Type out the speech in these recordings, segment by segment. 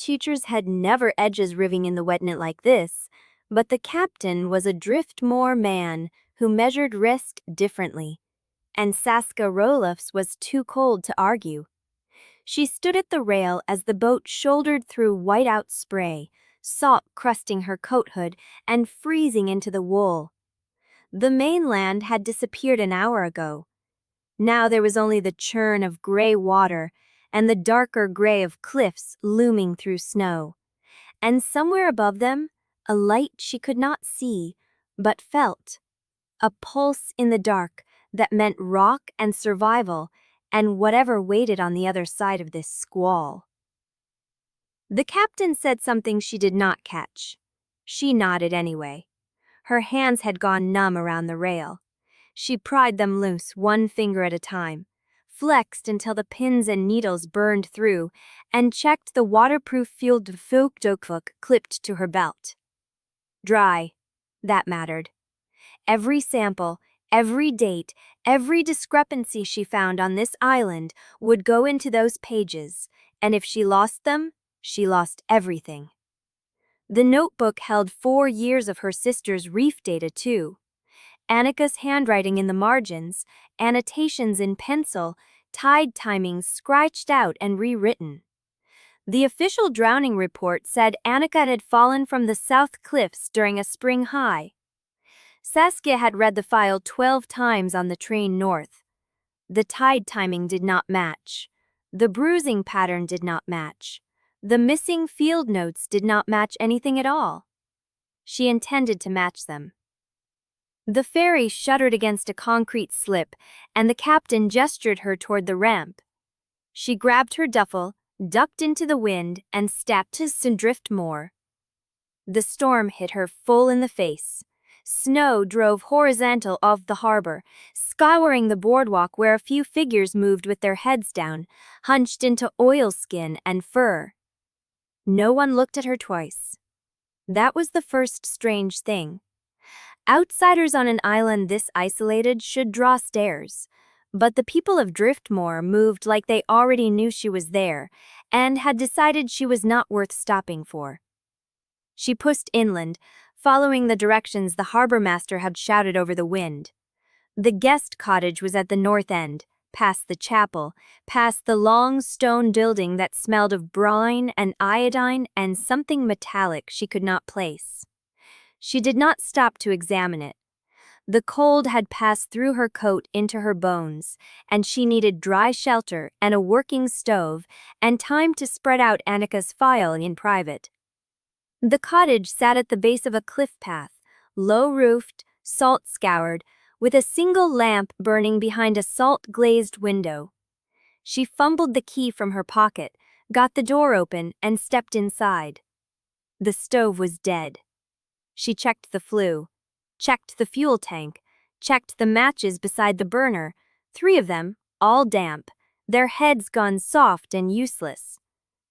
teachers had never edges riving in the wetnet like this, but the captain was a Driftmoor man who measured risk differently, and Saskia Roelofs was too cold to argue. She stood at the rail as the boat shouldered through whiteout spray, salt crusting her coat hood and freezing into the wool. The mainland had disappeared an hour ago. Now there was only the churn of gray water and the darker gray of cliffs looming through snow. And somewhere above them, a light she could not see, but felt. A pulse in the dark that meant rock and survival and whatever waited on the other side of this squall. The captain said something she did not catch. She nodded anyway. Her hands had gone numb around the rail. She pried them loose, one finger at a time, flexed until the pins and needles burned through, and checked the waterproof field Volkdokvuk clipped to her belt. Dry. That mattered. Every sample, every date, every discrepancy she found on this island would go into those pages, and if she lost them, she lost everything. The notebook held 4 years of her sister's reef data too. Anika's handwriting in the margins, annotations in pencil, tide timings scratched out and rewritten. The official drowning report said Anika had fallen from the South Cliffs during a spring high. Saskia had read the file 12 times on the train north. The tide timing did not match. The bruising pattern did not match. The missing field notes did not match anything at all. She intended to match them. The ferry shuddered against a concrete slip, and the captain gestured her toward the ramp. She grabbed her duffel, ducked into the wind, and stepped to Driftmoor. The storm hit her full in the face. Snow drove horizontal off the harbor, scouring the boardwalk where a few figures moved with their heads down, hunched into oilskin and fur. No one looked at her twice. That was the first strange thing. Outsiders on an island this isolated should draw stares, but the people of Driftmoor moved like they already knew she was there and had decided she was not worth stopping for. She pushed inland, following the directions the harbor master had shouted over the wind. The guest cottage was at the north end, past the chapel, past the long stone building that smelled of brine and iodine and something metallic she could not place. She did not stop to examine it. The cold had passed through her coat into her bones, and she needed dry shelter and a working stove and time to spread out Anika's file in private. The cottage sat at the base of a cliff path, low-roofed, salt-scoured, with a single lamp burning behind a salt-glazed window. She fumbled the key from her pocket, got the door open, and stepped inside. The stove was dead. She checked the flue, checked the fuel tank, checked the matches beside the burner, 3 of them, all damp, their heads gone soft and useless.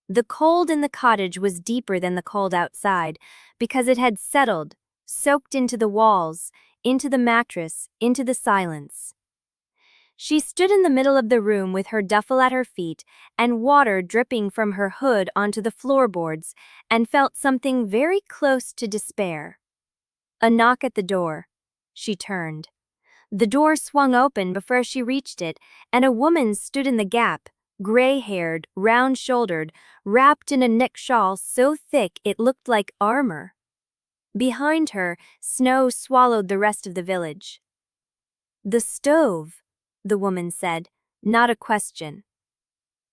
The cold in the cottage was deeper than the cold outside because it had settled, soaked into the walls, into the mattress, into the silence. She stood in the middle of the room with her duffel at her feet and water dripping from her hood onto the floorboards and felt something very close to despair. A knock at the door. She turned. The door swung open before she reached it, and a woman stood in the gap, gray-haired, round-shouldered, wrapped in a neck shawl so thick it looked like armor. Behind her, snow swallowed the rest of the village. "The stove," the woman said, not a question.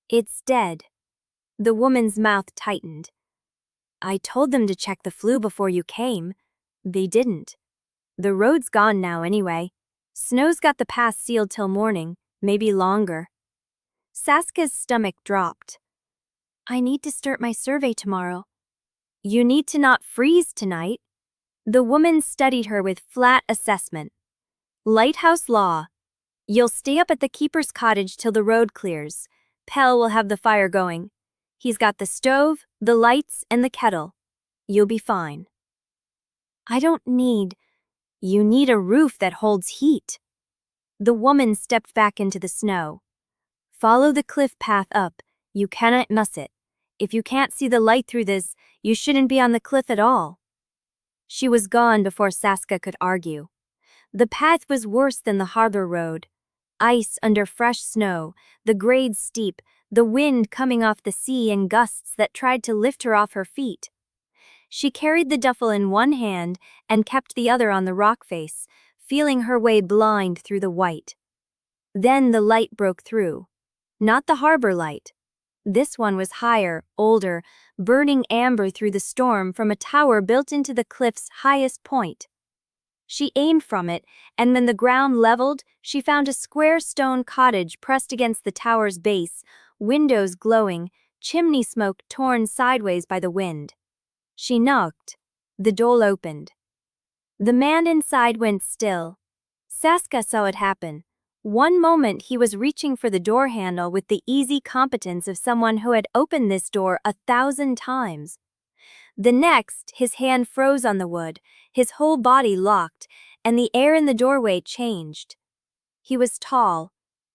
"It's dead." The woman's mouth tightened. "I told them to check the flue before you came. They didn't. The road's gone now anyway. Snow's got the pass sealed till morning, maybe longer." Saskia's stomach dropped. "I need to start my survey tomorrow." "You need to not freeze tonight." The woman studied her with flat assessment. "Lighthouse Law. You'll stay up at the keeper's cottage till the road clears. Pell will have the fire going. He's got the stove, the lights, and the kettle. You'll be fine." "I don't need..." "You need a roof that holds heat." The woman stepped back into the snow. "Follow the cliff path up. You cannot miss it. If you can't see the light through this, you shouldn't be on the cliff at all." She was gone before Saskia could argue. The path was worse than the harbor road. Ice under fresh snow, the grades steep, the wind coming off the sea in gusts that tried to lift her off her feet. She carried the duffel in one hand and kept the other on the rock face, feeling her way blind through the white. Then the light broke through. Not the harbor light. This one was higher, older, burning amber through the storm from a tower built into the cliff's highest point. She aimed from it, and when the ground leveled, she found a square stone cottage pressed against the tower's base, windows glowing, chimney smoke torn sideways by the wind. She knocked. The door opened. The man inside went still. Saskia saw it happen. One moment he was reaching for the door handle with the easy competence of someone who had opened this door 1,000 times. The next, his hand froze on the wood, his whole body locked, and the air in the doorway changed. He was tall,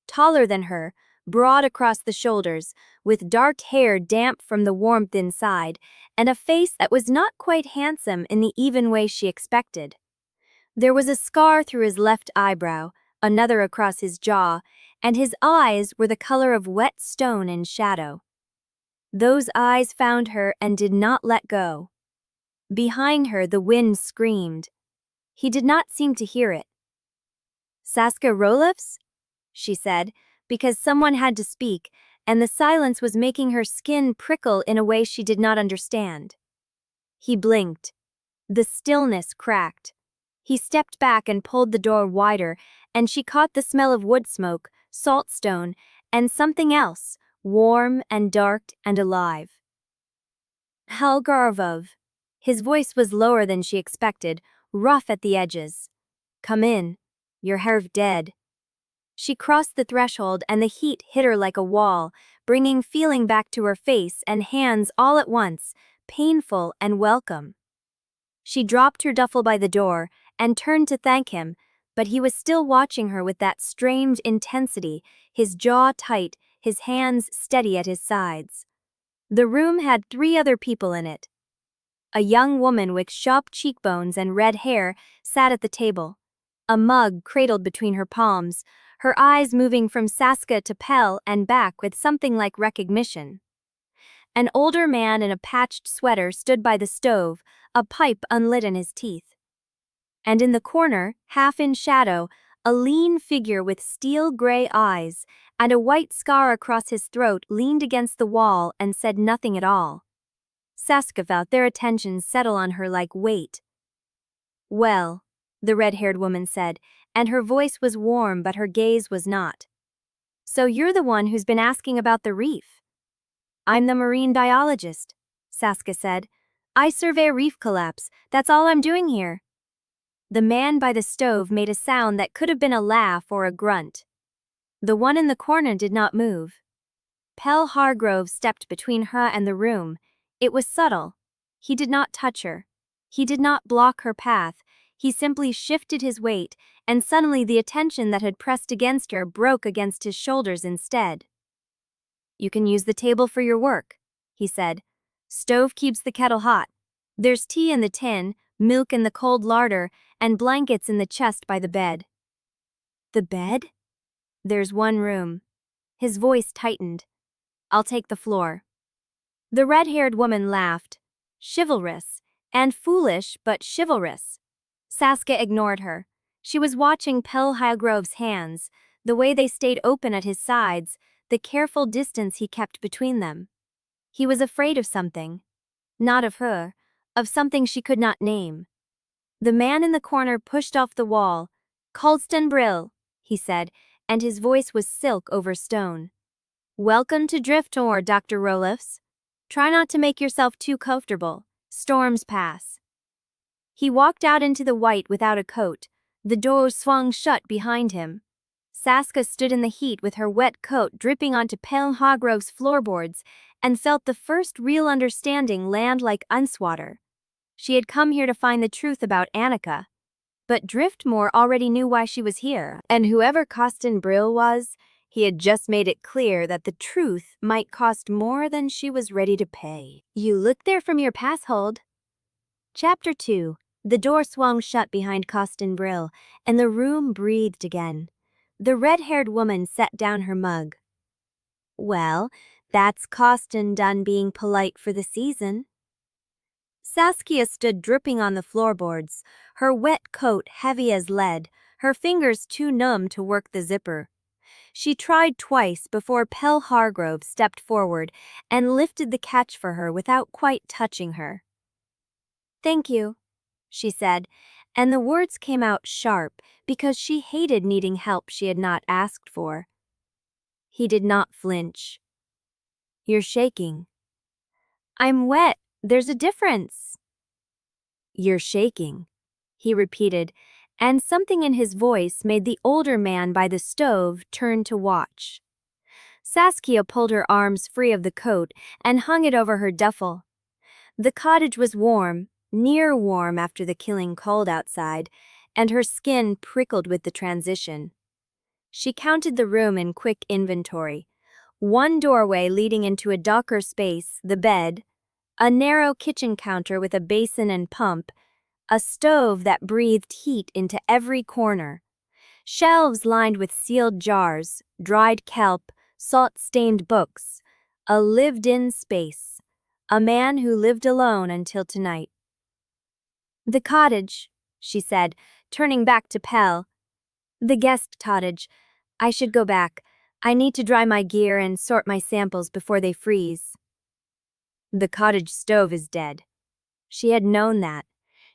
taller than her, broad across the shoulders, with dark hair damp from the warmth inside, and a face that was not quite handsome in the even way she expected. There was a scar through his left eyebrow, another across his jaw, and his eyes were the color of wet stone in shadow. Those eyes found her and did not let go. Behind her the wind screamed. He did not seem to hear it. "Saskia Roelofs?" she said, because someone had to speak, and the silence was making her skin prickle in a way she did not understand. He blinked. The stillness cracked. He stepped back and pulled the door wider, and she caught the smell of wood smoke, saltstone, and something else, warm and dark and alive. "Pell Hargrove." His voice was lower than she expected, rough at the edges. "Come in. You're half dead." She crossed the threshold and the heat hit her like a wall, bringing feeling back to her face and hands all at once, painful and welcome. She dropped her duffel by the door and turned to thank him, but he was still watching her with that strange intensity, his jaw tight, his hands steady at his sides. The room had 3 other people in it. A young woman with sharp cheekbones and red hair sat at the table, a mug cradled between her palms, her eyes moving from Saskia to Pell and back with something like recognition. An older man in a patched sweater stood by the stove, a pipe unlit in his teeth. And in the corner, half in shadow, a lean figure with steel-gray eyes and a white scar across his throat leaned against the wall and said nothing at all. Saskia felt their attention settle on her like weight. "Well," the red-haired woman said, and her voice was warm but her gaze was not. "So you're the one who's been asking about the reef?" "I'm the marine biologist," Saskia said. "I survey reef collapse, that's all I'm doing here." The man by the stove made a sound that could have been a laugh or a grunt. The one in the corner did not move. Pell Hargrove stepped between her and the room. It was subtle. He did not touch her. He did not block her path. He simply shifted his weight, and suddenly the attention that had pressed against her broke against his shoulders instead. "You can use the table for your work," he said. "Stove keeps the kettle hot. There's tea in the tin, milk in the cold larder, and blankets in the chest by the bed." "The bed?" "There's one room." His voice tightened. "I'll take the floor." The red-haired woman laughed. Chivalrous, and foolish but chivalrous. Saskia ignored her. She was watching Pell Hargrove's hands, the way they stayed open at his sides, the careful distance he kept between them. He was afraid of something. Not of her, of something she could not name. The man in the corner pushed off the wall. "Colston Brill," he said, and his voice was silk over stone. "Welcome to Driftmoor, Dr. Roelofs. Try not to make yourself too comfortable. Storms pass." He walked out into the white without a coat. The door swung shut behind him. Saskia stood in the heat with her wet coat dripping onto Pell Hargrove's floorboards and felt the first real understanding land like unswatter. She had come here to find the truth about Anika. But Driftmoor already knew why she was here, and whoever Colston Brill was, He had just made it clear that the truth might cost more than she was ready to pay. You look there from your passhold. Chapter 2. The door swung shut behind Costin Brill, and the room breathed again. The red-haired woman set down her mug. Well, that's Costin done being polite for the season. Saskia stood dripping on the floorboards, her wet coat heavy as lead, her fingers too numb to work the zipper. She tried twice before Pell Hargrove stepped forward and lifted the catch for her without quite touching her. "Thank you," she said, and the words came out sharp because she hated needing help she had not asked for. He did not flinch. "You're shaking." "I'm wet. There's a difference." "You're shaking," he repeated, and something in his voice made the older man by the stove turn to watch. Saskia pulled her arms free of the coat and hung it over her duffel. The cottage was warm, near warm after the killing cold outside, and her skin prickled with the transition. She counted the room in quick inventory. One doorway leading into a darker space, the bed, a narrow kitchen counter with a basin and pump, a stove that breathed heat into every corner, shelves lined with sealed jars, dried kelp, salt-stained books, a lived-in space, a man who lived alone until tonight. "The cottage," she said, turning back to Pell. "The guest cottage. I should go back. I need to dry my gear and sort my samples before they freeze." The cottage stove is dead. She had known that.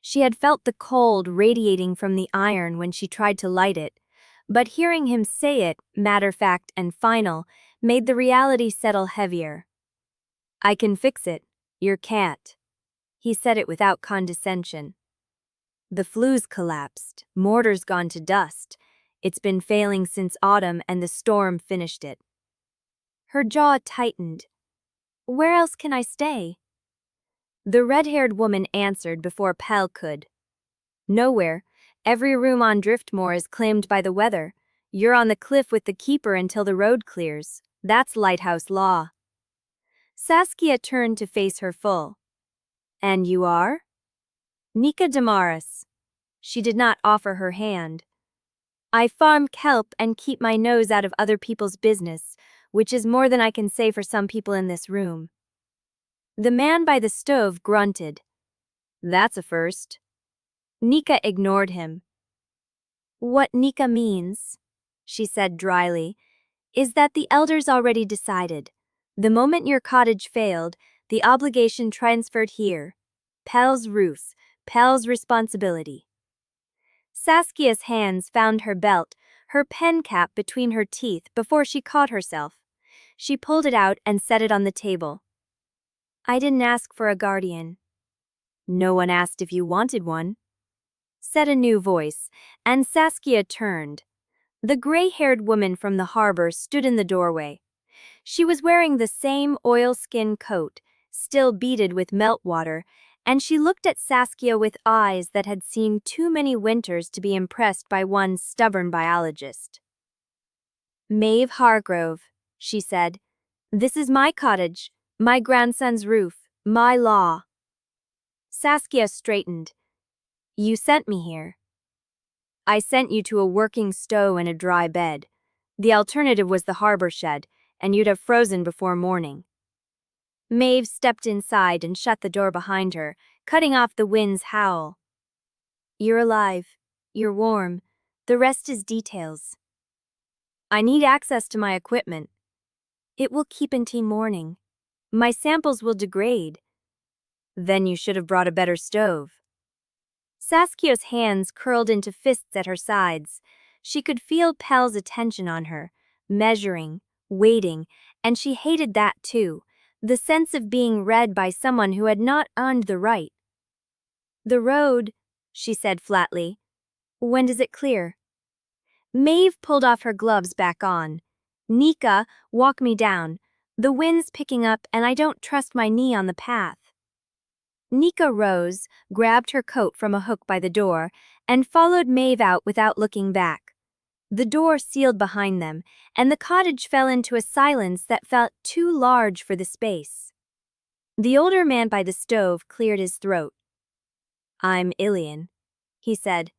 She had felt the cold radiating from the iron when she tried to light it, but hearing him say it, matter-of-fact and final, made the reality settle heavier. "I can fix it. You can't." He said it without condescension. "The flues collapsed, mortar's gone to dust. It's been failing since autumn and the storm finished it." Her jaw tightened. "Where else can I stay?" The red-haired woman answered before Pell could. "Nowhere. Every room on Driftmoor is claimed by the weather. You're on the cliff with the keeper until the road clears. That's Lighthouse Law." Saskia turned to face her full. "And you are?" "Nika Damaris." She did not offer her hand. "I farm kelp and keep my nose out of other people's business, which is more than I can say for some people in this room." The man by the stove grunted. "That's a first." Nika ignored him. "What Nika means," she said dryly, "is that the elders already decided. The moment your cottage failed, the obligation transferred here. Pell's roof, Pell's responsibility." Saskia's hands found her belt, her pen cap between her teeth before she caught herself. She pulled it out and set it on the table. "I didn't ask for a guardian." "No one asked if you wanted one," said a new voice, and Saskia turned. The gray-haired woman from the harbor stood in the doorway. She was wearing the same oilskin coat, still beaded with meltwater, and she looked at Saskia with eyes that had seen too many winters to be impressed by one stubborn biologist. "Maeve Hargrove," she said. "This is my cottage, my grandson's roof, my law." Saskia straightened. "You sent me here." "I sent you to a working stove and a dry bed. The alternative was the harbor shed, and you'd have frozen before morning." Maeve stepped inside and shut the door behind her, cutting off the wind's howl. "You're alive. You're warm. The rest is details." "I need access to my equipment." "It will keep until morning. My samples will degrade." "Then you should have brought a better stove." Saskia's hands curled into fists at her sides. She could feel Pell's attention on her, measuring, waiting, and she hated that too, the sense of being read by someone who had not earned the right. "The road," she said flatly. "When does it clear?" Maeve pulled off her gloves back on. "Nika, walk me down. The wind's picking up and I don't trust my knee on the path." Nika rose, grabbed her coat from a hook by the door, and followed Maeve out without looking back. The door sealed behind them, and the cottage fell into a silence that felt too large for the space. The older man by the stove cleared his throat. "I'm Ilian," he said.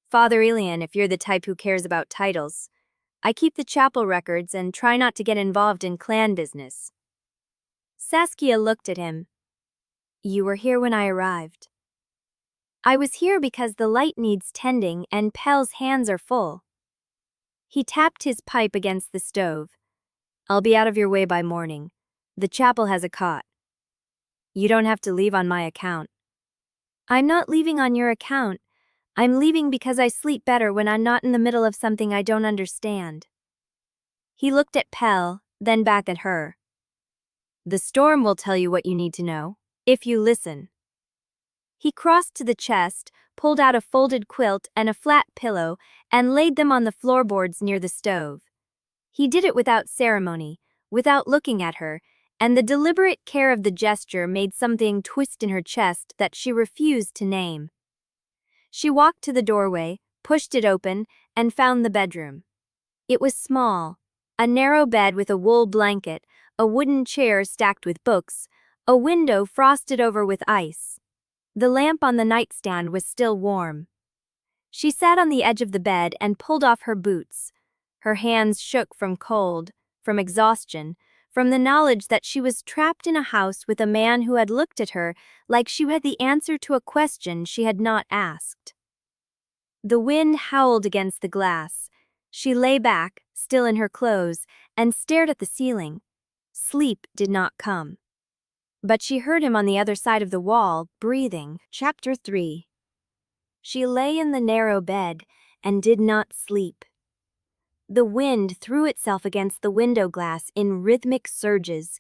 "Father Ilian, if you're the type who cares about titles. I keep the chapel records and try not to get involved in clan business." Saskia looked at him. "You were here when I arrived." "I was here because the light needs tending and Pell's hands are full." He tapped his pipe against the stove. "I'll be out of your way by morning. The chapel has a cot. You don't have to leave on my account." "I'm not leaving on your account. I'm leaving because I sleep better when I'm not in the middle of something I don't understand." He looked at Pell, then back at her. "The storm will tell you what you need to know, if you listen." He crossed to the chest, pulled out a folded quilt and a flat pillow, and laid them on the floorboards near the stove. He did it without ceremony, without looking at her, and the deliberate care of the gesture made something twist in her chest that she refused to name. She walked to the doorway, pushed it open, and found the bedroom. It was small, a narrow bed with a wool blanket, a wooden chair stacked with books, a window frosted over with ice. The lamp on the nightstand was still warm. She sat on the edge of the bed and pulled off her boots. Her hands shook from cold, from exhaustion, from the knowledge that she was trapped in a house with a man who had looked at her like she had the answer to a question she had not asked. The wind howled against the glass. She lay back, still in her clothes, and stared at the ceiling. Sleep did not come. But she heard him on the other side of the wall, breathing. Chapter 3. She lay in the narrow bed and did not sleep. The wind threw itself against the window glass in rhythmic surges,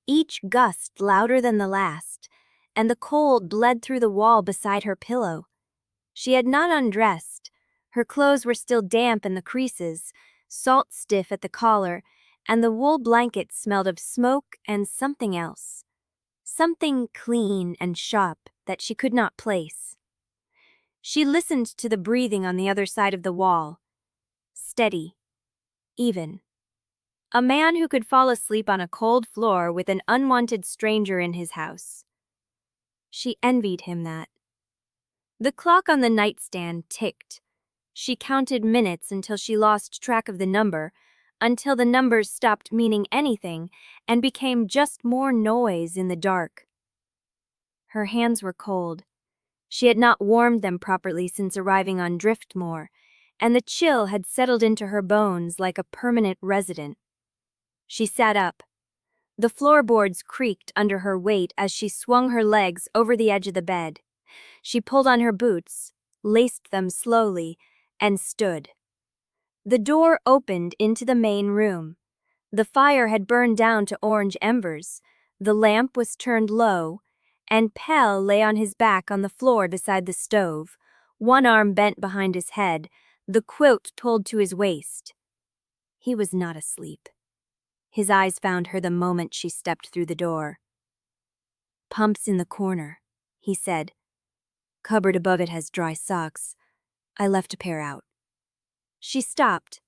each gust louder than the last, and the cold bled through the wall beside her pillow. She had not undressed. Her clothes were still damp in the creases, salt stiff at the collar, and the wool blanket smelled of smoke and something else. Something clean and sharp that she could not place. She listened to the breathing on the other side of the wall. Steady. Even. A man who could fall asleep on a cold floor with an unwanted stranger in his house. She envied him that. The clock on the nightstand ticked. She counted minutes until she lost track of the number, until the numbers stopped meaning anything and became just more noise in the dark. Her hands were cold. She had not warmed them properly since arriving on Driftmoor, and the chill had settled into her bones like a permanent resident. She sat up. The floorboards creaked under her weight as she swung her legs over the edge of the bed. She pulled on her boots, laced them slowly, and stood. The door opened into the main room. The fire had burned down to orange embers. The lamp was turned low, and Pell lay on his back on the floor beside the stove, one arm bent behind his head, the quilt pulled to his waist. He was not asleep. His eyes found her the moment she stepped through the door. "Pump's in the corner," he said. "Cupboard above it has dry socks. I left a pair out." She stopped.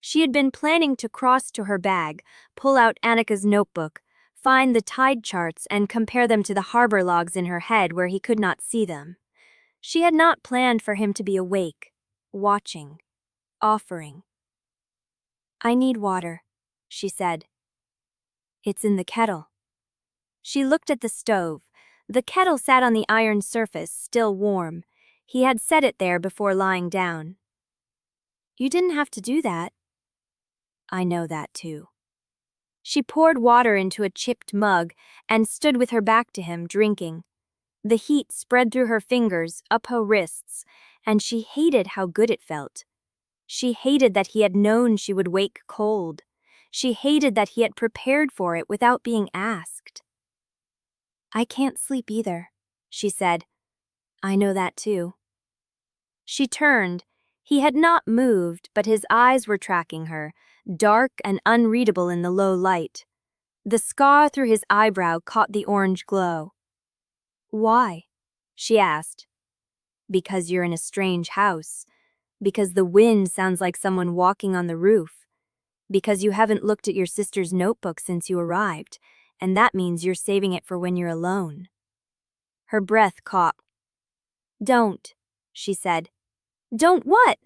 She had been planning to cross to her bag, pull out Anika's notebook, find the tide charts and compare them to the harbor logs in her head where he could not see them. She had not planned for him to be awake, watching, offering. "I need water," she said. "It's in the kettle." She looked at the stove. The kettle sat on the iron surface, still warm. He had set it there before lying down. "You didn't have to do that." "I know that too." She poured water into a chipped mug and stood with her back to him, drinking. The heat spread through her fingers, up her wrists, and she hated how good it felt. She hated that he had known she would wake cold. She hated that he had prepared for it without being asked. "I can't sleep either," she said. "I know that too." She turned. He had not moved, but his eyes were tracking her, dark and unreadable in the low light. The scar through his eyebrow caught the orange glow. "Why?" she asked. "Because you're in a strange house. Because the wind sounds like someone walking on the roof. Because you haven't looked at your sister's notebook since you arrived, and that means you're saving it for when you're alone. Her breath caught. Don't, she said. Don't what?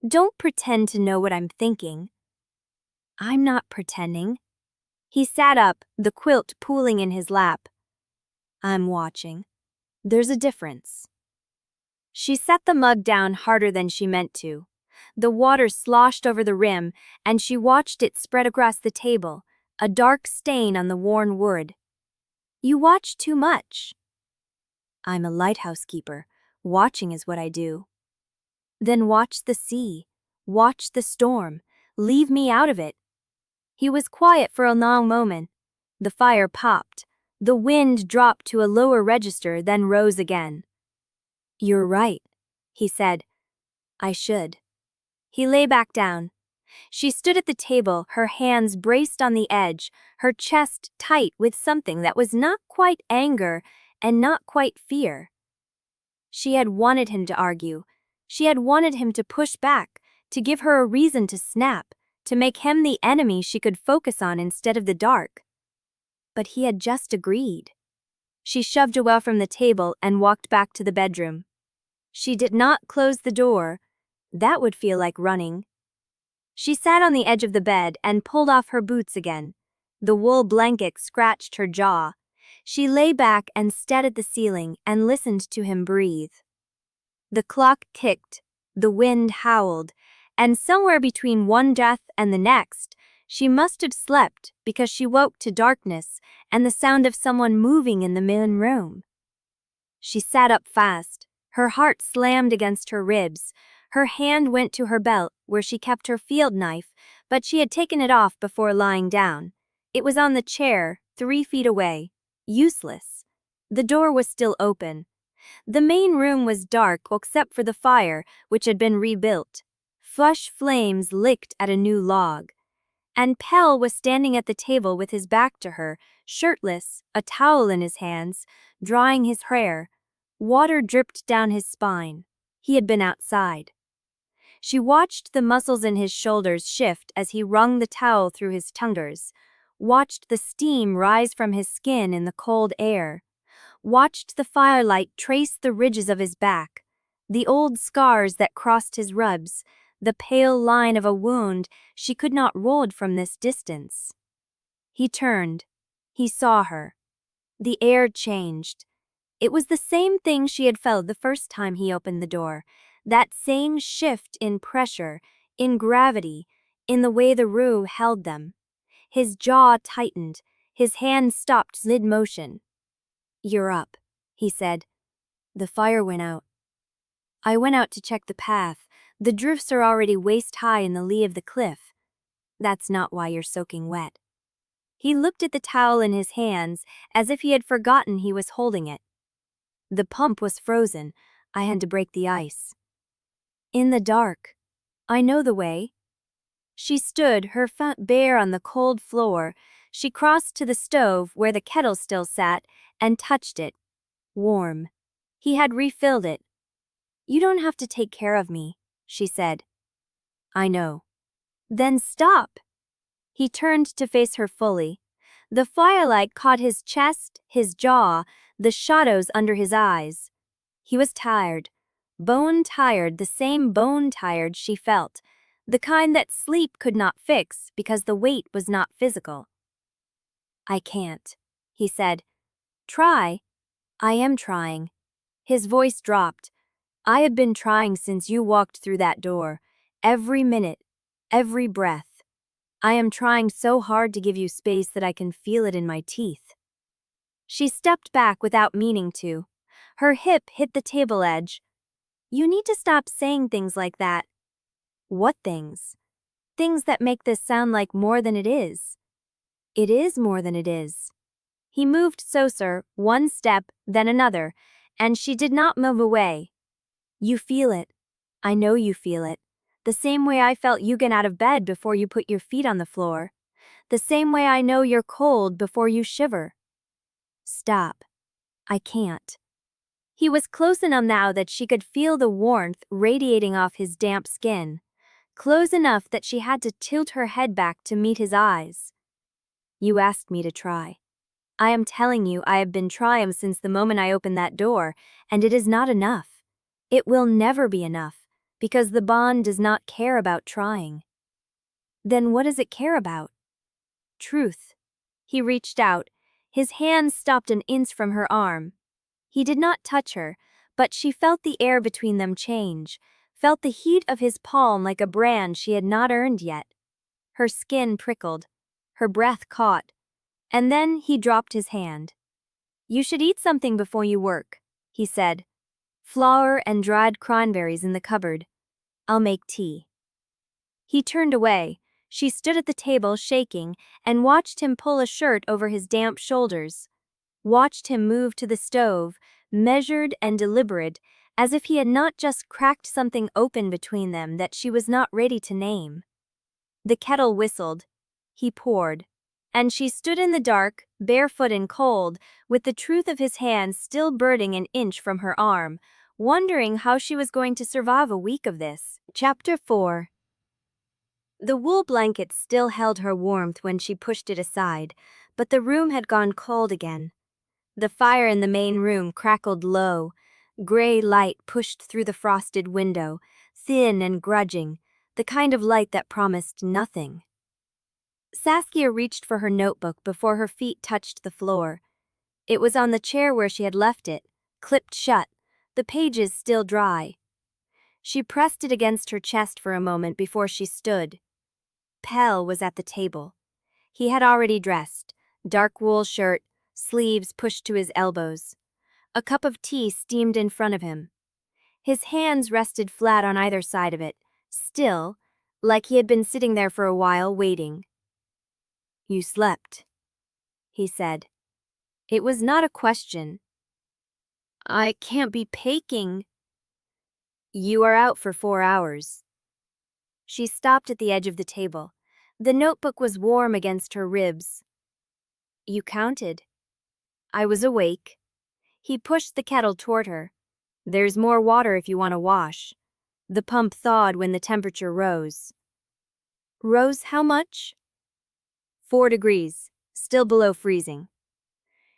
Don't pretend to know what I'm thinking. I'm not pretending. He sat up, the quilt pooling in his lap. I'm watching. There's a difference. She set the mug down harder than she meant to. The water sloshed over the rim, and she watched it spread across the table, a dark stain on the worn wood. You watch too much. I'm a lighthouse keeper. Watching is what I do. Then watch the sea. Watch the storm. Leave me out of it. He was quiet for a long moment. The fire popped. The wind dropped to a lower register, then rose again. You're right, he said. I should. He lay back down. She stood at the table, her hands braced on the edge, her chest tight with something that was not quite anger and not quite fear. She had wanted him to argue. She had wanted him to push back, to give her a reason to snap, to make him the enemy she could focus on instead of the dark. But he had just agreed. She shoved away from the table and walked back to the bedroom. She did not close the door. That would feel like running. She sat on the edge of the bed and pulled off her boots again. The wool blanket scratched her jaw. She lay back and stared at the ceiling and listened to him breathe. The clock ticked, the wind howled, and somewhere between one death and the next, she must have slept because she woke to darkness and the sound of someone moving in the main room. She sat up fast. Her heart slammed against her ribs. Her hand went to her belt where she kept her field knife, but she had taken it off before lying down. It was on the chair, 3 feet away. Useless. The door was still open. The main room was dark except for the fire, which had been rebuilt. Flush flames licked at a new log. And Pell was standing at the table with his back to her, shirtless, a towel in his hands, drying his hair. Water dripped down his spine. He had been outside. She watched the muscles in his shoulders shift as he wrung the towel through his fingers, watched the steam rise from his skin in the cold air, watched the firelight trace the ridges of his back, the old scars that crossed his ribs, the pale line of a wound she could not read from this distance. He turned. He saw her. The air changed. It was the same thing she had felt the first time he opened the door, that same shift in pressure, in gravity, in the way the room held them. His jaw tightened, his hand stopped mid-motion. You're up, he said. The fire went out. I went out to check the path. The drifts are already waist-high in the lee of the cliff. That's not why you're soaking wet. He looked at the towel in his hands as if he had forgotten he was holding it. The pump was frozen. I had to break the ice. In the dark. I know the way. She stood, her foot bare on the cold floor. She crossed to the stove where the kettle still sat and touched it. Warm. He had refilled it. You don't have to take care of me, she said. I know. Then stop. He turned to face her fully. The firelight caught his chest, his jaw, the shadows under his eyes. He was tired. Bone tired, the same bone tired she felt. The kind that sleep could not fix because the weight was not physical. I can't, he said. Try. I am trying. His voice dropped. I have been trying since you walked through that door. Every minute, every breath. I am trying so hard to give you space that I can feel it in my teeth. She stepped back without meaning to. Her hip hit the table edge. You need to stop saying things like that. What things? Things that make this sound like more than it is. It is more than it is. He moved closer, one step, then another, and she did not move away. You feel it. I know you feel it. The same way I felt you get out of bed before you put your feet on the floor. The same way I know you're cold before you shiver. Stop. I can't. He was close enough now that she could feel the warmth radiating off his damp skin, close enough that she had to tilt her head back to meet his eyes. "You asked me to try. I am telling you I have been trying since the moment I opened that door, and it is not enough. It will never be enough, because the bond does not care about trying." "Then what does it care about?" "Truth." He reached out. His hand stopped an inch from her arm. He did not touch her, but she felt the air between them change, felt the heat of his palm like a brand she had not earned yet. Her skin prickled. Her breath caught. And then he dropped his hand. "You should eat something before you work," he said. "Flour and dried cranberries in the cupboard. I'll make tea." He turned away. She stood at the table shaking and watched him pull a shirt over his damp shoulders. Watched him move to the stove, measured and deliberate, as if he had not just cracked something open between them that she was not ready to name. The kettle whistled. He poured. And she stood in the dark, barefoot and cold, with the truth of his hand still burning an inch from her arm, wondering how she was going to survive a week of this. Chapter 4. The wool blanket still held her warmth when she pushed it aside, but the room had gone cold again. The fire in the main room crackled low. Gray light pushed through the frosted window, thin and grudging, the kind of light that promised nothing. Saskia reached for her notebook before her feet touched the floor. It was on the chair where she had left it, clipped shut, the pages still dry. She pressed it against her chest for a moment before she stood. Pell was at the table. He had already dressed, dark wool shirt, sleeves pushed to his elbows. A cup of tea steamed in front of him. His hands rested flat on either side of it, still, like he had been sitting there for a while waiting. "You slept," he said. It was not a question. "I can't be paking." "You are out for 4 hours." She stopped at the edge of the table. The notebook was warm against her ribs. "You counted." "I was awake." He pushed the kettle toward her. "There's more water if you want to wash." The pump thawed when the temperature rose. "Rose how much?" 4 degrees, still below freezing.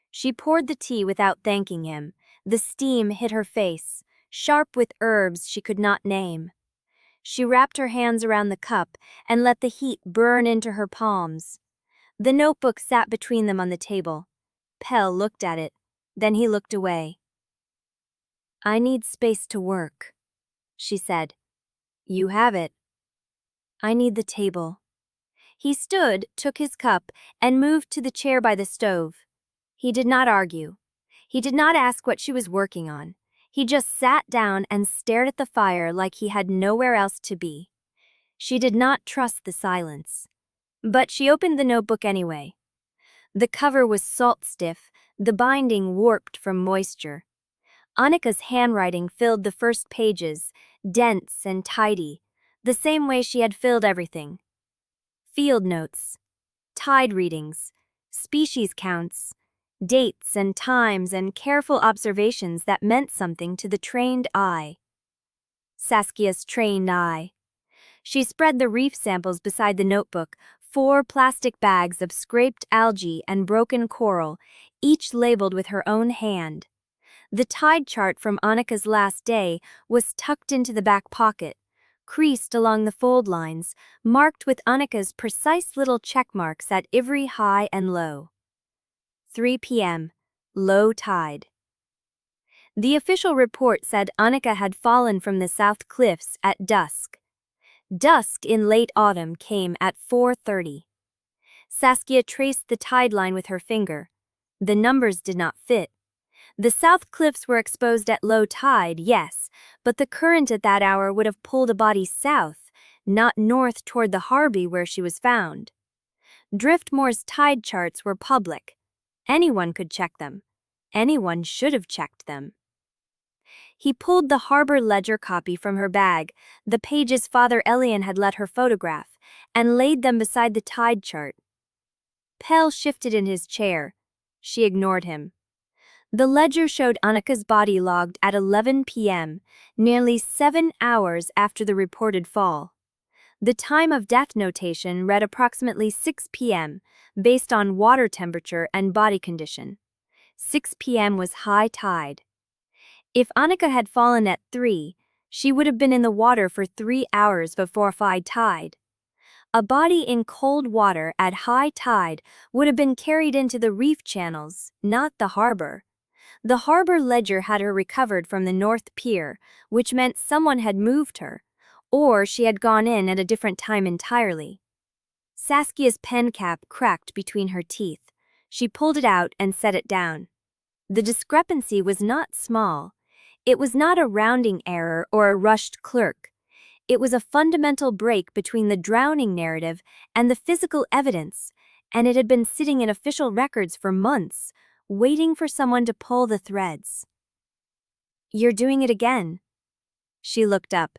She poured the tea without thanking him. The steam hit her face, sharp with herbs she could not name. She wrapped her hands around the cup and let the heat burn into her palms. The notebook sat between them on the table. Pell looked at it, then he looked away. "I need space to work," she said. "You have it." "I need the table." He stood, took his cup, and moved to the chair by the stove. He did not argue. He did not ask what she was working on. He just sat down and stared at the fire like he had nowhere else to be. She did not trust the silence. But she opened the notebook anyway. The cover was salt-stiff, the binding warped from moisture. Anika's handwriting filled the first pages, dense and tidy, the same way she had filled everything. Field notes, tide readings, species counts, dates and times and careful observations that meant something to the trained eye. Saskia's trained eye. She spread the reef samples beside the notebook, 4 plastic bags of scraped algae and broken coral, each labeled with her own hand. The tide chart from Anika's last day was tucked into the back pocket, creased along the fold lines, marked with Anika's precise little check marks at every high and low. 3 p.m. Low tide. The official report said Anika had fallen from the south cliffs at dusk. Dusk in late autumn came at 4:30. Saskia traced the tide line with her finger. The numbers did not fit. The south cliffs were exposed at low tide, yes, but the current at that hour would have pulled a body south, not north toward the Harby where she was found. Driftmoor's tide charts were public. Anyone could check them. Anyone should have checked them. He pulled the harbor ledger copy from her bag, the pages Father Elian had let her photograph, and laid them beside the tide chart. Pell shifted in his chair. She ignored him. The ledger showed Anika's body logged at 11 p.m., nearly 7 hours after the reported fall. The time of death notation read approximately 6 p.m., based on water temperature and body condition. 6 p.m. was high tide. If Anika had fallen at 3, she would have been in the water for 3 hours before high tide. A body in cold water at high tide would have been carried into the reef channels, not the harbor. The harbor ledger had her recovered from the North Pier, which meant someone had moved her, or she had gone in at a different time entirely. Saskia's pen cap cracked between her teeth. She pulled it out and set it down. The discrepancy was not small. It was not a rounding error or a rushed clerk. It was a fundamental break between the drowning narrative and the physical evidence, and it had been sitting in official records for months, waiting for someone to pull the threads. "You're doing it again." She looked up.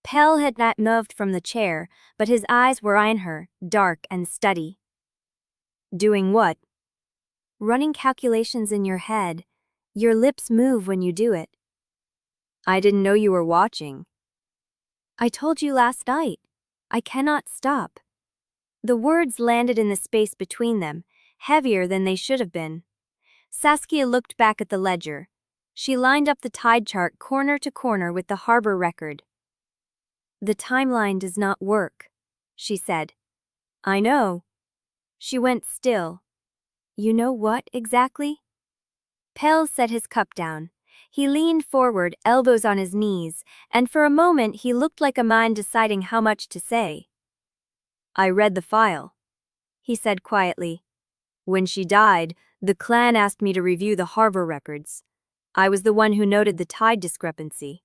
Pell had not moved from the chair, but his eyes were on her, dark and steady. "Doing what?" "Running calculations in your head. Your lips move when you do it." "I didn't know you were watching." "I told you last night. I cannot stop." The words landed in the space between them, heavier than they should have been. Saskia looked back at the ledger. She lined up the tide chart corner to corner with the harbor record. "The timeline does not work," she said. "I know." She went still. "You know what, exactly?" Pell set his cup down. He leaned forward, elbows on his knees, and for a moment he looked like a man deciding how much to say. "I read the file," he said quietly. "When she died, the clan asked me to review the harbor records. I was the one who noted the tide discrepancy."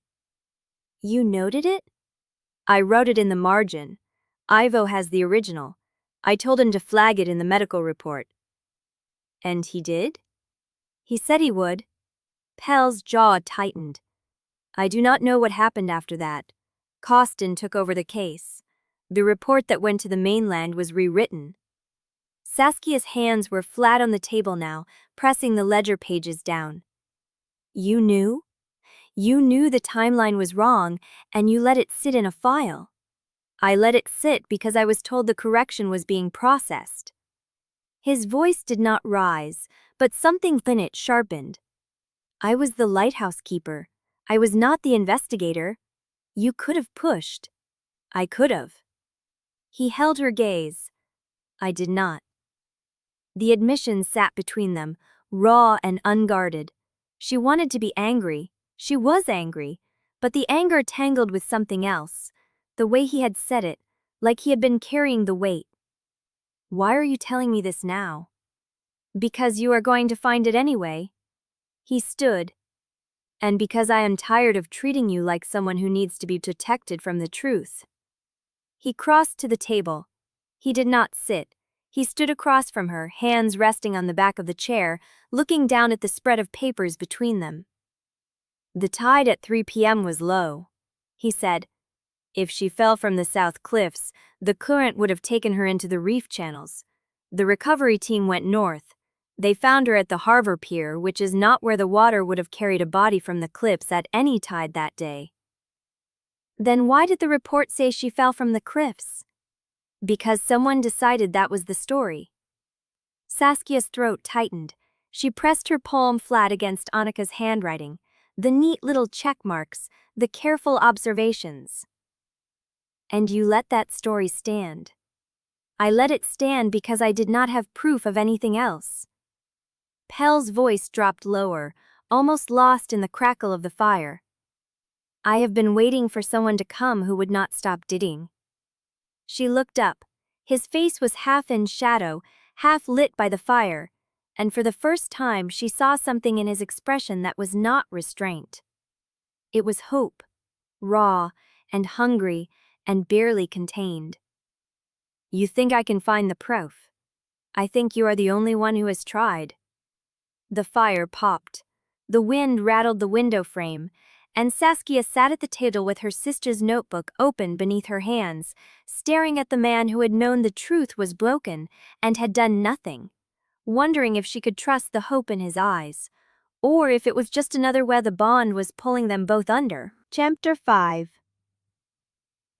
"You noted it?" "I wrote it in the margin. Ivo has the original. I told him to flag it in the medical report." "And he did?" "He said he would." Pell's jaw tightened. "I do not know what happened after that. Costin took over the case. The report that went to the mainland was rewritten." Saskia's hands were flat on the table now, pressing the ledger pages down. "You knew? You knew the timeline was wrong, and you let it sit in a file." "I let it sit because I was told the correction was being processed." His voice did not rise, but something in it sharpened. "I was the lighthouse keeper. I was not the investigator. You could have pushed." "I could have." He held her gaze. "I did not." The admission sat between them, raw and unguarded. She wanted to be angry. She was angry, but the anger tangled with something else, the way he had said it, like he had been carrying the weight. "Why are you telling me this now?" "Because you are going to find it anyway." He stood. "And because I am tired of treating you like someone who needs to be protected from the truth." He crossed to the table. He did not sit. He stood across from her, hands resting on the back of the chair, looking down at the spread of papers between them. "The tide at 3 p.m. was low," he said. "If she fell from the south cliffs, the current would have taken her into the reef channels. The recovery team went north. They found her at the harbor pier, which is not where the water would have carried a body from the cliffs at any tide that day." "Then why did the report say she fell from the cliffs?" "Because someone decided that was the story." Saskia's throat tightened. She pressed her palm flat against Anika's handwriting, the neat little check marks, the careful observations. "And you let that story stand." "I let it stand because I did not have proof of anything else." Pell's voice dropped lower, almost lost in the crackle of the fire. "I have been waiting for someone to come who would not stop digging." She looked up. His face was half in shadow, half lit by the fire, and for the first time she saw something in his expression that was not restraint. It was hope, raw and hungry and barely contained. "You think I can find the proof? I think you are the only one who has tried." The fire popped. The wind rattled the window frame, and Saskia sat at the table with her sister's notebook open beneath her hands, staring at the man who had known the truth was broken and had done nothing, wondering if she could trust the hope in his eyes, or if it was just another way the bond was pulling them both under. Chapter 5.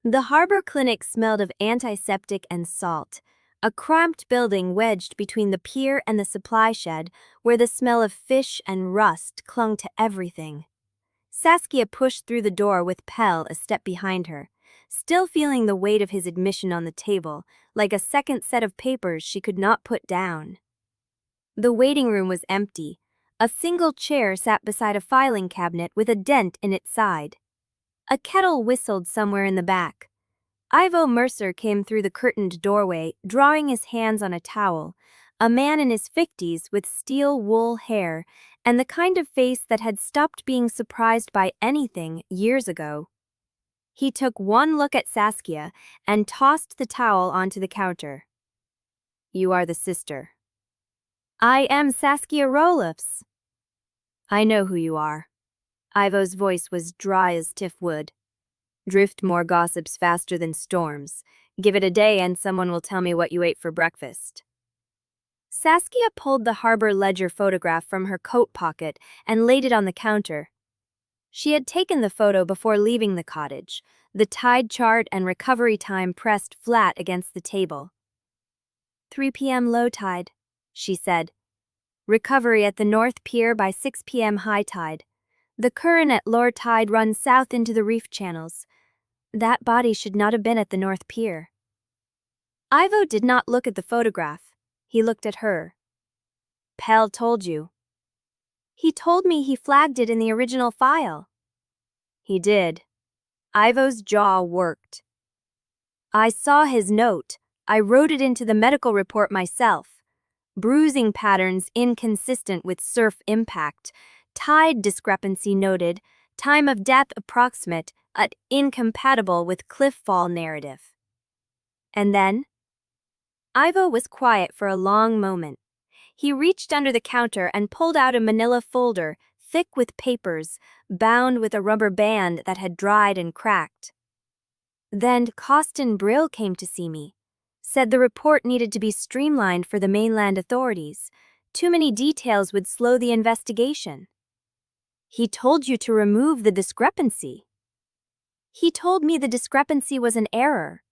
The harbor clinic smelled of antiseptic and salt, a cramped building wedged between the pier and the supply shed where the smell of fish and rust clung to everything. Saskia pushed through the door with Pell a step behind her, still feeling the weight of his admission on the table, like a second set of papers she could not put down. The waiting room was empty. A single chair sat beside a filing cabinet with a dent in its side. A kettle whistled somewhere in the back. Ivo Mercer came through the curtained doorway, drawing his hands on a towel, a man in his 50s with steel wool hair and the kind of face that had stopped being surprised by anything years ago. He took one look at Saskia and tossed the towel onto the counter. "You are the sister." "I am Saskia Roelofs." "I know who you are." Ivo's voice was dry as tiff wood. "Driftmoor gossips faster than storms. Give it a day and someone will tell me what you ate for breakfast." Saskia pulled the harbor ledger photograph from her coat pocket and laid it on the counter. She had taken the photo before leaving the cottage, the tide chart and recovery time pressed flat against the table. 3 p.m. low tide, she said. Recovery at the North Pier by 6 p.m. high tide. The current at low tide runs south into the reef channels. That body should not have been at the North Pier. Ivo did not look at the photograph. He looked at her. "Pell told you." "He told me he flagged it in the original file." "He did." Ivo's jaw worked. "I saw his note. I wrote it into the medical report myself. Bruising patterns inconsistent with surf impact. Tide discrepancy noted. Time of death approximate, but incompatible with cliff fall narrative." "And then?" Ivo was quiet for a long moment. He reached under the counter and pulled out a manila folder, thick with papers, bound with a rubber band that had dried and cracked. "Then Costin Brill came to see me. Said the report needed to be streamlined for the mainland authorities. Too many details would slow the investigation." "He told you to remove the discrepancy." "He told me the discrepancy was an error,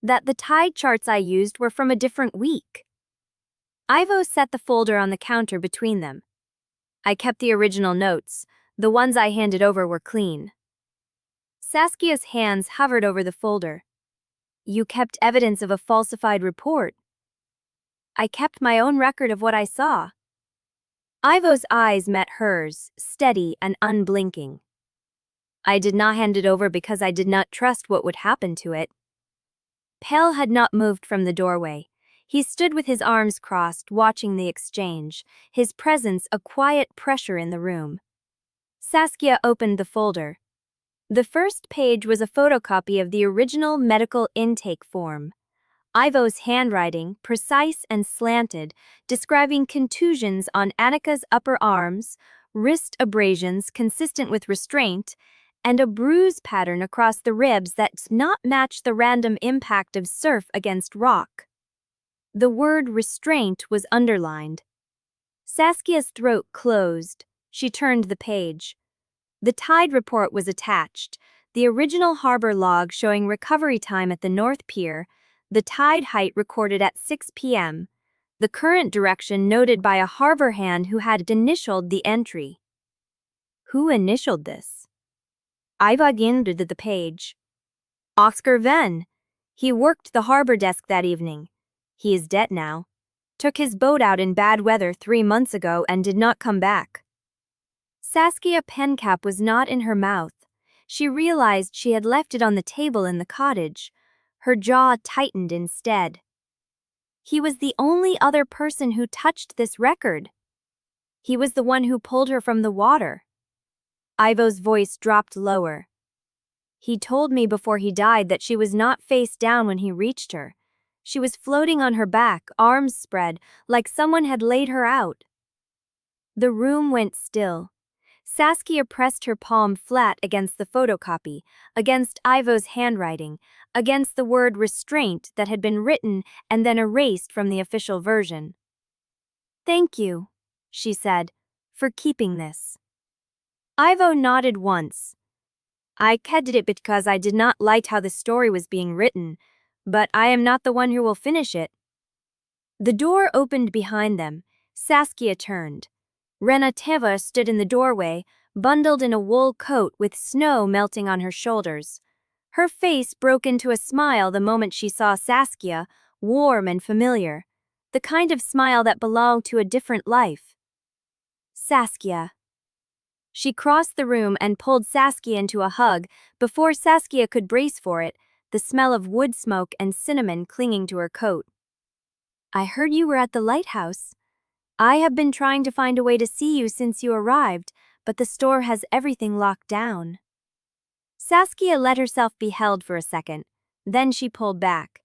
that the tide charts I used were from a different week." Ivo set the folder on the counter between them. "I kept the original notes. The ones I handed over were clean." Saskia's hands hovered over the folder. "You kept evidence of a falsified report." "I kept my own record of what I saw." Ivo's eyes met hers, steady and unblinking. "I did not hand it over because I did not trust what would happen to it." Pell had not moved from the doorway. He stood with his arms crossed, watching the exchange, his presence a quiet pressure in the room. Saskia opened the folder. The first page was a photocopy of the original medical intake form. Ivo's handwriting, precise and slanted, describing contusions on Anika's upper arms, wrist abrasions consistent with restraint, and a bruise pattern across the ribs that did not match the random impact of surf against rock. The word restraint was underlined. Saskia's throat closed. She turned the page. The tide report was attached, the original harbor log showing recovery time at the North Pier, the tide height recorded at 6 p.m., the current direction noted by a harbor hand who had initialed the entry. Who initialed this? Ivo ended the page. Oscar Venn. He worked the harbor desk that evening. He is dead now. Took his boat out in bad weather 3 months ago and did not come back. Saskia Pencap was not in her mouth. She realized she had left it on the table in the cottage. Her jaw tightened instead. He was the only other person who touched this record. He was the one who pulled her from the water. Ivo's voice dropped lower. He told me before he died that she was not face down when he reached her. She was floating on her back, arms spread, like someone had laid her out. The room went still. Saskia pressed her palm flat against the photocopy, against Ivo's handwriting, against the word restraint that had been written and then erased from the official version. "Thank you," she said, for keeping this. Ivo nodded once. I kept it because I did not like how the story was being written, but I am not the one who will finish it. The door opened behind them. Saskia turned. Wrenna Teva stood in the doorway, bundled in a wool coat with snow melting on her shoulders. Her face broke into a smile the moment she saw Saskia, warm and familiar, the kind of smile that belonged to a different life. Saskia. She crossed the room and pulled Saskia into a hug. Before Saskia could brace for it, the smell of wood smoke and cinnamon clinging to her coat. I heard you were at the lighthouse. I have been trying to find a way to see you since you arrived, but the store has everything locked down. Saskia let herself be held for a second, then she pulled back.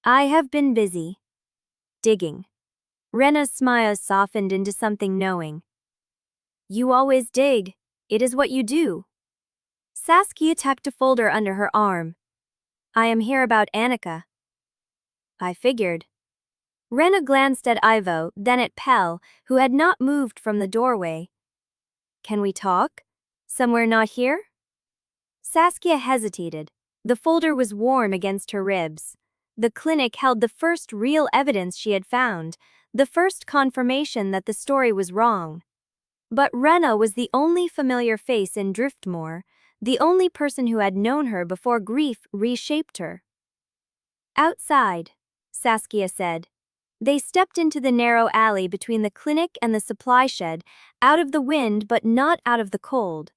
I have been busy. Digging. Wrenna's smile softened into something knowing. You always dig. It is what you do. Saskia tucked a folder under her arm. I am here about Anika. I figured. Wrenna glanced at Ivo, then at Pell, who had not moved from the doorway. Can we talk? Somewhere not here? Saskia hesitated. The folder was warm against her ribs. The clinic held the first real evidence she had found, the first confirmation that the story was wrong. But Wrenna was the only familiar face in Driftmoor, the only person who had known her before grief reshaped her. Outside, Saskia said. They stepped into the narrow alley between the clinic and the supply shed, out of the wind but not out of the cold.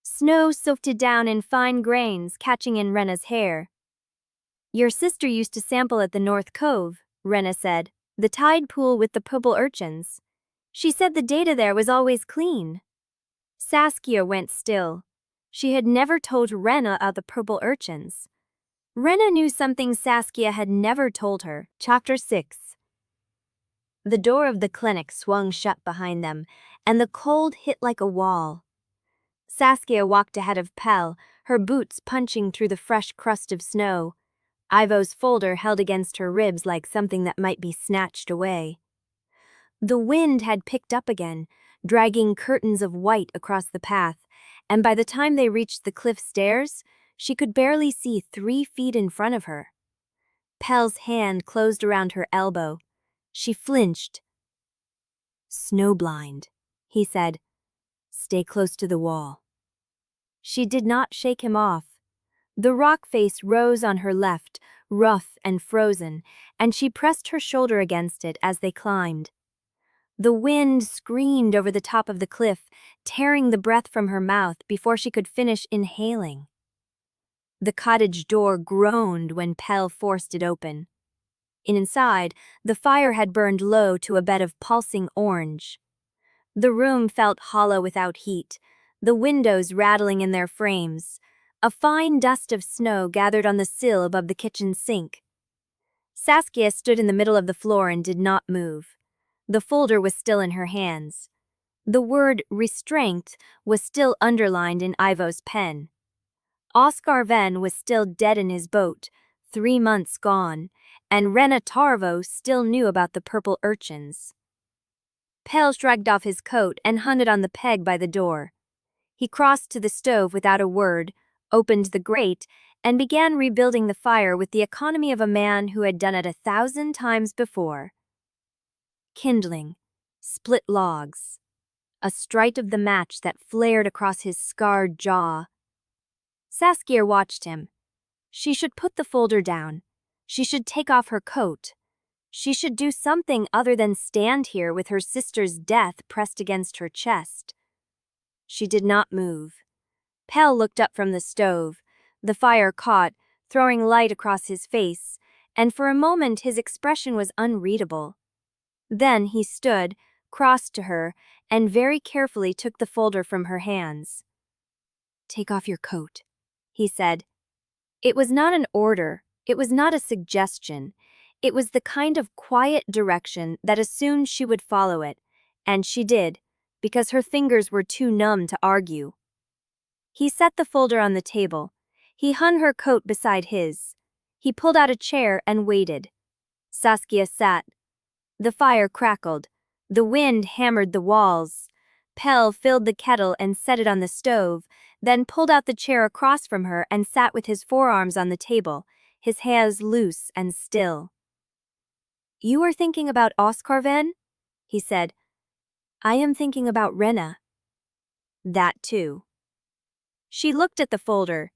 Snow sifted down in fine grains, catching in Wrenna's hair. Your sister used to sample at the North Cove, Wrenna said, the tide pool with the purple urchins. She said the data there was always clean. Saskia went still. She had never told Wrenna of the purple urchins. Wrenna knew something Saskia had never told her. Chapter 6. The door of the clinic swung shut behind them, and the cold hit like a wall. Saskia walked ahead of Pell, her boots punching through the fresh crust of snow. Ivo's folder held against her ribs like something that might be snatched away. The wind had picked up again, dragging curtains of white across the path, and by the time they reached the cliff stairs, she could barely see 3 feet in front of her. Pell's hand closed around her elbow. She flinched. Snowblind, he said. Stay close to the wall. She did not shake him off. The rock face rose on her left, rough and frozen, and she pressed her shoulder against it as they climbed. The wind screamed over the top of the cliff, tearing the breath from her mouth before she could finish inhaling. The cottage door groaned when Pell forced it open. Inside, the fire had burned low to a bed of pulsing orange. The room felt hollow without heat, the windows rattling in their frames. A fine dust of snow gathered on the sill above the kitchen sink. Saskia stood in the middle of the floor and did not move. The folder was still in her hands. The word restraint was still underlined in Ivo's pen. Oscar Venn was still dead in his boat, 3 months gone, and Wrenna Tarvo still knew about the purple urchins. Pell shrugged off his coat and hung it on the peg by the door. He crossed to the stove without a word, opened the grate, and began rebuilding the fire with the economy of a man who had done it 1,000 times before. Kindling, split logs, a strike of the match that flared across his scarred jaw. Saskia watched him. She should put the folder down. She should take off her coat. She should do something other than stand here with her sister's death pressed against her chest. She did not move. Pell looked up from the stove. The fire caught, throwing light across his face, and for a moment his expression was unreadable. Then he stood, crossed to her, and very carefully took the folder from her hands. Take off your coat, he said. It was not an order. It was not a suggestion. It was the kind of quiet direction that assumed she would follow it, and she did, because her fingers were too numb to argue. He set the folder on the table. He hung her coat beside his. He pulled out a chair and waited. Saskia sat. The fire crackled. The wind hammered the walls. Pell filled the kettle and set it on the stove, then pulled out the chair across from her and sat with his forearms on the table, his hands loose and still. "You are thinking about Oscarven?" he said. "I am thinking about Wrenna." "That too." She looked at the folder.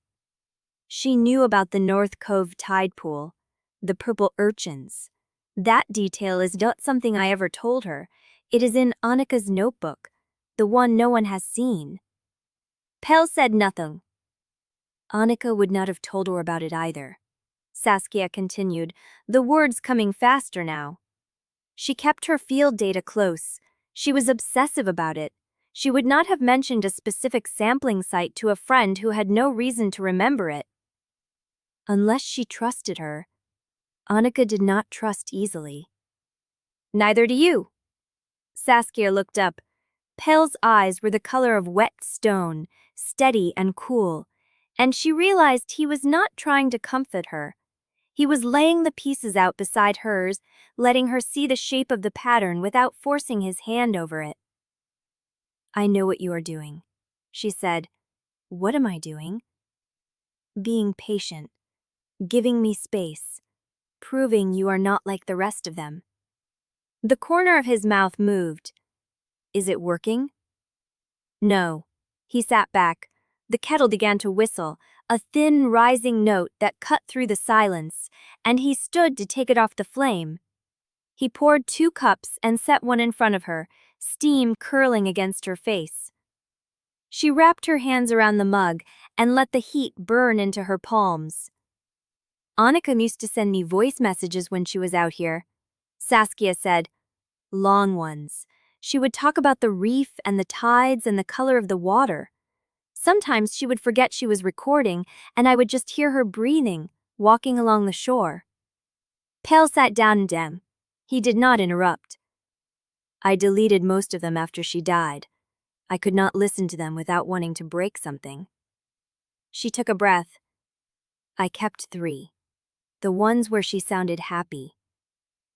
She knew about the North Cove tide pool, the purple urchins. That detail is not something I ever told her. It is in Anika's notebook, the one no one has seen. Pell said nothing. Anika would not have told her about it either. Saskia continued, the words coming faster now. She kept her field data close. She was obsessive about it. She would not have mentioned a specific sampling site to a friend who had no reason to remember it. Unless she trusted her. Anika did not trust easily. "Neither do you." Saskia looked up. Pell's eyes were the color of wet stone, steady and cool, and she realized he was not trying to comfort her. He was laying the pieces out beside hers, letting her see the shape of the pattern without forcing his hand over it. "I know what you are doing," she said. "What am I doing?" "Being patient, giving me space, proving you are not like the rest of them." The corner of his mouth moved. "Is it working?" "No." He sat back. The kettle began to whistle, a thin, rising note that cut through the silence, and he stood to take it off the flame. He poured 2 cups and set one in front of her, steam curling against her face. She wrapped her hands around the mug and let the heat burn into her palms. "Anika used to send me voice messages when she was out here," Saskia said. "Long ones. She would talk about the reef and the tides and the color of the water. Sometimes she would forget she was recording, and I would just hear her breathing, walking along the shore." Pell sat down and them. He did not interrupt. "I deleted most of them after she died. I could not listen to them without wanting to break something." She took a breath. "I kept 3. The ones where she sounded happy."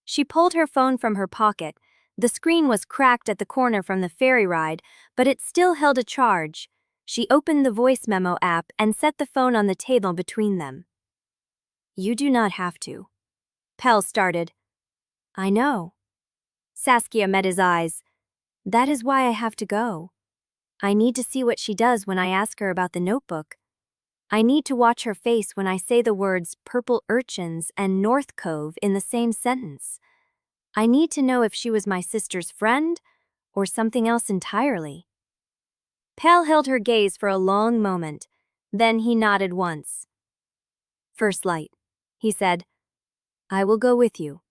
She pulled her phone from her pocket. The screen was cracked at the corner from the ferry ride, but it still held a charge. She opened the voice memo app and set the phone on the table between them. "You do not have to." Pell started. "I know." Saskia met his eyes. "That is why I have to go. I need to see what she does when I ask her about the notebook. I need to watch her face when I say the words purple urchins and North Cove in the same sentence. I need to know if she was my sister's friend or something else entirely." Pell held her gaze for a long moment. Then he nodded once. "First light," he said. "I will go with you."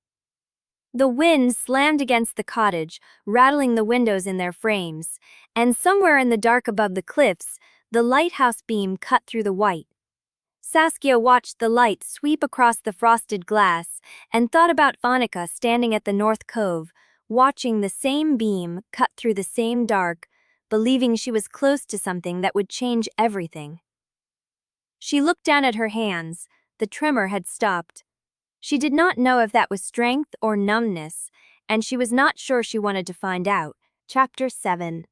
The wind slammed against the cottage, rattling the windows in their frames, and somewhere in the dark above the cliffs, the lighthouse beam cut through the white. Saskia watched the light sweep across the frosted glass and thought about Anika standing at the North Cove, watching the same beam cut through the same dark, believing she was close to something that would change everything. She looked down at her hands. The tremor had stopped. She did not know if that was strength or numbness, and she was not sure she wanted to find out. Chapter 7.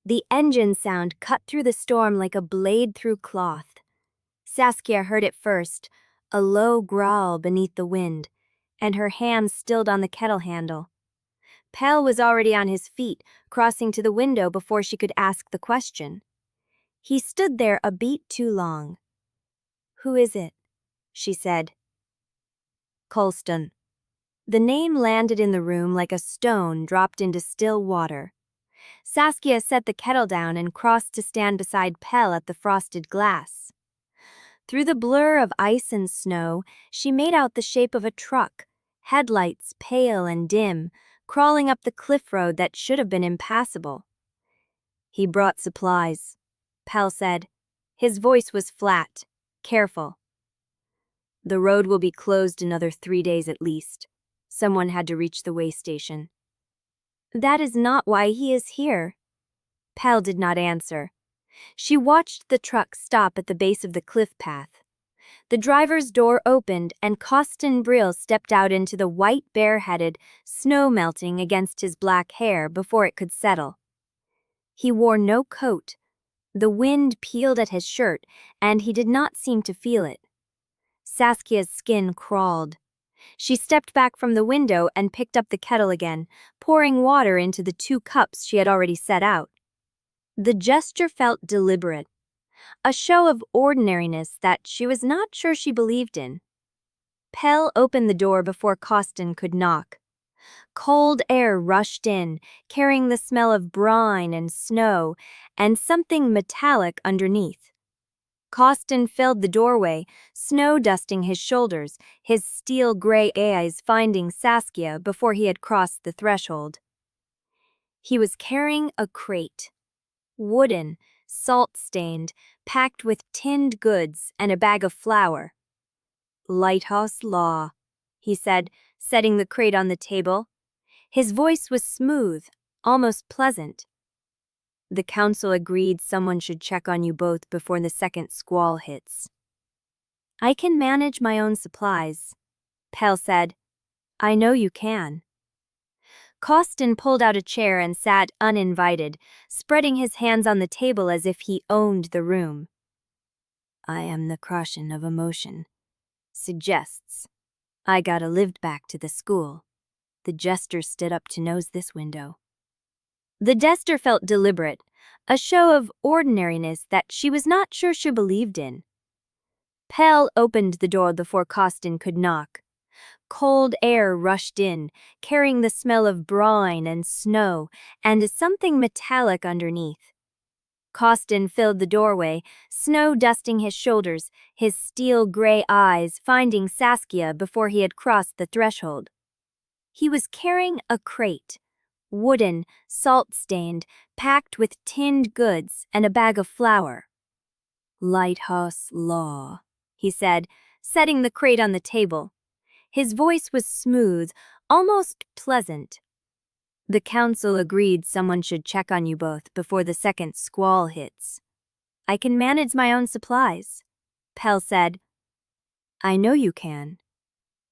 The engine sound cut through the storm like a blade through cloth. Saskia heard it first, a low growl beneath the wind, and her hands stilled on the kettle handle. Pell was already on his feet, crossing to the window before she could ask the question. He stood there a beat too long. "Who is it?" she said. "Colston." The name landed in the room like a stone dropped into still water. Saskia set the kettle down and crossed to stand beside Pell at the frosted glass. Through the blur of ice and snow, she made out the shape of a truck, headlights pale and dim, crawling up the cliff road that should have been impassable. "He brought supplies," Pell said. His voice was flat, careful. "The road will be closed another 3 days at least. Someone had to reach the way station." "That is not why he is here." Pell did not answer. She watched the truck stop at the base of the cliff path. The driver's door opened and Costin Brill stepped out into the white, bareheaded, snow melting against his black hair before it could settle. He wore no coat. The wind peeled at his shirt, and he did not seem to feel it. Saskia's skin crawled. She stepped back from the window and picked up the kettle again, pouring water into the 2 cups she had already set out. The gesture felt deliberate, a show of ordinariness that she was not sure she believed in. Pell opened the door before Costin could knock. Cold air rushed in, carrying the smell of brine and snow, and something metallic underneath. Costin filled the doorway, snow dusting his shoulders, his steel-gray eyes finding Saskia before he had crossed the threshold. He was carrying a crate. Wooden, salt-stained, packed with tinned goods and a bag of flour. "Lighthouse Law," he said, setting the crate on the table. His voice was smooth, almost pleasant. "The council agreed someone should check on you both before the second squall hits." "I can manage my own supplies," Pell said. "I know you can." Costin pulled out a chair and sat uninvited, spreading his hands on the table as if he owned the room. "I am the crushing of emotion. Suggests. I gotta lived back to the school." The jester stood up to nose this window. The jester felt deliberate, a show of ordinariness that she was not sure she believed in. Pell opened the door before Costin could knock. Cold air rushed in, carrying the smell of brine and snow, and something metallic underneath. Costin filled the doorway, snow dusting his shoulders, his steel-gray eyes finding Saskia before he had crossed the threshold. He was carrying a crate, wooden, salt-stained, packed with tinned goods and a bag of flour. "Lighthouse Law," he said, setting the crate on the table. His voice was smooth, almost pleasant. "The council agreed someone should check on you both before the second squall hits." "I can manage my own supplies," Pell said. "I know you can."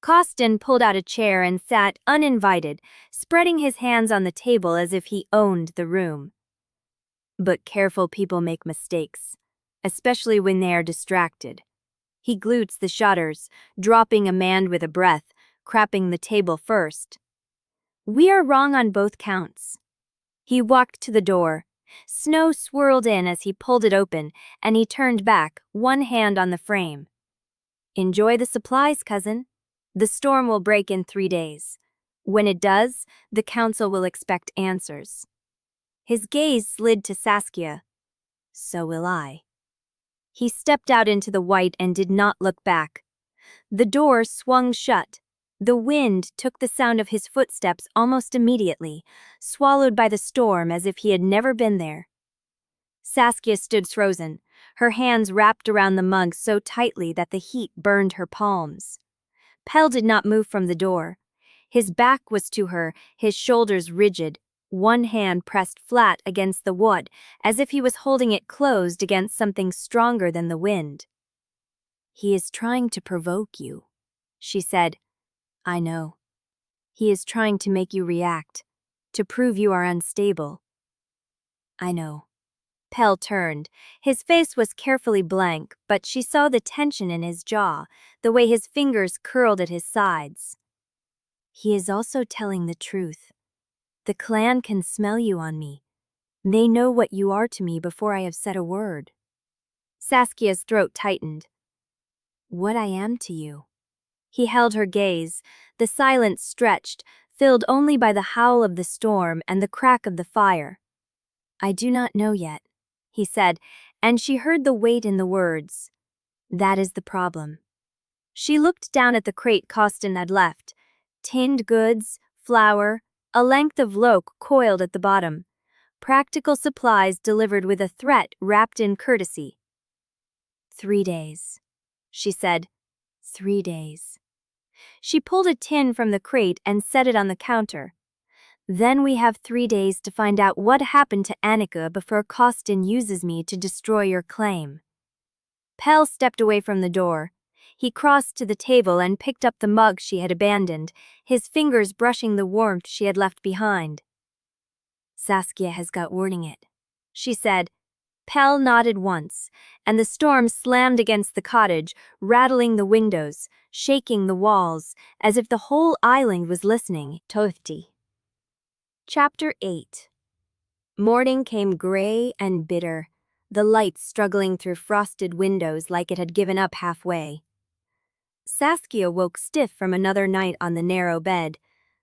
Costin pulled out a chair and sat uninvited, spreading his hands on the table as if he owned the room. "But careful people make mistakes, especially when they are distracted." He glued the shutters, dropping a man with a breath, crapping the table first. "We are wrong on both counts." He walked to the door. Snow swirled in as he pulled it open, and he turned back, one hand on the frame. "Enjoy the supplies, cousin. The storm will break in 3 days. When it does, the council will expect answers." His gaze slid to Saskia. "So will I." He stepped out into the white and did not look back. The door swung shut. The wind took the sound of his footsteps almost immediately, swallowed by the storm as if he had never been there. Saskia stood frozen, her hands wrapped around the mug so tightly that the heat burned her palms. Pell did not move from the door. His back was to her, his shoulders rigid, one hand pressed flat against the wood, as if he was holding it closed against something stronger than the wind. "He is trying to provoke you," she said. "I know. He is trying to make you react, to prove you are unstable." "I know." Pell turned. His face was carefully blank, but she saw the tension in his jaw, the way his fingers curled at his sides. "He is also telling the truth. The clan can smell you on me. They know what you are to me before I have said a word." Saskia's throat tightened. "What I am to you." He held her gaze, the silence stretched, filled only by the howl of the storm and the crack of the fire. "I do not know yet," he said, and she heard the weight in the words. "That is the problem." She looked down at the crate Costin had left. Tinned goods, flour, a length of loke coiled at the bottom. Practical supplies delivered with a threat wrapped in courtesy. 3 days, she said. 3 days. She pulled a tin from the crate and set it on the counter. "Then we have 3 days to find out what happened to Anika before Costin uses me to destroy your claim." Pell stepped away from the door. He crossed to the table and picked up the mug she had abandoned, his fingers brushing the warmth she had left behind. "Saskia has got wording it," she said. Pell nodded once, and the storm slammed against the cottage, rattling the windows, shaking the walls, as if the whole island was listening. Tohti. Chapter 8. Morning came gray and bitter, the light struggling through frosted windows like it had given up halfway. Saskia woke stiff from another night on the narrow bed.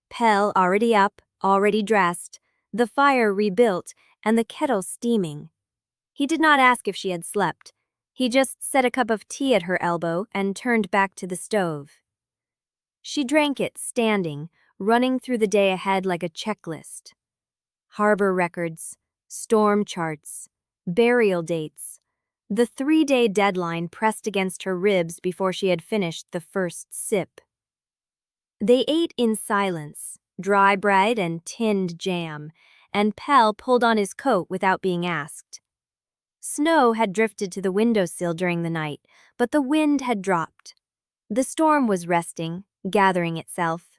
Pell already up, already dressed, the fire rebuilt, and the kettle steaming. He did not ask if she had slept. He just set a cup of tea at her elbow and turned back to the stove. She drank it standing, running through the day ahead like a checklist. Harbor records, storm charts, burial dates. The 3-day deadline pressed against her ribs before she had finished the first sip. They ate in silence, dry bread and tinned jam, and Pell pulled on his coat without being asked. Snow had drifted to the windowsill during the night, but the wind had dropped. The storm was resting, gathering itself.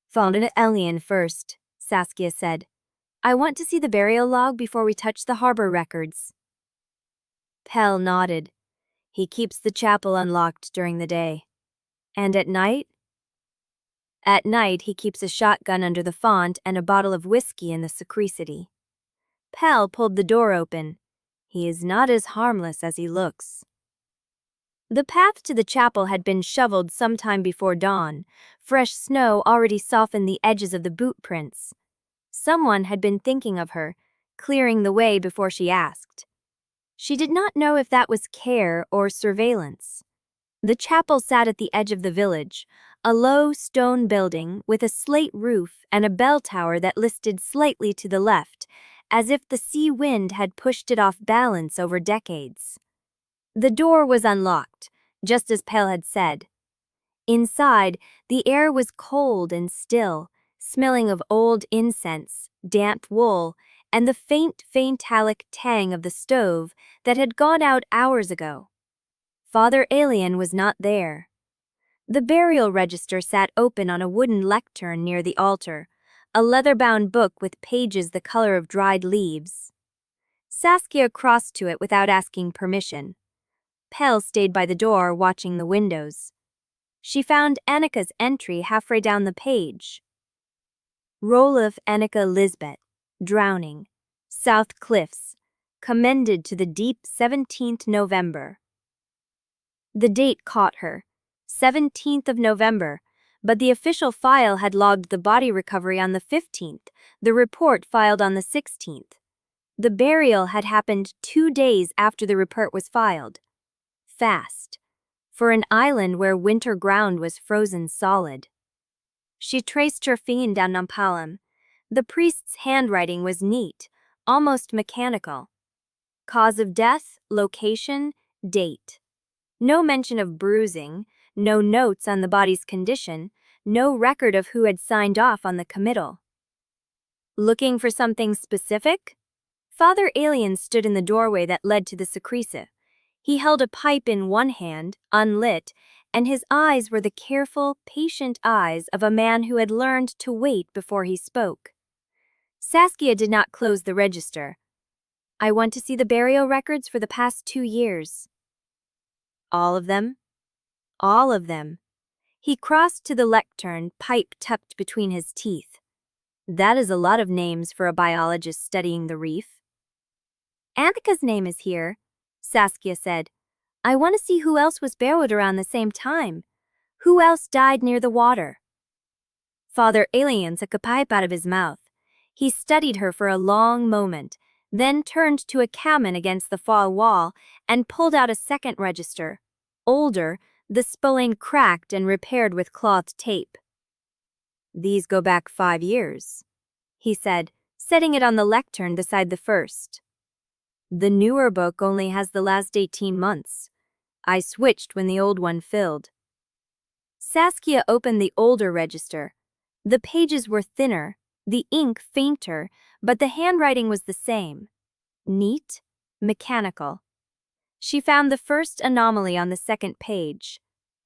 "Found an alien first," Saskia said. "I want to see the burial log before we touch the harbor records." Pell nodded. "He keeps the chapel unlocked during the day. And at night?" "At night he keeps a shotgun under the font and a bottle of whiskey in the sacristy." Pell pulled the door open. "He is not as harmless as he looks." The path to the chapel had been shoveled sometime before dawn. Fresh snow already softened the edges of the boot prints. Someone had been thinking of her, clearing the way before she asked. She did not know if that was care or surveillance. The chapel sat at the edge of the village, a low stone building with a slate roof and a bell tower that listed slightly to the left, as if the sea wind had pushed it off balance over decades. The door was unlocked, just as Pell had said. Inside, the air was cold and still, smelling of old incense, damp wool, and the faint phthalic tang of the stove that had gone out hours ago. Father Alien was not there. The burial register sat open on a wooden lectern near the altar, a leather-bound book with pages the color of dried leaves. Saskia crossed to it without asking permission. Pell stayed by the door, watching the windows. She found Anika's entry halfway down the page. Roelofs Anika Lisbeth, drowning. South Cliffs, commended to the deep 17th November. The date caught her, 17th of November, but the official file had logged the body recovery on the 15th, the report filed on the 16th. The burial had happened 2 days after the report was filed. Fast, for an island where winter ground was frozen solid. She traced her fiend down Nampalam. The priest's handwriting was neat, almost mechanical. Cause of death, location, date. No mention of bruising, no notes on the body's condition, no record of who had signed off on the committal. Looking for something specific? Father Alien stood in the doorway that led to the sacristy. He held a pipe in one hand, unlit, and his eyes were the careful, patient eyes of a man who had learned to wait before he spoke. Saskia did not close the register. "I want to see the burial records for the past 2 years." "All of them?" "All of them." He crossed to the lectern, pipe tucked between his teeth. "That is a lot of names for a biologist studying the reef." "Anika's name is here," Saskia said. "I want to see who else was buried around the same time. Who else died near the water?" Father Alien took a pipe out of his mouth. He studied her for a long moment, then turned to a cabin against the far wall and pulled out a second register. Older, the spine cracked and repaired with cloth tape. "These go back 5 years," he said, setting it on the lectern beside the first. "The newer book only has the last 18 months. I switched when the old one filled." Saskia opened the older register. The pages were thinner, the ink fainter, but the handwriting was the same. Neat, mechanical. She found the first anomaly on the second page.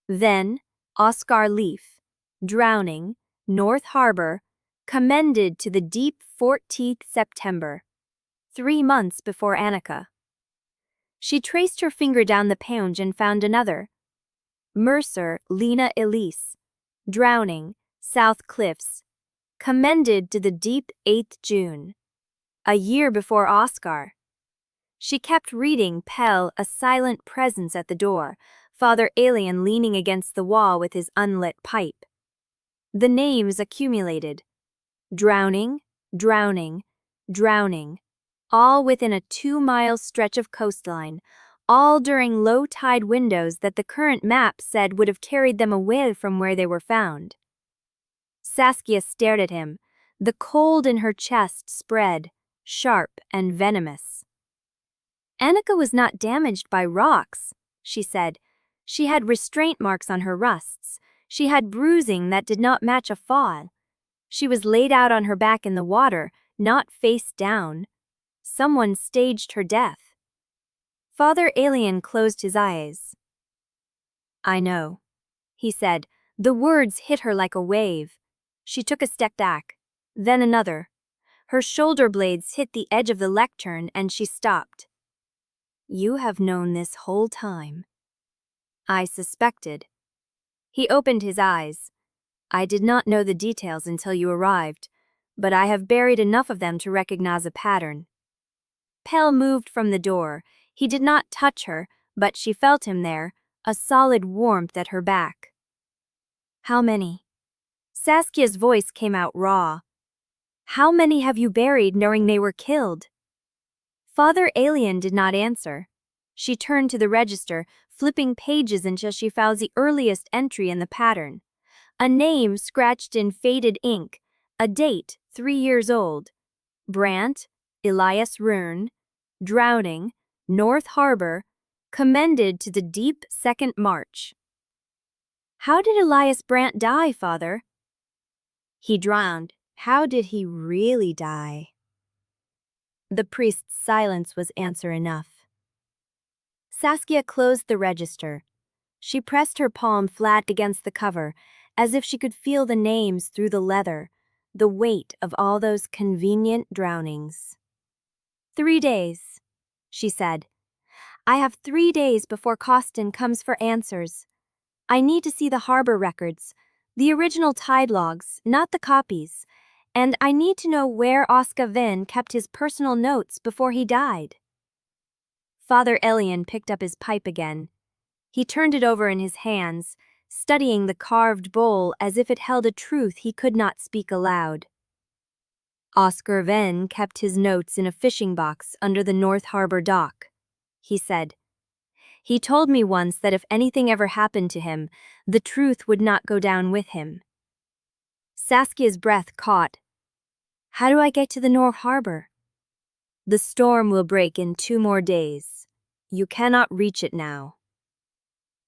Then, Oscar Leaf, drowning, North Harbor, commended to the deep 14th September. 3 months before Anika. She traced her finger down the page and found another. Mercer, Lena Elise. Drowning, South Cliffs. Commended to the deep 8th June. A year before Oscar. She kept reading Pell, a silent presence at the door, Father Alien leaning against the wall with his unlit pipe. The names accumulated. Drowning, drowning, drowning. All within a 2-mile stretch of coastline, all during low tide windows that the current map said would have carried them away from where they were found. Saskia stared at him, the cold in her chest spread, sharp and venomous. Anika was not damaged by rocks, she said. She had restraint marks on her rusts. She had bruising that did not match a fall. She was laid out on her back in the water, not face down. Someone staged her death. Father Alien closed his eyes. I know, he said. The words hit her like a wave. She took a step back, then another. Her shoulder blades hit the edge of the lectern and she stopped. You have known this whole time. I suspected. He opened his eyes. I did not know the details until you arrived, but I have buried enough of them to recognize a pattern. Pell moved from the door. He did not touch her, but she felt him there, a solid warmth at her back. How many? Saskia's voice came out raw. How many have you buried knowing they were killed? Father Alien did not answer. She turned to the register, flipping pages until she found the earliest entry in the pattern. A name scratched in faded ink, a date 3 years old. Brant, Elias Rune, drowning, North Harbor, commended to the deep 2nd March. How did Elias Brant die, Father? He drowned. How did he really die? The priest's silence was answer enough. Saskia closed the register. She pressed her palm flat against the cover, as if she could feel the names through the leather, the weight of all those convenient drownings. 3 days, she said. I have 3 days before Costin comes for answers. I need to see the harbor records, the original tide logs, not the copies, and I need to know where Oscar Vin kept his personal notes before he died. Father Alien picked up his pipe again. He turned it over in his hands, studying the carved bowl as if it held a truth he could not speak aloud. Oscar Vin kept his notes in a fishing box under the North Harbor dock, he said. He told me once that if anything ever happened to him, the truth would not go down with him. Saskia's breath caught. How do I get to the North Harbor? The storm will break in 2 more days. You cannot reach it now.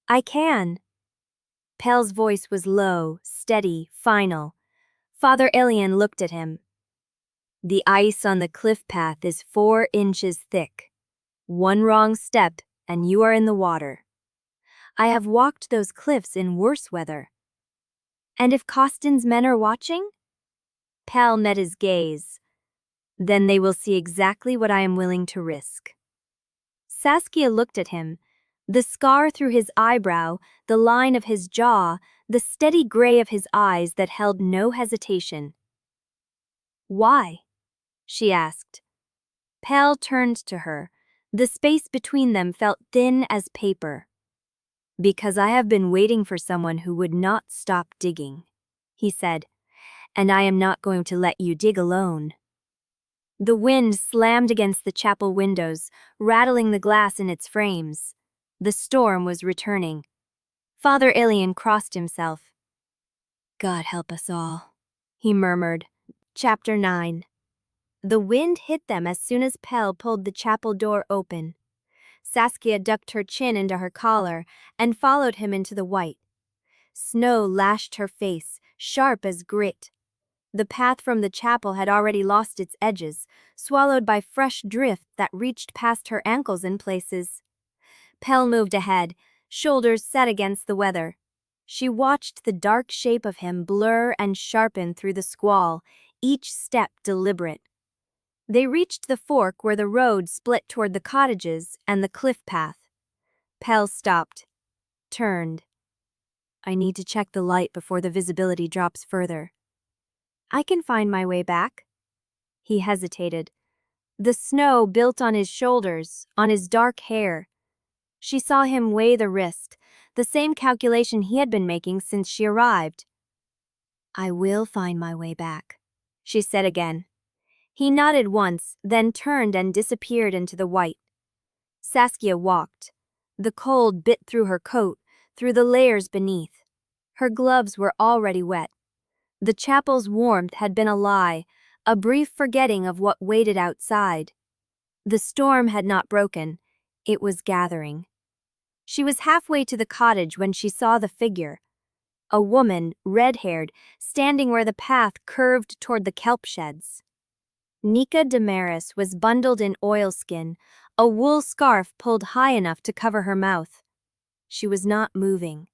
I can. Pell's voice was low, steady, final. Father Alien looked at him. The ice on the cliff path is 4 inches thick. 1 wrong step and you are in the water. I have walked those cliffs in worse weather. And if Costin's men are watching? Pell met his gaze. Then they will see exactly what I am willing to risk. Saskia looked at him. The scar through his eyebrow, the line of his jaw, the steady gray of his eyes that held no hesitation. Why? She asked. Pell turned to her. The space between them felt thin as paper. Because I have been waiting for someone who would not stop digging, he said, and I am not going to let you dig alone. The wind slammed against the chapel windows, rattling the glass in its frames. The storm was returning. Father Alien crossed himself. God help us all, he murmured. Chapter 9. The wind hit them as soon as Pell pulled the chapel door open. Saskia ducked her chin into her collar and followed him into the white. Snow lashed her face, sharp as grit. The path from the chapel had already lost its edges, swallowed by fresh drift that reached past her ankles in places. Pell moved ahead, shoulders set against the weather. She watched the dark shape of him blur and sharpen through the squall, each step deliberate. They reached the fork where the road split toward the cottages and the cliff path. Pell stopped, turned. I need to check the light before the visibility drops further. I can find my way back. He hesitated. The snow built on his shoulders, on his dark hair. She saw him weigh the risk, the same calculation he had been making since she arrived. I will find my way back, she said again. He nodded once, then turned and disappeared into the white. Saskia walked. The cold bit through her coat, through the layers beneath. Her gloves were already wet. The chapel's warmth had been a lie, a brief forgetting of what waited outside. The storm had not broken. It was gathering. She was halfway to the cottage when she saw the figure. A woman, red-haired, standing where the path curved toward the kelp sheds. Nika Damaris was bundled in oilskin, a wool scarf pulled high enough to cover her mouth. She was not moving.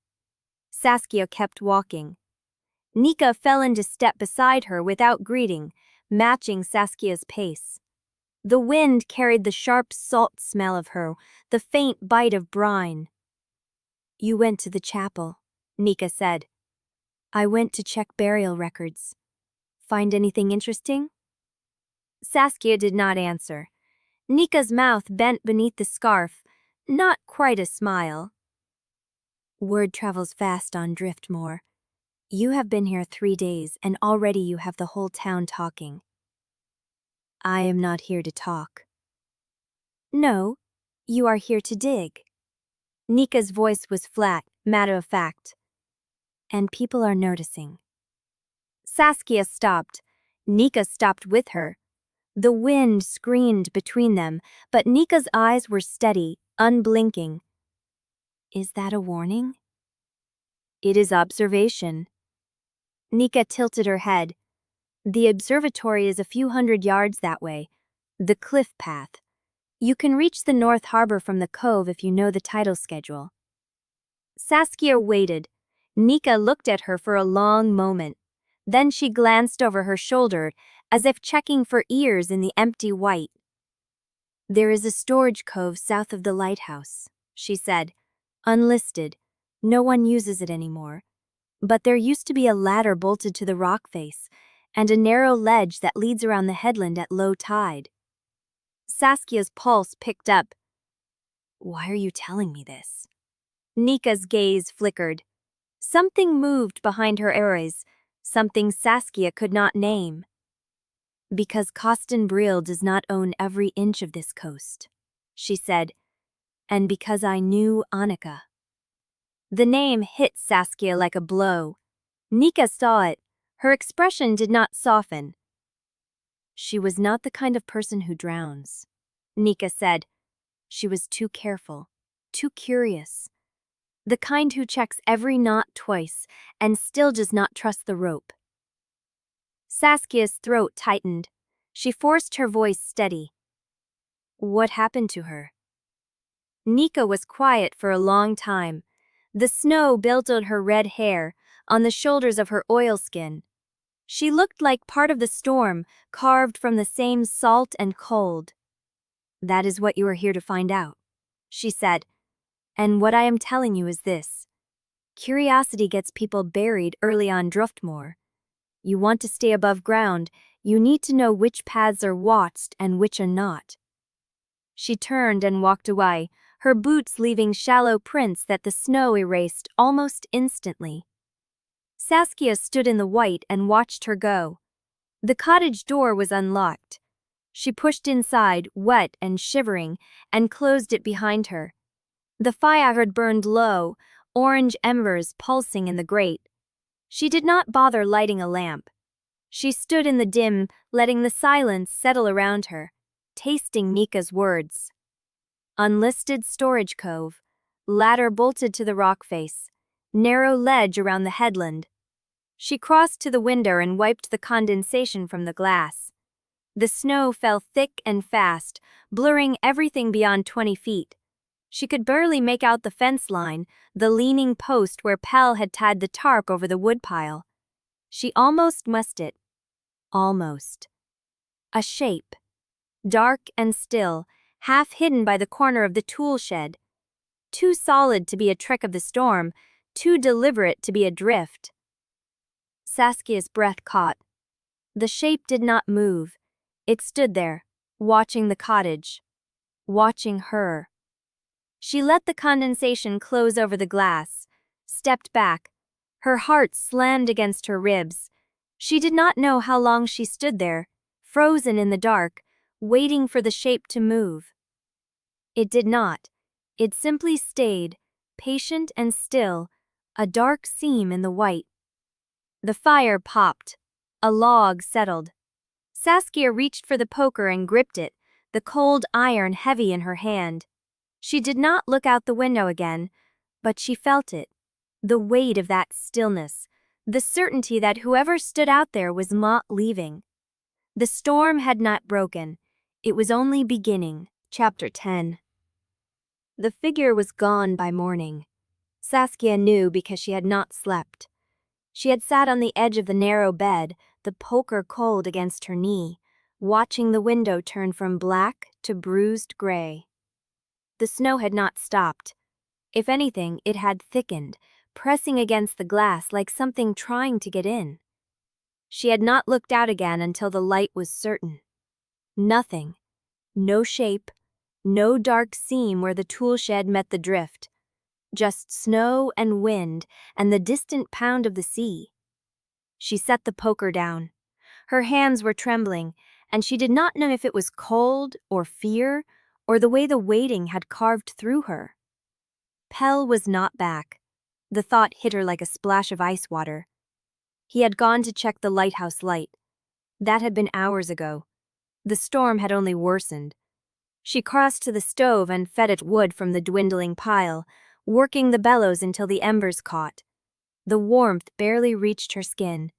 Saskia kept walking. Nika fell into step beside her without greeting, matching Saskia's pace. The wind carried the sharp salt smell of her, the faint bite of brine. You went to the chapel, Nika said. I went to check burial records. Find anything interesting? Saskia did not answer. Nika's mouth bent beneath the scarf, not quite a smile. Word travels fast on Driftmoor. You have been here 3 days, and already you have the whole town talking. I am not here to talk. No, you are here to dig. Nika's voice was flat, matter-of-fact. And people are noticing. Saskia stopped. Nika stopped with her. The wind screamed between them, but Nika's eyes were steady, unblinking. Is that a warning? It is observation. Nika tilted her head. The observatory is a few hundred yards that way. The cliff path. You can reach the North Harbor from the cove if you know the tidal schedule. Saskia waited. Nika looked at her for a long moment. Then she glanced over her shoulder, as if checking for ears in the empty white. There is a storage cove south of the lighthouse, she said. Unlisted. No one uses it anymore. But there used to be a ladder bolted to the rock face, and a narrow ledge that leads around the headland at low tide. Saskia's pulse picked up. Why are you telling me this? Nika's gaze flickered. Something moved behind her eyes, something Saskia could not name. Because Costin Brill does not own every inch of this coast, she said, and because I knew Anika. The name hit Saskia like a blow. Nika saw it. Her expression did not soften. She was not the kind of person who drowns, Nika said. She was too careful, too curious. The kind who checks every knot twice and still does not trust the rope. Saskia's throat tightened. She forced her voice steady. What happened to her? Nika was quiet for a long time. The snow billowed her red hair on the shoulders of her oilskin. She looked like part of the storm, carved from the same salt and cold. That is what you are here to find out, she said. And what I am telling you is this. Curiosity gets people buried early on Driftmoor. You want to stay above ground, you need to know which paths are watched and which are not. She turned and walked away, her boots leaving shallow prints that the snow erased almost instantly. Saskia stood in the white and watched her go. The cottage door was unlocked. She pushed inside, wet and shivering, and closed it behind her. The fire had burned low, orange embers pulsing in the grate. She did not bother lighting a lamp. She stood in the dim, letting the silence settle around her, tasting Nika's words. Unlisted storage cove, ladder bolted to the rock face, narrow ledge around the headland. She crossed to the window and wiped the condensation from the glass. The snow fell thick and fast, blurring everything beyond 20 feet. She could barely make out the fence line, the leaning post where Pell had tied the tarp over the woodpile. She almost missed it. Almost. A shape. dark and still, half hidden by the corner of the tool shed. Too solid to be a trick of the storm, too deliberate to be a drift. Saskia's breath caught. The shape did not move. It stood there, watching the cottage. Watching her. She let the condensation close over the glass, stepped back. Her heart slammed against her ribs. She did not know how long she stood there, frozen in the dark, waiting for the shape to move. It did not. It simply stayed, patient and still, a dark seam in the white. The fire popped. A log settled. Saskia reached for the poker and gripped it, the cold iron heavy in her hand. She did not look out the window again, but she felt it. The weight of that stillness, the certainty that whoever stood out there was not leaving. The storm had not broken. It was only beginning. Chapter 10. The figure was gone by morning. Saskia knew because she had not slept. She had sat on the edge of the narrow bed, the poker cold against her knee, watching the window turn from black to bruised gray. The snow had not stopped. If anything, it had thickened, pressing against the glass like something trying to get in. She had not looked out again until the light was certain. Nothing. No shape. No dark seam where the tool shed met the drift. Just snow and wind and the distant pound of the sea. She set the poker down. Her hands were trembling, and she did not know if it was cold or fear or the way the waiting had carved through her. Pell was not back. The thought hit her like a splash of ice water. He had gone to check the lighthouse light. That had been hours ago. The storm had only worsened. She crossed to the stove and fed it wood from the dwindling pile, working the bellows until the embers caught. The warmth barely reached her skin.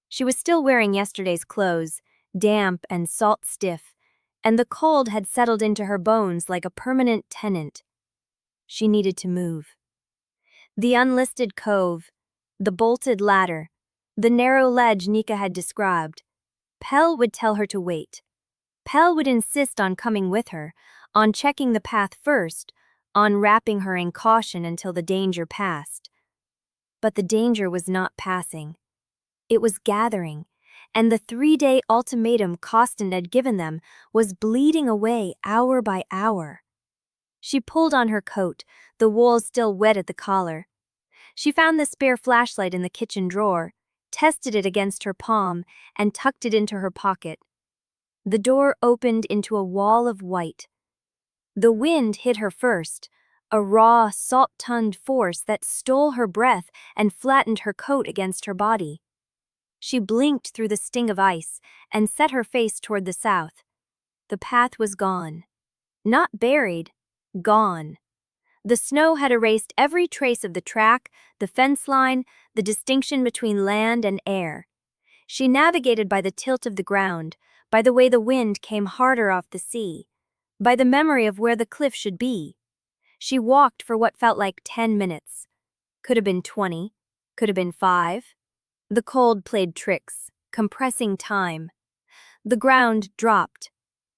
She was still wearing yesterday's clothes, damp and salt-stiff, and the cold had settled into her bones like a permanent tenant. She needed to move. The unlisted cove, the bolted ladder, the narrow ledge Nika had described. Pell would tell her to wait. Pell would insist on coming with her, on checking the path first, on wrapping her in caution until the danger passed. But the danger was not passing. It was gathering, and the 3-day ultimatum Costin had given them was bleeding away hour by hour. She pulled on her coat, the wool still wet at the collar. She found the spare flashlight in the kitchen drawer, tested it against her palm, and tucked it into her pocket. The door opened into a wall of white. The wind hit her first, a raw, salt-tongued force that stole her breath and flattened her coat against her body. She blinked through the sting of ice and set her face toward the south. The path was gone. Not buried, gone. The snow had erased every trace of the track, the fence line, the distinction between land and air. She navigated by the tilt of the ground, by the way the wind came harder off the sea, by the memory of where the cliff should be. She walked for what felt like 10 minutes. Could have been 20, could have been 5. The cold played tricks, compressing time. The ground dropped.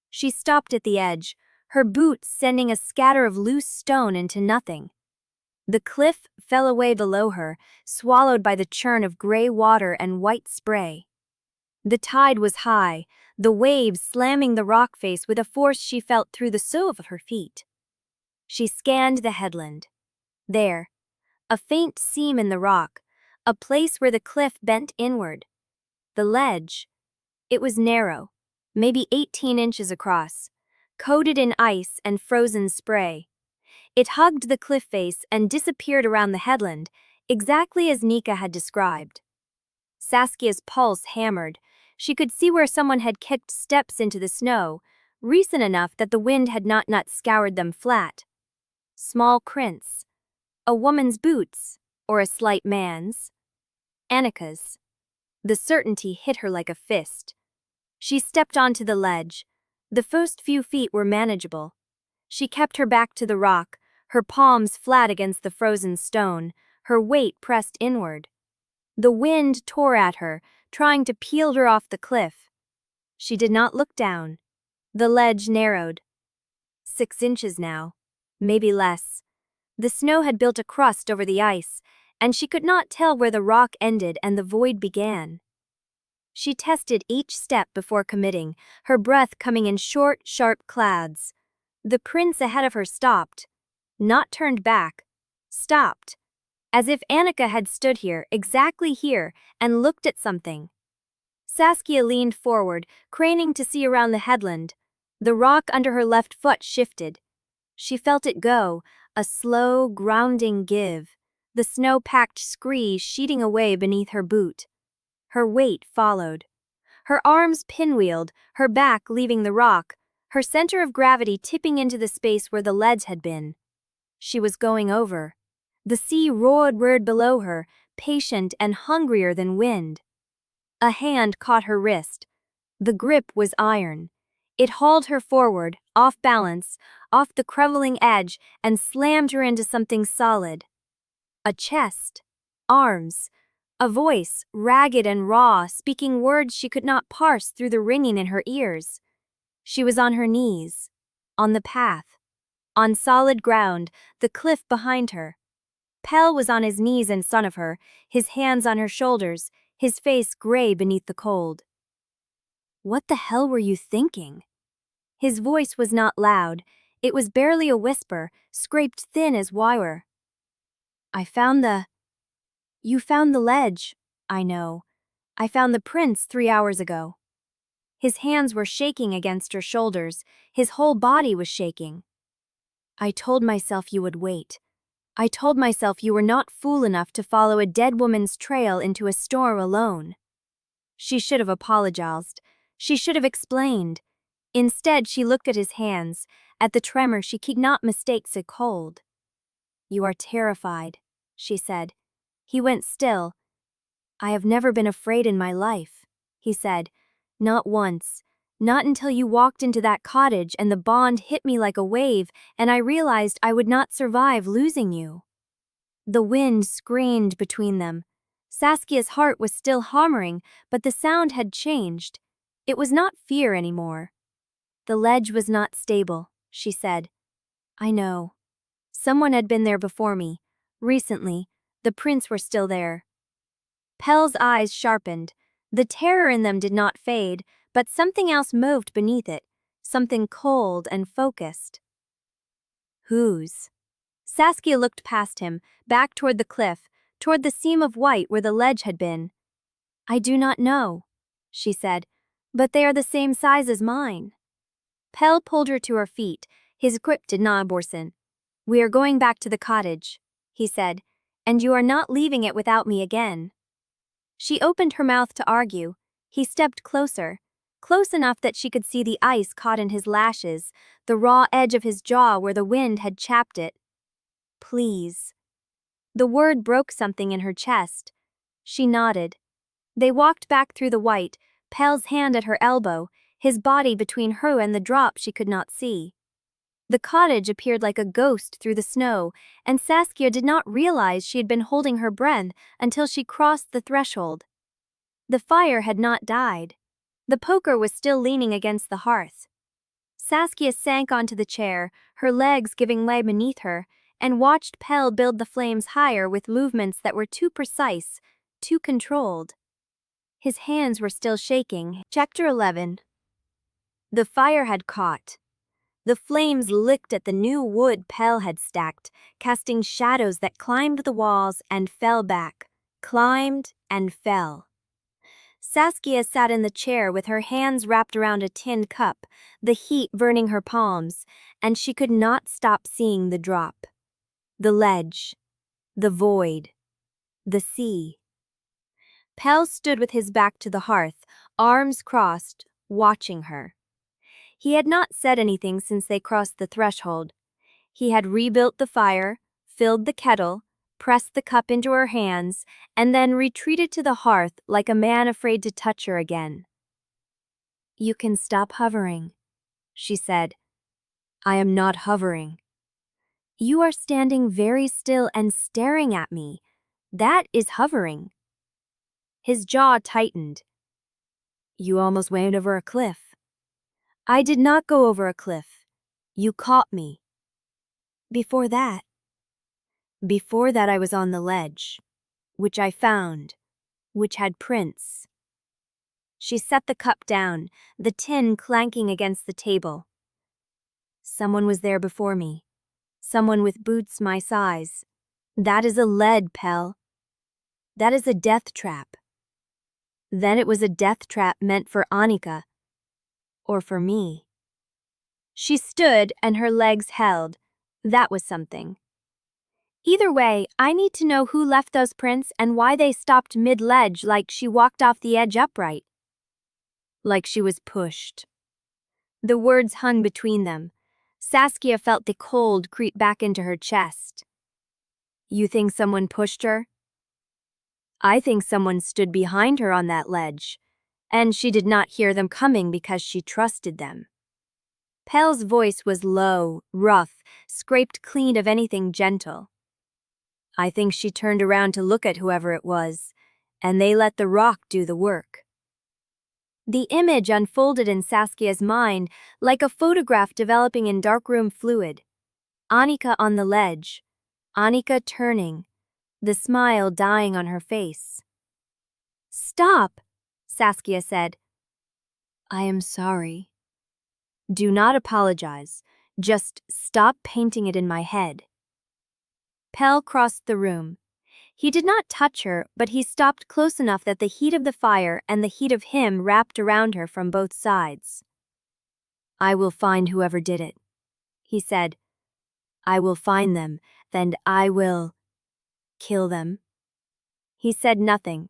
She stopped at the edge, her boots sending a scatter of loose stone into nothing. The cliff fell away below her, swallowed by the churn of gray water and white spray. The tide was high, the waves slamming the rock face with a force she felt through the sole of her feet. She scanned the headland. There, a faint seam in the rock, a place where the cliff bent inward. The ledge. It was narrow, maybe 18 inches across, coated in ice and frozen spray. It hugged the cliff face and disappeared around the headland, exactly as Nika had described. Saskia's pulse hammered. She could see where someone had kicked steps into the snow, recent enough that the wind had not scoured them flat. Small prints. A woman's boots, or a slight man's. Anika's. The certainty hit her like a fist. She stepped onto the ledge. The first few feet were manageable. She kept her back to the rock, her palms flat against the frozen stone, her weight pressed inward. The wind tore at her, trying to peel her off the cliff. She did not look down. The ledge narrowed. 6 inches now. Maybe less. The snow had built a crust over the ice, and she could not tell where the rock ended and the void began. She tested each step before committing, her breath coming in short, sharp clouds. The prince ahead of her stopped. Not turned back. Stopped. As if Anika had stood here, exactly here, and looked at something. Saskia leaned forward, craning to see around the headland. The rock under her left foot shifted. She felt it go, a slow, grounding give, the snow-packed scree sheeting away beneath her boot. Her weight followed. Her arms pinwheeled, her back leaving the rock, her center of gravity tipping into the space where the ledge had been. She was going over. The sea roared below her, patient and hungrier than wind. A hand caught her wrist. The grip was iron. It hauled her forward, off balance, off the creveling edge, and slammed her into something solid. A chest, arms, a voice, ragged and raw, speaking words she could not parse through the ringing in her ears. She was on her knees, on the path, on solid ground, the cliff behind her. Pell was on his knees in front of her, his hands on her shoulders, his face gray beneath the cold. "What the hell were you thinking?" His voice was not loud. It was barely a whisper, scraped thin as wire. You found the ledge, I know. I found the prince 3 hours ago." His hands were shaking against her shoulders. His whole body was shaking. "I told myself you would wait. I told myself you were not fool enough to follow a dead woman's trail into a storm alone." She should have apologized. She should have explained. Instead, she looked at his hands, at the tremor she could not mistake so cold. "You are terrified," she said. He went still. "I have never been afraid in my life," he said. "Not once. Not until you walked into that cottage and the bond hit me like a wave and I realized I would not survive losing you." The wind screamed between them. Saskia's heart was still hammering, but the sound had changed. It was not fear anymore. "The ledge was not stable," she said. "I know. Someone had been there before me. Recently, the prince were still there." Pell's eyes sharpened. The terror in them did not fade, but something else moved beneath it, something cold and focused. "Whose?" Saskia looked past him, back toward the cliff, toward the seam of white where the ledge had been. "I do not know," she said, "but they are the same size as mine." Pell pulled her to her feet. His grip did not worsen. "We are going back to the cottage," he said, "and you are not leaving it without me again." She opened her mouth to argue. He stepped closer, close enough that she could see the ice caught in his lashes, the raw edge of his jaw where the wind had chapped it. "Please." The word broke something in her chest. She nodded. They walked back through the white, Pell's hand at her elbow, his body between her and the drop she could not see. The cottage appeared like a ghost through the snow, and Saskia did not realize she had been holding her breath until she crossed the threshold. The fire had not died. The poker was still leaning against the hearth. Saskia sank onto the chair, her legs giving way beneath her, and watched Pell build the flames higher with movements that were too precise, too controlled. His hands were still shaking. Chapter 11. The fire had caught. The flames licked at the new wood Pell had stacked, casting shadows that climbed the walls and fell back, climbed and fell. Saskia sat in the chair with her hands wrapped around a tin cup, the heat burning her palms, and she could not stop seeing the drop. The ledge. The void. The sea. Pell stood with his back to the hearth, arms crossed, watching her. He had not said anything since they crossed the threshold. He had rebuilt the fire, filled the kettle, pressed the cup into her hands, and then retreated to the hearth like a man afraid to touch her again. "You can stop hovering," she said. "I am not hovering." "You are standing very still and staring at me. That is hovering." His jaw tightened. "You almost went over a cliff." I did not go over a cliff. You caught me. Before that I was on the ledge, which I found, which had prints. She set the cup down, the tin clanking against the table. Someone was there before me. Someone with boots my size. That is a lead, Pell. That is a death trap. Then it was a death trap meant for Anika. Or for me. She stood and her legs held. That was something. Either way, I need to know who left those prints and why they stopped mid-ledge like she walked off the edge upright. Like she was pushed. The words hung between them. Saskia felt the cold creep back into her chest. You think someone pushed her? I think someone stood behind her on that ledge, and she did not hear them coming because she trusted them. Pell's voice was low, rough, scraped clean of anything gentle. I think she turned around to look at whoever it was, and they let the rock do the work. The image unfolded in Saskia's mind like a photograph developing in darkroom fluid. Anika on the ledge, Anika turning, the smile dying on her face. Stop, Saskia said. I am sorry. Do not apologize, just stop painting it in my head. Pell crossed the room. He did not touch her, but he stopped close enough that the heat of the fire and the heat of him wrapped around her from both sides. I will find whoever did it, he said. I will find them, then I will kill them. He said nothing.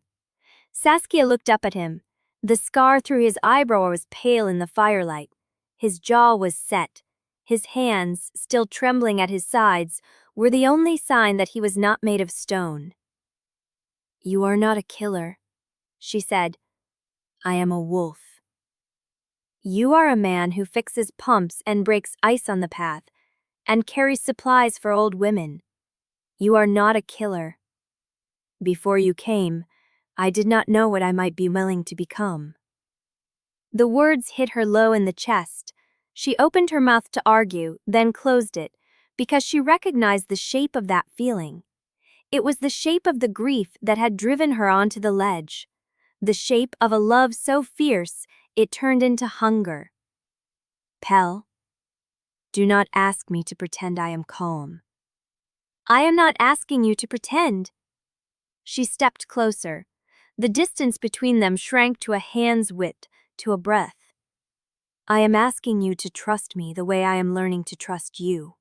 Saskia looked up at him. The scar through his eyebrow was pale in the firelight. His jaw was set. His hands, still trembling at his sides, were the only sign that he was not made of stone. You are not a killer, she said. I am a wolf. You are a man who fixes pumps and breaks ice on the path, and carries supplies for old women. You are not a killer. Before you came, I did not know what I might be willing to become. The words hit her low in the chest. She opened her mouth to argue, then closed it, because she recognized the shape of that feeling. It was the shape of the grief that had driven her onto the ledge. The shape of a love so fierce, it turned into hunger. Pell, do not ask me to pretend I am calm. I am not asking you to pretend. She stepped closer. The distance between them shrank to a hand's width, to a breath. I am asking you to trust me the way I am learning to trust you.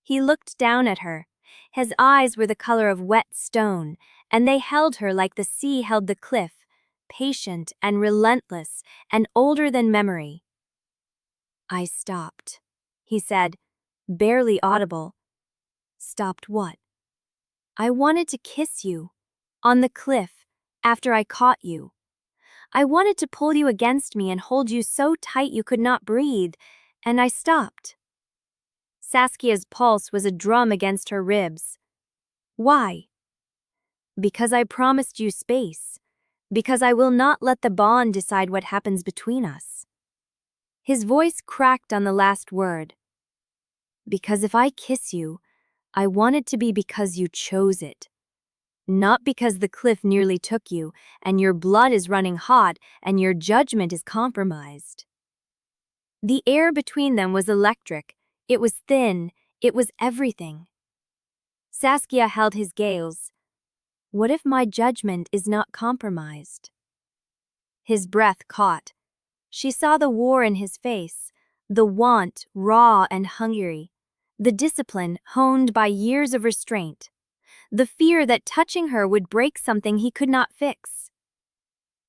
He looked down at her. His eyes were the color of wet stone, and they held her like the sea held the cliff, patient and relentless and older than memory. I stopped, he said, barely audible. Stopped what? I wanted to kiss you, on the cliff, after I caught you. I wanted to pull you against me and hold you so tight you could not breathe, and I stopped. Saskia's pulse was a drum against her ribs. Why? Because I promised you space. Because I will not let the bond decide what happens between us. His voice cracked on the last word. Because if I kiss you, I want it to be because you chose it. Not because the cliff nearly took you, and your blood is running hot, and your judgment is compromised. The air between them was electric. It was thin. It was everything. Saskia held his gaze. What if my judgment is not compromised? His breath caught. She saw the war in his face, the want, raw and hungry, the discipline honed by years of restraint, the fear that touching her would break something he could not fix.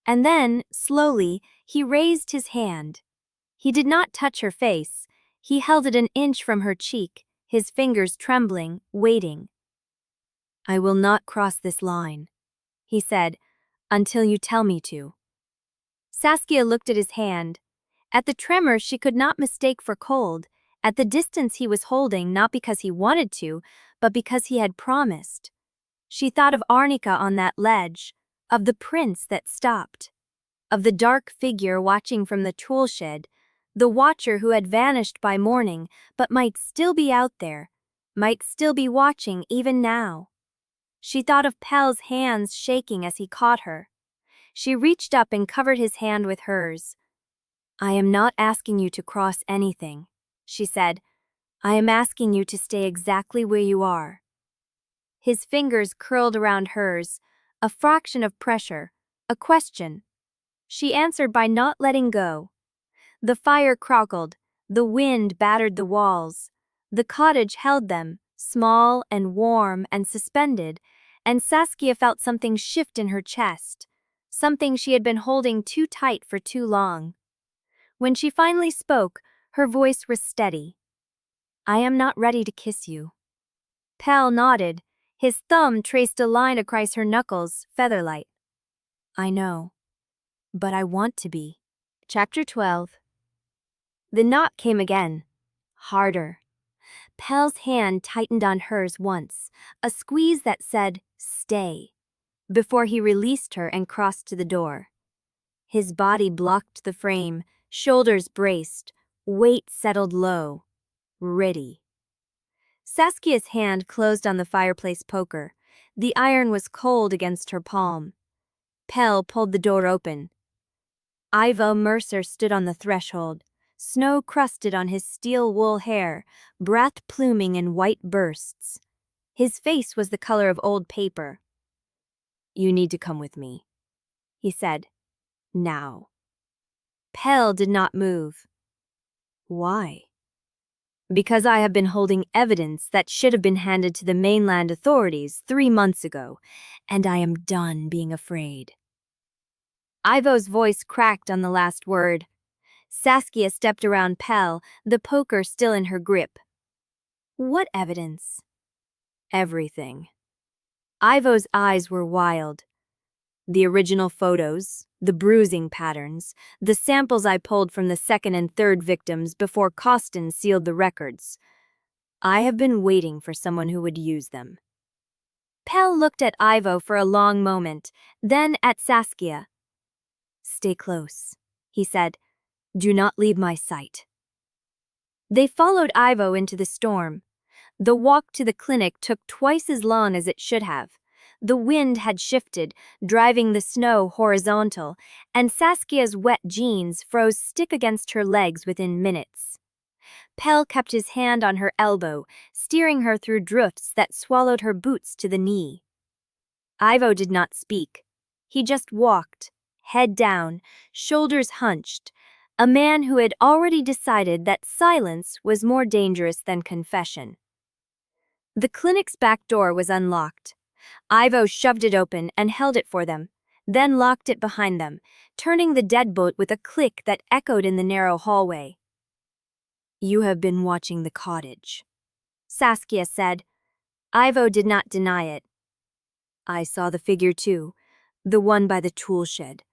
And then, slowly, he raised his hand. He did not touch her face. He held it an inch from her cheek, his fingers trembling, waiting. I will not cross this line, he said, until you tell me to. Saskia looked at his hand. At the tremor she could not mistake for cold, at the distance he was holding not because he wanted to, but because he had promised. She thought of Anika on that ledge, of the prince that stopped, of the dark figure watching from the tool shed, The watcher who had vanished by morning, but might still be out there, might still be watching even now. She thought of Pell's hands shaking as he caught her. She reached up and covered his hand with hers. "I am not asking you to cross anything," she said. "I am asking you to stay exactly where you are." His fingers curled around hers, a fraction of pressure, a question. She answered by not letting go. The fire crackled, the wind battered the walls. The cottage held them, small and warm and suspended, and Saskia felt something shift in her chest, something she had been holding too tight for too long. When she finally spoke, her voice was steady. "I am not ready to kiss you." Pell nodded. His thumb traced a line across her knuckles, featherlight. "I know, but I want to be." Chapter 12. The knock came again. Harder. Pell's hand tightened on hers once, a squeeze that said, "Stay," before he released her and crossed to the door. His body blocked the frame, shoulders braced, weight settled low. Ready. Saskia's hand closed on the fireplace poker. The iron was cold against her palm. Pell pulled the door open. Ivo Mercer stood on the threshold, snow crusted on his steel wool hair, breath pluming in white bursts. His face was the color of old paper. "You need to come with me," he said. "Now." Pell did not move. "Why?" "Because I have been holding evidence that should have been handed to the mainland authorities 3 months ago, and I am done being afraid." Ivo's voice cracked on the last word. Saskia stepped around Pell, the poker still in her grip. "What evidence?" "Everything." Ivo's eyes were wild. "The original photos, the bruising patterns, the samples I pulled from the second and third victims before Costin sealed the records. I have been waiting for someone who would use them." Pell looked at Ivo for a long moment, then at Saskia. "Stay close," he said. "Do not leave my sight." They followed Ivo into the storm. The walk to the clinic took twice as long as it should have. The wind had shifted, driving the snow horizontal, and Saskia's wet jeans froze stick against her legs within minutes. Pell kept his hand on her elbow, steering her through drifts that swallowed her boots to the knee. Ivo did not speak. He just walked, head down, shoulders hunched, a man who had already decided that silence was more dangerous than confession. The clinic's back door was unlocked. Ivo shoved it open and held it for them, then locked it behind them, turning the deadbolt with a click that echoed in the narrow hallway. "You have been watching the cottage," Saskia said. Ivo did not deny it. "I saw the figure too, the one by the tool shed.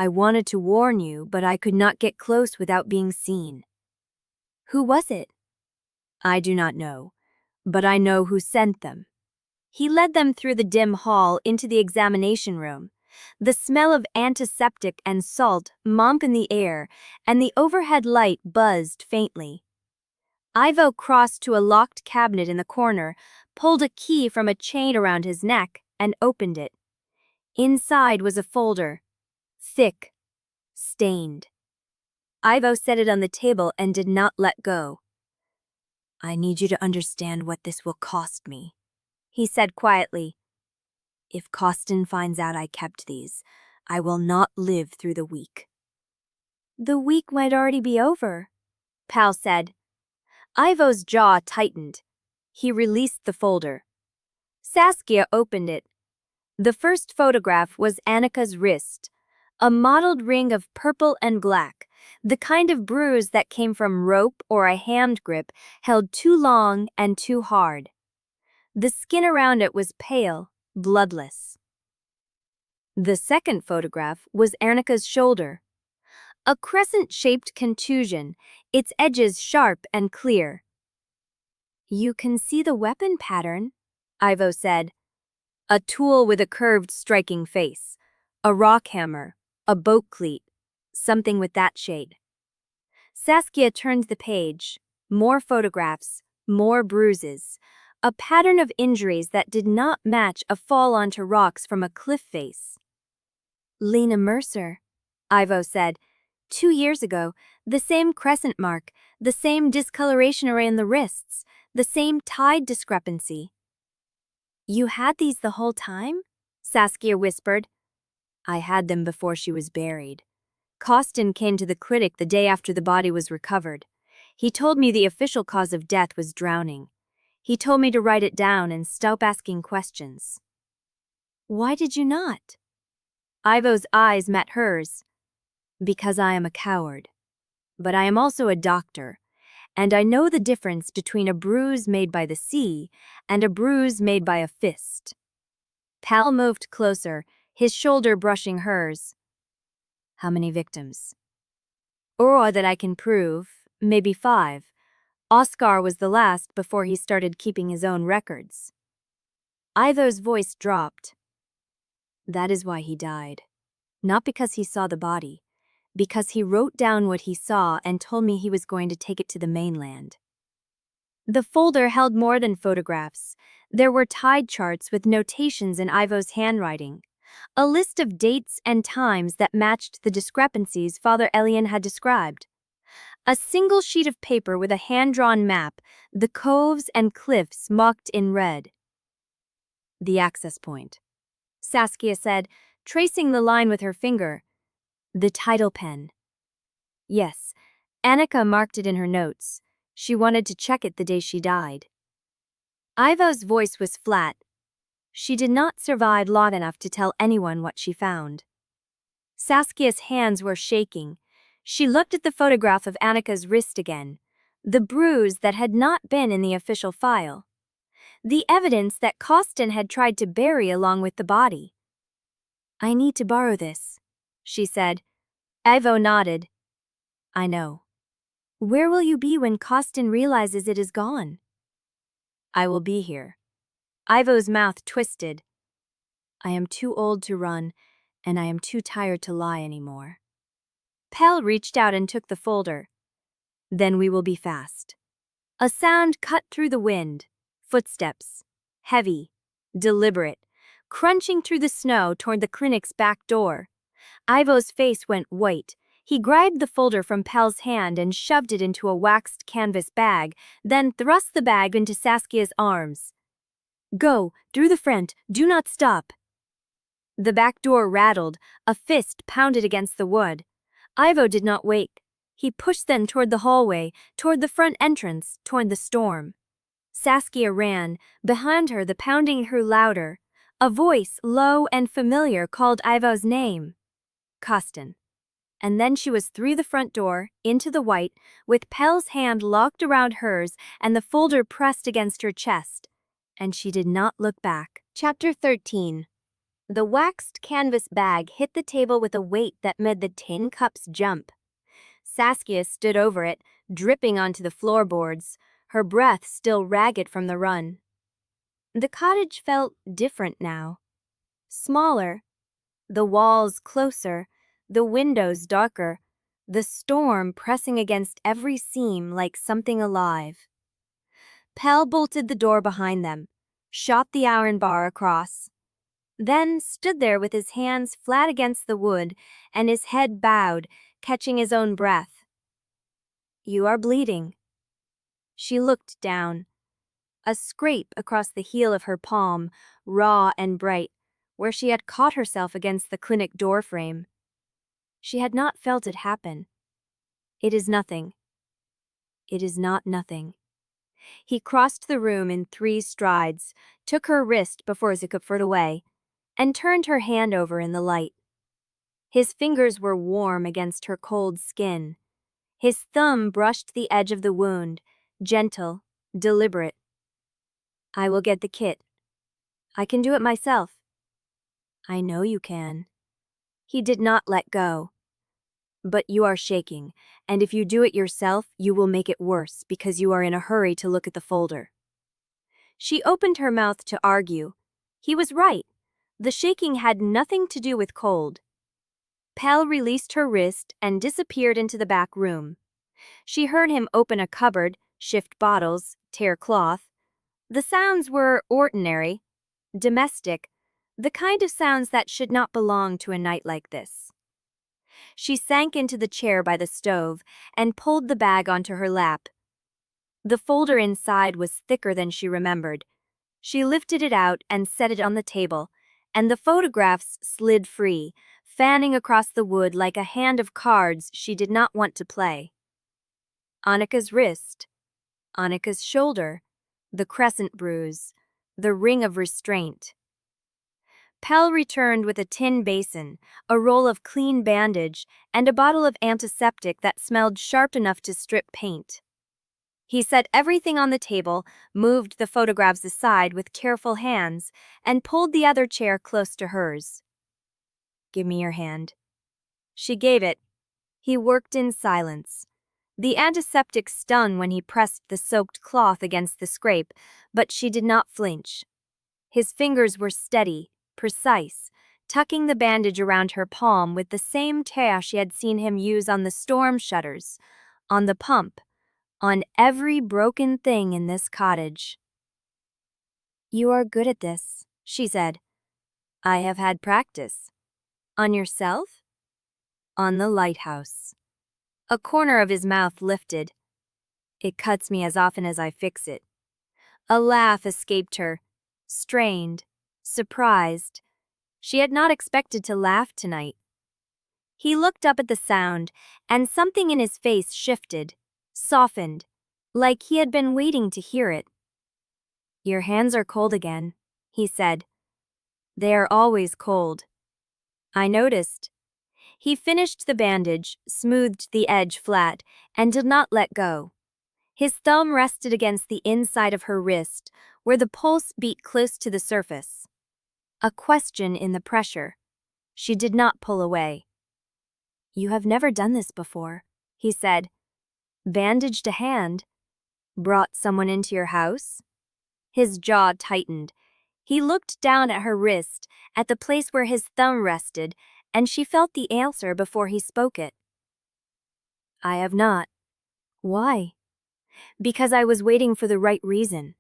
I wanted to warn you, but I could not get close without being seen." "Who was it?" "I do not know, but I know who sent them." He led them through the dim hall into the examination room. The smell of antiseptic and salt mump in the air, and the overhead light buzzed faintly. Ivo crossed to a locked cabinet in the corner, pulled a key from a chain around his neck, and opened it. Inside was a folder. Thick, stained. Ivo set it on the table and did not let go. "I need you to understand what this will cost me," he said quietly. "If Costin finds out I kept these, I will not live through the week." "The week might already be over," Pal said. Ivo's jaw tightened. He released the folder. Saskia opened it. The first photograph was Anika's wrist, a mottled ring of purple and black, the kind of bruise that came from rope or a hand grip held too long and too hard. The skin around it was pale, bloodless. The second photograph was Anika's shoulder. A crescent-shaped contusion, its edges sharp and clear. "You can see the weapon pattern," Ivo said. A tool with a curved, striking face. A rock hammer, a boat cleat, something with that shade. Saskia turned the page. More photographs, more bruises. A pattern of injuries that did not match a fall onto rocks from a cliff face. Lena Mercer, Ivo said. 2 years ago, the same crescent mark, the same discoloration around the wrists, the same tide discrepancy. You had these the whole time? Saskia whispered. I had them before she was buried. Costin came to the clinic the day after the body was recovered. He told me the official cause of death was drowning. He told me to write it down and stop asking questions. Why did you not? Ivo's eyes met hers. Because I am a coward. But I am also a doctor, and I know the difference between a bruise made by the sea and a bruise made by a fist. Pell moved closer, his shoulder brushing hers. How many victims? Or that I can prove, maybe 5. Oscar was the last before he started keeping his own records. Ivo's voice dropped. That is why he died. Not because he saw the body, because he wrote down what he saw and told me he was going to take it to the mainland. The folder held more than photographs. There were tide charts with notations in Ivo's handwriting. A list of dates and times that matched the discrepancies Father Elian had described. A single sheet of paper with a hand-drawn map, the coves and cliffs marked in red. The access point, Saskia said, tracing the line with her finger. The Tidal pen. Yes, Anika marked it in her notes. She wanted to check it the day she died. Ivo's voice was flat. She did not survive long enough to tell anyone what she found. Saskia's hands were shaking. She looked at the photograph of Anika's wrist again, the bruise that had not been in the official file. The evidence that Costin had tried to bury along with the body. I need to borrow this, she said. Ivo nodded. I know. Where will you be when Costin realizes it is gone? I will be here. Ivo's mouth twisted. I am too old to run, and I am too tired to lie anymore. Pell reached out and took the folder. Then we will be fast. A sound cut through the wind. Footsteps. Heavy. Deliberate. Crunching through the snow toward the clinic's back door. Ivo's face went white. He grabbed the folder from Pell's hand and shoved it into a waxed canvas bag, then thrust the bag into Saskia's arms. Go, through the front, do not stop. The back door rattled, a fist pounded against the wood. Ivo did not wait. He pushed them toward the hallway, toward the front entrance, toward the storm. Saskia ran. Behind her, the pounding grew louder. A voice, low and familiar, called Ivo's name. Costin. And then she was through the front door, into the white, with Pell's hand locked around hers and the folder pressed against her chest. And she did not look back. Chapter 13. The waxed canvas bag hit the table with a weight that made the tin cups jump. Saskia stood over it, dripping onto the floorboards, her breath still ragged from the run. The cottage felt different now. Smaller. The walls closer, the windows darker, the storm pressing against every seam like something alive. Pell bolted the door behind them, shot the iron bar across. Then stood there with his hands flat against the wood and his head bowed, catching his own breath. You are bleeding. She looked down. A scrape across the heel of her palm, raw and bright, where she had caught herself against the clinic door frame. She had not felt it happen. It is nothing. It is not nothing. He crossed the room in 3 strides, took her wrist before he could put it away, and turned her hand over in the light. His fingers were warm against her cold skin. His thumb brushed the edge of the wound, gentle, deliberate. I will get the kit. I can do it myself. I know you can. He did not let go. But you are shaking, and if you do it yourself, you will make it worse because you are in a hurry to look at the folder. She opened her mouth to argue. He was right. The shaking had nothing to do with cold. Pell released her wrist and disappeared into the back room. She heard him open a cupboard, shift bottles, tear cloth. The sounds were ordinary, domestic, the kind of sounds that should not belong to a night like this. She sank into the chair by the stove and pulled the bag onto her lap. The folder inside was thicker than she remembered. She lifted it out and set it on the table, and the photographs slid free, fanning across the wood like a hand of cards she did not want to play. Anika's wrist, Anika's shoulder, the crescent bruise, the ring of restraint. Pell returned with a tin basin, a roll of clean bandage, and a bottle of antiseptic that smelled sharp enough to strip paint. He set everything on the table, moved the photographs aside with careful hands, and pulled the other chair close to hers. "Give me your hand." She gave it. He worked in silence. The antiseptic stung when he pressed the soaked cloth against the scrape, but she did not flinch. His fingers were steady, precise, tucking the bandage around her palm with the same care she had seen him use on the storm shutters, on the pump, on every broken thing in this cottage. "You are good at this," she said. "I have had practice." "On yourself?" "On the lighthouse." A corner of his mouth lifted. "It cuts me as often as I fix it." A laugh escaped her, strained, surprised. She had not expected to laugh tonight. He looked up at the sound, and something in his face shifted, softened, like he had been waiting to hear it. "Your hands are cold again," he said. "They are always cold." "I noticed." He finished the bandage, smoothed the edge flat, and did not let go. His thumb rested against the inside of her wrist, where the pulse beat close to the surface. A question in the pressure. She did not pull away. "You have never done this before," he said. "Bandaged a hand? Brought someone into your house?" His jaw tightened. He looked down at her wrist, at the place where his thumb rested, and she felt the answer before he spoke it. "I have not." "Why?" "Because I was waiting for the right reason."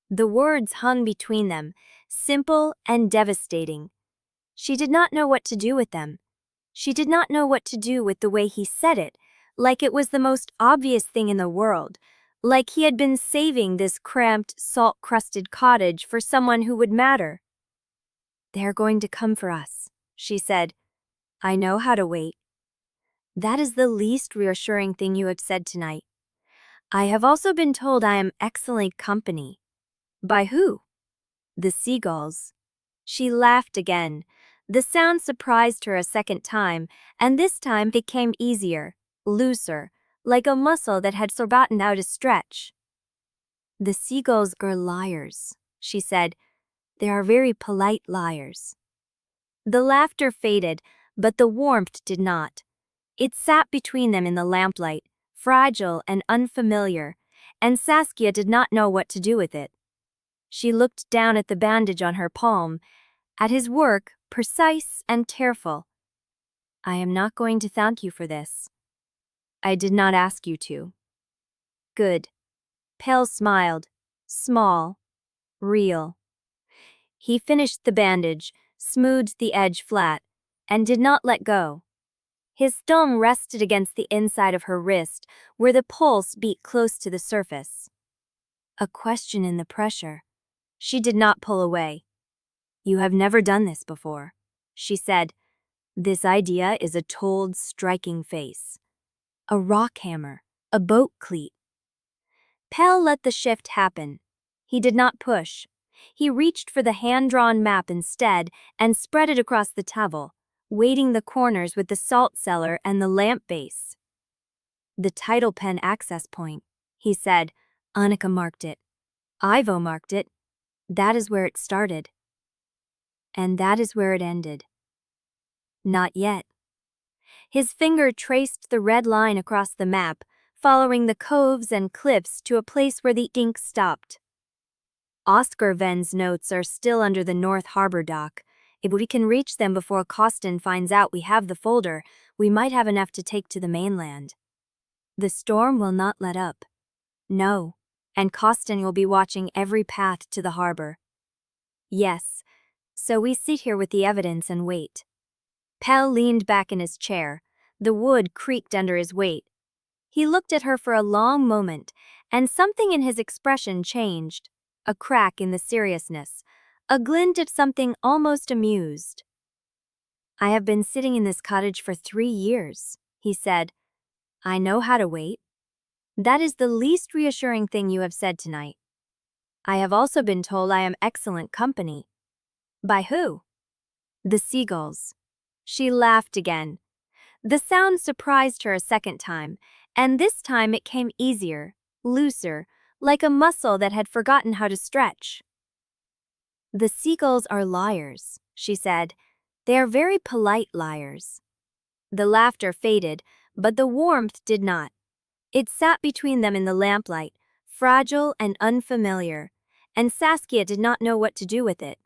The words hung between them, simple and devastating. She did not know what to do with them. She did not know what to do with the way he said it, like it was the most obvious thing in the world, like he had been saving this cramped, salt-crusted cottage for someone who would matter. "They are going to come for us," she said. "I know how to wait." "That is the least reassuring thing you have said tonight." "I have also been told I am excellent company." "By who?" "The seagulls." She laughed again. The sound surprised her a second time, and this time it came easier, looser, like a muscle that had forgotten how to stretch. "The seagulls are liars," she said. "They are very polite liars." The laughter faded, but the warmth did not. It sat between them in the lamplight, fragile and unfamiliar, and Saskia did not know what to do with it. She looked down at the bandage on her palm, at his work, precise and careful. "I am not going to thank you for this." "I did not ask you to." "Good." Pell smiled, small, real. He finished the bandage, smoothed the edge flat, and did not let go. His thumb rested against the inside of her wrist, where the pulse beat close to the surface. A question in the pressure. She did not pull away. "You have never done this before," she said. "This idea is a told, striking face. A rock hammer, a boat cleat." Pell let the shift happen. He did not push. He reached for the hand-drawn map instead and spread it across the table, weighting the corners with the salt cellar and the lamp base. "The Tidal pen access point," he said. "Anika marked it. Ivo marked it. That is where it started. And that is where it ended." "Not yet." His finger traced the red line across the map, following the coves and cliffs to a place where the ink stopped. "Oscar Ven's notes are still under the North Harbor dock. If we can reach them before Costin finds out we have the folder, we might have enough to take to the mainland." The storm will not let up. No, and Costin will be watching every path to the harbor. Yes, so we sit here with the evidence and wait. Pell leaned back in his chair. The wood creaked under his weight. He looked at her for a long moment, and something in his expression changed. A crack in the seriousness, a glint of something almost amused. I have been sitting in this cottage for 3 years, he said. I know how to wait. That is the least reassuring thing you have said tonight. I have also been told I am excellent company. By who? The seagulls. She laughed again. The sound surprised her a second time, and this time it came easier, looser, like a muscle that had forgotten how to stretch. The seagulls are liars, she said. They are very polite liars. The laughter faded, but the warmth did not. It sat between them in the lamplight, fragile and unfamiliar, and Saskia did not know what to do with it.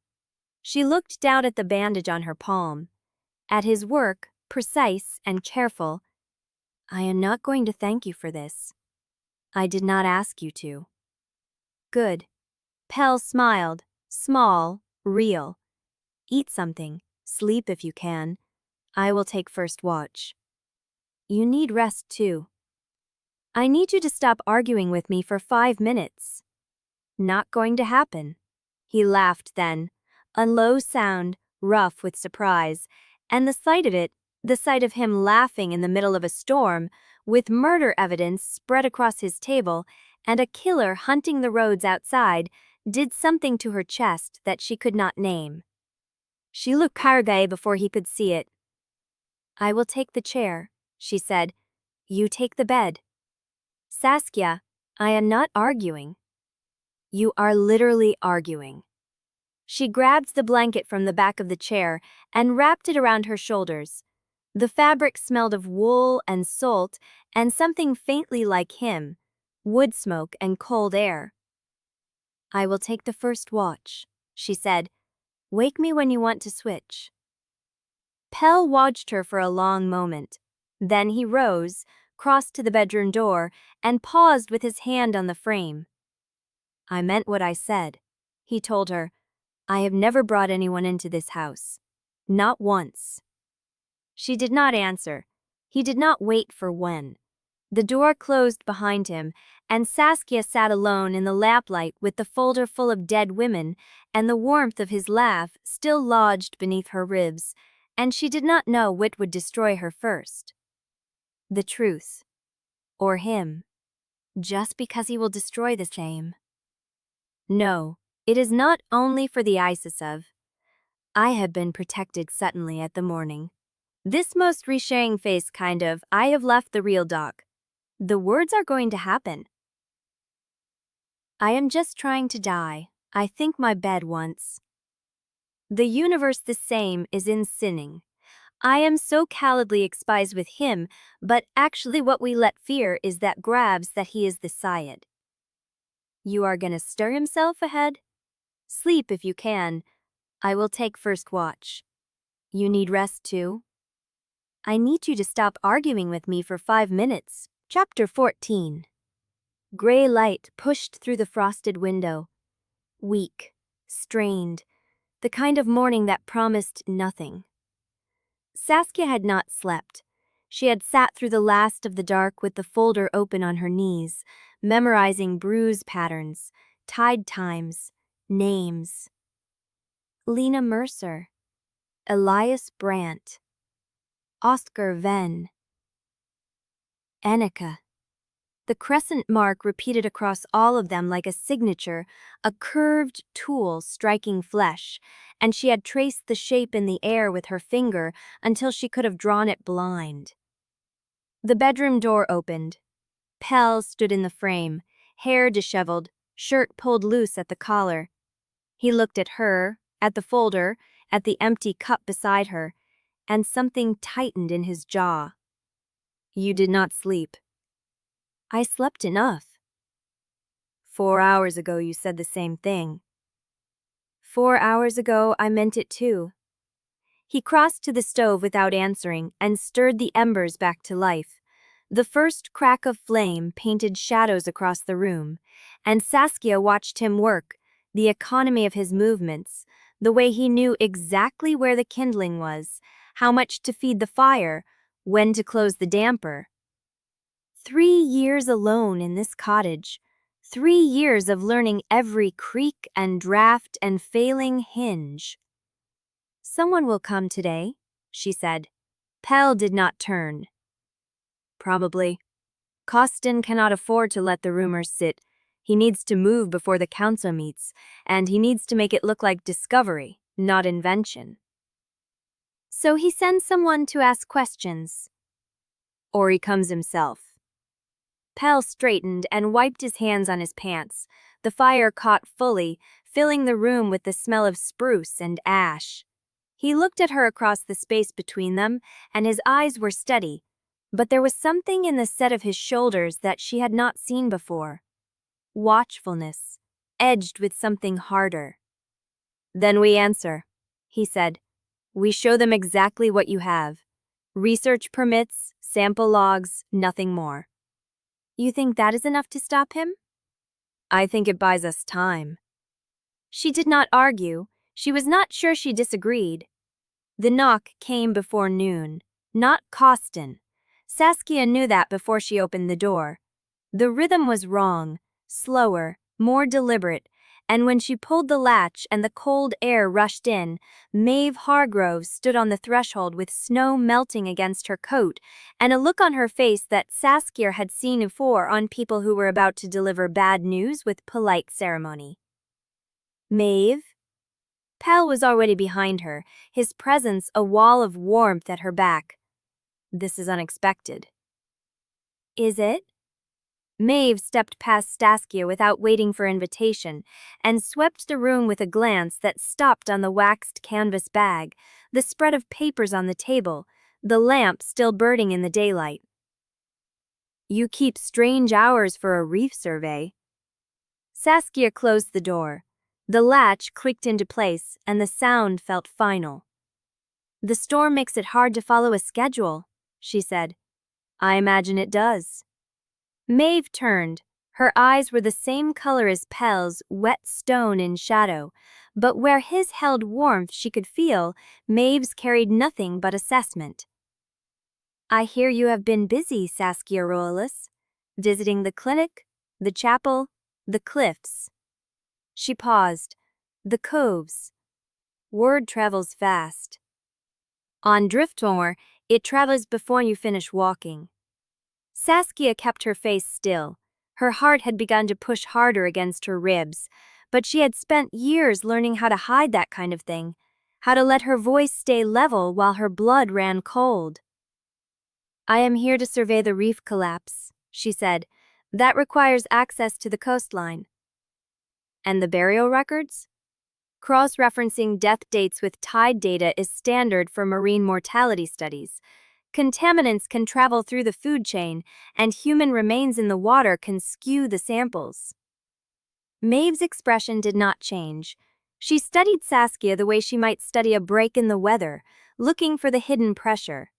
She looked down at the bandage on her palm. At his work, precise and careful. I am not going to thank you for this. I did not ask you to. Good. Pell smiled, small, real. Eat something, sleep if you can. I will take first watch. You need rest too. I need you to stop arguing with me for 5 minutes. Not going to happen. He laughed then, a low sound, rough with surprise, and the sight of him laughing in the middle of a storm, with murder evidence spread across his table and a killer hunting the roads outside, did something to her chest that she could not name. She looked Cargay before he could see it. I will take the chair, she said. You take the bed. Saskia, I am not arguing. You are literally arguing. She grabbed the blanket from the back of the chair and wrapped it around her shoulders. The fabric smelled of wool and salt and something faintly like him, wood smoke and cold air. I will take the first watch, she said. Wake me when you want to switch. Pell watched her for a long moment. Then he rose, crossed to the bedroom door, and paused with his hand on the frame. I meant what I said, he told her. I have never brought anyone into this house. Not once. She did not answer. He did not wait for when. The door closed behind him, and Saskia sat alone in the lamplight with the folder full of dead women, and the warmth of his laugh still lodged beneath her ribs, and she did not know which would destroy her first. The truth. Or him. Just because he will destroy the same. No, it is not only for the ISIS of. I had been protected suddenly at the morning. This most resharing face kind of, I have left the real dog. The words are going to happen. I am just trying to die. I think my bed once. The universe the same is in sinning. I am so cowardly exposed with him, but actually what we let fear is that grabs that he is the Syed. You are gonna stir himself ahead? Sleep if you can. I will take first watch. You need rest too? I need you to stop arguing with me for 5 minutes. Chapter 14. Gray light pushed through the frosted window. Weak, strained, the kind of morning that promised nothing. Saskia had not slept. She had sat through the last of the dark with the folder open on her knees, memorizing bruise patterns, tide times, names. Lena Mercer, Elias Brandt, Oscar Venn, Anika. The crescent mark repeated across all of them like a signature, a curved tool striking flesh, and she had traced the shape in the air with her finger until she could have drawn it blind. The bedroom door opened. Pell stood in the frame, hair disheveled, shirt pulled loose at the collar. He looked at her, at the folder, at the empty cup beside her, and something tightened in his jaw. You did not sleep. I slept enough. 4 hours ago you said the same thing. 4 hours ago I meant it too. He crossed to the stove without answering and stirred the embers back to life. The first crack of flame painted shadows across the room, and Saskia watched him work, the economy of his movements, the way he knew exactly where the kindling was, how much to feed the fire, when to close the damper. 3 years alone in this cottage. 3 years of learning every creak and draft and failing hinge. "Someone will come today," she said. Pell did not turn. "Probably. Costin cannot afford to let the rumors sit. He needs to move before the council meets, and he needs to make it look like discovery, not invention. So he sends someone to ask questions. Or he comes himself." Pell straightened and wiped his hands on his pants. The fire caught fully, filling the room with the smell of spruce and ash. He looked at her across the space between them, and his eyes were steady, but there was something in the set of his shoulders that she had not seen before. Watchfulness, edged with something harder. "Then we answer," he said. "We show them exactly what you have. Research permits, sample logs, nothing more." "You think that is enough to stop him?" "I think it buys us time." She did not argue. She was not sure she disagreed. The knock came before noon, not Costin. Saskia knew that before she opened the door. The rhythm was wrong, slower, more deliberate, and when she pulled the latch and the cold air rushed in, Maeve Hargrove stood on the threshold with snow melting against her coat and a look on her face that Saskia had seen before on people who were about to deliver bad news with polite ceremony. "Maeve?" Pell was already behind her, his presence a wall of warmth at her back. "This is unexpected." "Is it?" Maeve stepped past Saskia without waiting for invitation and swept the room with a glance that stopped on the waxed canvas bag, the spread of papers on the table, the lamp still burning in the daylight. "You keep strange hours for a reef survey." Saskia closed the door. The latch clicked into place and the sound felt final. "The storm makes it hard to follow a schedule," she said. "I imagine it does." Maeve turned. Her eyes were the same color as Pell's, wet stone in shadow, but where his held warmth she could feel, Maeve's carried nothing but assessment. "I hear you have been busy, Saskia Roelofs, visiting the clinic, the chapel, the cliffs." She paused. "The coves. Word travels fast. On Driftmoor, it travels before you finish walking." Saskia kept her face still. Her heart had begun to push harder against her ribs, but she had spent years learning how to hide that kind of thing, how to let her voice stay level while her blood ran cold. "I am here to survey the reef collapse," she said. "That requires access to the coastline." "And the burial records?" "Cross-referencing death dates with tide data is standard for marine mortality studies. Contaminants can travel through the food chain, and human remains in the water can skew the samples." Maeve's expression did not change. She studied Saskia the way she might study a break in the weather, looking for the hidden pressure.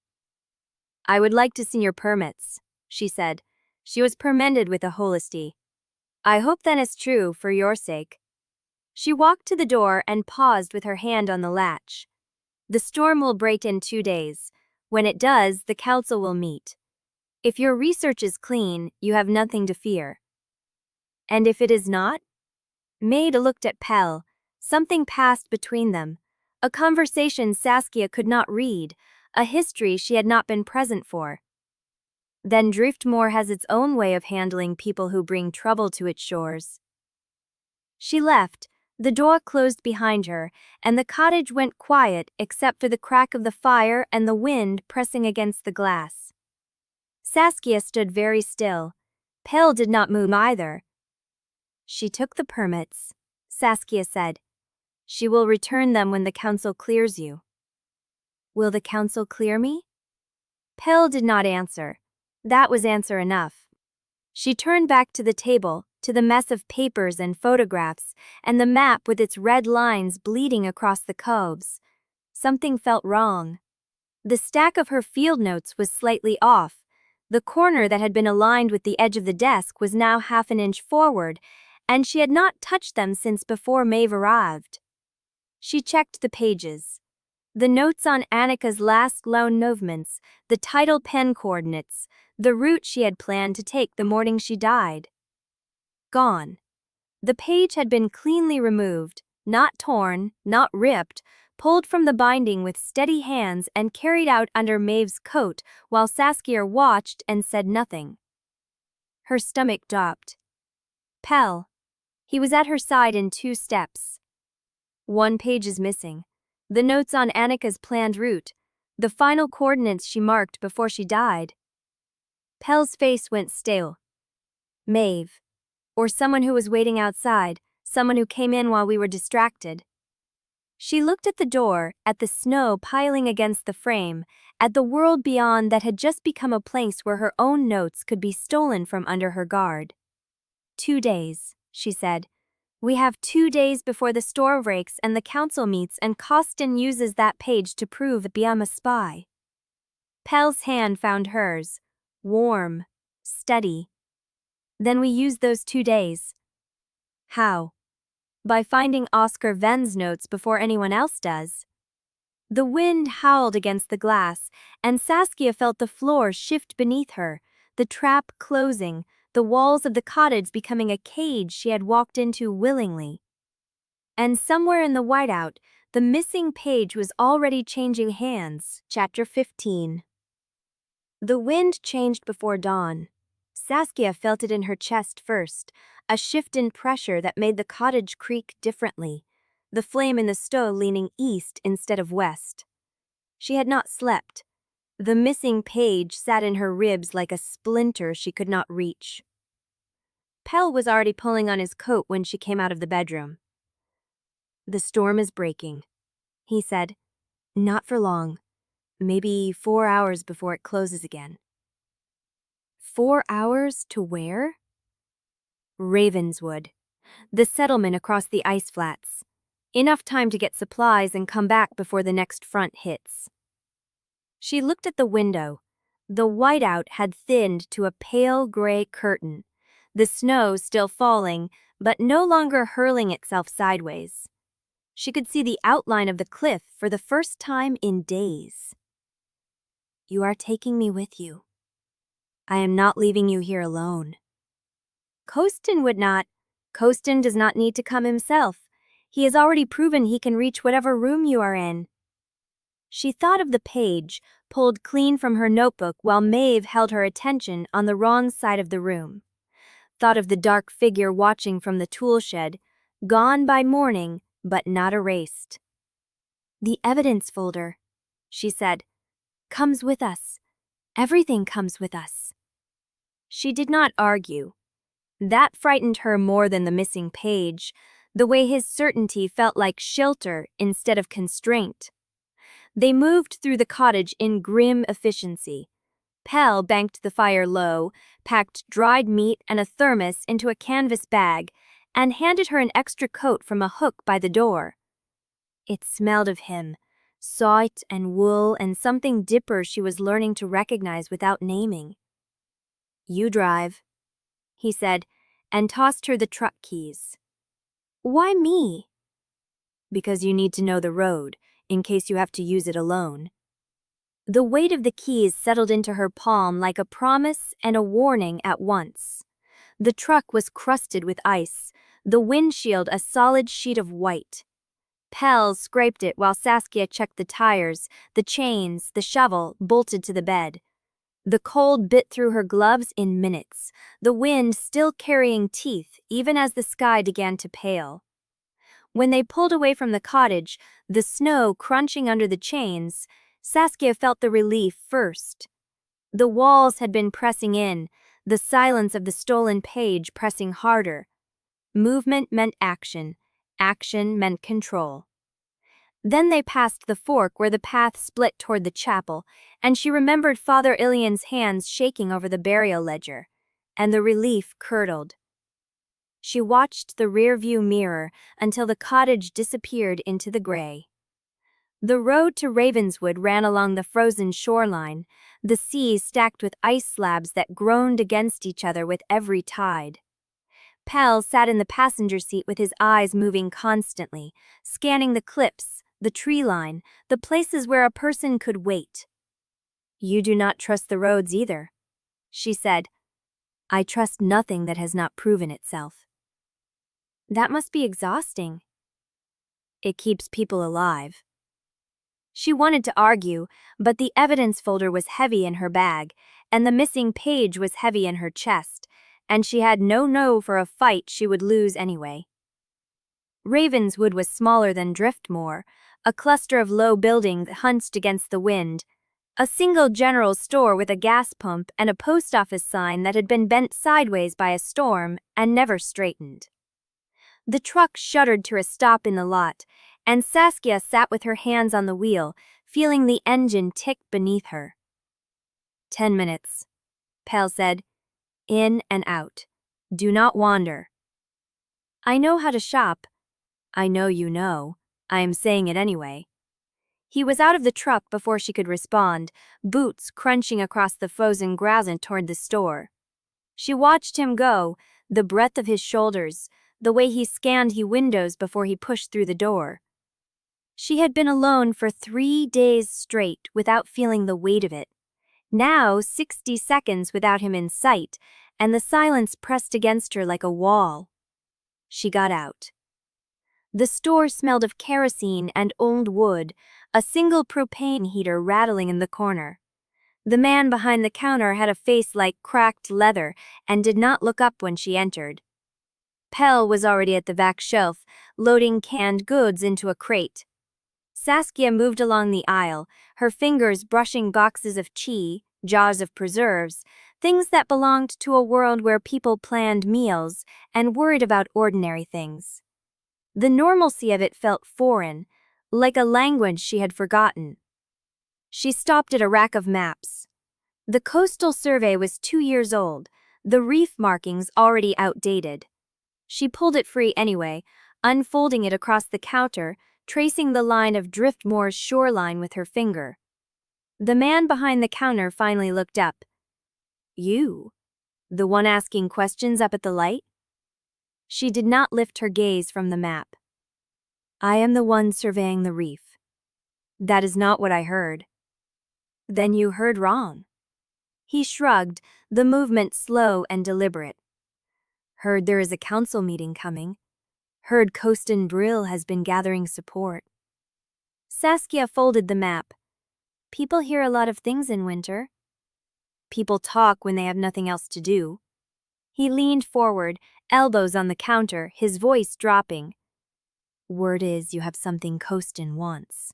"I would like to see your permits," she said. She was permitted with a honesty. "I hope that is true for your sake." She walked to the door and paused with her hand on the latch. "The storm will break in 2 days. When it does, the council will meet. If your research is clean, you have nothing to fear." "And if it is not?" Maeve looked at Pell. Something passed between them. A conversation Saskia could not read, a history she had not been present for. "Then Driftmoor has its own way of handling people who bring trouble to its shores." She left. The door closed behind her, and the cottage went quiet except for the crack of the fire and the wind pressing against the glass. Saskia stood very still. Pell did not move either. "She took the permits," Saskia said. "She will return them when the council clears you." "Will the council clear me?" Pell did not answer. That was answer enough. She turned back to the table, to the mess of papers and photographs, and the map with its red lines bleeding across the coves. Something felt wrong. The stack of her field notes was slightly off. The corner that had been aligned with the edge of the desk was now half an inch forward, and she had not touched them since before Maeve arrived. She checked the pages. The notes on Anika's last loan movements, the Tidal pen coordinates, the route she had planned to take the morning she died. Gone. The page had been cleanly removed, not torn, not ripped, pulled from the binding with steady hands and carried out under Maeve's coat while Saskia watched and said nothing. Her stomach dropped. Pell. He was at her side in 2 steps. One page is missing. The notes on Anika's planned route, the final coordinates she marked before she died. Pell's face went stale. Maeve. Or someone who was waiting outside, someone who came in while we were distracted. She looked at the door, at the snow piling against the frame, at the world beyond that had just become a place where her own notes could be stolen from under her guard. 2 days, she said. We have 2 days before the store breaks and the council meets, and Costin uses that page to prove that I'm a spy. Pell's hand found hers, warm, steady. Then we use those 2 days. How? By finding Oscar Ven's notes before anyone else does. The wind howled against the glass, and Saskia felt the floor shift beneath her, the trap closing, the walls of the cottage becoming a cage she had walked into willingly. And somewhere in the whiteout, the missing page was already changing hands. Chapter 15. The wind changed before dawn. Saskia felt it in her chest first, a shift in pressure that made the cottage creak differently, the flame in the stove leaning east instead of west. She had not slept. The missing page sat in her ribs like a splinter she could not reach. Pell was already pulling on his coat when she came out of the bedroom. The storm is breaking, he said. Not for long. Maybe 4 hours before it closes again. 4 hours to where? Ravenswood, the settlement across the ice flats. Enough time to get supplies and come back before the next front hits. She looked at the window. The whiteout had thinned to a pale gray curtain, the snow still falling, but no longer hurling itself sideways. She could see the outline of the cliff for the first time in days. You are taking me with you. I am not leaving you here alone. Costin would not. Costin does not need to come himself. He has already proven he can reach whatever room you are in. She thought of the page, pulled clean from her notebook while Maeve held her attention on the wrong side of the room. Thought of the dark figure watching from the tool shed, gone by morning, but not erased. The evidence folder, she said, comes with us. Everything comes with us. She did not argue. That frightened her more than the missing page, the way his certainty felt like shelter instead of constraint. They moved through the cottage in grim efficiency. Pell banked the fire low, packed dried meat and a thermos into a canvas bag, and handed her an extra coat from a hook by the door. It smelled of him, soot and wool and something dipper she was learning to recognize without naming. You drive, he said, and tossed her the truck keys. Why me? Because you need to know the road, in case you have to use it alone. The weight of the keys settled into her palm like a promise and a warning at once. The truck was crusted with ice, the windshield a solid sheet of white. Pell scraped it while Saskia checked the tires, the chains, the shovel, bolted to the bed. The cold bit through her gloves in minutes, the wind still carrying teeth even as the sky began to pale. When they pulled away from the cottage, the snow crunching under the chains, Saskia felt the relief first. The walls had been pressing in, the silence of the stolen page pressing harder. Movement meant action. Action meant control. Then they passed the fork where the path split toward the chapel, and she remembered Father Ilian's hands shaking over the burial ledger, and the relief curdled. She watched the rear-view mirror until the cottage disappeared into the gray. The road to Ravenswood ran along the frozen shoreline, the sea stacked with ice slabs that groaned against each other with every tide. Pell sat in the passenger seat with his eyes moving constantly, scanning the cliffs, the tree line, the places where a person could wait. "You do not trust the roads either," she said. "I trust nothing that has not proven itself." "That must be exhausting." "It keeps people alive." She wanted to argue, but the evidence folder was heavy in her bag, and the missing page was heavy in her chest, and she had no for a fight she would lose anyway. Ravenswood was smaller than Driftmoor, a cluster of low buildings hunched against the wind, a single general store with a gas pump and a post office sign that had been bent sideways by a storm and never straightened. The truck shuddered to a stop in the lot, and Saskia sat with her hands on the wheel, feeling the engine tick beneath her. 10 minutes, Pell said. "In and out. Do not wander." "I know how to shop." "I know you know. I am saying it anyway." He was out of the truck before she could respond, boots crunching across the frozen grass toward the store. She watched him go, the breadth of his shoulders, the way he scanned the windows before he pushed through the door. She had been alone for 3 days straight without feeling the weight of it. Now 60 seconds without him in sight, and the silence pressed against her like a wall. She got out. The store smelled of kerosene and old wood, a single propane heater rattling in the corner. The man behind the counter had a face like cracked leather and did not look up when she entered. Pell was already at the back shelf, loading canned goods into a crate. Saskia moved along the aisle, her fingers brushing boxes of jars of preserves, things that belonged to a world where people planned meals and worried about ordinary things. The normalcy of it felt foreign, like a language she had forgotten. She stopped at a rack of maps. The coastal survey was 2 years old, the reef markings already outdated. She pulled it free anyway, unfolding it across the counter, tracing the line of Driftmoor's shoreline with her finger. The man behind the counter finally looked up. "You? The one asking questions up at the light?" She did not lift her gaze from the map. "I am the one surveying the reef." "That is not what I heard." "Then you heard wrong." He shrugged, the movement slow and deliberate. "Heard there is a council meeting coming. Heard Coast and Brill has been gathering support." Saskia folded the map. "People hear a lot of things in winter." "People talk when they have nothing else to do." He leaned forward, elbows on the counter, his voice dropping. "Word is you have something Coastin wants.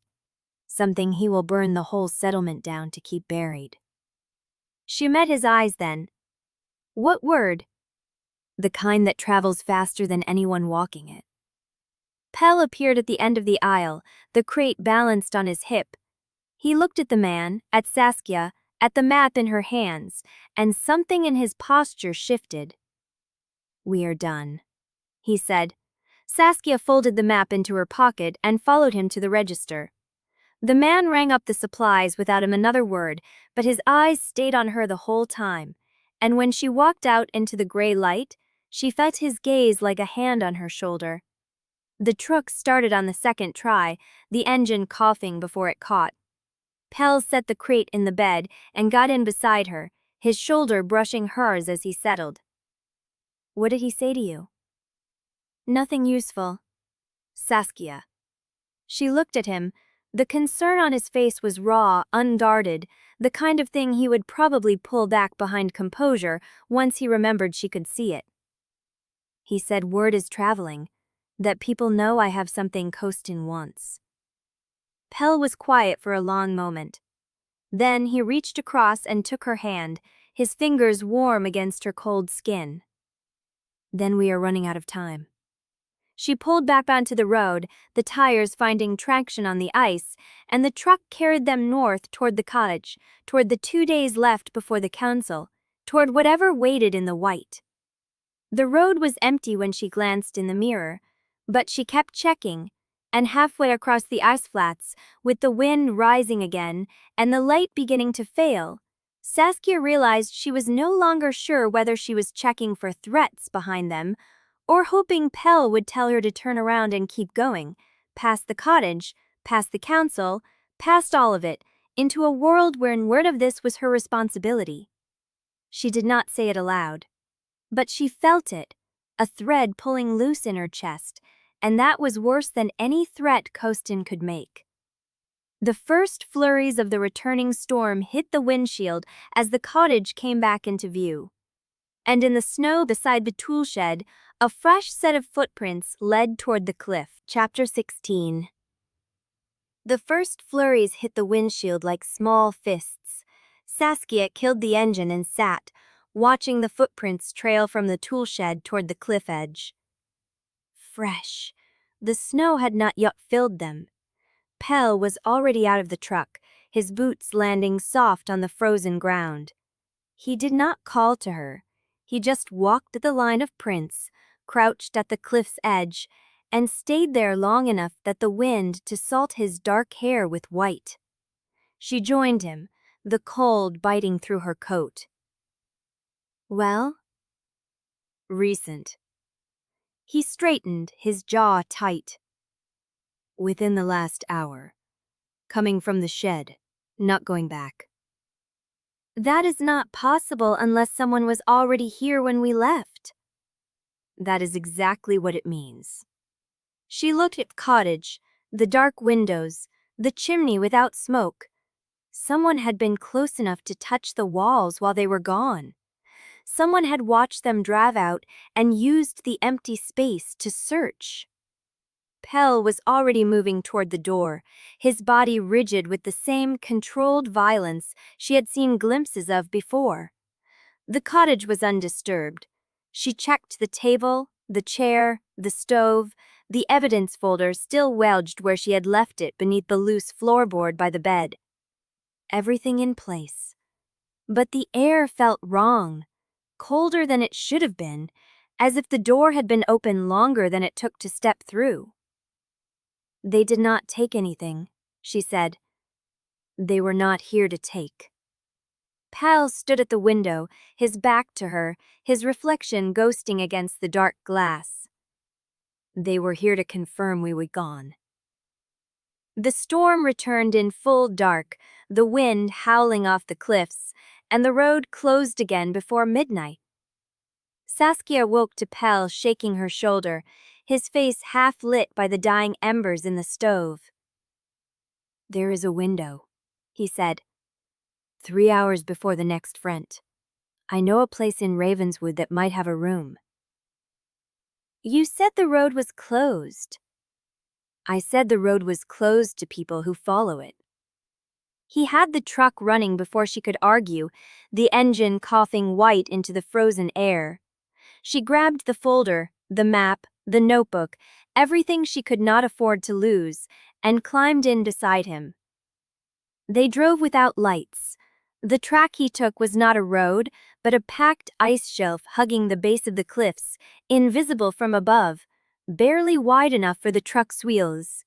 Something he will burn the whole settlement down to keep buried." She met his eyes then. "What word?" "The kind that travels faster than anyone walking it." Pell appeared at the end of the aisle, the crate balanced on his hip. He looked at the man, at Saskia, at the map in her hands, and something in his posture shifted. "We are done," he said. Saskia folded the map into her pocket and followed him to the register. The man rang up the supplies without another word, but his eyes stayed on her the whole time, and when she walked out into the gray light, she felt his gaze like a hand on her shoulder. The truck started on the second try, the engine coughing before it caught. Pell set the crate in the bed and got in beside her, his shoulder brushing hers as he settled. "What did he say to you?" "Nothing useful." "Saskia." She looked at him. The concern on his face was raw, unguarded, the kind of thing he would probably pull back behind composure once he remembered she could see it. "He said word is traveling, that people know I have something Coastin wants." Pell was quiet for a long moment. Then he reached across and took her hand, his fingers warm against her cold skin. "Then we are running out of time." She pulled back onto the road, the tires finding traction on the ice, and the truck carried them north toward the cottage, toward the 2 days left before the council, toward whatever waited in the white. The road was empty when she glanced in the mirror, but she kept checking, And halfway across the ice flats, with the wind rising again and the light beginning to fail, Saskia realized she was no longer sure whether she was checking for threats behind them or hoping Pell would tell her to turn around and keep going, past the cottage, past the council, past all of it, into a world where word of this was her responsibility. She did not say it aloud, but she felt it, a thread pulling loose in her chest, and that was worse than any threat Costin could make. The first flurries of the returning storm hit the windshield as the cottage came back into view. And in the snow beside the tool shed, a fresh set of footprints led toward the cliff. Chapter 16. The first flurries hit the windshield like small fists. Saskia killed the engine and sat, watching the footprints trail from the tool shed toward the cliff edge. Fresh. The snow had not yet filled them. Pell was already out of the truck, his boots landing soft on the frozen ground. He did not call to her. He just walked the line of prints, crouched at the cliff's edge, and stayed there long enough that the wind to salt his dark hair with white. She joined him, the cold biting through her coat. Well? Recent. He straightened, his jaw tight. Within the last hour. Coming from the shed, not going back. That is not possible unless someone was already here when we left. That is exactly what it means. She looked at the cottage, the dark windows, the chimney without smoke. Someone had been close enough to touch the walls while they were gone. Someone had watched them drive out and used the empty space to search. Pell was already moving toward the door, his body rigid with the same controlled violence she had seen glimpses of before. The cottage was undisturbed. She checked the table, the chair, the stove, the evidence folder still wedged where she had left it beneath the loose floorboard by the bed. Everything in place. But the air felt wrong, colder than it should have been, as if the door had been open longer than it took to step through. They did not take anything, she said. They were not here to take. Pell stood at the window, his back to her, his reflection ghosting against the dark glass. They were here to confirm we were gone. The storm returned in full dark, the wind howling off the cliffs, and the road closed again before midnight. Saskia woke to Pell shaking her shoulder, his face half lit by the dying embers in the stove. There is a window, he said. 3 hours before the next front. I know a place in Ravenswood that might have a room. You said the road was closed. I said the road was closed to people who follow it. He had the truck running before she could argue, the engine coughing white into the frozen air. She grabbed the folder, the map, the notebook, everything she could not afford to lose, and climbed in beside him. They drove without lights. The track he took was not a road, but a packed ice shelf hugging the base of the cliffs, invisible from above, barely wide enough for the truck's wheels.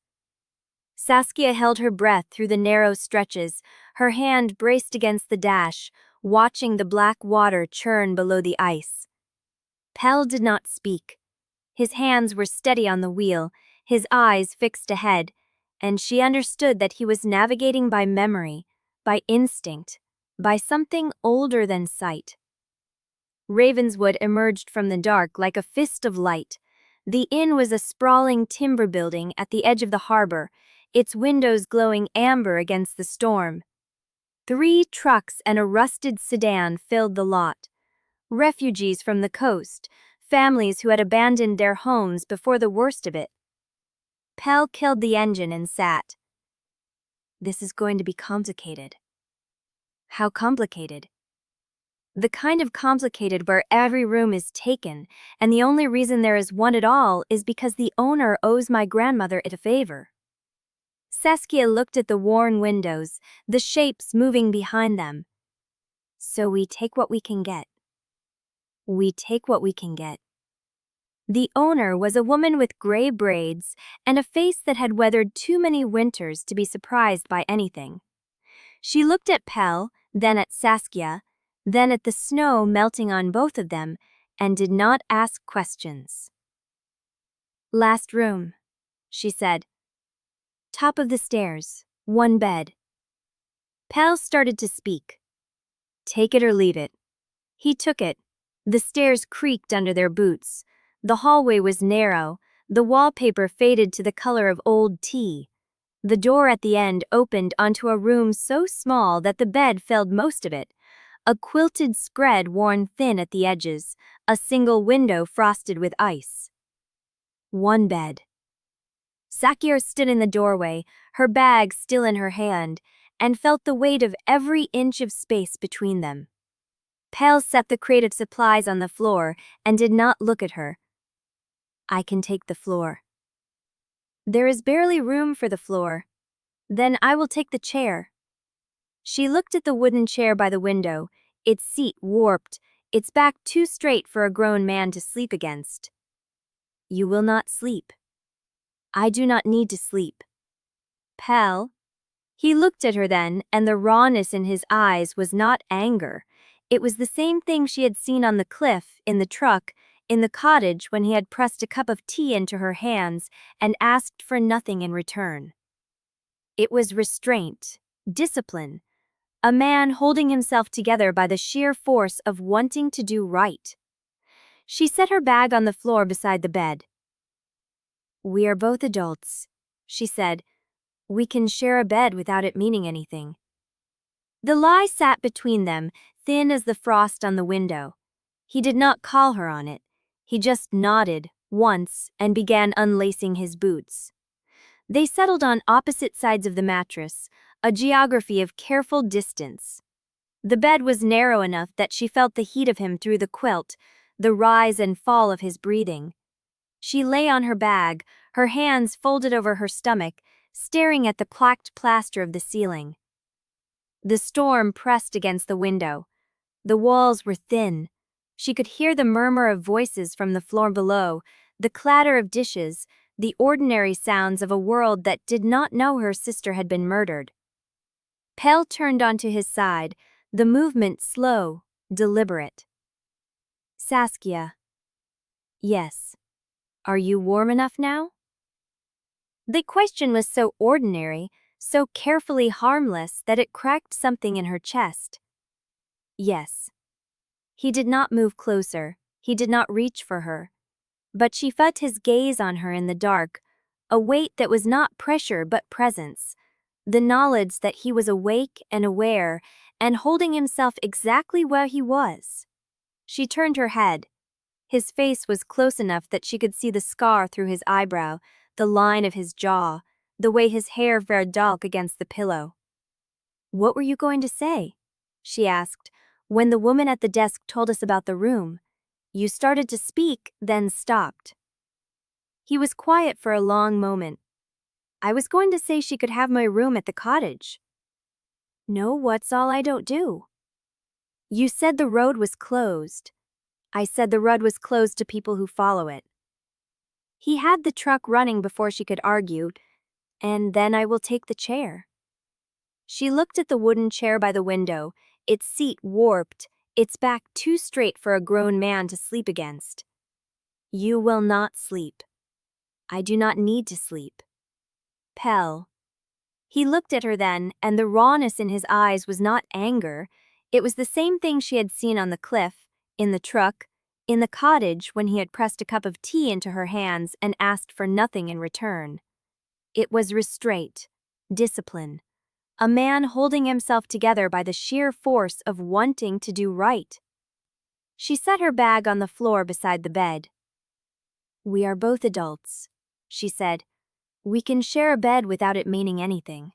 Saskia held her breath through the narrow stretches, her hand braced against the dash, watching the black water churn below the ice. Pell did not speak. His hands were steady on the wheel, his eyes fixed ahead, and she understood that he was navigating by memory, by instinct, by something older than sight. Ravenswood emerged from the dark like a fist of light. The inn was a sprawling timber building at the edge of the harbor, its windows glowing amber against the storm. 3 trucks and a rusted sedan filled the lot. Refugees from the coast, families who had abandoned their homes before the worst of it. Pell killed the engine and sat. This is going to be complicated. How complicated? The kind of complicated where every room is taken, and the only reason there is one at all is because the owner owes my grandmother it a favor. Saskia looked at the worn windows, the shapes moving behind them. So we take what we can get. We take what we can get. The owner was a woman with gray braids and a face that had weathered too many winters to be surprised by anything. She looked at Pell, then at Saskia, then at the snow melting on both of them, and did not ask questions. "Last room," she said. "Top of the stairs, one bed." Pell started to speak. "Take it or leave it." He took it. The stairs creaked under their boots. The hallway was narrow, the wallpaper faded to the color of old tea. The door at the end opened onto a room so small that the bed filled most of it. A quilted spread worn thin at the edges, a single window frosted with ice. One bed. Saskia stood in the doorway, her bag still in her hand, and felt the weight of every inch of space between them. Pell set the crate of supplies on the floor and did not look at her. "I can take the floor." "There is barely room for the floor." "Then I will take the chair." She looked at the wooden chair by the window, its seat warped, its back too straight for a grown man to sleep against. "You will not sleep." "I do not need to sleep." "Pell?" He looked at her then, and the rawness in his eyes was not anger. It was the same thing she had seen on the cliff, in the truck, in the cottage when he had pressed a cup of tea into her hands and asked for nothing in return. It was restraint, discipline, a man holding himself together by the sheer force of wanting to do right. She set her bag on the floor beside the bed. "We are both adults," she said. "We can share a bed without it meaning anything." The lie sat between them, thin as the frost on the window. He did not call her on it. He just nodded, once, and began unlacing his boots. They settled on opposite sides of the mattress, a geography of careful distance. The bed was narrow enough that she felt the heat of him through the quilt, the rise and fall of his breathing. She lay on her bag, her hands folded over her stomach, staring at the placked plaster of the ceiling. The storm pressed against the window. The walls were thin. She could hear the murmur of voices from the floor below, the clatter of dishes, the ordinary sounds of a world that did not know her sister had been murdered. Pell turned onto his side, the movement slow, deliberate. "Saskia." "Yes. Are you warm enough now?" The question was so ordinary, so carefully harmless that it cracked something in her chest. "Yes." He did not move closer, he did not reach for her. But she felt his gaze on her in the dark, a weight that was not pressure but presence, the knowledge that he was awake and aware, and holding himself exactly where he was. She turned her head. His face was close enough that she could see the scar through his eyebrow, the line of his jaw, the way his hair fared dark against the pillow. "What were you going to say?" she asked, "when the woman at the desk told us about the room. You started to speak, then stopped." He was quiet for a long moment. "I was going to say she could have my room at the cottage." "No, what's all I don't do?" "You said the road was closed." "I said the road was closed to people who follow it." He had the truck running before she could argue, "And then I will take the chair." She looked at the wooden chair by the window, its seat warped, its back too straight for a grown man to sleep against. "You will not sleep." "I do not need to sleep." "Pell." He looked at her then, and the rawness in his eyes was not anger. It was the same thing she had seen on the cliff, in the truck, in the cottage when he had pressed a cup of tea into her hands and asked for nothing in return. It was restraint, discipline, a man holding himself together by the sheer force of wanting to do right. She set her bag on the floor beside the bed. "We are both adults," she said. "We can share a bed without it meaning anything."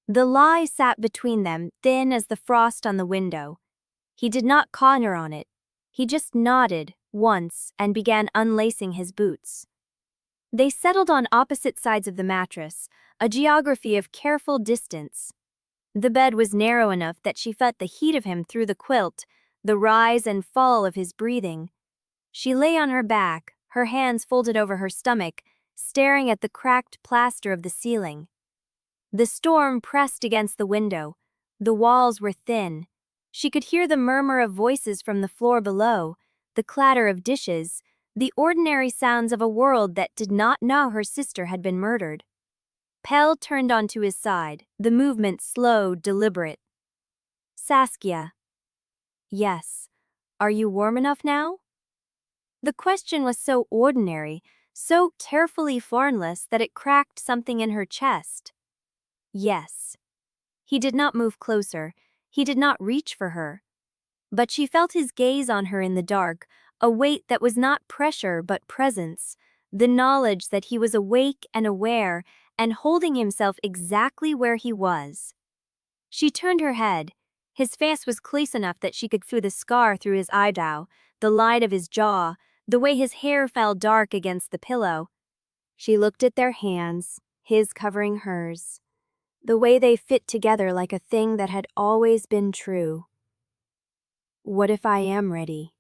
The lie sat between them, thin as the frost on the window. He did not con her on it. He just nodded, once, and began unlacing his boots. They settled on opposite sides of the mattress, a geography of careful distance. The bed was narrow enough that she felt the heat of him through the quilt, the rise and fall of his breathing. She lay on her back, her hands folded over her stomach, staring at the cracked plaster of the ceiling. The storm pressed against the window. The walls were thin. She could hear the murmur of voices from the floor below, the clatter of dishes, the ordinary sounds of a world that did not know her sister had been murdered. Pell turned onto his side, the movement slow, deliberate. Saskia. Yes. Are you warm enough now? The question was so ordinary, so carefully formless that it cracked something in her chest. Yes. He did not move closer. He did not reach for her. But she felt his gaze on her in the dark, a weight that was not pressure but presence, the knowledge that he was awake and aware and holding himself exactly where he was. She turned her head. His face was close enough that she could feel the scar through his eyebrow, the line of his jaw, the way his hair fell dark against the pillow. She looked at their hands, his covering hers, the way they fit together like a thing that had always been true. What if I am ready?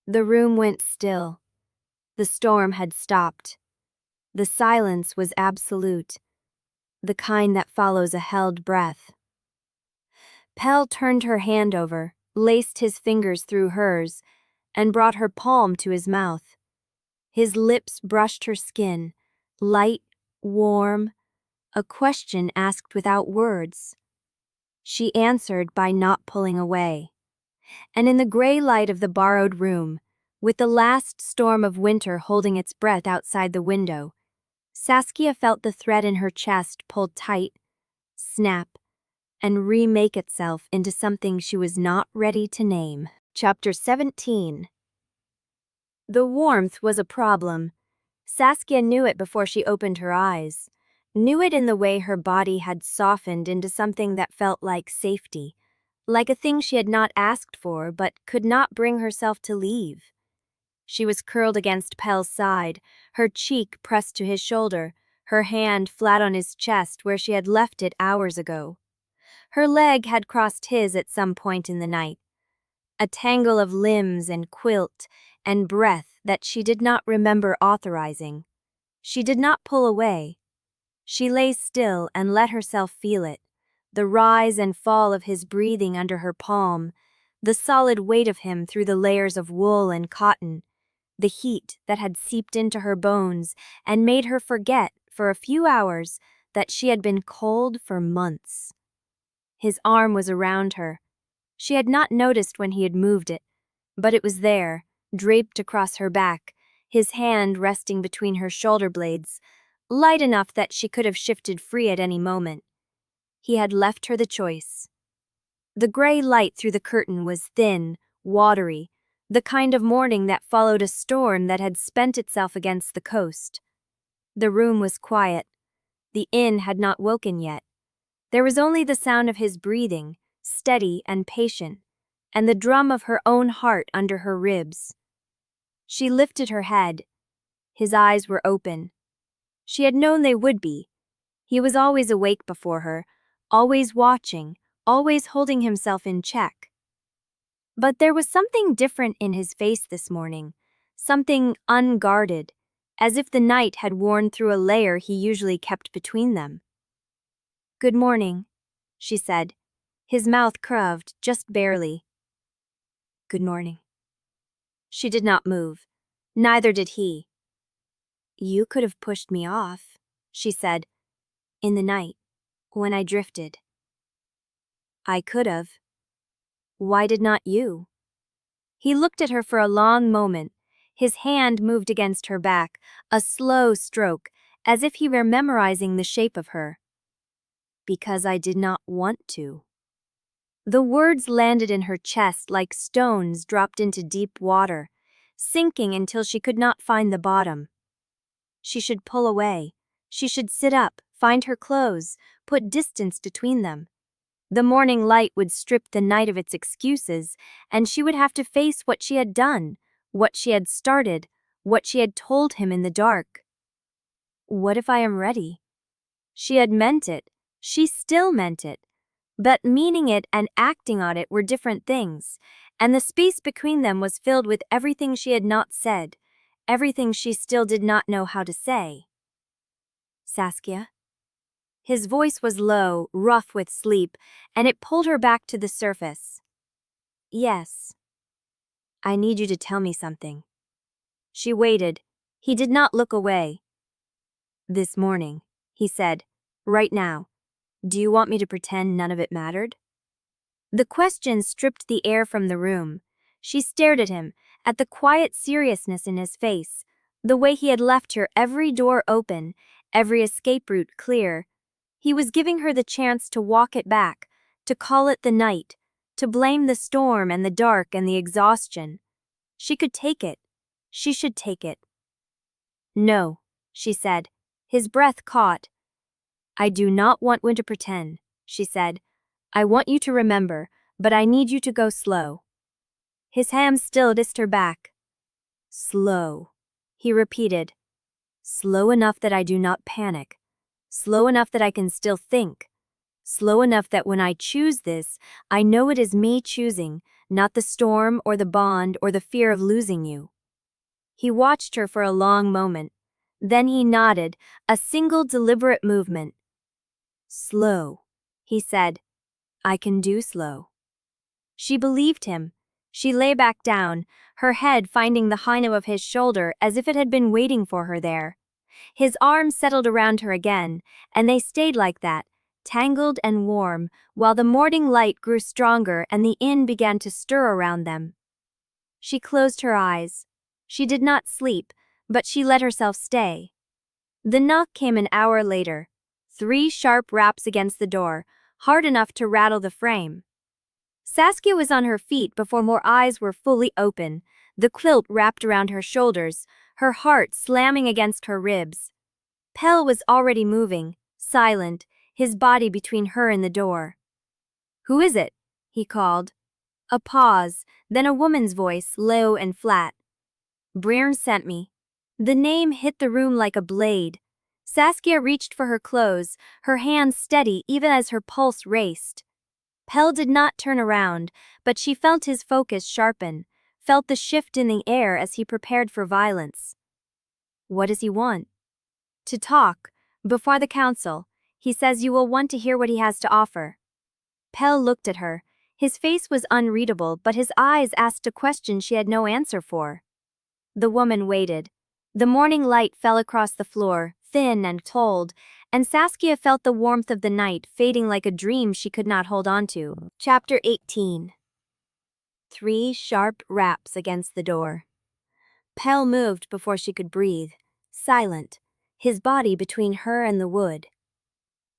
The room went still. The storm had stopped. The silence was absolute, the kind that follows a held breath. Pell turned her hand over, laced his fingers through hers, and brought her palm to his mouth. His lips brushed her skin, light, warm, a question asked without words. She answered by not pulling away. And in the gray light of the borrowed room, with the last storm of winter holding its breath outside the window, Saskia felt the thread in her chest pulled tight, snap, and remake itself into something she was not ready to name. Chapter 17. The warmth was a problem. Saskia knew it before she opened her eyes, knew it in the way her body had softened into something that felt like safety, like a thing she had not asked for but could not bring herself to leave. She was curled against Pell's side, her cheek pressed to his shoulder, her hand flat on his chest where she had left it hours ago. Her leg had crossed his at some point in the night. A tangle of limbs and quilt and breath that she did not remember authorizing. She did not pull away. She lay still and let herself feel it, the rise and fall of his breathing under her palm, the solid weight of him through the layers of wool and cotton, the heat that had seeped into her bones and made her forget, for a few hours, that she had been cold for months. His arm was around her. She had not noticed when he had moved it, but it was there, draped across her back, his hand resting between her shoulder blades, light enough that she could have shifted free at any moment. He had left her the choice. The gray light through the curtain was thin, watery, the kind of morning that followed a storm that had spent itself against the coast. The room was quiet. The inn had not woken yet. There was only the sound of his breathing, steady and patient, and the drum of her own heart under her ribs. She lifted her head. His eyes were open. She had known they would be. He was always awake before her, always watching, always holding himself in check. But there was something different in his face this morning, something unguarded, as if the night had worn through a layer he usually kept between them. "Good morning," she said. His mouth curved, just barely. "Good morning." She did not move. Neither did he. "You could have pushed me off," she said, "in the night, when I drifted." "I could have. Why did not you?" He looked at her for a long moment. His hand moved against her back, a slow stroke, as if he were memorizing the shape of her. "Because I did not want to." The words landed in her chest like stones dropped into deep water, sinking until she could not find the bottom. She should pull away. She should sit up, find her clothes, put distance between them. The morning light would strip the night of its excuses, and she would have to face what she had done, what she had started, what she had told him in the dark. What if I am ready? She had meant it. She still meant it. But meaning it and acting on it were different things, and the space between them was filled with everything she had not said, everything she still did not know how to say. Saskia? His voice was low, rough with sleep, and it pulled her back to the surface. Yes. I need you to tell me something. She waited. He did not look away. This morning, he said, right now. Do you want me to pretend none of it mattered? The question stripped the air from the room. She stared at him, at the quiet seriousness in his face, the way he had left her every door open, every escape route clear. He was giving her the chance to walk it back, to call it the night, to blame the storm and the dark and the exhaustion. She could take it. She should take it. No, she said. His breath caught. I do not want you to pretend, she said. I want you to remember, but I need you to go slow. His hands still kissed her back. Slow, he repeated. Slow enough that I do not panic. Slow enough that I can still think. Slow enough that when I choose this, I know it is me choosing, not the storm or the bond or the fear of losing you. He watched her for a long moment. Then he nodded, a single deliberate movement. Slow, he said. I can do slow. She believed him. She lay back down, her head finding the hino of his shoulder as if it had been waiting for her there. His arms settled around her again, and they stayed like that, tangled and warm, while the morning light grew stronger and the inn began to stir around them. She closed her eyes. She did not sleep, but she let herself stay. The knock came an hour later. 3 sharp raps against the door, hard enough to rattle the frame. Saskia was on her feet before more eyes were fully open, the quilt wrapped around her shoulders, her heart slamming against her ribs. Pell was already moving, silent, his body between her and the door. Who is it? He called. A pause, then a woman's voice, low and flat. Brearn sent me. The name hit the room like a blade. Saskia reached for her clothes, her hands steady even as her pulse raced. Pell did not turn around, but she felt his focus sharpen, felt the shift in the air as he prepared for violence. What does he want? To talk, before the council. He says you will want to hear what he has to offer. Pell looked at her. His face was unreadable, but his eyes asked a question she had no answer for. The woman waited. The morning light fell across the floor, thin and cold, and Saskia felt the warmth of the night fading like a dream she could not hold on to. Chapter 18. 3 sharp raps against the door. Pell moved before she could breathe, silent, his body between her and the wood.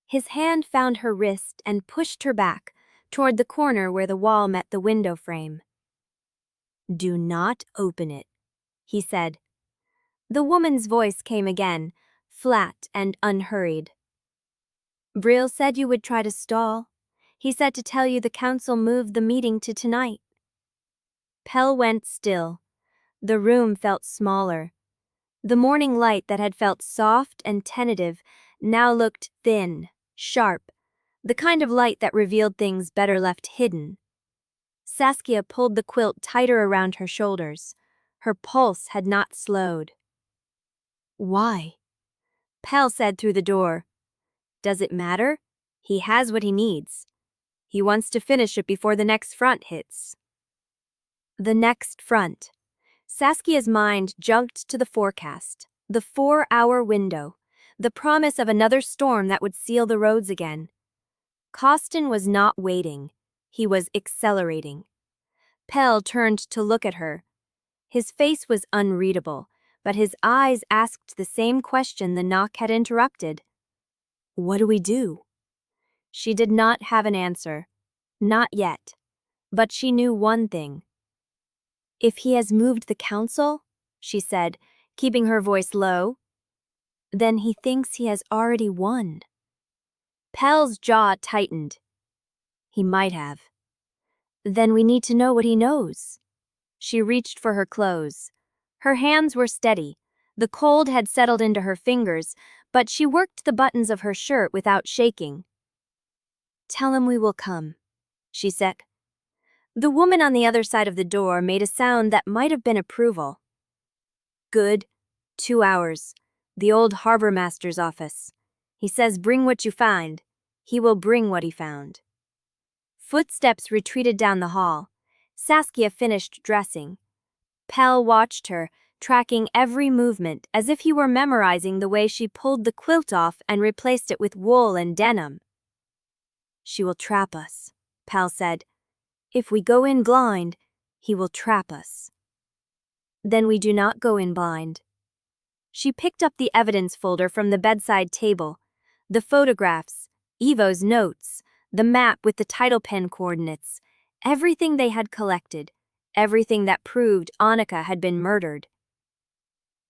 His hand found her wrist and pushed her back, toward the corner where the wall met the window frame. Do not open it, he said. The woman's voice came again, flat and unhurried. Brill said you would try to stall. He said to tell you the council moved the meeting to tonight. Pell went still. The room felt smaller. The morning light that had felt soft and tentative now looked thin, sharp, the kind of light that revealed things better left hidden. Saskia pulled the quilt tighter around her shoulders. Her pulse had not slowed. Why? Pell said through the door. Does it matter? He has what he needs. He wants to finish it before the next front hits. The next front. Saskia's mind jumped to the forecast, the 4-hour window, the promise of another storm that would seal the roads again. Costin was not waiting. He was accelerating. Pell turned to look at her. His face was unreadable, but his eyes asked the same question the knock had interrupted. What do we do? She did not have an answer. Not yet. But she knew one thing. If he has moved the council, she said, keeping her voice low, then he thinks he has already won. Pell's jaw tightened. He might have. Then we need to know what he knows. She reached for her clothes. Her hands were steady. The cold had settled into her fingers, but she worked the buttons of her shirt without shaking. Tell him we will come, she said. The woman on the other side of the door made a sound that might have been approval. Good. 2 hours. The old harbor master's office. He says bring what you find. He will bring what he found. Footsteps retreated down the hall. Saskia finished dressing. Pell watched her, tracking every movement as if he were memorizing the way she pulled the quilt off and replaced it with wool and denim. She will trap us, Pell said. If we go in blind, he will trap us. Then we do not go in blind. She picked up the evidence folder from the bedside table. The photographs, Evo's notes, the map with the tidal pen coordinates, everything they had collected, everything that proved Anika had been murdered.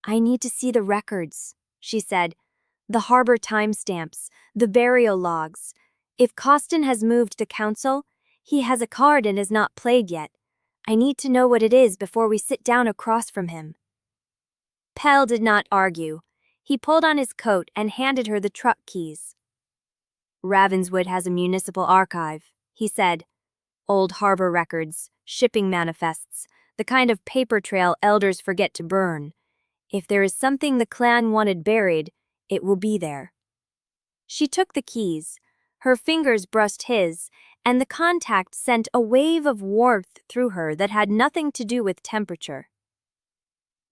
I need to see the records, she said. The harbor timestamps, the burial logs. If Costin has moved to council, he has a card and is not played yet. I need to know what it is before we sit down across from him. Pell did not argue. He pulled on his coat and handed her the truck keys. Ravenswood has a municipal archive, he said. Old harbor records, shipping manifests, the kind of paper trail elders forget to burn. If there is something the clan wanted buried, it will be there. She took the keys. Her fingers brushed his, and the contact sent a wave of warmth through her that had nothing to do with temperature.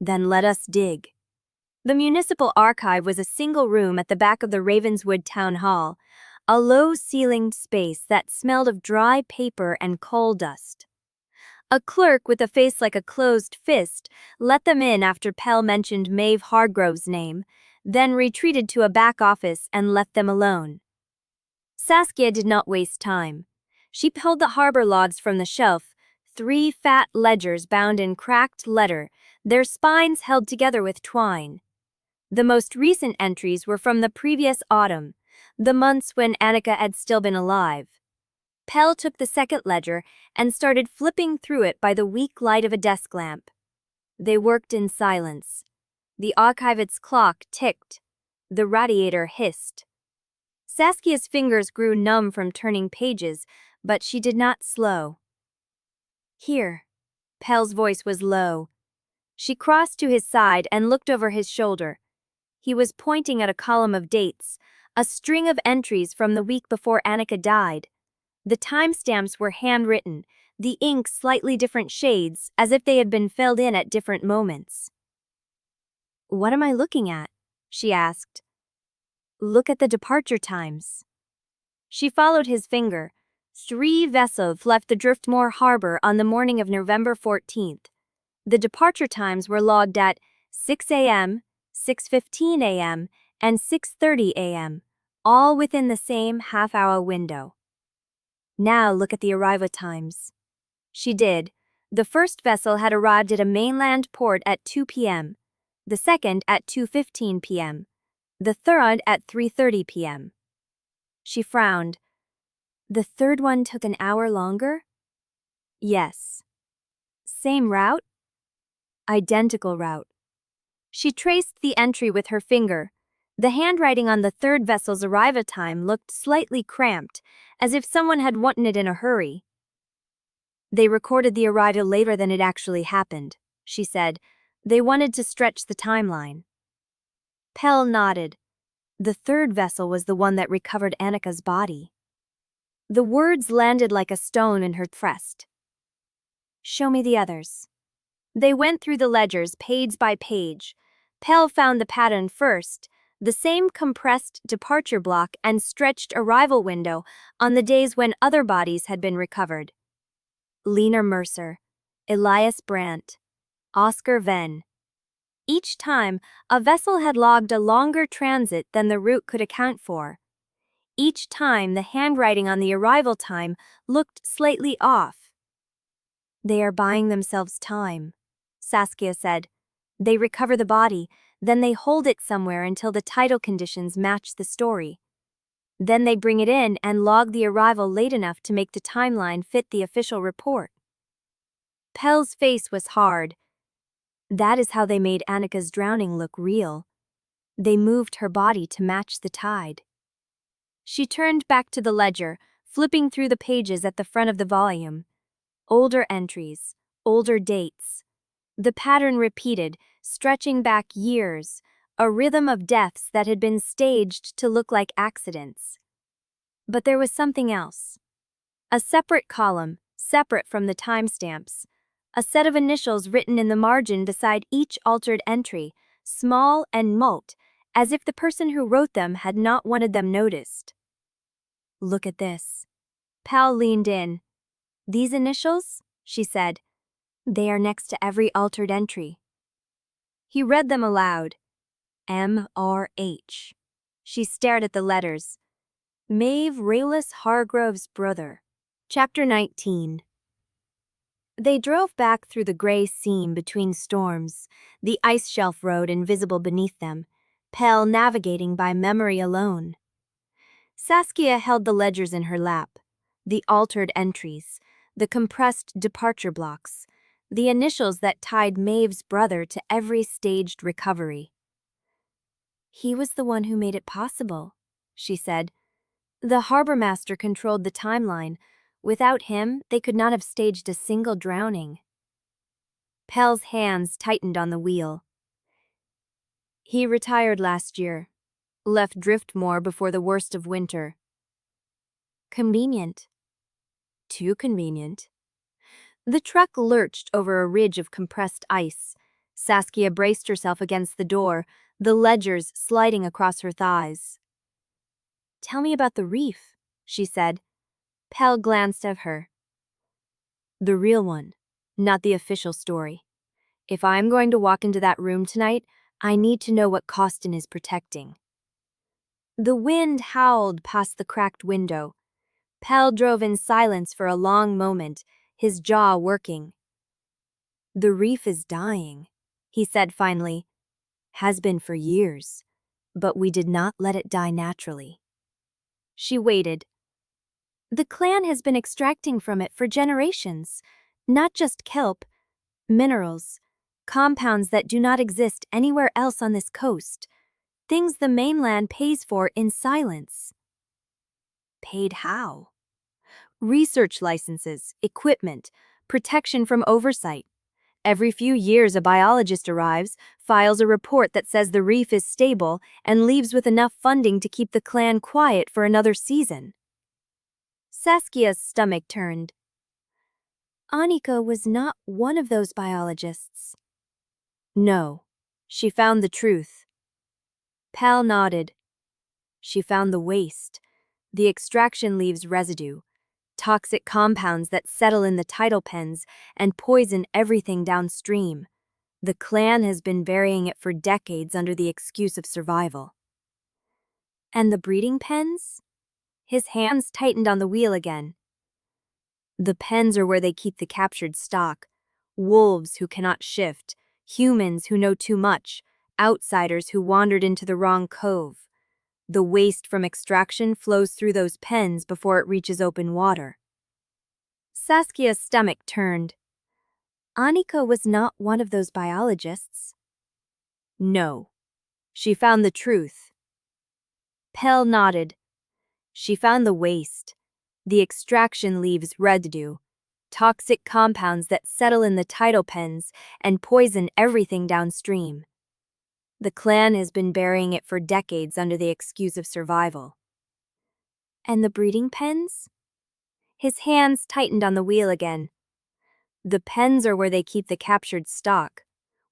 Then let us dig. The municipal archive was a single room at the back of the Ravenswood Town Hall, a low-ceilinged space that smelled of dry paper and coal dust. A clerk with a face like a closed fist let them in after Pell mentioned Maeve Hargrove's name, then retreated to a back office and left them alone. Saskia did not waste time. She pulled the harbor logs from the shelf, 3 fat ledgers bound in cracked leather, their spines held together with twine. The most recent entries were from the previous autumn, the months when Anika had still been alive. Pell took the second ledger and started flipping through it by the weak light of a desk lamp. They worked in silence. The archive's clock ticked. The radiator hissed. Saskia's fingers grew numb from turning pages, but she did not slow. Here. Pell's voice was low. She crossed to his side and looked over his shoulder. He was pointing at a column of dates, a string of entries from the week before Anika died. The timestamps were handwritten, the ink slightly different shades, as if they had been filled in at different moments. What am I looking at? She asked. Look at the departure times. She followed his finger. 3 vessels left the Driftmoor harbor on the morning of November 14th. The departure times were logged at 6 a.m., 6:15 a.m., and 6:30 a.m., all within the same half-hour window. Now look at the arrival times. She did. The first vessel had arrived at a mainland port at 2 p.m., the second at 2:15 p.m., the third at 3:30 p.m. She frowned. The third one took an hour longer? Yes. Same route? Identical route. She traced the entry with her finger. The handwriting on the third vessel's arrival time looked slightly cramped, as if someone had written it in a hurry. They recorded the arrival later than it actually happened, she said. They wanted to stretch the timeline. Pell nodded. The third vessel was the one that recovered Anika's body. The words landed like a stone in her breast. Show me the others. They went through the ledgers page by page. Pell found the pattern first, the same compressed departure block and stretched arrival window on the days when other bodies had been recovered. Lena Mercer, Elias Brandt, Oscar Venn. Each time, a vessel had logged a longer transit than the route could account for. Each time, the handwriting on the arrival time looked slightly off. They are buying themselves time, Saskia said. They recover the body, then they hold it somewhere until the tidal conditions match the story. Then they bring it in and log the arrival late enough to make the timeline fit the official report. Pell's face was hard. That is how they made Anika's drowning look real. They moved her body to match the tide. She turned back to the ledger, flipping through the pages at the front of the volume. Older entries, older dates. The pattern repeated, stretching back years, a rhythm of deaths that had been staged to look like accidents. But there was something else. A separate column, separate from the timestamps. A set of initials written in the margin beside each altered entry, small and mute, as if the person who wrote them had not wanted them noticed. Look at this. Pell leaned in. These initials? She said. They are next to every altered entry. He read them aloud. M-R-H. She stared at the letters. Maeve Rayless Hargrove's brother. Chapter 19. They drove back through the gray seam between storms, the ice shelf road invisible beneath them, Pell navigating by memory alone. Saskia held the ledgers in her lap, the altered entries, the compressed departure blocks, the initials that tied Maeve's brother to every staged recovery. He was the one who made it possible, she said. The harbor master controlled the timeline. Without him, they could not have staged a single drowning. Pell's hands tightened on the wheel. He retired last year, left Driftmoor before the worst of winter. Convenient. Too convenient. The truck lurched over a ridge of compressed ice. Saskia braced herself against the door, the ledgers sliding across her thighs. Tell me about the reef, she said. Pell glanced at her. The real one, not the official story. If I'm going to walk into that room tonight, I need to know what Costin is protecting. The wind howled past the cracked window. Pell drove in silence for a long moment, his jaw working. The reef is dying, he said finally. Has been for years, but we did not let it die naturally. She waited. The clan has been extracting from it for generations, not just kelp, minerals, compounds that do not exist anywhere else on this coast, things the mainland pays for in silence. Paid how? Research licenses, equipment, protection from oversight. Every few years a biologist arrives, files a report that says the reef is stable, and leaves with enough funding to keep the clan quiet for another season. Saskia's stomach turned. Anika was not one of those biologists. No, she found the truth. Pell nodded. She found the waste. The extraction leaves residue, toxic compounds that settle in the tidal pens and poison everything downstream. The clan has been burying it for decades under the excuse of survival. And the breeding pens? His hands tightened on the wheel again. The pens are where they keep the captured stock. Wolves who cannot shift, humans who know too much, outsiders who wandered into the wrong cove. The waste from extraction flows through those pens before it reaches open water. Saskia's stomach turned. Anika was not one of those biologists. No. She found the truth. Pell nodded. She found the waste. The extraction leaves residue, toxic compounds that settle in the tidal pens and poison everything downstream. The clan has been burying it for decades under the excuse of survival. And the breeding pens? His hands tightened on the wheel again. The pens are where they keep the captured stock.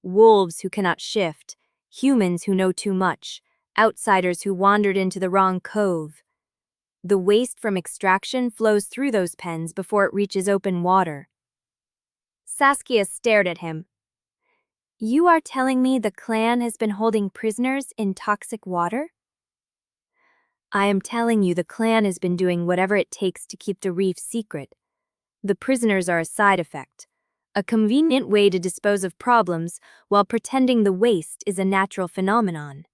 Wolves who cannot shift, humans who know too much, outsiders who wandered into the wrong cove. The waste from extraction flows through those pens before it reaches open water. Saskia stared at him. You are telling me the clan has been holding prisoners in toxic water? I am telling you the clan has been doing whatever it takes to keep the reef secret. The prisoners are a side effect, a convenient way to dispose of problems while pretending the waste is a natural phenomenon.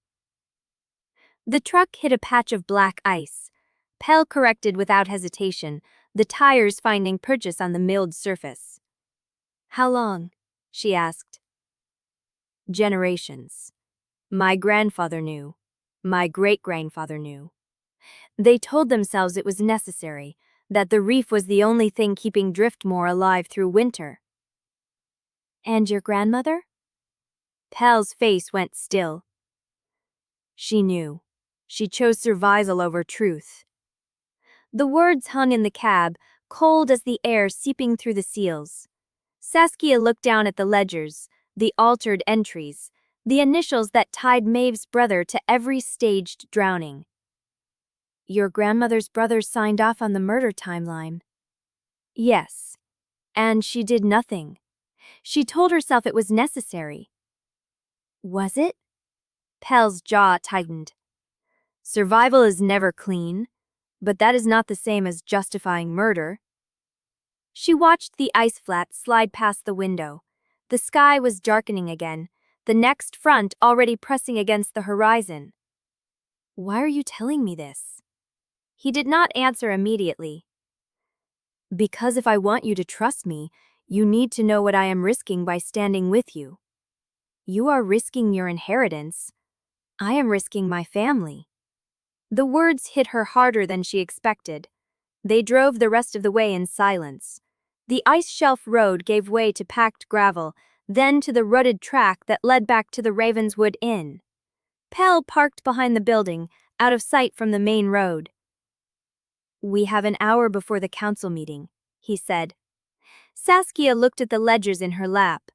The truck hit a patch of black ice. Pell corrected without hesitation, the tires finding purchase on the milled surface. How long? She asked. Generations. My grandfather knew. My great-grandfather knew. They told themselves it was necessary. that the reef was the only thing keeping Driftmoor alive through winter. And your grandmother? Pell's face went still. She knew. She chose survival over truth. The words hung in the cab, cold as the air seeping through the seals. Saskia looked down at the ledgers, the altered entries, the initials that tied Maeve's brother to every staged drowning. Your grandmother's brother signed off on the murder timeline. Yes. And she did nothing. She told herself it was necessary. Was it? Pell's jaw tightened. Survival is never clean, but that is not the same as justifying murder. She watched the ice flat slide past the window. The sky was darkening again, the next front already pressing against the horizon. Why are you telling me this? He did not answer immediately. Because if I want you to trust me, you need to know what I am risking by standing with you. You are risking your inheritance. I am risking my family. The words hit her harder than she expected. They drove the rest of the way in silence. The ice shelf road gave way to packed gravel, then to the rutted track that led back to the Ravenswood Inn. Pell parked behind the building, out of sight from the main road. We have an hour before the council meeting, he said. Saskia looked at the ledgers in her lap.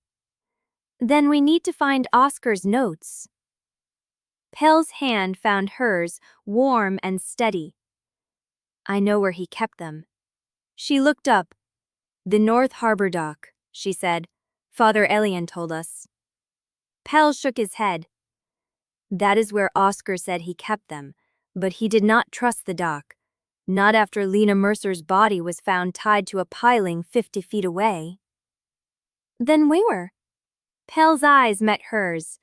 Then we need to find Oscar's notes. Pell's hand found hers, warm and steady. I know where he kept them. She looked up. The North Harbor dock, she said. Father Elian told us. Pell shook his head. That is where Oscar said he kept them, but he did not trust the dock. Not after Lena Mercer's body was found tied to a piling 50 feet away. Then where? Pell's eyes met hers.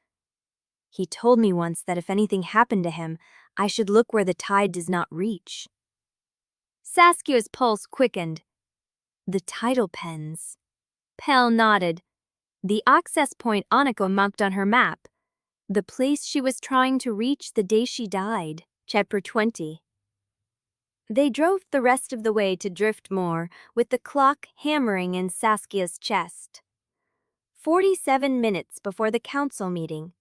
He told me once that if anything happened to him, I should look where the tide does not reach. Saskia's pulse quickened. The tidal pens. Pell nodded. The access point Anika marked on her map. The place she was trying to reach the day she died. Chapter 20. They drove the rest of the way to Driftmoor, with the clock hammering in Saskia's chest. 47 minutes before the council meeting.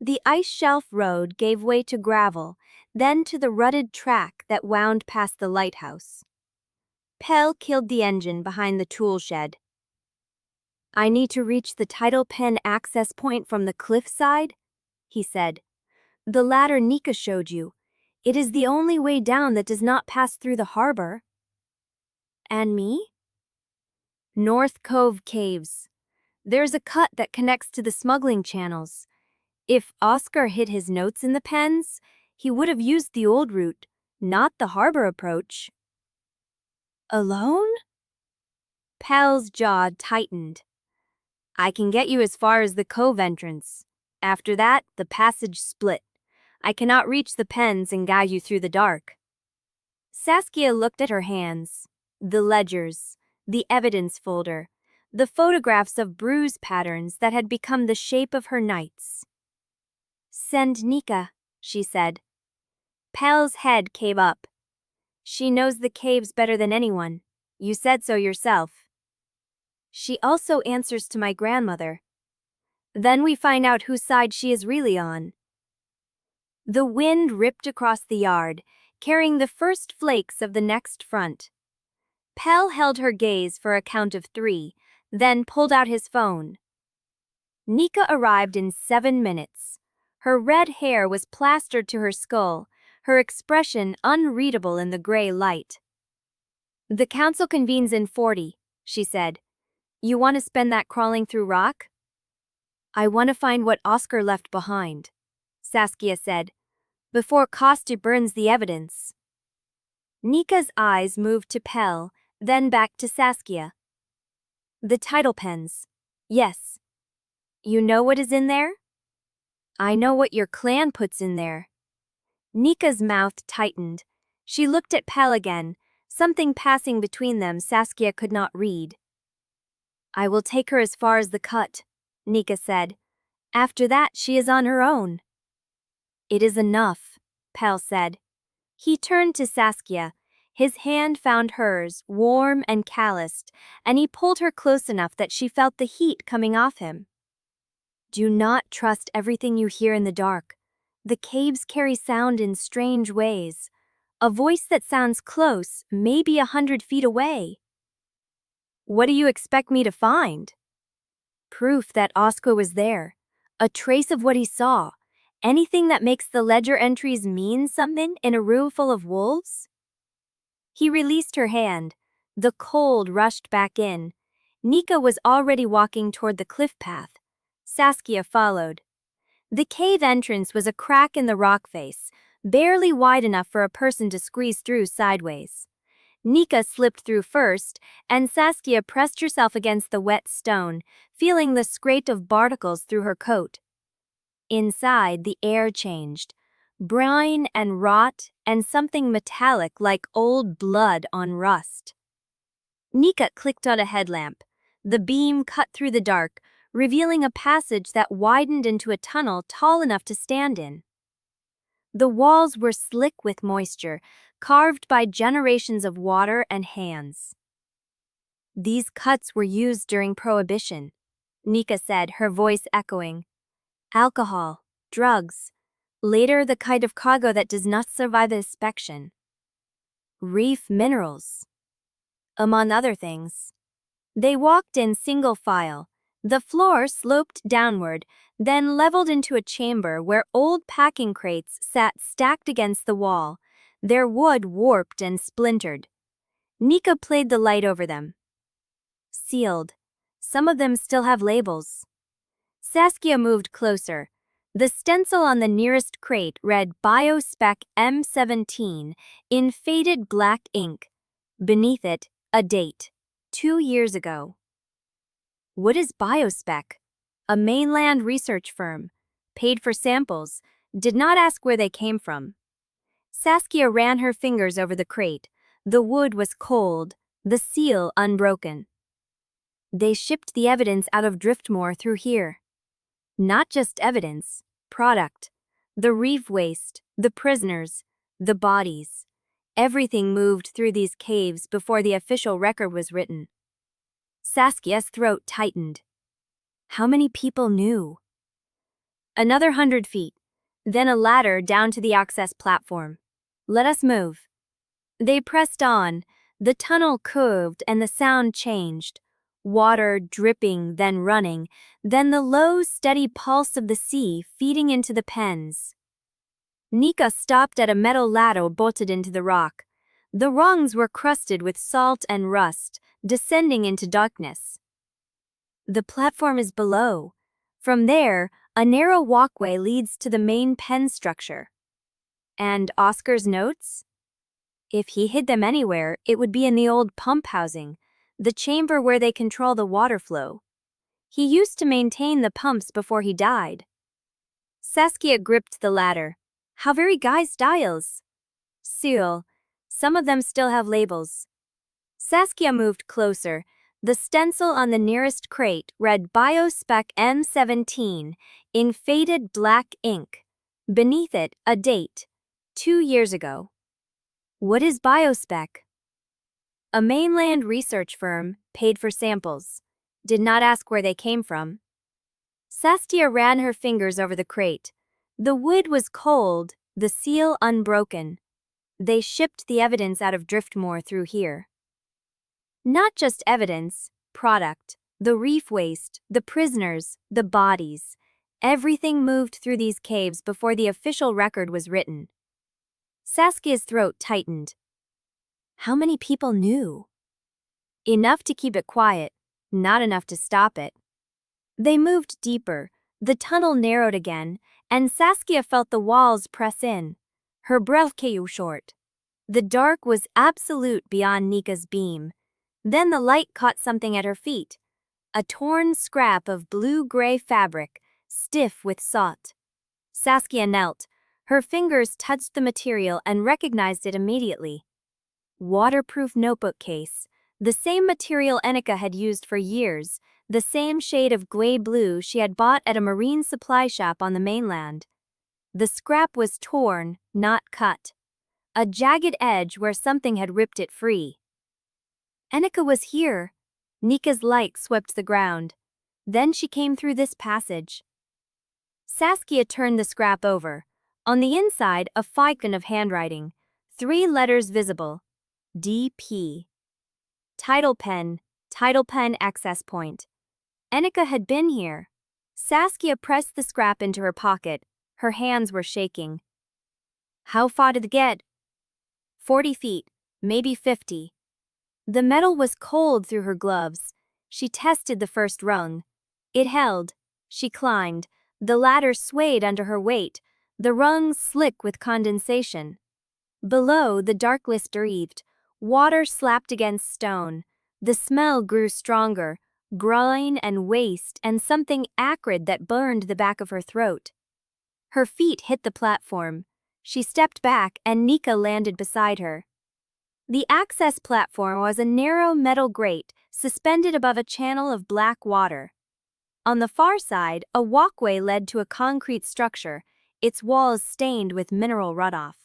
The ice shelf road gave way to gravel, then to the rutted track that wound past the lighthouse. Pell killed the engine behind the tool shed. I need to reach the tidal pen access point from the cliffside, he said. The ladder Nika showed you. It is the only way down that does not pass through the harbor. And me? North Cove Caves. There's a cut that connects to the smuggling channels. If Oscar hid his notes in the pens, he would have used the old route, not the harbor approach. Alone? Pell's jaw tightened. I can get you as far as the cove entrance. After that, the passage split. I cannot reach the pens and guide you through the dark. Saskia looked at her hands, the ledgers, the evidence folder, the photographs of bruise patterns that had become the shape of her nights. Send Nika, she said. Pell's head came up. She knows the caves better than anyone. You said so yourself. She also answers to my grandmother. Then we find out whose side she is really on. The wind ripped across the yard, carrying the first flakes of the next front. Pell held her gaze for a count of 3, then pulled out his phone. Nika arrived in 7 minutes. Her red hair was plastered to her skull, her expression unreadable in the gray light. The council convenes in 40, she said. You want to spend that crawling through rock? I want to find what Oscar left behind, Saskia said, before Costa burns the evidence. Nika's eyes moved to Pell, then back to Saskia. The tidal pens. Yes. You know what is in there? I know what your clan puts in there. Nika's mouth tightened. She looked at Pell again, something passing between them Saskia could not read. I will take her as far as the cut, Nika said. After that, she is on her own. It is enough, Pell said. He turned to Saskia, His hand found hers, warm and calloused, and he pulled her close enough that she felt the heat coming off him. Do not trust everything you hear in the dark. The caves carry sound in strange ways. A voice that sounds close may be 100 feet away. What do you expect me to find? Proof that Oscar was there. A trace of what he saw. Anything that makes the ledger entries mean something in a room full of wolves? He released her hand. The cold rushed back in. Nika was already walking toward the cliff path. Saskia followed. The cave entrance was a crack in the rock face, barely wide enough for a person to squeeze through sideways. Nika slipped through first, and Saskia pressed herself against the wet stone, feeling the scrape of barnacles through her coat. Inside, the air changed. Brine and rot and something metallic like old blood on rust. Nika clicked on a headlamp. The beam cut through the dark, revealing a passage that widened into a tunnel tall enough to stand in. The walls were slick with moisture, carved by generations of water and hands. These cuts were used during Prohibition, Nika said, her voice echoing. Alcohol, drugs, later the kind of cargo that does not survive inspection. Reef minerals, among other things. They walked in single file. The floor sloped downward, then leveled into a chamber where old packing crates sat stacked against the wall, their wood warped and splintered. Nika played the light over them. Sealed. Some of them still have labels. Saskia moved closer. The stencil on the nearest crate read Biospec M17 in faded black ink. Beneath it, a date. 2 years ago. What is Biospec? A mainland research firm. Paid for samples. Did not ask where they came from. Saskia ran her fingers over the crate. The wood was cold, the seal unbroken. They shipped the evidence out of Driftmoor through here. Not just evidence, product. The reef waste, the prisoners, the bodies. Everything moved through these caves before the official record was written. Saskia's throat tightened. How many people knew? Another 100 feet, then a ladder down to the access platform. Let us move. They pressed on. The tunnel curved and the sound changed. Water dripping, then running, then the low, steady pulse of the sea feeding into the pens. Nika stopped at a metal ladder bolted into the rock. The rungs were crusted with salt and rust, descending into darkness. The platform is below. From there, a narrow walkway leads to the main pen structure. And Oscar's notes? If he hid them anywhere, it would be in the old pump housing, the chamber where they control the water flow. He used to maintain the pumps before he died. Saskia gripped the ladder. How very guys dials. Seal. Some of them still have labels. Saskia moved closer. The stencil on the nearest crate read Biospec M17 in faded black ink. Beneath it, a date. 2 years ago. What is Biospec? A mainland research firm, paid for samples. Did not ask where they came from. Saskia ran her fingers over the crate. The wood was cold, the seal unbroken. They shipped the evidence out of Driftmoor through here. Not just evidence, product, the reef waste, the prisoners, the bodies. Everything moved through these caves before the official record was written. Saskia's throat tightened. How many people knew? Enough to keep it quiet, not enough to stop it. They moved deeper. The tunnel narrowed again, and Saskia felt the walls press in. Her breath came short. The dark was absolute beyond Nika's beam. Then the light caught something at her feet. A torn scrap of blue-gray fabric, stiff with salt. Saskia knelt. Her fingers touched the material and recognized it immediately. Waterproof notebook case. The same material Anika had used for years. The same shade of gray blue she had bought at a marine supply shop on the mainland. The scrap was torn, not cut. a jagged edge where something had ripped it free. Anika was here. Nika's light swept the ground. Then she came through this passage. Saskia turned the scrap over. On the inside, a icon of handwriting. 3 letters visible. DP. Tidal pen access point. Anika had been here. Saskia pressed the scrap into her pocket. Her hands were shaking. How far did it get? 40 feet, maybe 50. The metal was cold through her gloves. She tested the first rung. It held. She climbed. The ladder swayed under her weight, the rungs slick with condensation. Below, the darkness breathed. Water slapped against stone. The smell grew stronger, brine and waste and something acrid that burned the back of her throat. Her feet hit the platform. She stepped back and Nika landed beside her. The access platform was a narrow metal grate suspended above a channel of black water. On the far side, a walkway led to a concrete structure, its walls stained with mineral runoff.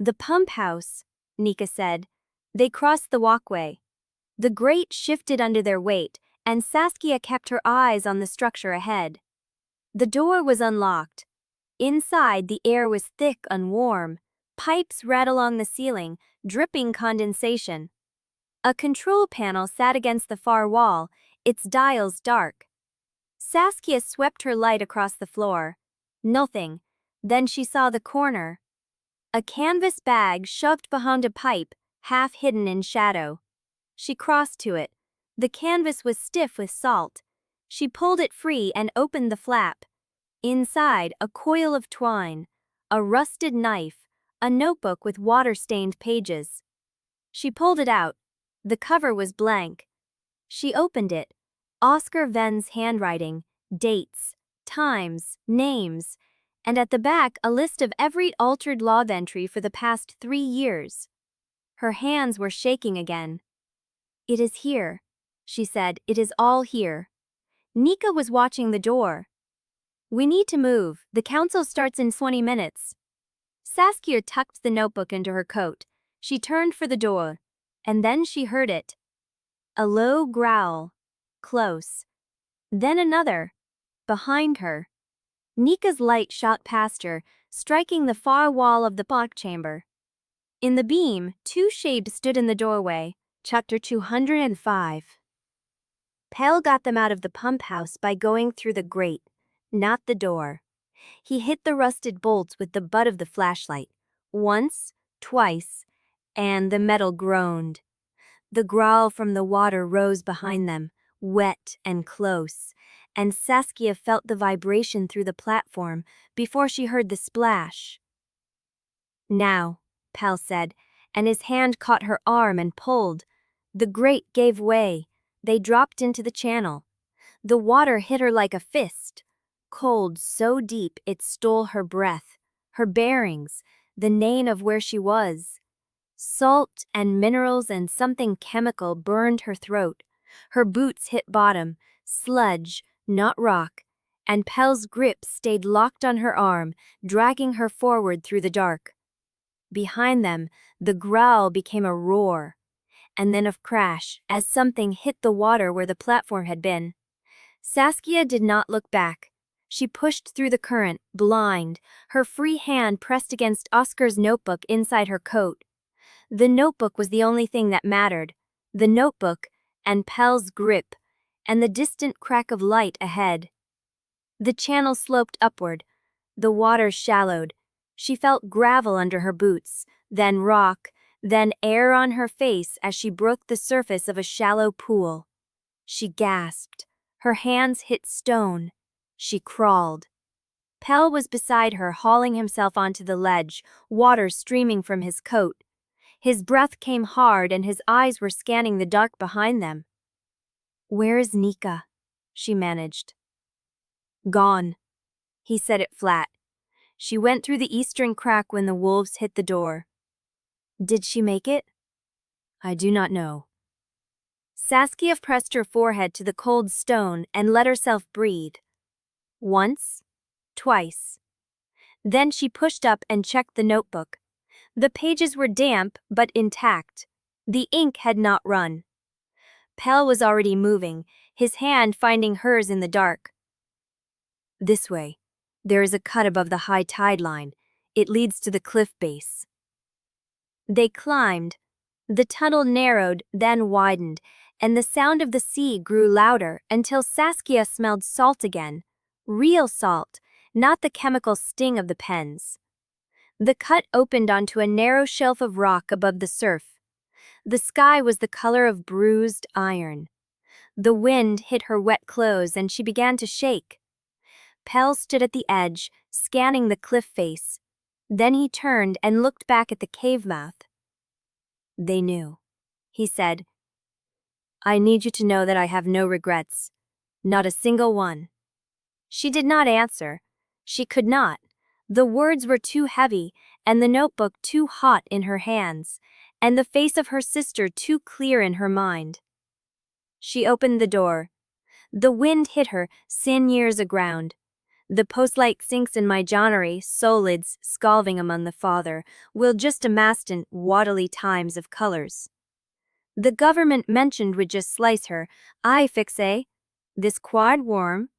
The pump house, Nika said. They crossed the walkway. The grate shifted under their weight, and Saskia kept her eyes on the structure ahead. The door was unlocked. Inside, the air was thick and warm. Pipes ran along the ceiling, dripping condensation. A control panel sat against the far wall, its dials dark. Saskia swept her light across the floor. Nothing. Then she saw the corner. A canvas bag shoved behind a pipe, half hidden in shadow. She crossed to it. The canvas was stiff with salt. She pulled it free and opened the flap. Inside, a coil of twine, a rusted knife, a notebook with water-stained pages. She pulled it out. The cover was blank. She opened it. Oscar Venn's handwriting, dates, times, names, and at the back a list of every altered log entry for the past 3 years. Her hands were shaking again. It is here, she said. It is all here. Nika was watching the door. We need to move. The council starts in 20 minutes. Saskia tucked the notebook into her coat. She turned for the door, and then she heard it. A low growl. Close. Then another. Behind her. Nika's light shot past her, striking the far wall of the block chamber. In the beam, 2 shapes stood in the doorway. Chapter 205. Pell got them out of the pump house by going through the grate, not the door. He hit the rusted bolts with the butt of the flashlight. Once, twice, and the metal groaned. The growl from the water rose behind them, wet and close, and Saskia felt the vibration through the platform before she heard the splash. Now, Pell said, and his hand caught her arm and pulled. The grate gave way. They dropped into the channel. The water hit her like a fist, cold so deep it stole her breath, her bearings, the name of where she was. Salt and minerals and something chemical burned her throat. Her boots hit bottom, sludge, not rock, and Pell's grip stayed locked on her arm, dragging her forward through the dark. Behind them, the growl became a roar, and then a crash as something hit the water where the platform had been. Saskia did not look back. She pushed through the current, blind, her free hand pressed against Oscar's notebook inside her coat. The notebook was the only thing that mattered. The notebook, and Pell's grip, and the distant crack of light ahead. The channel sloped upward. The water shallowed. She felt gravel under her boots, then rock, then air on her face as she broke the surface of a shallow pool. She gasped. Her hands hit stone. She crawled. Pell was beside her, hauling himself onto the ledge, water streaming from his coat. His breath came hard and his eyes were scanning the dark behind them. "Where is Nika?" she managed. "Gone." He said it flat. She went through the eastern crack when the wolves hit the door. "Did she make it?" "I do not know." Saskia pressed her forehead to the cold stone and let herself breathe. Once, twice. Then she pushed up and checked the notebook. The pages were damp but intact. The ink had not run. Pell was already moving, his hand finding hers in the dark. This way. There is a cut above the high tide line. It leads to the cliff base. They climbed. The tunnel narrowed, then widened, and the sound of the sea grew louder until Saskia smelled salt again. Real salt, not the chemical sting of the pens. The cut opened onto a narrow shelf of rock above the surf. The sky was the color of bruised iron. The wind hit her wet clothes and she began to shake. Pell stood at the edge, scanning the cliff face. Then he turned and looked back at the cave mouth. They knew. He said, I need you to know that I have no regrets. Not a single one. She did not answer. She could not. The words were too heavy, and the notebook too hot in her hands, and the face of her sister too clear in her mind. She opened the door. The wind hit her, sinews aground. The post-like sinks in my johnnery, solids, scalding among the father, will just amassed in waddly times of colors. The government mentioned would just slice her, I fixe, this quad worm,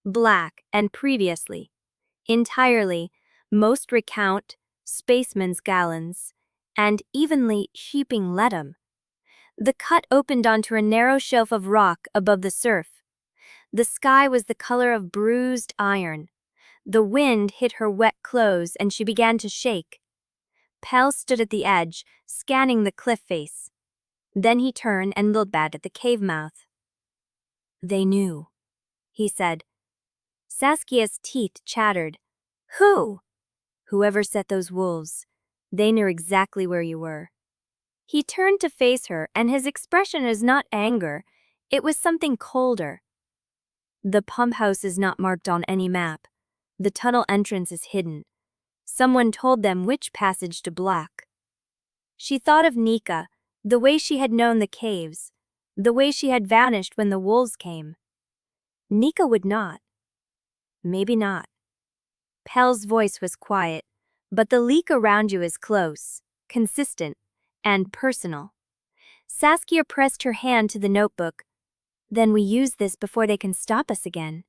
black, and previously. Entirely, most recount, spaceman's gallons, and evenly heaping leadum. The cut opened onto a narrow shelf of rock above the surf. The sky was the color of bruised iron. The wind hit her wet clothes and she began to shake. Pell stood at the edge, scanning the cliff face. Then he turned and looked back at the cave mouth. They knew, he said. Saskia's teeth chattered. Who? Whoever set those wolves. They knew exactly where you were. He turned to face her, and his expression was not anger. It was something colder. The pump house is not marked on any map. The tunnel entrance is hidden. Someone told them which passage to block. She thought of Nika, the way she had known the caves, the way she had vanished when the wolves came. Nika would not. Maybe not. Pell's voice was quiet, but the leak around you is close, consistent, and personal. Saskia pressed her hand to the notebook. Then we use this before they can stop us again.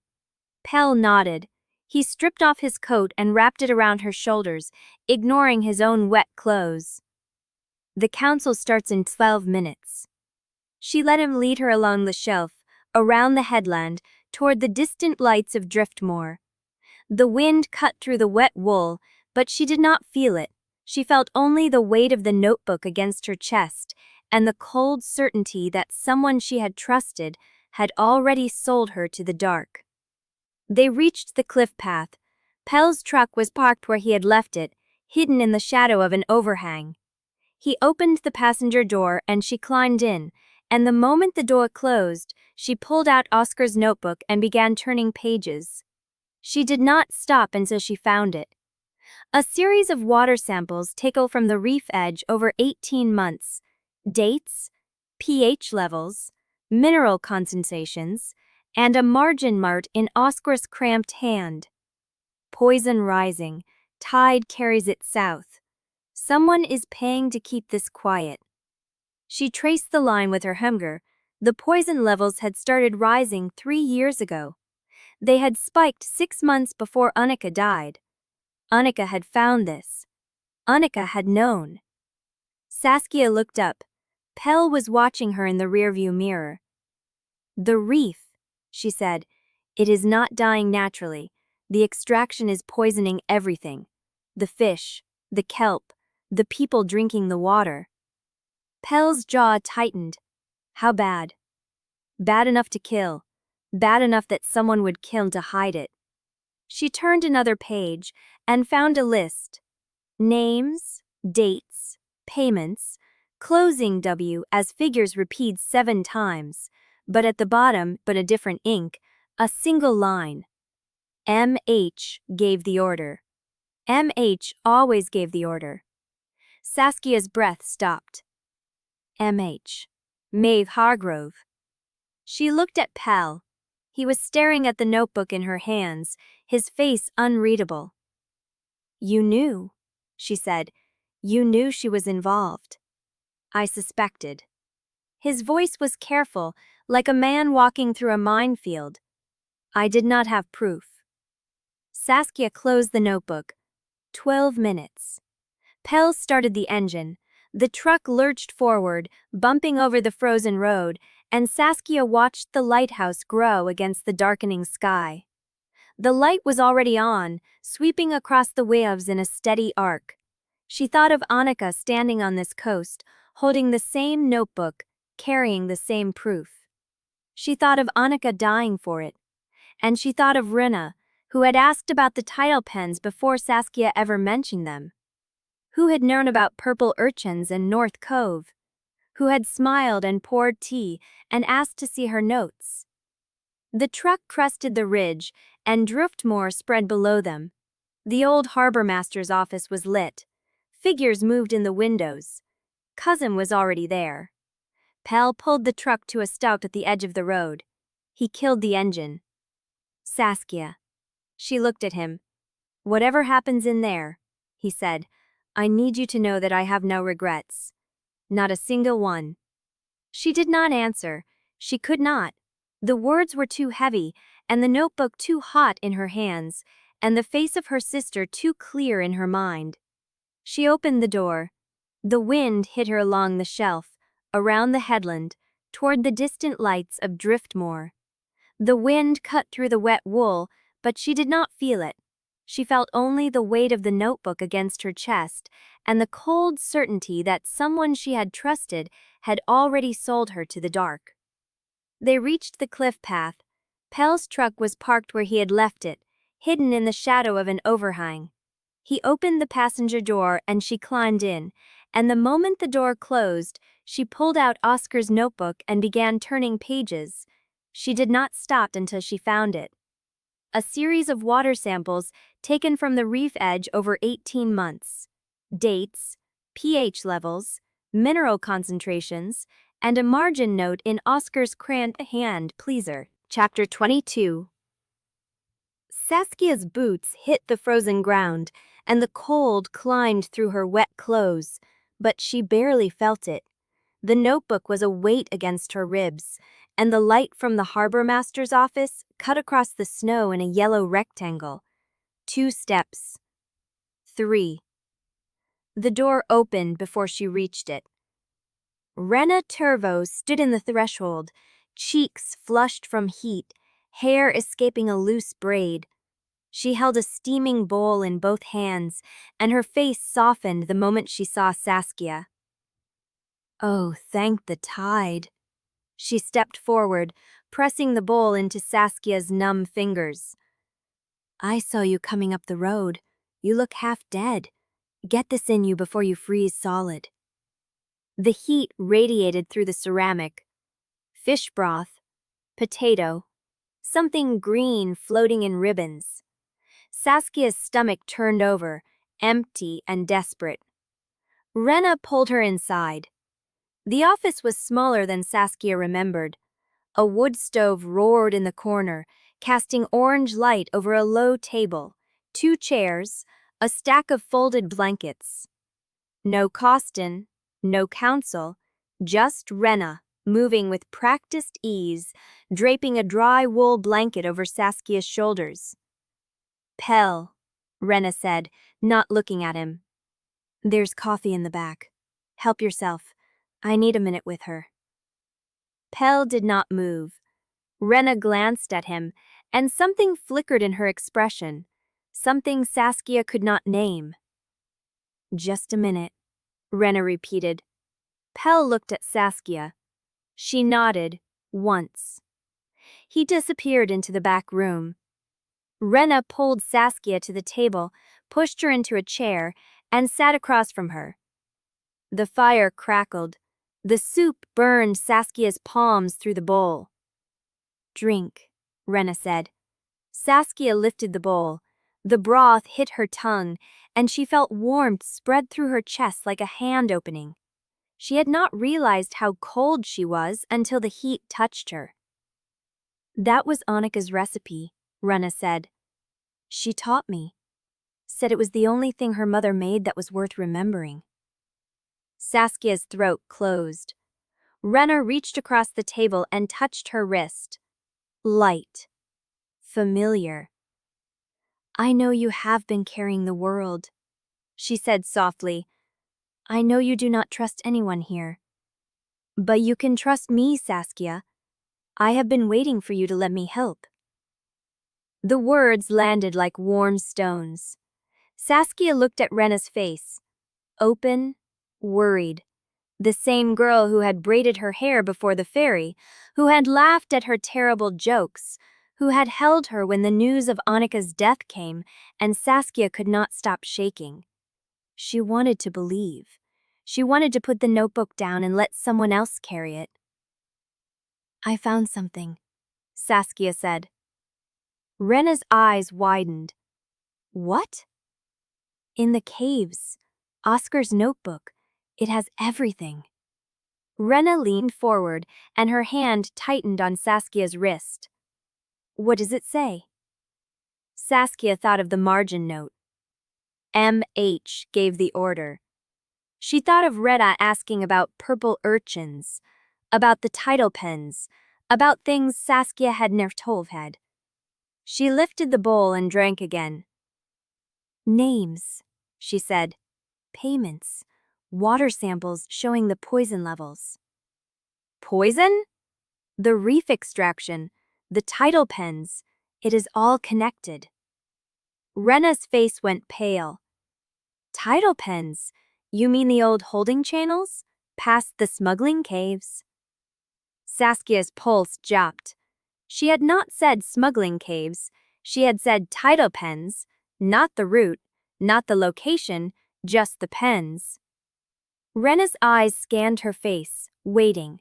Pell nodded. He stripped off his coat and wrapped it around her shoulders, ignoring his own wet clothes. The council starts in 12 minutes. She let him lead her along the shelf, around the headland, toward the distant lights of Driftmoor. The wind cut through the wet wool, but she did not feel it. She felt only the weight of the notebook against her chest, and the cold certainty that someone she had trusted had already sold her to the dark. They reached the cliff path. Pell's truck was parked where he had left it, hidden in the shadow of an overhang. He opened the passenger door and she climbed in, and the moment the door closed, she pulled out Oscar's notebook and began turning pages. She did not stop until she found it. A series of water samples taken from the reef edge over 18 months. Dates, pH levels, mineral concentrations, and a margin marked in Oscar's cramped hand. Poison rising, tide carries it south. Someone is paying to keep this quiet. She traced the line with her finger. The poison levels had started rising 3 years ago. They had spiked 6 months before Anika died. Anika had found this. Anika had known. Saskia looked up. Pell was watching her in the rearview mirror. The reef, she said. It is not dying naturally. The extraction is poisoning everything. The fish, the kelp, the people drinking the water. Pell's jaw tightened. How bad? Bad enough to kill. Bad enough that someone would kill to hide it. She turned another page and found a list. Names, dates, payments, closing W as figures repeated 7 times, but at the bottom, but a different ink, a single line. MH gave the order. MH always gave the order. Saskia's breath stopped. MH. Pell Hargrove. She looked at Pell. He was staring at the notebook in her hands, his face unreadable. You knew, she said. You knew she was involved. I suspected. His voice was careful, like a man walking through a minefield. I did not have proof. Saskia closed the notebook. 12 minutes. Pell started the engine. The truck lurched forward, bumping over the frozen road, and Saskia watched the lighthouse grow against the darkening sky. The light was already on, sweeping across the waves in a steady arc. She thought of Anika standing on this coast, holding the same notebook, carrying the same proof. She thought of Anika dying for it. And she thought of Wrenna, who had asked about the Tidal pens before Saskia ever mentioned them. Who had known about purple urchins in North Cove. Who had smiled and poured tea and asked to see her notes. The truck crested the ridge, and Driftmoor spread below them. The old harbor master's office was lit. Figures moved in the windows. Cousin was already there. Pell pulled the truck to a stop at the edge of the road. He killed the engine. Saskia. She looked at him. Whatever happens in there, he said, I need you to know that I have no regrets. Not a single one. She did not answer. She could not. The words were too heavy, and the notebook too hot in her hands, and the face of her sister too clear in her mind. She opened the door. The wind hit her along the shelf, around the headland, toward the distant lights of Driftmoor. The wind cut through the wet wool, but she did not feel it. She felt only the weight of the notebook against her chest, and the cold certainty that someone she had trusted had already sold her to the dark. They reached the cliff path. Pell's truck was parked where he had left it, hidden in the shadow of an overhang. He opened the passenger door and she climbed in, and the moment the door closed, she pulled out Oscar's notebook and began turning pages. She did not stop until she found it. A series of water samples taken from the reef edge over 18 months. Dates, pH levels, mineral concentrations, and a margin note in Oscar's crayon hand pleaser. Chapter 22. Saskia's boots hit the frozen ground, and the cold climbed through her wet clothes, but she barely felt it. The notebook was a weight against her ribs, and the light from the harbor master's office cut across the snow in a yellow rectangle. 2 steps. 3. The door opened before she reached it. Wrenna Turvo stood in the threshold, cheeks flushed from heat, hair escaping a loose braid. She held a steaming bowl in both hands, and her face softened the moment she saw Saskia. Oh, thank the tide. She stepped forward, pressing the bowl into Saskia's numb fingers. I saw you coming up the road. You look half dead. Get this in you before you freeze solid. The heat radiated through the ceramic. Fish broth, potato, something green floating in ribbons. Saskia's stomach turned over, empty and desperate. Wrenna pulled her inside. The office was smaller than Saskia remembered. A wood stove roared in the corner, casting orange light over a low table, 2 chairs, a stack of folded blankets. No Costin, no counsel, just Wrenna, moving with practiced ease, draping a dry wool blanket over Saskia's shoulders. Pell, Wrenna said, not looking at him. There's coffee in the back. Help yourself. I need a minute with her. Pell did not move. Wrenna glanced at him, and something flickered in her expression, something Saskia could not name. Just a minute, Wrenna repeated. Pell looked at Saskia. She nodded, once. He disappeared into the back room. Wrenna pulled Saskia to the table, pushed her into a chair, and sat across from her. The fire crackled. The soup burned Saskia's palms through the bowl. Drink, Wrenna said. Saskia lifted the bowl. The broth hit her tongue, and she felt warmth spread through her chest like a hand opening. She had not realized how cold she was until the heat touched her. That was Anika's recipe, Wrenna said. She taught me. Said it was the only thing her mother made that was worth remembering. Saskia's throat closed. Wrenna reached across the table and touched her wrist. Light. Familiar. I know you have been carrying the world, she said softly. I know you do not trust anyone here. But you can trust me, Saskia. I have been waiting for you to let me help. The words landed like warm stones. Saskia looked at Wrenna's face. Open, worried. The same girl who had braided her hair before the ferry, who had laughed at her terrible jokes, who had held her when the news of Anika's death came, and Saskia could not stop shaking. She wanted to believe. She wanted to put the notebook down and let someone else carry it. I found something, Saskia said. Wrenna's eyes widened. What? In the caves. Oscar's notebook. It has everything. Wrenna leaned forward and her hand tightened on Saskia's wrist. What does it say? Saskia thought of the margin note. M.H. gave the order. She thought of Wrenna asking about purple urchins, about the Tidal pens, about things Saskia had never told had. She lifted the bowl and drank again. Names, she said. Payments. Water samples showing the poison levels. Poison? The reef extraction, the Tidal pens, it is all connected. Wrenna's face went pale. Tidal pens? You mean the old holding channels? Past the smuggling caves? Saskia's pulse jumped. She had not said smuggling caves. She had said tidal pens, not the route, not the location, just the pens. Wrenna's eyes scanned her face, waiting.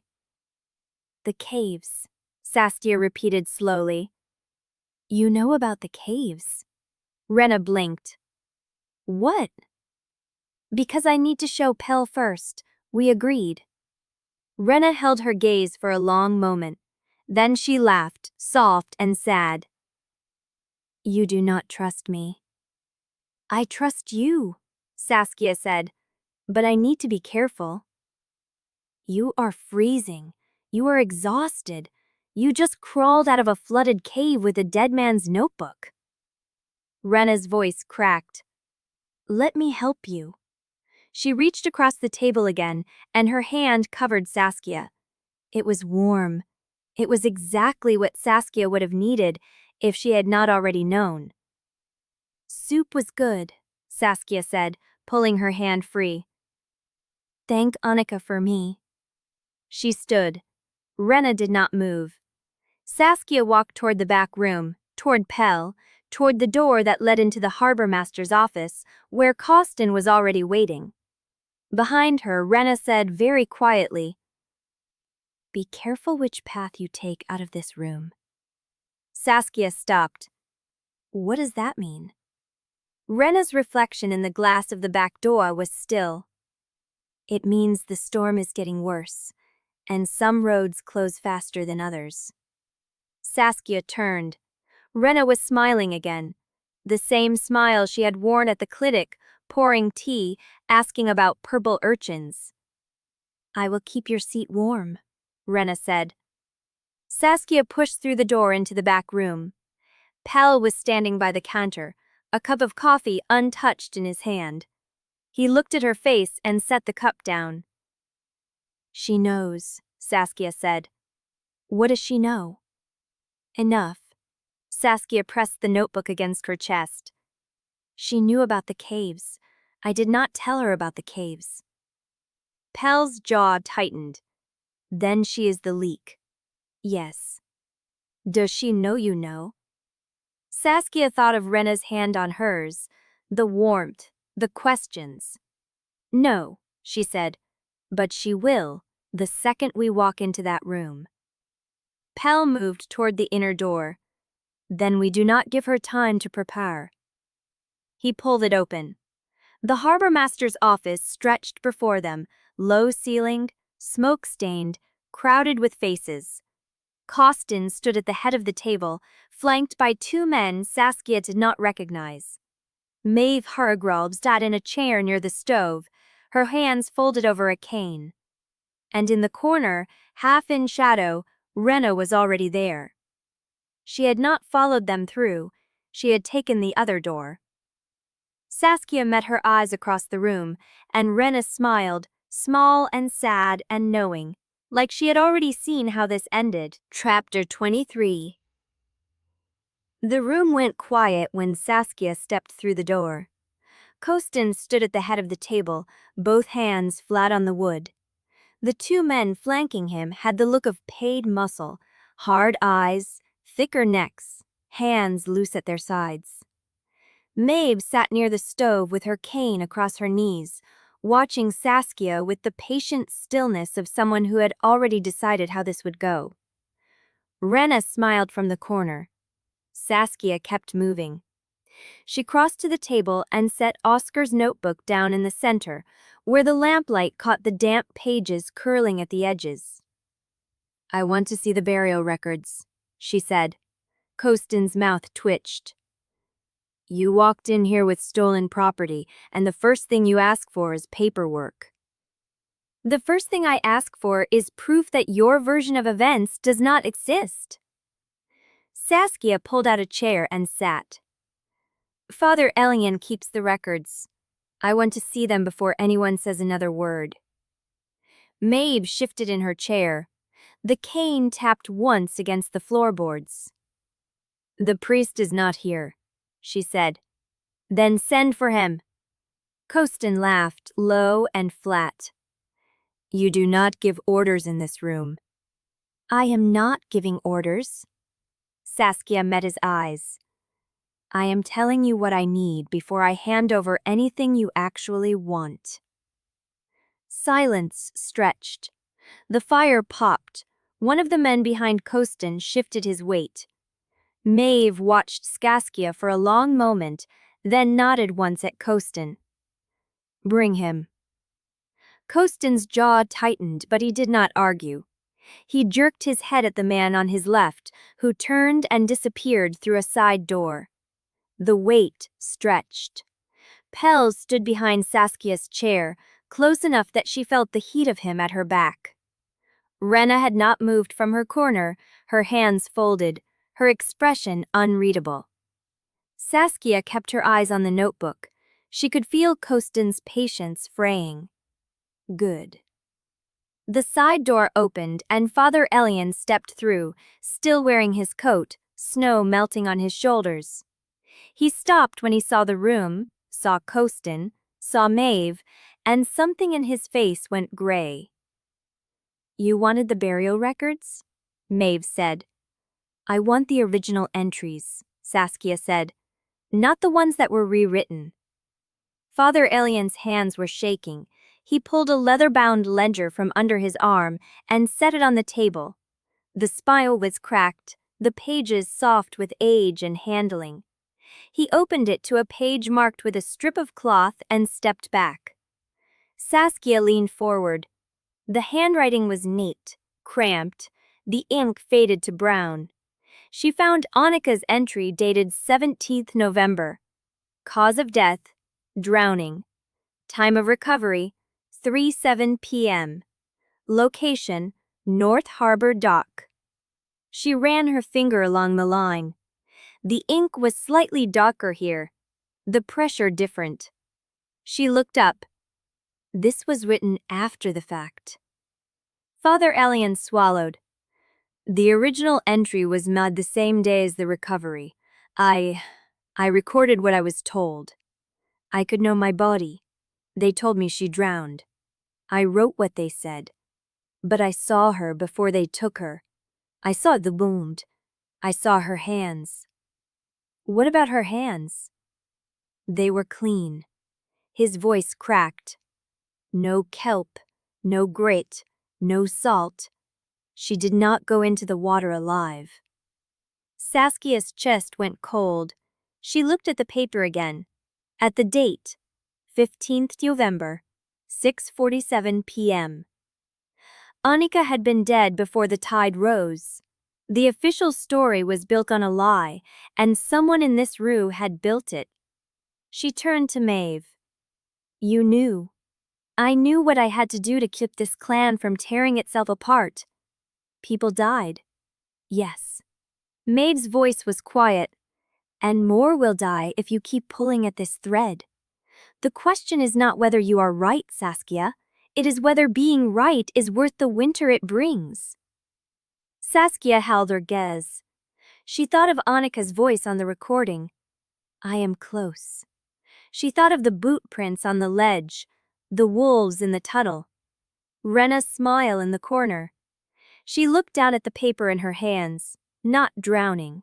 The caves, Saskia repeated slowly. You know about the caves. Wrenna blinked. What? Because I need to show Pell first. We agreed. Wrenna held her gaze for a long moment. Then she laughed, soft and sad. You do not trust me. I trust you, Saskia said, but I need to be careful. You are freezing. You are exhausted. You just crawled out of a flooded cave with a dead man's notebook. Wrenna's voice cracked. Let me help you. She reached across the table again, and her hand covered Saskia. It was warm. It was exactly what Saskia would have needed if she had not already known. Soup was good, Saskia said, pulling her hand free. Thank Anika for me. She stood. Wrenna did not move. Saskia walked toward the back room, toward Pell, toward the door that led into the harbor master's office, where Costin was already waiting. Behind her, Wrenna said very quietly, Be careful which path you take out of this room. Saskia stopped. What does that mean? Wrenna's reflection in the glass of the back door was still. It means the storm is getting worse, and some roads close faster than others. Saskia turned. Wrenna was smiling again. The same smile she had worn at the clinic, pouring tea, asking about purple urchins. I will keep your seat warm, Wrenna said. Saskia pushed through the door into the back room. Pell was standing by the counter, a cup of coffee untouched in his hand. He looked at her face and set the cup down. She knows, Saskia said. What does she know? Enough. Saskia pressed the notebook against her chest. She knew about the caves. I did not tell her about the caves. Pell's jaw tightened. Then she is the leak. Yes. Does she know you know? Saskia thought of Wrenna's hand on hers, the warmth, the questions. No, she said, but she will, the second we walk into that room. Pell moved toward the inner door. Then we do not give her time to prepare. He pulled it open. The harbor master's office stretched before them, low-ceilinged, smoke-stained, crowded with faces. Costin stood at the head of the table, flanked by two men Saskia did not recognize. Pell Hargrove sat in a chair near the stove. her hands folded over a cane. And in the corner, half in shadow, Wrenna was already there. She had not followed them through, she had taken the other door. Saskia met her eyes across the room, and Wrenna smiled, small and sad and knowing, like she had already seen how this ended. Chapter 23. The room went quiet when Saskia stepped through the door. Kostin stood at the head of the table, both hands flat on the wood. The two men flanking him had the look of paid muscle, hard eyes, thicker necks, hands loose at their sides. Maeve sat near the stove with her cane across her knees, watching Saskia with the patient stillness of someone who had already decided how this would go. Wrenna smiled from the corner. Saskia kept moving. She crossed to the table and set Oscar's notebook down in the center, where the lamplight caught the damp pages curling at the edges. "I want to see the burial records," she said. Kostin's mouth twitched. "You walked in here with stolen property, and the first thing you ask for is paperwork." "The first thing I ask for is proof that your version of events does not exist." Saskia pulled out a chair and sat. "Father Elian keeps the records. I want to see them before anyone says another word." Maeve shifted in her chair. The cane tapped once against the floorboards. "The priest is not here," she said. "Then send for him." Kostin laughed, low and flat. "You do not give orders in this room." "I am not giving orders." Saskia met his eyes. "I am telling you what I need before I hand over anything you actually want." Silence stretched. The fire popped. One of the men behind Kostin shifted his weight. Maeve watched Saskia for a long moment, then nodded once at Kostin. "Bring him." Kostin's jaw tightened, but he did not argue. He jerked his head at the man on his left, who turned and disappeared through a side door. The weight stretched. Pell stood behind Saskia's chair, close enough that she felt the heat of him at her back. Wrenna had not moved from her corner, her hands folded, her expression unreadable. Saskia kept her eyes on the notebook. She could feel Kostin's patience fraying. Good. The side door opened and Father Elian stepped through, still wearing his coat, snow melting on his shoulders. He stopped when he saw the room, saw Kostin, saw Maeve, and something in his face went gray. "You wanted the burial records?" Maeve said. "I want the original entries," Saskia said, "not the ones that were rewritten." Father Elian's hands were shaking. He pulled a leather-bound ledger from under his arm and set it on the table. The spine was cracked, the pages soft with age and handling. He opened it to a page marked with a strip of cloth and stepped back. Saskia leaned forward. The handwriting was neat, cramped, the ink faded to brown. She found Anika's entry dated 17th November. Cause of death, drowning. Time of recovery, 3:07 p.m. Location, North Harbor Dock. She ran her finger along the line. The ink was slightly darker here, the pressure different. She looked up. This was written after the fact. Father Elian swallowed. The original entry was made the same day as the recovery. I recorded what I was told. I could know my body. They told me she drowned. I wrote what they said. But I saw her before they took her. I saw the wound. I saw her hands. What about her hands? They were clean. His voice cracked. No kelp, no grit, no salt. She did not go into the water alive. Saskia's chest went cold. She looked at the paper again. At the date, 15th November, 6:47 p.m. Anika had been dead before the tide rose. The official story was built on a lie, and someone in this room had built it. She turned to Maeve. "You knew." I knew what I had to do to keep this clan from tearing itself apart. People died. Yes. Maeve's voice was quiet. And more will die if you keep pulling at this thread. The question is not whether you are right, Saskia. It is whether being right is worth the winter it brings. Saskia held her gaze. She thought of Anika's voice on the recording. I am close. She thought of the boot prints on the ledge, the wolves in the tunnel, Wrenna's smile in the corner. She looked down at the paper in her hands, not drowning.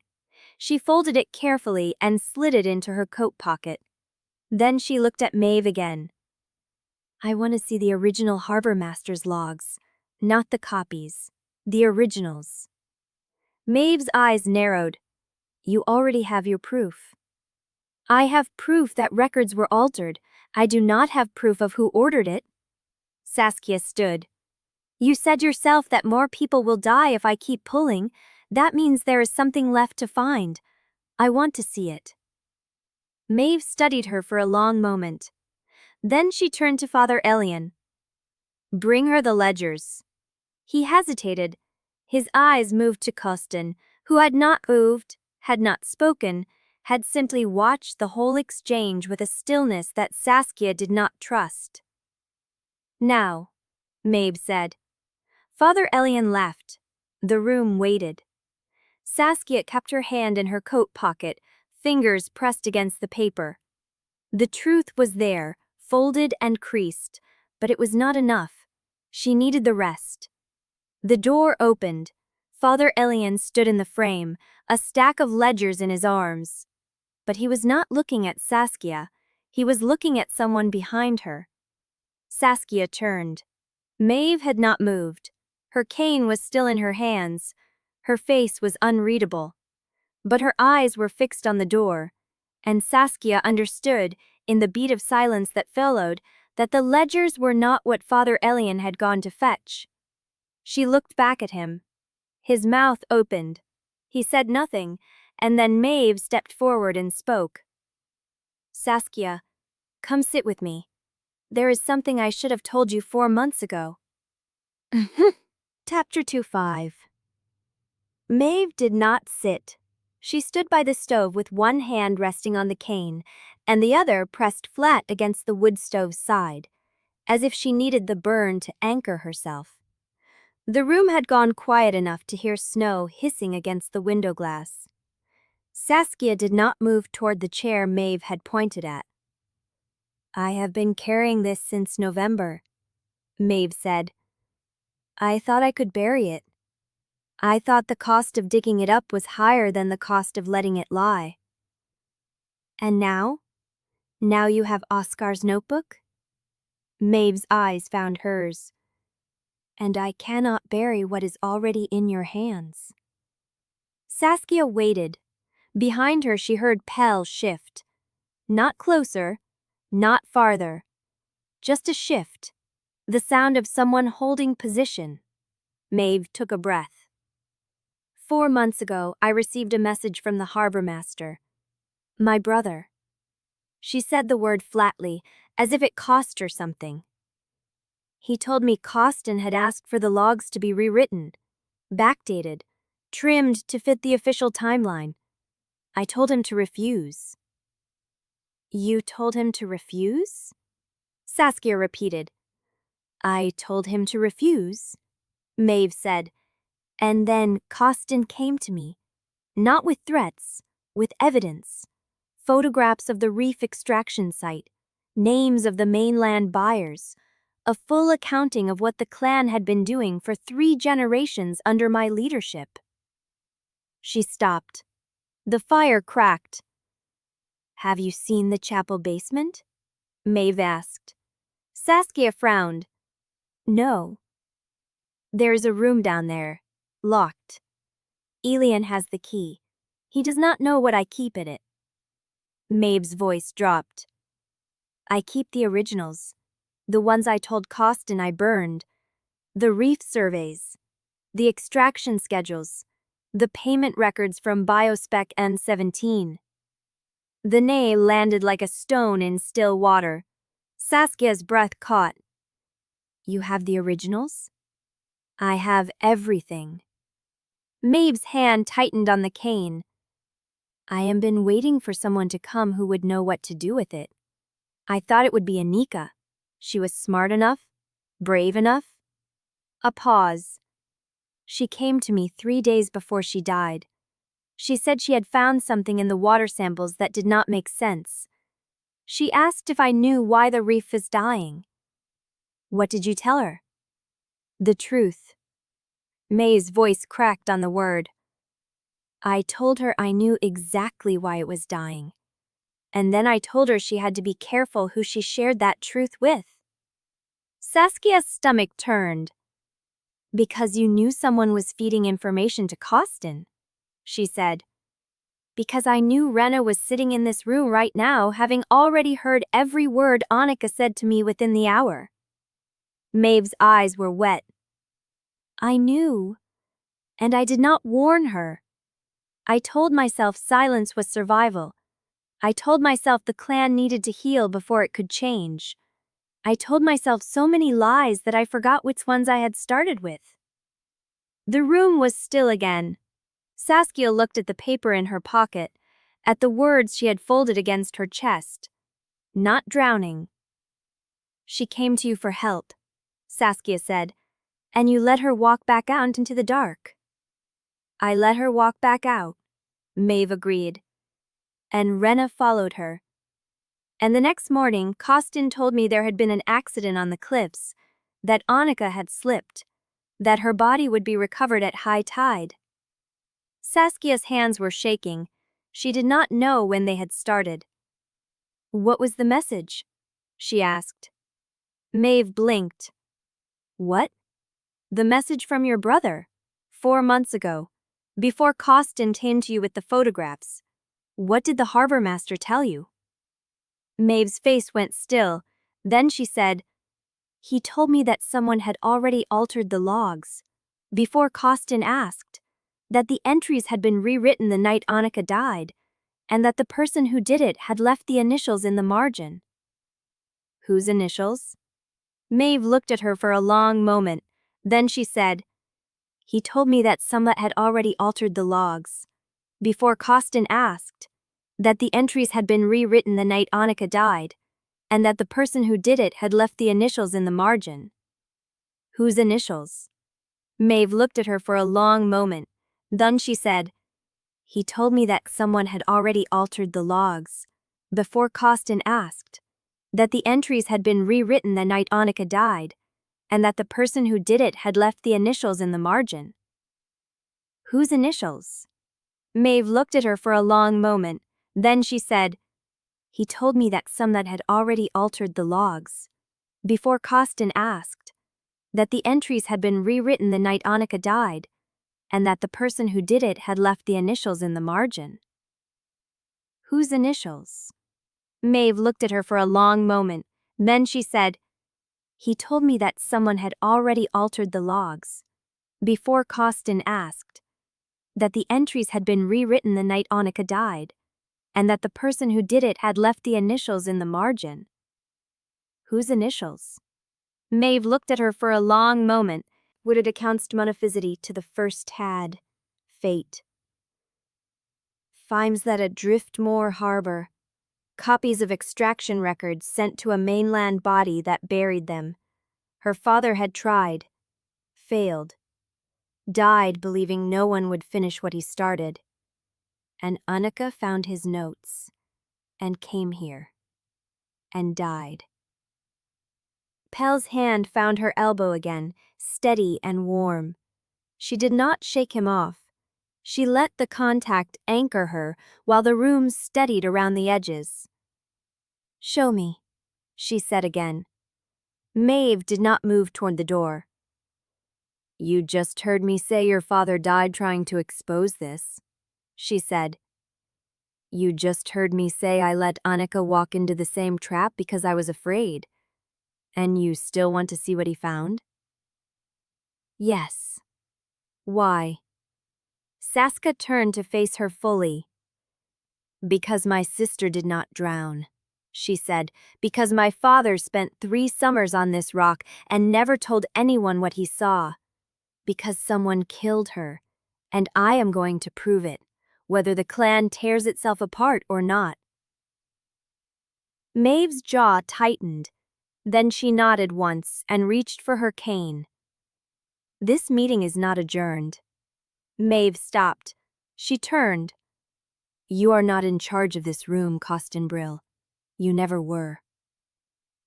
She folded it carefully and slid it into her coat pocket. Then she looked at Maeve again. I want to see the original Harbor Master's logs, not the copies, the originals. Maeve's eyes narrowed. You already have your proof. I have proof that records were altered. I do not have proof of who ordered it. Saskia stood. You said yourself that more people will die if I keep pulling. That means there is something left to find. I want to see it. Maeve studied her for a long moment. Then she turned to Father Elian. Bring her the ledgers. He hesitated. His eyes moved to Costin, who had not moved, had not spoken, had simply watched the whole exchange with a stillness that Saskia did not trust. Now, Maeve said. Father Elian left. The room waited. Saskia kept her hand in her coat pocket, fingers pressed against the paper. The truth was there, folded and creased, but it was not enough. She needed the rest. The door opened. Father Elian stood in the frame, a stack of ledgers in his arms. But he was not looking at Saskia. He was looking at someone behind her. Saskia turned. Maeve had not moved. Her cane was still in her hands. Her face was unreadable. But her eyes were fixed on the door, and Saskia understood, in the beat of silence that followed, that the ledgers were not what Father Elian had gone to fetch. She looked back at him. His mouth opened. He said nothing, and then Maeve stepped forward and spoke. Saskia, come sit with me. There is something I should have told you 4 months ago. Chapter 25. Maeve did not sit. She stood by the stove with one hand resting on the cane, and the other pressed flat against the wood stove's side, as if she needed the burn to anchor herself. The room had gone quiet enough to hear snow hissing against the window glass. Saskia did not move toward the chair Maeve had pointed at. I have been carrying this since November, Maeve said. I thought I could bury it. I thought the cost of digging it up was higher than the cost of letting it lie. And now? Now you have Oscar's notebook? Maeve's eyes found hers. And I cannot bury what is already in your hands. Saskia waited. Behind her she heard Pell shift. Not closer, not farther. Just a shift. The sound of someone holding position. Maeve took a breath. 4 months ago, I received a message from the harbor master. My brother. She said the word flatly, as if it cost her something. He told me Costin had asked for the logs to be rewritten, backdated, trimmed to fit the official timeline. I told him to refuse. You told him to refuse? Saskia repeated. I told him to refuse, Maeve said. And then Costin came to me, not with threats, with evidence. Photographs of the reef extraction site, names of the mainland buyers, a full accounting of what the clan had been doing for 3 generations under my leadership. She stopped. The fire cracked. Have you seen the chapel basement? Maeve asked. Saskia frowned. No. There's a room down there. Locked. Elian has the key. He does not know what I keep in it. Maeve's voice dropped. I keep the originals. The ones I told Costin I burned. The reef surveys. The extraction schedules. The payment records from Biospec N17. The nay landed like a stone in still water. Saskia's breath caught. You have the originals? I have everything. Maeve's hand tightened on the cane. I have been waiting for someone to come who would know what to do with it. I thought it would be Anika. She was smart enough, brave enough. A pause. She came to me 3 days before she died. She said she had found something in the water samples that did not make sense. She asked if I knew why the reef is dying. What did you tell her? The truth. Maeve's voice cracked on the word. I told her I knew exactly why it was dying. And then I told her she had to be careful who she shared that truth with. Saskia's stomach turned. Because you knew someone was feeding information to Costin, she said. Because I knew Wrenna was sitting in this room right now, having already heard every word Anika said to me within the hour. Maeve's eyes were wet. I knew, and I did not warn her. I told myself silence was survival. I told myself the clan needed to heal before it could change. I told myself so many lies that I forgot which ones I had started with. The room was still again. Saskia looked at the paper in her pocket, at the words she had folded against her chest. Not drowning. She came to you for help, Saskia said, and you let her walk back out into the dark. I let her walk back out, Maeve agreed. And Wrenna followed her. And the next morning, Costin told me there had been an accident on the cliffs, that Anika had slipped, that her body would be recovered at high tide. Saskia's hands were shaking. She did not know when they had started. What was the message? She asked. Maeve blinked. What? The message from your brother, 4 months ago, before Costin came to you with the photographs. What did the harbor master tell you? Maeve's face went still. Then she said, He told me that someone had already altered the logs, before Costin asked, that the entries had been rewritten the night Anika died, and that the person who did it had left the initials in the margin. Whose initials? Maeve looked at her for a long moment. Then she said, He told me that someone had already altered the logs, before Costin asked, that the entries had been rewritten the night Anika died, and that the person who did it had left the initials in the margin. Whose initials? Maeve looked at her for a long moment. Then she said, He told me that someone had already altered the logs, before Costin asked, that the entries had been rewritten the night Anika died, and that the person who did it had left the initials in the margin. Whose initials? Maeve looked at her for a long moment. Then she said, He told me that someone had already altered the logs, before Costin asked, that the entries had been rewritten the night Anika died, and that the person who did it had left the initials in the margin. Whose initials? Maeve looked at her for a long moment. Then she said, He told me that someone had already altered the logs, before Costin asked, that the entries had been rewritten the night Anika died, and that the person who did it had left the initials in the margin. Whose initials? Maeve looked at her for a long moment. Would it account monophysity to the first had fate? Finds that at Driftmoor harbor, copies of extraction records sent to a mainland body that buried them. Her father had tried, failed, died believing no one would finish what he started. And Anika found his notes, and came here, and died. Pell's hand found her elbow again, steady and warm. She did not shake him off. She let the contact anchor her while the room steadied around the edges. Show me, she said again. Maeve did not move toward the door. You just heard me say your father died trying to expose this, she said. You just heard me say I let Anika walk into the same trap because I was afraid. And you still want to see what he found? Yes. Why? Saskia turned to face her fully. Because my sister did not drown, she said, because my father spent 3 summers on this rock and never told anyone what he saw. Because someone killed her, and I am going to prove it, whether the clan tears itself apart or not. Maeve's jaw tightened. Then she nodded once and reached for her cane. This meeting is not adjourned. Maeve stopped. She turned. You are not in charge of this room, Brill. You never were.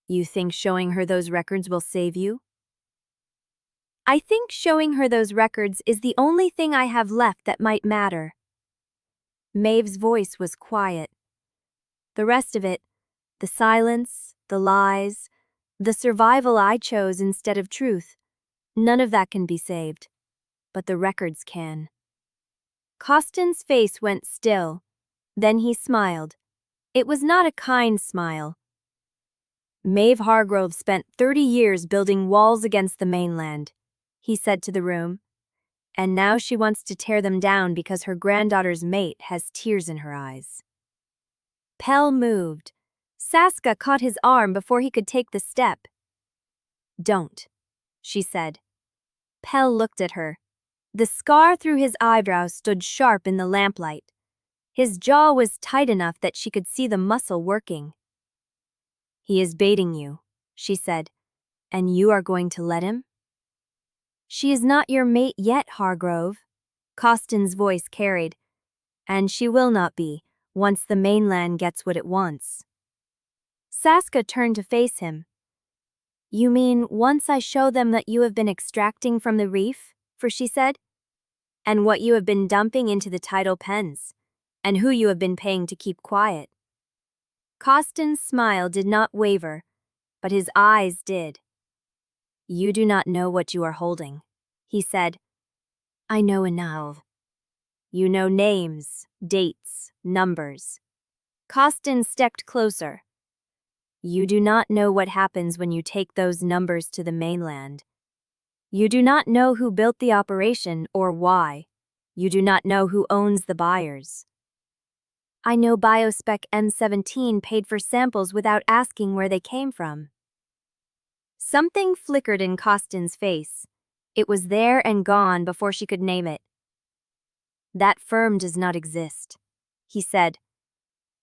You think showing her those records will save you? I think showing her those records is the only thing I have left that might matter. Maeve's voice was quiet. The rest of it, the silence, the lies, the survival I chose instead of truth, none of that can be saved. But the records can. Costin's face went still. Then he smiled. It was not a kind smile. Maeve Hargrove spent 30 years building walls against the mainland, he said to the room. And now she wants to tear them down because her granddaughter's mate has tears in her eyes. Pell moved. Saskia caught his arm before he could take the step. Don't, she said. Pell looked at her. The scar through his eyebrows stood sharp in the lamplight. His jaw was tight enough that she could see the muscle working. He is baiting you, she said, and you are going to let him? She is not your mate yet, Hargrove, Costin's voice carried, and she will not be, once the mainland gets what it wants. Saskia turned to face him. You mean once I show them that you have been extracting from the reef, for she said, and what you have been dumping into the tidal pens, and who you have been paying to keep quiet. Costin's smile did not waver, but his eyes did. You do not know what you are holding, he said. I know enough. You know names, dates, numbers. Costin stepped closer. You do not know what happens when you take those numbers to the mainland. You do not know who built the operation or why. You do not know who owns the buyers. I know Biospec M17 paid for samples without asking where they came from. Something flickered in Costin's face. It was there and gone before she could name it. That firm does not exist, he said.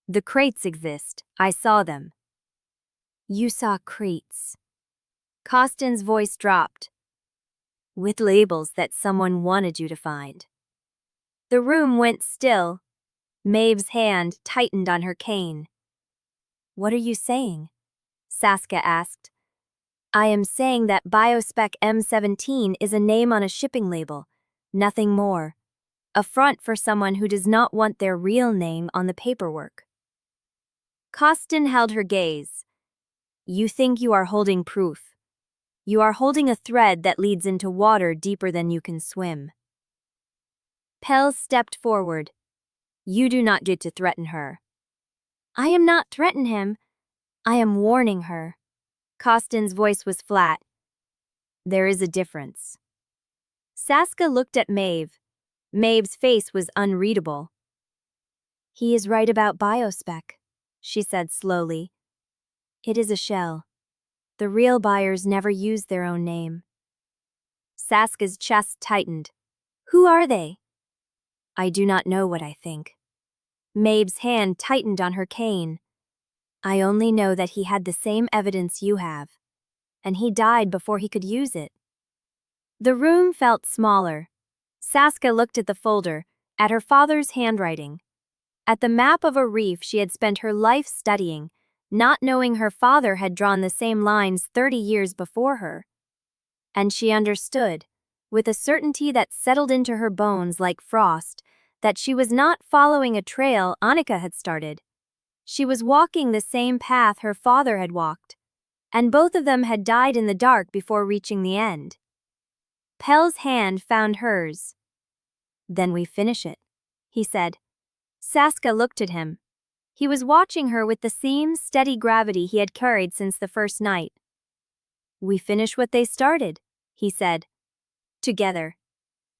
The crates exist. I saw them. You saw crates. Costin's voice dropped. With labels that someone wanted you to find. The room went still. Maeve's hand tightened on her cane. What are you saying? Saskia asked. I am saying that Biospec M17 is a name on a shipping label, nothing more. A front for someone who does not want their real name on the paperwork. Costin held her gaze. You think you are holding proof. You are holding a thread that leads into water deeper than you can swim. Pell stepped forward. You do not get to threaten her. I am not threatening him. I am warning her. Costin's voice was flat. There is a difference. Saskia looked at Maeve. Maeve's face was unreadable. He is right about Biospec, she said slowly. It is a shell. The real buyers never use their own name. Saskia's chest tightened. Who are they? I do not know what I think. Maeve's hand tightened on her cane. I only know that he had the same evidence you have, and he died before he could use it. The room felt smaller. Saskia looked at the folder, at her father's handwriting, at the map of a reef she had spent her life studying, not knowing her father had drawn the same lines 30 years before her. And she understood, with a certainty that settled into her bones like frost, that she was not following a trail Anika had started. She was walking the same path her father had walked, and both of them had died in the dark before reaching the end. Pell's hand found hers. Then we finish it, he said. Saskia looked at him. He was watching her with the same steady gravity he had carried since the first night. We finish what they started, he said. Together.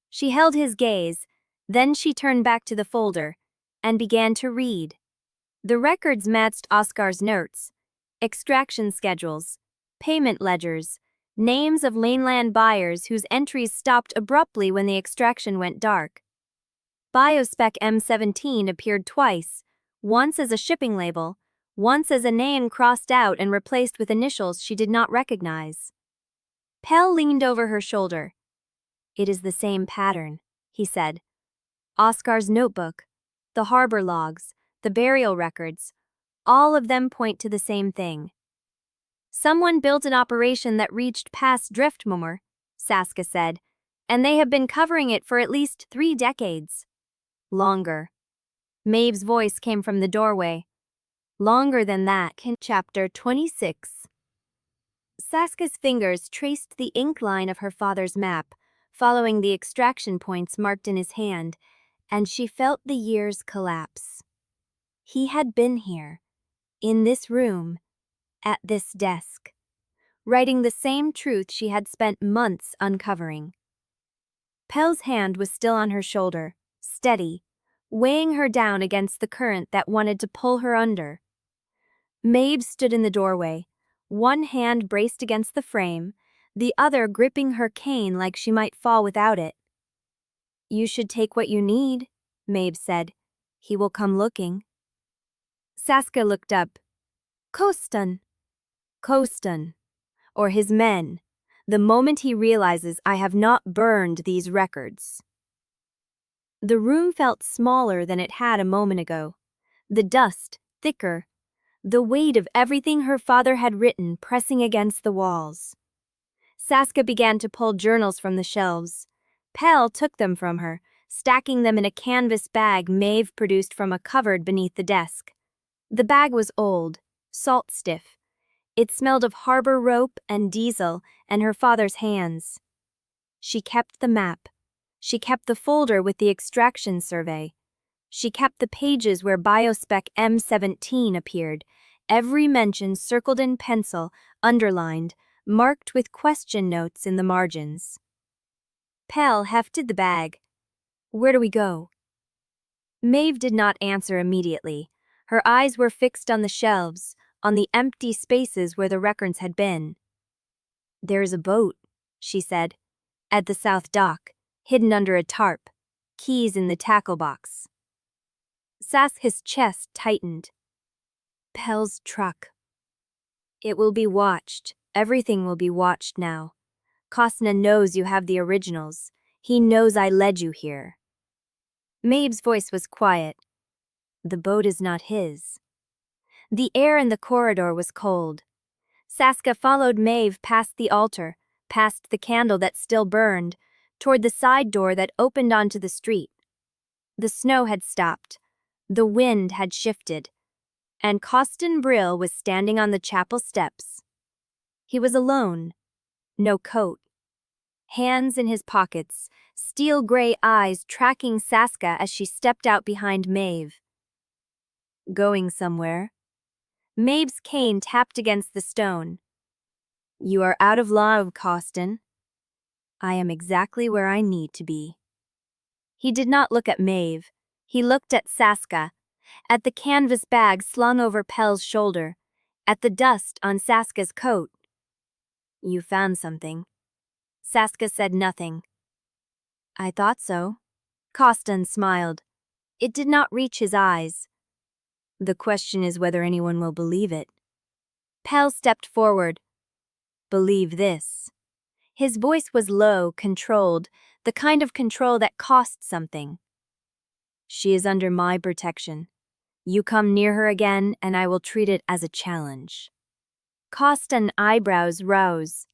She held his gaze, then she turned back to the folder and began to read. The records matched Oscar's notes, extraction schedules, payment ledgers, names of mainland buyers whose entries stopped abruptly when the extraction went dark. Biospec M17 appeared twice, once as a shipping label, once as a name crossed out and replaced with initials she did not recognize. Pell leaned over her shoulder. "It is the same pattern," he said. "Oscar's notebook, the harbor logs, the burial records, all of them point to the same thing. Someone built an operation that reached past Driftmoor," Saskia said, "and they have been covering it for at least 3 decades. Longer." Maeve's voice came from the doorway. "Longer than that." Chapter 26. Saskia's fingers traced the ink line of her father's map, following the extraction points marked in his hand, and she felt the years collapse. He had been here, in this room, at this desk, writing the same truth she had spent months uncovering. Pell's hand was still on her shoulder, steady, weighing her down against the current that wanted to pull her under. Maeve stood in the doorway, one hand braced against the frame, the other gripping her cane like she might fall without it. "You should take what you need," Maeve said. "He will come looking." Saskia looked up. "Kostan. Kostan. Or his men. The moment he realizes I have not burned these records." The room felt smaller than it had a moment ago. The dust, thicker. The weight of everything her father had written pressing against the walls. Saskia began to pull journals from the shelves. Pell took them from her, stacking them in a canvas bag Maeve produced from a cupboard beneath the desk. The bag was old, salt-stiff. It smelled of harbor rope and diesel and her father's hands. She kept the map. She kept the folder with the extraction survey. She kept the pages where Biospec M17 appeared, every mention circled in pencil, underlined, marked with question notes in the margins. Pell hefted the bag. "Where do we go?" Maeve did not answer immediately. Her eyes were fixed on the shelves, on the empty spaces where the records had been. "There is a boat," she said, "at the south dock, hidden under a tarp, keys in the tackle box." Saskia's chest tightened. "Pell's truck. It will be watched. Everything will be watched now. Kostna knows you have the originals. He knows I led you here." Maeve's voice was quiet. "The boat is not his." The air in the corridor was cold. Saskia followed Maeve past the altar, past the candle that still burned, toward the side door that opened onto the street. The snow had stopped. The wind had shifted. And Kostan Brill was standing on the chapel steps. He was alone. No coat. Hands in his pockets, steel-gray eyes tracking Saskia as she stepped out behind Maeve. "Going somewhere?" Maeve's cane tapped against the stone. "You are out of love, Kostan." "I am exactly where I need to be." He did not look at Maeve. He looked at Saskia, at the canvas bag slung over Pell's shoulder, at the dust on Saskia's coat. "You found something." Saskia said nothing. "I thought so." Kostan smiled. It did not reach his eyes. "The question is whether anyone will believe it." Pell stepped forward. "Believe this." His voice was low, controlled, the kind of control that costs something. "She is under my protection. You come near her again, and I will treat it as a challenge." Kostan eyebrows rose.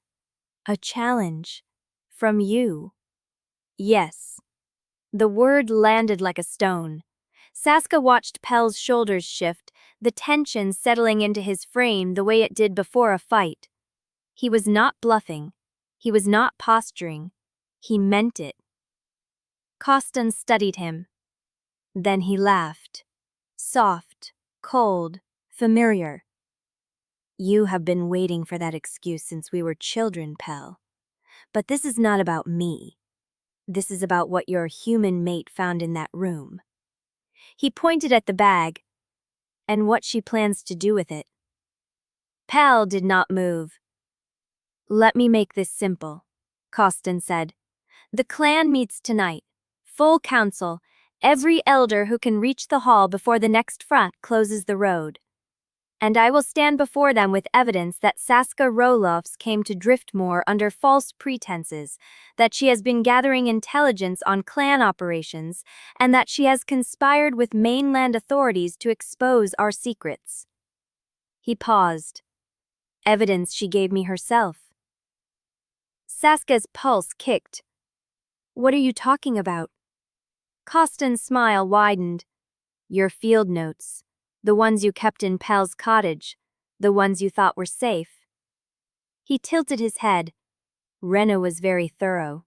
"A challenge? From you?" "Yes." The word landed like a stone. Saskia watched Pell's shoulders shift, the tension settling into his frame the way it did before a fight. He was not bluffing. He was not posturing. He meant it. Kostan studied him. Then he laughed. Soft, cold, familiar. "You have been waiting for that excuse since we were children, Pell. But this is not about me. This is about what your human mate found in that room." He pointed at the bag. and what she plans to do with it. Pell did not move. "Let me make this simple," Costin said. "The clan meets tonight. Full council, every elder who can reach the hall before the next frat closes the road. And I will stand before them with evidence that Saskia Roelofs came to Driftmoor under false pretenses, that she has been gathering intelligence on clan operations, and that she has conspired with mainland authorities to expose our secrets." He paused. "Evidence she gave me herself." Saskia's pulse kicked. "What are you talking about?" Costin's smile widened. "Your field notes. The ones you kept in Pell's cottage. The ones you thought were safe." He tilted his head. Wrenna was very thorough.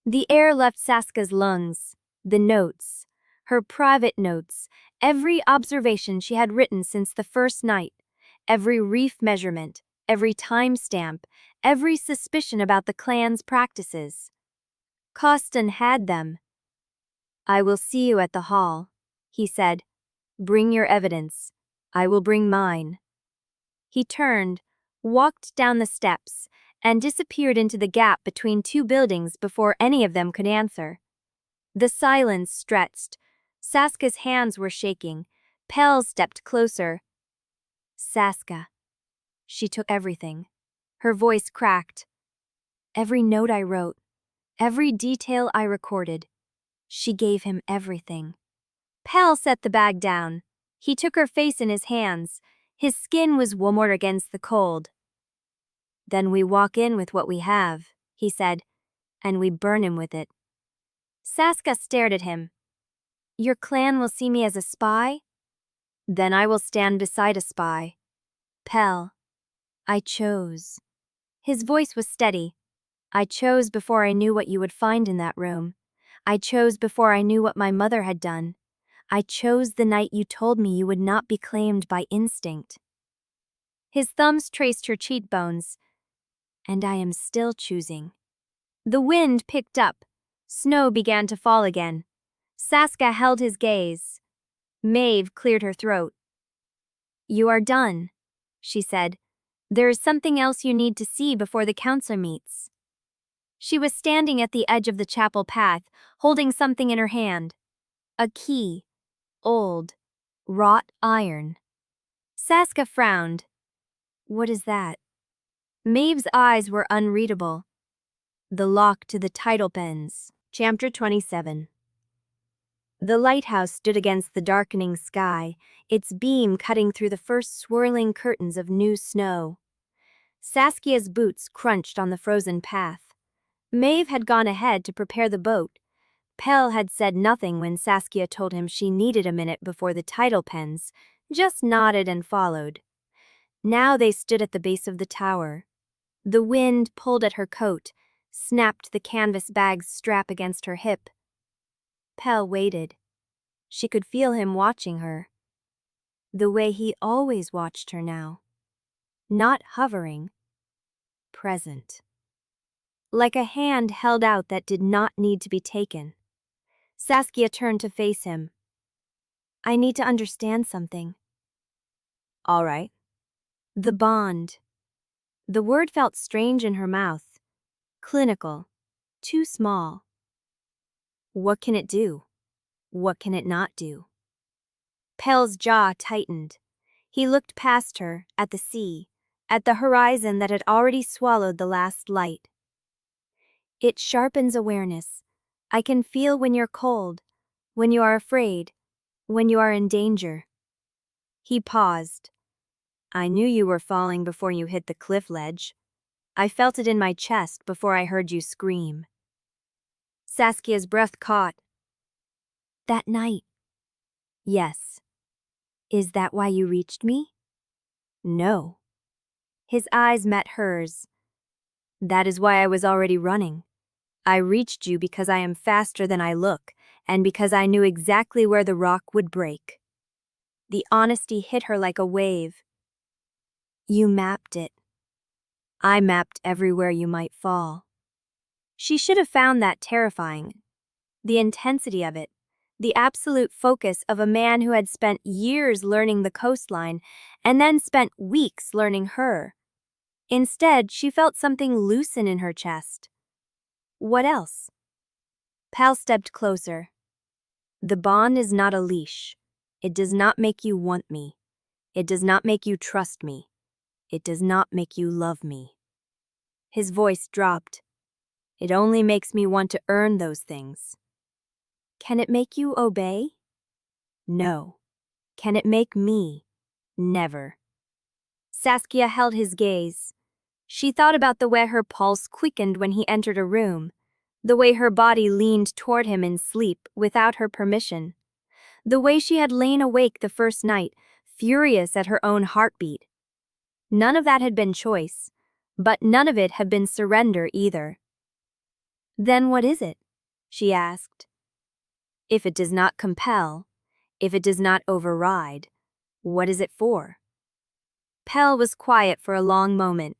The air left Saskia's lungs. The notes. Her private notes. Every observation she had written since the first night. Every reef measurement. Every timestamp. Every suspicion about the clan's practices. Costin had them. "I will see you at the hall," he said. "Bring your evidence. I will bring mine." He turned, walked down the steps, and disappeared into the gap between two buildings before any of them could answer. The silence stretched. Saskia's hands were shaking. Pell stepped closer. "Saskia." She took everything. Her voice cracked. "Every note I wrote, every detail I recorded. She gave him everything." Pell set the bag down. He took her face in his hands. His skin was warmer against the cold. "Then we walk in with what we have," he said, "and we burn him with it." Saskia stared at him. "Your clan will see me as a spy?" "Then I will stand beside a spy." "Pell, I chose." His voice was steady. "I chose before I knew what you would find in that room. I chose before I knew what my mother had done. I chose the night you told me you would not be claimed by instinct." His thumbs traced her cheekbones. "And I am still choosing." The wind picked up. Snow began to fall again. Saskia held his gaze. Maeve cleared her throat. "You are done," she said. "There is something else you need to see before the council meets." She was standing at the edge of the chapel path, holding something in her hand. A key. Old. Wrought iron. Saskia frowned. "What is that?" Maeve's eyes were unreadable. "The lock to the Tidal pens." Chapter 27. The lighthouse stood against the darkening sky, its beam cutting through the first swirling curtains of new snow. Saskia's boots crunched on the frozen path. Maeve had gone ahead to prepare the boat. Pell had said nothing when Saskia told him she needed a minute before the Tidal pens, just nodded and followed. Now they stood at the base of the tower. The wind pulled at her coat, snapped the canvas bag's strap against her hip. Pell waited. She could feel him watching her. The way he always watched her now. Not hovering. Present. Like a hand held out that did not need to be taken. Saskia turned to face him. "I need to understand something." "All right." The bond. The word felt strange in her mouth. Clinical. Too small. What can it do? What can it not do? Pell's jaw tightened. He looked past her, at the sea, at the horizon that had already swallowed the last light. "It sharpens awareness. I can feel when you're cold, when you are afraid, when you are in danger." He paused. "I knew you were falling before you hit the cliff ledge. I felt it in my chest before I heard you scream." Saskia's breath caught. "That night." "Yes." "Is that why you reached me?" "No." His eyes met hers. "That is why I was already running. I reached you because I am faster than I look, and because I knew exactly where the rock would break." The honesty hit her like a wave. "You mapped it." "I mapped everywhere you might fall." She should have found that terrifying. The intensity of it, the absolute focus of a man who had spent years learning the coastline and then spent weeks learning her. Instead, she felt something loosen in her chest. What else? Pal stepped closer. The bond is not a leash. It does not make you want me. It does not make you trust me. It does not make you love me. His voice dropped. It only makes me want to earn those things. Can it make you obey? No. Can it make me? Never. Saskia held his gaze. She thought about the way her pulse quickened when he entered a room, the way her body leaned toward him in sleep without her permission, the way she had lain awake the first night, furious at her own heartbeat. None of that had been choice, but none of it had been surrender either. Then what is it? She asked. If it does not compel, if it does not override, what is it for? Pell was quiet for a long moment.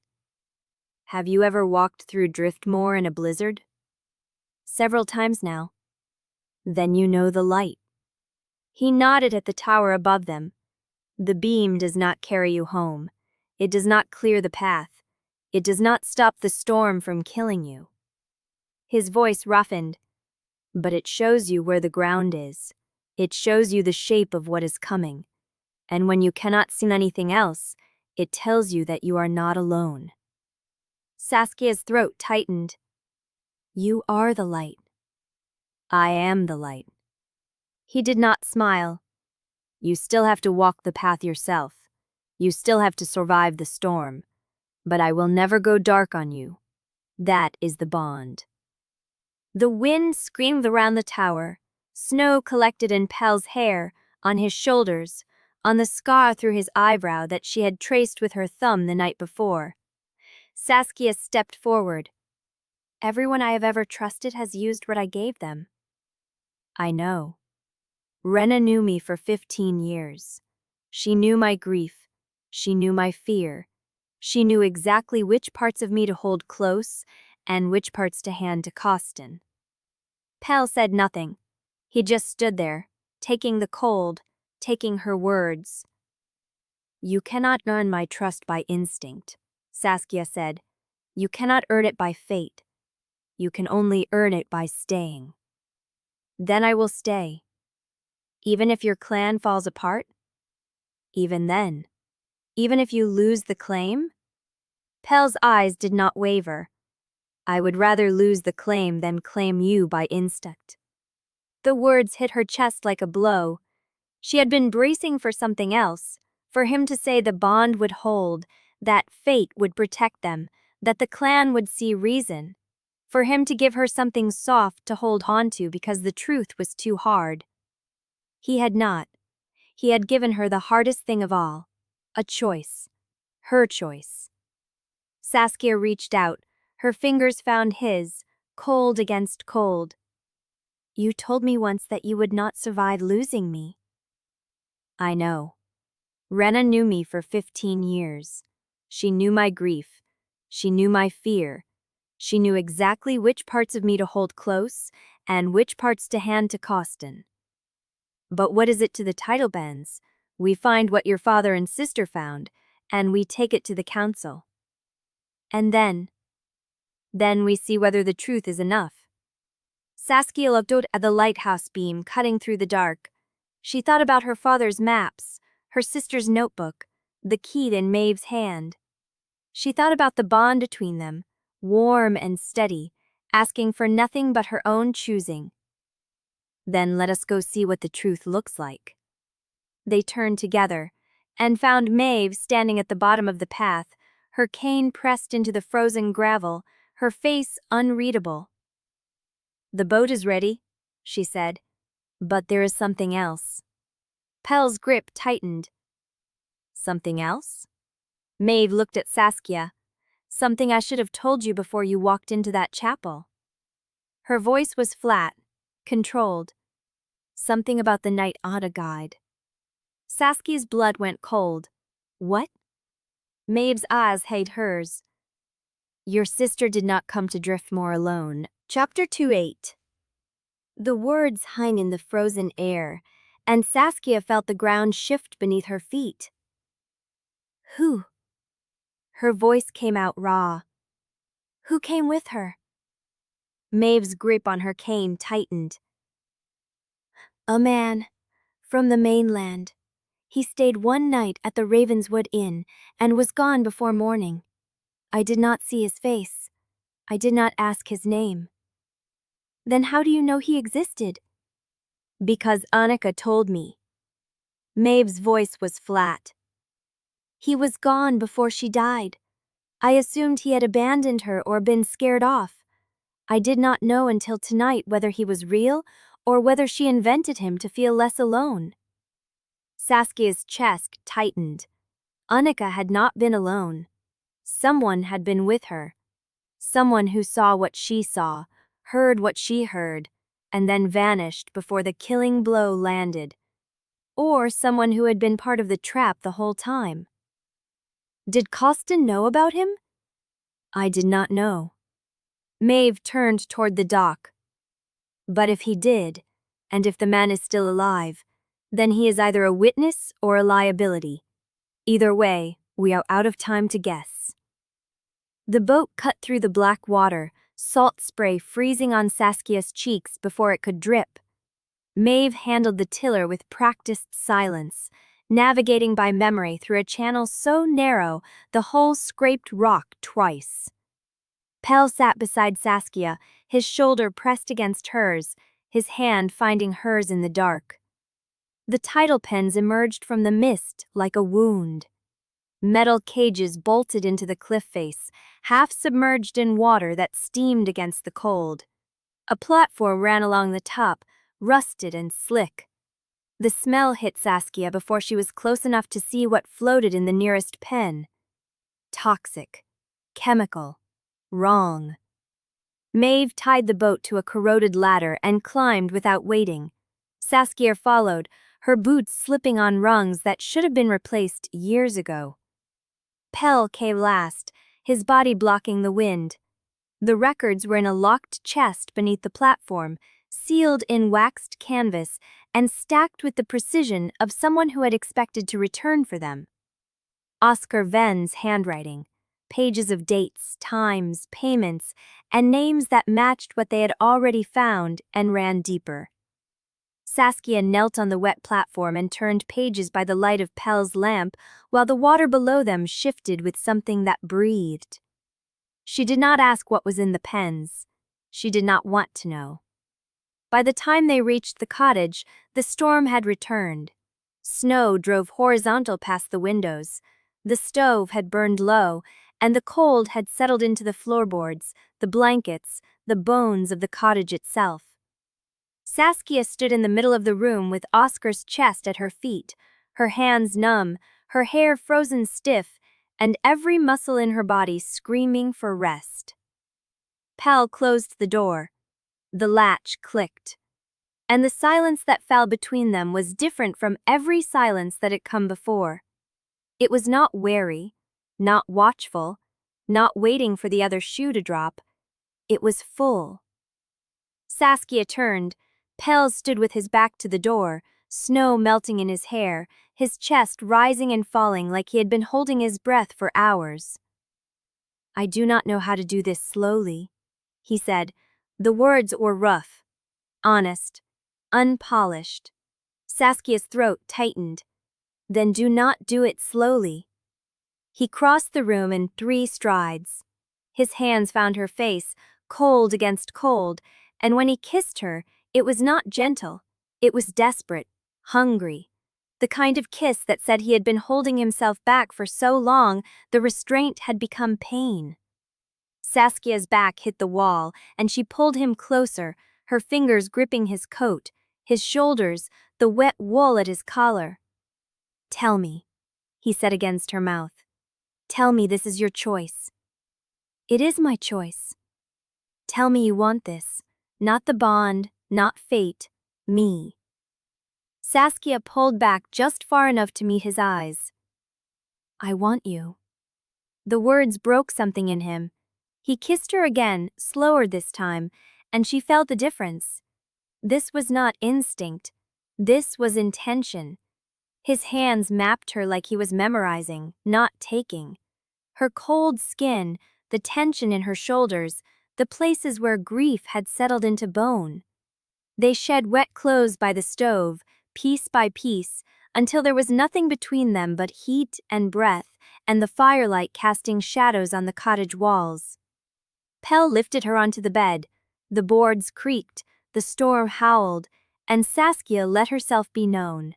Have you ever walked through Driftmoor in a blizzard? Several times now. Then you know the light. He nodded at the tower above them. The beam does not carry you home. It does not clear the path. It does not stop the storm from killing you. His voice roughened. But it shows you where the ground is. It shows you the shape of what is coming. And when you cannot see anything else, it tells you that you are not alone. Saskia's throat tightened. You are the light. I am the light. He did not smile. You still have to walk the path yourself. You still have to survive the storm. But I will never go dark on you. That is the bond. The wind screamed around the tower. Snow collected in Pell's hair, on his shoulders, on the scar through his eyebrow that she had traced with her thumb the night before. Saskia stepped forward. Everyone I have ever trusted has used what I gave them. I know. Wrenna knew me for 15 years. She knew my grief. She knew my fear. She knew exactly which parts of me to hold close and which parts to hand to Costin. Pell said nothing. He just stood there, taking the cold, taking her words. You cannot earn my trust by instinct, Saskia said. You cannot earn it by fate. You can only earn it by staying. Then I will stay. Even if your clan falls apart? Even then. Even if you lose the claim? Pell's eyes did not waver. I would rather lose the claim than claim you by instinct. The words hit her chest like a blow. She had been bracing for something else, for him to say the bond would hold, that fate would protect them, that the clan would see reason, for him to give her something soft to hold on to because the truth was too hard. He had not. He had given her the hardest thing of all, a choice, her choice. Saskia reached out, her fingers found his, cold against cold. You told me once that you would not survive losing me. I know. Wrenna knew me for 15 years. She knew my grief. She knew my fear. She knew exactly which parts of me to hold close and which parts to hand to Costin. But what is it to the Tidal bands? We find what your father and sister found, and we take it to the council. And then we see whether the truth is enough. Saskia looked out at the lighthouse beam cutting through the dark. She thought about her father's maps, her sister's notebook, the key in Maeve's hand. She thought about the bond between them, warm and steady, asking for nothing but her own choosing. Then let us go see what the truth looks like. They turned together, and found Maeve standing at the bottom of the path, her cane pressed into the frozen gravel, her face unreadable. The boat is ready, she said, but there is something else. Pell's grip tightened. Something else? Maeve looked at Saskia. Something I should have told you before you walked into that chapel. Her voice was flat, controlled. Something about the night Anika guide. Saskia's blood went cold. What? Maeve's eyes hid hers. Your sister did not come to Driftmoor alone. Chapter 28. The words hung in the frozen air, and Saskia felt the ground shift beneath her feet. Who? Her voice came out raw. Who came with her? Maeve's grip on her cane tightened. A man. From the mainland. He stayed one night at the Ravenswood Inn and was gone before morning. I did not see his face. I did not ask his name. Then how do you know he existed? Because Anika told me. Maeve's voice was flat. He was gone before she died. I assumed he had abandoned her or been scared off. I did not know until tonight whether he was real or whether she invented him to feel less alone. Saskia's chest tightened. Anika had not been alone. Someone had been with her. Someone who saw what she saw, heard what she heard, and then vanished before the killing blow landed. Or someone who had been part of the trap the whole time. Did Costin know about him? I did not know. Maeve turned toward the dock. But if he did, and if the man is still alive, then he is either a witness or a liability. Either way, we are out of time to guess. The boat cut through the black water, salt spray freezing on Saskia's cheeks before it could drip. Maeve handled the tiller with practiced silence, navigating by memory through a channel so narrow the hull scraped rock twice. Pell sat beside Saskia, his shoulder pressed against hers, his hand finding hers in the dark. The tidal pens emerged from the mist like a wound. Metal cages bolted into the cliff face, half submerged in water that steamed against the cold. A platform ran along the top, rusted and slick. The smell hit Saskia before she was close enough to see what floated in the nearest pen. Toxic. Chemical. Wrong. Maeve tied the boat to a corroded ladder and climbed without waiting. Saskia followed, her boots slipping on rungs that should have been replaced years ago. Pell came last, his body blocking the wind. The records were in a locked chest beneath the platform, sealed in waxed canvas and stacked with the precision of someone who had expected to return for them. Oscar Venn's handwriting, pages of dates, times, payments, and names that matched what they had already found and ran deeper. Saskia knelt on the wet platform and turned pages by the light of Pell's lamp while the water below them shifted with something that breathed. She did not ask what was in the pens. She did not want to know. By the time they reached the cottage, the storm had returned. Snow drove horizontal past the windows. The stove had burned low, and the cold had settled into the floorboards, the blankets, the bones of the cottage itself. Saskia stood in the middle of the room with Oscar's chest at her feet, her hands numb, her hair frozen stiff, and every muscle in her body screaming for rest. Pell closed the door. The latch clicked. And the silence that fell between them was different from every silence that had come before. It was not wary, not watchful, not waiting for the other shoe to drop. It was full. Saskia turned. Pell stood with his back to the door, snow melting in his hair, his chest rising and falling like he had been holding his breath for hours. I do not know how to do this slowly, he said. The words were rough, honest, unpolished. Saskia's throat tightened. Then do not do it slowly. He crossed the room in 3 strides. His hands found her face, cold against cold, and when he kissed her, it was not gentle. It was desperate, hungry. The kind of kiss that said he had been holding himself back for so long, the restraint had become pain. Saskia's back hit the wall, and she pulled him closer, her fingers gripping his coat, his shoulders, the wet wool at his collar. Tell me, he said against her mouth. Tell me this is your choice. It is my choice. Tell me you want this, not the bond, not fate, me. Saskia pulled back just far enough to meet his eyes. I want you. The words broke something in him. He kissed her again, slower this time, and she felt the difference. This was not instinct. This was intention. His hands mapped her like he was memorizing, not taking. Her cold skin, the tension in her shoulders, the places where grief had settled into bone. They shed wet clothes by the stove, piece by piece, until there was nothing between them but heat and breath and the firelight casting shadows on the cottage walls. Pell lifted her onto the bed. The boards creaked, the storm howled, and Saskia let herself be known.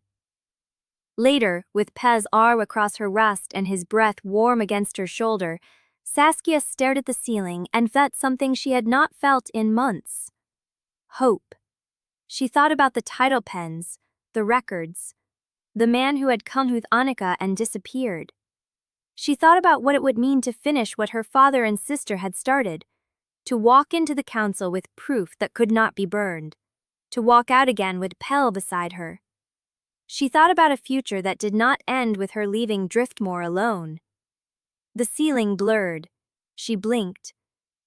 Later, with Pell's arm across her wrist and his breath warm against her shoulder, Saskia stared at the ceiling and felt something she had not felt in months. Hope. She thought about the title pens, the records, the man who had come with Anika and disappeared. She thought about what it would mean to finish what her father and sister had started, to walk into the council with proof that could not be burned, to walk out again with Pell beside her. She thought about a future that did not end with her leaving Driftmoor alone. The ceiling blurred. She blinked.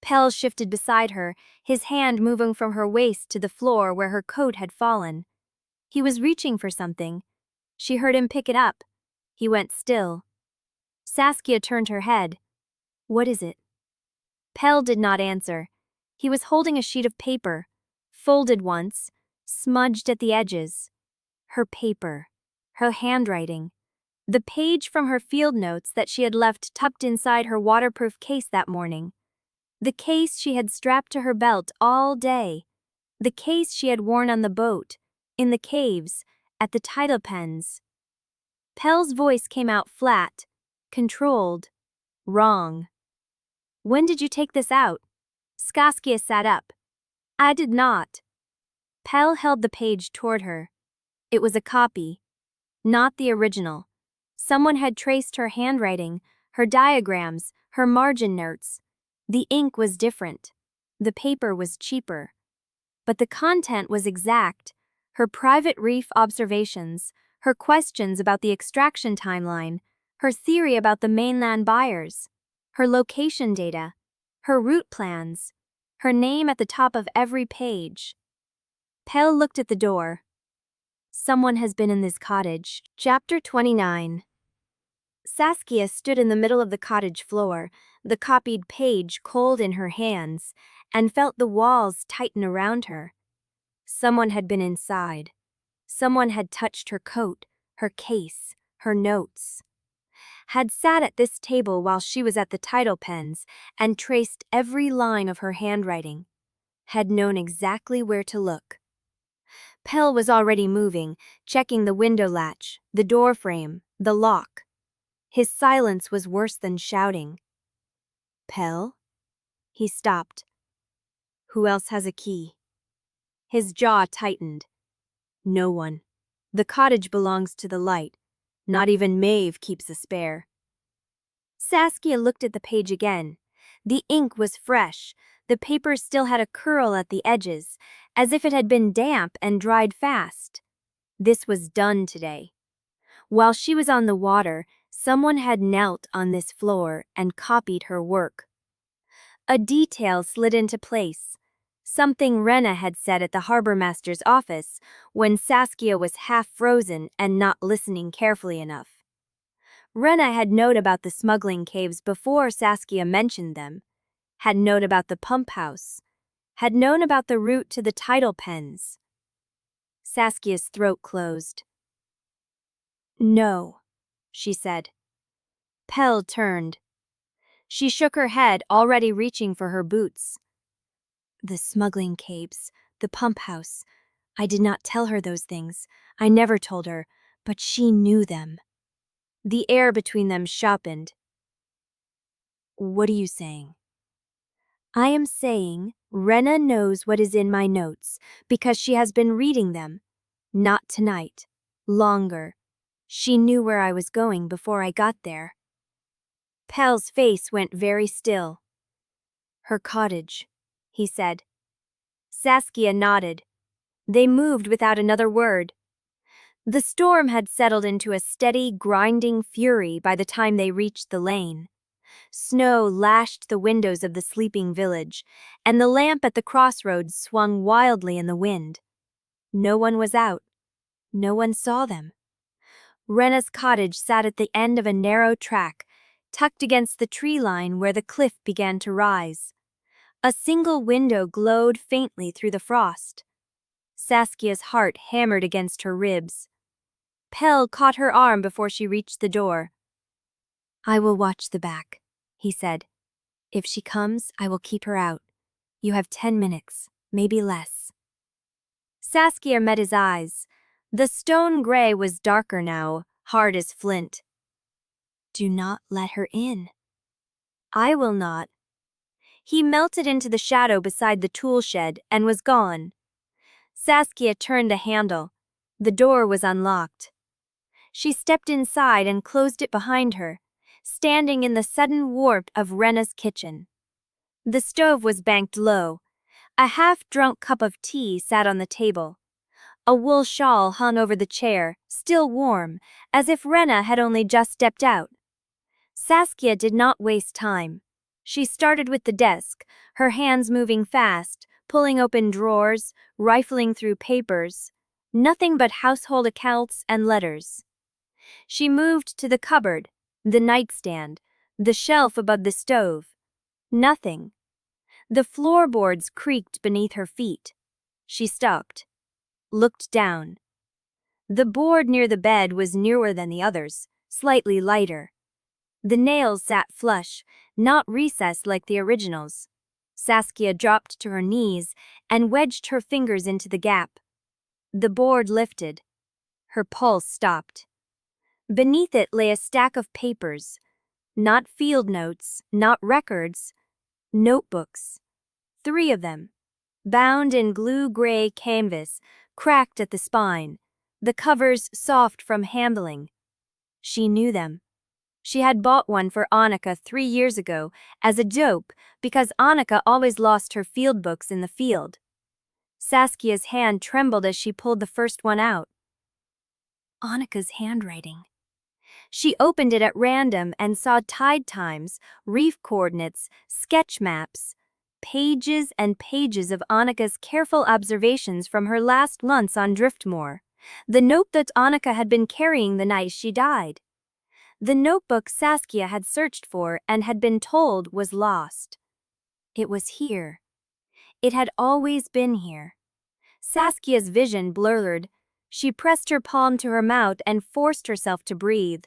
Pell shifted beside her, his hand moving from her waist to the floor where her coat had fallen. He was reaching for something. She heard him pick it up. He went still. Saskia turned her head. "What is it?" Pell did not answer. He was holding a sheet of paper, folded once, smudged at the edges. Her paper. Her handwriting. The page from her field notes that she had left tucked inside her waterproof case that morning. The case she had strapped to her belt all day. The case she had worn on the boat, in the caves, at the tidal pens. Pell's voice came out flat, controlled. "Wrong." "When did you take this out?" Saskia sat up. "I did not." Pell held the page toward her. It was a copy. Not the original. Someone had traced her handwriting, her diagrams, her margin notes. The ink was different. The paper was cheaper. But the content was exact. Her private reef observations, her questions about the extraction timeline, her theory about the mainland buyers, her location data, her route plans, her name at the top of every page. Pell looked at the door. Someone has been in this cottage. Chapter 29. Saskia stood in the middle of the cottage floor, the copied page cold in her hands, and felt the walls tighten around her. Someone had been inside. Someone had touched her coat, her case, her notes. Had sat at this table while she was at the title pens and traced every line of her handwriting. Had known exactly where to look. Pell was already moving, checking the window latch, the door frame, the lock. His silence was worse than shouting. "Pell?" He stopped. "Who else has a key?" His jaw tightened. "No one. The cottage belongs to the light. Not even Maeve keeps a spare." Saskia looked at the page again. The ink was fresh. The paper still had a curl at the edges, as if it had been damp and dried fast. This was done today. While she was on the water, someone had knelt on this floor and copied her work. A detail slid into place. Something Wrenna had said at the harbormaster's office when Saskia was half frozen and not listening carefully enough. Wrenna had known about the smuggling caves before Saskia mentioned them, had known about the pump house, had known about the route to the tidal pens. Saskia's throat closed. "No," she said. Pell turned. She shook her head, already reaching for her boots. "The smuggling caves, the pump house. I did not tell her those things. I never told her, but she knew them." The air between them sharpened. "What are you saying?" "I am saying Wrenna knows what is in my notes because she has been reading them. Not tonight. Longer. She knew where I was going before I got there." Pell's face went very still. "Her cottage," he said. Saskia nodded. They moved without another word. The storm had settled into a steady, grinding fury by the time they reached the lane. Snow lashed the windows of the sleeping village, and the lamp at the crossroads swung wildly in the wind. No one was out. No one saw them. Wrenna's cottage sat at the end of a narrow track, tucked against the tree line where the cliff began to rise. A single window glowed faintly through the frost. Saskia's heart hammered against her ribs. Pell caught her arm before she reached the door. "I will watch the back," he said. "If she comes, I will keep her out. You have 10 minutes, maybe less." Saskia met his eyes. The stone gray was darker now, hard as flint. "Do not let her in." "I will not." He melted into the shadow beside the tool shed and was gone. Saskia turned the handle. The door was unlocked. She stepped inside and closed it behind her, standing in the sudden warmth of Wrenna's kitchen. The stove was banked low. A half-drunk cup of tea sat on the table. A wool shawl hung over the chair, still warm, as if Wrenna had only just stepped out. Saskia did not waste time. She started with the desk, her hands moving fast, pulling open drawers, rifling through papers. Nothing but household accounts and letters. She moved to the cupboard, the nightstand, the shelf above the stove. Nothing. The floorboards creaked beneath her feet. She stopped. Looked down. The board near the bed was newer than the others, slightly lighter. The nails sat flush, not recessed like the originals. Saskia dropped to her knees and wedged her fingers into the gap. The board lifted. Her pulse stopped. Beneath it lay a stack of papers. Not field notes, not records. Notebooks. 3 of them. Bound in glue-gray canvas, cracked at the spine, the covers soft from handling. She knew them. She had bought one for Anika 3 years ago as a dope because Anika always lost her field books in the field. Saskia's hand trembled as she pulled the first one out. Anika's handwriting. She opened it at random and saw tide times, reef coordinates, sketch maps. Pages and pages of Anika's careful observations from her last months on Driftmoor. The note that Anika had been carrying the night she died. The notebook Saskia had searched for and had been told was lost. It was here. It had always been here. Saskia's vision blurred. She pressed her palm to her mouth and forced herself to breathe.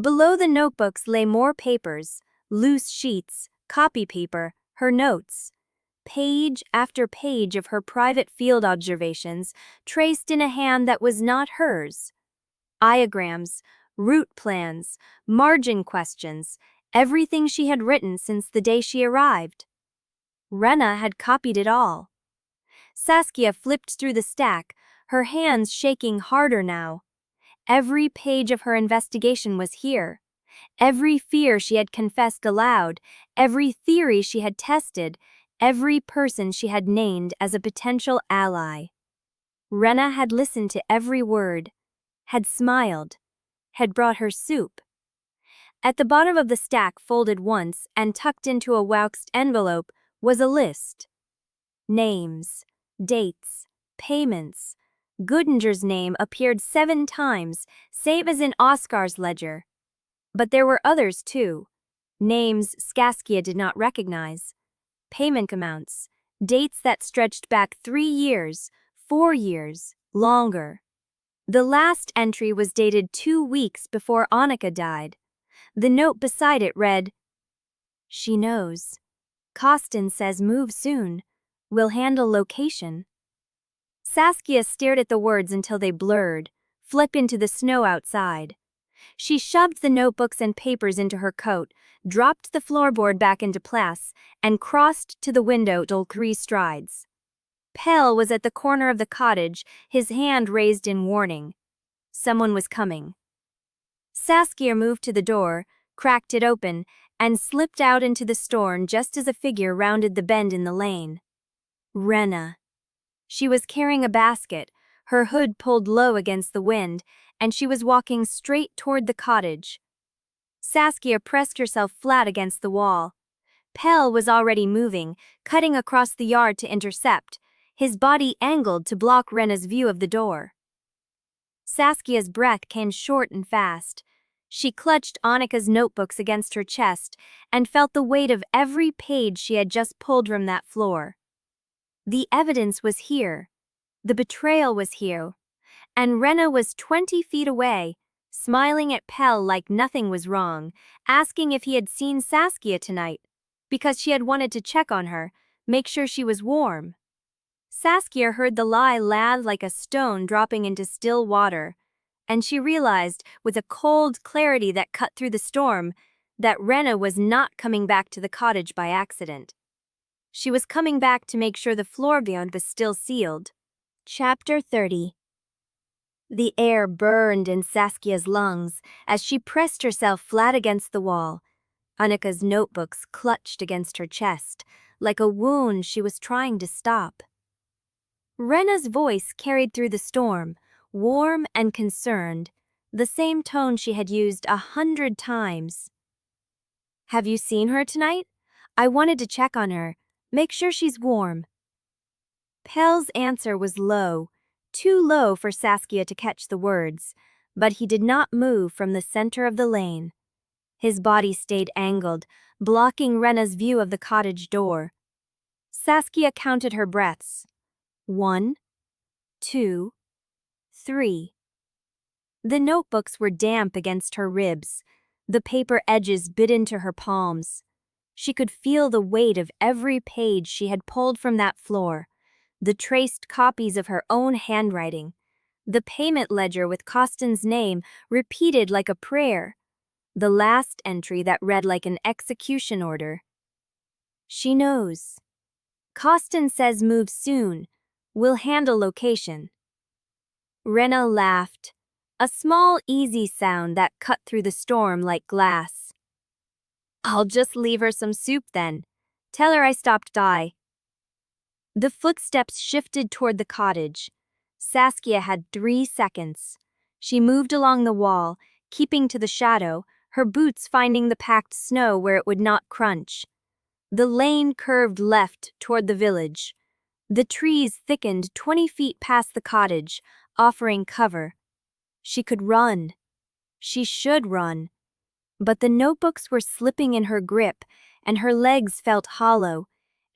Below the notebooks lay more papers, loose sheets, copy paper, her notes. Page after page of her private field observations, traced in a hand that was not hers. Diagrams, route plans, margin questions, everything she had written since the day she arrived. Wrenna had copied it all. Saskia flipped through the stack, her hands shaking harder now. Every page of her investigation was here. Every fear she had confessed aloud, every theory she had tested, every person she had named as a potential ally. Wrenna had listened to every word, had smiled, had brought her soup. At the bottom of the stack, folded once and tucked into a waxed envelope, was a list. Names, dates, payments. Goodinger's name appeared 7 times, save as in Oscar's ledger. But there were others too. Names Saskia did not recognize. Payment amounts, dates that stretched back 3 years, 4 years, longer. The last entry was dated 2 weeks before Anika died. The note beside it read, "She knows. Costin says move soon. We'll handle location." Saskia stared at the words until they blurred, flip into the snow outside. She shoved the notebooks and papers into her coat, dropped the floorboard back into place, and crossed to the window 3 strides. Pell was at the corner of the cottage, his hand raised in warning. Someone was coming. Saskia moved to the door, cracked it open, and slipped out into the storm just as a figure rounded the bend in the lane. Wrenna. She was carrying a basket, her hood pulled low against the wind, and she was walking straight toward the cottage. Saskia pressed herself flat against the wall. Pell was already moving, cutting across the yard to intercept, his body angled to block Wrenna's view of the door. Saskia's breath came short and fast. She clutched Anika's notebooks against her chest and felt the weight of every page she had just pulled from that floor. The evidence was here. The betrayal was here. And Wrenna was 20 feet away, smiling at Pell like nothing was wrong, asking if he had seen Saskia tonight, because she had wanted to check on her, make sure she was warm. Saskia heard the lie land like a stone dropping into still water, and she realized, with a cold clarity that cut through the storm, that Wrenna was not coming back to the cottage by accident. She was coming back to make sure the Floorboards was still sealed. Chapter 30. The air burned in Saskia's lungs as she pressed herself flat against the wall. Anika's notebooks clutched against her chest, like a wound she was trying to stop. Wrenna's voice carried through the storm, warm and concerned, the same tone she had used 100 times. "Have you seen her tonight? I wanted to check on her, make sure she's warm." Pell's answer was low, too low for Saskia to catch the words, but he did not move from the center of the lane. His body stayed angled, blocking Wrenna's view of the cottage door. Saskia counted her breaths. 1, 2, 3. The notebooks were damp against her ribs. The paper edges bit into her palms. She could feel the weight of every page she had pulled from that floor, the traced copies of her own handwriting, the payment ledger with Costin's name repeated like a prayer, the last entry that read like an execution order. She knows. Costin says move soon. We'll handle location. Wrenna laughed, a small, easy sound that cut through the storm like glass. "I'll just leave her some soup then. Tell her I stopped by." The footsteps shifted toward the cottage. Saskia had 3 seconds. She moved along the wall, keeping to the shadow, her boots finding the packed snow where it would not crunch. The lane curved left toward the village. The trees thickened 20 feet past the cottage, offering cover. She could run. She should run. But the notebooks were slipping in her grip, and her legs felt hollow,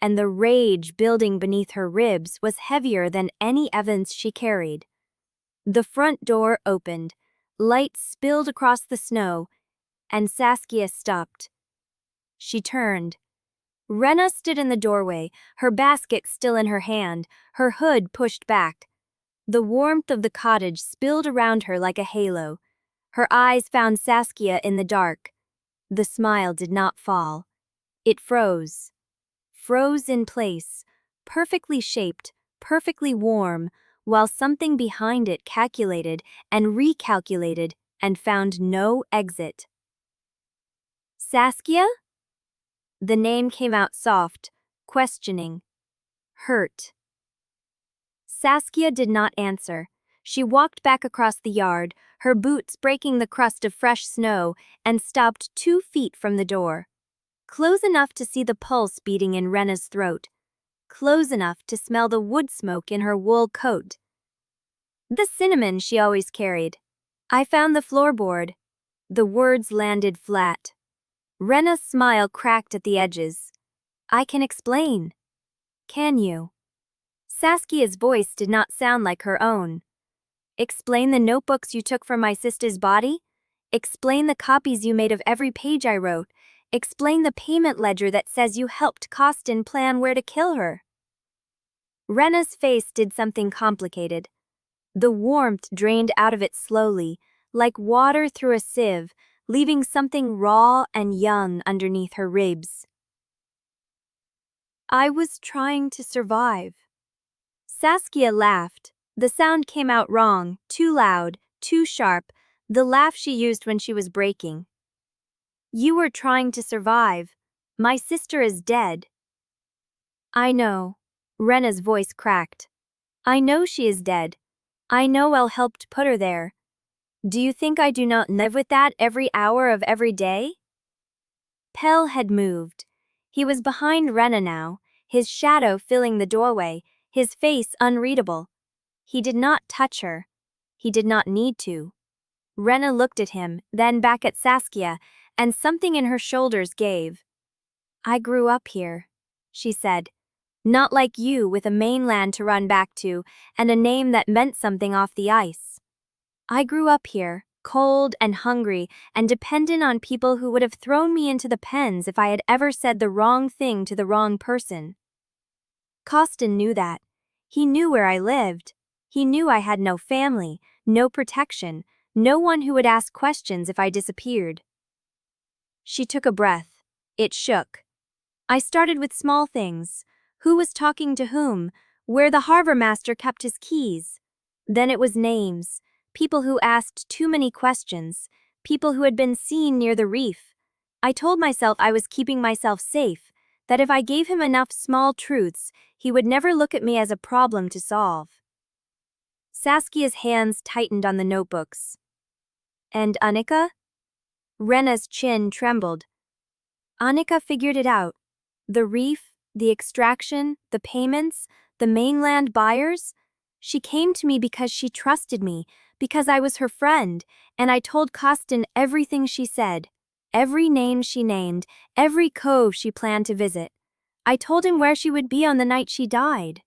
and the rage building beneath her ribs was heavier than any evidence she carried. The front door opened, light spilled across the snow, and Saskia stopped. She turned. Wrenna stood in the doorway, her basket still in her hand, her hood pushed back. The warmth of the cottage spilled around her like a halo. Her eyes found Saskia in the dark. The smile did not fall. It froze. Froze in place, perfectly shaped, perfectly warm, while something behind it calculated and recalculated and found no exit. "Saskia?" The name came out soft, questioning. Hurt. Saskia did not answer. She walked back across the yard, her boots breaking the crust of fresh snow, and stopped 2 feet from the door. Close enough to see the pulse beating in Wrenna's throat. Close enough to smell the wood smoke in her wool coat. The cinnamon she always carried. "I found the floorboard." The words landed flat. Wrenna's smile cracked at the edges. "I can explain." "Can you?" Saskia's voice did not sound like her own. "Explain the notebooks you took from my sister's body? Explain the copies you made of every page I wrote? Explain the payment ledger that says you helped Costin plan where to kill her?" Wrenna's face did something complicated. The warmth drained out of it slowly, like water through a sieve, leaving something raw and young underneath her ribs. "I was trying to survive." Saskia laughed. The sound came out wrong, too loud, too sharp, the laugh she used when she was breaking. "You were trying to survive. My sister is dead." "I know." Wrenna's voice cracked. "I know she is dead. I know I helped put her there. Do you think I do not live with that every hour of every day?" Pell had moved. He was behind Wrenna now, his shadow filling the doorway, his face unreadable. He did not touch her. He did not need to. Wrenna looked at him, then back at Saskia, and something in her shoulders gave. "I grew up here," she said. "Not like you, with a mainland to run back to, and a name that meant something off the ice. I grew up here, cold and hungry, and dependent on people who would have thrown me into the pens if I had ever said the wrong thing to the wrong person. Costin knew that. He knew where I lived. He knew I had no family, no protection, no one who would ask questions if I disappeared." She took a breath. It shook. "I started with small things. Who was talking to whom? Where the harbor master kept his keys. Then it was names. People who asked too many questions. People who had been seen near the reef. I told myself I was keeping myself safe, that if I gave him enough small truths, he would never look at me as a problem to solve." Saskia's hands tightened on the notebooks. "And Anika?" Wrenna's chin trembled. "Anika figured it out. The reef, the extraction, the payments, the mainland buyers. She came to me because she trusted me, because I was her friend, and I told Costin everything she said, every name she named, every cove she planned to visit. I told him where she would be on the night she died."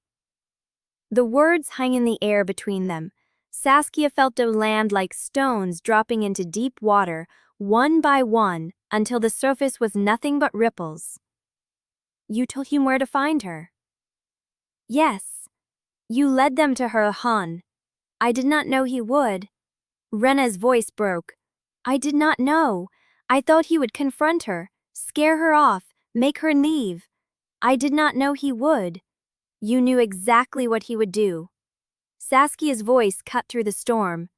The words hung in the air between them. Saskia felt them land like stones dropping into deep water, one by one, until the surface was nothing but ripples. "You told him where to find her?" "Yes. You led them to her, Han. I did not know he would." Wrenna's voice broke. "I did not know. I thought he would confront her, scare her off, make her leave. I did not know he would. You knew exactly what he would do." Saskia's voice cut through the storm.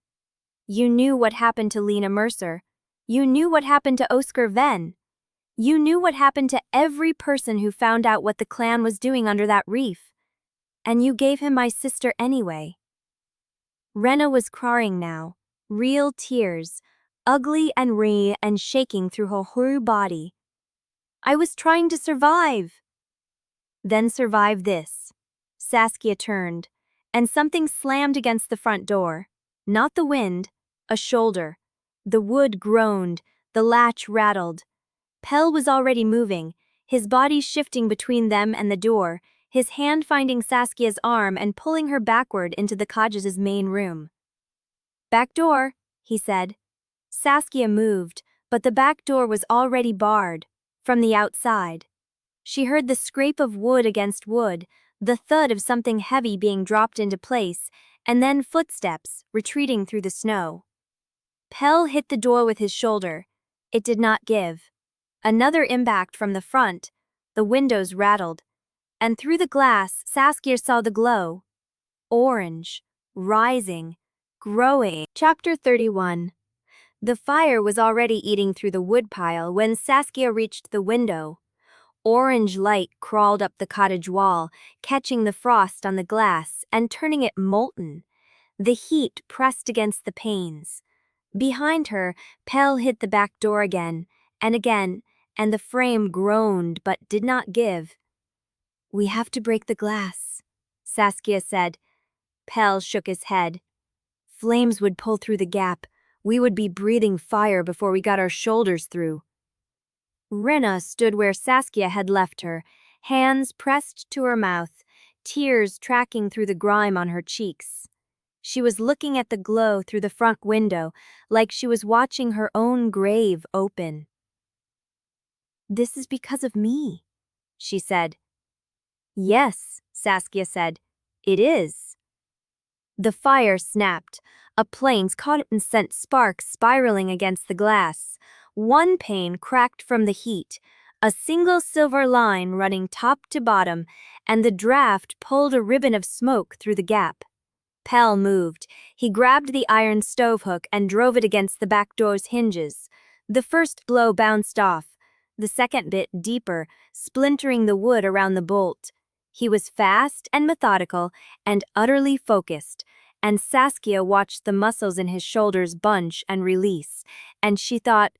"You knew what happened to Lena Mercer. You knew what happened to Oscar Venn. You knew what happened to every person who found out what the clan was doing under that reef. And you gave him my sister anyway." Wrenna was crying now, real tears, ugly and raw and shaking through her whole body. "I was trying to survive." "Then survive this." Saskia turned, and something slammed against the front door. Not the wind, a shoulder. The wood groaned, the latch rattled. Pell was already moving, his body shifting between them and the door, his hand finding Saskia's arm and pulling her backward into the cottage's main room. "Back door," he said. Saskia moved, but the back door was already barred, from the outside. She heard the scrape of wood against wood, the thud of something heavy being dropped into place, and then footsteps, retreating through the snow. Pell hit the door with his shoulder. It did not give. Another impact from the front. The windows rattled. And through the glass, Saskia saw the glow. Orange. Rising. Growing. Chapter 31. The fire was already eating through the woodpile when Saskia reached the window. Orange light crawled up the cottage wall, catching the frost on the glass and turning it molten. The heat pressed against the panes. Behind her, Pell hit the back door again, and the frame groaned but did not give. "We have to break the glass," Saskia said. Pell shook his head. "Flames would pull through the gap. We would be breathing fire before we got our shoulders through." Wrenna stood where Saskia had left her, hands pressed to her mouth, tears tracking through the grime on her cheeks. She was looking at the glow through the front window, like she was watching her own grave open. "This is because of me," she said. "Yes," Saskia said. "It is." The fire snapped. A plane's caught and sent sparks spiraling against the glass. One pane cracked from the heat, a single silver line running top to bottom, and the draft pulled a ribbon of smoke through the gap. Pell moved. He grabbed the iron stove hook and drove it against the back door's hinges. The first blow bounced off. The second bit deeper, splintering the wood around the bolt. He was fast and methodical and utterly focused, and Saskia watched the muscles in his shoulders bunch and release, and she thought,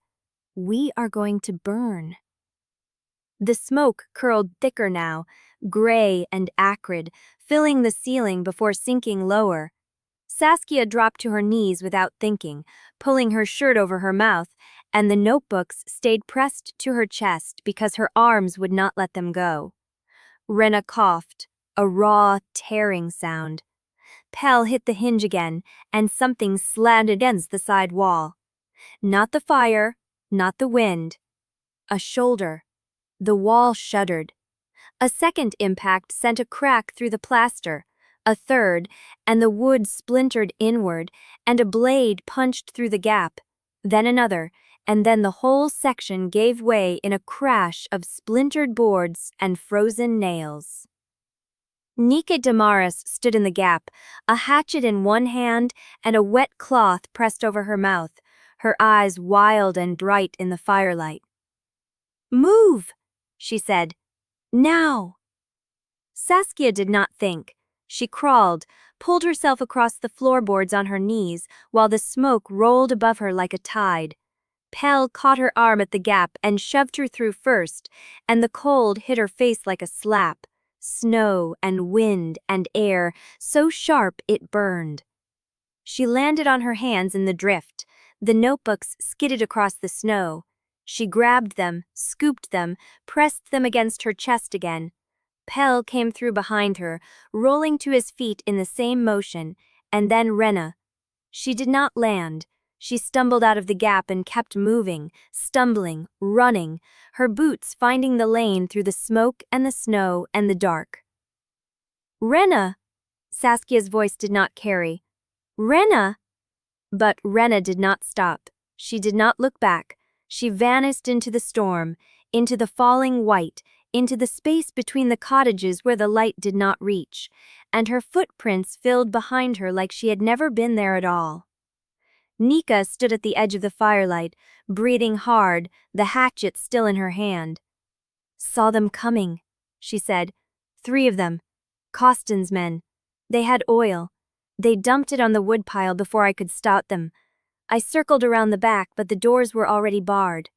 "We are going to burn." The smoke curled thicker now, gray and acrid, filling the ceiling before sinking lower. Saskia dropped to her knees without thinking, pulling her shirt over her mouth, and the notebooks stayed pressed to her chest because her arms would not let them go. Wrenna coughed, a raw, tearing sound. Pell hit the hinge again, and something slammed against the side wall. Not the fire, not the wind. A shoulder. The wall shuddered. A second impact sent a crack through the plaster, a third, and the wood splintered inward, and a blade punched through the gap. Then another, and then the whole section gave way in a crash of splintered boards and frozen nails. Nika Damaris stood in the gap, a hatchet in one hand and a wet cloth pressed over her mouth, her eyes wild and bright in the firelight. "Move!" she said. "Now!" Saskia did not think. She crawled, pulled herself across the floorboards on her knees while the smoke rolled above her like a tide. Pell caught her arm at the gap and shoved her through first, and the cold hit her face like a slap. Snow and wind and air, so sharp it burned. She landed on her hands in the drift. The notebooks skidded across the snow. She grabbed them, scooped them, pressed them against her chest again. Pell came through behind her, rolling to his feet in the same motion, and then Wrenna. She did not land. She stumbled out of the gap and kept moving, stumbling, running, her boots finding the lane through the smoke and the snow and the dark. "Wrenna!" Saskia's voice did not carry. "Wrenna!" But Wrenna did not stop. She did not look back. She vanished into the storm, into the falling white, into the space between the cottages where the light did not reach, and her footprints filled behind her like she had never been there at all. Nika stood at the edge of the firelight, breathing hard, the hatchet still in her hand. "Saw them coming," she said. "3 of them. Costin's men. They had oil. They dumped it on the woodpile before I could stop them. I circled around the back, but the doors were already barred."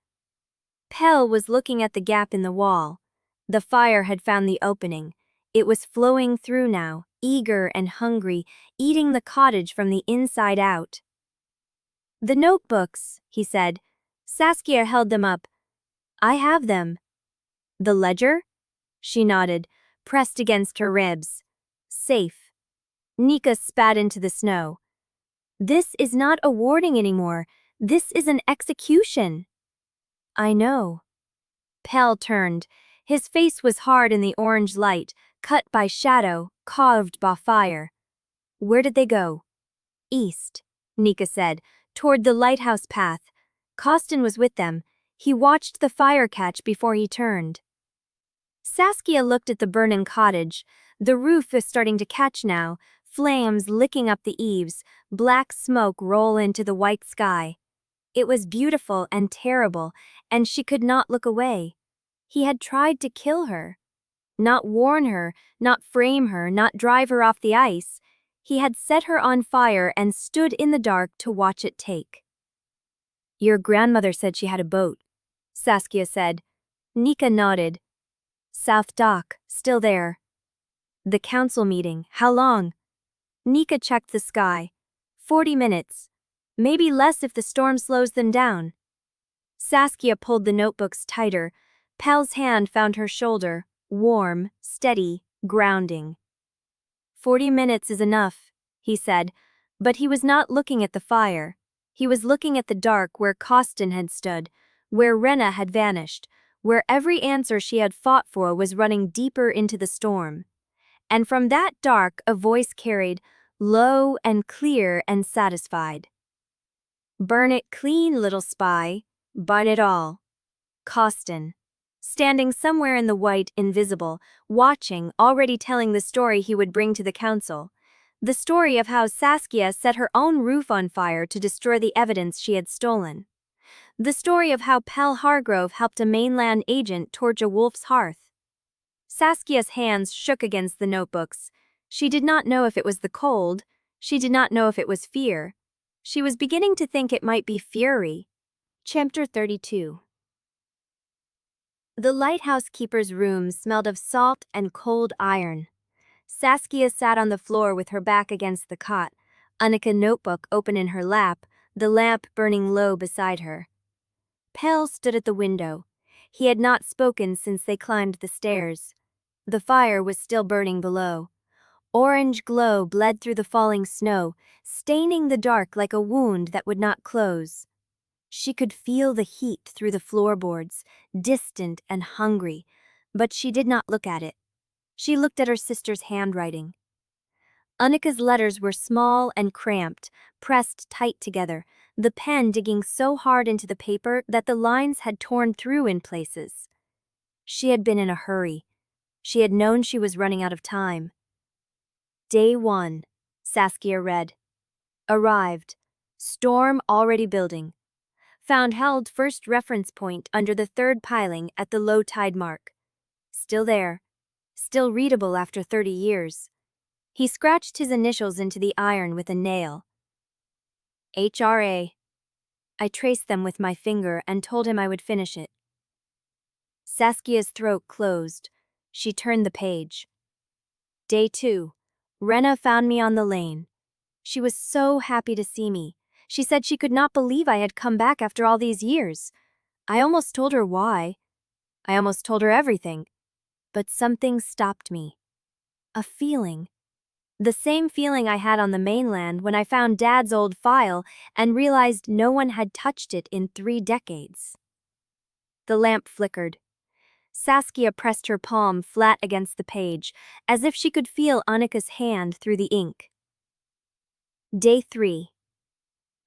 Pell was looking at the gap in the wall. The fire had found the opening. It was flowing through now, eager and hungry, eating the cottage from the inside out. "The notebooks," he said. Saskia held them up. "I have them." "The ledger?" She nodded, pressed against her ribs. "Safe." Nika spat into the snow. "This is not a warning anymore. This is an execution." "I know." Pell turned. His face was hard in the orange light, cut by shadow, carved by fire. "Where did they go?" "East," Nika said, "toward the lighthouse path. Costin was with them. He watched the fire catch before he turned." Saskia looked at the burning cottage. The roof was starting to catch now, flames licking up the eaves, black smoke roll into the white sky. It was beautiful and terrible, and she could not look away. He had tried to kill her. Not warn her, not frame her, not drive her off the ice. He had set her on fire and stood in the dark to watch it take. "Your grandmother said she had a boat," Saskia said. Nika nodded. "South Dock, still there." "The council meeting, how long?" Nika checked the sky. 40 minutes. Maybe less if the storm slows them down. Saskia pulled the notebooks tighter. Pell's hand found her shoulder, warm, steady, grounding. 40 minutes is enough, he said, but he was not looking at the fire. He was looking at the dark where Costin had stood, where Wrenna had vanished, where every answer she had fought for was running deeper into the storm. And from that dark a voice carried, low and clear and satisfied. "Burn it clean, little spy. Burn it all." Costin. Standing somewhere in the white, invisible, watching, already telling the story he would bring to the council. The story of how Saskia set her own roof on fire to destroy the evidence she had stolen. The story of how Pell Hargrove helped a mainland agent torch a wolf's hearth. Saskia's hands shook against the notebooks. She did not know if it was the cold. She did not know if it was fear. She was beginning to think it might be fury. Chapter 32. The lighthouse keeper's room smelled of salt and cold iron. Saskia sat on the floor with her back against the cot, Anika notebook open in her lap, the lamp burning low beside her. Pell stood at the window. He had not spoken since they climbed the stairs. The fire was still burning below. Orange glow bled through the falling snow, staining the dark like a wound that would not close. She could feel the heat through the floorboards, distant and hungry, but she did not look at it. She looked at her sister's handwriting. Anika's letters were small and cramped, pressed tight together, the pen digging so hard into the paper that the lines had torn through in places. She had been in a hurry. She had known she was running out of time. Day 1, Saskia read. Arrived. Storm already building. Found held first reference point under the third piling at the low tide mark. Still there. Still readable after 30 years. He scratched his initials into the iron with a nail. HRA. I traced them with my finger and told him I would finish it. Saskia's throat closed. She turned the page. Day 2. Wrenna found me on the lane. She was so happy to see me. She said she could not believe I had come back after all these years. I almost told her why. I almost told her everything. But something stopped me. A feeling. The same feeling I had on the mainland when I found Dad's old file and realized no one had touched it in 3 decades. The lamp flickered. Saskia pressed her palm flat against the page, as if she could feel Anika's hand through the ink. Day 3.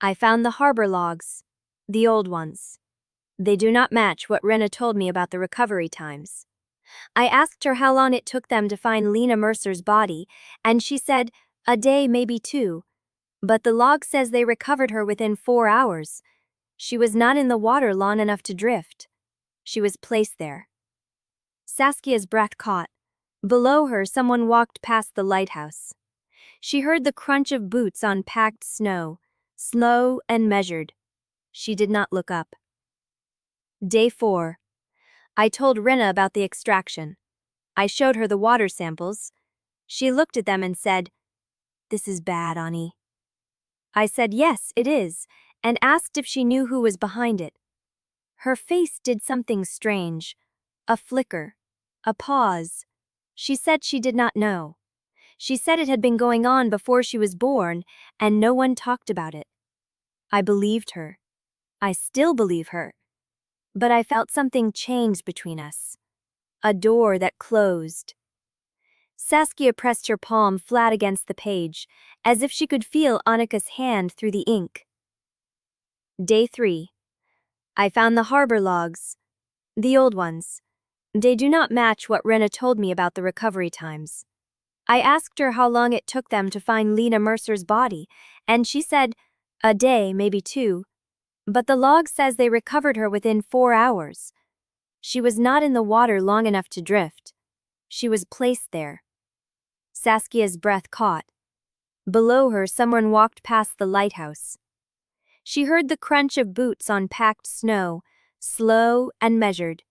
I found the harbor logs. The old ones. They do not match what Wrenna told me about the recovery times. I asked her how long it took them to find Lena Mercer's body, and she said, a day, maybe 2. But the log says they recovered her within 4 hours. She was not in the water long enough to drift. She was placed there. Saskia's breath caught. Below her, someone walked past the lighthouse. She heard the crunch of boots on packed snow, slow and measured. She did not look up. Day 4. I told Wrenna about the extraction. I showed her the water samples. She looked at them and said, "This is bad, Ani." I said, "Yes, it is," and asked if she knew who was behind it. Her face did something strange. A flicker. A pause. She said she did not know. She said it had been going on before she was born, and no one talked about it. I believed her. I still believe her. But I felt something change between us. A door that closed. Saskia pressed her palm flat against the page, as if she could feel Anika's hand through the ink. Day 3. I found the harbor logs. The old ones. They do not match what Wrenna told me about the recovery times. I asked her how long it took them to find Lena Mercer's body, and she said, a day, maybe 2. But the log says they recovered her within 4 hours. She was not in the water long enough to drift. She was placed there. Saskia's breath caught. Below her, someone walked past the lighthouse. She heard the crunch of boots on packed snow, slow and measured.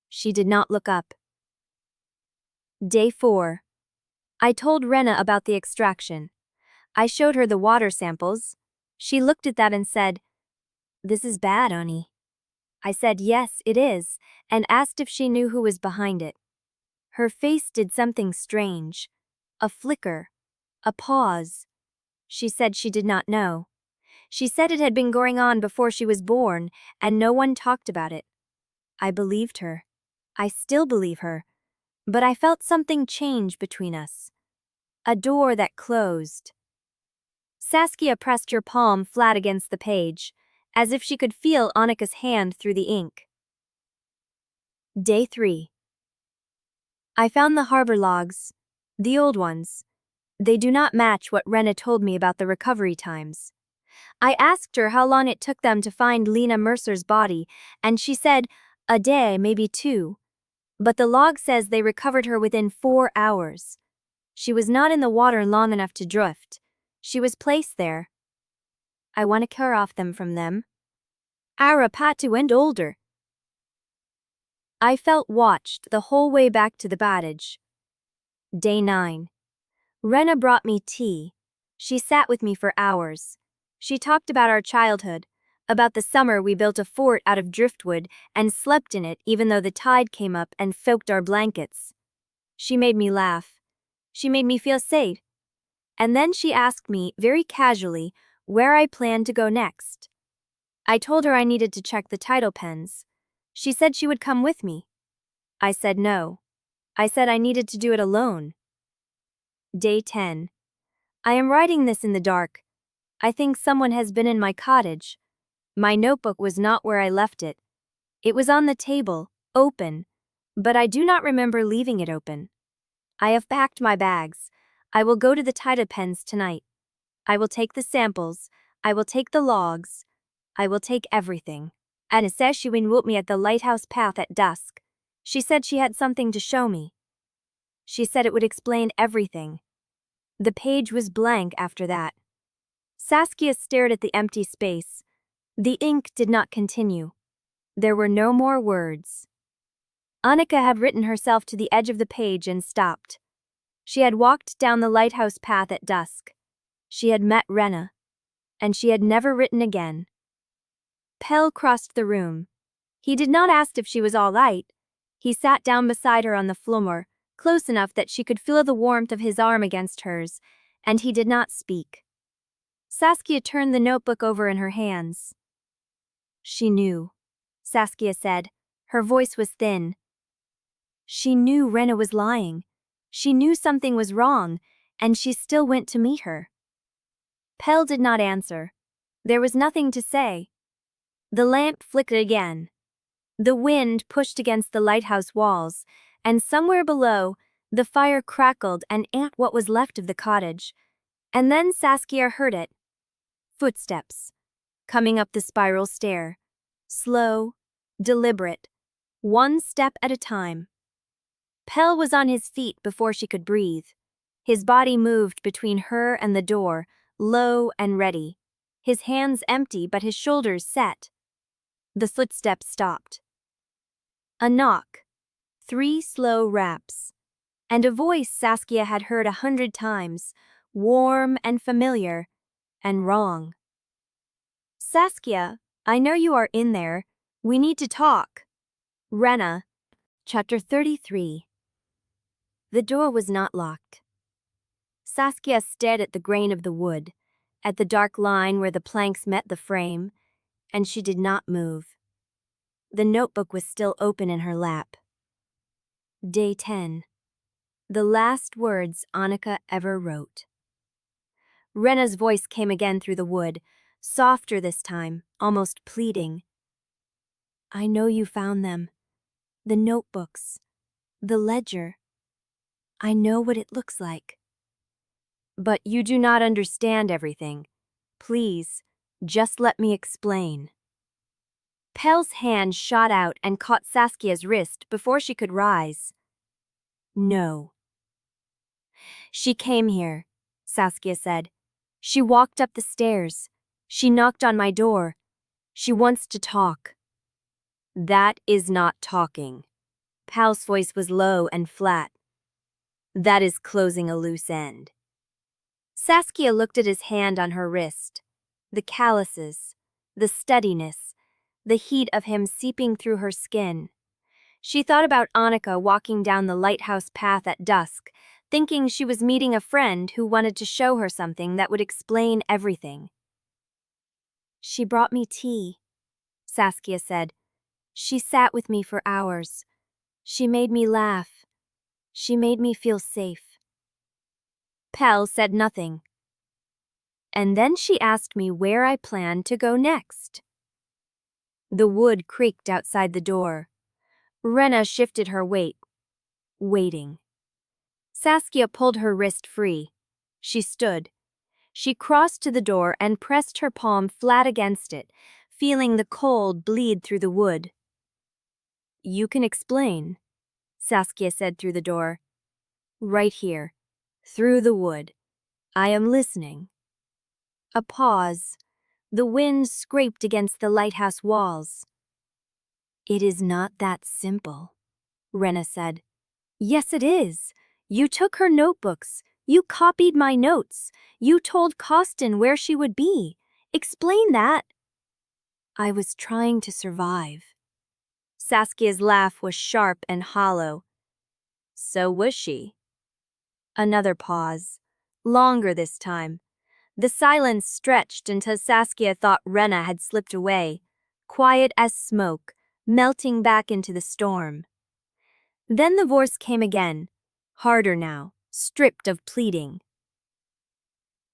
She did not look up. Day 4. I told Wrenna about the extraction. I showed her the water samples. She looked at that and said, "This is bad, Ani." I said, "Yes, it is," and asked if she knew who was behind it. Her face did something strange. A flicker. A pause. She said she did not know. She said it had been going on before she was born, and no one talked about it. I believed her. I still believe her. But I felt something change between us. A door that closed. Saskia pressed her palm flat against the page, as if she could feel Anika's hand through the ink. Day 3. I found the harbor logs. The old ones. They do not match what Wrenna told me about the recovery times. I asked her how long it took them to find Lena Mercer's body, and she said, a day, maybe 2. But the log says they recovered her within 4 hours. She was not in the water long enough to drift. She was placed there. I want to care off them from them. Ara Patu and older. I felt watched the whole way back to the cottage. Day 9. Wrenna brought me tea. She sat with me for hours. She talked about our childhood, about the summer we built a fort out of driftwood and slept in it even though the tide came up and soaked our blankets. She made me laugh. She made me feel safe. And then she asked me, very casually, where I planned to go next. I told her I needed to check the tidal pens. She said she would come with me. I said no. I said I needed to do it alone. Day 10. I am writing this in the dark. I think someone has been in my cottage. My notebook was not where I left it. It was on the table, open, but I do not remember leaving it open. I have packed my bags. I will go to the tidal pens tonight. I will take the samples. I will take the logs. I will take everything. Anna says she would meet me at the lighthouse path at dusk. She said she had something to show me. She said it would explain everything. The page was blank after that. Saskia stared at the empty space. The ink did not continue. There were no more words. Anika had written herself to the edge of the page and stopped. She had walked down the lighthouse path at dusk. She had met Wrenna. And she had never written again. Pell crossed the room. He did not ask if she was all right. He sat down beside her on the floor, close enough that she could feel the warmth of his arm against hers, and he did not speak. Saskia turned the notebook over in her hands. She knew, Saskia said. Her voice was thin. She knew Wrenna was lying. She knew something was wrong, and she still went to meet her. Pell did not answer. There was nothing to say. The lamp flickered again. The wind pushed against the lighthouse walls, and somewhere below, the fire crackled and ate what was left of the cottage. And then Saskia heard it. Footsteps. Coming up the spiral stair. Slow, deliberate, one step at a time. Pell was on his feet before she could breathe. His body moved between her and the door, low and ready. His hands empty but his shoulders set. The footsteps stopped. A knock. 3 slow raps. And a voice Saskia had heard 100 times, warm and familiar, and wrong. Saskia, I know you are in there. We need to talk. Wrenna. Chapter 33. The door was not locked. Saskia stared at the grain of the wood, at the dark line where the planks met the frame, and she did not move. The notebook was still open in her lap. Day 10. The last words Anika ever wrote. Wrenna's voice came again through the wood, softer this time, almost pleading. I know you found them. The notebooks. The ledger. I know what it looks like. But you do not understand everything. Please, just let me explain. Pell's hand shot out and caught Saskia's wrist before she could rise. No. She came here, Saskia said. She walked up the stairs. She knocked on my door. She wants to talk. That is not talking. Pell's voice was low and flat. That is closing a loose end. Saskia looked at his hand on her wrist. The calluses, the steadiness, the heat of him seeping through her skin. She thought about Anika walking down the lighthouse path at dusk, thinking she was meeting a friend who wanted to show her something that would explain everything. She brought me tea, Saskia said. She sat with me for hours. She made me laugh. She made me feel safe. Pell said nothing. And then she asked me where I planned to go next. The wood creaked outside the door. Wrenna shifted her weight, waiting. Saskia pulled her wrist free. She stood. She crossed to the door and pressed her palm flat against it, feeling the cold bleed through the wood. You can explain, Saskia said through the door. Right here, through the wood. I am listening. A pause. The wind scraped against the lighthouse walls. It is not that simple, Wrenna said. Yes, it is. You took her notebooks. You copied my notes. You told Costin where she would be. Explain that. I was trying to survive. Saskia's laugh was sharp and hollow. So was she. Another pause. Longer this time. The silence stretched until Saskia thought Wrenna had slipped away, quiet as smoke, melting back into the storm. Then the voice came again, harder now, stripped of pleading.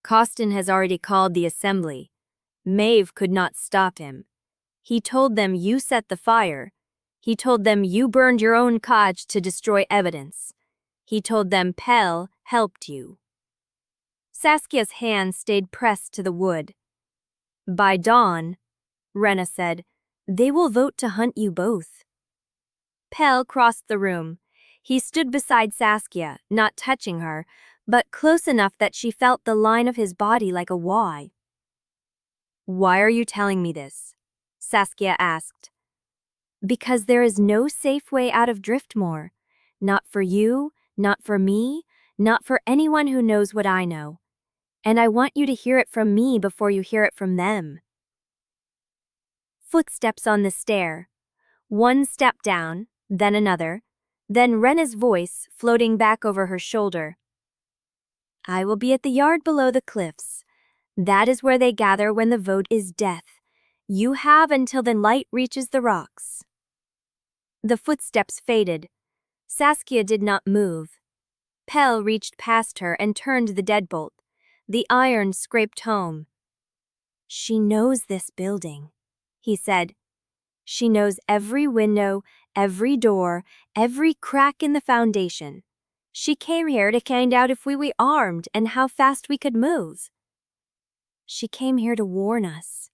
Costin has already called the assembly. Maeve could not stop him. He told them you set the fire. He told them you burned your own cottage to destroy evidence. He told them Pell helped you. Saskia's hand stayed pressed to the wood. By dawn, Wrenna said, they will vote to hunt you both. Pell crossed the room. He stood beside Saskia, not touching her, but close enough that she felt the line of his body like a Y. Why are you telling me this? Saskia asked. Because there is no safe way out of Driftmoor. Not for you, not for me, not for anyone who knows what I know. And I want you to hear it from me before you hear it from them. Footsteps on the stair. One step down, then another, then Wrenna's voice floating back over her shoulder. I will be at the yard below the cliffs. That is where they gather when the vote is death. You have until the light reaches the rocks. The footsteps faded. Saskia did not move. Pell reached past her and turned the deadbolt. The iron scraped home. She knows this building, he said. She knows every window, every door, every crack in the foundation. She came here to find out if we were armed and how fast we could move. She came here to warn us.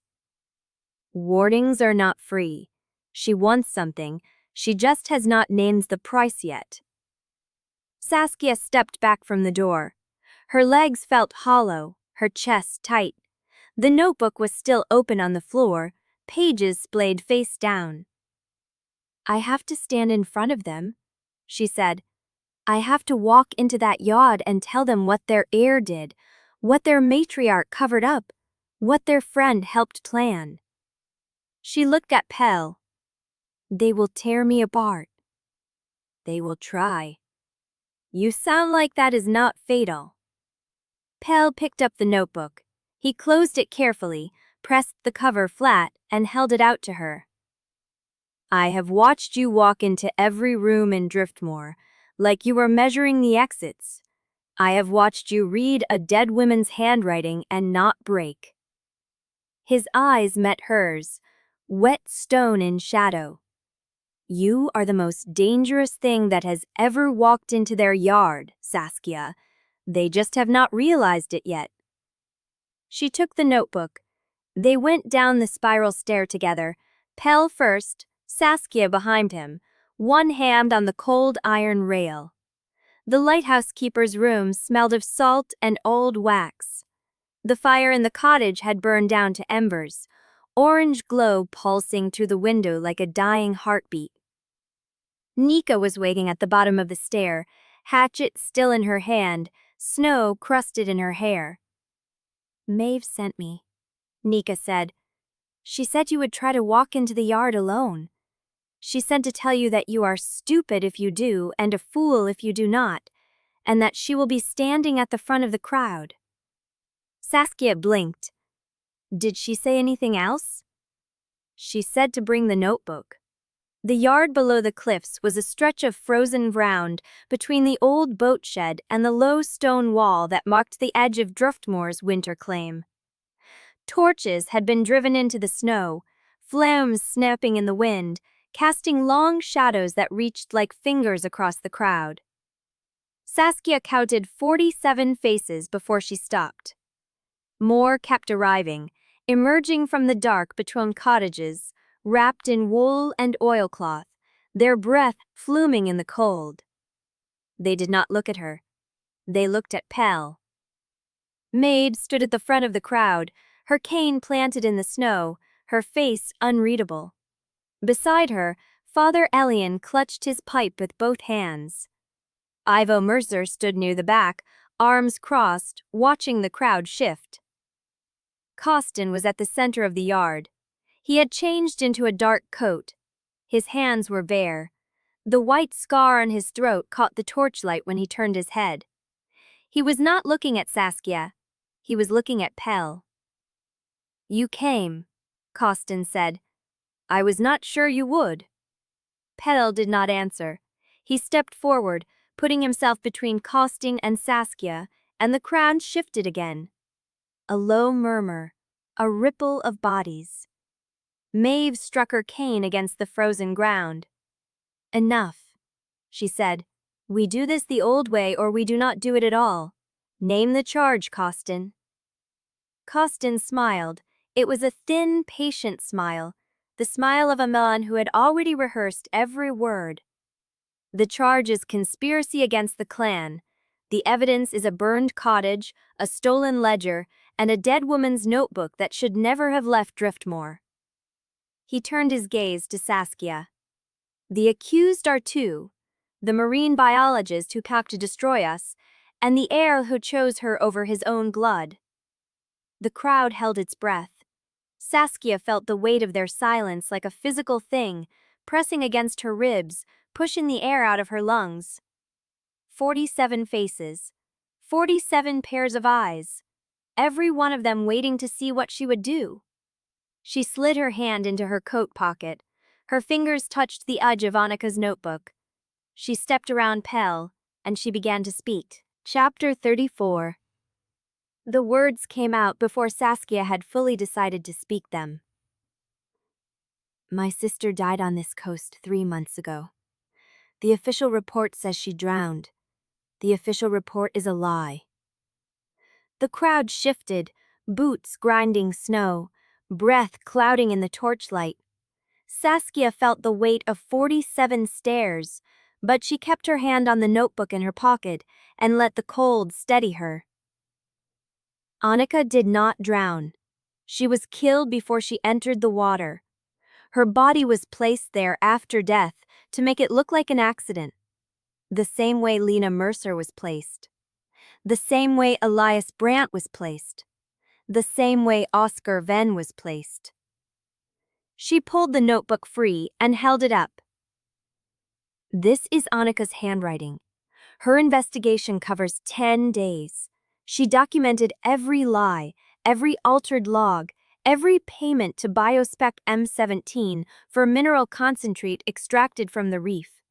Warnings are not free. She wants something. She just has not named the price yet. Saskia stepped back from the door. Her legs felt hollow, her chest tight. The notebook was still open on the floor, pages splayed face down. I have to stand in front of them, she said. I have to walk into that yard and tell them what their heir did, what their matriarch covered up, what their friend helped plan. She looked at Pell. They will tear me apart. They will try. You sound like that is not fatal. Pell picked up the notebook. He closed it carefully, pressed the cover flat, and held it out to her. I have watched you walk into every room in Driftmoor, like you were measuring the exits. I have watched you read a dead woman's handwriting and not break. His eyes met hers, wet stone in shadow. You are the most dangerous thing that has ever walked into their yard, Saskia. They just have not realized it yet. She took the notebook. They went down the spiral stair together, Pell first, Saskia behind him, one hand on the cold iron rail. The lighthouse keeper's room smelled of salt and old wax. The fire in the cottage had burned down to embers, orange glow pulsing through the window like a dying heartbeat. Nika was waiting at the bottom of the stair, hatchet still in her hand, snow crusted in her hair. Maeve sent me, Nika said. She said you would try to walk into the yard alone. She sent to tell you that you are stupid if you do and a fool if you do not, and that she will be standing at the front of the crowd. Saskia blinked. Did she say anything else? She said to bring the notebook. The yard below the cliffs was a stretch of frozen ground between the old boat shed and the low stone wall that marked the edge of Driftmoor's winter claim. Torches had been driven into the snow, flames snapping in the wind, casting long shadows that reached like fingers across the crowd. Saskia counted 47 faces before she stopped. More kept arriving, emerging from the dark between cottages, wrapped in wool and oilcloth, their breath fluming in the cold. They did not look at her. They looked at Pell. Maid stood at the front of the crowd, her cane planted in the snow, her face unreadable. Beside her, Father Elian clutched his pipe with both hands. Ivo Mercer stood near the back, arms crossed, watching the crowd shift. Costin was at the center of the yard. He had changed into a dark coat. His hands were bare. The white scar on his throat caught the torchlight when he turned his head. He was not looking at Saskia. He was looking at Pell. "You came," Costin said. "I was not sure you would." Pell did not answer. He stepped forward, putting himself between Costin and Saskia, and the crowd shifted again. A low murmur, a ripple of bodies. Maeve struck her cane against the frozen ground. "Enough," she said. "We do this the old way or we do not do it at all. Name the charge, Costin." Costin smiled. It was a thin, patient smile, the smile of a man who had already rehearsed every word. "The charge is conspiracy against the clan. The evidence is a burned cottage, a stolen ledger, and a dead woman's notebook that should never have left Driftmoor." He turned his gaze to Saskia. "The accused are two, the marine biologist who came to destroy us, and the heir who chose her over his own blood." The crowd held its breath. Saskia felt the weight of their silence like a physical thing, pressing against her ribs, pushing the air out of her lungs. 47 faces. 47 pairs of eyes. Every one of them waiting to see what she would do. She slid her hand into her coat pocket. Her fingers touched the edge of Anika's notebook. She stepped around Pell, and she began to speak. Chapter 34. The words came out before Saskia had fully decided to speak them. "My sister died on this coast 3 months ago. The official report says she drowned. The official report is a lie." The crowd shifted, boots grinding snow, breath clouding in the torchlight. Saskia felt the weight of 47 stares, but she kept her hand on the notebook in her pocket and let the cold steady her. Anika did not drown. She was killed before she entered the water. Her body was placed there after death to make it look like an accident. The same way Lena Mercer was placed. The same way Elias Brandt was placed. The same way Oscar Venn was placed. She pulled the notebook free and held it up. "This is Anika's handwriting. Her investigation covers 10 days. She documented every lie, every altered log, every payment to Biospec M17 for mineral concentrate extracted from the reef.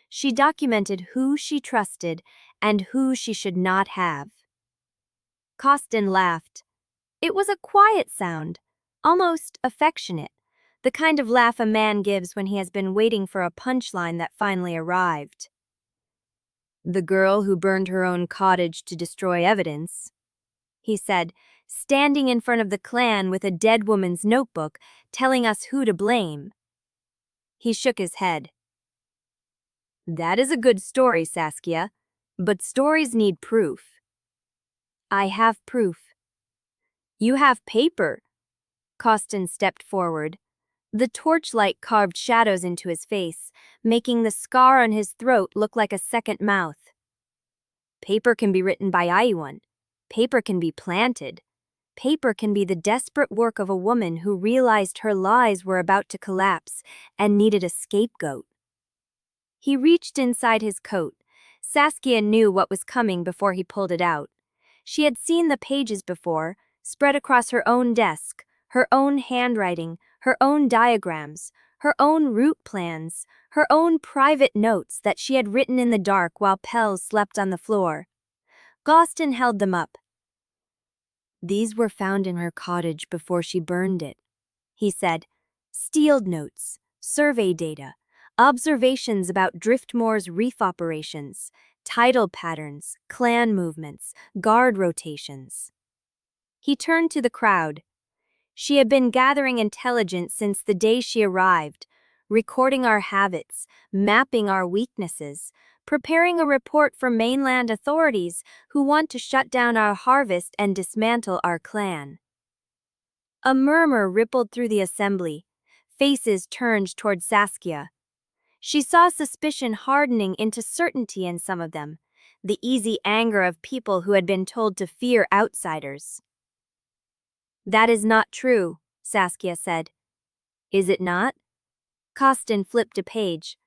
She documented who she trusted and who she should not have." Costin laughed. It was a quiet sound, almost affectionate, the kind of laugh a man gives when he has been waiting for a punchline that finally arrived. "The girl who burned her own cottage to destroy evidence," he said, standing in front of the clan with a dead woman's notebook, telling us who to blame. He shook his head. "That is a good story, Saskia, but stories need proof." "I have proof." "You have paper." Costin stepped forward. The torchlight carved shadows into his face, making the scar on his throat look like a second mouth. "Paper can be written by anyone. Paper can be planted. Paper can be the desperate work of a woman who realized her lies were about to collapse and needed a scapegoat." He reached inside his coat. Saskia knew what was coming before he pulled it out. She had seen the pages before, spread across her own desk, her own handwriting, her own diagrams, her own route plans, her own private notes that she had written in the dark while Pell slept on the floor. Costin held them up. "These were found in her cottage before she burned it," he said. "Sealed notes, survey data, observations about Driftmoor's reef operations, tidal patterns, clan movements, guard rotations." He turned to the crowd. She had been gathering intelligence since the day she arrived, recording our habits, mapping our weaknesses, preparing a report for mainland authorities who want to shut down our harvest and dismantle our clan. A murmur rippled through the assembly. Faces turned toward Saskia. She saw suspicion hardening into certainty in some of them, the easy anger of people who had been told to fear outsiders. "That is not true," Saskia said. "Is it not?" Costin flipped a page.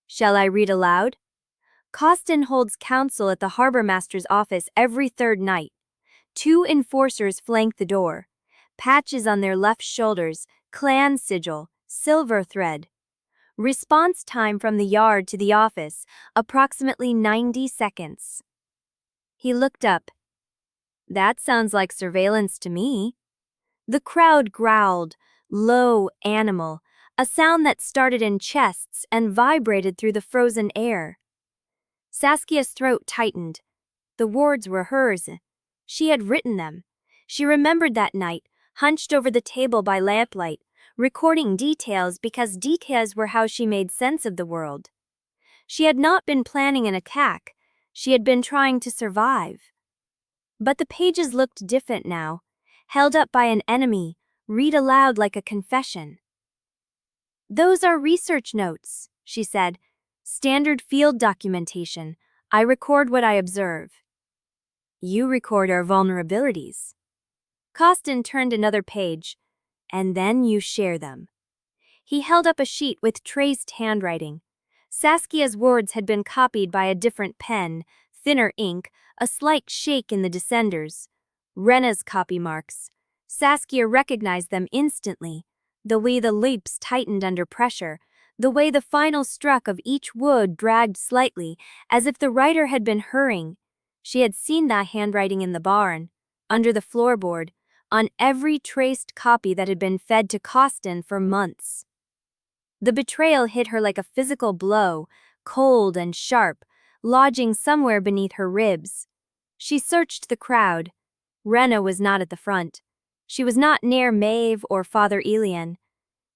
"Shall I read aloud?" Costin holds council at the harbormaster's office every third night. 2 enforcers flank the door. Patches on their left shoulders, clan sigil, silver thread. Response time from the yard to the office, approximately 90 seconds. He looked up. "That sounds like surveillance to me." The crowd growled, low, animal, a sound that started in chests and vibrated through the frozen air. Saskia's throat tightened. The words were hers. She had written them. She remembered that night, hunched over the table by lamplight, recording details because details were how she made sense of the world. She had not been planning an attack. She had been trying to survive. But the pages looked different now, held up by an enemy, read aloud like a confession. "Those are research notes," she said. "Standard field documentation. I record what I observe." "You record our vulnerabilities." Costin turned another page. "And then you share them." He held up a sheet with traced handwriting. Saskia's words had been copied by a different pen, thinner ink, a slight shake in the descenders. Wrenna's copy marks. Saskia recognized them instantly. The way the leaps tightened under pressure, the way the final stroke of each wood dragged slightly, as if the writer had been hurrying. She had seen that handwriting in the barn, under the floorboard, on every traced copy that had been fed to Costin for months. The betrayal hit her like a physical blow, cold and sharp, lodging somewhere beneath her ribs. She searched the crowd. Wrenna was not at the front. She was not near Maeve or Father Elian.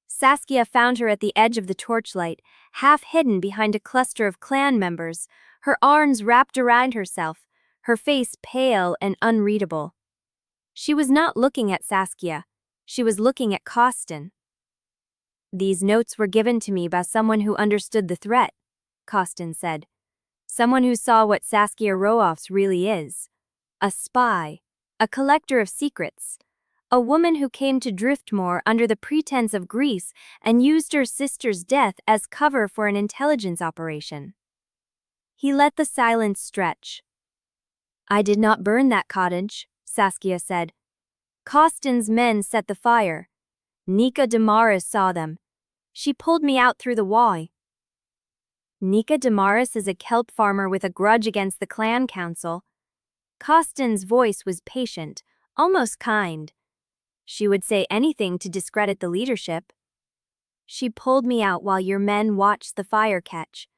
Saskia found her at the edge of the torchlight, half hidden behind a cluster of clan members, her arms wrapped around herself, her face pale and unreadable. She was not looking at Saskia. She was looking at Costin. "These notes were given to me by someone who understood the threat," Costin said. "Someone who saw what Saskia Roelofs really is. A spy, a collector of secrets. A woman who came to Driftmoor under the pretense of Greece and used her sister's death as cover for an intelligence operation." He let the silence stretch. "I did not burn that cottage," Saskia said. "Costin's men set the fire. Nika Damaris saw them. She pulled me out through the wall." "Nika Damaris is a kelp farmer with a grudge against the clan council." Costin's voice was patient, almost kind. "She would say anything to discredit the leadership." "She pulled me out while your men watched the fire catch.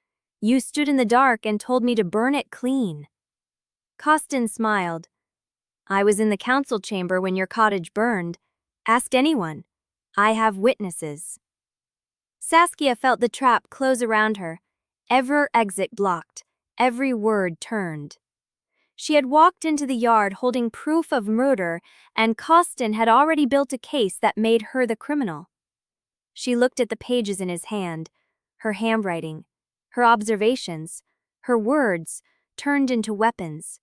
You stood in the dark and told me to burn it clean." Costin smiled. "I was in the council chamber when your cottage burned. Ask anyone. I have witnesses." Saskia felt the trap close around her. Every exit blocked, every word turned. She had walked into the yard holding proof of murder, and Costin had already built a case that made her the criminal. She looked at the pages in his hand, her handwriting, her observations, her words turned into weapons.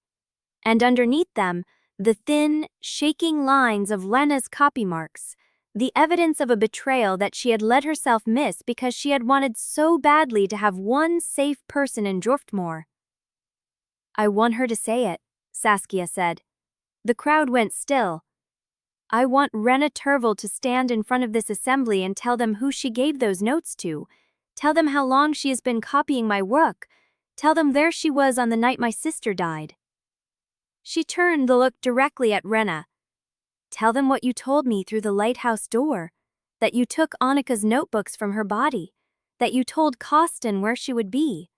And underneath them, the thin, shaking lines of Wrenna's copy marks, the evidence of a betrayal that she had let herself miss because she had wanted so badly to have one safe person in Driftmoor. "I want her to say it," Saskia said. The crowd went still. "I want Wrenna Turville to stand in front of this assembly and tell them who she gave those notes to. Tell them how long she has been copying my work. Tell them there she was on the night my sister died." She turned to look directly at Wrenna. "Tell them what you told me through the lighthouse door. That you took Anika's notebooks from her body. That you told Costin where she would be.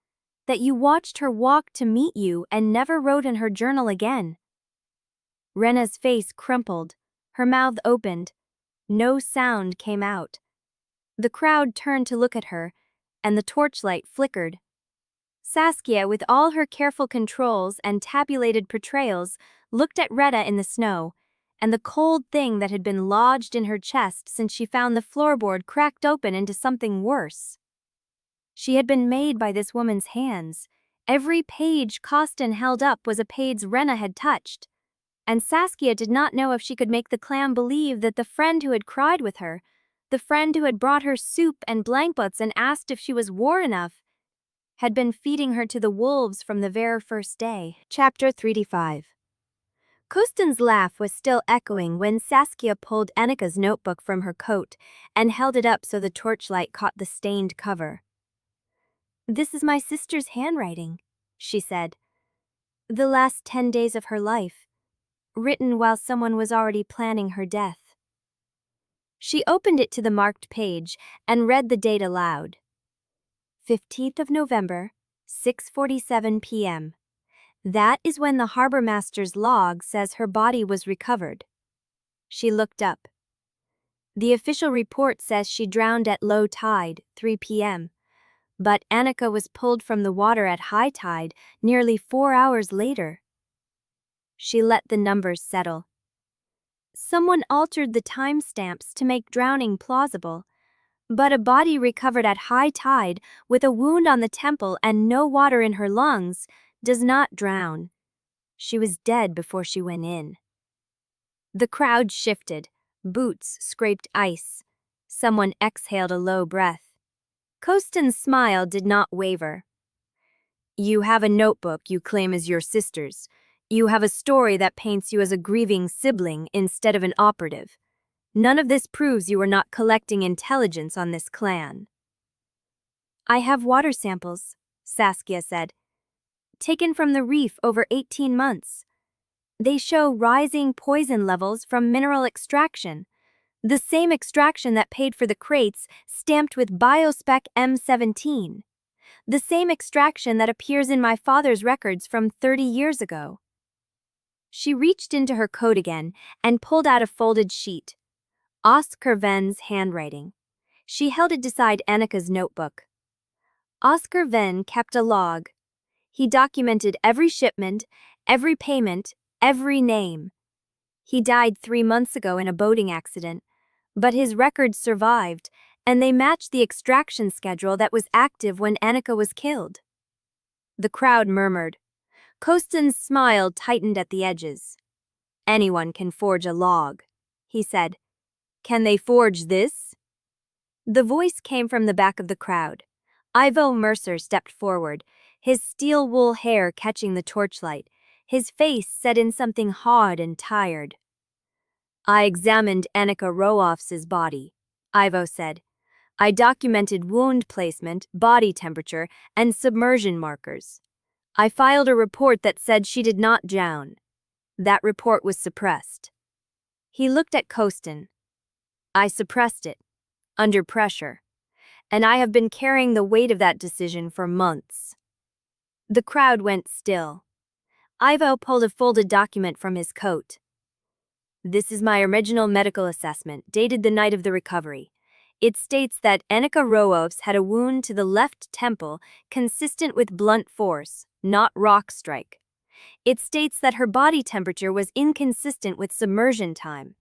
That you watched her walk to meet you and never wrote in her journal again." Wrenna's face crumpled. Her mouth opened. No sound came out. The crowd turned to look at her, and the torchlight flickered. Saskia, with all her careful controls and tabulated portrayals, looked at Wrenna in the snow, and the cold thing that had been lodged in her chest since she found the floorboard cracked open into something worse. She had been made by this woman's hands. Every page Costin held up was a page Wrenna had touched. And Saskia did not know if she could make the clan believe that the friend who had cried with her, the friend who had brought her soup and blankets and asked if she was warm enough, had been feeding her to the wolves from the very first day. Chapter 35. Costin's laugh was still echoing when Saskia pulled Anika's notebook from her coat and held it up so the torchlight caught the stained cover. "This is my sister's handwriting," she said. "The last 10 days of her life, written while someone was already planning her death." She opened it to the marked page and read the date aloud. 15th of November, 6:47 p.m. That is when the harbor master's log says her body was recovered. She looked up. The official report says she drowned at low tide, 3 p.m. But Anika was pulled from the water at high tide nearly 4 hours later. She let the numbers settle. Someone altered the timestamps to make drowning plausible, but a body recovered at high tide with a wound on the temple and no water in her lungs does not drown. She was dead before she went in. The crowd shifted. Boots scraped ice. Someone exhaled a low breath. Costin's smile did not waver. "You have a notebook you claim is your sister's. You have a story that paints you as a grieving sibling instead of an operative. None of this proves you are not collecting intelligence on this clan." "I have water samples," Saskia said, "taken from the reef over 18 months. They show rising poison levels from mineral extraction, the same extraction that paid for the crates stamped with Biospec M17, the same extraction that appears in my father's records from 30 years ago." She reached into her coat again and pulled out a folded sheet. Oscar Ven's handwriting. She held it beside Anika's notebook. Oscar Ven kept a log. He documented every shipment, every payment, every name. He died 3 months ago in a boating accident, but his records survived, and they matched the extraction schedule that was active when Anika was killed. The crowd murmured. Costin's smile tightened at the edges. "Anyone can forge a log," he said. "Can they forge this?" The voice came from the back of the crowd. Ivo Mercer stepped forward, his steel wool hair catching the torchlight, his face set in something hard and tired. "I examined Anika Roelofs' body," Ivo said. "I documented wound placement, body temperature, and submersion markers. I filed a report that said she did not drown. That report was suppressed." He looked at Costin. "I suppressed it, under pressure, and I have been carrying the weight of that decision for months." The crowd went still. Ivo pulled a folded document from his coat. "This is my original medical assessment, dated the night of the recovery. It states that Anika Roelofs had a wound to the left temple consistent with blunt force, not rock strike. It states that her body temperature was inconsistent with submersion time.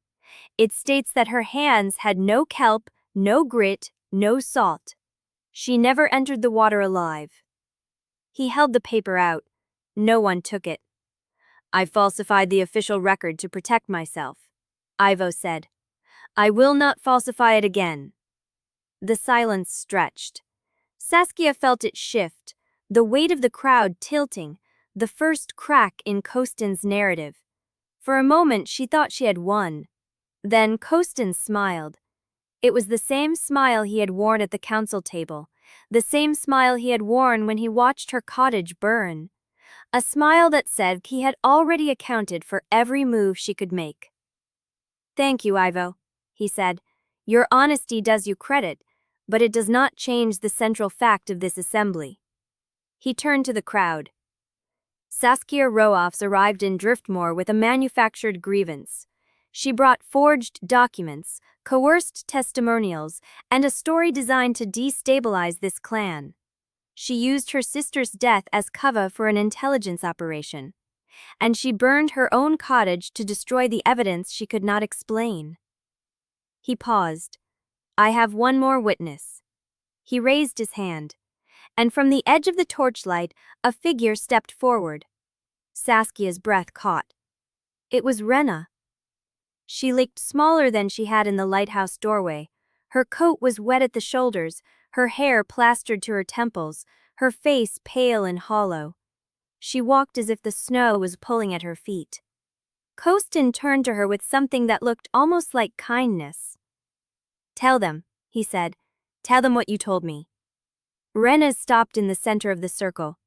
It states that her hands had no kelp, no grit, no salt. She never entered the water alive." He held the paper out. No one took it. "I falsified the official record to protect myself," Ivo said. "I will not falsify it again." The silence stretched. Saskia felt it shift, the weight of the crowd tilting, the first crack in Costin's narrative. For a moment she thought she had won. Then Costin smiled. It was the same smile he had worn at the council table, the same smile he had worn when he watched her cottage burn. A smile that said he had already accounted for every move she could make. "Thank you, Ivo," he said. "Your honesty does you credit, but it does not change the central fact of this assembly." He turned to the crowd. Saskia Roelofs arrived in Driftmoor with a manufactured grievance. She brought forged documents, coerced testimonials, and a story designed to destabilize this clan. She used her sister's death as cover for an intelligence operation. And she burned her own cottage to destroy the evidence she could not explain. He paused. "I have one more witness." He raised his hand. and from the edge of the torchlight, a figure stepped forward. Saskia's breath caught. It was Wrenna. She looked smaller than she had in the lighthouse doorway. Her coat was wet at the shoulders, her hair plastered to her temples, her face pale and hollow. She walked as if the snow was pulling at her feet. Costin turned to her with something that looked almost like kindness. "Tell them," he said. "Tell them what you told me." Wrenna stopped in the center of the circle.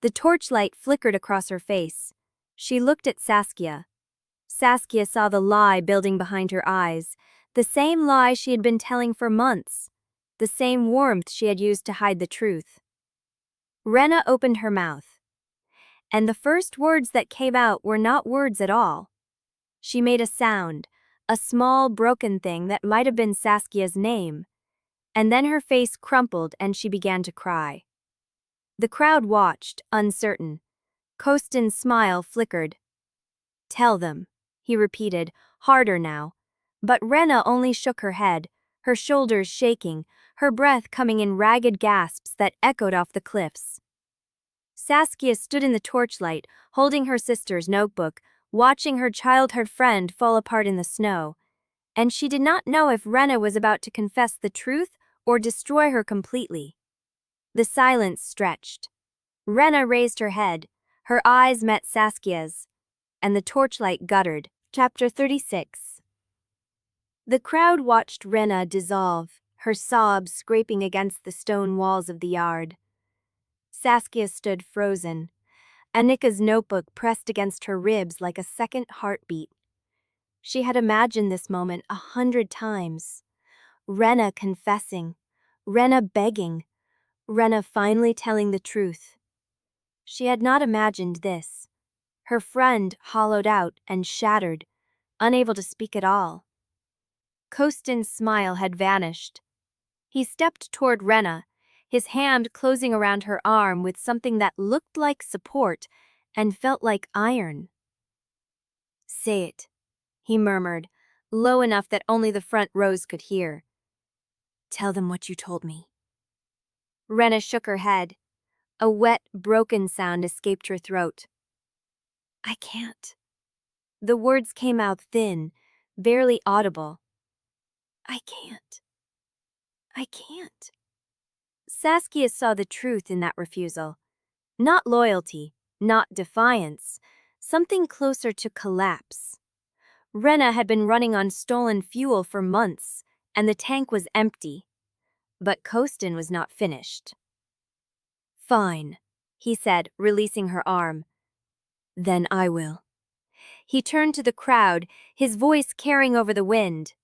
The torchlight flickered across her face. She looked at Saskia. Saskia saw the lie building behind her eyes, the same lie she had been telling for months, the same warmth she had used to hide the truth. Wrenna opened her mouth, and the first words that came out were not words at all. She made a sound, a small broken thing that might have been Saskia's name, and then her face crumpled and she began to cry. The crowd watched, uncertain. Costin's smile flickered. "Tell them," he repeated, harder now. But Wrenna only shook her head, her shoulders shaking, her breath coming in ragged gasps that echoed off the cliffs. Saskia stood in the torchlight, holding her sister's notebook, watching her childhood friend fall apart in the snow. And she did not know if Wrenna was about to confess the truth or destroy her completely. The silence stretched. Wrenna raised her head, her eyes met Saskia's, and the torchlight guttered. Chapter 36. The crowd watched Wrenna dissolve, her sobs scraping against the stone walls of the yard. Saskia stood frozen, Anika's notebook pressed against her ribs like a second heartbeat. She had imagined this moment 100 times. Wrenna confessing, Wrenna begging, Wrenna finally telling the truth. She had not imagined this. Her friend hollowed out and shattered, unable to speak at all. Costin's smile had vanished. He stepped toward Wrenna, his hand closing around her arm with something that looked like support and felt like iron. "Say it," he murmured, low enough that only the front rows could hear. "Tell them what you told me." Wrenna shook her head. A wet, broken sound escaped her throat. "I can't." The words came out thin, barely audible. "I can't. I can't." Saskia saw the truth in that refusal. Not loyalty, not defiance, something closer to collapse. Wrenna had been running on stolen fuel for months, and the tank was empty. But Costin was not finished. "Fine," he said, releasing her arm. "Then I will." He turned to the crowd, his voice carrying over the wind.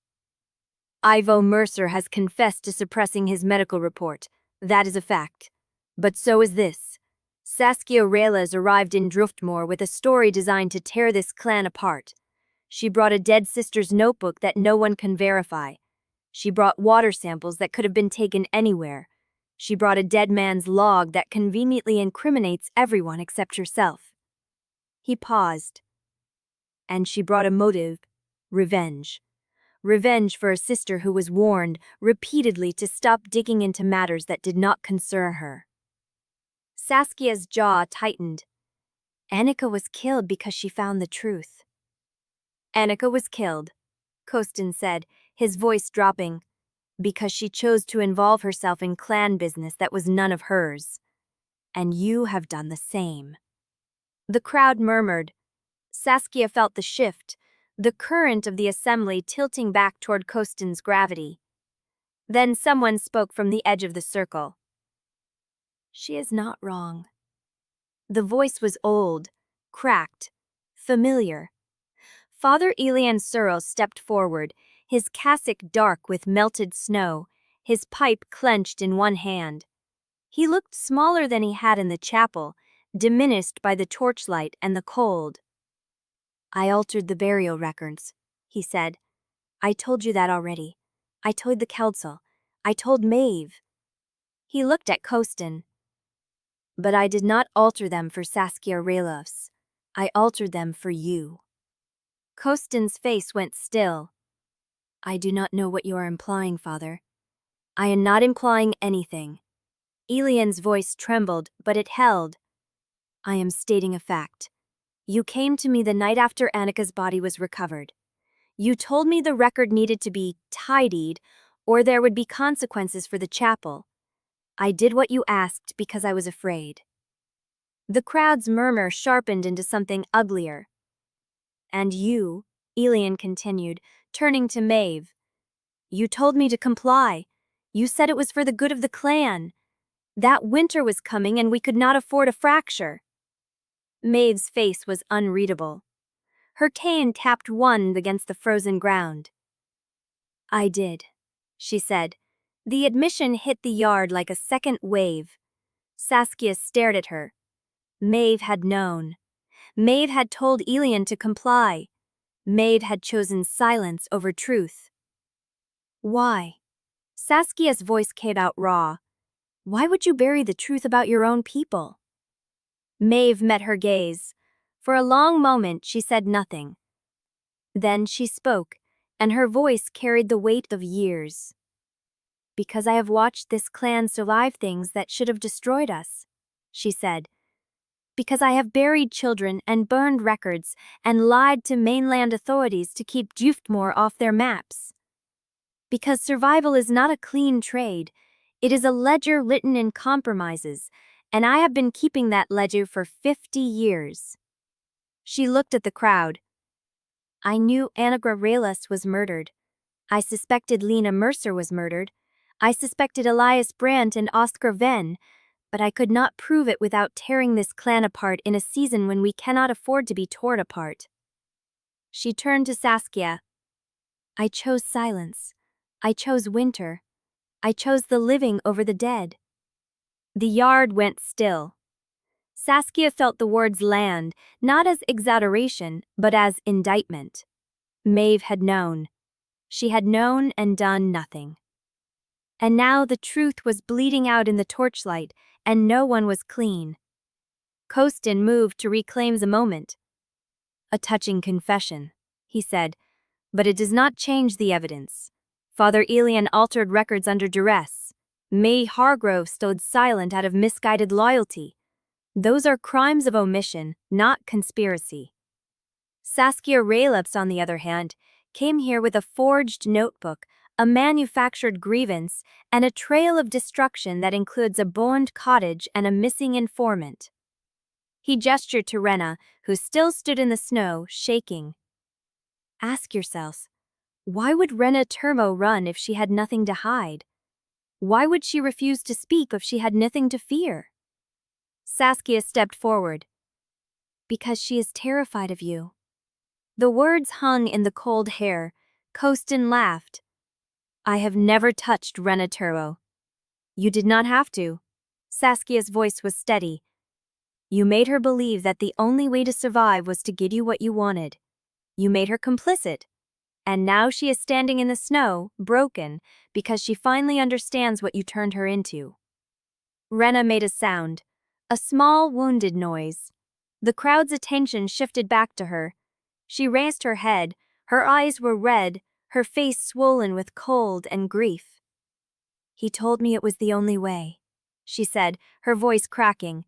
"Ivo Mercer has confessed to suppressing his medical report. That is a fact. But so is this. Saskia Roelofs arrived in Driftmoor with a story designed to tear this clan apart. She brought a dead sister's notebook that no one can verify. She brought water samples that could have been taken anywhere. She brought a dead man's log that conveniently incriminates everyone except herself." He paused. "And she brought a motive, revenge. Revenge for a sister who was warned repeatedly to stop digging into matters that did not concern her." Saskia's jaw tightened. Anika was killed because she found the truth. "Anika was killed," Costin said, his voice dropping, "because she chose to involve herself in clan business that was none of hers. And you have done the same." The crowd murmured. Saskia felt the shift, the current of the assembly tilting back toward Costin's gravity. Then someone spoke from the edge of the circle. "She is not wrong." The voice was old, cracked, familiar. Father Elian Searle stepped forward, his cassock dark with melted snow, his pipe clenched in one hand. He looked smaller than he had in the chapel, diminished by the torchlight and the cold. "I altered the burial records," he said. "I told you that already. I told the council. I told Maeve." He looked at Costin. "But I did not alter them for Saskia Roelofs. I altered them for you." Costin's face went still. "I do not know what you are implying, Father." "I am not implying anything." Elian's voice trembled, but it held. I am stating a fact. You came to me the night after Anika's body was recovered. You told me the record needed to be tidied, or there would be consequences for the chapel. I did what you asked because I was afraid. The crowd's murmur sharpened into something uglier. And you, Elian continued, turning to Maeve. You told me to comply. You said it was for the good of the clan. That winter was coming and we could not afford a fracture. Maeve's face was unreadable. Her cane tapped one against the frozen ground. I did, she said. The admission hit the yard like a second wave. Saskia stared at her. Maeve had known. Maeve had told Elian to comply. Maeve had chosen silence over truth. Why? Saskia's voice came out raw. Why would you bury the truth about your own people? Maeve met her gaze. For a long moment she said nothing. Then she spoke, and her voice carried the weight of years. Because I have watched this clan survive things that should have destroyed us, she said. Because I have buried children and burned records and lied to mainland authorities to keep Driftmoor off their maps. Because survival is not a clean trade, it is a ledger written in compromises, and I have been keeping that ledger for 50 years. She looked at the crowd. I knew Saskia Roelofs was murdered. I suspected Lena Mercer was murdered. I suspected Elias Brandt and Oscar Venn, but I could not prove it without tearing this clan apart in a season when we cannot afford to be torn apart. She turned to Saskia. I chose silence. I chose winter. I chose the living over the dead. The yard went still. Saskia felt the words land, not as exaggeration, but as indictment. Maeve had known. She had known and done nothing. And now the truth was bleeding out in the torchlight, and no one was clean. Costin moved to reclaim the moment. A touching confession, he said, but it does not change the evidence. Father Elian altered records under duress. Pell Hargrove stood silent out of misguided loyalty. Those are crimes of omission, not conspiracy. Saskia Roelofs, on the other hand, came here with a forged notebook, a manufactured grievance, and a trail of destruction that includes a burned cottage and a missing informant. He gestured to Wrenna, who still stood in the snow, shaking. Ask yourselves, why would Wrenna Turmo run if she had nothing to hide? Why would she refuse to speak if she had nothing to fear? Saskia stepped forward. Because she is terrified of you. The words hung in the cold hair. Costin laughed. I have never touched Wrenna Turmo. You did not have to. Saskia's voice was steady. You made her believe that the only way to survive was to give you what you wanted. You made her complicit. And now she is standing in the snow, broken, because she finally understands what you turned her into. Wrenna made a sound. A small, wounded noise. The crowd's attention shifted back to her. She raised her head. Her eyes were red, her face swollen with cold and grief. He told me it was the only way, she said, her voice cracking.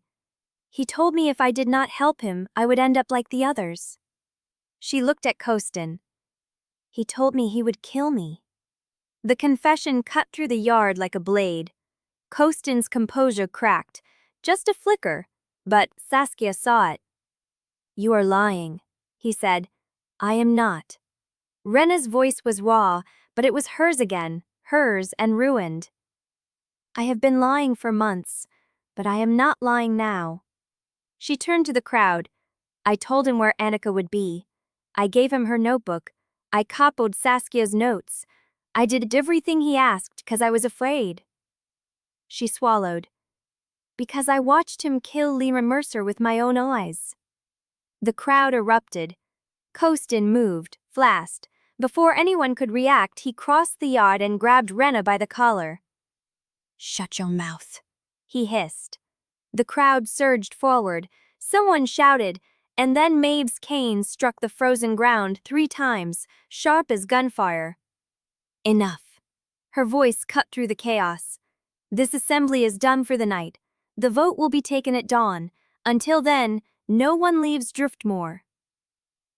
He told me if I did not help him, I would end up like the others. She looked at Costin. He told me he would kill me. The confession cut through the yard like a blade. Costin's composure cracked. Just a flicker, but Saskia saw it. You are lying, he said. I am not. Wrenna's voice was raw, but it was hers again, hers and ruined. I have been lying for months, but I am not lying now. She turned to the crowd. I told him where Anika would be. I gave him her notebook. I copied Saskia's notes. I did everything he asked because I was afraid. She swallowed. Because I watched him kill Lena Mercer with my own eyes. The crowd erupted. Costin moved, flashed. Before anyone could react, he crossed the yard and grabbed Wrenna by the collar. Shut your mouth, he hissed. The crowd surged forward. Someone shouted, and then Maeve's cane struck the frozen ground 3 times, sharp as gunfire. Enough. Her voice cut through the chaos. This assembly is done for the night. The vote will be taken at dawn. Until then, no one leaves Driftmoor.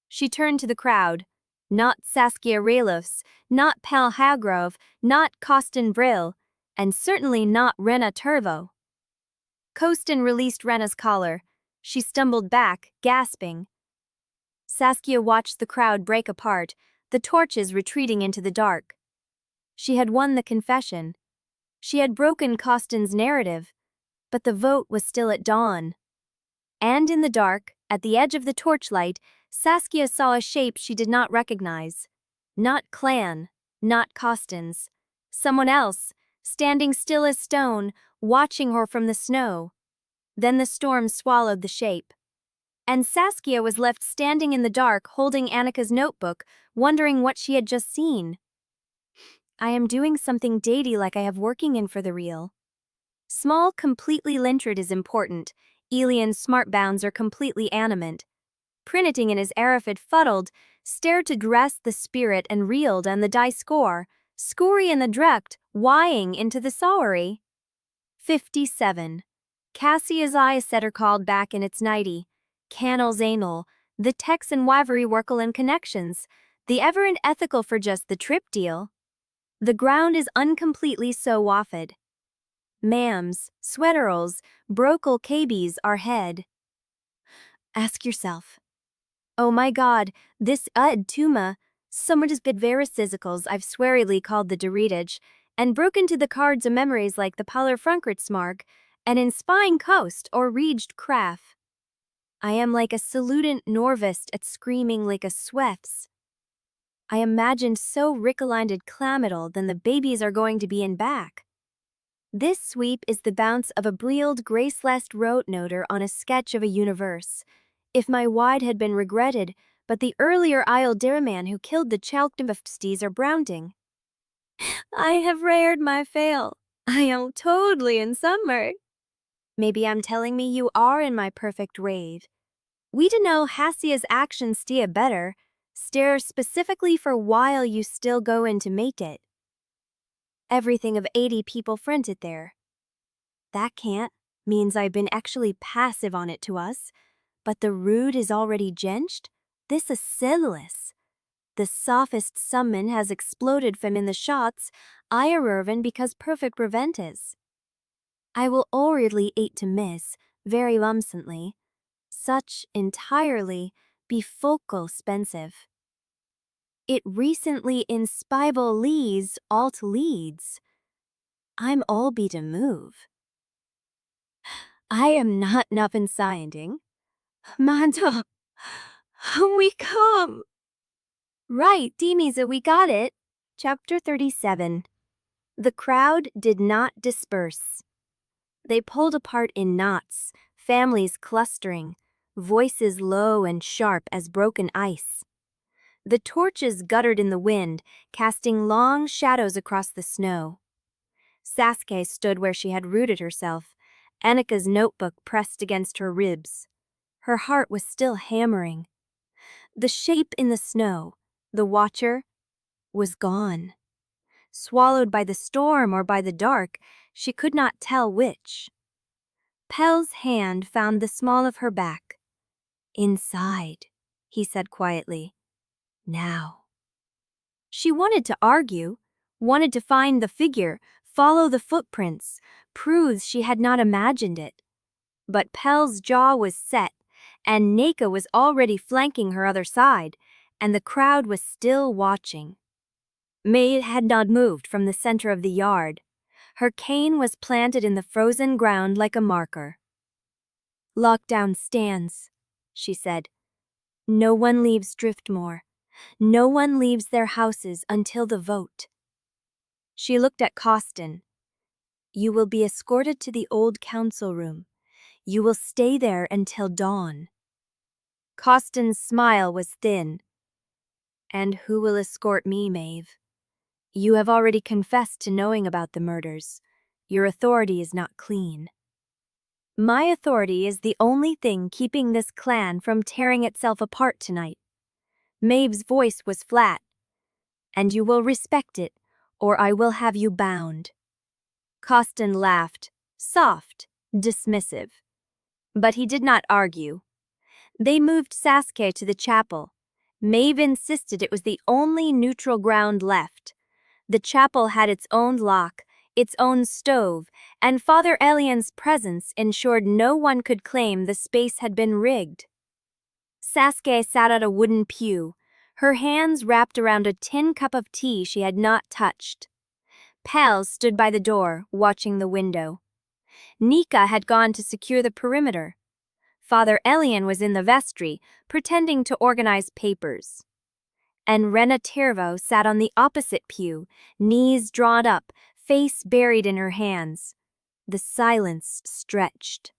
She turned to the crowd. Not Saskia Roelofs, not Pell Hargrove, not Costin Brill, and certainly not Wrenna Turvo. Costin released Wrenna's collar. She stumbled back, gasping. Saskia watched the crowd break apart, the torches retreating into the dark. She had won the confession. She had broken Costin's narrative, but the vote was still at dawn. And in the dark, at the edge of the torchlight, Saskia saw a shape she did not recognize. Not Clan, not Costin's. Someone else, standing still as stone, watching her from the snow. Then the storm swallowed the shape. And Saskia was left standing in the dark, holding Anika's notebook, wondering what she had just seen. I am doing something datey like I have working in for the real. Small completely lintred is important. Elian's smart bounds are completely animate. Printing in his Arifid fuddled, stared to dress the spirit and reeled and the die score, scory in the drecht, wying into the sowery. 57. Cassia's eye setter called back in its nighty. Cannel's anal, the Texan wavery workle and connections, the ever and ethical for just the trip deal. The ground is uncompletely so waffed. Mams, sweaterals, brocal cabies are head. Ask yourself. Oh my god, this tuma, somewhat bid verisicles I've swearily called the Doritage, and broken to the cards of memories like the Polar Frankritsmark, and in spying coast or reaged craft. I am like a salutant Norvist at screaming like a Swefts. I imagined so ricklanded clamidal than the babies are going to be in back. This sweep is the bounce of a breeled graceless rote noter on a sketch of a universe. If my wide had been regretted, but the earlier Isle Diriman who killed the Chalkdivsties are brounding. I have reared my fail. I am totally in summer. Maybe I'm telling me you are in my perfect rave. We to know Hassia's actions stia better, stare specifically for while you still go in to mate it. Everything of 80 people fronted there. That can't, means I've been actually passive on it to us, but the rude is already genched? This is sinless. The sophist summon has exploded from in the shots, Irerven because perfect prevent is. I will already ate to miss, very lumsantly. Such entirely be focal spensive. It recently in Spibel leads alt leads. I'm all be to move. I am not nuffin scienting. Manto, we come. Right, Demisa, we got it. Chapter 37. The crowd did not disperse. They pulled apart in knots, families clustering, voices low and sharp as broken ice. The torches guttered in the wind, casting long shadows across the snow. Saskia stood where she had rooted herself, Anika's notebook pressed against her ribs. Her heart was still hammering. The shape in the snow, the watcher, was gone. Swallowed by the storm or by the dark, she could not tell which. Pell's hand found the small of her back. Inside, he said quietly. Now. She wanted to argue, wanted to find the figure, follow the footprints, prove she had not imagined it. But Pell's jaw was set, and Nika was already flanking her other side, and the crowd was still watching. May had not moved from the center of the yard. Her cane was planted in the frozen ground like a marker. Lockdown stands, she said. No one leaves Driftmoor. No one leaves their houses until the vote. She looked at Costin. You will be escorted to the old council room. You will stay there until dawn. Costin's smile was thin. And who will escort me, Maeve? You have already confessed to knowing about the murders. Your authority is not clean. My authority is the only thing keeping this clan from tearing itself apart tonight. Maeve's voice was flat. And you will respect it, or I will have you bound. Costin laughed, soft, dismissive. But he did not argue. They moved Saskia to the chapel. Maeve insisted it was the only neutral ground left. The chapel had its own lock, its own stove, and Father Elian's presence ensured no one could claim the space had been rigged. Saskia sat at a wooden pew, her hands wrapped around a tin cup of tea she had not touched. Pell stood by the door, watching the window. Nika had gone to secure the perimeter. Father Elian was in the vestry, pretending to organize papers. And Wrenna sat on the opposite pew, knees drawn up, face buried in her hands. The silence stretched.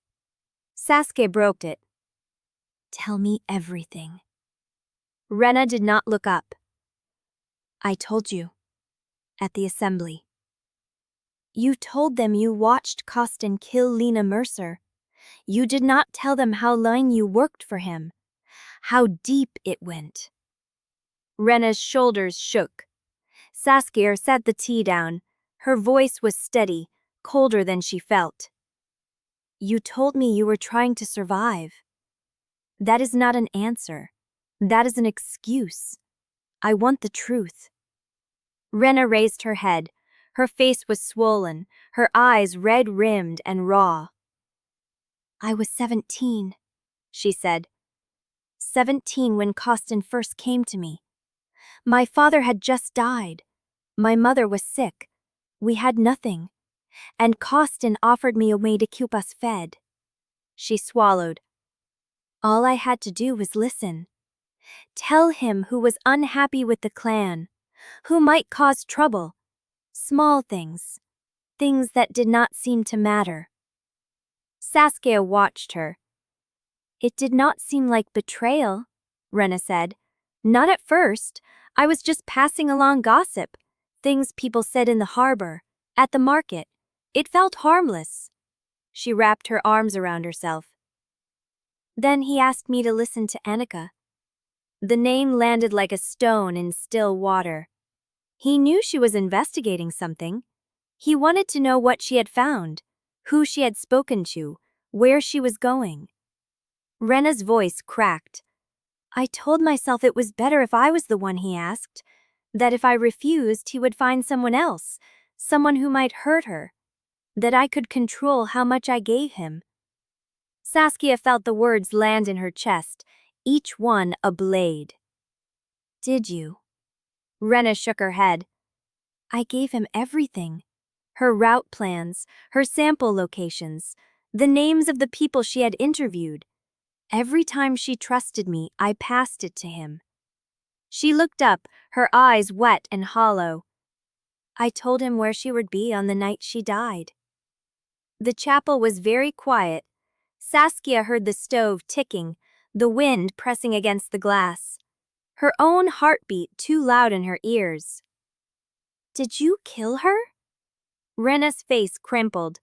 Saskia broke it. "Tell me everything." Wrenna did not look up. "I told you. At the assembly. You told them you watched Costin kill Lena Mercer. You did not tell them how long you worked for him. How deep it went." Wrenna's shoulders shook. Saskia set the tea down. Her voice was steady, colder than she felt. "You told me you were trying to survive. That is not an answer. That is an excuse. I want the truth." Wrenna raised her head. Her face was swollen, her eyes red-rimmed and raw. "I was 17, she said. 17 when Costin first came to me. My father had just died. My mother was sick. We had nothing. And Costin offered me a way to keep us fed." She swallowed. "All I had to do was listen. Tell him who was unhappy with the clan, who might cause trouble. Small things. Things that did not seem to matter." Saskia watched her. "It did not seem like betrayal," Wrenna said. "Not at first. I was just passing along gossip. Things people said in the harbor, at the market. It felt harmless." She wrapped her arms around herself. "Then he asked me to listen to Anika." The name landed like a stone in still water. He knew she was investigating something. He wanted to know what she had found, who she had spoken to, where she was going. Wrenna's voice cracked. "I told myself it was better if I was the one he asked, that if I refused he would find someone else, someone who might hurt her, that I could control how much I gave him." Saskia felt the words land in her chest, each one a blade. "Did you?" Wrenna shook her head. "I gave him everything. Her route plans, her sample locations, the names of the people she had interviewed. Every time she trusted me, I passed it to him." She looked up, her eyes wet and hollow. "I told him where she would be on the night she died." The chapel was very quiet. Saskia heard the stove ticking, the wind pressing against the glass. Her own heartbeat too loud in her ears. "Did you kill her?" Wrenna's face crimpled.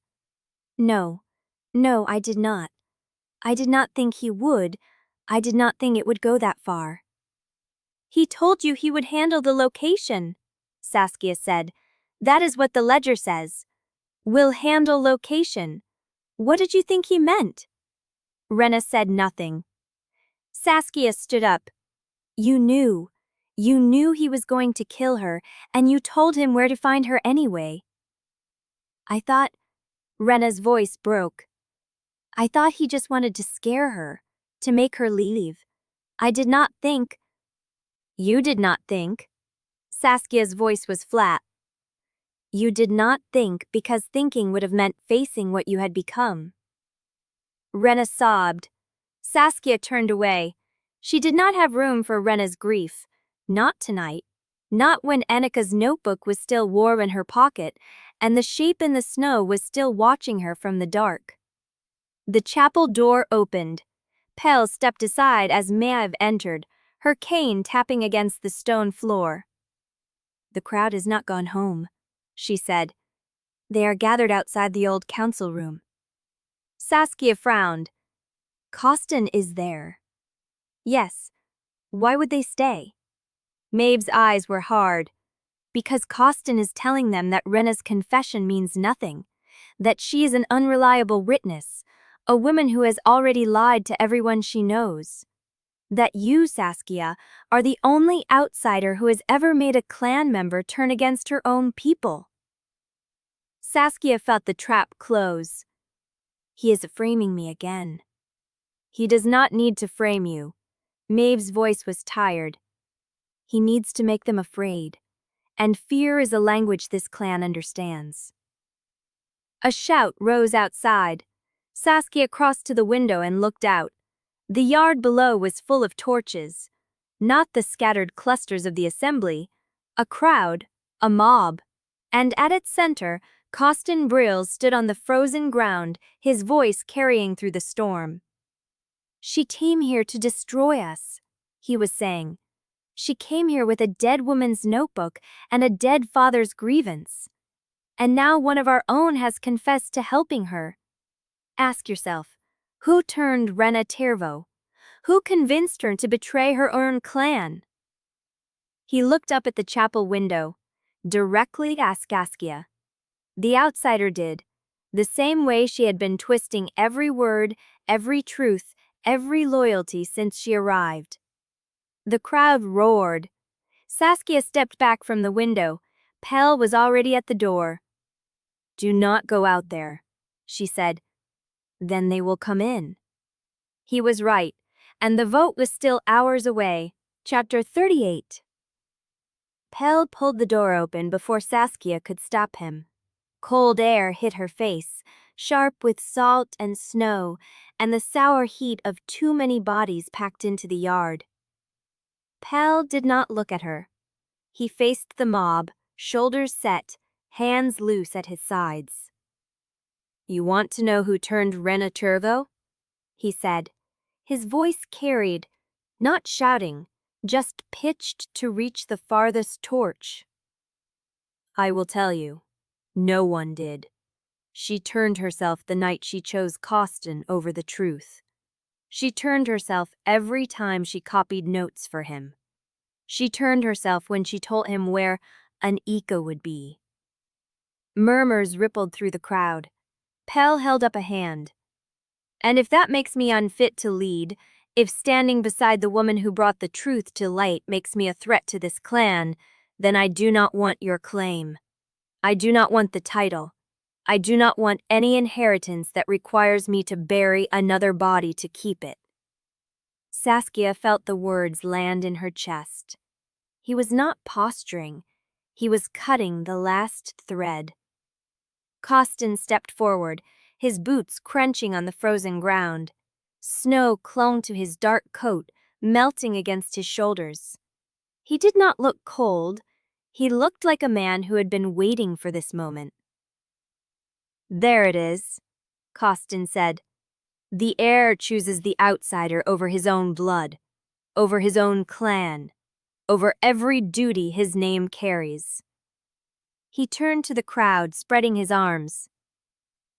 No, I did not. I did not think he would. I did not think it would go that far." "He told you he would handle the location," Saskia said. "That is what the ledger says. Will handle location. What did you think he meant?" Wrenna said nothing. Saskia stood up. "You knew. You knew he was going to kill her, and you told him where to find her anyway." "I thought..." Wrenna's voice broke. "I thought he just wanted to scare her, to make her leave. I did not think..." "You did not think." Saskia's voice was flat. "You did not think because thinking would have meant facing what you had become." Wrenna sobbed. Saskia turned away. She did not have room for Wrenna's grief. Not tonight. Not when Anika's notebook was still warm in her pocket, and the shape in the snow was still watching her from the dark. The chapel door opened. Pell stepped aside as Maeve entered, her cane tapping against the stone floor. "The crowd has not gone home," she said. "They are gathered outside the old council room." Saskia frowned. "Costin is there." "Yes. Why would they stay?" Maeve's eyes were hard. because Costin is telling them that Wrenna's confession means nothing, that she is an unreliable witness, a woman who has already lied to everyone she knows. That you, Saskia, are the only outsider who has ever made a clan member turn against her own people. Saskia felt the trap close. He is framing me again. He does not need to frame you. Maeve's voice was tired. He needs to make them afraid, and fear is a language this clan understands. A shout rose outside. Saskia crossed to the window and looked out. The yard below was full of torches. Not the scattered clusters of the assembly. A crowd, a mob. And at its center, Costin Brills stood on the frozen ground, his voice carrying through the storm. She came here to destroy us, he was saying. She came here with a dead woman's notebook and a dead father's grievance. And now one of our own has confessed to helping her. Ask yourself, who turned Wrenna Tervo? Who convinced her to betray her own clan? He looked up at the chapel window, directly at Saskia. The outsider did, the same way she had been twisting every word, every truth, every loyalty since she arrived. The crowd roared. Saskia stepped back from the window. Pell was already at the door. Do not go out there, she said. Then they will come in. He was right, and the vote was still hours away. Chapter 38. Pell pulled the door open before Saskia could stop him. Cold air hit her face, sharp with salt and snow, and the sour heat of too many bodies packed into the yard. Pell did not look at her. He faced the mob, shoulders set, hands loose at his sides. You want to know who turned Wrenna Tervo? He said. His voice carried, not shouting, just pitched to reach the farthest torch. I will tell you. No one did. She turned herself the night she chose Costin over the truth. She turned herself every time she copied notes for him. She turned herself when she told him where Anika would be. Murmurs rippled through the crowd. Pell held up a hand. And if that makes me unfit to lead, if standing beside the woman who brought the truth to light makes me a threat to this clan, then I do not want your claim. I do not want the title. I do not want any inheritance that requires me to bury another body to keep it. Saskia felt the words land in her chest. He was not posturing. He was cutting the last thread. Costin stepped forward, his boots crunching on the frozen ground. Snow clung to his dark coat, melting against his shoulders. He did not look cold. He looked like a man who had been waiting for this moment. There it is, Costin said. The heir chooses the outsider over his own blood, over his own clan, over every duty his name carries. He turned to the crowd, spreading his arms.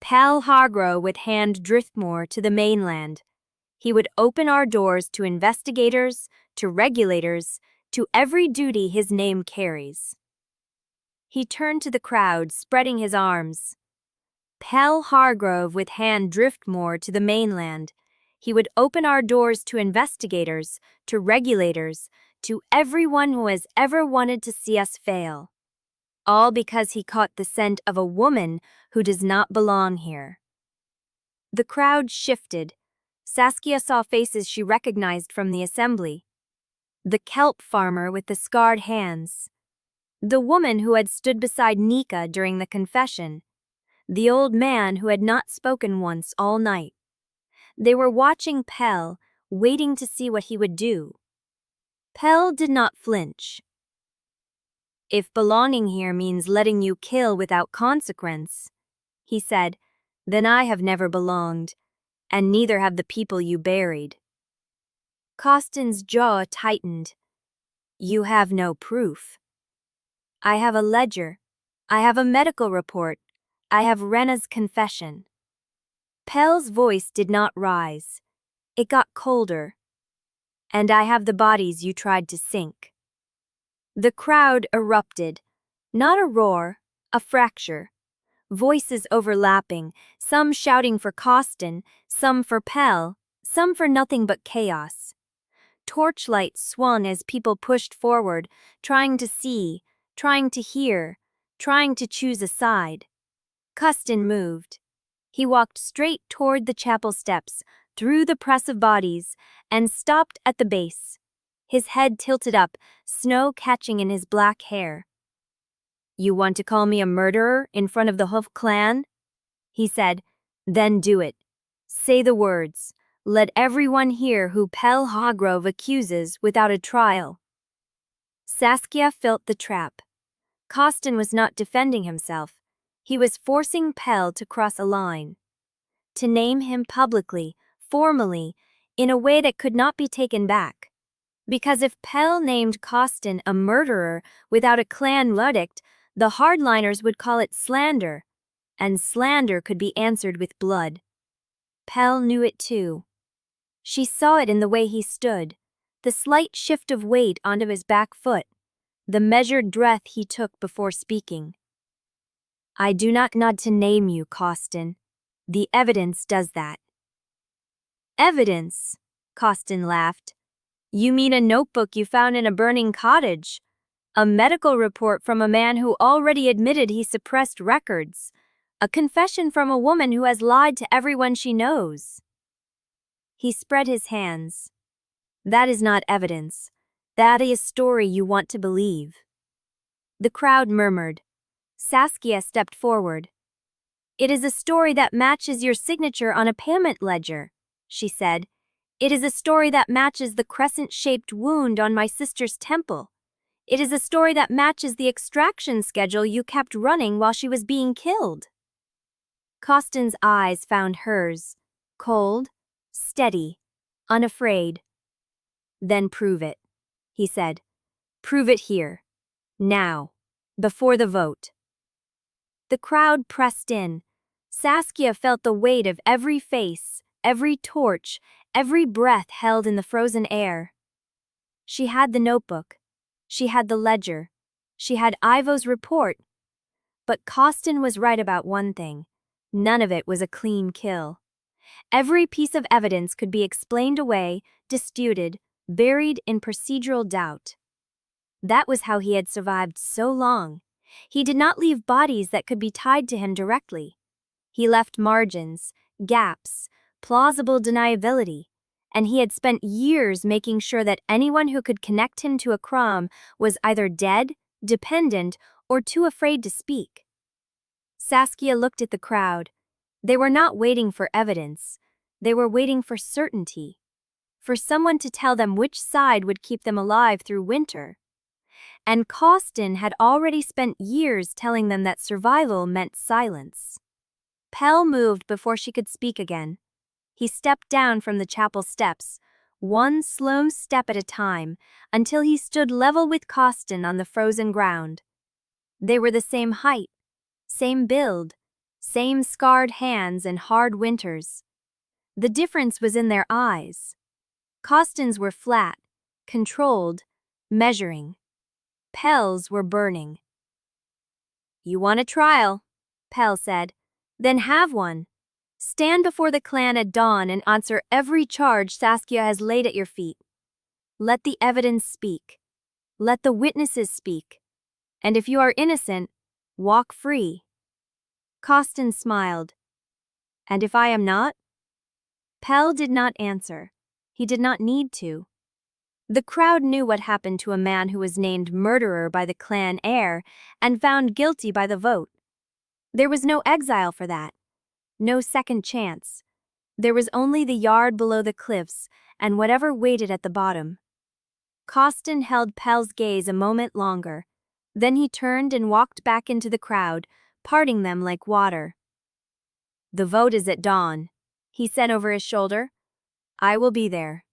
Pell Hargrove would hand Driftmoor to the mainland. He would open our doors to investigators, to regulators, to every duty his name carries. He turned to the crowd, spreading his arms. Pell Hargrove would hand Driftmoor to the mainland. He would open our doors to investigators, to regulators, to everyone who has ever wanted to see us fail. All because he caught the scent of a woman who does not belong here. The crowd shifted. Saskia saw faces she recognized from the assembly. The kelp farmer with the scarred hands. The woman who had stood beside Nika during the confession. The old man who had not spoken once all night. They were watching Pell, waiting to see what he would do. Pell did not flinch. If belonging here means letting you kill without consequence, he said, then I have never belonged, and neither have the people you buried. Costin's jaw tightened. You have no proof. I have a ledger. I have a medical report. I have Wrenna's confession. Pell's voice did not rise. It got colder. And I have the bodies you tried to sink. The crowd erupted. Not a roar, a fracture. Voices overlapping, some shouting for Costin, some for Pell, some for nothing but chaos. Torchlight swung as people pushed forward, trying to see, trying to hear, trying to choose a side. Costin moved. He walked straight toward the chapel steps, through the press of bodies, and stopped at the base. His head tilted up, snow catching in his black hair. "You want to call me a murderer in front of the Hoof clan?" he said. "Then do it. Say the words. Let everyone hear who Pell Hargrove accuses without a trial." Saskia felt the trap. Costin was not defending himself. He was forcing Pell to cross a line. To name him publicly, formally, in a way that could not be taken back. Because if Pell named Costin a murderer without a clan verdict, the hardliners would call it slander, and slander could be answered with blood. Pell knew it too. She saw it in the way he stood, the slight shift of weight onto his back foot, the measured breath he took before speaking. "I do not need to name you, Costin. The evidence does that." "Evidence?" Costin laughed. "You mean a notebook you found in a burning cottage? A medical report from a man who already admitted he suppressed records? A confession from a woman who has lied to everyone she knows?" He spread his hands. "That is not evidence. That is a story you want to believe." The crowd murmured. Saskia stepped forward. "It is a story that matches your signature on a payment ledger," she said. "It is a story that matches the crescent-shaped wound on my sister's temple. It is a story that matches the extraction schedule you kept running while she was being killed." Costin's eyes found hers, cold, steady, unafraid. "Then prove it," he said. "Prove it here. Now. Before the vote." The crowd pressed in. Saskia felt the weight of every face, every torch, every breath held in the frozen air. She had the notebook. She had the ledger. She had Ivo's report. But Costin was right about one thing. None of it was a clean kill. Every piece of evidence could be explained away, disputed, buried in procedural doubt. That was how he had survived so long. He did not leave bodies that could be tied to him directly. He left margins, gaps, plausible deniability, and he had spent years making sure that anyone who could connect him to a crime was either dead, dependent, or too afraid to speak. Saskia looked at the crowd. They were not waiting for evidence. They were waiting for certainty. For someone to tell them which side would keep them alive through winter. And Costin had already spent years telling them that survival meant silence. Pell moved before she could speak again. He stepped down from the chapel steps, one slow step at a time, until he stood level with Costin on the frozen ground. They were the same height, same build, same scarred hands and hard winters. The difference was in their eyes. Costin's were flat, controlled, measuring. Pell's were burning. "You want a trial," Pell said. "Then have one. Stand before the clan at dawn and answer every charge Saskia has laid at your feet. Let the evidence speak. Let the witnesses speak. And if you are innocent, walk free." Costin smiled. "And if I am not?" Pell did not answer. He did not need to. The crowd knew what happened to a man who was named murderer by the clan Heir and found guilty by the vote. There was no exile for that. No second chance. There was only the yard below the cliffs and whatever waited at the bottom. Costin held Pell's gaze a moment longer. Then he turned and walked back into the crowd, parting them like water. "The vote is at dawn," he said over his shoulder. "I will be there."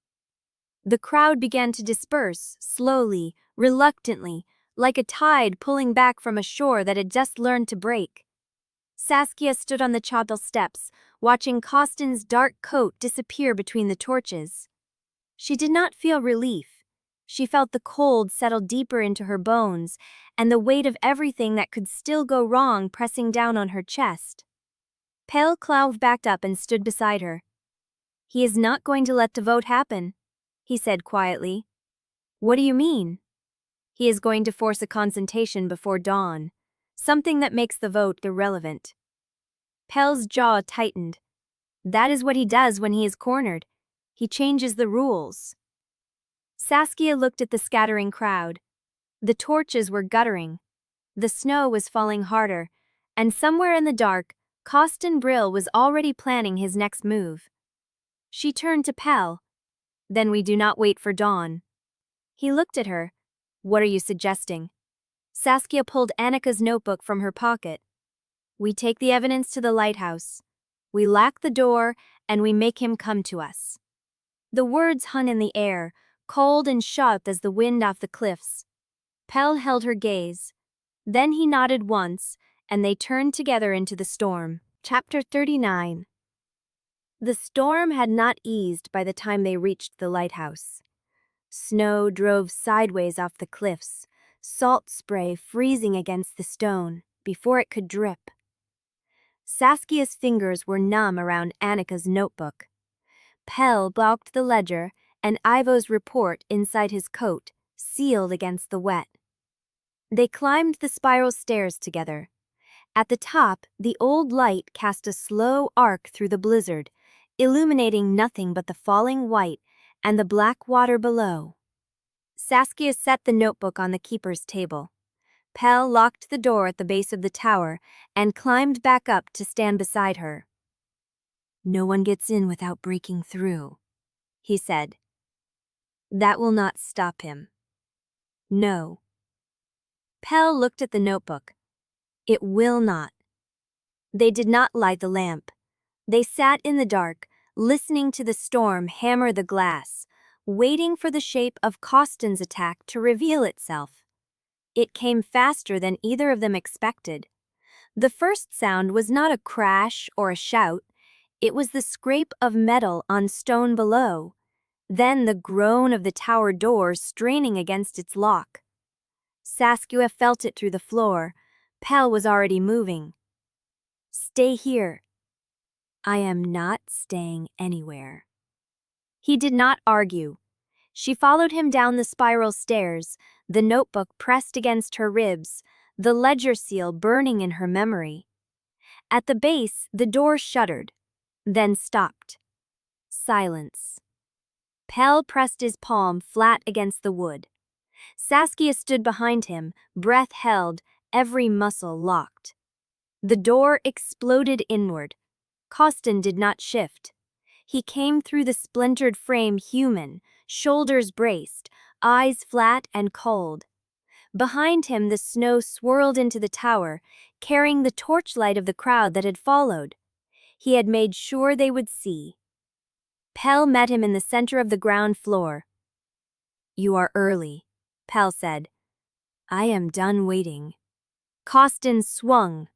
The crowd began to disperse, slowly, reluctantly, like a tide pulling back from a shore that had just learned to break. Saskia stood on the chapel steps, watching Costin's dark coat disappear between the torches. She did not feel relief. She felt the cold settle deeper into her bones, and the weight of everything that could still go wrong pressing down on her chest. Pell backed up and stood beside her. "He is not going to let the vote happen," he said quietly. "What do you mean?" "He is going to force a consultation before dawn, something that makes the vote irrelevant." Pell's jaw tightened. "That is what he does when he is cornered. He changes the rules." Saskia looked at the scattering crowd. The torches were guttering. The snow was falling harder, and somewhere in the dark, Costin Brill was already planning his next move. She turned to Pell. "Then we do not wait for dawn." He looked at her. "What are you suggesting?" Saskia pulled Anika's notebook from her pocket. "We take the evidence to the lighthouse. We lock the door, and we make him come to us." The words hung in the air, cold and sharp as the wind off the cliffs. Pell held her gaze. Then he nodded once, and they turned together into the storm. Chapter 39. The storm had not eased by the time they reached the lighthouse. Snow drove sideways off the cliffs, salt spray freezing against the stone before it could drip. Saskia's fingers were numb around Anika's notebook. Pell blocked the ledger and Ivo's report inside his coat, sealed against the wet. They climbed the spiral stairs together. At the top, the old light cast a slow arc through the blizzard, illuminating nothing but the falling white and the black water below. Saskia set the notebook on the keeper's table. Pell locked the door at the base of the tower and climbed back up to stand beside her. "No one gets in without breaking through," he said. "That will not stop him." "No." Pell looked at the notebook. "It will not." They did not light the lamp. They sat in the dark, listening to the storm hammer the glass, waiting for the shape of Costin's attack to reveal itself. It came faster than either of them expected. The first sound was not a crash or a shout. It was the scrape of metal on stone below, then the groan of the tower door straining against its lock. Saskia felt it through the floor. Pell was already moving. "Stay here." "I am not staying anywhere." He did not argue. She followed him down the spiral stairs, the notebook pressed against her ribs, the ledger seal burning in her memory. At the base, the door shuddered, then stopped. Silence. Pell pressed his palm flat against the wood. Saskia stood behind him, breath held, every muscle locked. The door exploded inward. Costin did not shift. He came through the splintered frame human, shoulders braced, eyes flat and cold. Behind him the snow swirled into the tower, carrying the torchlight of the crowd that had followed. He had made sure they would see. Pell met him in the center of the ground floor. "You are early," Pell said. "I am done waiting." Costin swung.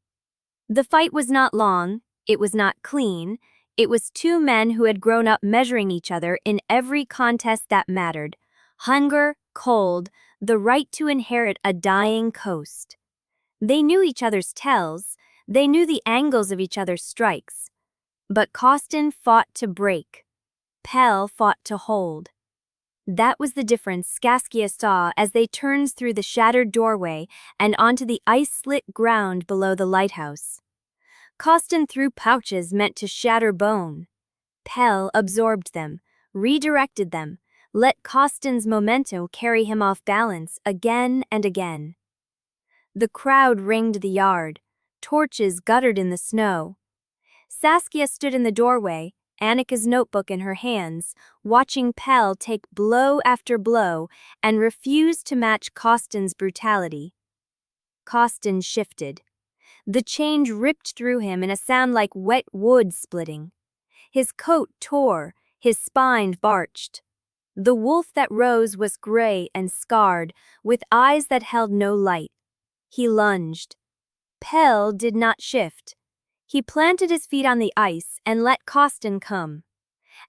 The fight was not long, it was not clean, it was two men who had grown up measuring each other in every contest that mattered. Hunger, cold, the right to inherit a dying coast. They knew each other's tells, they knew the angles of each other's strikes. But Costin fought to break. Pell fought to hold. That was the difference Saskia saw as they turned through the shattered doorway and onto the ice-slit ground below the lighthouse. Costin threw pouches meant to shatter bone. Pell absorbed them, redirected them, let Costin's momentum carry him off balance again and again. The crowd ringed the yard. Torches guttered in the snow. Saskia stood in the doorway, Anika's notebook in her hands, watching Pell take blow after blow and refuse to match Costin's brutality. Costin shifted. The change ripped through him in a sound like wet wood splitting. His coat tore, his spine barched. The wolf that rose was gray and scarred, with eyes that held no light. He lunged. Pell did not shift. He planted his feet on the ice and let Costin come.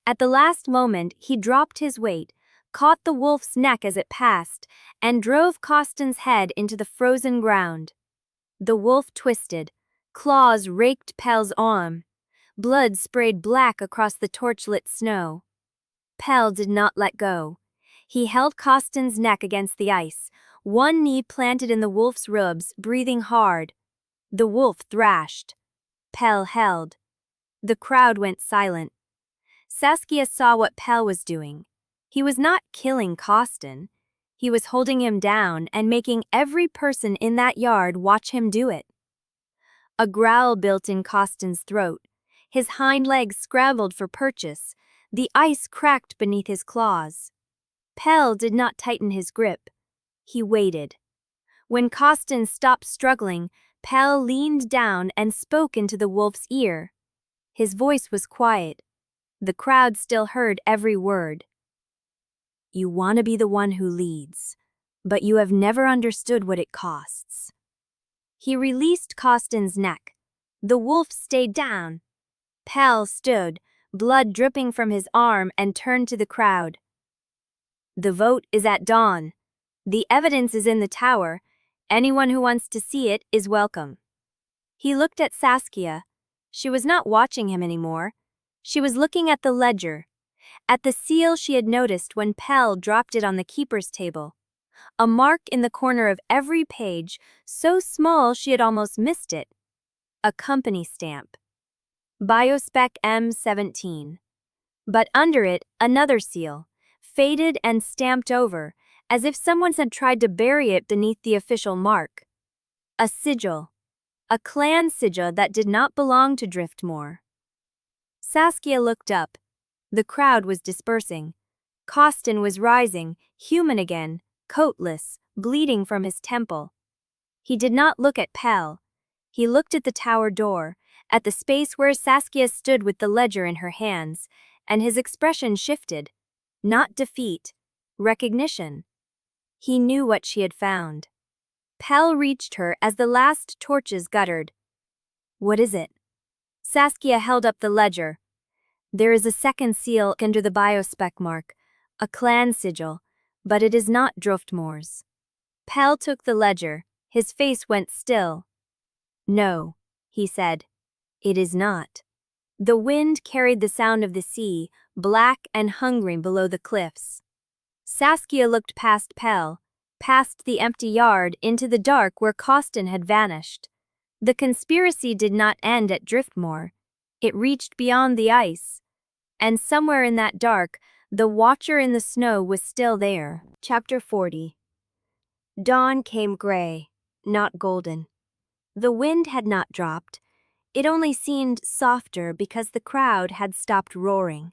At the last moment, he dropped his weight. caught the wolf's neck as it passed, and drove Costin's head into the frozen ground. The wolf twisted. Claws raked Pell's arm. Blood sprayed black across the torchlit snow. Pell did not let go. He held Costin's neck against the ice, one knee planted in the wolf's ribs, breathing hard. The wolf thrashed. Pell held. The crowd went silent. Saskia saw what Pell was doing. He was not killing Costin. He was holding him down and making every person in that yard watch him do it. A growl built in Costin's throat. His hind legs scrambled for purchase. The ice cracked beneath his claws. Pell did not tighten his grip. He waited. When Costin stopped struggling, Pell leaned down and spoke into the wolf's ear. His voice was quiet. The crowd still heard every word. "You want to be the one who leads, but you have never understood what it costs." He released Costin's neck. The wolf stayed down. Pell stood, blood dripping from his arm, and turned to the crowd. "The vote is at dawn. The evidence is in the tower. Anyone who wants to see it is welcome." He looked at Saskia. She was not watching him anymore. She was looking at the ledger, at the seal she had noticed when Pell dropped it on the keeper's table. A mark in the corner of every page, so small she had almost missed it. A company stamp. Biospec M17. But under it, another seal, faded and stamped over, as if someone had tried to bury it beneath the official mark. A sigil. A clan sigil that did not belong to Driftmoor. Saskia looked up. The crowd was dispersing. Costin was rising, human again, coatless, bleeding from his temple. He did not look at Pell. He looked at the tower door, at the space where Saskia stood with the ledger in her hands, and his expression shifted. Not defeat, recognition. He knew what she had found. Pell reached her as the last torches guttered. "What is it?" Saskia held up the ledger. "There is a second seal under the biospec mark, a clan sigil, but it is not Driftmoor's." Pell took the ledger. His face went still. "No," he said. "It is not." The wind carried the sound of the sea, black and hungry below the cliffs. Saskia looked past Pell, past the empty yard, into the dark where Costin had vanished. The conspiracy did not end at Driftmoor. It reached beyond the ice. And somewhere in that dark, the watcher in the snow was still there. Chapter 40. Dawn came gray, not golden. The wind had not dropped. It only seemed softer because the crowd had stopped roaring.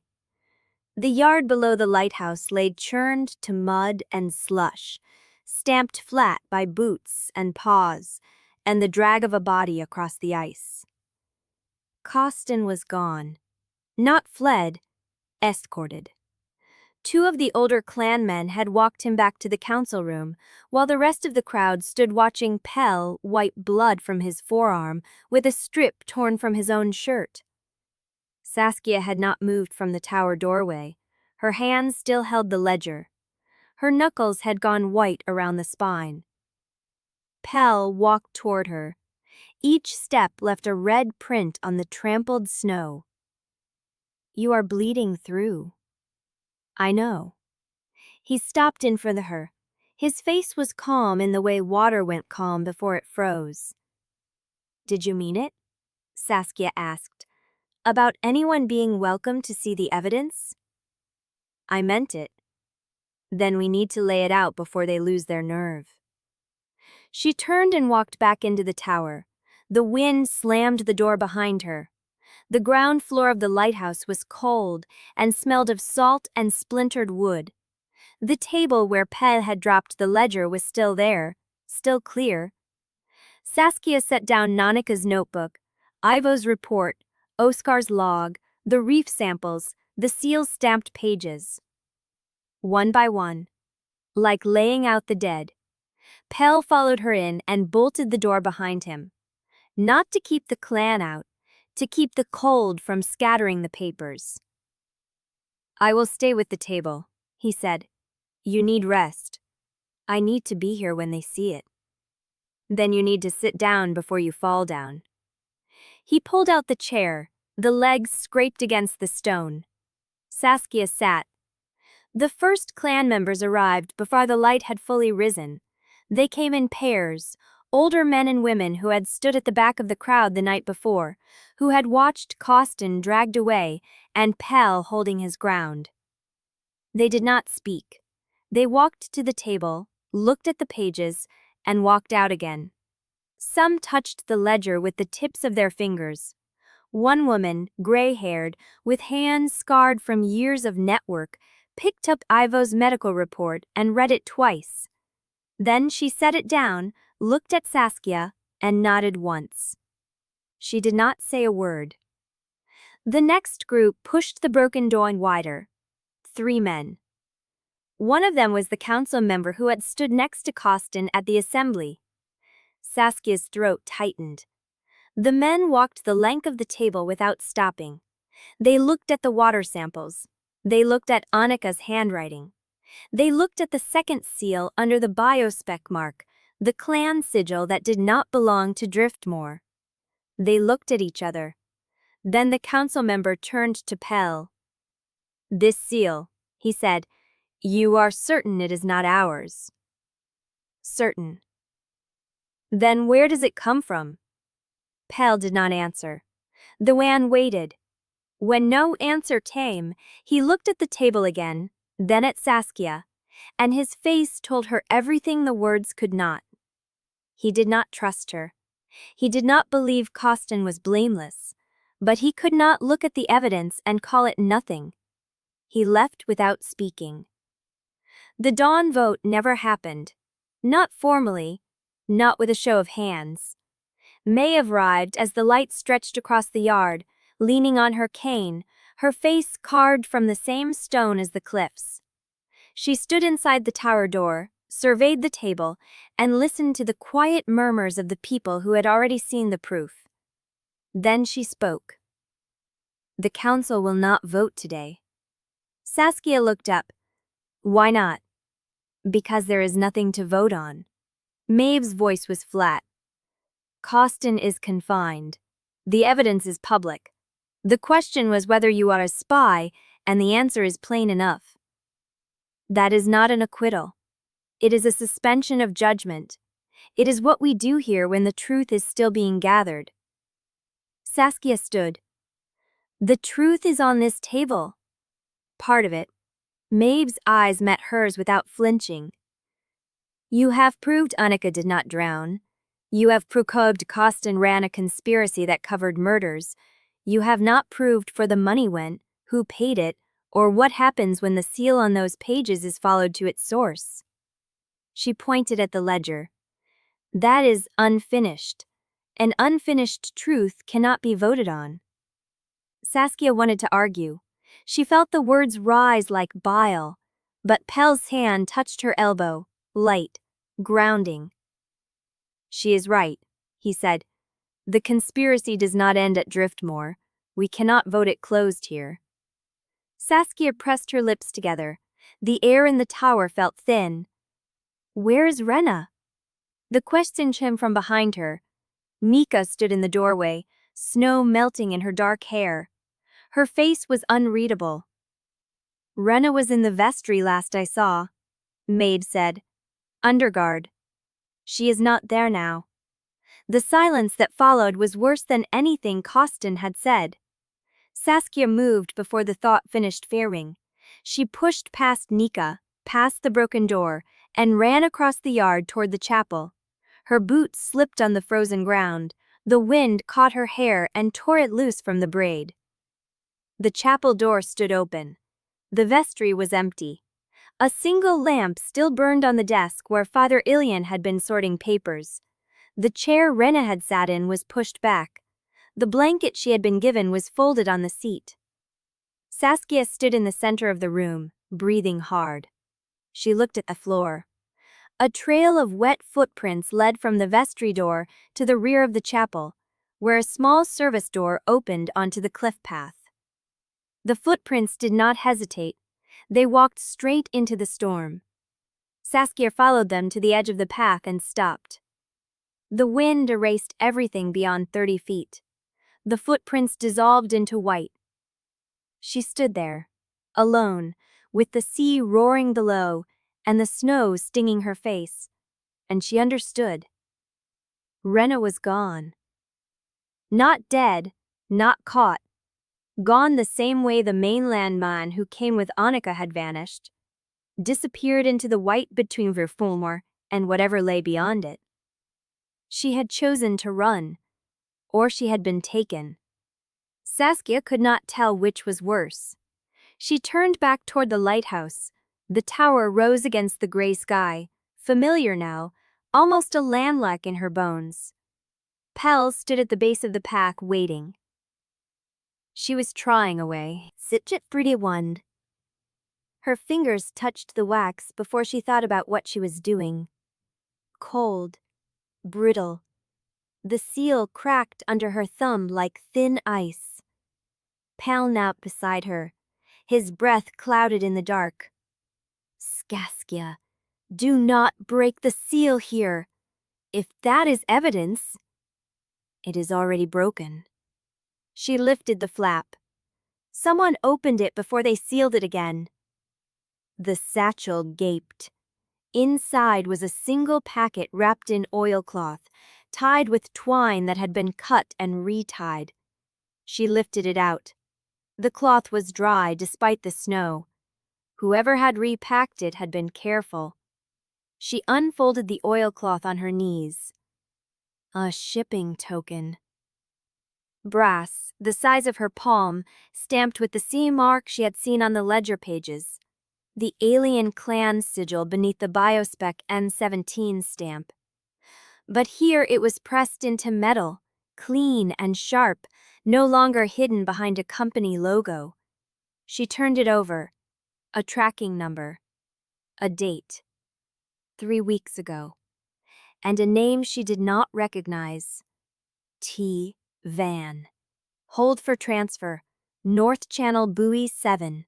The yard below the lighthouse lay churned to mud and slush, stamped flat by boots and paws, and the drag of a body across the ice. Costin was gone. Not fled, escorted. Two of the older clanmen had walked him back to the council room, while the rest of the crowd stood watching Pell wipe blood from his forearm with a strip torn from his own shirt. Saskia had not moved from the tower doorway. Her hands still held the ledger. Her knuckles had gone white around the spine. Pell walked toward her. Each step left a red print on the trampled snow. "You are bleeding through." "I know." He stopped in front of her. His face was calm in the way water went calm before it froze. "Did you mean it?" Saskia asked. "About anyone being welcome to see the evidence?" "I meant it." "Then we need to lay it out before they lose their nerve." She turned and walked back into the tower. The wind slammed the door behind her. The ground floor of the lighthouse was cold and smelled of salt and splintered wood. The table where Pell had dropped the ledger was still there, still clear. Saskia set down Anika's notebook, Ivo's report, Oscar's log, the reef samples, the seal's stamped pages. One by one, like laying out the dead. Pell followed her in and bolted the door behind him. Not to keep the clan out, to keep the cold from scattering the papers. "I will stay with the table," he said. You need rest. I need to be here when they see it. Then you need to sit down before you fall down. He pulled out the chair. The legs scraped against the stone. Saskia sat. The first clan members arrived before the light had fully risen. They came in pairs, older men and women who had stood at the back of the crowd the night before, who had watched Costin dragged away and Pell holding his ground. They did not speak. They walked to the table, looked at the pages, and walked out again. Some touched the ledger with the tips of their fingers. One woman, gray-haired, with hands scarred from years of network, picked up Ivo's medical report and read it twice. Then she set it down, looked at Saskia, and nodded once. She did not say a word. The next group pushed the broken door wider. 3 men. One of them was the council member who had stood next to Costin at the assembly. Saskia's throat tightened. The men walked the length of the table without stopping. They looked at the water samples. They looked at Anika's handwriting. They looked at the second seal under the biospec mark, the clan sigil that did not belong to Driftmoor. They looked at each other. Then the council member turned to Pell. "This seal," he said, "you are certain it is not ours?" "Certain." "Then where does it come from?" Pell did not answer. The man waited. When no answer came, he looked at the table again, then at Saskia, and his face told her everything the words could not. He did not trust her. He did not believe Costin was blameless, but he could not look at the evidence and call it nothing. He left without speaking. The dawn vote never happened. Not formally, not with a show of hands. May arrived as the light stretched across the yard, leaning on her cane, her face carved from the same stone as the cliffs. She stood inside the tower door, surveyed the table, and listened to the quiet murmurs of the people who had already seen the proof. Then she spoke. "The council will not vote today." Saskia looked up. "Why not?" "Because there is nothing to vote on." Maeve's voice was flat. "Costin is confined. The evidence is public. The question was whether you are a spy, and the answer is plain enough." "That is not an acquittal. It is a suspension of judgment. It is what we do here when the truth is still being gathered." Saskia stood. "The truth is on this table." "Part of it." Maeve's eyes met hers without flinching. "You have proved Anika did not drown. You have proved Costin ran a conspiracy that covered murders. You have not proved where the money went, who paid it, or what happens when the seal on those pages is followed to its source." She pointed at the ledger. "That is unfinished. An unfinished truth cannot be voted on." Saskia wanted to argue. She felt the words rise like bile, but Pell's hand touched her elbow, light, grounding. "She is right," he said. "The conspiracy does not end at Driftmoor. We cannot vote it closed here." Saskia pressed her lips together. The air in the tower felt thin. "Where is Wrenna?" The question came from behind her. Nika stood in the doorway, snow melting in her dark hair. Her face was unreadable. "Wrenna was in the vestry last I saw," Maid said. "Underguard. She is not there now." The silence that followed was worse than anything Costin had said. Saskia moved before the thought finished fairing. She pushed past Nika, past the broken door, and ran across the yard toward the chapel. Her boots slipped on the frozen ground. The wind caught her hair and tore it loose from the braid. The chapel door stood open. The vestry was empty. A single lamp still burned on the desk where Father Ilian had been sorting papers. The chair Wrenna had sat in was pushed back. The blanket she had been given was folded on the seat. Saskia stood in the center of the room, breathing hard. She looked at the floor. A trail of wet footprints led from the vestry door to the rear of the chapel, where a small service door opened onto the cliff path. The footprints did not hesitate. They walked straight into the storm. Saskia followed them to the edge of the path and stopped. The wind erased everything beyond 30 feet. The footprints dissolved into white. She stood there, alone, with the sea roaring below and the snow stinging her face, and she understood. Wrenna was gone. Not dead, not caught. Gone the same way the mainland man who came with Anika had vanished. Disappeared into the white between Driftmoor and whatever lay beyond it. She had chosen to run, or she had been taken. Saskia could not tell which was worse. She turned back toward the lighthouse. The tower rose against the gray sky, familiar now, almost a landmark in her bones. Pell stood at the base of the pack, waiting. She was trying away. Such a pretty one. Her fingers touched the wax before she thought about what she was doing. Cold, brittle. The seal cracked under her thumb like thin ice. Pell knelt beside her, his breath clouded in the dark. Saskia, do not break the seal here. If that is evidence, it is already broken. She lifted the flap. Someone opened it before they sealed it again. The satchel gaped. Inside was a single packet wrapped in oilcloth, tied with twine that had been cut and retied. She lifted it out. The cloth was dry despite the snow. Whoever had repacked it had been careful. She unfolded the oilcloth on her knees. A shipping token. Brass, the size of her palm, stamped with the same mark she had seen on the ledger pages. The alien clan sigil beneath the biospec N17 stamp. But here it was pressed into metal, clean and sharp, no longer hidden behind a company logo. She turned it over. A tracking number. A date. 3 weeks ago. And a name she did not recognize. T. Van. Hold for transfer. North Channel Buoy 7.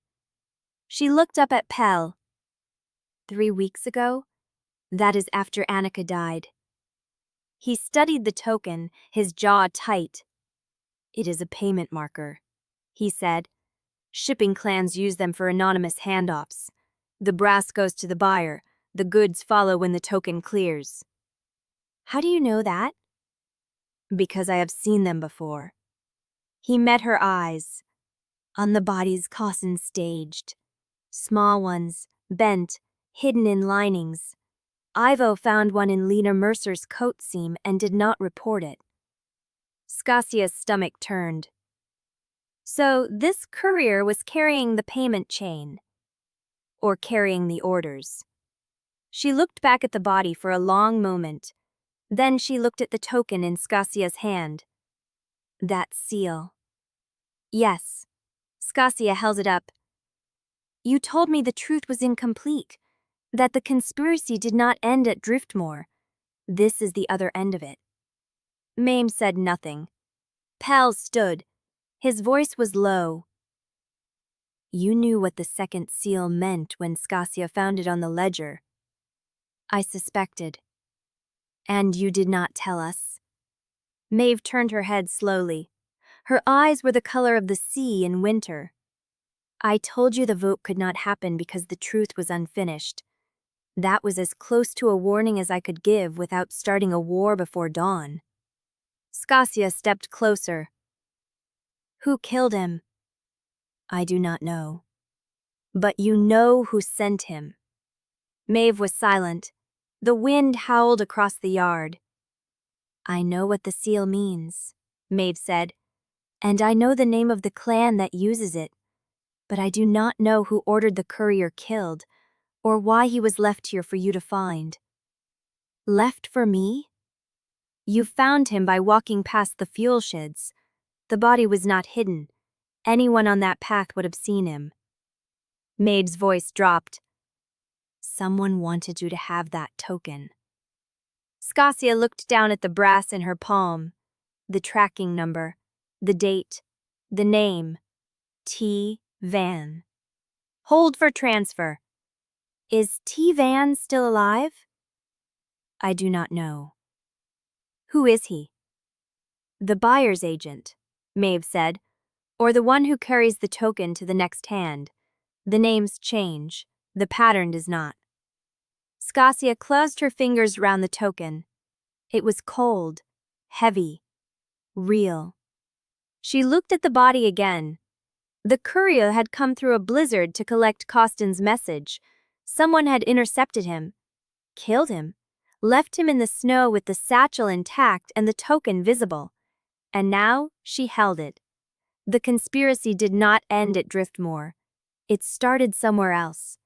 She looked up at Pell. 3 weeks ago? That is after Anika died. He studied the token, his jaw tight. It is a payment marker, he said. Shipping clans use them for anonymous handoffs. The brass goes to the buyer. The goods follow when the token clears. How do you know that? Because I have seen them before. He met her eyes. On the bodies Cossin staged. Small ones, bent, hidden in linings. Ivo found one in Lena Mercer's coat seam and did not report it. Saskia's stomach turned. So this courier was carrying the payment chain. Or carrying the orders. She looked back at the body for a long moment. Then she looked at the token in Saskia's hand. That seal. Yes. Saskia held it up. You told me the truth was incomplete, that the conspiracy did not end at Driftmoor. This is the other end of it. Mame said nothing. Pell stood. His voice was low. You knew what the second seal meant when Saskia found it on the ledger. I suspected. And you did not tell us. Maeve turned her head slowly. Her eyes were the color of the sea in winter. I told you the vote could not happen because the truth was unfinished. That was as close to a warning as I could give without starting a war before dawn. Saskia stepped closer. Who killed him? I do not know. But you know who sent him. Maeve was silent. The wind howled across the yard. I know what the seal means, Maeve said. And I know the name of the clan that uses it. But I do not know who ordered the courier killed, or why he was left here for you to find. Left for me? You found him by walking past the fuel sheds. The body was not hidden. Anyone on that path would have seen him. Maeve's voice dropped. Someone wanted you to have that token. Saskia looked down at the brass in her palm. The tracking number, the date, the name. T. Van. Hold for transfer. Is T. Van still alive? I do not know. Who is he? The buyer's agent, Maeve said, or the one who carries the token to the next hand. The names change, the pattern does not. Saskia closed her fingers round the token. It was cold, heavy, real. She looked at the body again. The courier had come through a blizzard to collect Costin's message. Someone had intercepted him, killed him, left him in the snow with the satchel intact and the token visible. And now she held it. The conspiracy did not end at Driftmoor. It started somewhere else.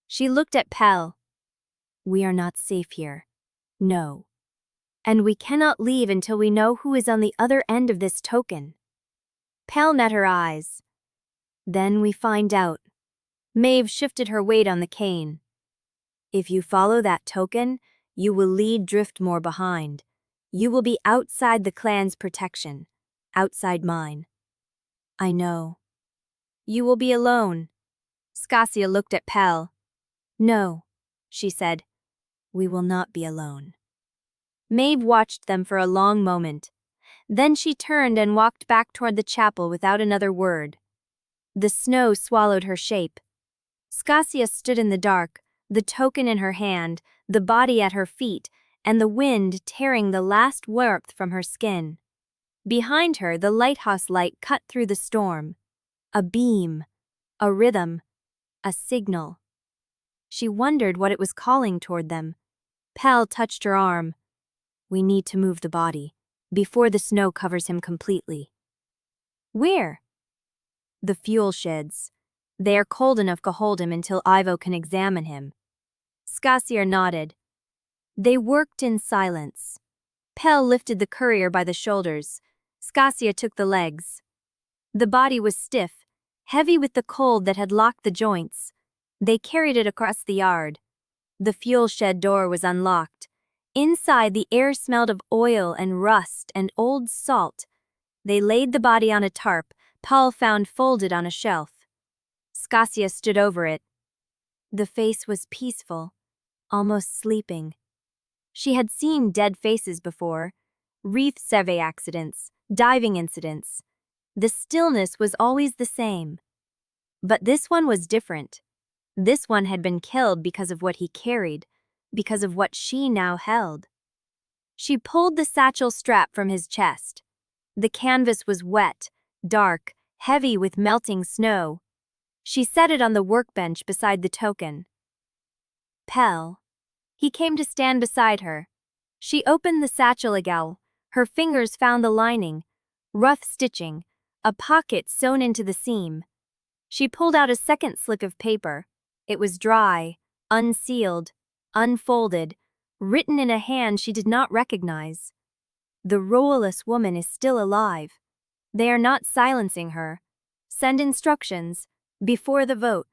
She looked at Pell. We are not safe here. No. And we cannot leave until we know who is on the other end of this token. Pell met her eyes. Then we find out. Maeve shifted her weight on the cane. If you follow that token, you will lead Driftmoor behind. You will be outside the clan's protection, outside mine. I know. You will be alone. Saskia looked at Pell. No, she said. We will not be alone. Maeve watched them for a long moment. Then she turned and walked back toward the chapel without another word. The snow swallowed her shape. Saskia stood in the dark, the token in her hand, the body at her feet, and the wind tearing the last warmth from her skin. Behind her, the lighthouse light cut through the storm. A beam, a rhythm, a signal. She wondered what it was calling toward them. Pell touched her arm. We need to move the body, before the snow covers him completely. Where? The fuel sheds. They are cold enough to hold him until Ivo can examine him. Saskia nodded. They worked in silence. Pell lifted the courier by the shoulders. Saskia took the legs. The body was stiff, heavy with the cold that had locked the joints. They carried it across the yard. The fuel shed door was unlocked. Inside, the air smelled of oil and rust and old salt. They laid the body on a tarp Pell found folded on a shelf. Saskia stood over it. The face was peaceful, almost sleeping. She had seen dead faces before. Reef survey accidents, diving incidents. The stillness was always the same. But this one was different. This one had been killed because of what he carried, because of what she now held. She pulled the satchel strap from his chest. The canvas was wet, dark, heavy with melting snow. She set it on the workbench beside the token. Pell. He came to stand beside her. She opened the satchel again. Her fingers found the lining, rough stitching, a pocket sewn into the seam. She pulled out a second slip of paper. It was dry, unsealed, unfolded, written in a hand she did not recognize. The Roelofs woman is still alive. They are not silencing her. Send instructions. Before the vote.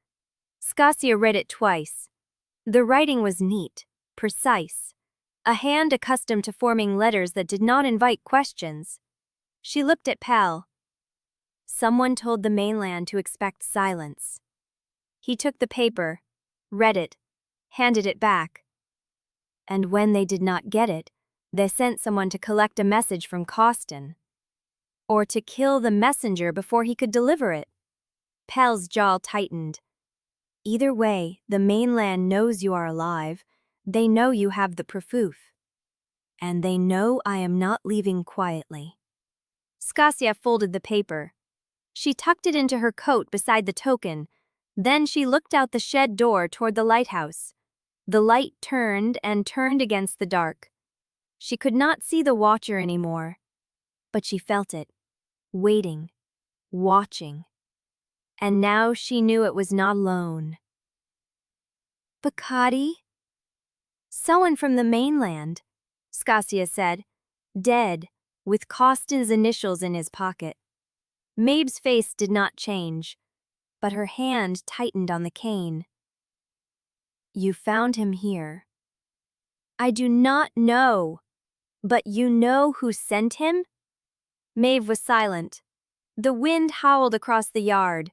Saskia read it twice. The writing was neat, precise. A hand accustomed to forming letters that did not invite questions. She looked at Pell. Someone told the mainland to expect silence. He took the paper, read it, handed it back. And when they did not get it, they sent someone to collect a message from Costin. Or to kill the messenger before he could deliver it. Pell's jaw tightened. Either way, the mainland knows you are alive. They know you have the proof. And they know I am not leaving quietly. Saskia folded the paper. She tucked it into her coat beside the token. Then she looked out the shed door toward the lighthouse. The light turned and turned against the dark. She could not see the watcher anymore. But she felt it. Waiting. Watching. And now she knew it was not alone. Bakati? Someone from the mainland, Saskia said, dead, with Costin's initials in his pocket. Maeve's face did not change, but her hand tightened on the cane. You found him here. I do not know, but you know who sent him? Maeve was silent. The wind howled across the yard.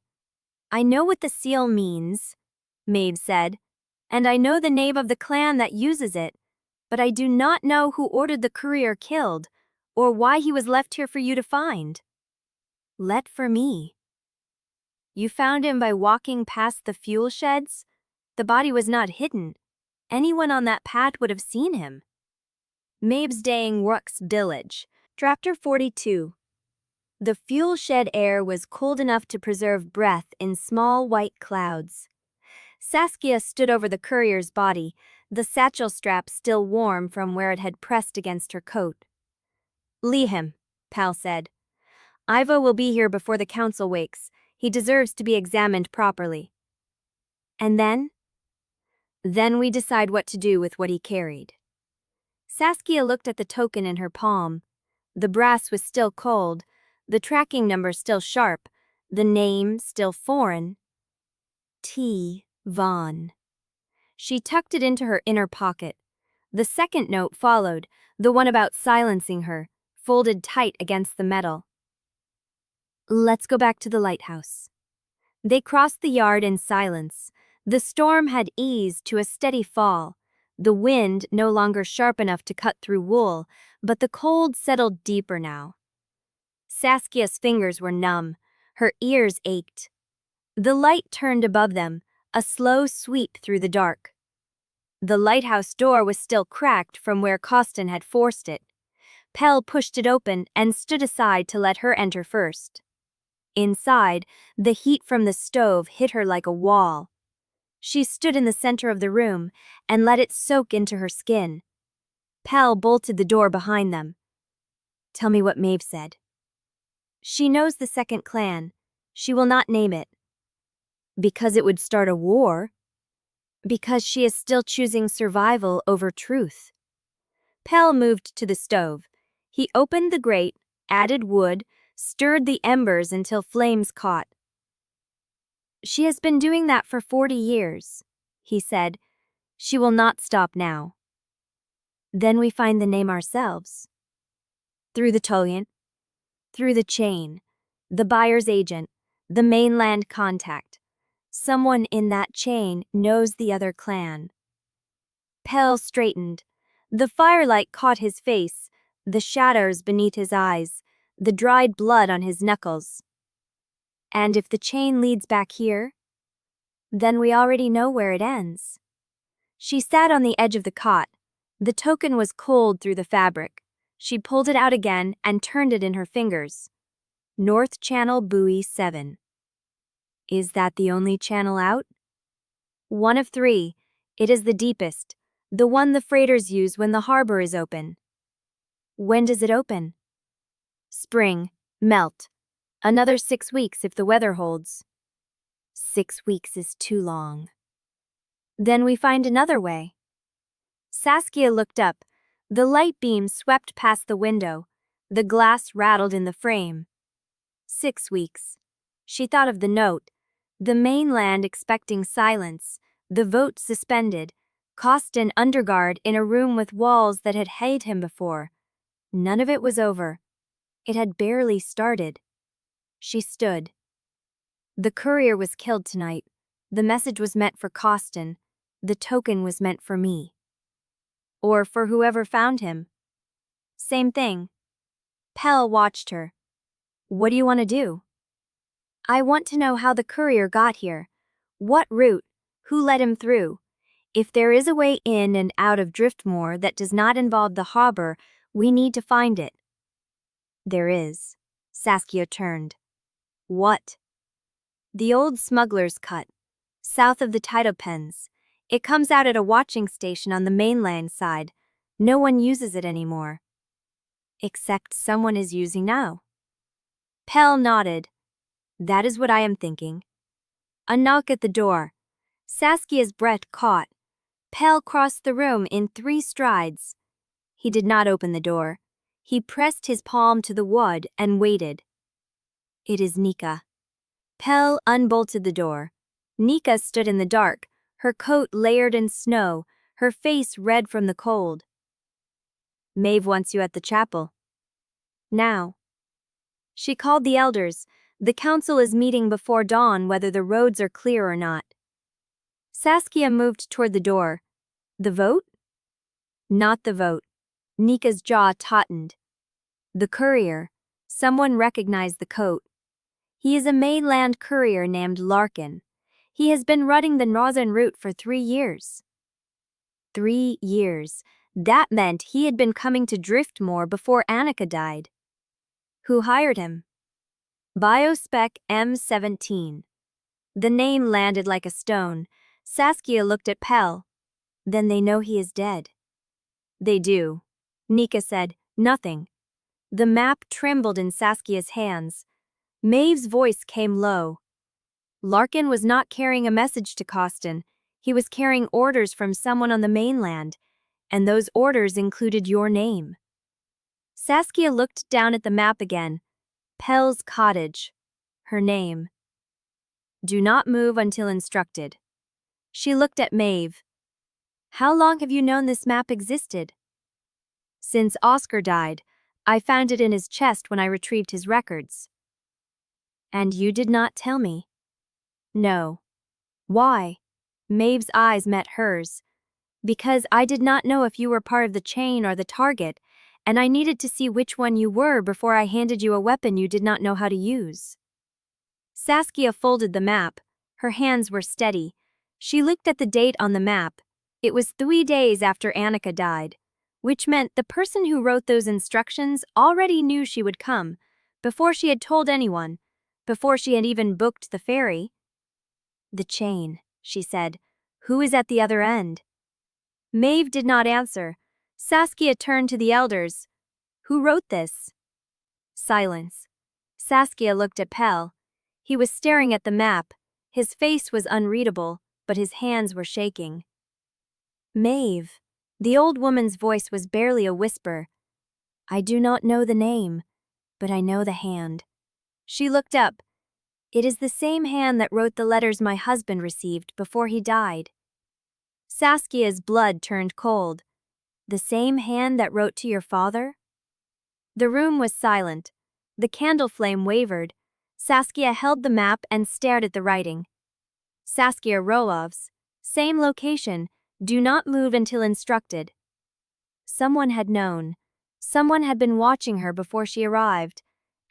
I know what the seal means, Maeve said. and I know the name of the clan that uses it, but I do not know who ordered the courier killed, or why he was left here for you to find. Let for me. You found him by walking past the fuel sheds? The body was not hidden. Anyone on that path would have seen him. Mabes Dang Rook's Village. Chapter 42. The fuel shed air was cold enough to preserve breath in small white clouds. Saskia stood over the courier's body, the satchel strap still warm from where it had pressed against her coat. "Leave him," Pell said. "Iva will be here before the council wakes. He deserves to be examined properly." "And then?" "Then we decide what to do with what he carried." Saskia looked at the token in her palm. The brass was still cold, the tracking number still sharp, the name still foreign. T. Vaughn. She tucked it into her inner pocket. The second note followed, the one about silencing her, folded tight against the metal. "Let's go back to the lighthouse." They crossed the yard in silence. The storm had eased to a steady fall. The wind no longer sharp enough to cut through wool, but the cold settled deeper now. Saskia's fingers were numb. Her ears ached. The light turned above them, a slow sweep through the dark. The lighthouse door was still cracked from where Costin had forced it. Pell pushed it open and stood aside to let her enter first. Inside, the heat from the stove hit her like a wall. She stood in the center of the room and let it soak into her skin. Pell bolted the door behind them. "Tell me what Maeve said." "She knows the second clan. She will not name it." "Because it would start a war?" "Because she is still choosing survival over truth." Pell moved to the stove. He opened the grate, added wood, stirred the embers until flames caught. "She has been doing that for 40 years, he said. "She will not stop now." "Then we find the name ourselves." "Through the token, through the chain, the buyer's agent, the mainland contact. Someone in that chain knows the other clan." Pell straightened. The firelight caught his face, the shadows beneath his eyes, the dried blood on his knuckles. "And if the chain leads back here? Then we already know where it ends." She sat on the edge of the cot. The token was cold through the fabric. She pulled it out again and turned it in her fingers. "North Channel Buoy 7. "Is that the only channel out?" "One of 3. It is the deepest, the one the freighters use when the harbor is open." "When does it open?" "Spring. Melt. Another 6 weeks if the weather holds." 6 weeks is too long." "Then we find another way." Saskia looked up. The light beam swept past the window. The glass rattled in the frame. 6 weeks. She thought of the note. The mainland expecting silence, the vote suspended, Costin underguard in a room with walls that had held him before. None of it was over. It had barely started. She stood. The courier was killed tonight. The message was meant for Costin. The token was meant for me. Or for whoever found him. Same thing. Pell watched her. "What do you want to do?" "I want to know how the courier got here. What route? Who let him through? If there is a way in and out of Driftmoor that does not involve the harbor, we need to find it." "There is." Saskia turned. "What?" "The old Smuggler's Cut, south of the Tidal pens. It comes out at a watching station on the mainland side. No one uses it anymore." "Except someone is using now." Pell nodded. "That is what I am thinking." A knock at the door. Saskia's breath caught. Pell crossed the room in 3 strides. He did not open the door. He pressed his palm to the wood and waited. "It is Nika." Pell unbolted the door. Nika stood in the dark, her coat layered in snow, her face red from the cold. "Maeve wants you at the chapel." "Now." She called the elders. "The council is meeting before dawn whether the roads are clear or not." Saskia moved toward the door. The vote? Not the vote. Nika's jaw tautened. The courier. Someone recognized the coat. He is a mainland courier named Larkin. He has been running the northern route for 3 years. 3 years. That meant he had been coming to Driftmoor before Anika died. Who hired him? Biospec M17. The name landed like a stone. Saskia looked at Pell. Then they know he is dead. They do. Nika said, nothing. The map trembled in Saskia's hands. Maeve's voice came low. Larkin was not carrying a message to Coston. He was carrying orders from someone on the mainland, and those orders included your name. Saskia looked down at the map again. Pell's cottage. Her name. Do not move until instructed. She looked at Maeve. How long have you known this map existed? Since Oscar died. I found it in his chest when I retrieved his records. And you did not tell me? No. Why? Maeve's eyes met hers. Because I did not know if you were part of the chain or the target, and I needed to see which one you were before I handed you a weapon you did not know how to use. Saskia folded the map. Her hands were steady. She looked at the date on the map. It was 3 days after Anika died, which meant the person who wrote those instructions already knew she would come, before she had told anyone, before she had even booked the ferry. The chain, she said. Who is at the other end? Maeve did not answer. Saskia turned to the elders. Who wrote this? Silence. Saskia looked at Pell. He was staring at the map. His face was unreadable, but his hands were shaking. Maeve. The old woman's voice was barely a whisper. I do not know the name, but I know the hand. She looked up. It is the same hand that wrote the letters my husband received before he died. Saskia's blood turned cold. The same hand that wrote to your father? The room was silent. The candle flame wavered. Saskia held the map and stared at the writing. Saskia Roelofs. Same location. Do not move until instructed. Someone had known. Someone had been watching her before she arrived.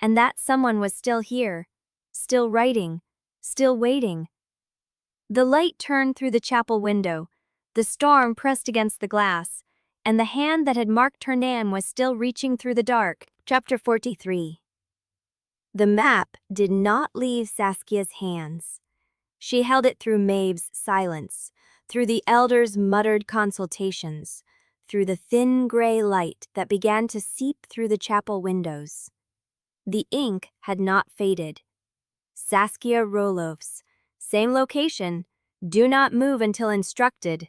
And that someone was still here. Still writing. Still waiting. The light turned through the chapel window. The storm pressed against the glass. And the hand that had marked her name was still reaching through the dark. Chapter 43. The map did not leave Saskia's hands. She held it through Maeve's silence, through the elders' muttered consultations, through the thin gray light that began to seep through the chapel windows. The ink had not faded. Saskia Roelofs. Same location. Do not move until instructed.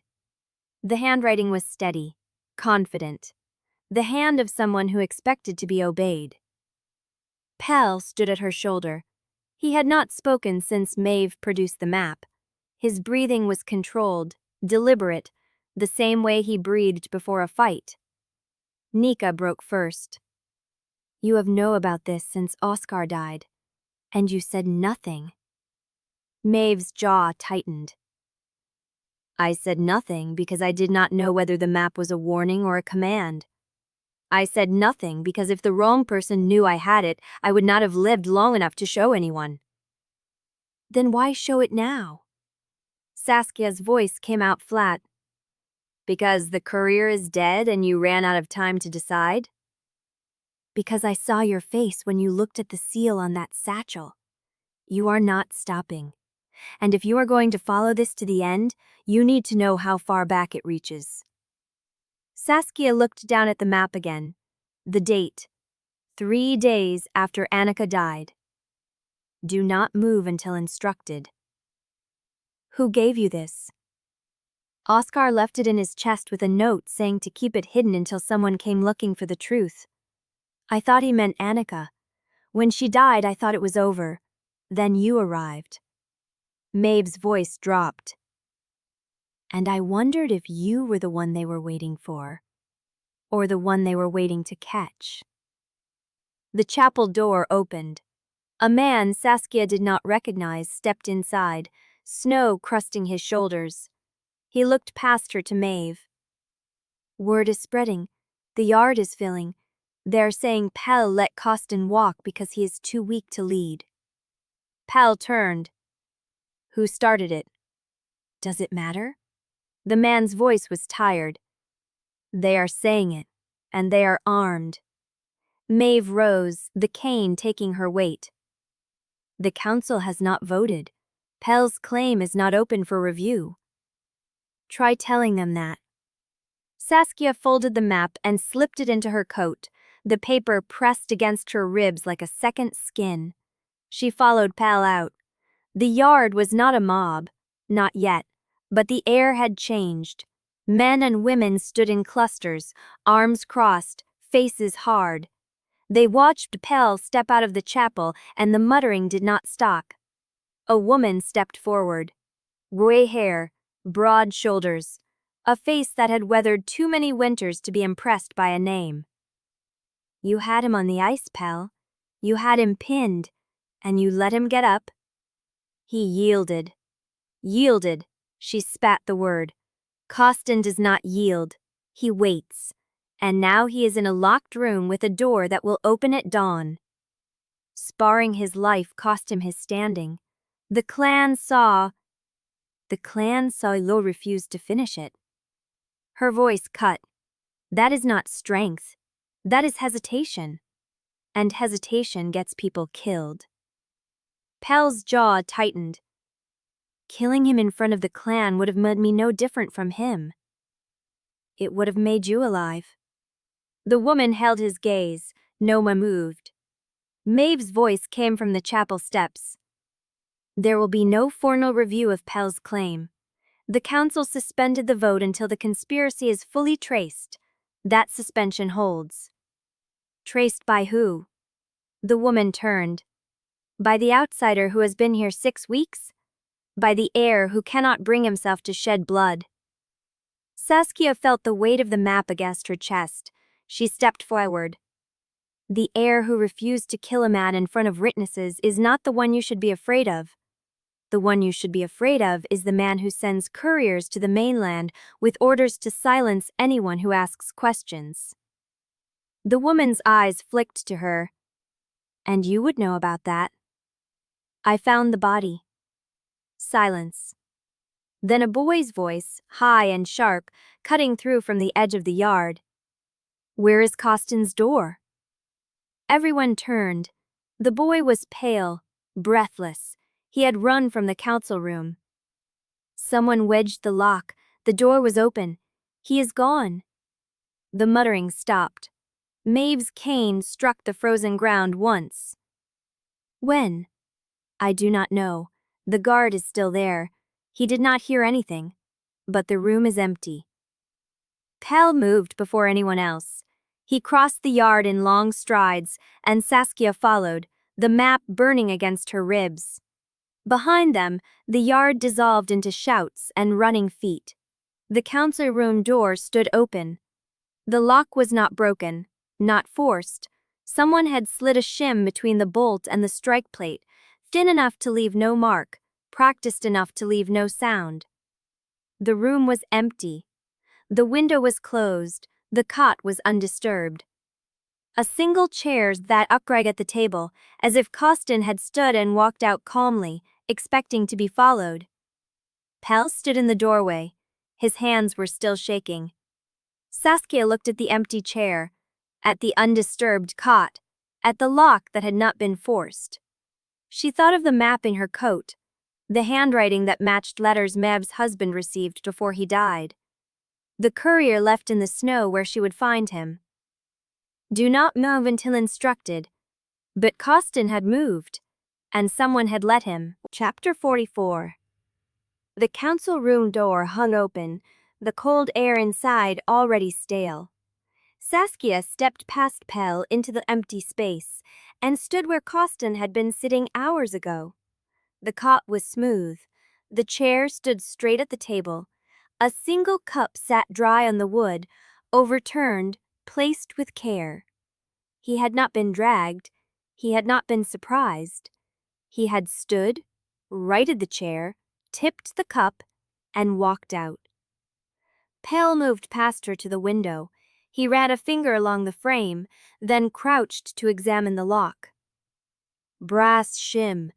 The handwriting was steady, confident. The hand of someone who expected to be obeyed. Pell stood at her shoulder. He had not spoken since Maeve produced the map. His breathing was controlled, deliberate, the same way he breathed before a fight. Nika broke first. You have known about this since Oscar died, and you said nothing. Maeve's jaw tightened. I said nothing because I did not know whether the map was a warning or a command. I said nothing because if the wrong person knew I had it, I would not have lived long enough to show anyone. Then why show it now? Saskia's voice came out flat. Because the courier is dead and you ran out of time to decide? Because I saw your face when you looked at the seal on that satchel. You are not stopping. And if you are going to follow this to the end, you need to know how far back it reaches. Saskia looked down at the map again. The date. 3 days after Anika died. Do not move until instructed. Who gave you this? Oscar left it in his chest with a note saying to keep it hidden until someone came looking for the truth. I thought he meant Anika. When she died, I thought it was over. Then you arrived. Maeve's voice dropped. And I wondered if you were the one they were waiting for, or the one they were waiting to catch. The chapel door opened. A man Saskia did not recognize stepped inside, snow crusting his shoulders. He looked past her to Maeve. Word is spreading. The yard is filling. They're saying Pell let Costin walk because he is too weak to lead. Pell turned. Who started it? Does it matter? The man's voice was tired. They are saying it, and they are armed. Maeve rose, the cane taking her weight. The council has not voted. Pell's claim is not open for review. Try telling them that. Saskia folded the map and slipped it into her coat, the paper pressed against her ribs like a second skin. She followed Pell out. The yard was not a mob, not yet, but the air had changed. Men and women stood in clusters, arms crossed, faces hard. They watched Pell step out of the chapel, and the muttering did not stop. A woman stepped forward. Gray hair, broad shoulders, a face that had weathered too many winters to be impressed by a name. You had him on the ice, Pell. You had him pinned, and you let him get up. He yielded. Yielded, she spat the word. Costin does not yield. He waits. And now he is in a locked room with a door that will open at dawn. Sparring his life cost him his standing. The clan saw Lo refused to finish it. Her voice cut. That is not strength. That is hesitation. And hesitation gets people killed. Pell's jaw tightened. Killing him in front of the clan would have made me no different from him. It would have made you alive. The woman held his gaze. Noma moved. Maeve's voice came from the chapel steps. There will be no formal review of Pell's claim. The council suspended the vote until the conspiracy is fully traced. That suspension holds. Traced by who? The woman turned. By the outsider who has been here 6 weeks? By the heir who cannot bring himself to shed blood. Saskia felt the weight of the map against her chest. She stepped forward. The heir who refused to kill a man in front of witnesses is not the one you should be afraid of. The one you should be afraid of is the man who sends couriers to the mainland with orders to silence anyone who asks questions. The woman's eyes flicked to her. And you would know about that. I found the body. Silence. Then a boy's voice, high and sharp, cutting through from the edge of the yard. Where is Costin's door? Everyone turned. The boy was pale, breathless. He had run from the council room. Someone wedged the lock. The door was open. He is gone. The muttering stopped. Maeve's cane struck the frozen ground once. When? I do not know. The guard is still there. He did not hear anything. But the room is empty. Pell moved before anyone else. He crossed the yard in long strides, and Saskia followed, the map burning against her ribs. Behind them, the yard dissolved into shouts and running feet. The council room door stood open. The lock was not broken, not forced. Someone had slid a shim between the bolt and the strike plate, thin enough to leave no mark, practiced enough to leave no sound. The room was empty. The window was closed. The cot was undisturbed. A single chair sat upright at the table, as if Costin had stood and walked out calmly, expecting to be followed. Pell stood in the doorway. His hands were still shaking. Saskia looked at the empty chair, at the undisturbed cot, at the lock that had not been forced. She thought of the map in her coat, the handwriting that matched letters Maeve's husband received before he died. The courier left in the snow where she would find him. Do not move until instructed. But Costin had moved, and someone had let him. Chapter 44. The council room door hung open, the cold air inside already stale. Saskia stepped past Pell into the empty space, and stood where Costin had been sitting hours ago. The cot was smooth. The chair stood straight at the table. A single cup sat dry on the wood, overturned, placed with care. He had not been dragged. He had not been surprised. He had stood, righted the chair, tipped the cup, and walked out. Pell moved past her to the window. He ran a finger along the frame, then crouched to examine the lock. Brass shim,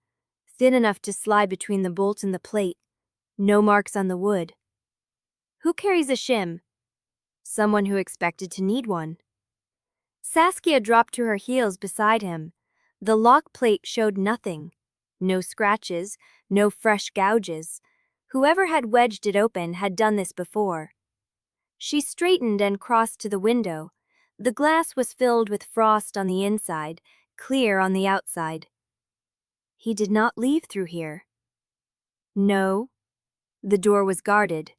thin enough to slide between the bolt and the plate. No marks on the wood. Who carries a shim? Someone who expected to need one. Saskia dropped to her heels beside him. The lock plate showed nothing. No scratches, no fresh gouges. Whoever had wedged it open had done this before. She straightened and crossed to the window. The glass was filled with frost on the inside, clear on the outside. He did not leave through here. No. The door was guarded.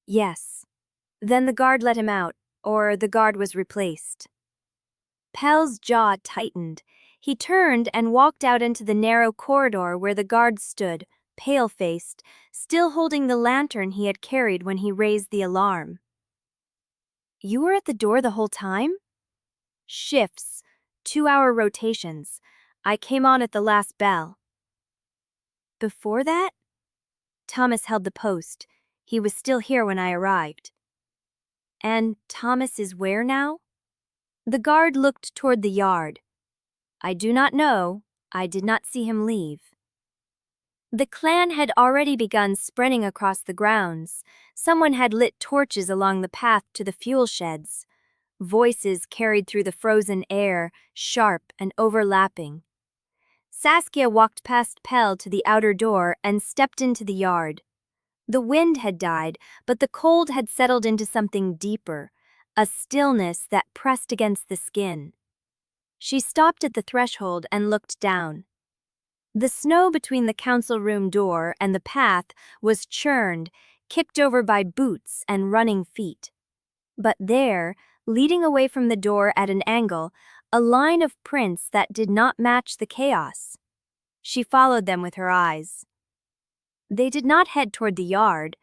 Yes. Then the guard let him out, or the guard was replaced. Pell's jaw tightened. He turned and walked out into the narrow corridor where the guard stood, pale-faced, still holding the lantern he had carried when he raised the alarm. You were at the door the whole time? Shifts, 2-hour rotations. I came on at the last bell. Before that? Thomas held the post. He was still here when I arrived. And Thomas is where now? The guard looked toward the yard. I do not know. I did not see him leave. The clan had already begun spreading across the grounds. Someone had lit torches along the path to the fuel sheds. Voices carried through the frozen air, sharp and overlapping. Saskia walked past Pell to the outer door and stepped into the yard. The wind had died, but the cold had settled into something deeper, a stillness that pressed against the skin. She stopped at the threshold and looked down. The snow between the council room door and the path was churned, kicked over by boots and running feet. But there, leading away from the door at an angle, a line of prints that did not match the chaos. She followed them with her eyes. They did not head toward the yard.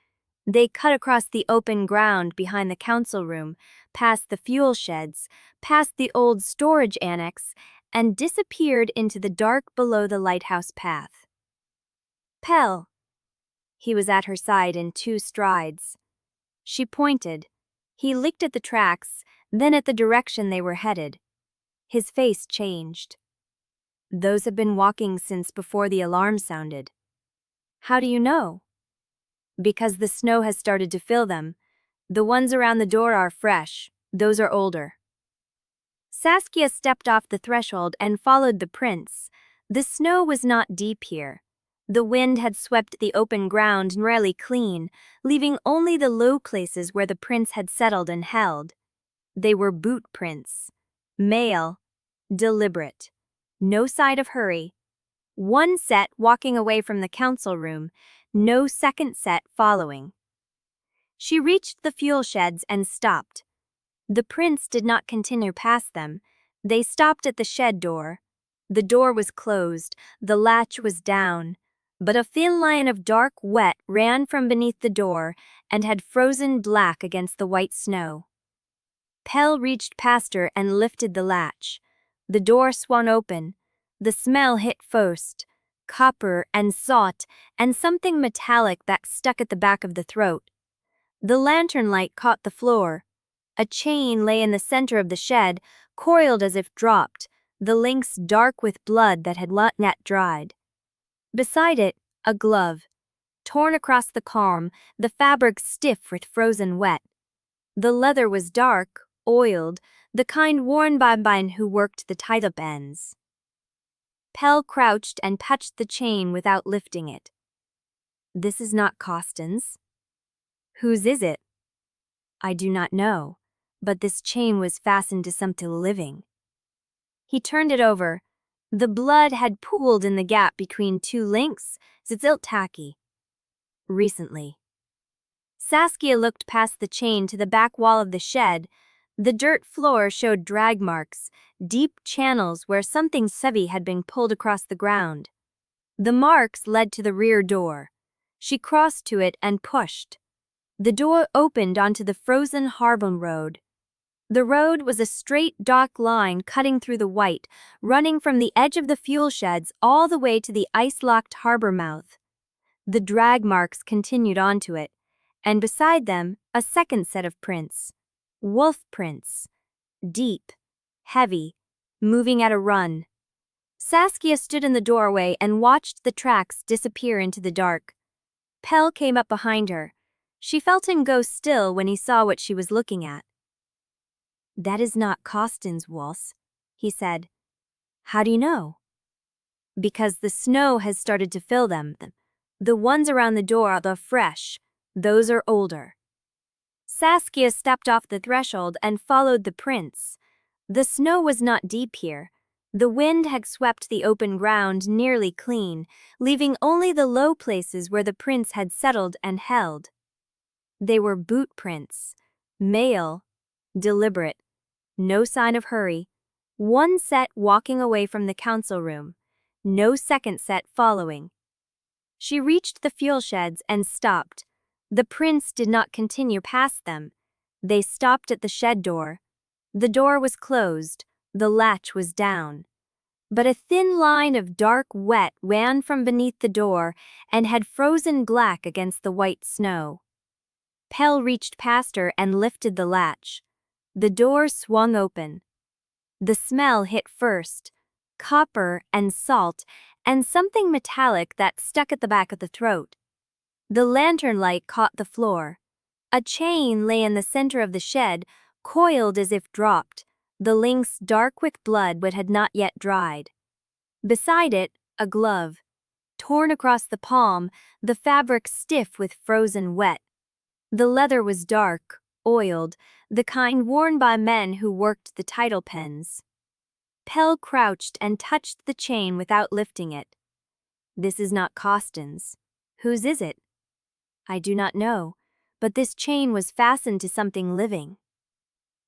They cut across the open ground behind the council room, past the fuel sheds, past the old storage annex, and disappeared into the dark below the lighthouse path. Pell. He was at her side in 2 strides. She pointed. He looked at the tracks, then at the direction they were headed. His face changed. Those have been walking since before the alarm sounded. How do you know? Because the snow has started to fill them. The ones around the door are fresh, those are older. Saskia stepped off the threshold and followed the prints. The snow was not deep here. The wind had swept the open ground nearly clean, leaving only the low places where the prints had settled and held. They were boot prints. Male, deliberate. No sign of hurry. One set walking away from the council room, no second set following. She reached the fuel sheds and stopped. The prints did not continue past them. They stopped at the shed door. The door was closed, the latch was down, but a thin line of dark wet ran from beneath the door and had frozen black against the white snow. Pell reached past her and lifted the latch. The door swung open. The smell hit first, copper and salt and something metallic that stuck at the back of the throat. The lantern light caught the floor. A chain lay in the center of the shed, coiled as if dropped, the links dark with blood that had not yet dried. Beside it, a glove, torn across the palm, the fabric stiff with frozen wet. The leather was dark, oiled, the kind worn by men who worked the tied-up ends. Pell crouched and touched the chain without lifting it. This is not Costin's. Whose is it? I do not know, but this chain was fastened to something living. He turned it over. The blood had pooled in the gap between 2 links, tacky. Recently. Saskia looked past the chain to the back wall of the shed. The dirt floor showed drag marks, deep channels where something heavy had been pulled across the ground. The marks led to the rear door. She crossed to it and pushed. The door opened onto the frozen harbor road. The road was a straight dark line cutting through the white, running from the edge of the fuel sheds all the way to the ice-locked harbor mouth. The drag marks continued onto it, and beside them, a second set of prints. Wolf prints. Deep, heavy, moving at a run. Saskia stood in the doorway and watched the tracks disappear into the dark. Pell came up behind her. She felt him go still when he saw what she was looking at. "That is not Costin's wolves," he said. "How do you know?" "Because the snow has started to fill them. The ones around the door are fresh. Those are older." Saskia stepped off the threshold and followed the prints. The snow was not deep here. The wind had swept the open ground nearly clean, leaving only the low places where the prints had settled and held. They were boot prints. Male. Deliberate. No sign of hurry. One set walking away from the council room. No second set following. She reached the fuel sheds and stopped. The prints did not continue past them. They stopped at the shed door. The door was closed. The latch was down. But a thin line of dark wet ran from beneath the door and had frozen black against the white snow. Pell reached past her and lifted the latch. The door swung open. The smell hit first. Copper and salt and something metallic that stuck at the back of the throat. The lantern light caught the floor. A chain lay in the center of the shed, coiled as if dropped, the links dark with blood but had not yet dried. Beside it, a glove. Torn across the palm, the fabric stiff with frozen wet. The leather was dark, oiled, the kind worn by men who worked the Tidal pens. Pell crouched and touched the chain without lifting it. "This is not Costin's. Whose is it?" "I do not know, but this chain was fastened to something living."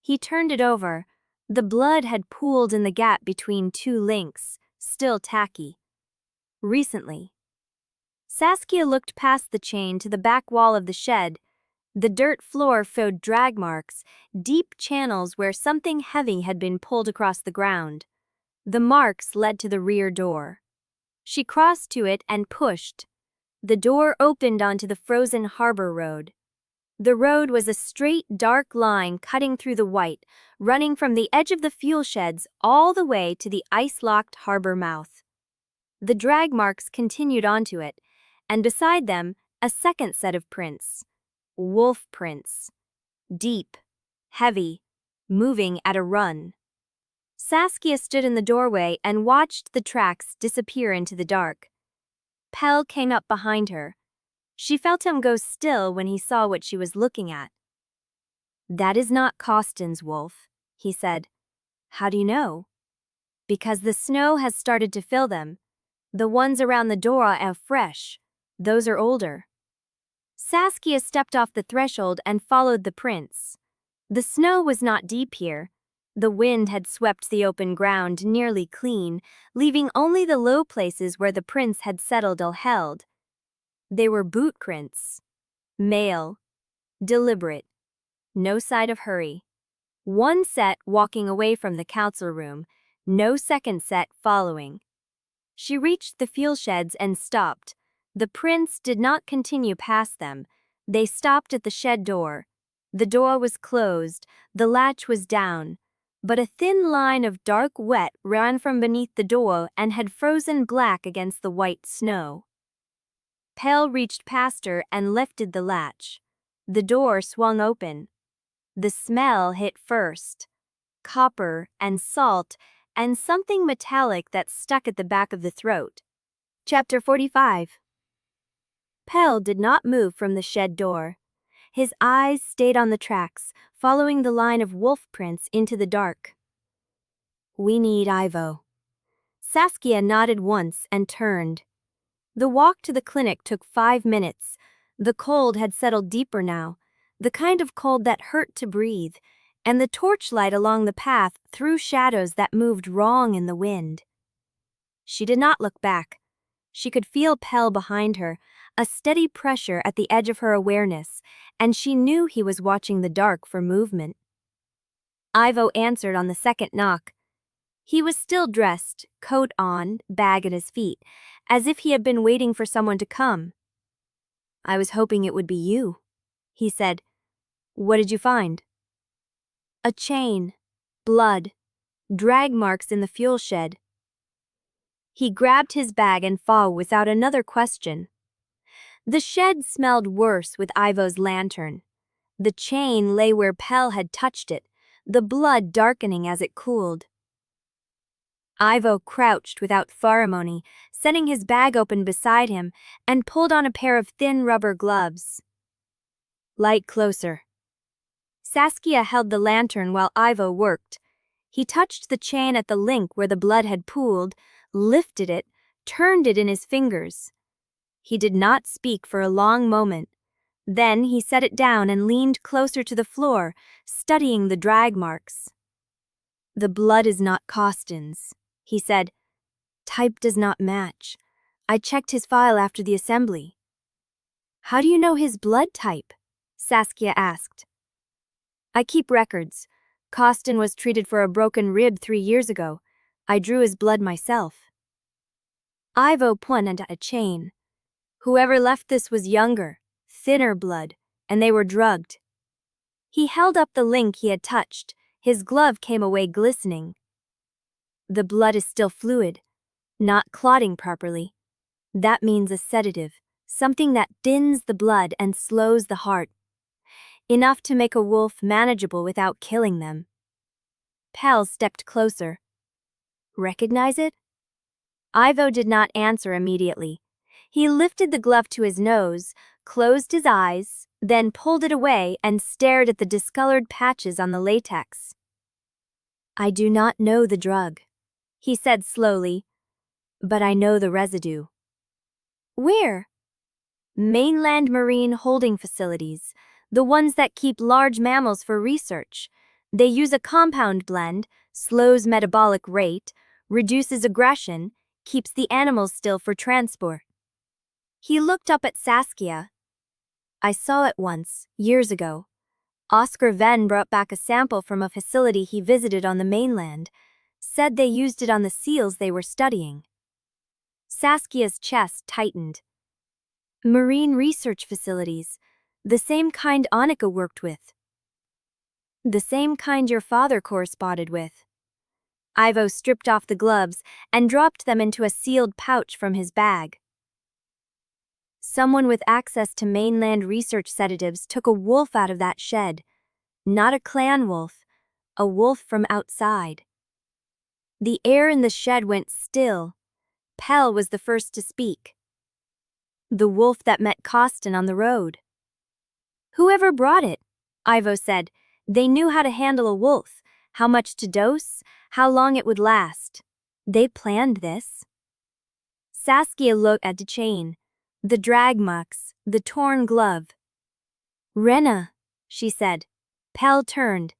He turned it over. The blood had pooled in the gap between two links, still tacky. "Recently." Saskia looked past the chain to the back wall of the shed. The dirt floor showed drag marks, deep channels where something heavy had been pulled across the ground. The marks led to the rear door. She crossed to it and pushed. The door opened onto the frozen harbor road. The road was a straight, dark line cutting through the white, running from the edge of the fuel sheds all the way to the ice-locked harbor mouth. The drag marks continued onto it, and beside them, a second set of prints. Wolf prints. Deep, heavy, moving at a run. Saskia stood in the doorway and watched the tracks disappear into the dark. Pell came up behind her. She felt him go still when he saw what she was looking at. "That is not Costin's wolf," he said. "How do you know?" "Because the snow has started to fill them. The ones around the door are fresh. Those are older." Saskia stepped off the threshold and followed the prints. The snow was not deep here. The wind had swept the open ground nearly clean, leaving only the low places where the prints had settled or held. They were boot prints. Male. Deliberate. No sign of hurry. One set walking away from the council room, no second set following. She reached the fuel sheds and stopped. The prints did not continue past them. They stopped at the shed door. The door was closed, the latch was down, but a thin line of dark wet ran from beneath the door and had frozen black against the white snow. Pell reached past her and lifted the latch. The door swung open. The smell hit first. Copper and salt and something metallic that stuck at the back of the throat. Chapter 45. Pell did not move from the shed door. His eyes stayed on the tracks, following the line of wolf prints into the dark. "We need Ivo." Saskia nodded once and turned. The walk to the clinic took 5 minutes. The cold had settled deeper now, the kind of cold that hurt to breathe, and the torchlight along the path threw shadows that moved wrong in the wind. She did not look back. She could feel Pell behind her, a steady pressure at the edge of her awareness, and she knew he was watching the dark for movement. Ivo answered on the second knock. He was still dressed, coat on, bag at his feet, as if he had been waiting for someone to come. "I was hoping it would be you," he said. "What did you find?" "A chain, blood, drag marks in the fuel shed." He grabbed his bag and followed without another question. The shed smelled worse with Ivo's lantern. The chain lay where Pell had touched it, the blood darkening as it cooled. Ivo crouched without ceremony, setting his bag open beside him, and pulled on a pair of thin rubber gloves. "Light closer." Saskia held the lantern while Ivo worked. He touched the chain at the link where the blood had pooled, lifted it, turned it in his fingers. He did not speak for a long moment. Then he set it down and leaned closer to the floor, studying the drag marks. "The blood is not Costin's," he said. "Type does not match. I checked his file after the assembly." "How do you know his blood type?" Saskia asked. "I keep records. Costin was treated for a broken rib 3 years ago. I drew his blood myself." Ivo pointed at a chain. "Whoever left this was younger, thinner blood, and they were drugged." He held up the link he had touched. His glove came away glistening. "The blood is still fluid, not clotting properly. That means a sedative, something that thins the blood and slows the heart. Enough to make a wolf manageable without killing them." Pell stepped closer. "Recognize it?" Ivo did not answer immediately. He lifted the glove to his nose, closed his eyes, then pulled it away and stared at the discolored patches on the latex. "I do not know the drug," he said slowly, "but I know the residue." "Where?" "Mainland marine holding facilities, the ones that keep large mammals for research. They use a compound blend, slows metabolic rate, reduces aggression, keeps the animals still for transport." He looked up at Saskia. "I saw it once, years ago. Oscar Venn brought back a sample from a facility he visited on the mainland, said they used it on the seals they were studying." Saskia's chest tightened. "Marine research facilities, the same kind Anika worked with." "The same kind your father corresponded with." Ivo stripped off the gloves and dropped them into a sealed pouch from his bag. "Someone with access to mainland research sedatives took a wolf out of that shed. Not a clan wolf, a wolf from outside." The air in the shed went still. Pell was the first to speak. "The wolf that met Costin on the road." "Whoever brought it," Ivo said. "They knew how to handle a wolf, how much to dose, how long it would last. They planned this." Saskia looked at the chain, the drag marks, the torn glove. "Wrenna," she said. Pell turned.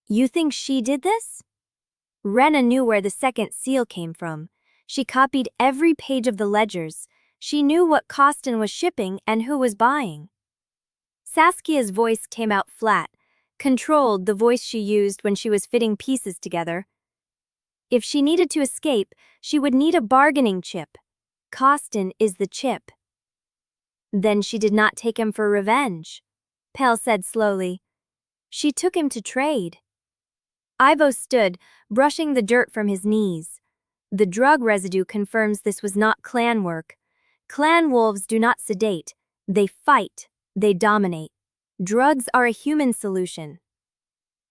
"You think she did this?" Wrenna knew where the second seal came from. She copied every page of the ledgers. She knew what Costin was shipping and who was buying. Saskia's voice came out flat, controlled, the voice she used when she was fitting pieces together. "If she needed to escape, she would need a bargaining chip. Costin is the chip." "Then she did not take him for revenge," Pell said slowly. "She took him to trade." Ivo stood, brushing the dirt from his knees. "The drug residue confirms this was not clan work. Clan wolves do not sedate. They fight. They dominate. Drugs are a human solution."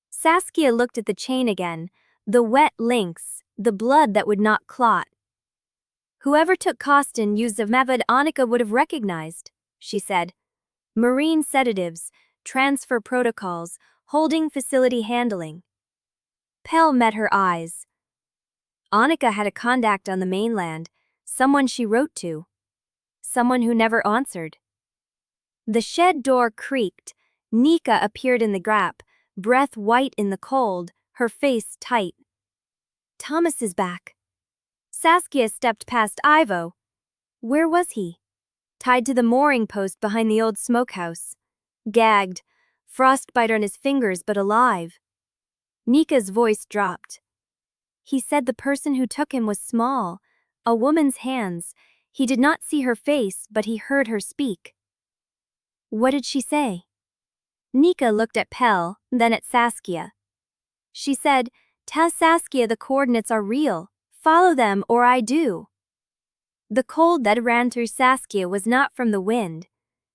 Saskia looked at the chain again, the wet links, the blood that would not clot. "Whoever took Costin used a method Anika would have recognized," she said. "Marine sedatives, transfer protocols, holding facility handling." Pell met her eyes. "Anika had a contact on the mainland, someone she wrote to. Someone who never answered." The shed door creaked. Nika appeared in the gap, breath white in the cold, her face tight. "Thomas is back." Saskia stepped past Ivo. Where was he? Tied to the mooring post behind the old smokehouse. Gagged, frostbite on his fingers but alive. Nika's voice dropped. "He said the person who took him was small, a woman's hands. He did not see her face, but he heard her speak." "What did she say?" Nika looked at Pell, then at Saskia. She said, "Tell Saskia the coordinates are real. Follow them or I do." The cold that ran through Saskia was not from the wind.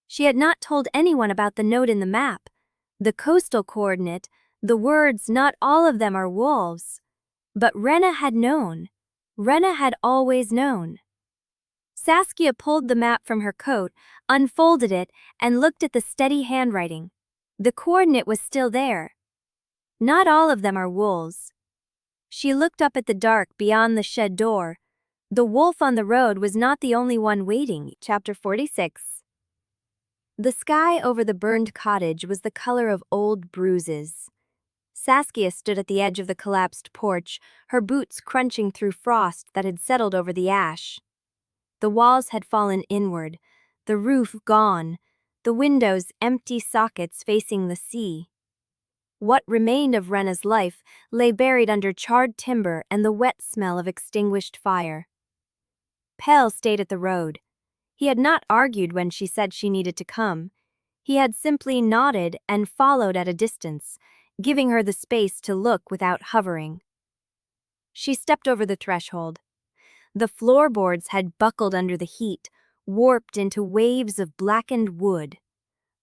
She had not told anyone about the note in the map. The coastal coordinate, the words, "Not all of them are wolves." But Wrenna had known. Wrenna had always known. Saskia pulled the map from her coat, unfolded it, and looked at the steady handwriting. The coordinate was still there. Not all of them are wolves. She looked up at the dark beyond the shed door. The wolf on the road was not the only one waiting. Chapter 46. The sky over the burned cottage was the color of old bruises. Saskia stood at the edge of the collapsed porch, her boots crunching through frost that had settled over the ash. The walls had fallen inward, the roof gone, the windows empty sockets facing the sea. What remained of Wrenna's life lay buried under charred timber and the wet smell of extinguished fire. Pell stayed at the road. He had not argued when she said she needed to come. He had simply nodded and followed at a distance, giving her the space to look without hovering. She stepped over the threshold. The floorboards had buckled under the heat, warped into waves of blackened wood.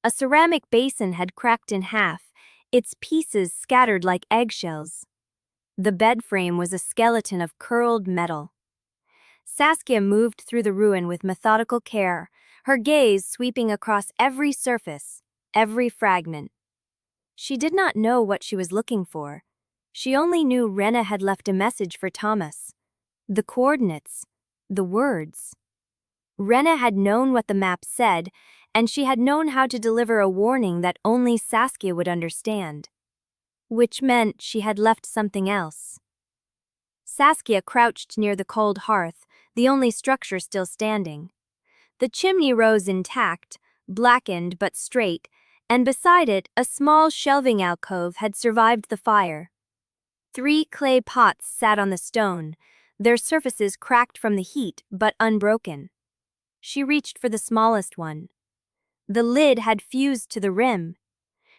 A ceramic basin had cracked in half, its pieces scattered like eggshells. The bed frame was a skeleton of curled metal. Saskia moved through the ruin with methodical care, her gaze sweeping across every surface, every fragment. She did not know what she was looking for. She only knew Wrenna had left a message for Thomas. The coordinates, the words. Wrenna had known what the map said, and she had known how to deliver a warning that only Saskia would understand. Which meant she had left something else. Saskia crouched near the cold hearth, the only structure still standing. The chimney rose intact, blackened but straight, and beside it a small shelving alcove had survived the fire. 3 clay pots sat on the stone, their surfaces cracked from the heat but unbroken. She reached for the smallest one. The lid had fused to the rim.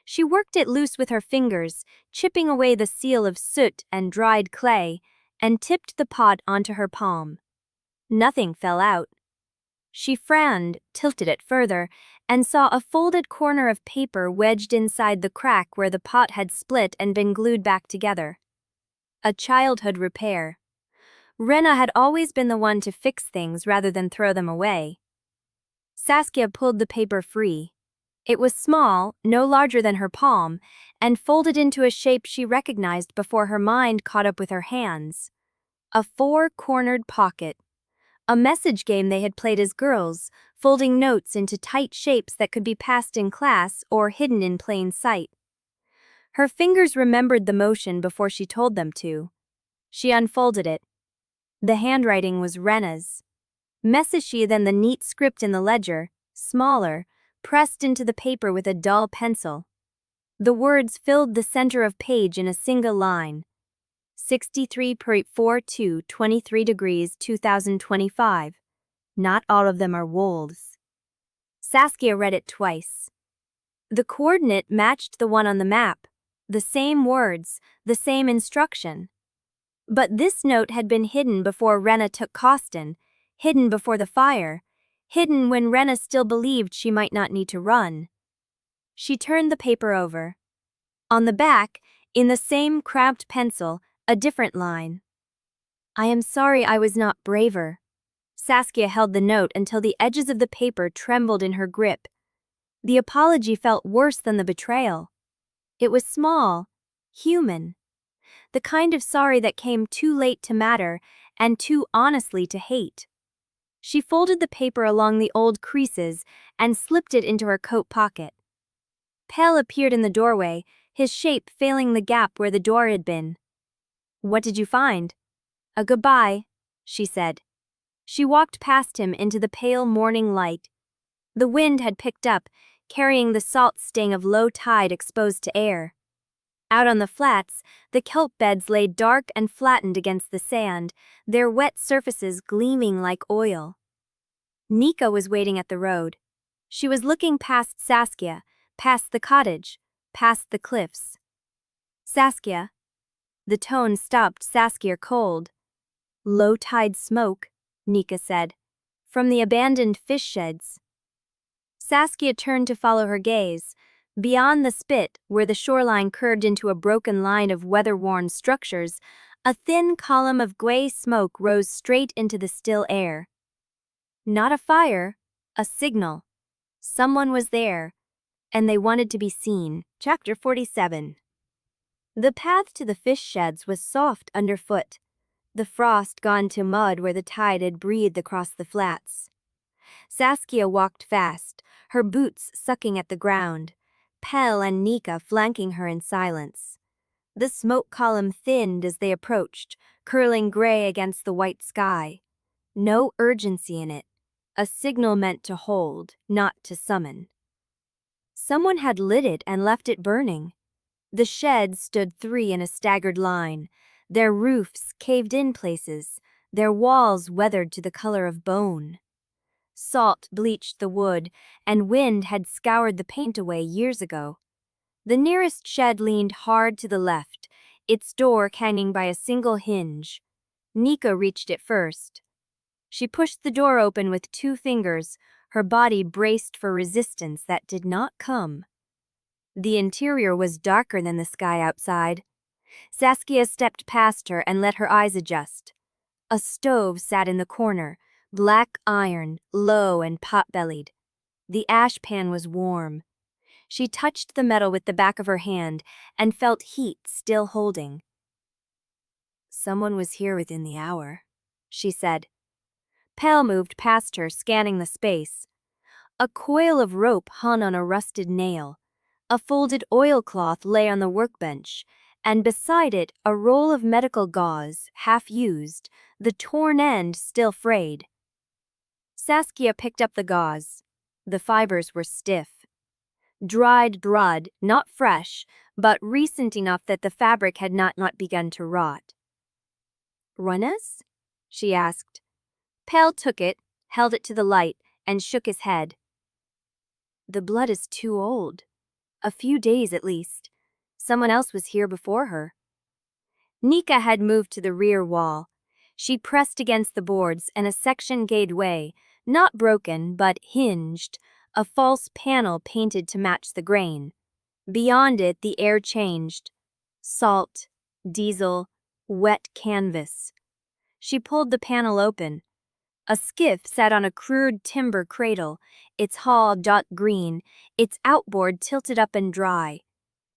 She worked it loose with her fingers, chipping away the seal of soot and dried clay, and tipped the pot onto her palm. Nothing fell out. She frowned, tilted it further, and saw a folded corner of paper wedged inside the crack where the pot had split and been glued back together. A childhood repair. Wrenna had always been the one to fix things rather than throw them away. Saskia pulled the paper free. It was small, no larger than her palm, and folded into a shape she recognized before her mind caught up with her hands. A 4-cornered pocket. A message game they had played as girls, folding notes into tight shapes that could be passed in class or hidden in plain sight. Her fingers remembered the motion before she told them to. She unfolded it. The handwriting was Wrenna's. Messagey than the neat script in the ledger, smaller, pressed into the paper with a dull pencil. The words filled the center of page in a single line. 63.42 23 degrees 2025. Not all of them are wolves. Saskia read it twice. The coordinate matched the one on the map. The same words, the same instruction. But this note had been hidden before Wrenna took Coston, hidden before the fire, hidden when Wrenna still believed she might not need to run. She turned the paper over. On the back, in the same cramped pencil, a different line. I am sorry I was not braver. Saskia held the note until the edges of the paper trembled in her grip. The apology felt worse than the betrayal. It was small, human. The kind of sorry that came too late to matter and too honestly to hate. She folded the paper along the old creases and slipped it into her coat pocket. Pell appeared in the doorway, his shape failing the gap where the door had been. What did you find? A goodbye, she said. She walked past him into the pale morning light. The wind had picked up, carrying the salt sting of low tide exposed to air. Out on the flats, the kelp beds lay dark and flattened against the sand, their wet surfaces gleaming like oil. Nika was waiting at the road. She was looking past Saskia, past the cottage, past the cliffs. Saskia. The tone stopped Saskia cold. Low tide smoke, Nika said. From the abandoned fish sheds. Saskia turned to follow her gaze. Beyond the spit, where the shoreline curved into a broken line of weather-worn structures, a thin column of gray smoke rose straight into the still air. Not a fire, a signal. Someone was there, and they wanted to be seen. Chapter 47. The path to the fish sheds was soft underfoot, the frost gone to mud where the tide had breathed across the flats. Saskia walked fast, her boots sucking at the ground, Pell and Nika flanking her in silence. The smoke column thinned as they approached, curling gray against the white sky. No urgency in it, a signal meant to hold, not to summon. Someone had lit it and left it burning. The sheds stood 3 in a staggered line, their roofs caved in places, their walls weathered to the color of bone. Salt bleached the wood, and wind had scoured the paint away years ago. The nearest shed leaned hard to the left, its door hanging by a single hinge. Nika reached it first. She pushed the door open with 2 fingers, her body braced for resistance that did not come. The interior was darker than the sky outside. Saskia stepped past her and let her eyes adjust. A stove sat in the corner, black iron, low and pot-bellied. The ash pan was warm. She touched the metal with the back of her hand and felt heat still holding. "Someone was here within the hour," she said. Pell moved past her, scanning the space. A coil of rope hung on a rusted nail. A folded oilcloth lay on the workbench, and beside it a roll of medical gauze, half used, the torn end still frayed. Saskia picked up the gauze. The fibers were stiff. Dried blood, not fresh, but recent enough that the fabric had not begun to rot. "Wrenna's?" she asked. Pell took it, held it to the light, and shook his head. "The blood is too old. A few days at least. Someone else was here before her." Nika had moved to the rear wall. She pressed against the boards and a section gave way, not broken but hinged, a false panel painted to match the grain. Beyond it the air changed. Salt, diesel, wet canvas. She pulled the panel open. A skiff sat on a crude timber cradle, its hull dark green, its outboard tilted up and dry.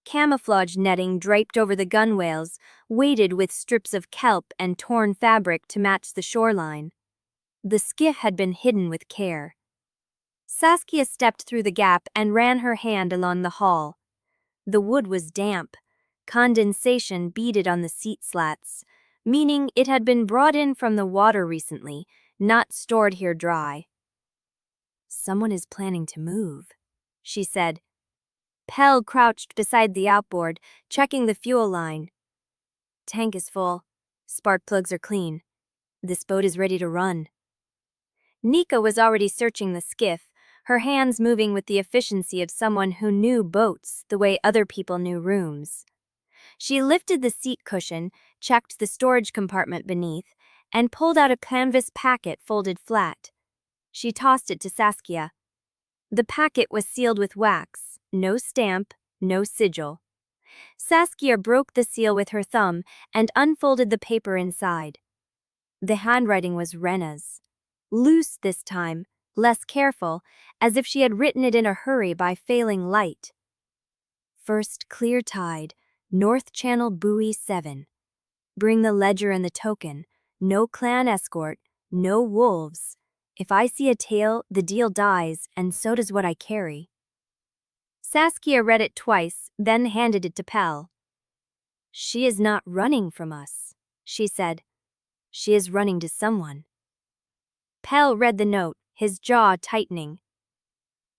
Camouflage netting draped over the gunwales, weighted with strips of kelp and torn fabric to match the shoreline. The skiff had been hidden with care. Saskia stepped through the gap and ran her hand along the hull. The wood was damp. Condensation beaded on the seat slats, meaning it had been brought in from the water recently, not stored here dry. "Someone is planning to move," she said. Pell crouched beside the outboard, checking the fuel line. "Tank is full. Spark plugs are clean. This boat is ready to run." Nika was already searching the skiff, her hands moving with the efficiency of someone who knew boats the way other people knew rooms. She lifted the seat cushion, checked the storage compartment beneath, and pulled out a canvas packet folded flat. She tossed it to Saskia. The packet was sealed with wax, no stamp, no sigil. Saskia broke the seal with her thumb and unfolded the paper inside. The handwriting was Wrenna's. Loose this time, less careful, as if she had written it in a hurry by failing light. "First clear tide, North Channel Buoy 7. Bring the ledger and the token. No clan escort, no wolves. If I see a tail, the deal dies, and so does what I carry." Saskia read it twice, then handed it to Pell. "She is not running from us," she said. "She is running to someone." Pell read the note, his jaw tightening.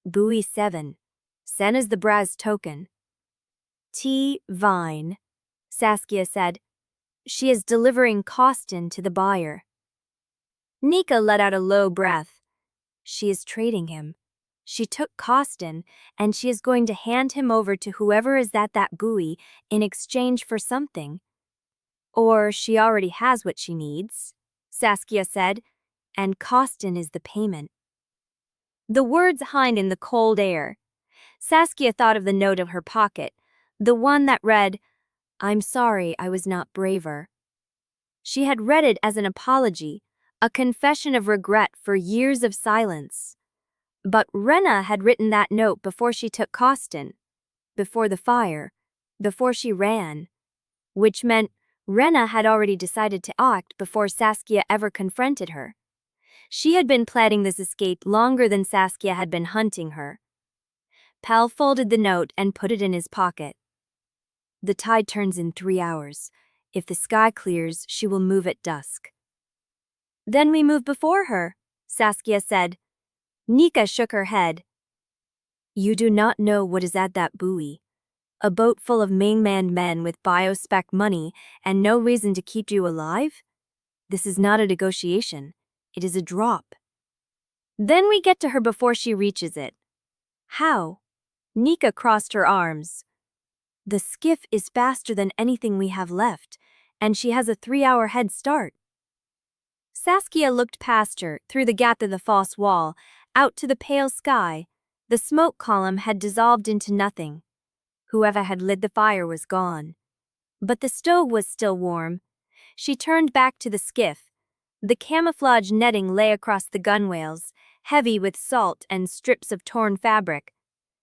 "Buoy 7. Sen is the Braz token." "T. Vine," Saskia said. "She is delivering Costin to the buyer." Nika let out a low breath. "She is trading him. She took Costin, and she is going to hand him over to whoever is at that buoy in exchange for something. Or she already has what she needs, Saskia said, and Costin is the payment. The words hung in the cold air. Saskia thought of the note of her pocket, the one that read, "I'm sorry I was not braver." She had read it as an apology, a confession of regret for years of silence. But Wrenna had written that note before she took Costin, before the fire, before she ran, which meant Wrenna had already decided to act before Saskia ever confronted her. She had been planning this escape longer than Saskia had been hunting her. Pell folded the note and put it in his pocket. "The tide turns in 3 hours. If the sky clears, she will move at dusk." "Then we move before her," Saskia said. Nika shook her head. "You do not know what is at that buoy. A boat full of mainland men with biospec money and no reason to keep you alive? This is not a negotiation. It is a drop." "Then we get to her before she reaches it." "How?" Nika crossed her arms. "The skiff is faster than anything we have left, and she has a 3-hour head start." Saskia looked past her, through the gap in the false wall, out to the pale sky. The smoke column had dissolved into nothing. Whoever had lit the fire was gone. But the stove was still warm. She turned back to the skiff. The camouflage netting lay across the gunwales, heavy with salt and strips of torn fabric.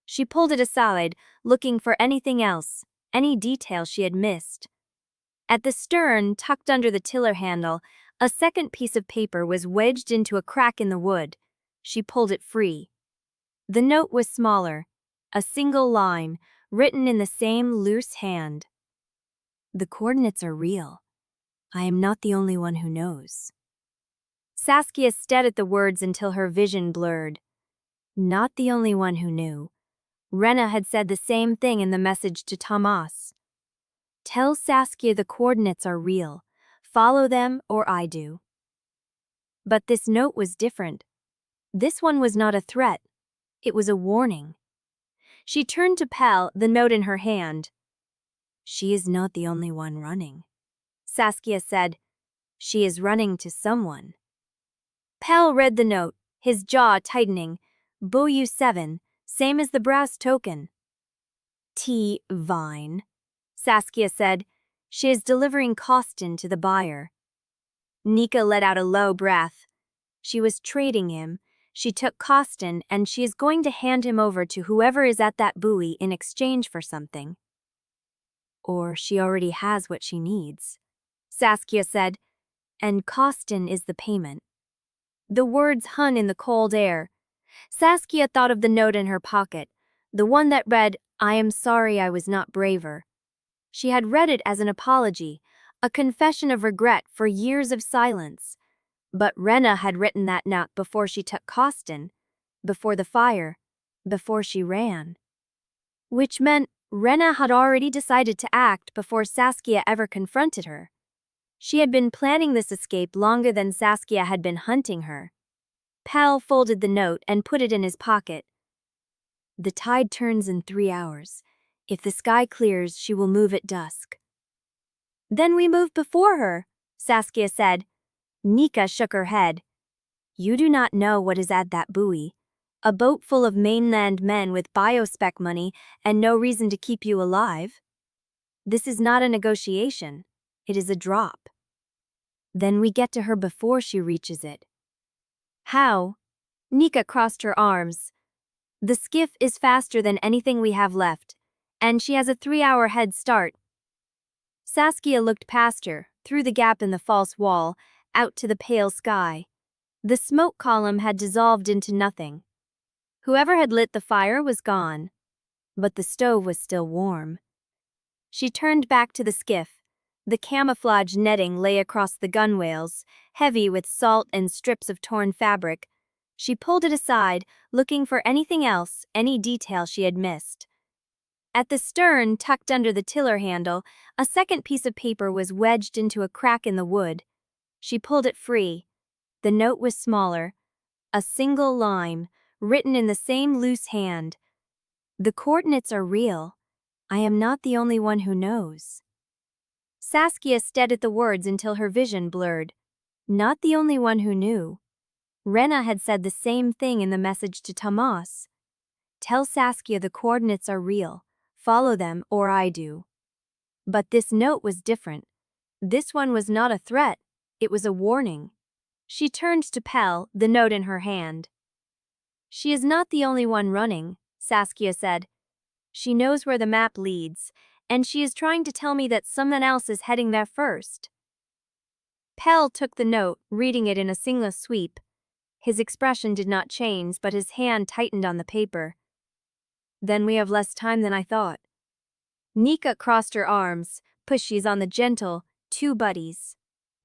She pulled it aside, looking for anything else, any detail she had missed. At the stern, tucked under the tiller handle, a second piece of paper was wedged into a crack in the wood. She pulled it free. The note was smaller, a single line, written in the same loose hand. "The coordinates are real. I am not the only one who knows." Saskia stared at the words until her vision blurred. Not the only one who knew. Wrenna had said the same thing in the message to Thomas. "Tell Saskia the coordinates are real. Follow them or I do." But this note was different. This one was not a threat. It was a warning. She turned to Pell, the note in her hand. "She is not the only one running," Saskia said. "She is running to someone." Pell read the note, his jaw tightening. "Boyu 7, same as the brass token." "T. Vine," Saskia said. "She is delivering Costin to the buyer." Nika let out a low breath. She was trading him. She took Costin, and she is going to hand him over to whoever is at that buoy in exchange for something. "Or she already has what she needs," Saskia said, "and Costin is the payment." The words hung in the cold air. Saskia thought of the note in her pocket, the one that read, "I am sorry I was not braver." She had read it as an apology, a confession of regret for years of silence. But Wrenna had written that note before she took Costin, before the fire, before she ran. Which meant Wrenna had already decided to act before Saskia ever confronted her. She had been planning this escape longer than Saskia had been hunting her. Pell folded the note and put it in his pocket. "The tide turns in 3 hours. If the sky clears, she will move at dusk." "Then we move before her," Saskia said. Nika shook her head. "You do not know what is at that buoy. A boat full of mainland men with biospec money and no reason to keep you alive. This is not a negotiation. It is a drop." "Then we get to her before she reaches it." "How?" Nika crossed her arms. "The skiff is faster than anything we have left, and she has a 3-hour head start." Saskia looked past her, through the gap in the false wall, out to the pale sky. The smoke column had dissolved into nothing. Whoever had lit the fire was gone, but the stove was still warm. She turned back to the skiff. The camouflage netting lay across the gunwales, heavy with salt and strips of torn fabric. She pulled it aside, looking for anything else, any detail she had missed. At the stern, tucked under the tiller handle, a second piece of paper was wedged into a crack in the wood. She pulled it free. The note was smaller, a single line, written in the same loose hand. "The coordinates are real. I am not the only one who knows." Saskia stared at the words until her vision blurred. Not the only one who knew. Wrenna had said the same thing in the message to Tomas. "Tell Saskia the coordinates are real. Follow them or I do." But this note was different. This one was not a threat. It was a warning. She turned to Pell, the note in her hand. "She is not the only one running," Saskia said. "She knows where the map leads, and she is trying to tell me that someone else is heading there first." Pell took the note, reading it in a single sweep. His expression did not change, but his hand tightened on the paper. "Then we have less time than I thought." Nika crossed her arms, pushes on the gentle, two buddies.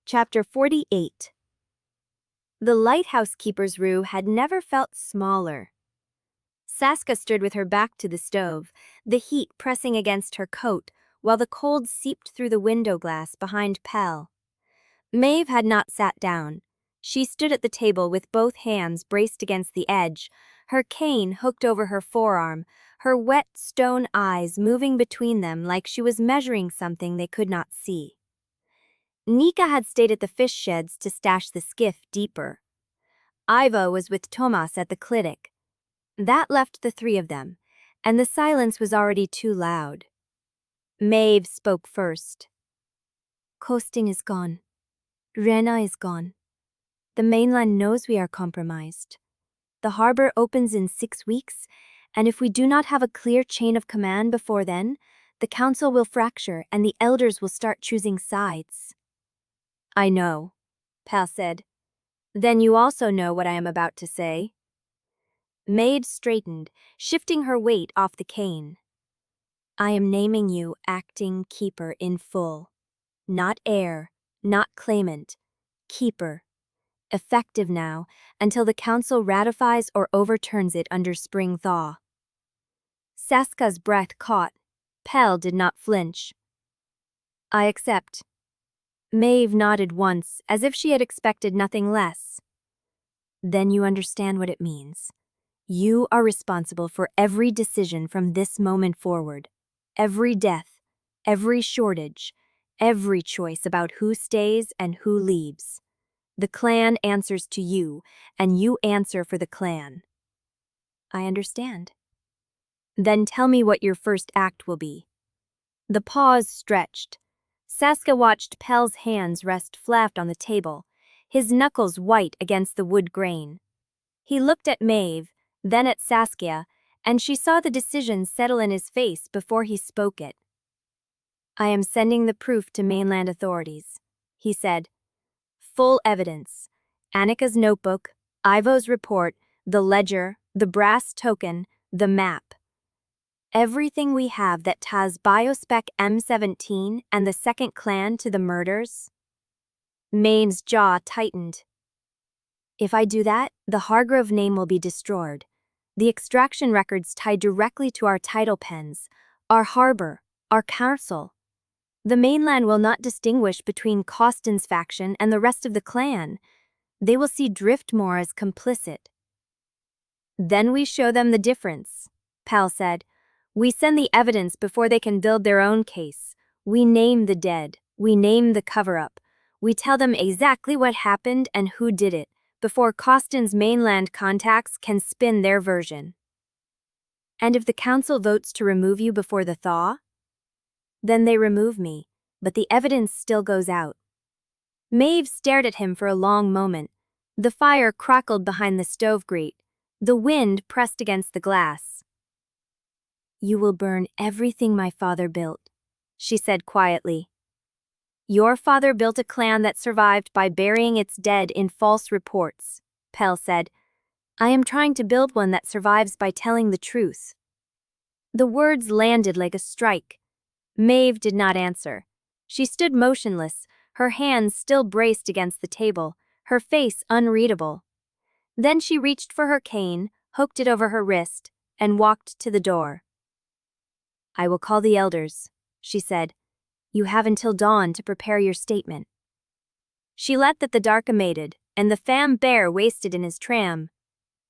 Chapter 48. The lighthouse keeper's room had never felt smaller. Saskia stood with her back to the stove, the heat pressing against her coat, while the cold seeped through the window glass behind Pell. Maeve had not sat down. She stood at the table with both hands braced against the edge, her cane hooked over her forearm, her wet stone eyes moving between them like she was measuring something they could not see. Nika had stayed at the fish sheds to stash the skiff deeper. Ivo was with Tomas at the clinic. That left the three of them, and the silence was already too loud. Maeve spoke first. "Coasting is gone. Wrenna is gone. The mainland knows we are compromised. The harbor opens in 6 weeks, and if we do not have a clear chain of command before then, the council will fracture and the elders will start choosing sides." "I know," Pell said. "Then you also know what I am about to say." Maeve straightened, shifting her weight off the cane. "I am naming you acting keeper in full. Not heir, not claimant. Keeper. Effective now, until the council ratifies or overturns it under spring thaw." Saska's breath caught. Pell did not flinch. "I accept." Maeve nodded once, as if she had expected nothing less. "Then you understand what it means. You are responsible for every decision from this moment forward. Every death, every shortage, every choice about who stays and who leaves. The clan answers to you, and you answer for the clan." "I understand." "Then tell me what your first act will be." The pause stretched. Saskia watched Pell's hands rest flat on the table, his knuckles white against the wood grain. He looked at Maeve, then at Saskia, and she saw the decision settle in his face before he spoke it. "I am sending the proof to mainland authorities," he said. "Full evidence. Anika's notebook, Ivo's report, the ledger, the brass token, the map. Everything we have that ties Biospec M17 and the second clan to the murders." Maine's jaw tightened. "If I do that, the Hargrove name will be destroyed. The extraction records tie directly to our tidal pens, our harbor, our council. The mainland will not distinguish between Costin's faction and the rest of the clan. They will see Driftmoor as complicit." "Then we show them the difference," Pell said. "We send the evidence before they can build their own case. We name the dead. We name the cover-up. We tell them exactly what happened and who did it, before Costin's mainland contacts can spin their version." "And if the council votes to remove you before the thaw?" "Then they remove me, but the evidence still goes out." Maeve stared at him for a long moment. The fire crackled behind the stove grate. The wind pressed against the glass. "You will burn everything my father built," she said quietly. "Your father built a clan that survived by burying its dead in false reports," Pell said. "I am trying to build one that survives by telling the truth." The words landed like a strike. Maeve did not answer. She stood motionless, her hands still braced against the table, her face unreadable. Then she reached for her cane, hooked it over her wrist, and walked to the door. "I will call the elders," she said. "You have until dawn to prepare your statement." She let that the dark amated, and the fam bear wasted in his tram.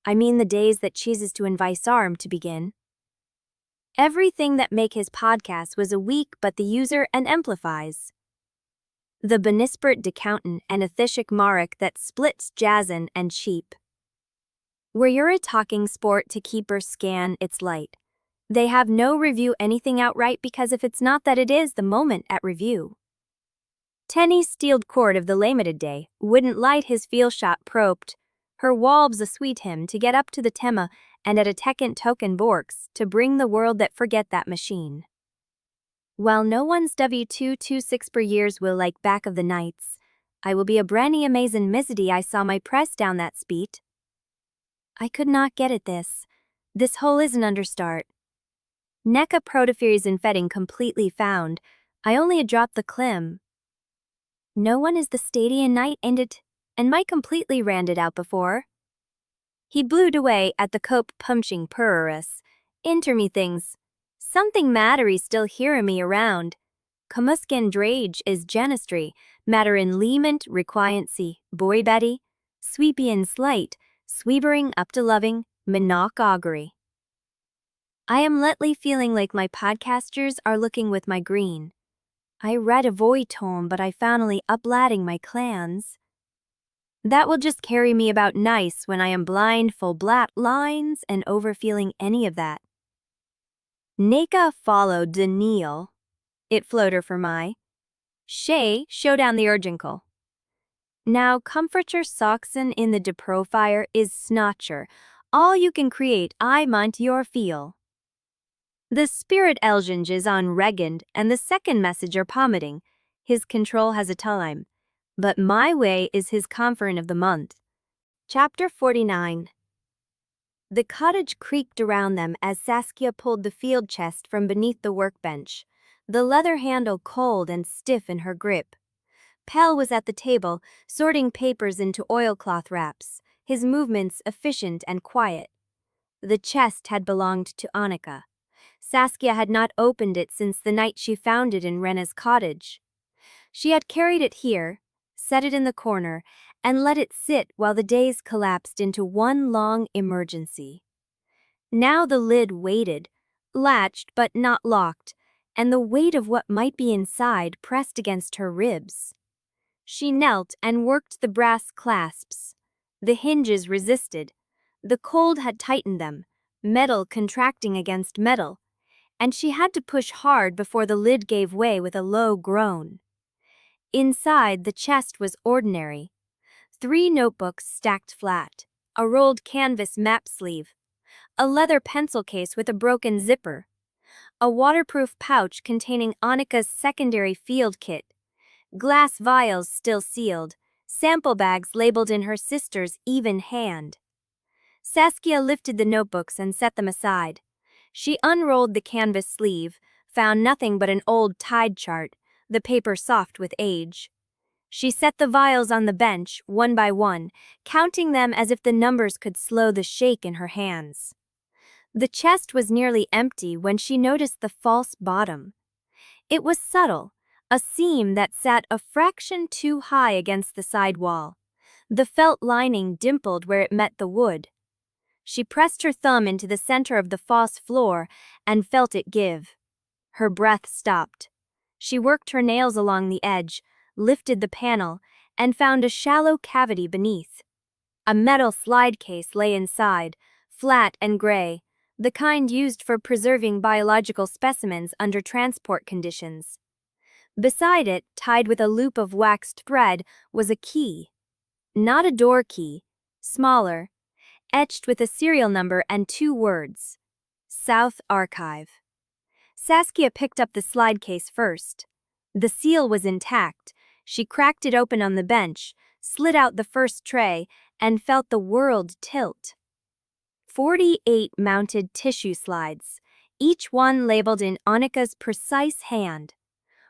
I mean the days that chooses to invite arm to begin. Everything that make his podcast was a weak but the user and amplifies. The benispert decountant and ethishik marek that splits jazzin and cheap. Where you're a talking sport to keep or scan its light. They have no review anything outright because if it's not that it is the moment at review. Tenny's steeled cord of the limited day wouldn't light his feel shot probed. Her walbs a sweet him to get up to the tema and at a tekent token borks to bring the world that forget that machine. While no one's W226 per years will like back of the nights, I will be a branny amazin' mizzity I saw my press down that speed. I could not get at this. This hole isn't understart. Nika protoferes in fetting completely found. I only a dropped the clim. No one is the stadian night ended, and my completely ran it out before. He blewed away at the cope punching purrus. Inter me things. Something mattery still hearing me around. Comuskin drage is janistry, matter in lement requiency, boy Betty, sweepy and slight, sweebering up to loving, minoc augury. I am lately feeling like my podcasters are looking with my green. I read a void tome but I finally uplatting my clans. That will just carry me about nice when I am blind full blat lines and overfeeling any of that. Nika followed Daniel. It floater for my. Shay show down the urginkle. Now comforter soxen in the deprofire is snotcher. All you can create I mind your feel. The spirit Elginge is on Regand and the second message are pommeting. His control has a time. But my way is his conference of the month. Chapter 49. The cottage creaked around them as Saskia pulled the field chest from beneath the workbench, the leather handle cold and stiff in her grip. Pell was at the table, sorting papers into oilcloth wraps, his movements efficient and quiet. The chest had belonged to Anika. Saskia had not opened it since the night she found it in Wrenna's cottage. She had carried it here, set it in the corner, and let it sit while the days collapsed into one long emergency. Now the lid waited, latched but not locked, and the weight of what might be inside pressed against her ribs. She knelt and worked the brass clasps. The hinges resisted. The cold had tightened them, metal contracting against metal, and she had to push hard before the lid gave way with a low groan. Inside, the chest was ordinary. 3 notebooks stacked flat, a rolled canvas map sleeve, a leather pencil case with a broken zipper, a waterproof pouch containing Anika's secondary field kit, glass vials still sealed, sample bags labeled in her sister's even hand. Saskia lifted the notebooks and set them aside. She unrolled the canvas sleeve, found nothing but an old tide chart, the paper soft with age. She set the vials on the bench, one by one, counting them as if the numbers could slow the shake in her hands. The chest was nearly empty when she noticed the false bottom. It was subtle, a seam that sat a fraction too high against the side wall. The felt lining dimpled where it met the wood. She pressed her thumb into the center of the false floor and felt it give. Her breath stopped. She worked her nails along the edge, lifted the panel, and found a shallow cavity beneath. A metal slide case lay inside, flat and gray, the kind used for preserving biological specimens under transport conditions. Beside it, tied with a loop of waxed thread, was a key. Not a door key, smaller, etched with a serial number and 2 words. South Archive. Saskia picked up the slide case first. The seal was intact. She cracked it open on the bench, slid out the first tray, and felt the world tilt. 48 mounted tissue slides, each one labeled in Anika's precise hand.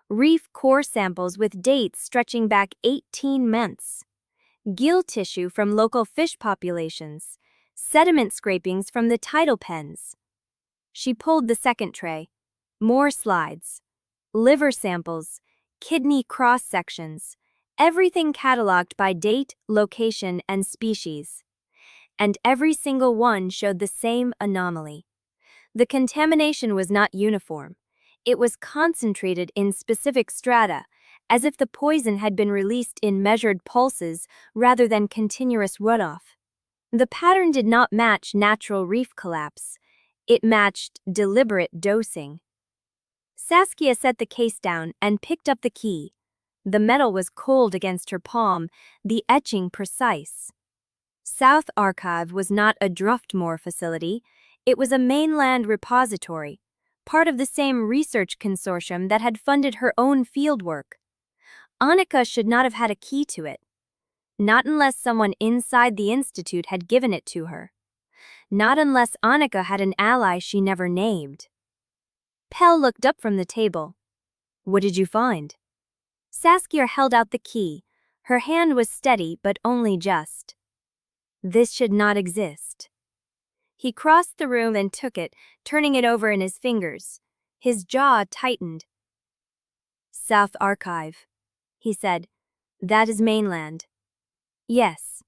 Reef core samples with dates stretching back 18 months. Gill tissue from local fish populations. Sediment scrapings from the tidal pens. She pulled the second tray. More slides. Liver samples, kidney cross-sections, everything cataloged by date, location, and species. and every single one showed the same anomaly. The contamination was not uniform. It was concentrated in specific strata, as if the poison had been released in measured pulses rather than continuous runoff. The pattern did not match natural reef collapse. It matched deliberate dosing. Saskia set the case down and picked up the key. The metal was cold against her palm, the etching precise. South Archive was not a Driftmoor facility. It was a mainland repository, part of the same research consortium that had funded her own fieldwork. Anika should not have had a key to it. Not unless someone inside the institute had given it to her. Not unless Anika had an ally she never named. Pell looked up from the table. "What did you find?" Saskia held out the key. Her hand was steady, but only just. "This should not exist." He crossed the room and took it, turning it over in his fingers. His jaw tightened. "South Archive," he said. "That is mainland." Yes.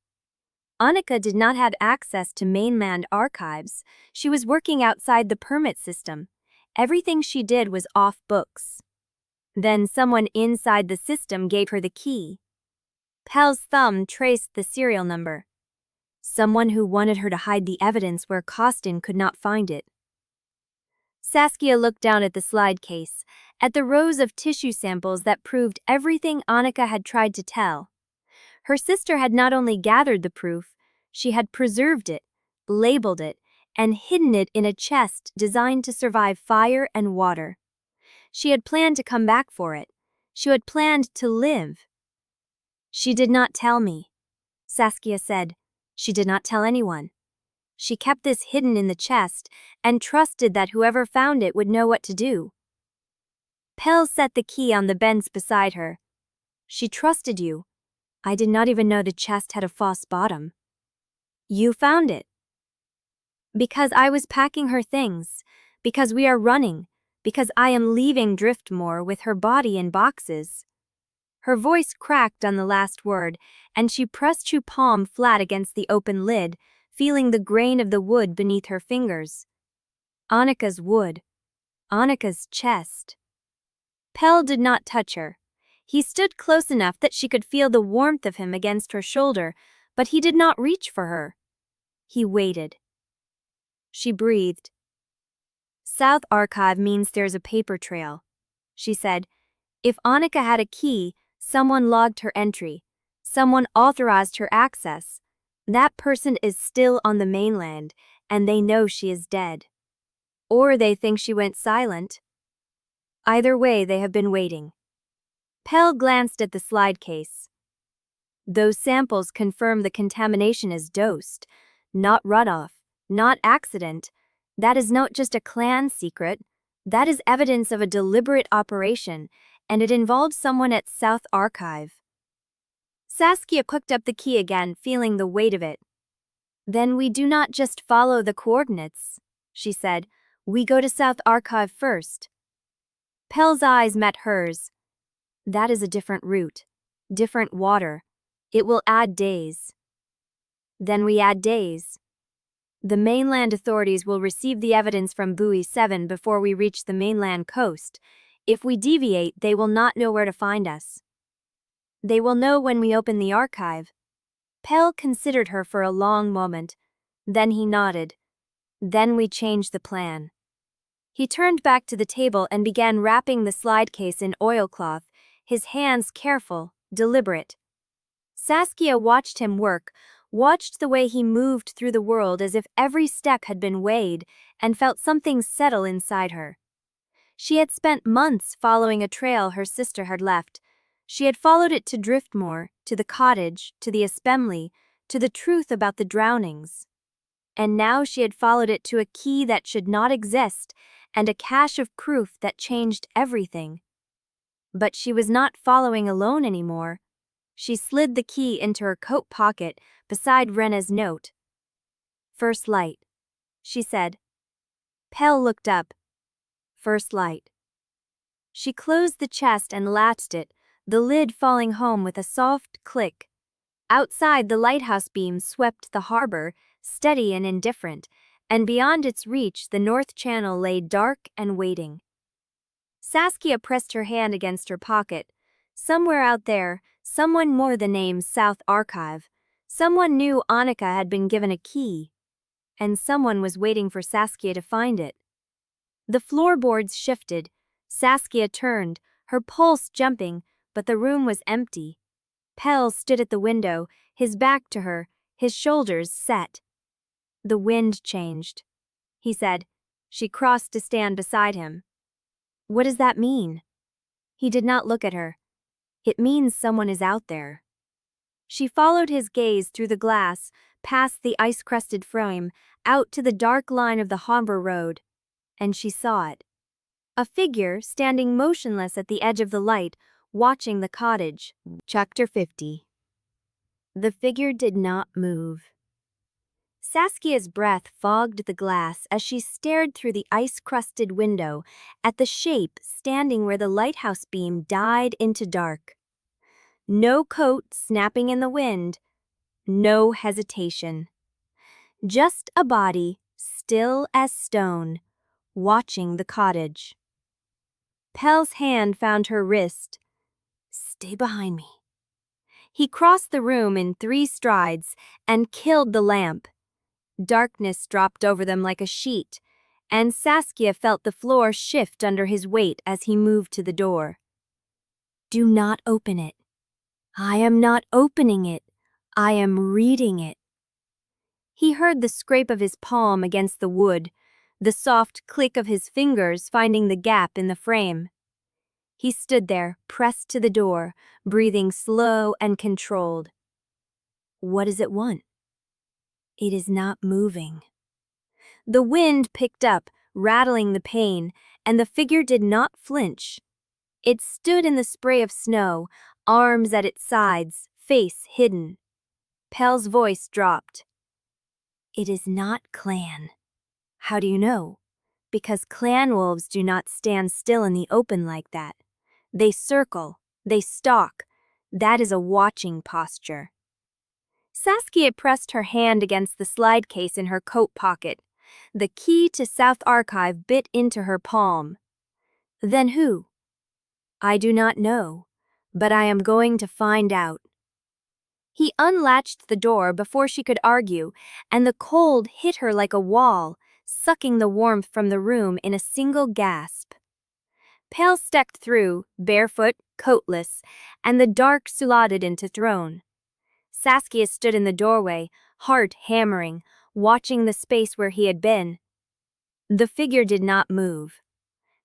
Anika did not have access to mainland archives. She was working outside the permit system. Everything she did was off books. Then someone inside the system gave her the key. Pell's thumb traced the serial number. Someone who wanted her to hide the evidence where Costin could not find it. Saskia looked down at the slide case, at the rows of tissue samples that proved everything Anika had tried to tell. Her sister had not only gathered the proof, she had preserved it, labeled it, and hidden it in a chest designed to survive fire and water. She had planned to come back for it. She had planned to live. "She did not tell me," Saskia said. "She did not tell anyone. She kept this hidden in the chest and trusted that whoever found it would know what to do." Pell set the key on the bench beside her. "She trusted you. I did not even know the chest had a false bottom." "You found it." "Because I was packing her things. Because we are running. Because I am leaving Driftmoor with her body in boxes." Her voice cracked on the last word, and she pressed her palm flat against the open lid, feeling the grain of the wood beneath her fingers. Anika's wood. Anika's chest. Pell did not touch her. He stood close enough that she could feel the warmth of him against her shoulder, but he did not reach for her. He waited. She breathed. "South Archive means there's a paper trail," she said. "If Anika had a key, someone logged her entry. Someone authorized her access. That person is still on the mainland, and they know she is dead. Or they think she went silent. Either way, they have been waiting." Pell glanced at the slide case. "Those samples confirm the contamination is dosed, not runoff, not accident. That is not just a clan secret. That is evidence of a deliberate operation, and it involves someone at South Archive." Saskia picked up the key again, feeling the weight of it. "Then we do not just follow the coordinates," she said. "We go to South Archive first." Pell's eyes met hers. "That is a different route. Different water. It will add days." "Then we add days." "The mainland authorities will receive the evidence from Buoy 7 before we reach the mainland coast. If we deviate, they will not know where to find us." "They will know when we open the archive." Pell considered her for a long moment. Then he nodded. "Then we change the plan." He turned back to the table and began wrapping the slide case in oilcloth, his hands careful, deliberate. Saskia watched him work, watched the way he moved through the world as if every step had been weighed, and felt something settle inside her. She had spent months following a trail her sister had left. She had followed it to Driftmoor, to the cottage, to the assembly, to the truth about the drownings. And now she had followed it to a key that should not exist, and a cache of proof that changed everything. But she was not following alone anymore. She slid the key into her coat pocket beside Wrenna's note. "First light," she said. Pell looked up. "First light." She closed the chest and latched it, the lid falling home with a soft click. Outside, the lighthouse beam swept the harbor, steady and indifferent, and beyond its reach the North Channel lay dark and waiting. Saskia pressed her hand against her pocket. Somewhere out there, someone more the name South Archive. Someone knew Anika had been given a key. And someone was waiting for Saskia to find it. The floorboards shifted. Saskia turned, her pulse jumping, but the room was empty. Pell stood at the window, his back to her, his shoulders set. The wind changed. He said. She crossed to stand beside him. What does that mean? He did not look at her. It means someone is out there. She followed his gaze through the glass, past the ice-crusted frame, out to the dark line of the harbor road. And she saw it. A figure standing motionless at the edge of the light, watching the cottage. Chapter 50. The figure did not move. Saskia's breath fogged the glass as she stared through the ice-crusted window at the shape standing where the lighthouse beam died into dark. No coat snapping in the wind. No hesitation. Just a body, still as stone, watching the cottage. Pell's hand found her wrist. Stay behind me. He crossed the room in 3 strides and killed the lamp. Darkness dropped over them like a sheet, and Saskia felt the floor shift under his weight as he moved to the door. Do not open it. I am not opening it. I am reading it. He heard the scrape of his palm against the wood, the soft click of his fingers finding the gap in the frame. He stood there, pressed to the door, breathing slow and controlled. What does it want? It is not moving. The wind picked up, rattling the pane, and the figure did not flinch. It stood in the spray of snow, arms at its sides, face hidden. Pell's voice dropped. It is not clan. How do you know? Because clan wolves do not stand still in the open like that. They circle, they stalk. That is a watching posture. Saskia pressed her hand against the slide case in her coat pocket. The key to South Archive bit into her palm. Then who? I do not know, but I am going to find out. He unlatched the door before she could argue, and the cold hit her like a wall, sucking the warmth from the room in a single gasp. Pell stepped through, barefoot, coatless, and the dark slotted into throne. Saskia stood in the doorway, heart hammering, watching the space where he had been. The figure did not move.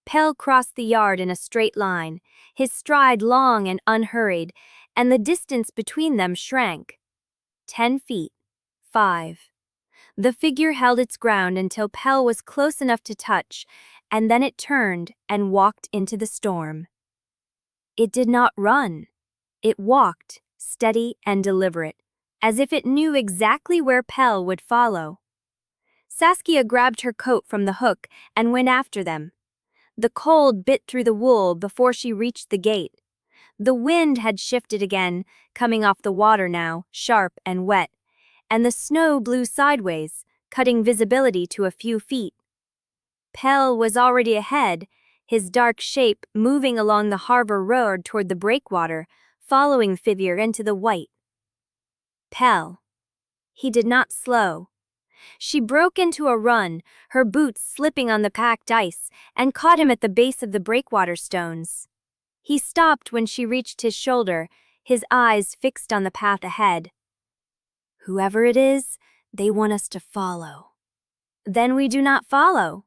Pell crossed the yard in a straight line, his stride long and unhurried, and the distance between them shrank. 10 feet. 5. The figure held its ground until Pell was close enough to touch, and then it turned and walked into the storm. It did not run. It walked, steady and deliberate, as if it knew exactly where Pell would follow. Saskia grabbed her coat from the hook and went after them. The cold bit through the wool before she reached the gate. The wind had shifted again, coming off the water now, sharp and wet, and the snow blew sideways, cutting visibility to a few feet. Pell was already ahead, his dark shape moving along the harbor road toward the breakwater, following figure into the white. Pell. He did not slow. She broke into a run, her boots slipping on the packed ice, and caught him at the base of the breakwater stones. He stopped when she reached his shoulder, his eyes fixed on the path ahead. Whoever it is, they want us to follow. Then we do not follow.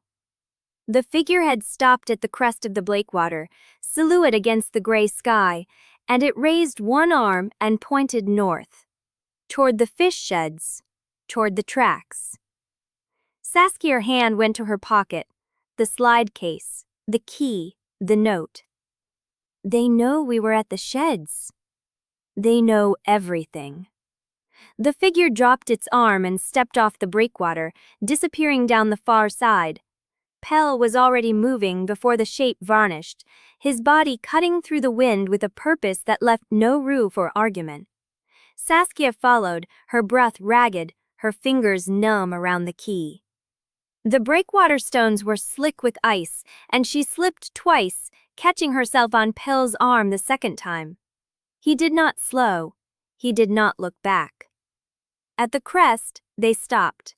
The figure had stopped at the crest of the breakwater, silhouette against the gray sky, and it raised one arm and pointed north, toward the fish sheds, toward the tracks. Saskia's hand went to her pocket, the slide case, the key, the note. They know we were at the sheds. They know everything. The figure dropped its arm and stepped off the breakwater, disappearing down the far side. Pell was already moving before the shape vanished, his body cutting through the wind with a purpose that left no room for argument. Saskia followed, her breath ragged, her fingers numb around the key. The breakwater stones were slick with ice, and she slipped twice, catching herself on Pell's arm the second time. He did not slow. He did not look back. At the crest, they stopped.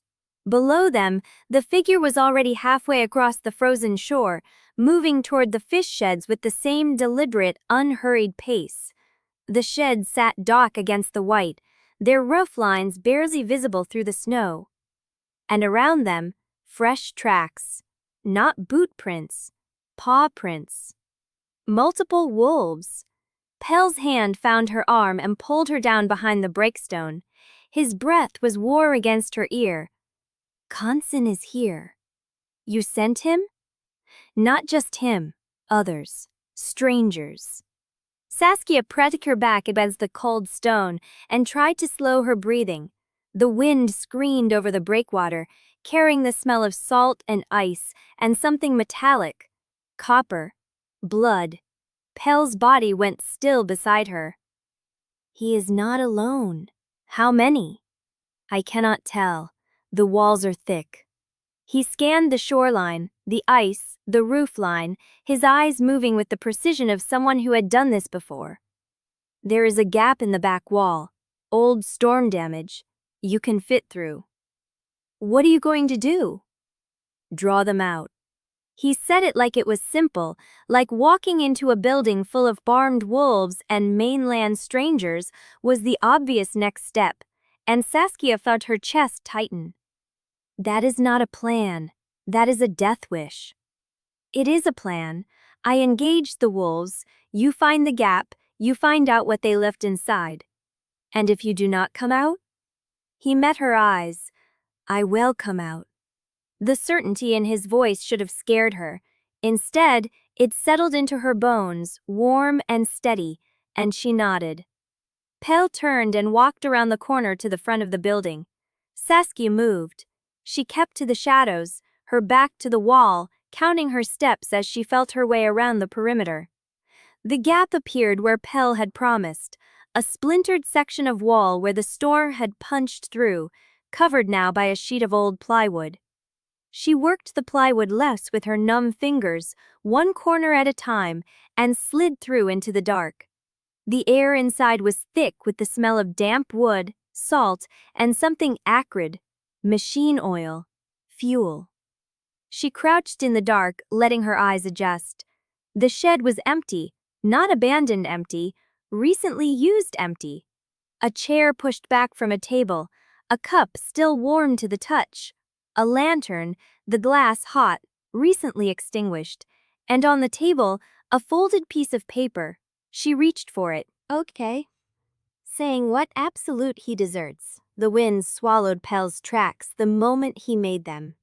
Below them, the figure was already halfway across the frozen shore, moving toward the fish sheds with the same deliberate, unhurried pace. The sheds sat dark against the white, their roof lines barely visible through the snow. And around them, fresh tracks, not boot prints, paw prints. Multiple wolves. Pell's hand found her arm and pulled her down behind the breakstone. His breath was war against her ear. "Conson is here. You sent him?" "Not just him, others, strangers." Saskia pressed her back against the cold stone and tried to slow her breathing. The wind screamed over the breakwater, carrying the smell of salt and ice and something metallic. Copper. Blood. Pell's body went still beside her. "He is not alone. How many?" "I cannot tell. The walls are thick." He scanned the shoreline, the ice, the roof line, his eyes moving with the precision of someone who had done this before. "There is a gap in the back wall. Old storm damage. You can fit through." "What are you going to do?" "Draw them out." He said it like it was simple, like walking into a building full of armed wolves and mainland strangers was the obvious next step, and Saskia felt her chest tighten. "That is not a plan. That is a death wish." "It is a plan. I engaged the wolves. You find the gap. You find out what they left inside. And if you do not come out?" He met her eyes. "I will come out." The certainty in his voice should have scared her. Instead, it settled into her bones, warm and steady, and she nodded. Pell turned and walked around the corner to the front of the building. Saskia moved. She kept to the shadows, her back to the wall, counting her steps as she felt her way around the perimeter. The gap appeared where Pell had promised, a splintered section of wall where the storm had punched through, covered now by a sheet of old plywood. She worked the plywood less with her numb fingers, one corner at a time, and slid through into the dark. The air inside was thick with the smell of damp wood, salt, and something acrid, machine oil, fuel. She crouched in the dark, letting her eyes adjust. The shed was empty, not abandoned empty, recently used empty. A chair pushed back from a table, a cup still warm to the touch, a lantern, the glass hot, recently extinguished, and on the table, a folded piece of paper. She reached for it. "Okay." Saying what absolute he deserts. The wind swallowed Pell's tracks the moment he made them.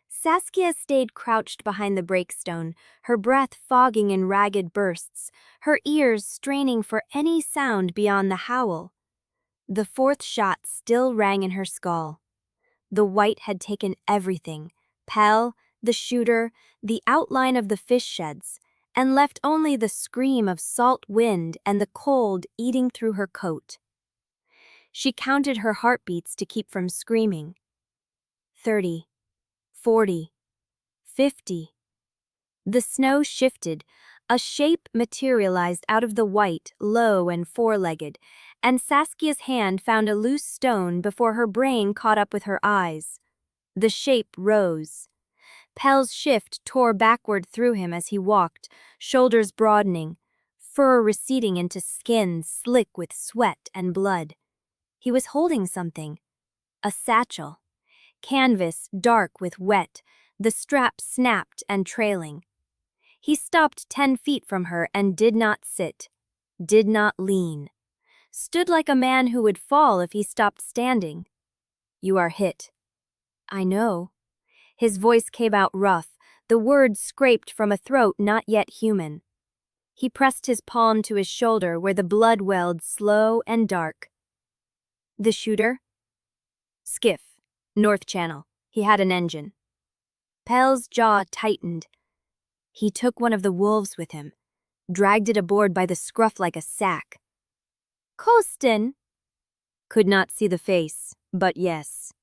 Saskia stayed crouched behind the breakstone, her breath fogging in ragged bursts, her ears straining for any sound beyond the howl. The fourth shot still rang in her skull. The white had taken everything, Pell, the shooter, the outline of the fish sheds, and left only the scream of salt wind and the cold eating through her coat. She counted her heartbeats to keep from screaming. 30, 40, 50. The snow shifted, a shape materialized out of the white, low and four-legged, and Saskia's hand found a loose stone before her brain caught up with her eyes. The shape rose. Pell's shift tore backward through him as he walked, shoulders broadening, fur receding into skin slick with sweat and blood. He was holding something. A satchel. Canvas dark with wet, the strap snapped and trailing. He stopped 10 feet from her and did not sit, did not lean. Stood like a man who would fall if he stopped standing. "You are hit." "I know." His voice came out rough, the words scraped from a throat not yet human. He pressed his palm to his shoulder where the blood welled slow and dark. "The shooter?" "Skiff. North Channel. He had an engine." Pell's jaw tightened. "He took one of the wolves with him, dragged it aboard by the scruff like a sack." "Colston!" Could not see the face. But yes.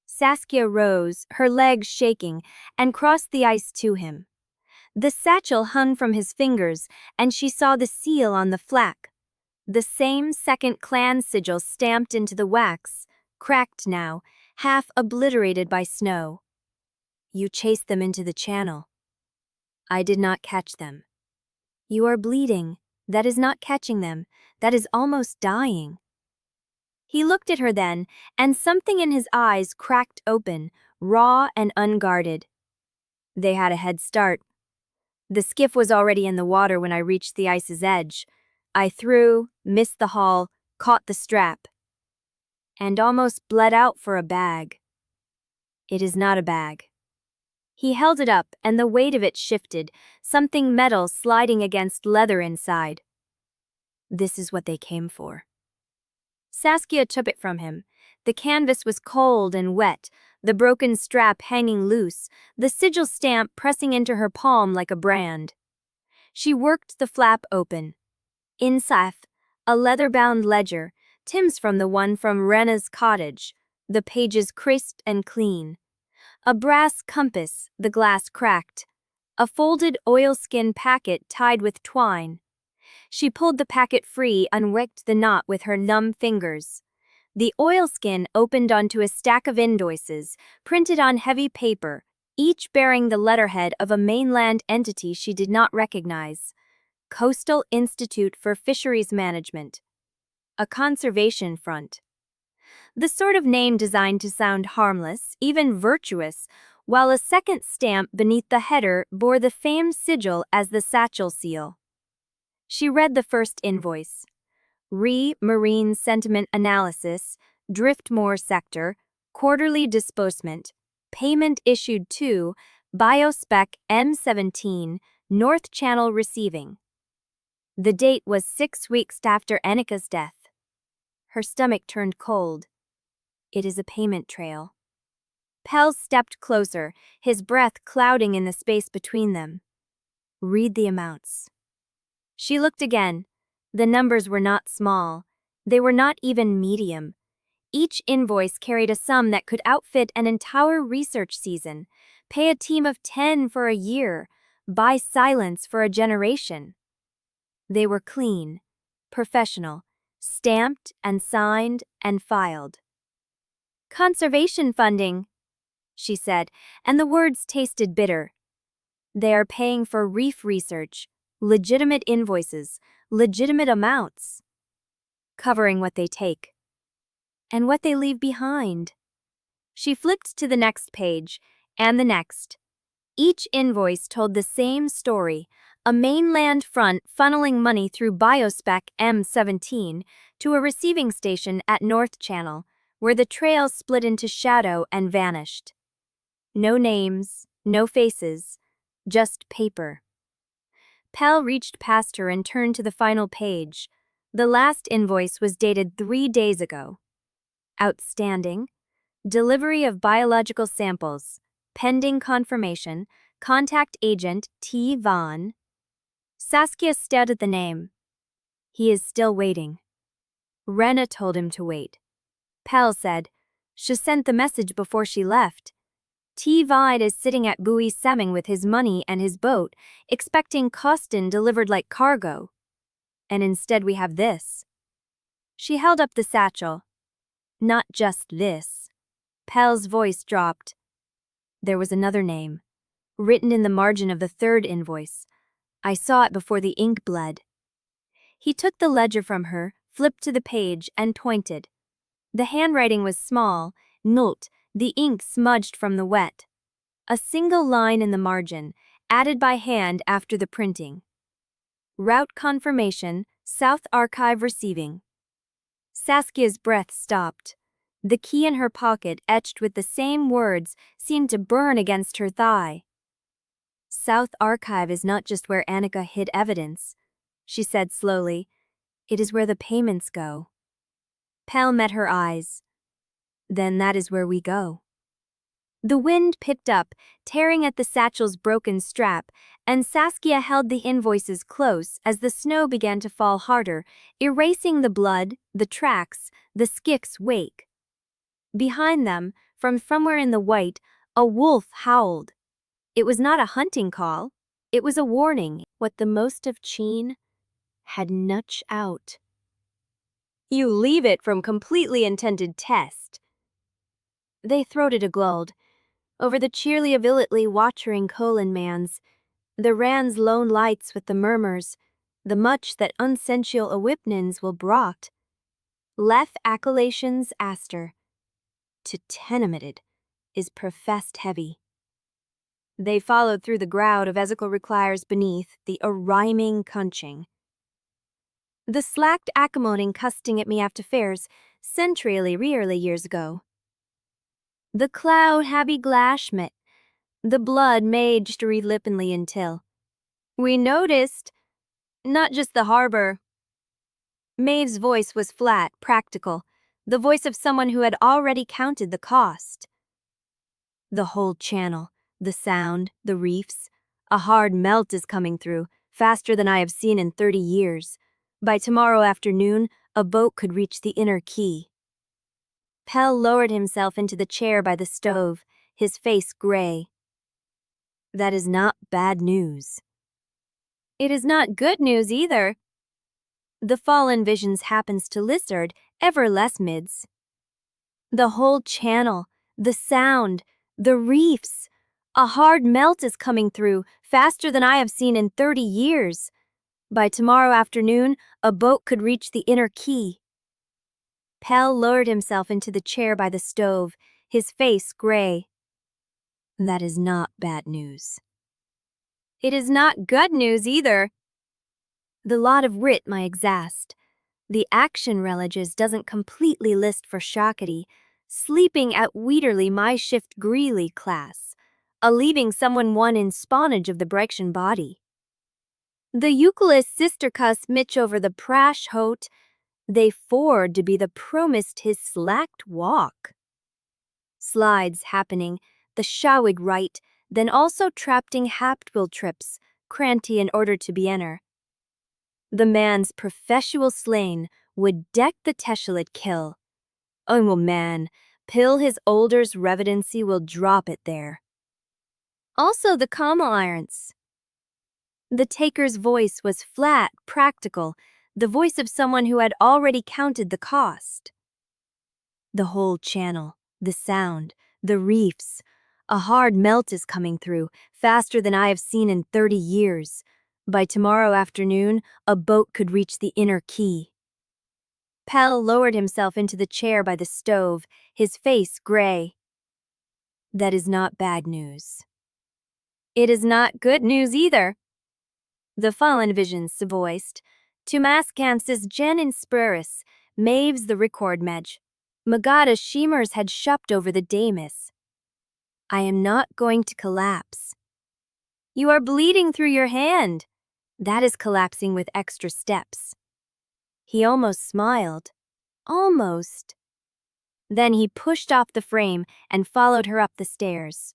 Saskia rose, her legs shaking, and crossed the ice to him. The satchel hung from his fingers, and she saw the seal on the flak. The same second clan sigil stamped into the wax, cracked now, half obliterated by snow. You chased them into the channel. I did not catch them. You are bleeding. That is not catching them. That is almost dying. He looked at her then, and something in his eyes cracked open, raw and unguarded. They had a head start. The skiff was already in the water when I reached the ice's edge. I threw, missed the haul, caught the strap, and almost bled out for a bag. It is not a bag. He held it up, and the weight of it shifted, something metal sliding against leather inside. This is what they came for. Saskia took it from him. The canvas was cold and wet, the broken strap hanging loose, the sigil stamp pressing into her palm like a brand. She worked the flap open. Inside, a leather-bound ledger, Tim's from the one from Wrenna's cottage, the pages crisp and clean. A brass compass, the glass cracked. A folded oilskin packet tied with twine. She pulled the packet free, unwicked the knot with her numb fingers. The oilskin opened onto a stack of invoices, printed on heavy paper, each bearing the letterhead of a mainland entity she did not recognize. Coastal Institute for Fisheries Management. A conservation front. The sort of name designed to sound harmless, even virtuous, while a second stamp beneath the header bore the famed sigil as the satchel seal. She read the first invoice. Marine Sentiment Analysis, Driftmoor Sector, Quarterly Disbursement, Payment Issued to, Biospec M17, North Channel Receiving. The date was 6 weeks after Anika's death. Her stomach turned cold. It is a payment trail. Pell stepped closer, his breath clouding in the space between them. Read the amounts. She looked again. The numbers were not small. They were not even medium. Each invoice carried a sum that could outfit an entire research season, pay a team of 10 for a year, buy silence for a generation. They were clean, professional, stamped and signed and filed. Conservation funding, she said, and the words tasted bitter. They are paying for reef research, legitimate invoices, legitimate amounts. Covering what they take. And what they leave behind. She flipped to the next page, and the next. Each invoice told the same story, a mainland front funneling money through Biospec M17 to a receiving station at North Channel, where the trail split into shadow and vanished. No names, no faces, just paper. Pell reached past her and turned to the final page. The last invoice was dated 3 days ago. Outstanding. Delivery of biological samples. Pending confirmation. Contact agent T. Vaughn. Saskia stared at the name. He is still waiting. Wrenna told him to wait. Pell said, she sent the message before she left. T. Vaughn is sitting at Buoy Semming with his money and his boat, expecting Costin delivered like cargo. And instead we have this. She held up the satchel. Not just this. Pell's voice dropped. There was another name, written in the margin of the third invoice. I saw it before the ink bled. He took the ledger from her, flipped to the page, and pointed. The handwriting was small, note, the ink smudged from the wet. A single line in the margin, added by hand after the printing. Route confirmation, South Archive receiving. Saskia's breath stopped. The key in her pocket, etched with the same words, seemed to burn against her thigh. South Archive is not just where Anika hid evidence, she said slowly. It is where the payments go. Pell met her eyes. Then that is where we go. The wind picked up, tearing at the satchel's broken strap, and Saskia held the invoices close as the snow began to fall harder, erasing the blood, the tracks, the skiff's wake. Behind them, from somewhere in the white, a wolf howled. It was not a hunting call. It was a warning. What the most of Cheen had nudged out. You leave it from completely intended test. They throated a glold. Over the cheerly avillately watching Colin mans, the ran's lone lights with the murmurs, the much that unsensual awipnins will brought. Lef accolations aster. To tenemented is professed heavy. They followed through the groud of Ezekiel reclires beneath the rhyming cunching. The slacked accommodating custing at me after fairs, centrally rearly years ago. The cloud habby glashmit, the blood maged relippenly until we noticed, not just the harbor. Maeve's voice was flat, practical, the voice of someone who had already counted the cost. The whole channel, the sound, the reefs, a hard melt is coming through, faster than I have seen in 30 years. By tomorrow afternoon, a boat could reach the inner quay. Pell lowered himself into the chair by the stove, his face gray. That is not bad news. It is not good news either. The fallen visions happens to lizard, ever less mids. The whole channel, the sound, the reefs. A hard melt is coming through, faster than I have seen in 30 years. By tomorrow afternoon, a boat could reach the inner quay. Pell lowered himself into the chair by the stove, his face gray. That is not bad news. It is not good news either. The lot of writ my exast. The action religes doesn't completely list for Shakati, sleeping at Weederly my shift greely class, a leaving someone one in spawnage of the Brection body. The Euclid sister cuss mitch over the prash hote, they ford to be the promised his slacked walk. Slides happening, the shawig right, then also trapting haptwill trips, cranty in order to be enter. The man's professional slain would deck the teshelit kill. Oh man, pill his older's revidency will drop it there. Also the comma irons. The taker's voice was flat, practical, the voice of someone who had already counted the cost. The whole channel, the sound, the reefs. A hard melt is coming through, faster than I have seen in 30 years. By tomorrow afternoon, a boat could reach the inner quay. Pell lowered himself into the chair by the stove, his face gray. That is not bad news. It is not good news either. The fallen visions voiced. To Maskansis gen in Spuris, Maves the record medj. Magada Shemers had shupped over the Damis. I am not going to collapse. You are bleeding through your hand. That is collapsing with extra steps. He almost smiled. Almost. Then he pushed off the frame and followed her up the stairs.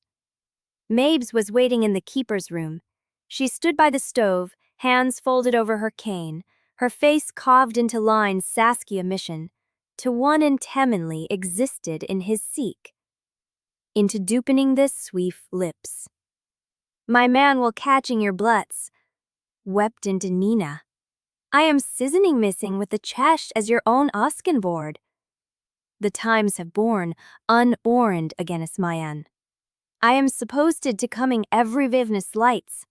Mabes was waiting in the keeper's room. She stood by the stove, hands folded over her cane, her face carved into lines Saskia mission, to one inteminly existed in his seek. Into dupening this sweef lips. My man will catching your bloods. Wept into Nina. I am seasoning missing with the chest as your own Oskin board. The times have borne, unorned against Mayan. I am supposed to coming every vivness lights.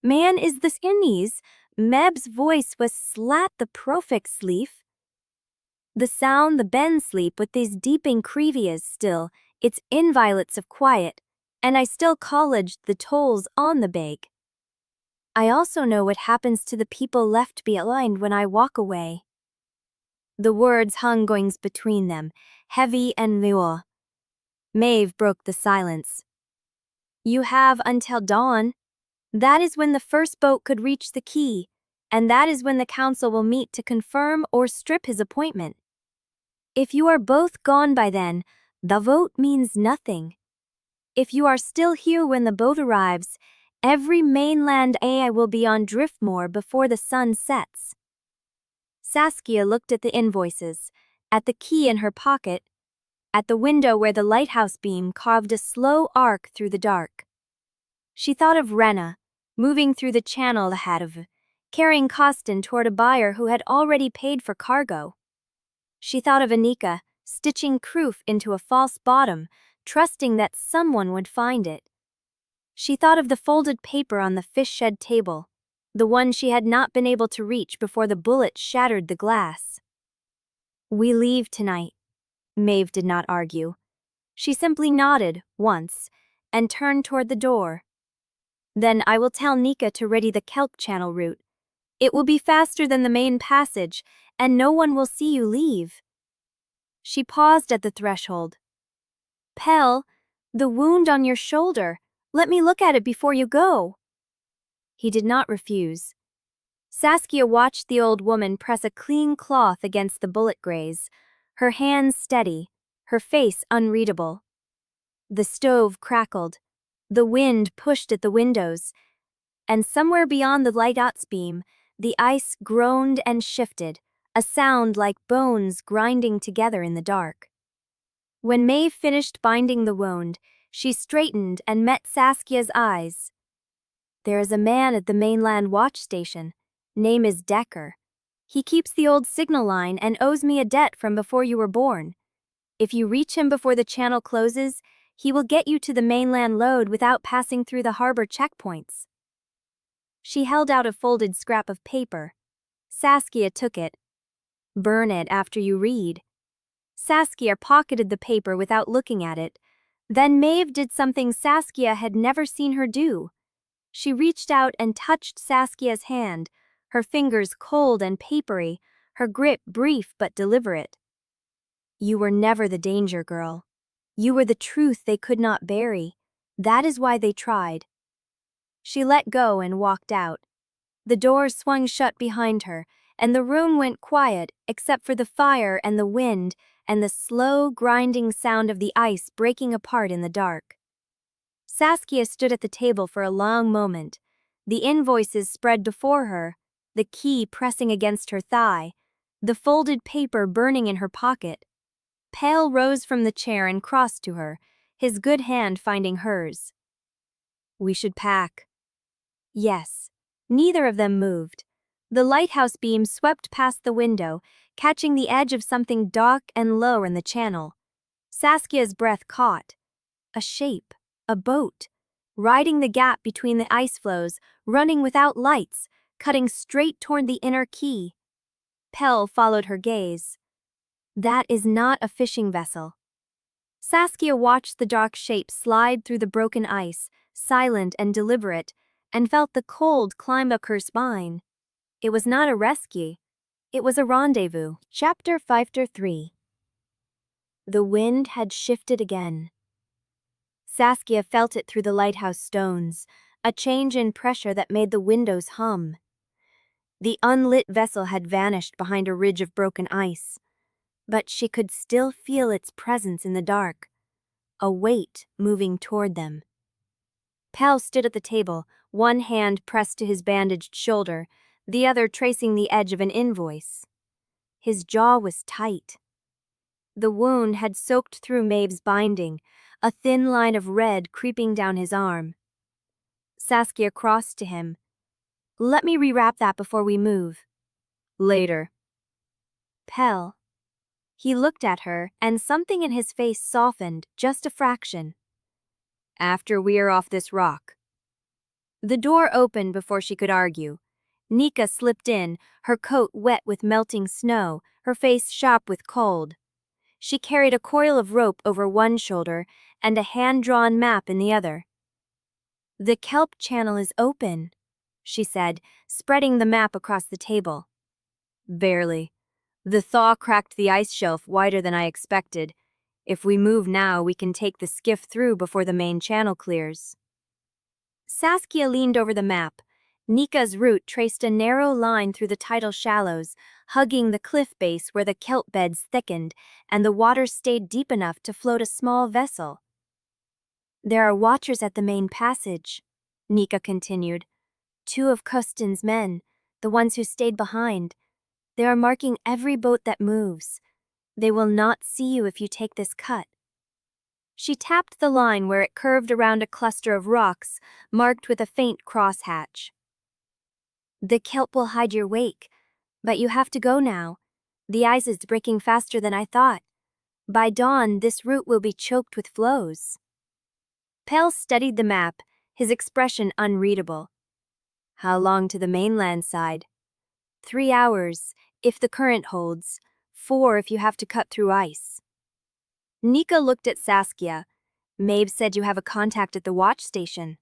Man is this innies, Meb's voice was slat the profix leaf. The sound the ben sleep with these deeping crevias still, its inviolets of quiet, and I still colleged the tolls on the bag. I also know what happens to the people left behind when I walk away. The words hung goings between them, heavy and low. Maeve broke the silence. You have until dawn. That is when the first boat could reach the quay, and that is when the council will meet to confirm or strip his appointment. If you are both gone by then, the vote means nothing. If you are still here when the boat arrives, every mainland AI will be on Driftmoor before the sun sets. Saskia looked at the invoices, at the key in her pocket. at the window where the lighthouse beam carved a slow arc through the dark. She thought of Wrenna, moving through the channel ahead of, carrying Costin toward a buyer who had already paid for cargo. She thought of Anika, stitching proof into a false bottom, trusting that someone would find it. She thought of the folded paper on the fish shed table, the one she had not been able to reach before the bullet shattered the glass. "We leave tonight," Maeve did not argue. She simply nodded, once, and turned toward the door. "Then I will tell Nika to ready the kelp channel route. It will be faster than the main passage, and no one will see you leave." She paused at the threshold. "Pell, the wound on your shoulder. Let me look at it before you go." He did not refuse. Saskia watched the old woman press a clean cloth against the bullet graze, her hands steady, her face unreadable. The stove crackled. The wind pushed at the windows, and somewhere beyond the lighthouse beam, the ice groaned and shifted, a sound like bones grinding together in the dark. When Maeve finished binding the wound, she straightened and met Saskia's eyes. "There is a man at the mainland watch station. Name is Decker. He keeps the old signal line and owes me a debt from before you were born. If you reach him before the channel closes, he will get you to the mainland load without passing through the harbor checkpoints." She held out a folded scrap of paper. Saskia took it. "Burn it after you read." Saskia pocketed the paper without looking at it. Then Maeve did something Saskia had never seen her do. She reached out and touched Saskia's hand, her fingers cold and papery, her grip brief but deliberate. "You were never the danger girl. You were the truth they could not bury. That is why they tried." She let go and walked out. The door swung shut behind her, and the room went quiet except for the fire and the wind and the slow, grinding sound of the ice breaking apart in the dark. Saskia stood at the table for a long moment, the invoices spread before her, the key pressing against her thigh, the folded paper burning in her pocket. Pell rose from the chair and crossed to her, his good hand finding hers. "We should pack." Yes. Neither of them moved. The lighthouse beam swept past the window, catching the edge of something dark and low in the channel. Saskia's breath caught. A shape, a boat, riding the gap between the ice floes, running without lights, cutting straight toward the inner quay. Pell followed her gaze. "That is not a fishing vessel." Saskia watched the dark shape slide through the broken ice, silent and deliberate, and felt the cold climb up her spine. It was not a rescue. It was a rendezvous. Chapter 5-3. The wind had shifted again. Saskia felt it through the lighthouse stones, a change in pressure that made the windows hum. The unlit vessel had vanished behind a ridge of broken ice, but she could still feel its presence in the dark, a weight moving toward them. Pell stood at the table, one hand pressed to his bandaged shoulder, the other tracing the edge of an invoice. His jaw was tight. The wound had soaked through Maeve's binding, a thin line of red creeping down his arm. Saskia crossed to him. "Let me rewrap that before we move." "Later." "Pell." He looked at her, and something in his face softened, just a fraction. "After we are off this rock." The door opened before she could argue. Nika slipped in, her coat wet with melting snow, her face sharp with cold. She carried a coil of rope over one shoulder and a hand-drawn map in the other. "The kelp channel is open," she said, spreading the map across the table. "Barely. The thaw cracked the ice shelf wider than I expected. If we move now, we can take the skiff through before the main channel clears." Saskia leaned over the map. Nika's route traced a narrow line through the tidal shallows, hugging the cliff base where the kelp beds thickened and the water stayed deep enough to float a small vessel. "There are watchers at the main passage," Nika continued. "2 of Costin's men, the ones who stayed behind. They are marking every boat that moves. They will not see you if you take this cut. She tapped the line where it curved around a cluster of rocks, marked with a faint crosshatch. The kelp will hide your wake, but you have to go now. The ice is breaking faster than I thought. By dawn, this route will be choked with floes. Pell studied the map, his expression unreadable. How long to the mainland side? 3 hours, if the current holds. 4 if you have to cut through ice. Nika looked at Saskia. Maeve said you have a contact at the watch station.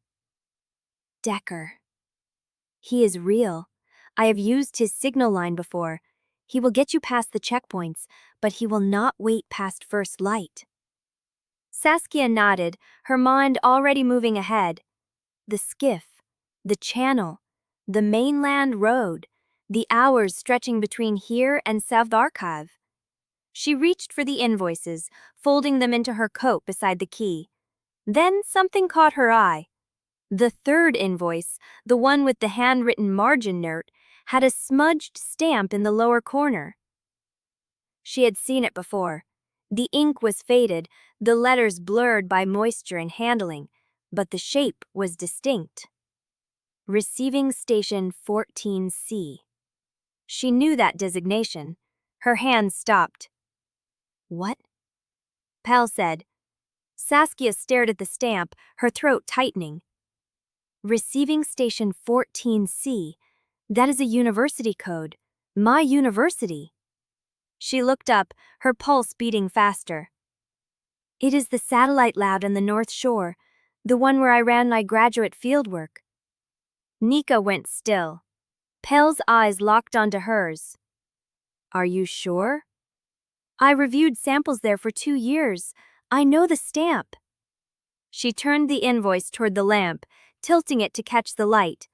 Decker. He is real. I have used his signal line before. He will get you past the checkpoints, but he will not wait past first light. Saskia nodded, her mind already moving ahead. The skiff, the channel, the mainland road, the hours stretching between here and South Archive. She reached for the invoices, folding them into her coat beside the key. Then something caught her eye. The third invoice, the one with the handwritten margin note, had a smudged stamp in the lower corner. She had seen it before. The ink was faded, the letters blurred by moisture and handling, but the shape was distinct. Receiving Station 14C. She knew that designation. Her hand stopped. What? Pell said. Saskia stared at the stamp, her throat tightening. Receiving Station 14C. That is a university code. My university. She looked up, her pulse beating faster. It is the satellite lab on the North Shore, the one where I ran my graduate fieldwork. Nika went still. Pell's eyes locked onto hers. Are you sure? I reviewed samples there for 2 years. I know the stamp. She turned the invoice toward the lamp, tilting it to catch the light.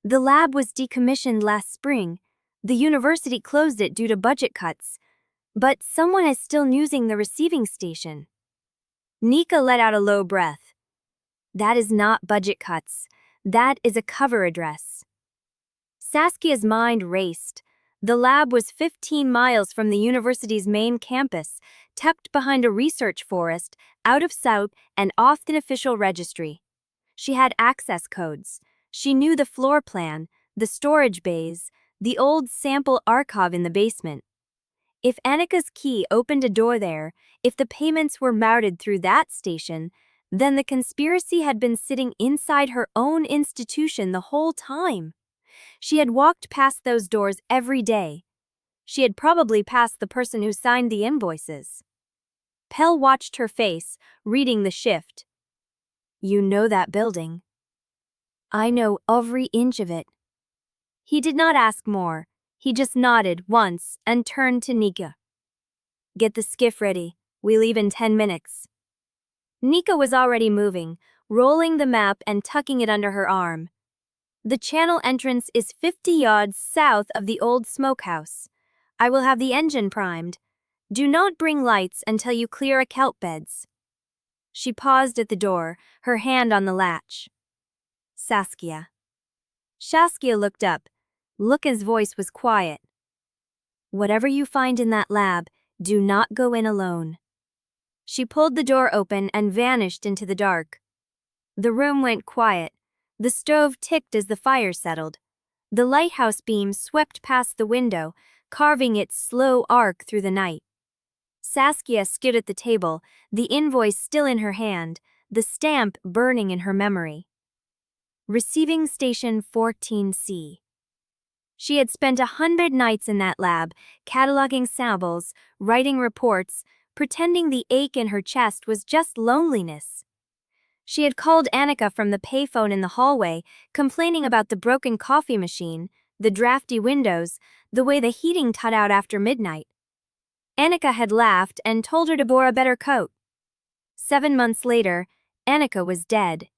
The lab was decommissioned last spring. The university closed it due to budget cuts. But someone is still using the receiving station. Nika let out a low breath. That is not budget cuts. That is a cover address. Saskia's mind raced. The lab was 15 miles from the university's main campus, tucked behind a research forest, out of sight and off the official registry. She had access codes. She knew the floor plan, the storage bays, the old sample archive in the basement. If Anika's key opened a door there, if the payments were routed through that station, then the conspiracy had been sitting inside her own institution the whole time. She had walked past those doors every day. She had probably passed the person who signed the invoices. Pell watched her face, reading the shift. You know that building. I know every inch of it. He did not ask more. He just nodded once and turned to Nika. Get the skiff ready. We leave in 10 minutes. Nika was already moving, rolling the map and tucking it under her arm. The channel entrance is 50 yards south of the old smokehouse. I will have the engine primed. Do not bring lights until you clear a kelp beds. She paused at the door, her hand on the latch. Saskia. Saskia looked up. Luca's voice was quiet. Whatever you find in that lab, do not go in alone. She pulled the door open and vanished into the dark. The room went quiet. The stove ticked as the fire settled. The lighthouse beam swept past the window, carving its slow arc through the night. Saskia stood at the table, the invoice still in her hand, the stamp burning in her memory. Receiving Station 14C. She had spent 100 nights in that lab, cataloging samples, writing reports, pretending the ache in her chest was just loneliness. She had called Anika from the payphone in the hallway, complaining about the broken coffee machine, the drafty windows, the way the heating tut out after midnight. Anika had laughed and told her to borrow a better coat. 7 months later, Anika was dead.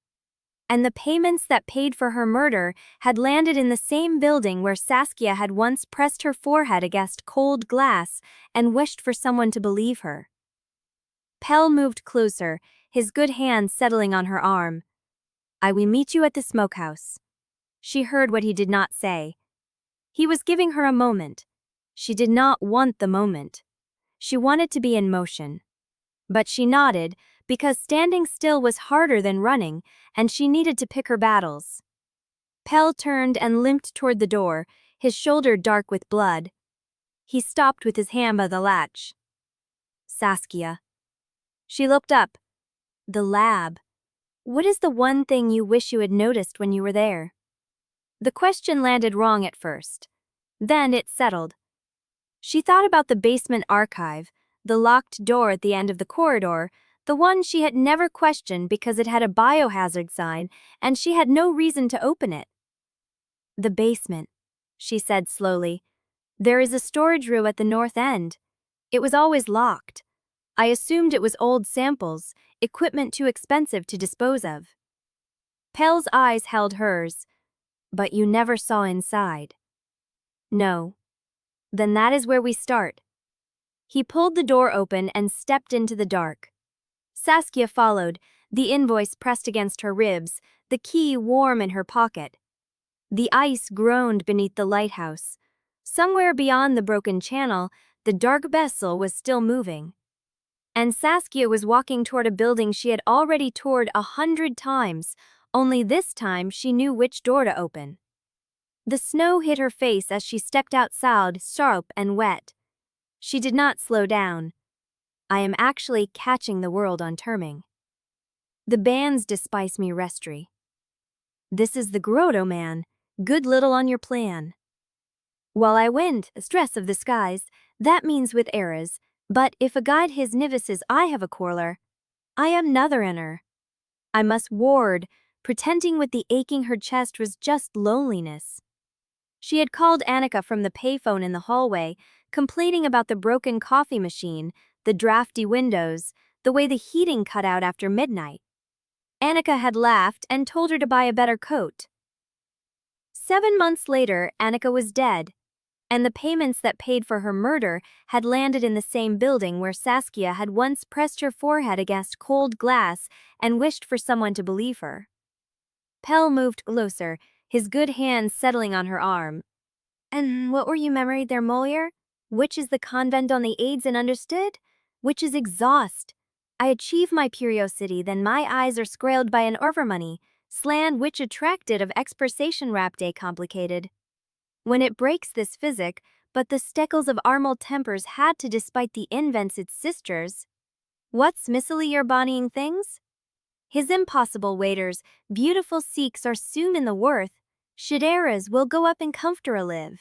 And the payments that paid for her murder had landed in the same building where Saskia had once pressed her forehead against cold glass and wished for someone to believe her. Pell moved closer, his good hand settling on her arm. I will meet you at the smokehouse. She heard what he did not say. He was giving her a moment. She did not want the moment. She wanted to be in motion. But she nodded, because standing still was harder than running, and she needed to pick her battles. Pell turned and limped toward the door, his shoulder dark with blood. He stopped with his hand by the latch. Saskia. She looked up. The lab. What is the one thing you wish you had noticed when you were there? The question landed wrong at first. Then it settled. She thought about the basement archive, the locked door at the end of the corridor, the one she had never questioned because it had a biohazard sign and she had no reason to open it. The basement, she said slowly. There is a storage room at the north end. It was always locked. I assumed it was old samples, equipment too expensive to dispose of. Pell's eyes held hers. But you never saw inside. No. Then that is where we start. He pulled the door open and stepped into the dark. Saskia followed, the invoice pressed against her ribs, the key warm in her pocket. The ice groaned beneath the lighthouse. Somewhere beyond the broken channel, the dark vessel was still moving. And Saskia was walking toward a building she had already toured 100 times, only this time she knew which door to open. The snow hit her face as she stepped outside, sharp and wet. She did not slow down. I am actually catching the world on terming. The bands despise me restry. This is the grotto man, good little on your plan. While I went, stress of the skies, that means with eras, but if a guide his nivises I have a quarreler, I am notherener. I must ward, pretending with the aching her chest was just loneliness. She had called Anika from the payphone in the hallway, complaining about the broken coffee machine, the drafty windows, the way the heating cut out after midnight. Anika had laughed and told her to buy a better coat. 7 months later, Anika was dead, and the payments that paid for her murder had landed in the same building where Saskia had once pressed her forehead against cold glass and wished for someone to believe her. Pell moved closer, his good hand settling on her arm. And what were you married there, Molière? Which is the convent on the aids and understood? Which is exhaust? I achieve my curiosity, then my eyes are scrailed by an overmoney, sland which attracted of expressation rap day complicated. When it breaks this physic, but the steckles of Armel tempers had to despite the invents its sisters. What's missily your bonnying things? His impossible waiters, beautiful Sikhs are soon in the worth, Shideras will go up in comforter live.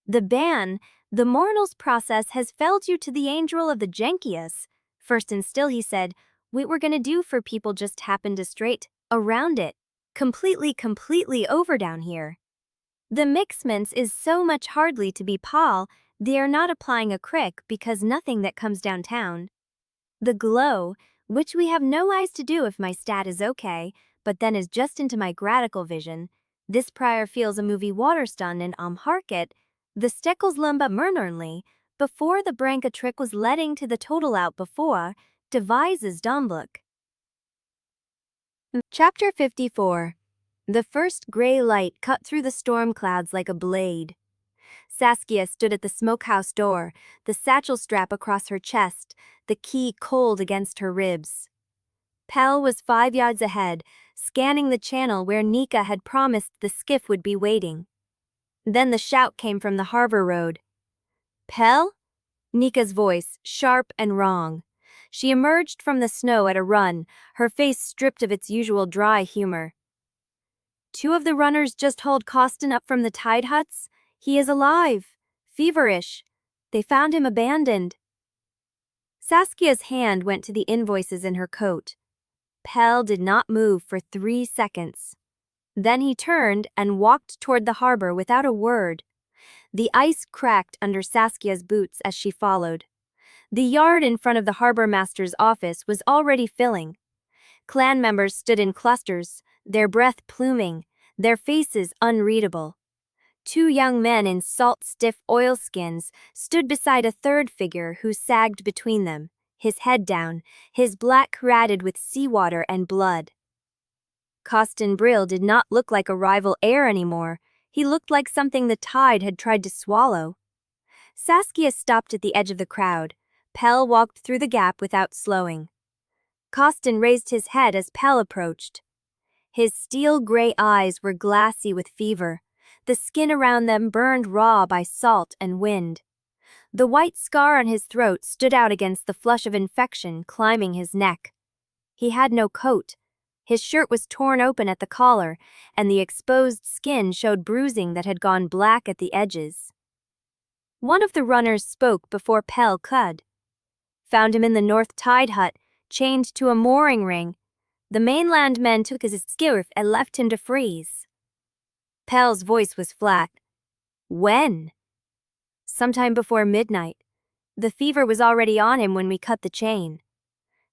The ban, the mornal's process has felled you to the angel of the Jenkias. First and still he said, what we're gonna do for people just happened to straight around it. Completely over down here. The mixments is so much hardly to be Paul, they are not applying a crick because nothing that comes downtown. The glow, which we have no eyes to do if my stat is okay, but then is just into my gratical vision. This prior feels a movie waterstun and harket, the steckles lumba murnernly, before the branca trick was letting to the total out before, devises Dombluk. Chapter 54. The first gray light cut through the storm clouds like a blade. Saskia stood at the smokehouse door, the satchel strap across her chest, the key cold against her ribs. Pell was 5 yards ahead, scanning the channel where Nika had promised the skiff would be waiting. Then the shout came from the harbor road. Pell? Nika's voice, sharp and wrong. She emerged from the snow at a run, her face stripped of its usual dry humor. 2 of the runners just hauled Costin up from the tide huts. He is alive. Feverish. They found him abandoned. Saskia's hand went to the invoices in her coat. Pell did not move for 3 seconds. Then he turned and walked toward the harbor without a word. The ice cracked under Saskia's boots as she followed. The yard in front of the harbor master's office was already filling. Clan members stood in clusters, their breath pluming, their faces unreadable. 2 young men in salt-stiff oilskins stood beside a third figure who sagged between them, his head down, his black ratted with seawater and blood. Costin Brill did not look like a rival heir anymore. He looked like something the tide had tried to swallow. Saskia stopped at the edge of the crowd, Pell walked through the gap without slowing. Costin raised his head as Pell approached. His steel-gray eyes were glassy with fever. The skin around them burned raw by salt and wind. The white scar on his throat stood out against the flush of infection climbing his neck. He had no coat. His shirt was torn open at the collar, and the exposed skin showed bruising that had gone black at the edges. One of the runners spoke before Pell could. Found him in the North Tide hut, chained to a mooring ring. The mainland men took his skiff and left him to freeze. Pell's voice was flat. When? Sometime before midnight. The fever was already on him when we cut the chain.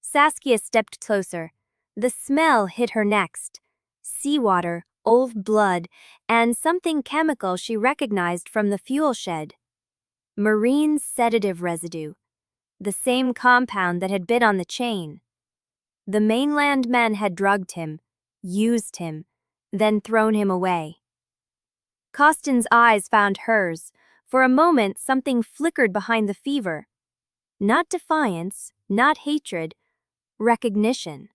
Saskia stepped closer. The smell hit her next. Seawater, old blood, and something chemical she recognized from the fuel shed. Marine sedative residue. The same compound that had been on the chain. The mainland men had drugged him, used him, then thrown him away. Costin's eyes found hers. For a moment, something flickered behind the fever. Not defiance, not hatred, recognition.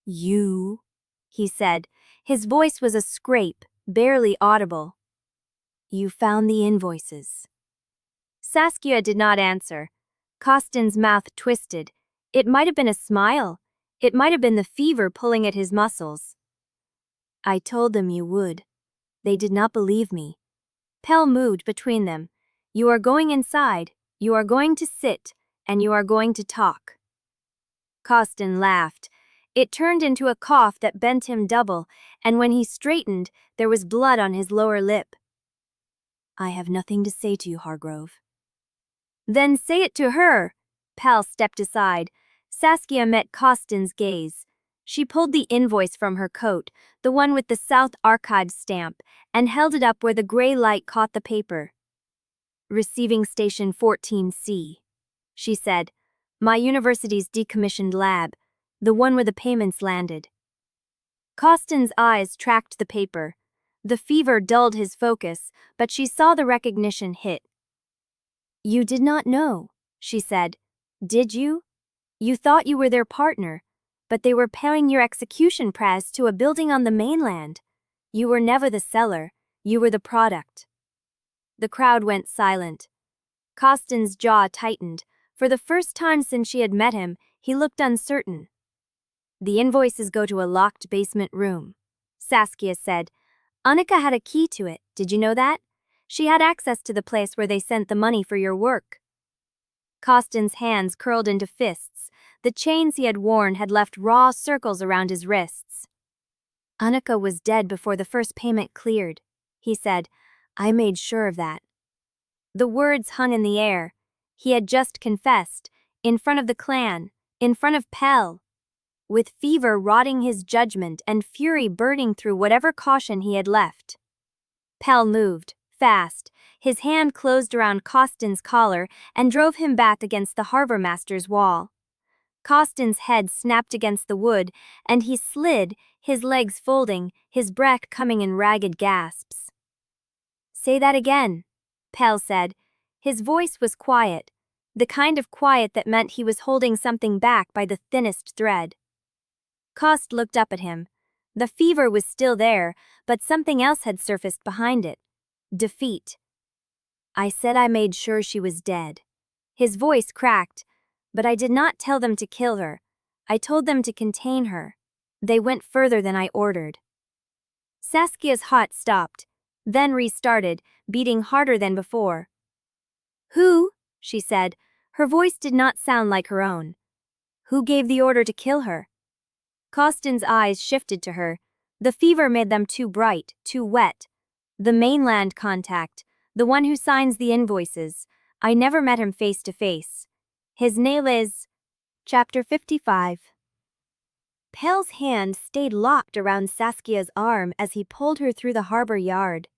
You, he said. His voice was a scrape, barely audible. You found the invoices. Saskia did not answer. Costin's mouth twisted. It might have been a smile. It might have been the fever pulling at his muscles. I told them you would. They did not believe me. Pell moved between them. You are going inside, you are going to sit, and you are going to talk. Costin laughed. It turned into a cough that bent him double, and when he straightened, there was blood on his lower lip. I have nothing to say to you, Hargrove. Then say it to her. Pell stepped aside. Saskia met Costin's gaze. She pulled the invoice from her coat, the one with the South Archives stamp, and held it up where the gray light caught the paper. Receiving Station 14C, she said. My university's decommissioned lab, the one where the payments landed. Costin's eyes tracked the paper. The fever dulled his focus, but she saw the recognition hit. You did not know, she said. Did you? You thought you were their partner, but they were paying your execution price to a building on the mainland. You were never the seller, you were the product. The crowd went silent. Costin's jaw tightened. For the first time since she had met him, he looked uncertain. The invoices go to a locked basement room, Saskia said. Anika had a key to it, did you know that? She had access to the place where they sent the money for your work. Costin's hands curled into fists. The chains he had worn had left raw circles around his wrists. Anika was dead before the first payment cleared, he said. I made sure of that. The words hung in the air. He had just confessed, in front of the clan, in front of Pell. With fever rotting his judgment and fury burning through whatever caution he had left. Pell moved, fast. His hand closed around Costin's collar and drove him back against the harbor master's wall. Costin's head snapped against the wood, and he slid, his legs folding, his breath coming in ragged gasps. Say that again, Pell said. His voice was quiet, the kind of quiet that meant he was holding something back by the thinnest thread. Cost looked up at him. The fever was still there, but something else had surfaced behind it. Defeat. I said I made sure she was dead. His voice cracked. But I did not tell them to kill her. I told them to contain her. They went further than I ordered. Saskia's heart stopped, then restarted, beating harder than before. Who? She said. Her voice did not sound like her own. Who gave the order to kill her? Costin's eyes shifted to her. The fever made them too bright, too wet. The mainland contact, the one who signs the invoices. I never met him face to face. His name is... Chapter 55. Pell's hand stayed locked around Saskia's arm as he pulled her through the harbor yard.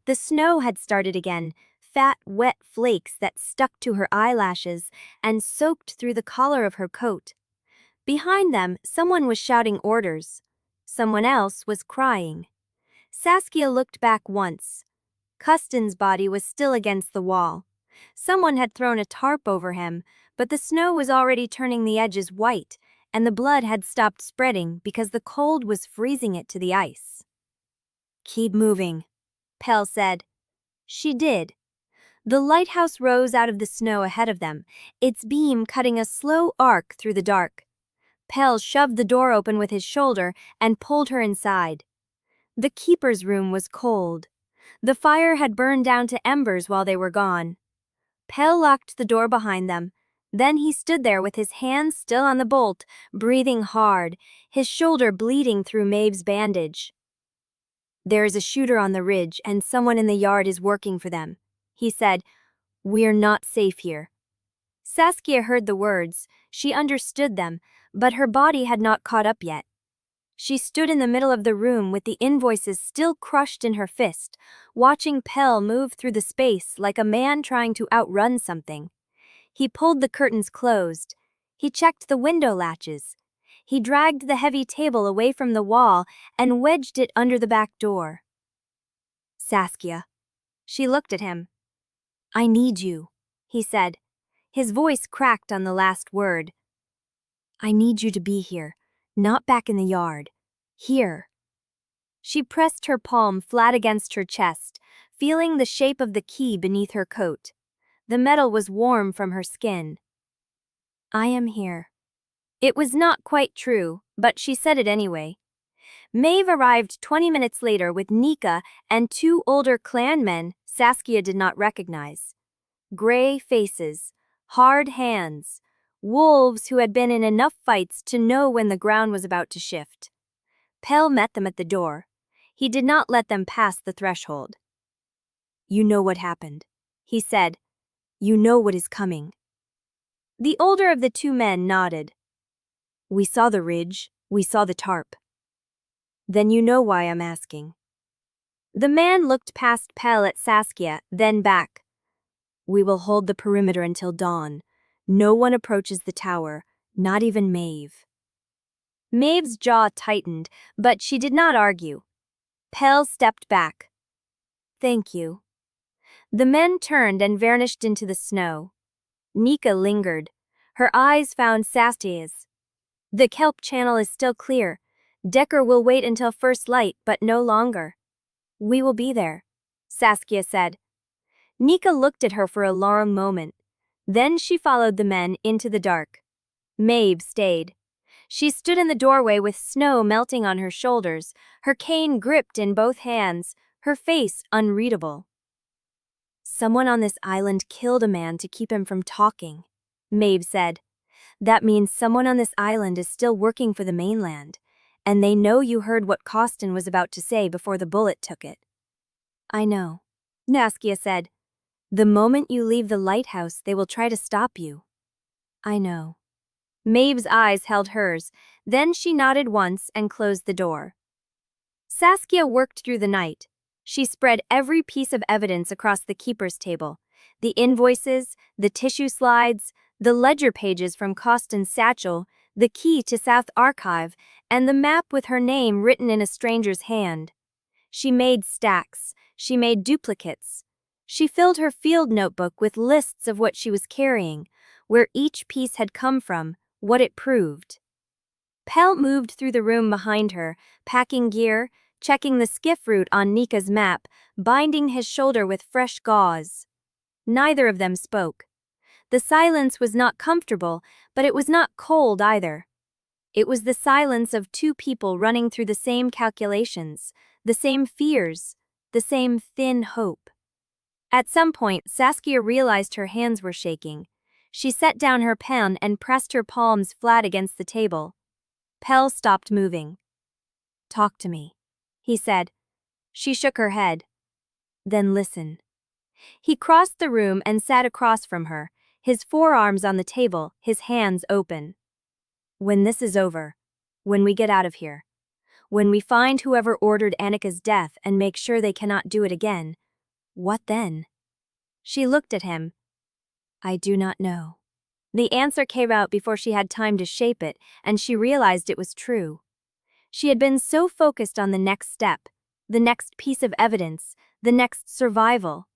The snow had started again, fat, wet flakes that stuck to her eyelashes and soaked through the collar of her coat. Behind them, someone was shouting orders. Someone else was crying. Saskia looked back once. Costin's body was still against the wall. Someone had thrown a tarp over him, but the snow was already turning the edges white, and the blood had stopped spreading because the cold was freezing it to the ice. "Keep moving," Pell said. She did. The lighthouse rose out of the snow ahead of them, its beam cutting a slow arc through the dark. Pell shoved the door open with his shoulder and pulled her inside. The keeper's room was cold. The fire had burned down to embers while they were gone. Pell locked the door behind them. Then he stood there with his hands still on the bolt, breathing hard, his shoulder bleeding through Maeve's bandage. "There is a shooter on the ridge and someone in the yard is working for them," he said. "We're not safe here." Saskia heard the words. She understood them, but her body had not caught up yet. She stood in the middle of the room with the invoices still crushed in her fist, watching Pell move through the space like a man trying to outrun something. He pulled the curtains closed. He checked the window latches. He dragged the heavy table away from the wall and wedged it under the back door. "Saskia." She looked at him. "I need you," he said. His voice cracked on the last word. "I need you to be here, not back in the yard. Here." She pressed her palm flat against her chest, feeling the shape of the key beneath her coat. The metal was warm from her skin. "I am here." It was not quite true, but she said it anyway. Maeve arrived 20 minutes later with Nika and 2 older clanmen Saskia did not recognize. Gray faces, hard hands, wolves who had been in enough fights to know when the ground was about to shift. Pell met them at the door. He did not let them pass the threshold. "You know what happened," he said. "You know what is coming." The older of the 2 men nodded. "We saw the ridge, we saw the tarp." "Then you know why I'm asking." The man looked past Pell at Saskia, then back. "We will hold the perimeter until dawn. No one approaches the tower, not even Maeve." Maeve's jaw tightened, but she did not argue. Pell stepped back. "Thank you." The men turned and vanished into the snow. Nika lingered. Her eyes found Saskia's. "The kelp channel is still clear. Decker will wait until first light, but no longer." "We will be there," Saskia said. Nika looked at her for a long moment. Then she followed the men into the dark. Maeve stayed. She stood in the doorway with snow melting on her shoulders, her cane gripped in both hands, her face unreadable. "Someone on this island killed a man to keep him from talking," Maeve said. "That means someone on this island is still working for the mainland, and they know you heard what Costin was about to say before the bullet took it." "I know," Saskia said. "The moment you leave the lighthouse, they will try to stop you." "I know." Maeve's eyes held hers, then she nodded once and closed the door. Saskia worked through the night. She spread every piece of evidence across the keeper's table. The invoices, the tissue slides, the ledger pages from Costin's satchel, the key to South Archive, and the map with her name written in a stranger's hand. She made stacks. She made duplicates. She filled her field notebook with lists of what she was carrying, where each piece had come from, what it proved. Pell moved through the room behind her, packing gear, checking the skiff route on Nika's map, binding his shoulder with fresh gauze. Neither of them spoke. The silence was not comfortable, but it was not cold either. It was the silence of 2 people running through the same calculations, the same fears, the same thin hope. At some point, Saskia realized her hands were shaking. She set down her pen and pressed her palms flat against the table. Pell stopped moving. "Talk to me," he said. She shook her head. "Then listen." He crossed the room and sat across from her, his forearms on the table, his hands open. "When this is over, when we get out of here, when we find whoever ordered Anika's death and make sure they cannot do it again, what then?" She looked at him. "I do not know." The answer came out before she had time to shape it, and she realized it was true. She had been so focused on the next step, the next piece of evidence, the next survival.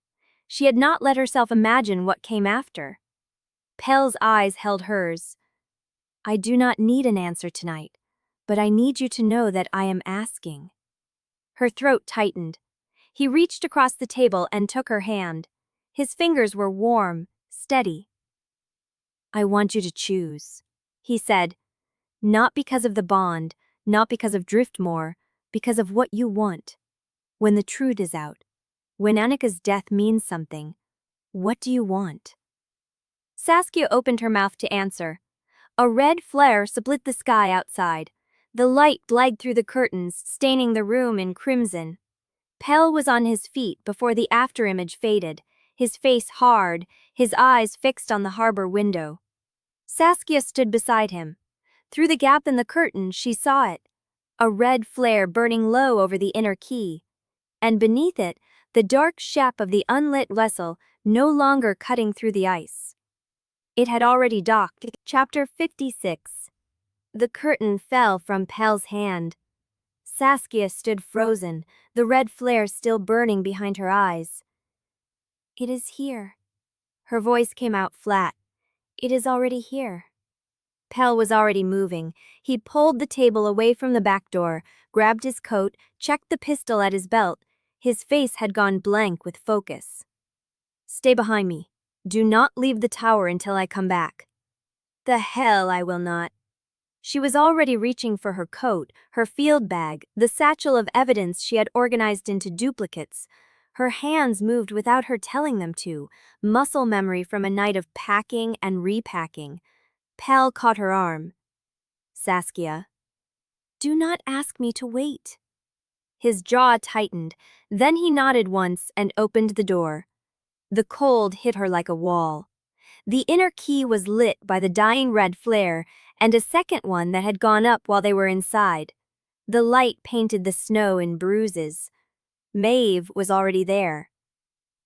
She had not let herself imagine what came after. Pell's eyes held hers. "I do not need an answer tonight, but I need you to know that I am asking." Her throat tightened. He reached across the table and took her hand. His fingers were warm, steady. "I want you to choose," he said. "Not because of the bond, not because of Driftmoor, because of what you want. When the truth is out, when Anika's death means something, what do you want?" Saskia opened her mouth to answer. A red flare split the sky outside. The light bled through the curtains, staining the room in crimson. Pell was on his feet before the afterimage faded, his face hard, his eyes fixed on the harbor window. Saskia stood beside him. Through the gap in the curtain, she saw it. A red flare burning low over the inner quay. And beneath it, the dark shape of the unlit vessel no longer cutting through the ice. It had already docked. Chapter 56. The curtain fell from Pell's hand. Saskia stood frozen, the red flare still burning behind her eyes. "It is here." Her voice came out flat. "It is already here." Pell was already moving. He pulled the table away from the back door, grabbed his coat, checked the pistol at his belt. His face had gone blank with focus. "Stay behind me. Do not leave the tower until I come back." "The hell I will not." She was already reaching for her coat, her field bag, the satchel of evidence she had organized into duplicates. Her hands moved without her telling them to, muscle memory from a night of packing and repacking. Pell caught her arm. "Saskia, do not ask me to wait." His jaw tightened, then he nodded once and opened the door. The cold hit her like a wall. The inner quay was lit by the dying red flare, and a second one that had gone up while they were inside. The light painted the snow in bruises. Maeve was already there.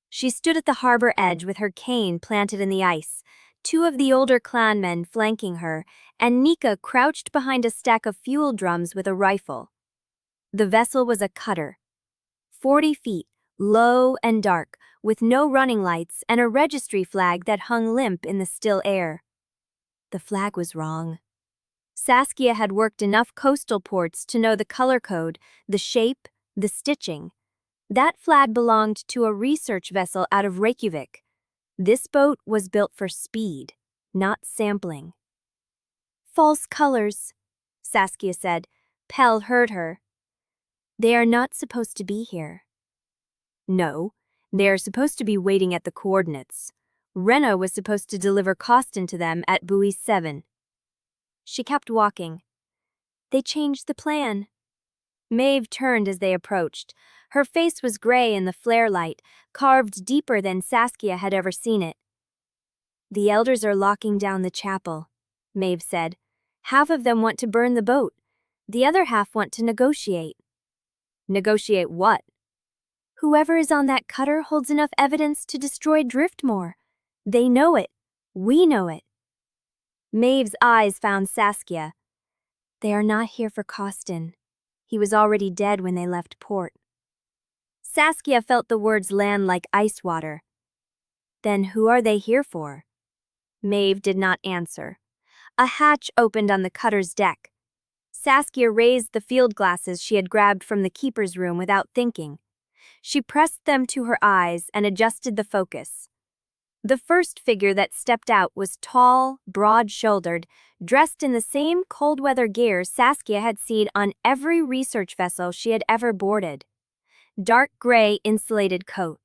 She stood at the harbor edge with her cane planted in the ice, two of the older clanmen flanking her, and Nika crouched behind a stack of fuel drums with a rifle. The vessel was a cutter. 40 feet, low and dark, with no running lights and a registry flag that hung limp in the still air. The flag was wrong. Saskia had worked enough coastal ports to know the color code, the shape, the stitching. That flag belonged to a research vessel out of Reykjavik. This boat was built for speed, not sampling. "False colors," Saskia said. Pell heard her. "They are not supposed to be here." "No, they are supposed to be waiting at the coordinates. Wrenna was supposed to deliver Costin to them at buoy 7. She kept walking. "They changed the plan." Maeve turned as they approached. Her face was gray in the flare light, carved deeper than Saskia had ever seen it. "The elders are locking down the chapel," Maeve said. "Half of them want to burn the boat. The other half want to negotiate." "Negotiate what?" "Whoever is on that cutter holds enough evidence to destroy Driftmoor. They know it. We know it." Maeve's eyes found Saskia. "They are not here for Costin. He was already dead when they left port." Saskia felt the words land like ice water. "Then who are they here for?" Maeve did not answer. A hatch opened on the cutter's deck. Saskia raised the field glasses she had grabbed from the keeper's room without thinking. She pressed them to her eyes and adjusted the focus. The first figure that stepped out was tall, broad-shouldered, dressed in the same cold-weather gear Saskia had seen on every research vessel she had ever boarded. Dark gray insulated coat,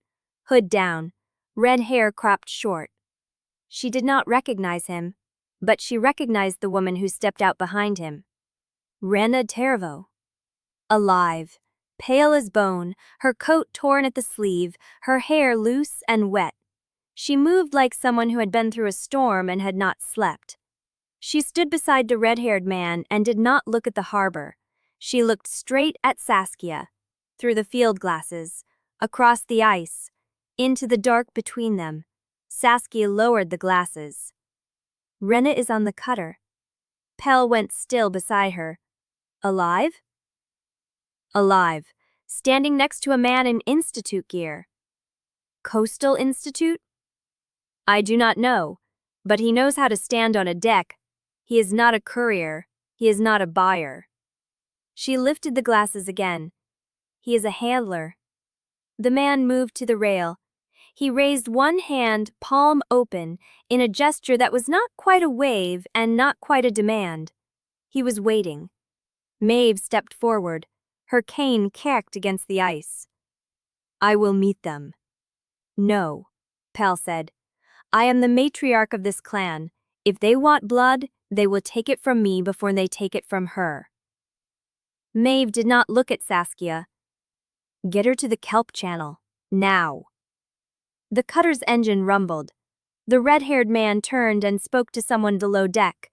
hood down, red hair cropped short. She did not recognize him, but she recognized the woman who stepped out behind him. Wrenna Tervo. Alive, pale as bone, her coat torn at the sleeve, her hair loose and wet. She moved like someone who had been through a storm and had not slept. She stood beside the red-haired man and did not look at the harbor. She looked straight at Saskia, through the field glasses, across the ice, into the dark between them. Saskia lowered the glasses. "Wrenna is on the cutter." Pell went still beside her. "Alive?" "Alive, standing next to a man in institute gear." Coastal Institute? I do not know, but he knows how to stand on a deck. He is not a courier. He is not a buyer. She lifted the glasses again. He is a handler. The man moved to the rail. He raised one hand, palm open, in a gesture that was not quite a wave and not quite a demand. He was waiting. Maeve stepped forward. Her cane cracked against the ice. I will meet them. No, Pell said. I am the matriarch of this clan. If they want blood, they will take it from me before they take it from her. Maeve did not look at Saskia. Get her to the kelp channel. Now. The cutter's engine rumbled. The red-haired man turned and spoke to someone below deck.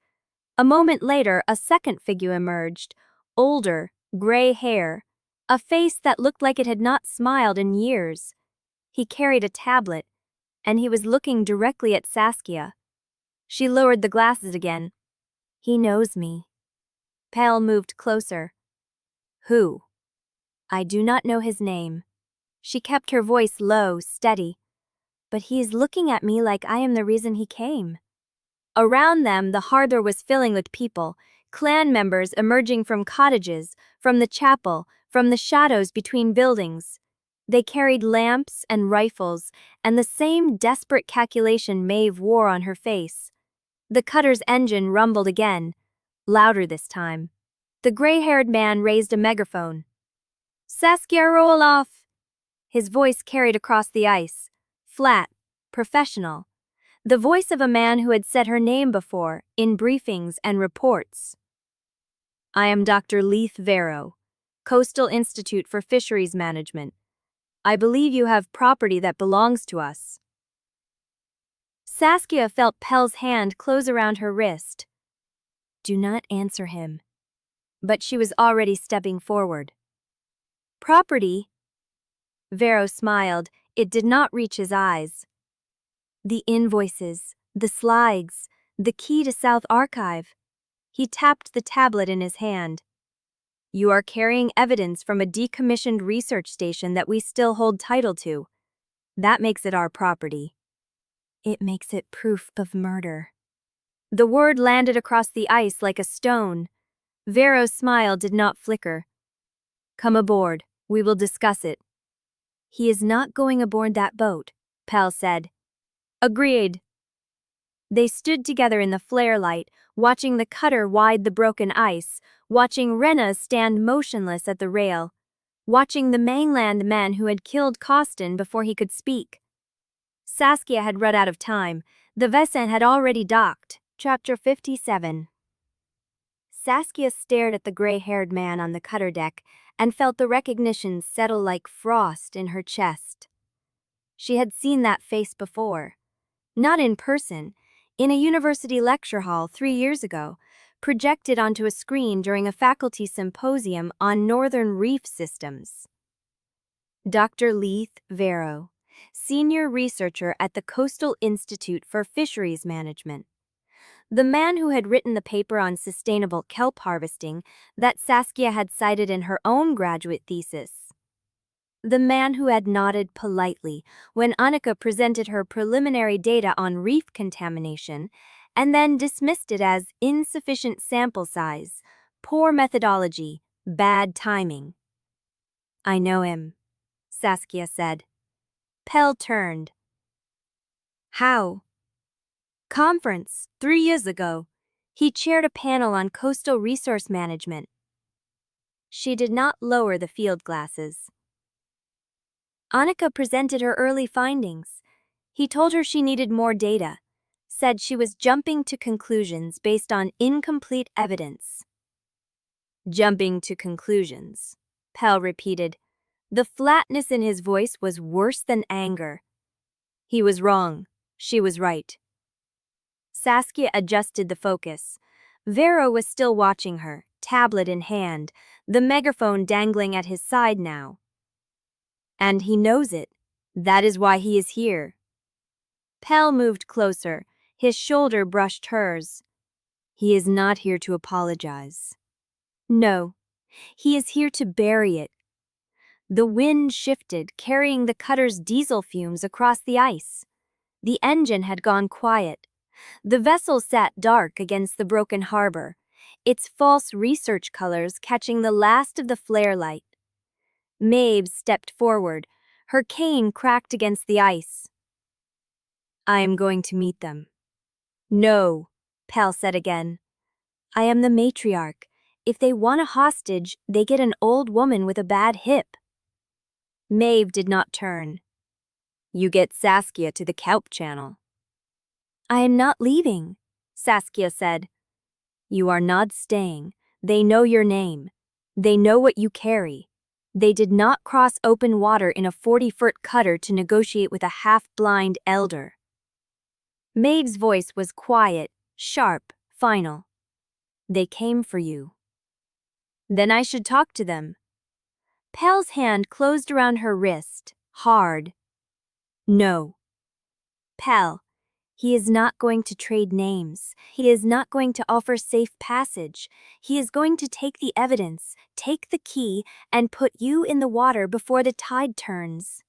A moment later, a second figure emerged. Older, gray hair. A face that looked like it had not smiled in years. He carried a tablet, and he was looking directly at Saskia. She lowered the glasses again. He knows me. Pell moved closer. Who? I do not know his name. She kept her voice low, steady. But he is looking at me like I am the reason he came. Around them, the harbor was filling with people, clan members emerging from cottages, from the chapel, from the shadows between buildings. They carried lamps and rifles, and the same desperate calculation Maeve wore on her face. The cutter's engine rumbled again, louder this time. The gray-haired man raised a megaphone. Saskia Roelofs! His voice carried across the ice, flat, professional. The voice of a man who had said her name before, in briefings and reports. I am Dr. Leith Vero, Coastal Institute for Fisheries Management. I believe you have property that belongs to us. Saskia felt Pell's hand close around her wrist. Do not answer him. But she was already stepping forward. Property? Vero smiled. It did not reach his eyes. The invoices, the slides, the key to South Archive. He tapped the tablet in his hand. You are carrying evidence from a decommissioned research station that we still hold title to. That makes it our property. It makes it proof of murder. The word landed across the ice like a stone. Vero's smile did not flicker. Come aboard, we will discuss it. He is not going aboard that boat, Pell said. Agreed. They stood together in the flare light, watching the cutter wide the broken ice, watching Wrenna stand motionless at the rail, watching the mainland man who had killed Costin before he could speak. Saskia had run out of time. The vessel had already docked. Chapter 57. Saskia stared at the gray-haired man on the cutter deck and felt the recognition settle like frost in her chest. She had seen that face before. Not in person, in a university lecture hall 3 years ago, projected onto a screen during a faculty symposium on northern reef systems. Dr. Leith Vero, senior researcher at the Coastal Institute for Fisheries Management. The man who had written the paper on sustainable kelp harvesting that Saskia had cited in her own graduate thesis. The man who had nodded politely when Anika presented her preliminary data on reef contamination and then dismissed it as insufficient sample size, poor methodology, bad timing. I know him, Saskia said. Pell turned. How? Conference, 3 years ago. He chaired a panel on coastal resource management. She did not lower the field glasses. Anika presented her early findings. He told her she needed more data, said she was jumping to conclusions based on incomplete evidence. Jumping to conclusions, Pell repeated. The flatness in his voice was worse than anger. He was wrong. She was right. Saskia adjusted the focus. Vero was still watching her, tablet in hand, the megaphone dangling at his side now. And he knows it. That is why he is here. Pell moved closer. His shoulder brushed hers. He is not here to apologize. No, he is here to bury it. The wind shifted, carrying the cutter's diesel fumes across the ice. The engine had gone quiet. The vessel sat dark against the broken harbor, its false research colors catching the last of the flare light. Maeve stepped forward, her cane cracked against the ice. "I am going to meet them." "No," Pell said again. "I am the matriarch. If they want a hostage, they get an old woman with a bad hip." Maeve did not turn. "You get Saskia to the kelp channel." "I am not leaving," Saskia said. "You are not staying. They know your name. They know what you carry. They did not cross open water in a 40-foot cutter to negotiate with a half-blind elder." Maeve's voice was quiet, sharp, final. "They came for you." "Then I should talk to them." Pell's hand closed around her wrist, hard. "No." "Pell, he is not going to trade names. He is not going to offer safe passage. He is going to take the evidence, take the key, and put you in the water before the tide turns."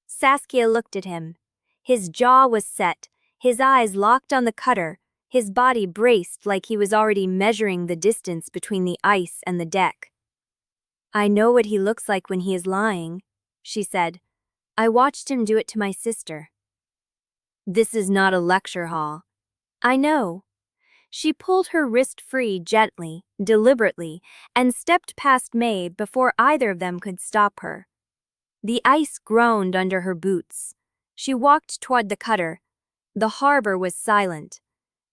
Saskia looked at him. His jaw was set, his eyes locked on the cutter, his body braced like he was already measuring the distance between the ice and the deck. "I know what he looks like when he is lying," she said. "I watched him do it to my sister." "This is not a lecture hall." "I know." She pulled her wrist free gently, deliberately, and stepped past Maeve before either of them could stop her. The ice groaned under her boots. She walked toward the cutter. The harbor was silent.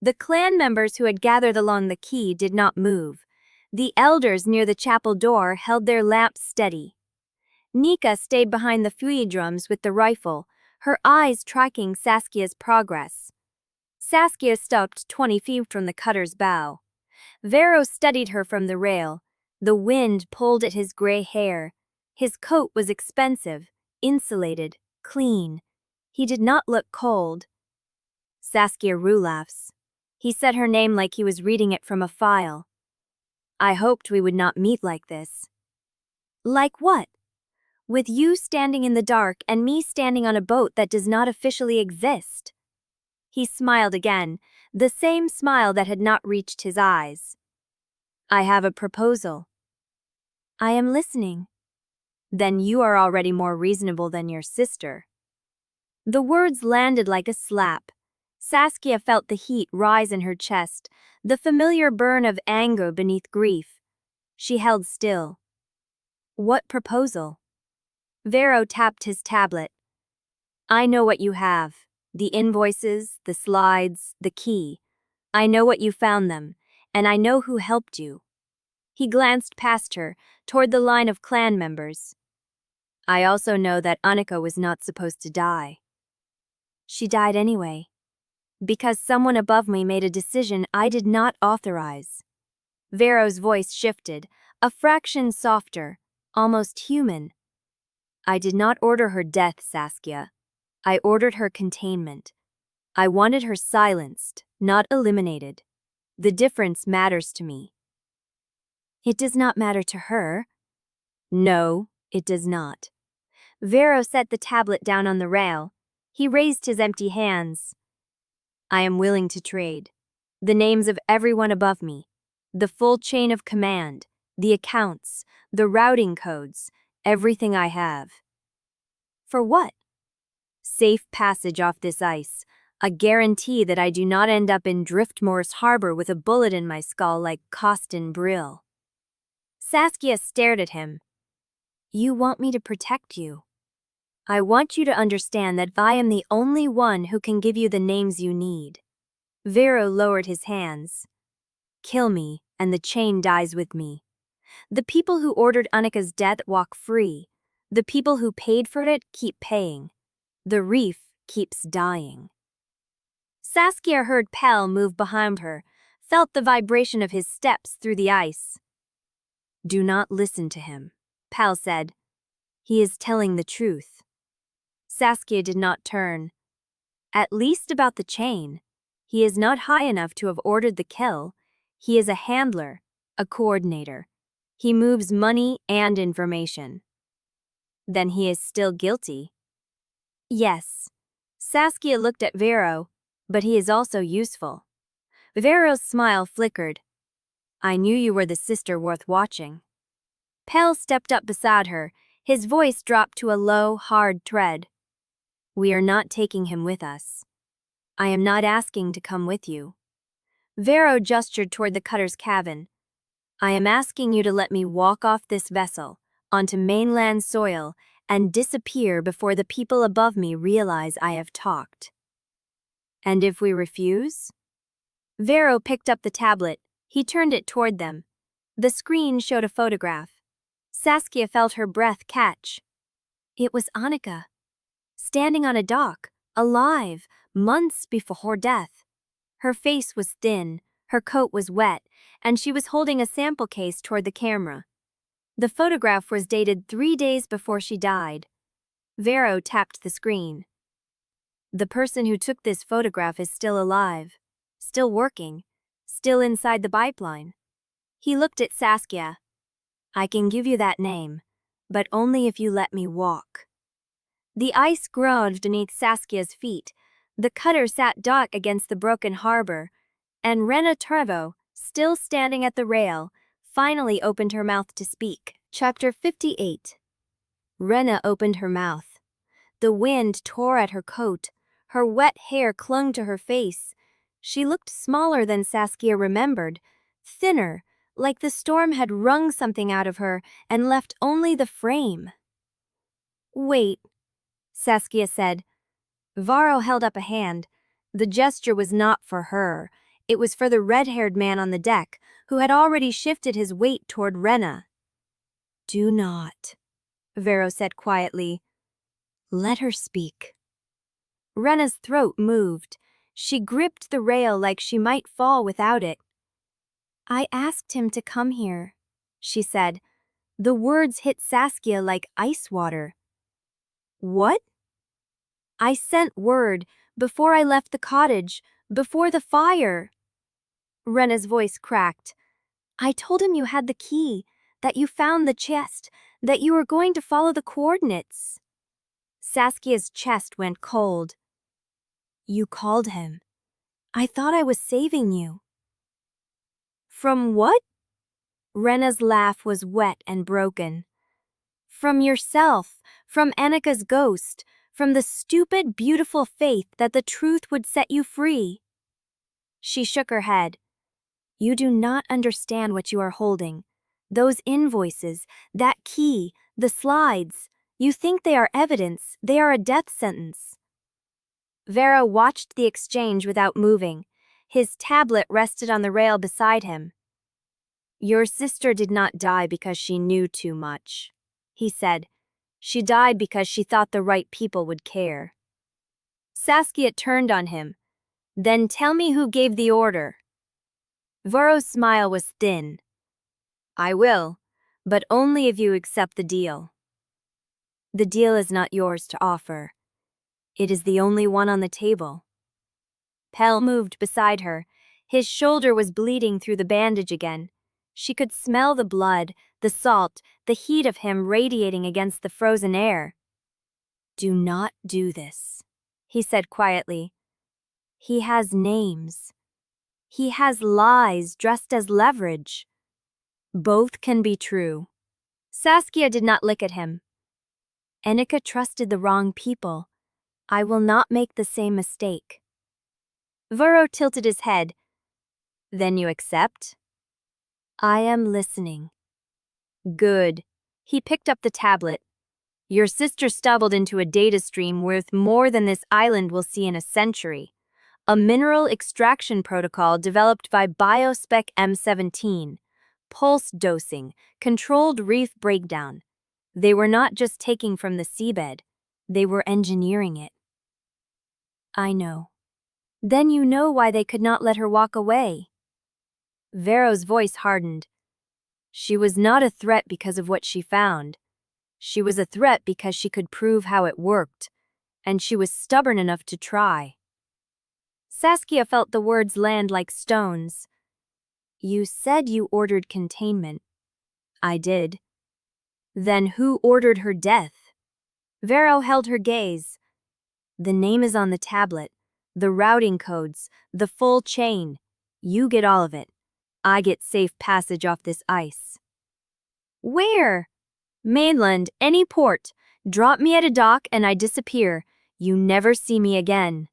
The clan members who had gathered along the quay did not move. The elders near the chapel door held their lamps steady. Nika stayed behind the fui drums with the rifle, her eyes tracking Saskia's progress. Saskia stopped 20 feet from the cutter's bow. Vero studied her from the rail. The wind pulled at his gray hair. His coat was expensive, insulated, clean. He did not look cold. "Saskia Roelofs." He said her name like he was reading it from a file. "I hoped we would not meet like this." "Like what?" "With you standing in the dark and me standing on a boat that does not officially exist." He smiled again, the same smile that had not reached his eyes. "I have a proposal." "I am listening." "Then you are already more reasonable than your sister." The words landed like a slap. Saskia felt the heat rise in her chest, the familiar burn of anger beneath grief. She held still. "What proposal?" Vero tapped his tablet. "I know what you have. The invoices, the slides, the key. I know what you found them, and I know who helped you." He glanced past her, toward the line of clan members. "I also know that Anika was not supposed to die." "She died anyway. Because someone above me made a decision I did not authorize." Vero's voice shifted, a fraction softer, almost human. "I did not order her death, Saskia. I ordered her containment. I wanted her silenced, not eliminated. The difference matters to me." "It does not matter to her." "No, it does not." Vero set the tablet down on the rail. He raised his empty hands. "I am willing to trade. The names of everyone above me. The full chain of command. The accounts. The routing codes. Everything I have." "For what?" "Safe passage off this ice. A guarantee that I do not end up in Driftmoor's harbor with a bullet in my skull like Costin Brill." Saskia stared at him. "You want me to protect you." "I want you to understand that I am the only one who can give you the names you need." Vero lowered his hands. "Kill me, and the chain dies with me. The people who ordered Anika's death walk free. The people who paid for it keep paying. The reef keeps dying." Saskia heard Pell move behind her, felt the vibration of his steps through the ice. "Do not listen to him," Pell said. "He is telling the truth." Saskia did not turn. "At least about the chain. He is not high enough to have ordered the kill. He is a handler, a coordinator. He moves money and information." then he is still guilty. Yes. Saskia looked at Vero, but he is also useful. Vero's smile flickered. I knew you were the sister worth watching. Pell stepped up beside her, his voice dropped to a low, hard tread. We are not taking him with us. I am not asking to come with you. Vero gestured toward the cutter's cabin. I am asking you to let me walk off this vessel, onto mainland soil, and disappear before the people above me realize I have talked. And if we refuse? Vero picked up the tablet. He turned it toward them. The screen showed a photograph. Saskia felt her breath catch. It was Anika. Standing on a dock, alive, months before death. Her face was thin, her coat was wet, and she was holding a sample case toward the camera. The photograph was dated 3 days before she died. Vero tapped the screen. The person who took this photograph is still alive, still working, still inside the pipeline. He looked at Saskia. I can give you that name, but only if you let me walk. The ice groaned beneath Saskia's feet. The cutter sat dark against the broken harbor, and Wrenna Turvo, still standing at the rail, finally opened her mouth to speak. Chapter 58. Wrenna opened her mouth. The wind tore at her coat. Her wet hair clung to her face. She looked smaller than Saskia remembered, thinner, like the storm had wrung something out of her and left only the frame. Wait, Saskia said. Varro held up a hand. The gesture was not for her. It was for the red-haired man on the deck, who had already shifted his weight toward Wrenna. Do not, Varro said quietly. Let her speak. Wrenna's throat moved. She gripped the rail like she might fall without it. I asked him to come here, she said. The words hit Saskia like ice water. What? I sent word, before I left the cottage, before the fire. Wrenna's voice cracked. I told him you had the key, that you found the chest, that you were going to follow the coordinates. Saskia's chest went cold. You called him. I thought I was saving you. From what? Wrenna's laugh was wet and broken. From yourself, from Anika's ghost, from the stupid, beautiful faith that the truth would set you free. She shook her head. You do not understand what you are holding. Those invoices, that key, the slides. You think they are evidence, they are a death sentence. Vera watched the exchange without moving. His tablet rested on the rail beside him. Your sister did not die because she knew too much, he said. She died because she thought the right people would care. Saskia turned on him. Then tell me who gave the order. Varro's smile was thin. I will, but only if you accept the deal. The deal is not yours to offer. It is the only one on the table. Pell moved beside her. His shoulder was bleeding through the bandage again. She could smell the blood, the salt, the heat of him radiating against the frozen air. Do not do this, he said quietly. He has names. He has lies dressed as leverage. Both can be true. Saskia did not look at him. Anika trusted the wrong people. I will not make the same mistake. Varro tilted his head. Then you accept? I am listening. Good. He picked up the tablet. Your sister stumbled into a data stream worth more than this island will see in a century. A mineral extraction protocol developed by Biospec M17. Pulse dosing, controlled reef breakdown. They were not just taking from the seabed. They were engineering it. I know. Then you know why they could not let her walk away. Varro's voice hardened. She was not a threat because of what she found. She was a threat because she could prove how it worked, and she was stubborn enough to try. Saskia felt the words land like stones. You said you ordered containment. I did. Then who ordered her death? Vero held her gaze. The name is on the tablet, the routing codes, the full chain. You get all of it. I get safe passage off this ice. Where? Mainland, any port. Drop me at a dock and I disappear. You never see me again.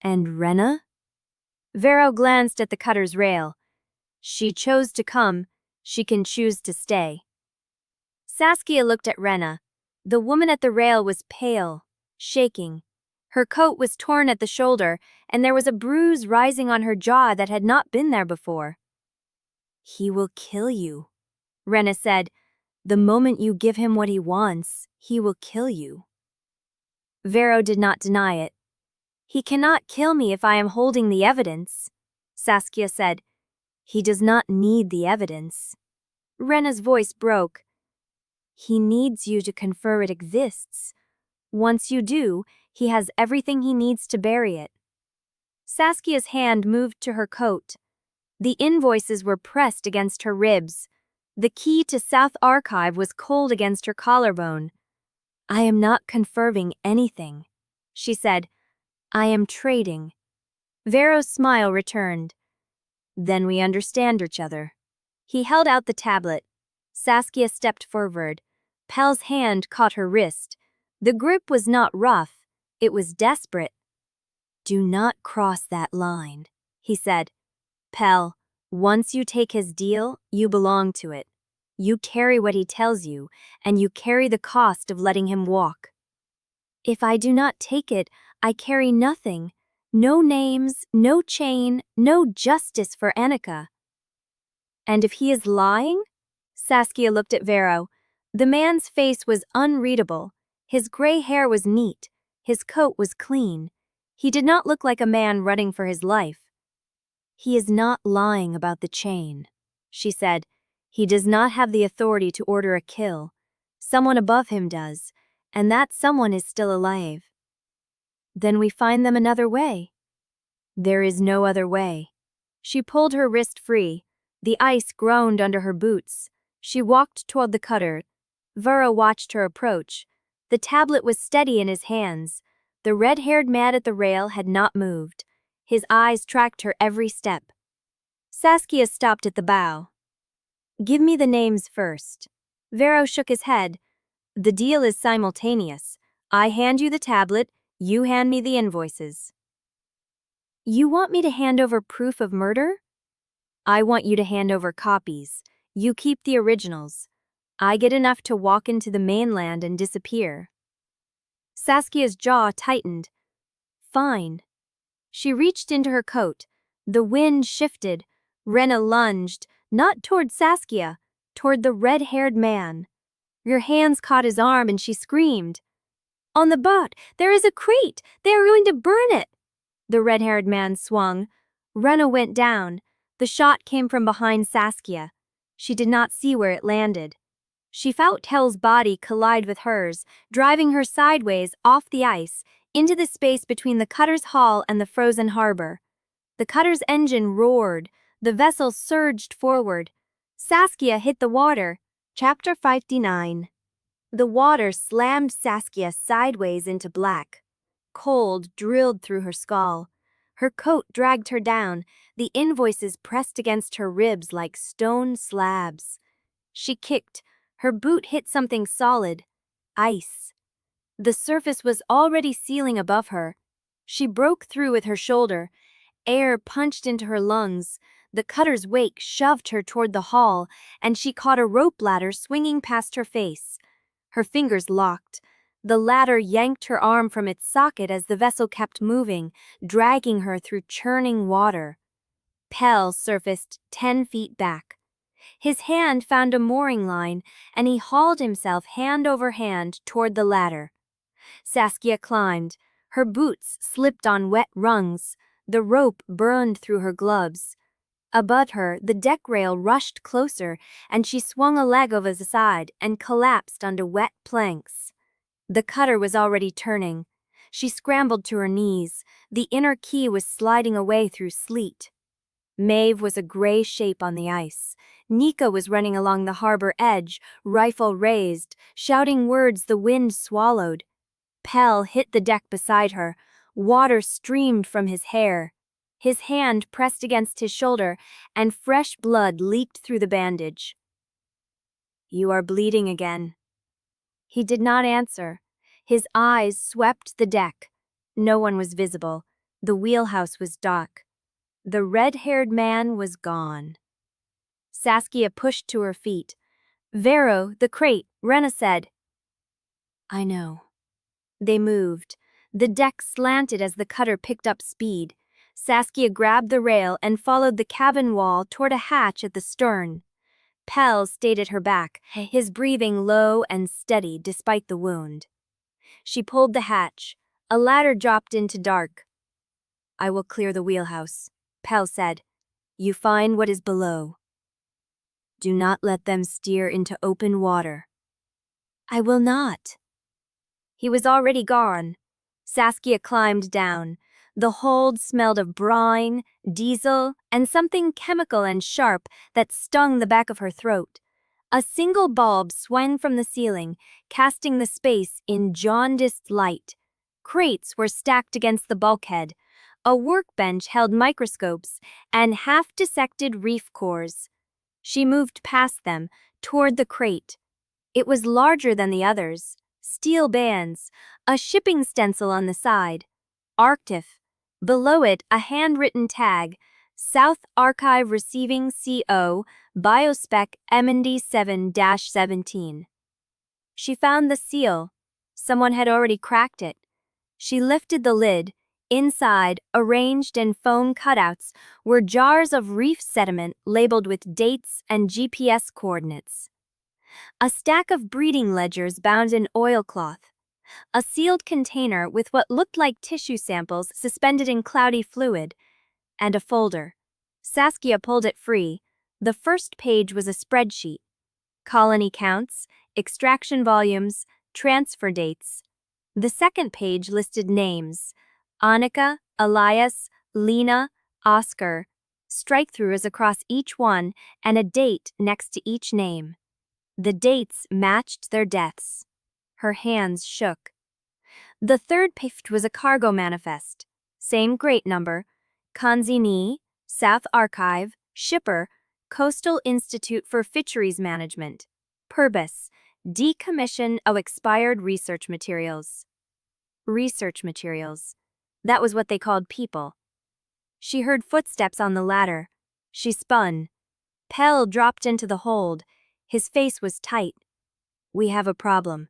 And Wrenna? Vero glanced at the cutter's rail. She chose to come. She can choose to stay. Saskia looked at Wrenna. The woman at the rail was pale, shaking. Her coat was torn at the shoulder, and there was a bruise rising on her jaw that had not been there before. He will kill you, Wrenna said. The moment you give him what he wants, he will kill you. Vero did not deny it. He cannot kill me if I am holding the evidence, Saskia said. He does not need the evidence. Wrenna's voice broke. He needs you to confer it exists. Once you do, he has everything he needs to bury it. Saskia's hand moved to her coat. The invoices were pressed against her ribs. The key to South Archive was cold against her collarbone. I am not conferring anything, she said. I am trading. Vero's smile returned. Then we understand each other. He held out the tablet. Saskia stepped forward. Pell's hand caught her wrist. The grip was not rough. It was desperate. Do not cross that line, he said. Pell, once you take his deal, you belong to it. You carry what he tells you, and you carry the cost of letting him walk. If I do not take it, I carry nothing. No names, no chain, no justice for Anika. And if he is lying? Saskia looked at Vero. The man's face was unreadable. His gray hair was neat. His coat was clean. He did not look like a man running for his life. He is not lying about the chain, she said. He does not have the authority to order a kill. Someone above him does, and that someone is still alive. Then we find them another way. There is no other way. She pulled her wrist free. The ice groaned under her boots. She walked toward the cutter. Vero watched her approach. The tablet was steady in his hands. The red-haired man at the rail had not moved. His eyes tracked her every step. Saskia stopped at the bow. Give me the names first. Vero shook his head. The deal is simultaneous. I hand you the tablet, you hand me the invoices. You want me to hand over proof of murder? I want you to hand over copies. You keep the originals. I get enough to walk into the mainland and disappear. Saskia's jaw tightened. Fine. She reached into her coat. The wind shifted. Wrenna lunged, not toward Saskia, toward the red-haired man. Her hands caught his arm and she screamed. On the boat, there is a crate. They are going to burn it. The red-haired man swung. Wrenna went down. The shot came from behind Saskia. She did not see where it landed. She felt Tell's body collide with hers, driving her sideways off the ice, into the space between the cutter's hull and the frozen harbor. The cutter's engine roared. The vessel surged forward. Saskia hit the water. Chapter 59. The water slammed Saskia sideways into black. Cold drilled through her skull. Her coat dragged her down, the invoices pressed against her ribs like stone slabs. She kicked. Her boot hit something solid. Ice. The surface was already sealing above her. She broke through with her shoulder. Air punched into her lungs. The cutter's wake shoved her toward the hull, and she caught a rope ladder swinging past her face. Her fingers locked. The ladder yanked her arm from its socket as the vessel kept moving, dragging her through churning water. Pell surfaced 10 feet back. His hand found a mooring line, and he hauled himself hand over hand toward the ladder. Saskia climbed. Her boots slipped on wet rungs. The rope burned through her gloves. Above her, the deck rail rushed closer, and she swung a leg over the side and collapsed onto wet planks. The cutter was already turning. She scrambled to her knees. The inner key was sliding away through sleet. Maeve was a gray shape on the ice. Nika was running along the harbor edge, rifle raised, shouting words the wind swallowed. Pell hit the deck beside her. Water streamed from his hair. His hand pressed against his shoulder, and fresh blood leaked through the bandage. "You are bleeding again." He did not answer. His eyes swept the deck. No one was visible. The wheelhouse was dark. The red-haired man was gone. Saskia pushed to her feet. "Vero, the crate," Wrenna said. "I know." They moved. The deck slanted as the cutter picked up speed. Saskia grabbed the rail and followed the cabin wall toward a hatch at the stern. Pell stayed at her back, his breathing low and steady despite the wound. She pulled the hatch. A ladder dropped into dark. "I will clear the wheelhouse," Pell said. "You find what is below. Do not let them steer into open water." "I will not." He was already gone. Saskia climbed down. The hold smelled of brine, diesel, and something chemical and sharp that stung the back of her throat. A single bulb swung from the ceiling, casting the space in jaundiced light. Crates were stacked against the bulkhead. A workbench held microscopes and half-dissected reef cores. She moved past them, toward the crate. It was larger than the others. Steel bands, a shipping stencil on the side. Arctif. Below it, a handwritten tag. South Archive Receiving CO, Biospec MND7-17. She found the seal. Someone had already cracked it. She lifted the lid. Inside, arranged in foam cutouts, were jars of reef sediment labeled with dates and GPS coordinates. A stack of breeding ledgers bound in oilcloth. A sealed container with what looked like tissue samples suspended in cloudy fluid. And a folder. Saskia pulled it free. The first page was a spreadsheet. Colony counts, extraction volumes, transfer dates. The second page listed names. Anika, Elias, Lena, Oscar. Strike-throughs across each one and a date next to each name. The dates matched their deaths. Her hands shook. The third page was a cargo manifest. Same grate number. Consignee, South Archive, Shipper, Coastal Institute for Fisheries Management. Purpose: decommission of expired research materials. Research materials. That was what they called people. She heard footsteps on the ladder. She spun. Pell dropped into the hold. His face was tight. "We have a problem.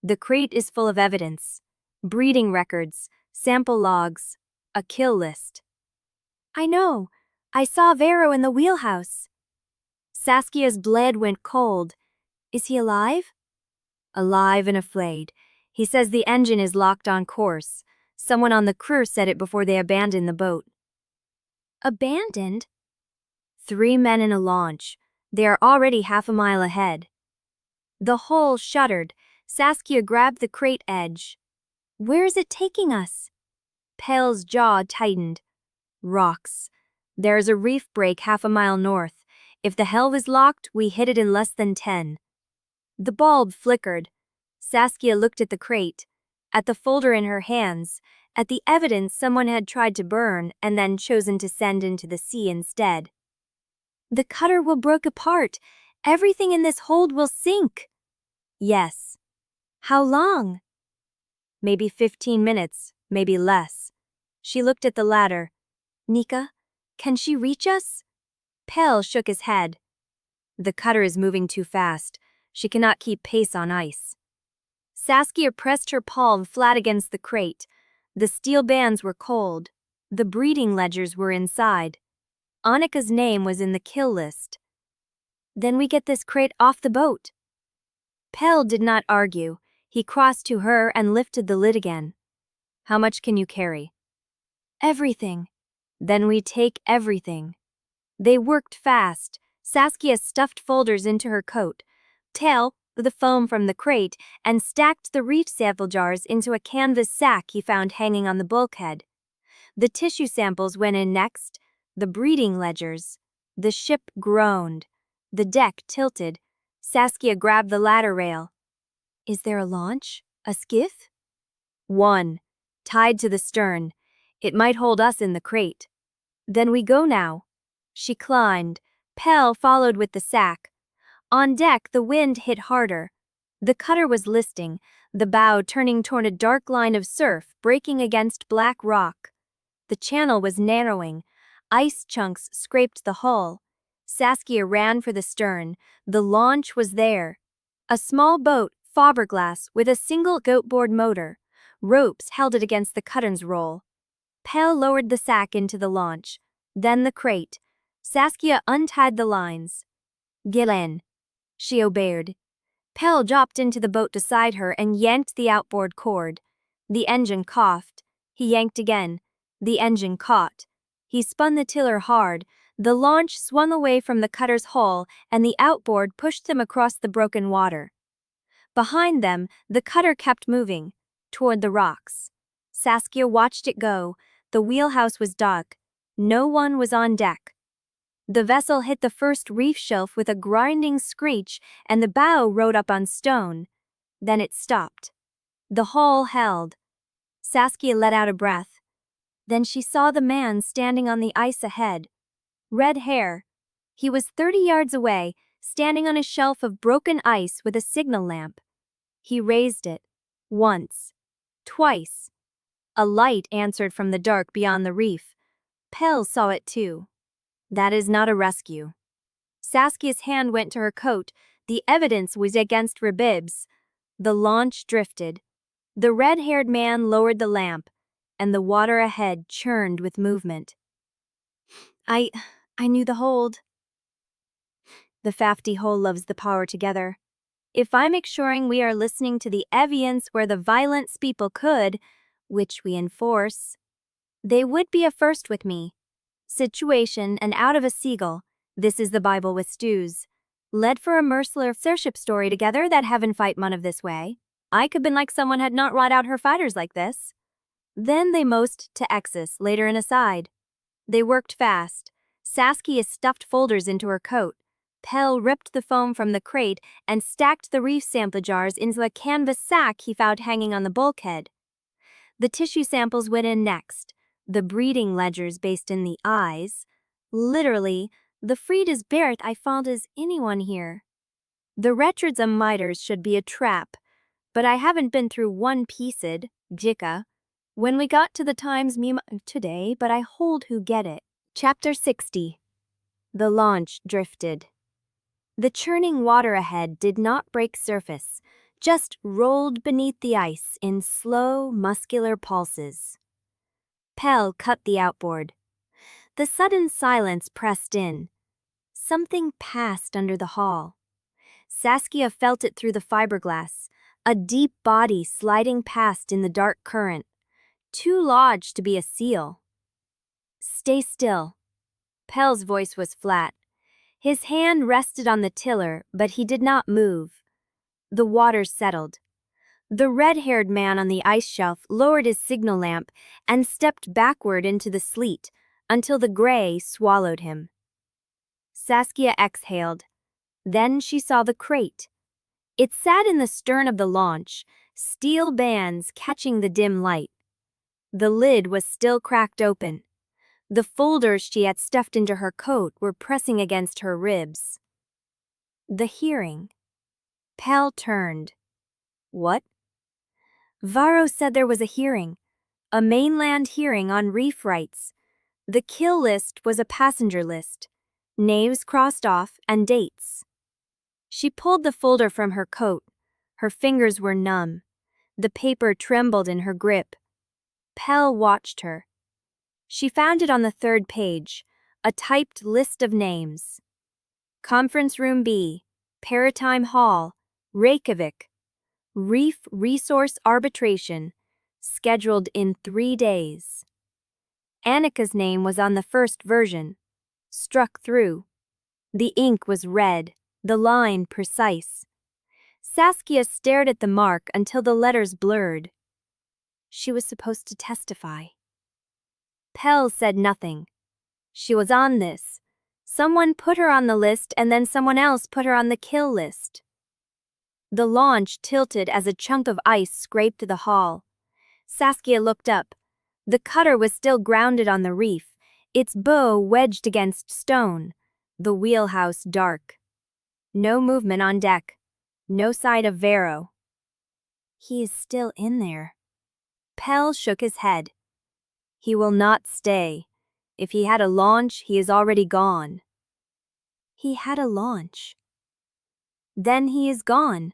The crate is full of evidence. Breeding records, sample logs, a kill list." "I know. I saw Vero in the wheelhouse." Saskia's blood went cold. "Is he alive?" "Alive and afraid. He says the engine is locked on course. Someone on the crew said it before they abandoned the boat." "Abandoned?" 3 men in a launch. They are already half a mile ahead. The hull shuddered. Saskia grabbed the crate edge. "Where is it taking us?" Pell's jaw tightened. "Rocks. There's a reef break half a mile north. If the helve is locked, we hit it in less than 10. The bulb flickered. Saskia looked at the crate, at the folder in her hands, at the evidence someone had tried to burn and then chosen to send into the sea instead. "The cutter will break apart. Everything in this hold will sink." "Yes." "How long?" "Maybe 15 minutes, maybe less." She looked at the ladder. "Nika, can she reach us?" Pell shook his head. "The cutter is moving too fast. She cannot keep pace on ice." Saskia pressed her palm flat against the crate. The steel bands were cold. The breeding ledgers were inside. Anika's name was in the kill list. "Then we get this crate off the boat." Pell did not argue. He crossed to her and lifted the lid again. "How much can you carry?" "Everything." "Then we take everything." They worked fast. Saskia stuffed folders into her coat, Tell the foam from the crate, and stacked the reef sample jars into a canvas sack he found hanging on the bulkhead. The tissue samples went in next. the breeding ledgers. The ship groaned. The deck tilted. Saskia grabbed the ladder rail. Is there a launch? A skiff? One, tied to the stern. It might hold us in the crate. Then we go now. She climbed. Pell followed with the sack. On deck, the wind hit harder. The cutter was listing, the bow turning toward a dark line of surf breaking against black rock. The channel was narrowing. Ice chunks scraped the hull. Saskia ran for the stern. The launch was there. A small boat, fiberglass, with a single goatboard motor. Ropes held it against the cutter's roll. Pell lowered the sack into the launch. Then the crate. Saskia untied the lines. Get in. She obeyed. Pell dropped into the boat beside her and yanked the outboard cord. The engine coughed. He yanked again. The engine caught. He spun the tiller hard. The launch swung away from the cutter's hull and the outboard pushed them across the broken water. Behind them, the cutter kept moving, toward the rocks. Saskia watched it go. The wheelhouse was dark. No one was on deck. The vessel hit the first reef shelf with a grinding screech and the bow rode up on stone. Then it stopped. The hull held. Saskia let out a breath. Then she saw the man standing on the ice ahead. Red hair. He was 30 yards away, standing on a shelf of broken ice with a signal lamp. He raised it. Once. Twice. A light answered from the dark beyond the reef. Pell saw it too. That is not a rescue. Saskia's hand went to her coat. The evidence was against her bibs. The launch drifted. The red-haired man lowered the lamp, and the water ahead churned with movement. I knew the hold. The fafty hole loves the power together. If I'm assuring we are listening to the evidence where the violent people could, which we enforce, they would be a first with me. Situation and out of a seagull. This is the Bible with stews. Led for a merciless airship story together that heaven fight one of this way. I could been like someone had not wrought out her fighters like this. Then they most to Exus, later an aside. They worked fast. Saskia stuffed folders into her coat. Pell ripped the foam from the crate and stacked the reef sample jars into a canvas sack he found hanging on the bulkhead. The tissue samples went in next. The breeding ledgers based in the eyes. Literally, the Fried is Berth I found as anyone here. The records of miters should be a trap, but I haven't been through one pieced, Jika. When we got to the Times meme today, but I hold who get it. Chapter 60. The launch drifted. The churning water ahead did not break surface, just rolled beneath the ice in slow, muscular pulses. Pell cut the outboard. The sudden silence pressed in. Something passed under the hull. Saskia felt it through the fiberglass, a deep body sliding past in the dark current, too large to be a seal. Stay still. Pell's voice was flat. His hand rested on the tiller, but he did not move. The water settled. The red-haired man on the ice shelf lowered his signal lamp and stepped backward into the sleet until the gray swallowed him. Saskia exhaled. Then she saw the crate. It sat in the stern of the launch, steel bands catching the dim light. The lid was still cracked open. The folders she had stuffed into her coat were pressing against her ribs. The hearing. Pell turned. What? Varro said there was a hearing. A mainland hearing on reef rights. The kill list was a passenger list. Names crossed off and dates. She pulled the folder from her coat. Her fingers were numb. The paper trembled in her grip. Pell watched her. She found it on the third page, a typed list of names. Conference Room B, Paratime Hall, Reykjavik. Reef Resource Arbitration, scheduled in 3 days. Anika's name was on the first version. Struck through. The ink was red, the line precise. Saskia stared at the mark until the letters blurred. She was supposed to testify. Pell said nothing. She was on this. Someone put her on the list and then someone else put her on the kill list. The launch tilted as a chunk of ice scraped the hull. Saskia looked up. The cutter was still grounded on the reef, its bow wedged against stone, the wheelhouse dark. No movement on deck. No sign of Vero. He is still in there. Pell shook his head. He will not stay. If he had a launch, he is already gone. He had a launch. Then he is gone.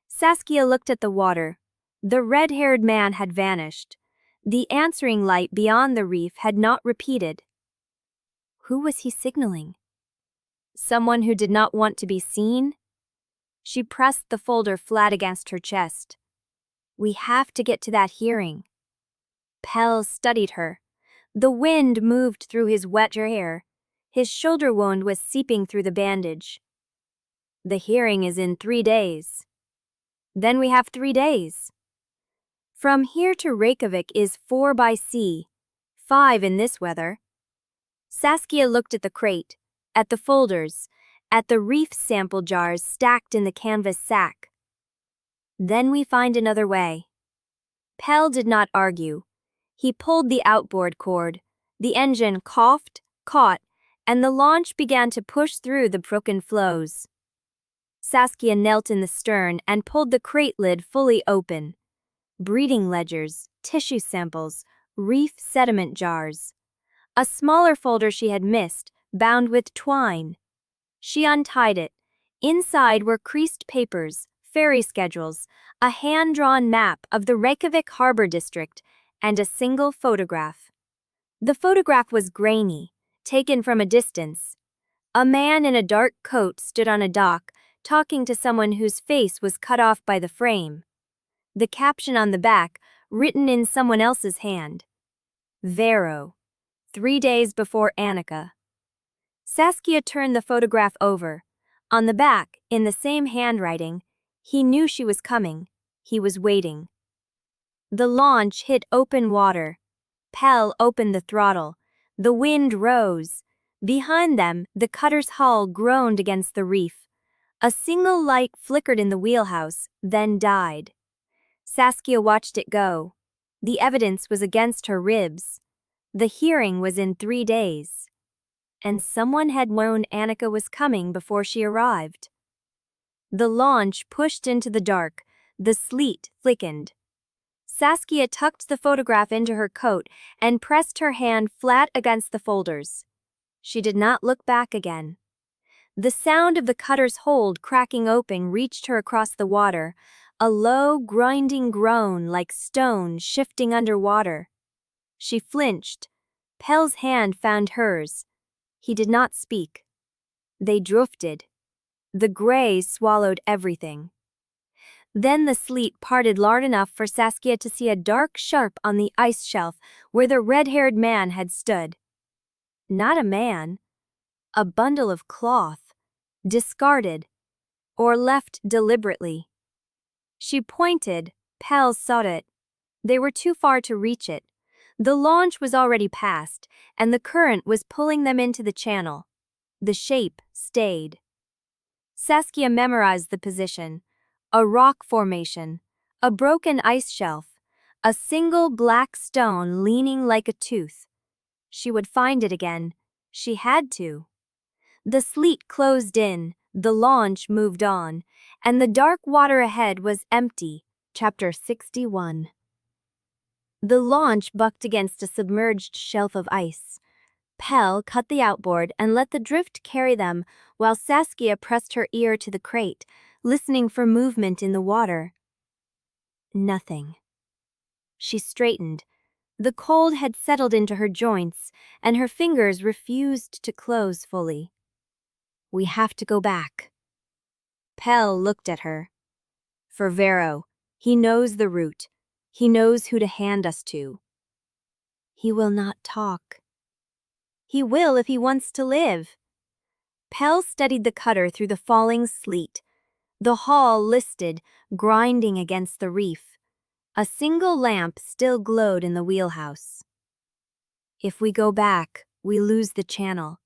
Saskia looked at the water. The red-haired man had vanished. The answering light beyond the reef had not repeated. Who was he signaling? Someone who did not want to be seen? She pressed the folder flat against her chest. We have to get to that hearing. Pell studied her. The wind moved through his wet hair. His shoulder wound was seeping through the bandage. The hearing is in 3 days. Then we have 3 days. From here to Reykjavik is 4 by sea, 5 in this weather. Saskia looked at the crate, at the folders, at the reef sample jars stacked in the canvas sack. Then we find another way. Pell did not argue. He pulled the outboard cord. The engine coughed, caught, and the launch began to push through the broken floes. Saskia knelt in the stern and pulled the crate lid fully open. Breeding ledgers, tissue samples, reef sediment jars. A smaller folder she had missed, bound with twine. She untied it. Inside were creased papers, ferry schedules, a hand-drawn map of the Reykjavik Harbor District, and a single photograph. The photograph was grainy, taken from a distance. A man in a dark coat stood on a dock, talking to someone whose face was cut off by the frame. The caption on the back, written in someone else's hand. Vero. 3 days before Anika. Saskia turned the photograph over. On the back, in the same handwriting, he knew she was coming. He was waiting. The launch hit open water. Pell opened the throttle. The wind rose. Behind them, the cutter's hull groaned against the reef. A single light flickered in the wheelhouse, then died. Saskia watched it go. The evidence was against her ribs. The hearing was in 3 days. And someone had known Anika was coming before she arrived. The launch pushed into the dark. The sleet thickened. Saskia tucked the photograph into her coat and pressed her hand flat against the folders. She did not look back again. The sound of the cutter's hold cracking open reached her across the water, a low, grinding groan like stone shifting underwater. She flinched. Pell's hand found hers. He did not speak. They drifted. The gray swallowed everything. Then the sleet parted large enough for Saskia to see a dark sharp on the ice shelf where the red-haired man had stood. Not a man. A bundle of cloth, discarded, or left deliberately. She pointed. Pell saw it. They were too far to reach it. The launch was already past, and the current was pulling them into the channel. The shape stayed. Saskia memorized the position. A rock formation, a broken ice shelf, a single black stone leaning like a tooth. She would find it again. She had to. The sleet closed in, the launch moved on, and the dark water ahead was empty. Chapter 61. The launch bucked against a submerged shelf of ice. Pell cut the outboard and let the drift carry them, while Saskia pressed her ear to the crate, listening for movement in the water. Nothing. She straightened. The cold had settled into her joints, and her fingers refused to close fully. We have to go back. Pell looked at her. For Vero, he knows the route. He knows who to hand us to. He will not talk. He will if he wants to live. Pell studied the cutter through the falling sleet. The hull listed, grinding against the reef. A single lamp still glowed in the wheelhouse. If we go back, We lose the channel.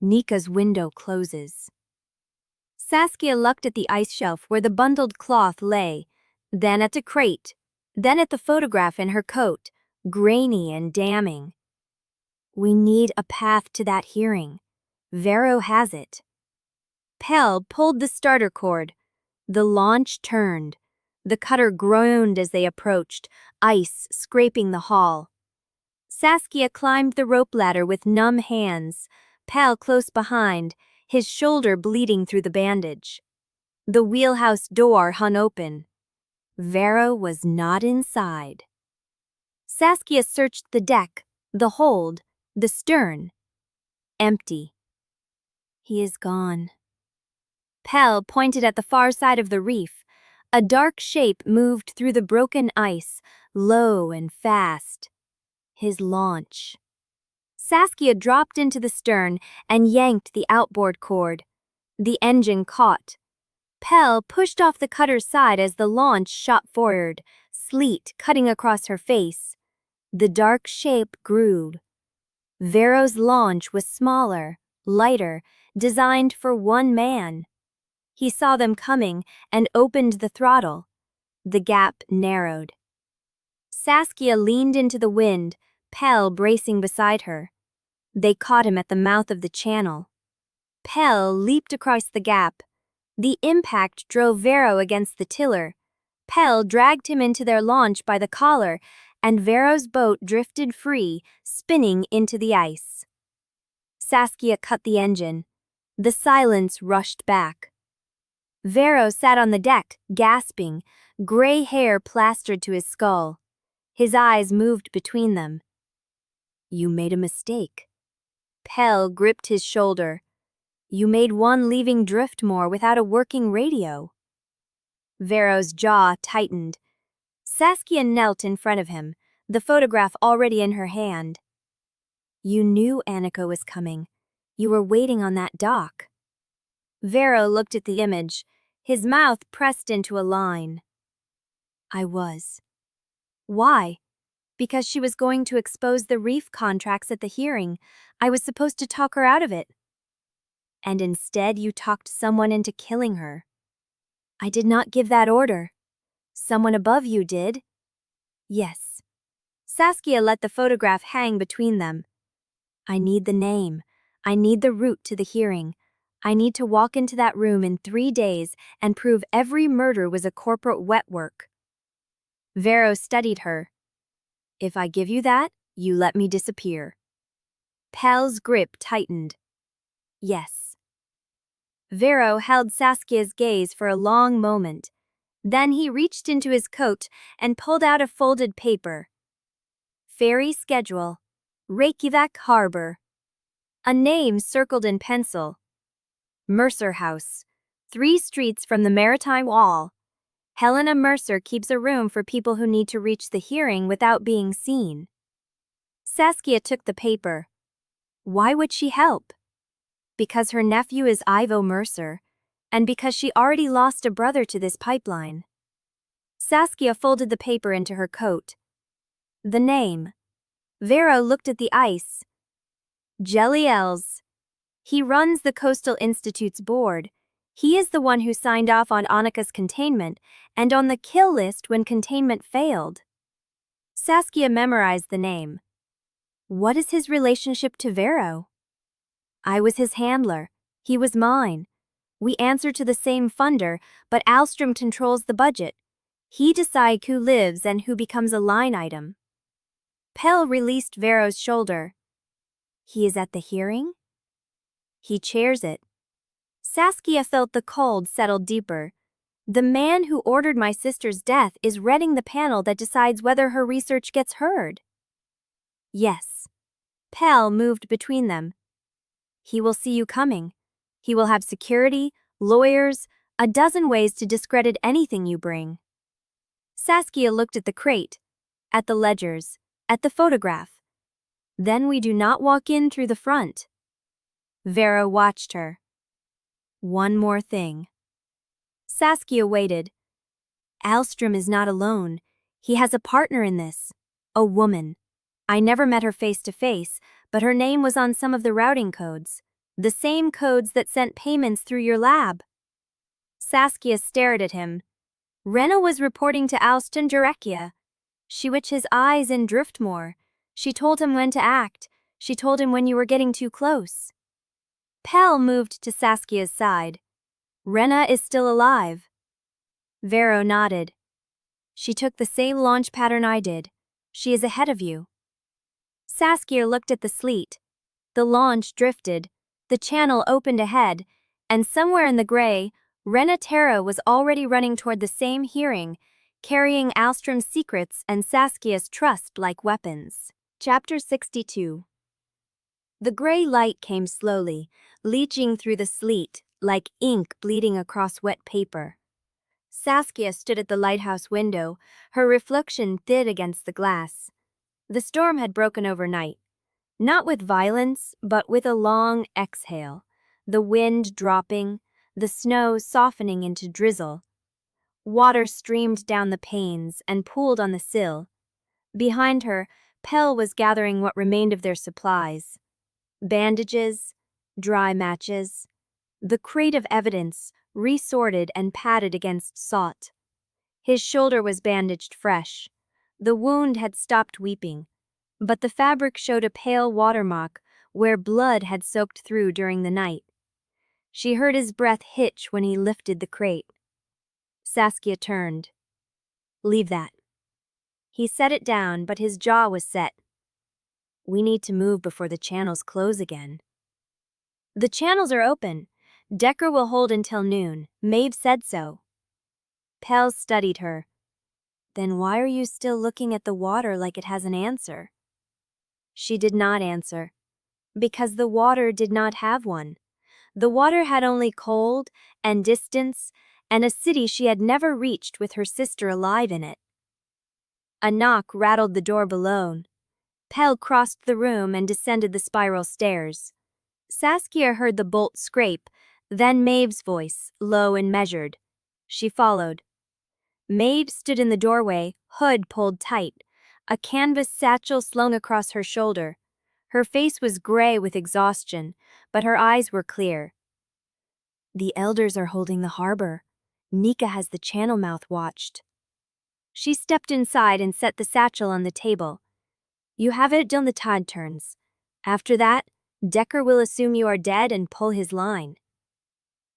Nika's window closes. Saskia looked at the ice shelf where the bundled cloth lay, then at the crate, then at the photograph in her coat, grainy and damning. We need a path to that hearing. Vero has it. Pell pulled the starter cord. The launch turned. The cutter groaned as they approached, ice scraping the hull. Saskia climbed the rope ladder with numb hands, Pell close behind, his shoulder bleeding through the bandage. The wheelhouse door hung open. Vero was not inside. Saskia searched the deck, the hold, the stern. Empty. He is gone. Pell pointed at the far side of the reef. A dark shape moved through the broken ice, low and fast. His launch. Saskia dropped into the stern and yanked the outboard cord. The engine caught. Pell pushed off the cutter's side as the launch shot forward, sleet cutting across her face. The dark shape grew. Vero's launch was smaller, lighter, designed for one man. He saw them coming and opened the throttle. The gap narrowed. Saskia leaned into the wind, Pell bracing beside her. They caught him at the mouth of the channel. Pell leaped across the gap. The impact drove Vero against the tiller. Pell dragged him into their launch by the collar, and Vero's boat drifted free, spinning into the ice. Saskia cut the engine. The silence rushed back. Vero sat on the deck, gasping, gray hair plastered to his skull. His eyes moved between them. You made a mistake. Pell gripped his shoulder. You made one leaving Driftmoor without a working radio. Vero's jaw tightened. Saskia knelt in front of him, the photograph already in her hand. You knew Anika was coming. You were waiting on that dock. Vero looked at the image, his mouth pressed into a line. I was. Why? Because she was going to expose the reef contracts at the hearing. I was supposed to talk her out of it. And instead you talked someone into killing her. I did not give that order. Someone above you did. Yes. Saskia let the photograph hang between them. I need the name. I need the route to the hearing. I need to walk into that room in 3 days and prove every murder was a corporate wet work. Vero studied her. If I give you that, you let me disappear. Pell's grip tightened. Yes. Vero held Saskia's gaze for a long moment. Then he reached into his coat and pulled out a folded paper. Ferry schedule. Reykjavik Harbor. A name circled in pencil. Mercer House, 3 streets from the Maritime Wall. Helena Mercer keeps a room for people who need to reach the hearing without being seen. Saskia took the paper. Why would she help? Because her nephew is Ivo Mercer, and because she already lost a brother to this pipeline. Saskia folded the paper into her coat. The name. Vero looked at the ice. Jelly Els. He runs the Coastal Institute's board. He is the one who signed off on Anika's containment and on the kill list when containment failed. Saskia memorized the name. What is his relationship to Vero? I was his handler. He was mine. We answer to the same funder, but Alstrom controls the budget. He decides who lives and who becomes a line item. Pell released Vero's shoulder. He is at the hearing? He chairs it. Saskia felt the cold settle deeper. The man who ordered my sister's death is reading the panel that decides whether her research gets heard. Yes. Pell moved between them. He will see you coming. He will have security, lawyers, a dozen ways to discredit anything you bring. Saskia looked at the crate, at the ledgers, at the photograph. Then we do not walk in through the front. Vero watched her. One more thing. Saskia waited. Alstrom is not alone. He has a partner in this. A woman. I never met her face to face, but her name was on some of the routing codes, the same codes that sent payments through your lab. Saskia stared at him. Wrenna was reporting to Alston Jarekia. She witched his eyes in Driftmoor. She told him when to act. She told him when you were getting too close. Pell moved to Saskia's side. Wrenna is still alive. Vero nodded. She took the same launch pattern I did. She is ahead of you. Saskia looked at the sleet. The launch drifted. The channel opened ahead, and somewhere in the gray, Wrenna Terra was already running toward the same hearing, carrying Alstrom's secrets and Saskia's trust like weapons. Chapter 62. The gray light came slowly, leaching through the sleet, like ink bleeding across wet paper. Saskia stood at the lighthouse window, her reflection thin against the glass. The storm had broken overnight. Not with violence, but with a long exhale, the wind dropping, the snow softening into drizzle. Water streamed down the panes and pooled on the sill. Behind her, Pell was gathering what remained of their supplies. Bandages, dry matches, the crate of evidence, resorted and padded against Salt. His shoulder was bandaged fresh. The wound had stopped weeping, but the fabric showed a pale watermark where blood had soaked through during the night. She heard his breath hitch when he lifted the crate. Saskia turned. "Leave that." He set it down, but his jaw was set. "We need to move before the channels close again." "The channels are open. Decker will hold until noon. Maeve said so." Pell studied her. "Then why are you still looking at the water like it has an answer?" She did not answer. Because the water did not have one. The water had only cold and distance and a city she had never reached with her sister alive in it. A knock rattled the door below. Pell crossed the room and descended the spiral stairs. Saskia heard the bolt scrape, then Maeve's voice, low and measured. She followed. Maeve stood in the doorway, hood pulled tight, a canvas satchel slung across her shoulder. Her face was gray with exhaustion, but her eyes were clear. "The elders are holding the harbor. Nika has the channel mouth watched." She stepped inside and set the satchel on the table. "You have it till the tide turns. After that, Decker will assume you are dead and pull his line."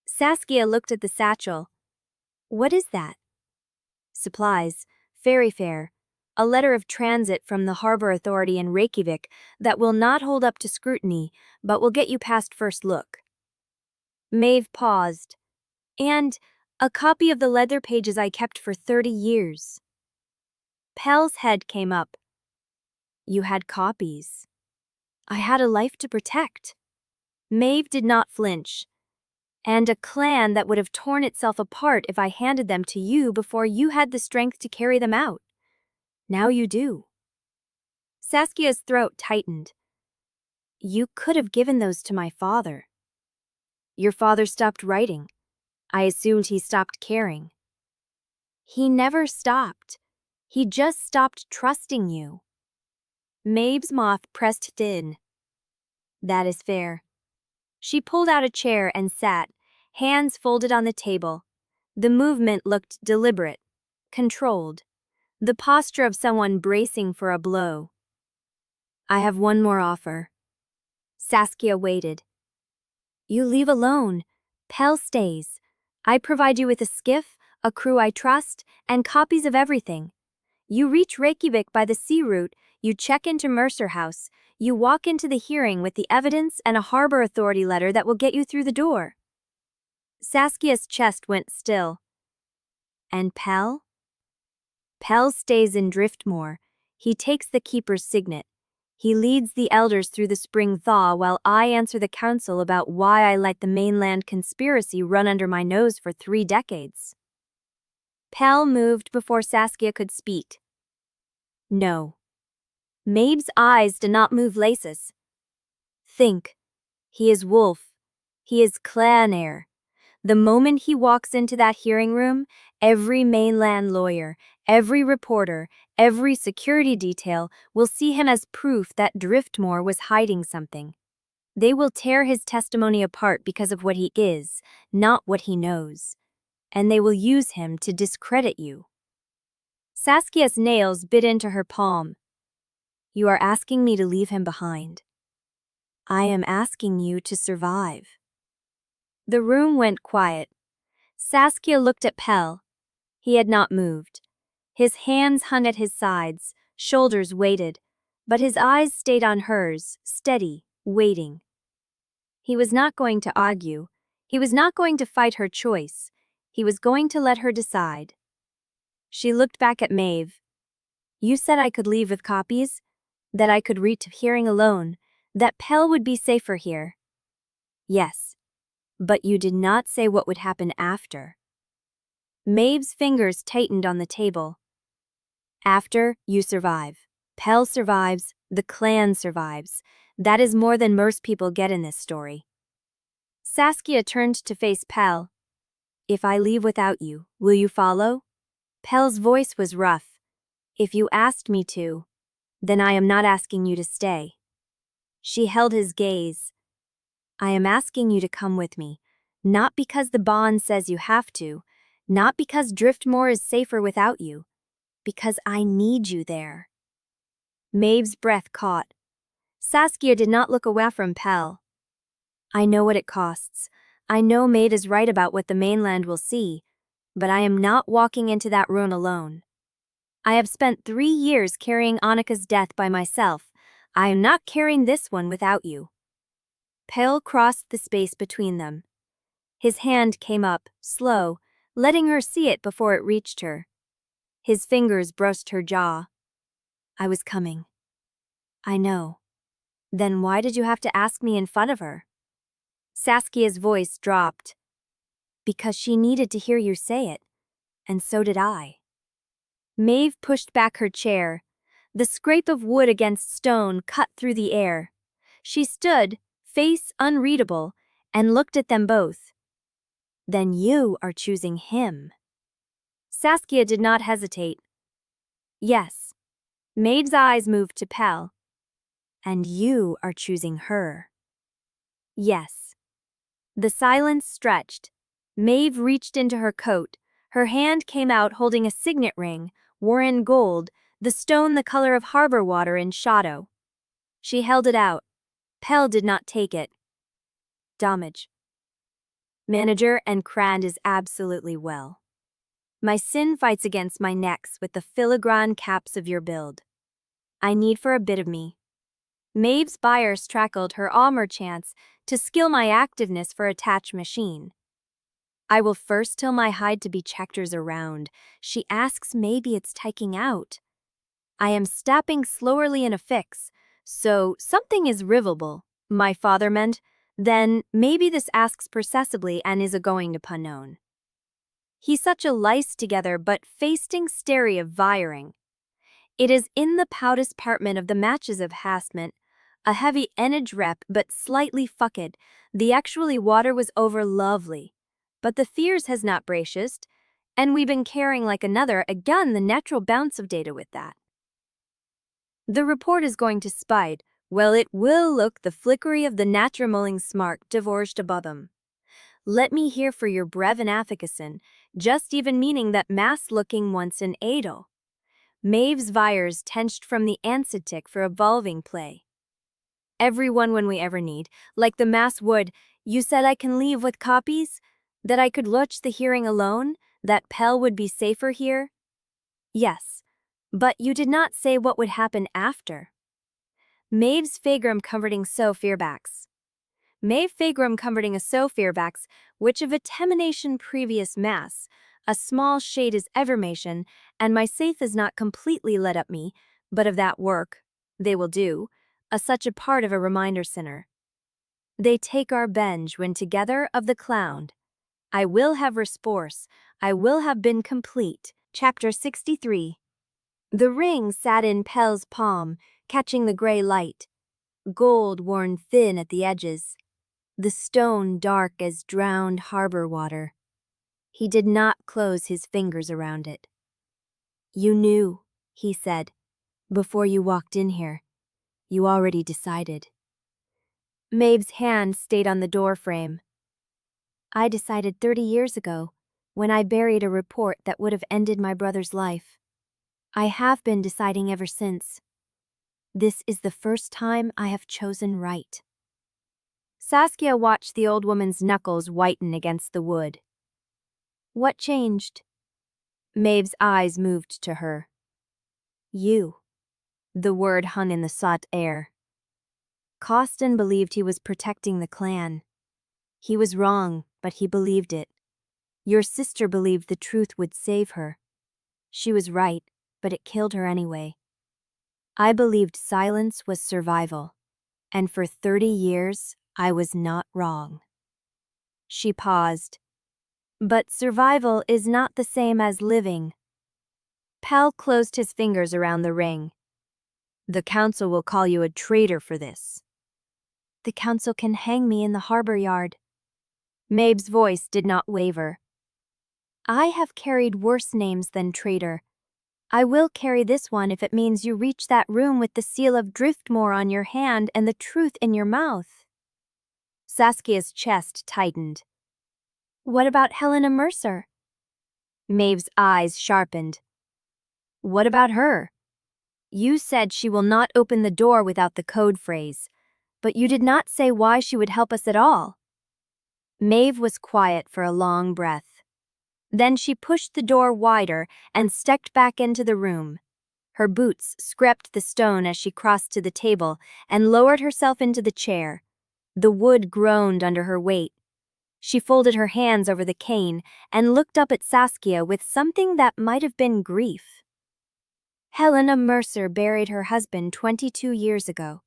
Saskia looked at the satchel. "What is that?" "Supplies, ferry fare, a letter of transit from the harbor authority in Reykjavik that will not hold up to scrutiny, but will get you past first look." Maeve paused. "And a copy of the leather pages I kept for 30 years. Pell's head came up. "You had copies." "I had a life to protect." Maeve did not flinch. "And a clan that would have torn itself apart if I handed them to you before you had the strength to carry them out. Now you do." Saskia's throat tightened. "You could have given those to my father." "Your father stopped writing. I assumed he stopped caring." "He never stopped. He just stopped trusting you." Maeve's mouth pressed thin. "That is fair." She pulled out a chair and sat, hands folded on the table. The movement looked deliberate, controlled, the posture of someone bracing for a blow. "I have one more offer." Saskia waited. "You leave alone. Pell stays. I provide you with a skiff, a crew I trust, and copies of everything. You reach Reykjavik by the sea route, you check into Mercer House, you walk into the hearing with the evidence and a harbor authority letter that will get you through the door." Saskia's chest went still. "And Pell?" "Pell stays in Driftmoor. He takes the keeper's signet. He leads the elders through the spring thaw while I answer the council about why I let the mainland conspiracy run under my nose for 3 decades. Pell moved before Saskia could speak. "No." Maeve's eyes did not move laces. "Think. He is wolf. He is clan heir. The moment he walks into that hearing room, every mainland lawyer, every reporter, every security detail will see him as proof that Driftmoor was hiding something. They will tear his testimony apart because of what he is, not what he knows. And they will use him to discredit you. Saskia's nails bit into her palm. You are asking me to leave him behind. I am asking you to survive. The room went quiet. Saskia looked at Pell. He had not moved. His hands hung at his sides, shoulders weighted, but his eyes stayed on hers, steady, waiting. He was not going to argue. He was not going to fight her choice. He was going to let her decide. She looked back at Maeve. You said I could leave with copies? That I could read to hearing alone? That Pell would be safer here? Yes. But you did not say what would happen after. Maeve's fingers tightened on the table. After, you survive. Pell survives, the clan survives. That is more than most people get in this story. Saskia turned to face Pell. If I leave without you, will you follow? Pell's voice was rough. If you asked me to, then I am not asking you to stay. She held his gaze. I am asking you to come with me, not because the bond says you have to, not because Driftmoor is safer without you, because I need you there. Maeve's breath caught. Saskia did not look away from Pell. I know what it costs. I know Maeve is right about what the mainland will see, but I am not walking into that ruin alone. I have spent 3 years carrying Anika's death by myself. I am not carrying this one without you. Pell crossed the space between them. His hand came up, slow, letting her see it before it reached her. His fingers brushed her jaw. I was coming. I know. Then why did you have to ask me in front of her? Saskia's voice dropped. Because she needed to hear you say it, and so did I. Maeve pushed back her chair. The scrape of wood against stone cut through the air. She stood, face unreadable, and looked at them both. Then you are choosing him. Saskia did not hesitate. Yes. Maeve's eyes moved to Pell. And you are choosing her. Yes. The silence stretched. Maeve reached into her coat. Her hand came out holding a signet ring, worn in gold, the stone the color of harbor water in shadow. She held it out. Pell did not take it. Damage. Manager and Crand is absolutely well. My sin fights against my necks with the filigrane caps of your build. I need for a bit of me. Maeve's buyers trackled her armor chance to skill my activeness for attach machine. I will first till my hide to be checkers around. She asks maybe it's taking out. I am stepping slowly in a fix, so something is rivable, my father meant, then maybe this asks processibly and is a going to unknown. He's such a lice together but fasting stary of viring. It is in the poutest partment of the matches of hastment, a heavy enage rep but slightly fucked, the actually water was over lovely. But the fears has not braced, and we been carrying like another again the natural bounce of data with that. The report is going to spide, well it will look the flickery of the natural mulling smart divorced above them. Let me hear for your brevin afficasin, just even meaning that mass looking once in Adel. Maeve's vires tensed from the ansitic for evolving play. Everyone when we ever need, like the mass would, you said I can leave with copies? That I could watch the hearing alone? That Pell would be safer here? Yes. But you did not say what would happen after. Maeve's fagrum comforting so fearbacks. Maeve fagrum comforting a so fearbacks, which of a temination previous mass, a small shade is evermation, and my safe is not completely let up me, but of that work, they will do, a such a part of a reminder sinner. They take our bench when together of the clown. I will have response, I will have been complete. Chapter 63. The ring sat in Pell's palm, catching the gray light. Gold worn thin at the edges. the stone dark as drowned harbor water. He did not close his fingers around it. "You knew," he said, "before you walked in here. You already decided." Maeve's hand stayed on the doorframe. "I decided 30 years ago, when I buried a report that would have ended my brother's life. I have been deciding ever since. This is the first time I have chosen right." Saskia watched the old woman's knuckles whiten against the wood. "What changed?" Maeve's eyes moved to her. "You." The word hung in the sought air. Costin believed he was protecting the clan. He was wrong, but he believed it. Your sister believed the truth would save her. She was right, but it killed her anyway. I believed silence was survival, and for 30 years, I was not wrong. She paused. But survival is not the same as living. Pell closed his fingers around the ring. The council will call you a traitor for this. The council can hang me in the harbor yard. Maeve's voice did not waver. I have carried worse names than traitor. I will carry this one if it means you reach that room with the seal of Driftmoor on your hand and the truth in your mouth. Saskia's chest tightened. What about Helena Mercer? Maeve's eyes sharpened. What about her? You said she will not open the door without the code phrase, but you did not say why she would help us at all. Maeve was quiet for a long breath. Then she pushed the door wider and stepped back into the room. Her boots scraped the stone as she crossed to the table and lowered herself into the chair. The wood groaned under her weight. She folded her hands over the cane and looked up at Saskia with something that might have been grief. Helena Mercer buried her husband 22 years ago.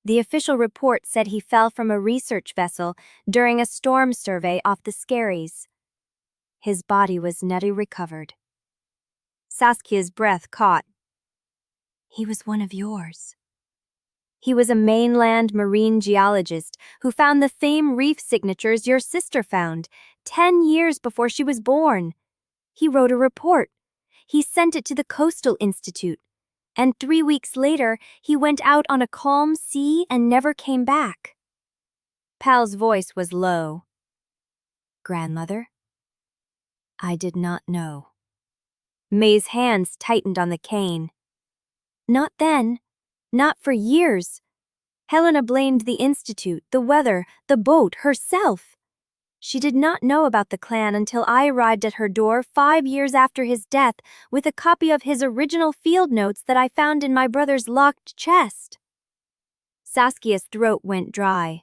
The official report said he fell from a research vessel during a storm survey off the Skerries. His body was never recovered. Saskia's breath caught. He was one of yours. He was a mainland marine geologist who found the same reef signatures your sister found, 10 years before she was born. He wrote a report. He sent it to the Coastal Institute. And 3 weeks later, he went out on a calm sea and never came back. Pal's voice was low. Grandmother? I did not know. Maeve's hands tightened on the cane. Not then. Not for years. Helena blamed the institute, the weather, the boat, herself. She did not know about the clan until I arrived at her door 5 years after his death with a copy of his original field notes that I found in my brother's locked chest. Saskia's throat went dry.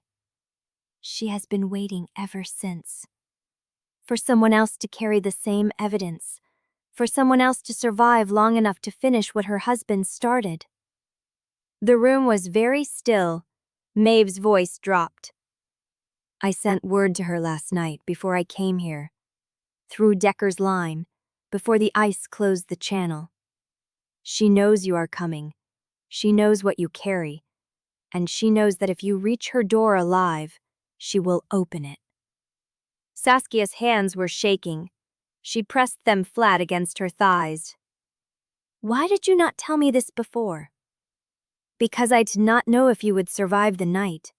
She has been waiting ever since. For someone else to carry the same evidence. For someone else to survive long enough to finish what her husband started. The room was very still. Maeve's voice dropped. I sent word to her last night before I came here. Through Decker's line, before the ice closed the channel. She knows you are coming. She knows what you carry. And she knows that if you reach her door alive, she will open it. Saskia's hands were shaking. She pressed them flat against her thighs. Why did you not tell me this before? Because I did not know if you would survive the night.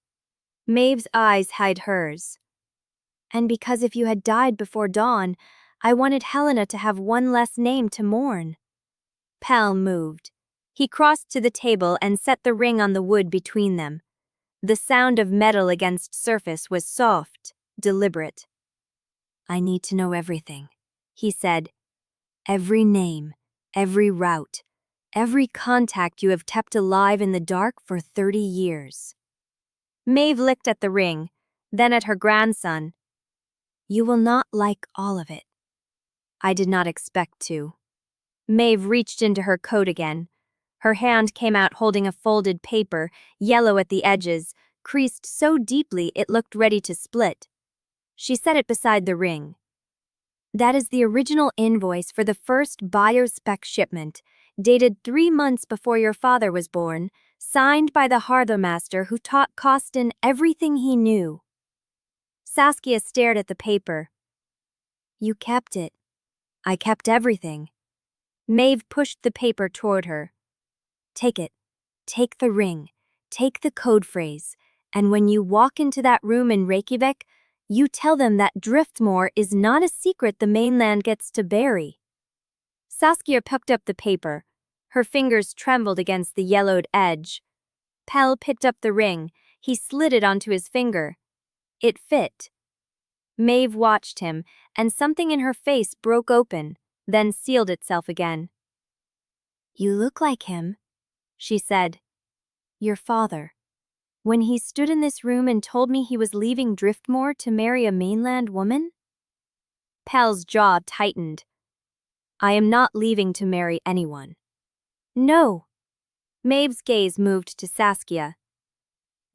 Maeve's eyes hid hers. And because if you had died before dawn, I wanted Helena to have one less name to mourn. Pell moved. He crossed to the table and set the ring on the wood between them. The sound of metal against surface was soft, deliberate. I need to know everything, he said. Every name, every route, every contact you have kept alive in the dark for 30 years. Maeve looked at the ring, then at her grandson. You will not like all of it. I did not expect to. Maeve reached into her coat again. Her hand came out holding a folded paper, yellow at the edges, creased so deeply it looked ready to split. She set it beside the ring. That is the original invoice for the first biospec shipment, dated 3 months before your father was born, signed by the harbormaster who taught Costin everything he knew. Saskia stared at the paper. You kept it. I kept everything. Maeve pushed the paper toward her. Take it. Take the ring. Take the code phrase. And when you walk into that room in Reykjavik, you tell them that Driftmoor is not a secret the mainland gets to bury. Saskia picked up the paper. Her fingers trembled against the yellowed edge. Pell picked up the ring. He slid it onto his finger. It fit. Maeve watched him, and something in her face broke open, then sealed itself again. You look like him, she said. Your father. When he stood in this room and told me he was leaving Driftmoor to marry a mainland woman? Pell's jaw tightened. I am not leaving to marry anyone. No. Maeve's gaze moved to Saskia.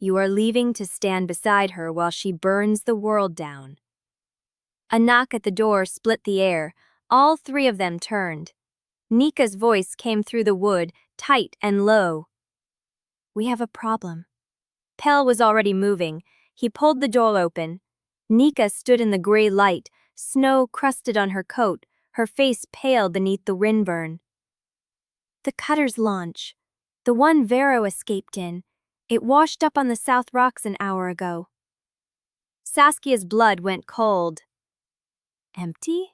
You are leaving to stand beside her while she burns the world down. A knock at the door split the air. All three of them turned. Nika's voice came through the wood, tight and low. We have a problem. Pell was already moving. He pulled the door open. Nika stood in the gray light, snow crusted on her coat, her face pale beneath the windburn. The cutter's launch. The one Vero escaped in. It washed up on the South Rocks an hour ago. Saskia's blood went cold. Empty?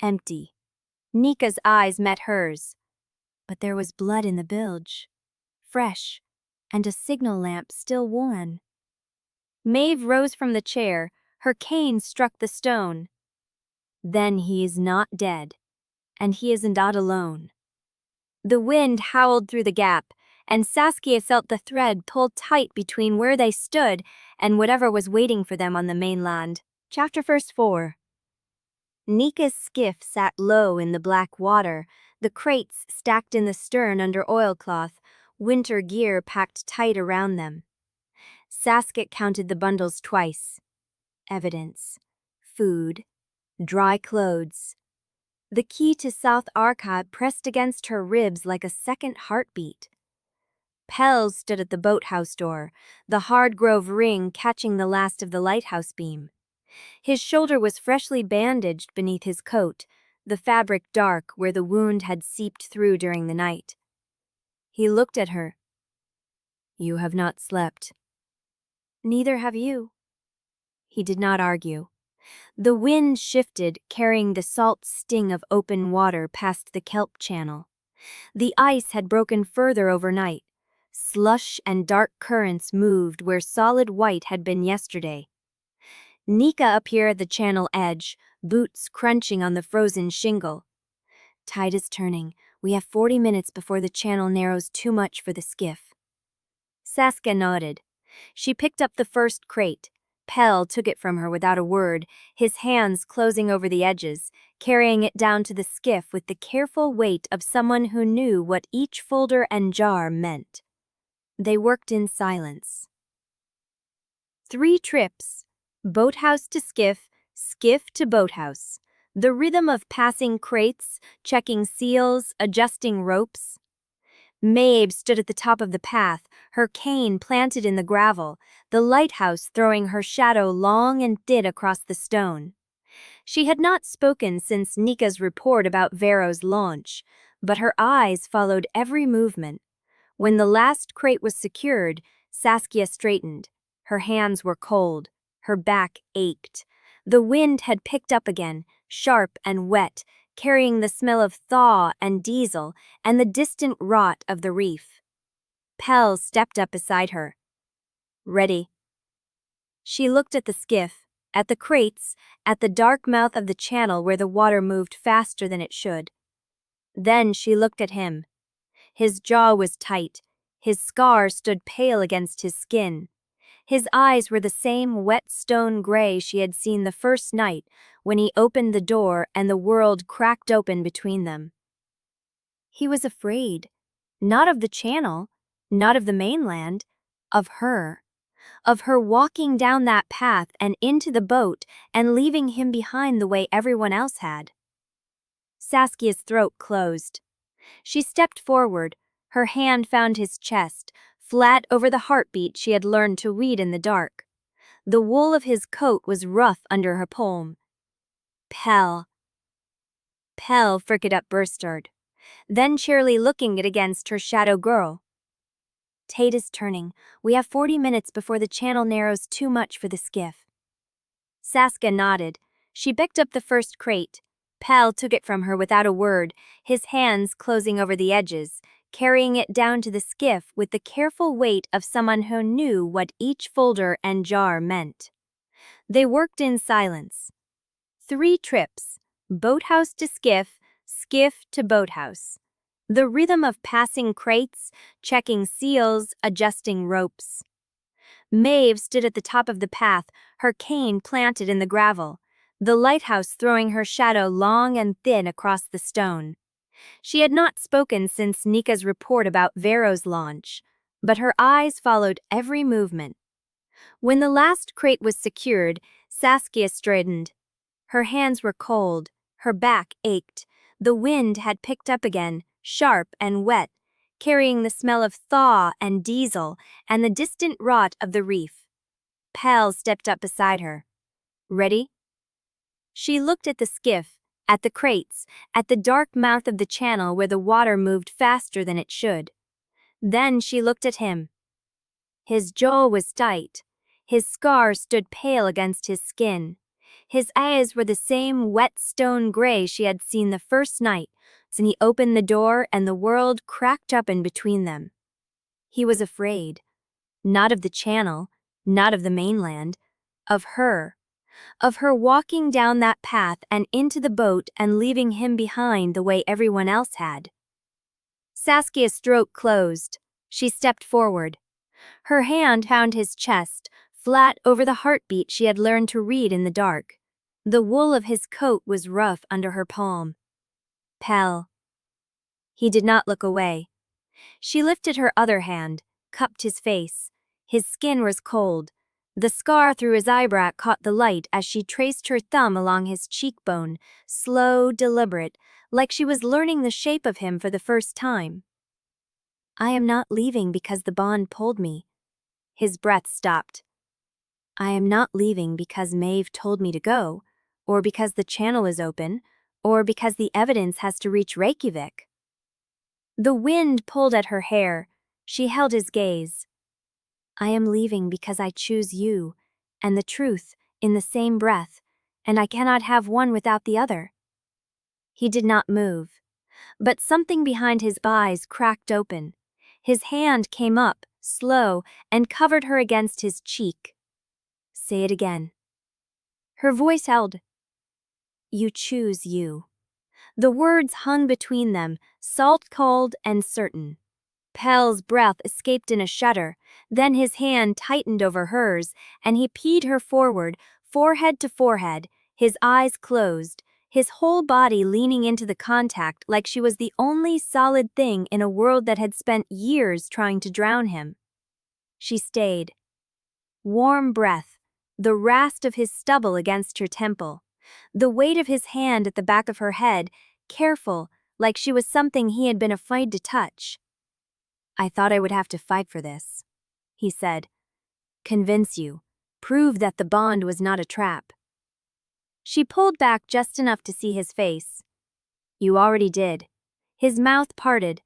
Empty. Nika's eyes met hers. But there was blood in the bilge. Fresh. And a signal lamp still warm. Maeve rose from the chair. Her cane struck the stone. Then he is not dead. And he is not alone. The wind howled through the gap, and Saskia felt the thread pull tight between where they stood and whatever was waiting for them on the mainland. Chapter verse 4. Nika's skiff sat low in the black water, the crates stacked in the stern under oilcloth, winter gear packed tight around them. Saskia counted the bundles twice. Evidence. Food. Dry clothes. The key to South Arcade pressed against her ribs like a second heartbeat. Pell stood at the boathouse door, the Hargrove ring catching the last of the lighthouse beam. His shoulder was freshly bandaged beneath his coat, the fabric dark where the wound had seeped through during the night. He looked at her. You have not slept. Neither have you. He did not argue. The wind shifted, carrying the salt sting of open water past the kelp channel. The ice had broken further overnight. Slush and dark currents moved where solid white had been yesterday. Nika appeared at the channel edge, boots crunching on the frozen shingle. Tide is turning. We have 40 minutes before the channel narrows too much for the skiff. Saskia nodded. She picked up the first crate. Pell took it from her without a word, his hands closing over the edges, carrying it down to the skiff with the careful weight of someone who knew what each folder and jar meant. They worked in silence. 3 trips. Boathouse to skiff, skiff to boathouse. The rhythm of passing crates, checking seals, adjusting ropes. Maeve stood at the top of the path, her cane planted in the gravel, the lighthouse throwing her shadow long and thin across the stone. She had not spoken since Nika's report about Vero's launch, but her eyes followed every movement. When the last crate was secured, Saskia straightened. Her hands were cold. Her back ached. The wind had picked up again, sharp and wet, carrying the smell of Thaw and diesel and the distant rot of the reef. Pell stepped up beside her. Ready. She looked at the skiff, at the crates, at the dark mouth of the channel where the water moved faster than it should. Then she looked at him. His jaw was tight. His scar stood pale against his skin. His eyes were the same wet stone gray she had seen the first night when he opened the door and the world cracked open between them. He was afraid, not of the channel, not of the mainland, of her walking down that path and into the boat and leaving him behind the way everyone else had. Saskia's throat closed. She stepped forward, her hand found his chest, flat over the heartbeat she had learned to read in the dark. The wool of his coat was rough under her palm. Pell. Pell fricked up Bruised, then cheerily looking it against her shadow girl. Tate is turning. We have 40 minutes before the channel narrows too much for the skiff. Saskia nodded. She picked up the first crate. Pell took it from her without a word, his hands closing over the edges, carrying it down to the skiff with the careful weight of someone who knew what each folder and jar meant. They worked in silence. 3 trips, boathouse to skiff, skiff to boathouse. The rhythm of passing crates, checking seals, adjusting ropes. Maeve stood at the top of the path, her cane planted in the gravel, the lighthouse throwing her shadow long and thin across the stone. She had not spoken since Nika's report about Vero's launch, but her eyes followed every movement. When the last crate was secured, Saskia straightened. Her hands were cold, her back ached. The wind had picked up again, sharp and wet, carrying the smell of Thaw and diesel and the distant rot of the reef. Pell stepped up beside her. Ready? She looked at the skiff, at the crates, at the dark mouth of the channel where the water moved faster than it should. Then she looked at him. His jaw was tight. His scar stood pale against his skin. His eyes were the same wet stone gray she had seen the first night, and he opened the door and the world cracked up in between them. He was afraid. Not of the channel, not of the mainland, of her. Of her walking down that path and into the boat and leaving him behind the way everyone else had. Saskia's throat closed. She stepped forward. Her hand found his chest, flat over the heartbeat she had learned to read in the dark. The wool of his coat was rough under her palm. Pell. He did not look away. She lifted her other hand, cupped his face. His skin was cold. The scar through his eyebrow caught the light as she traced her thumb along his cheekbone, slow, deliberate, like she was learning the shape of him for the first time. I am not leaving because the bond pulled me. His breath stopped. I am not leaving because Maeve told me to go, or because the channel is open, or because the evidence has to reach Reykjavik. The wind pulled at her hair. She held his gaze. I am leaving because I choose you, and the truth, in the same breath, and I cannot have one without the other. He did not move, but something behind his eyes cracked open. His hand came up, slow, and covered her against his cheek. Say it again. Her voice held. You choose you. The words hung between them, salt-cold and certain. Pell's breath escaped in a shudder, then his hand tightened over hers, and he peed her forward, forehead to forehead, his eyes closed, his whole body leaning into the contact like she was the only solid thing in a world that had spent years trying to drown him. She stayed. Warm breath, the rasp of his stubble against her temple, the weight of his hand at the back of her head, careful, like she was something he had been afraid to touch. I thought I would have to fight for this, he said. Convince you. Prove that the bond was not a trap. She pulled back just enough to see his face. You already did. His mouth parted.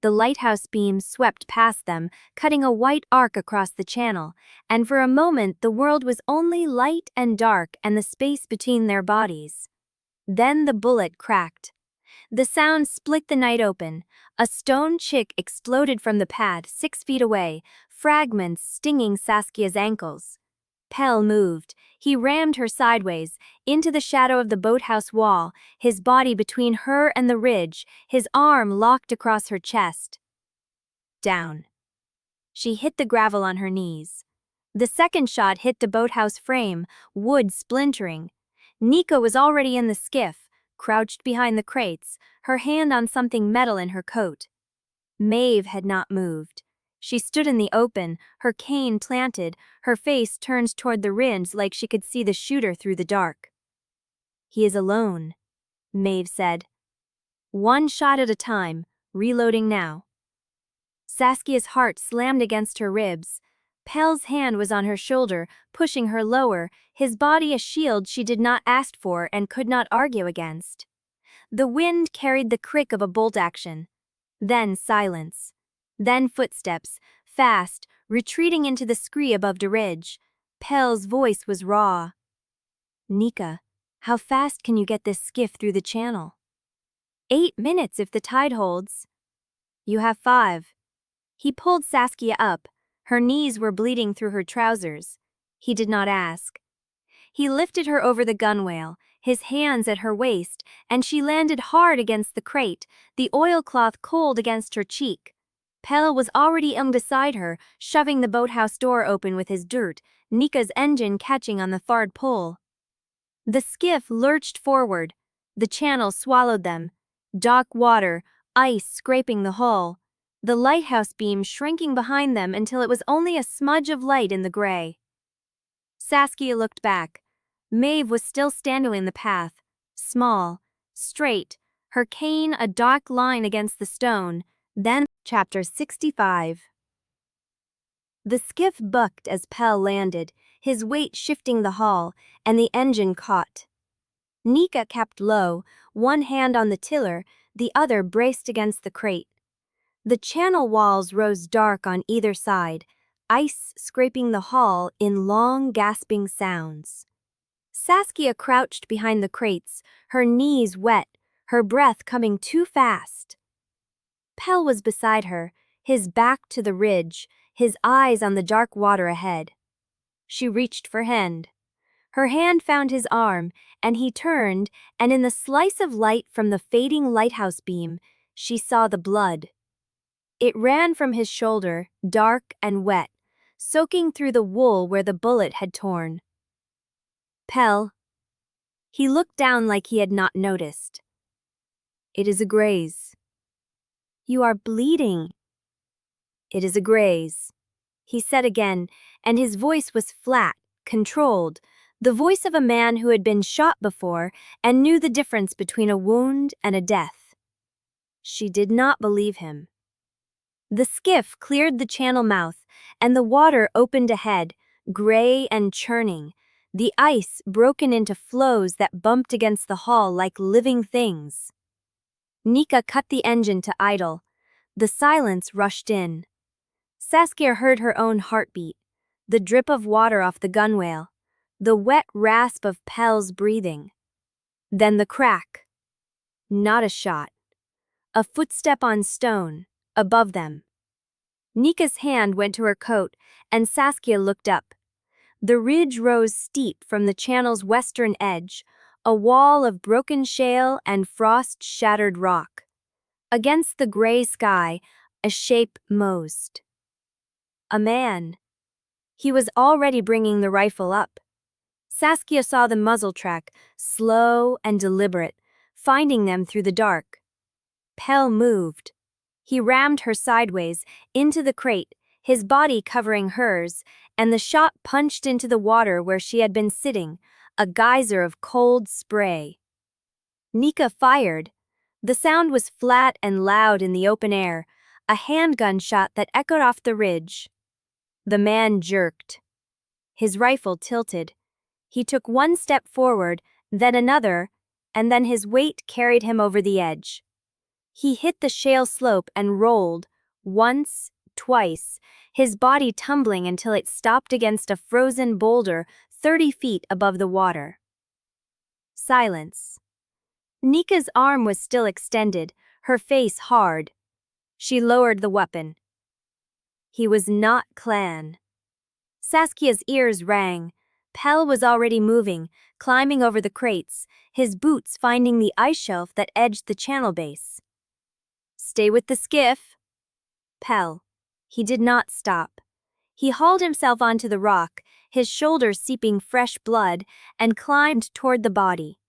The lighthouse beams swept past them, cutting a white arc across the channel, and for a moment the world was only light and dark and the space between their bodies. Then the bullet cracked. The sound split the night open. A stone chick exploded from the pad 6 feet away, fragments stinging Saskia's ankles. Pell moved. He rammed her sideways, into the shadow of the boathouse wall, his body between her and the ridge, his arm locked across her chest. Down. She hit the gravel on her knees. The second shot hit the boathouse frame, wood splintering. Nika was already in the skiff, crouched behind the crates, her hand on something metal in her coat. Maeve had not moved. She stood in the open, her cane planted, her face turned toward the ridge like she could see the shooter through the dark. He is alone, Maeve said. One shot at a time, reloading now. Saskia's heart slammed against her ribs. Pell's hand was on her shoulder, pushing her lower, his body a shield she did not ask for and could not argue against. The wind carried the crick of a bolt action. Then silence. Then footsteps, fast, retreating into the scree above the ridge. Pell's voice was raw. "Nika, how fast can you get this skiff through the channel?" 8 minutes if the tide holds." "You have 5. He pulled Saskia up. Her knees were bleeding through her trousers. He did not ask. He lifted her over the gunwale, his hands at her waist, and she landed hard against the crate, the oilcloth cold against her cheek. Pell was already beside her, shoving the boathouse door open with his dirt, Nika's engine catching on the third pull. The skiff lurched forward. The channel swallowed them. Dark water, ice scraping the hull. The lighthouse beam shrinking behind them until it was only a smudge of light in the gray. Saskia looked back. Maeve was still standing in the path, small, straight, her cane a dark line against the stone. Then, Chapter 65. The skiff bucked as Pell landed, his weight shifting the hull, and the engine caught. Nika kept low, one hand on the tiller, the other braced against the crate. The channel walls rose dark on either side, ice scraping the hull in long, gasping sounds. Saskia crouched behind the crates, her knees wet, her breath coming too fast. Pell was beside her, his back to the ridge, his eyes on the dark water ahead. She reached for hand. Her hand found his arm, and he turned, and in the slice of light from the fading lighthouse beam, she saw the blood. It ran from his shoulder, dark and wet, soaking through the wool where the bullet had torn. "Pell." He looked down like he had not noticed. "It is a graze." "You are bleeding." "It is a graze," he said again, and his voice was flat, controlled, the voice of a man who had been shot before and knew the difference between a wound and a death. She did not believe him. The skiff cleared the channel mouth, and the water opened ahead, gray and churning, the ice broken into floes that bumped against the hull like living things. Nika cut the engine to idle. The silence rushed in. Saskia heard her own heartbeat, the drip of water off the gunwale, the wet rasp of Pell's breathing. Then the crack. Not a shot. A footstep on stone, above them. Nika's hand went to her coat, and Saskia looked up. The ridge rose steep from the channel's western edge, a wall of broken shale and frost-shattered rock. Against the gray sky, a shape mosed. A man. He was already bringing the rifle up. Saskia saw the muzzle track, slow and deliberate, finding them through the dark. Pell moved. He rammed her sideways, into the crate, his body covering hers, and the shot punched into the water where she had been sitting, a geyser of cold spray. Nika fired. The sound was flat and loud in the open air, a handgun shot that echoed off the ridge. The man jerked. His rifle tilted. He took one step forward, then another, and then his weight carried him over the edge. He hit the shale slope and rolled, once, twice, his body tumbling until it stopped against a frozen boulder 30 feet above the water. Silence. Nika's arm was still extended, her face hard. She lowered the weapon. He was not Clan. Saskia's ears rang. Pell was already moving, climbing over the crates, his boots finding the ice shelf that edged the channel base. "Stay with the skiff." Pell. He did not stop. He hauled himself onto the rock, his shoulders seeping fresh blood, and climbed toward the body.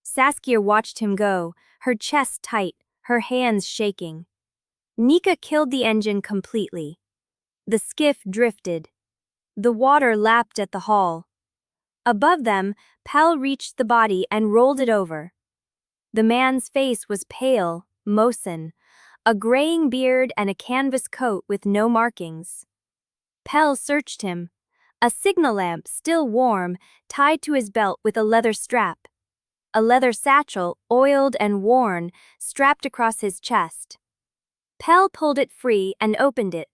Saskia watched him go, her chest tight, her hands shaking. Nika killed the engine completely. The skiff drifted. The water lapped at the hull. Above them, Pell reached the body and rolled it over. The man's face was pale, mousson, a graying beard and a canvas coat with no markings. Pell searched him. A signal lamp, still warm, tied to his belt with a leather strap. A leather satchel, oiled and worn, strapped across his chest. Pell pulled it free and opened it.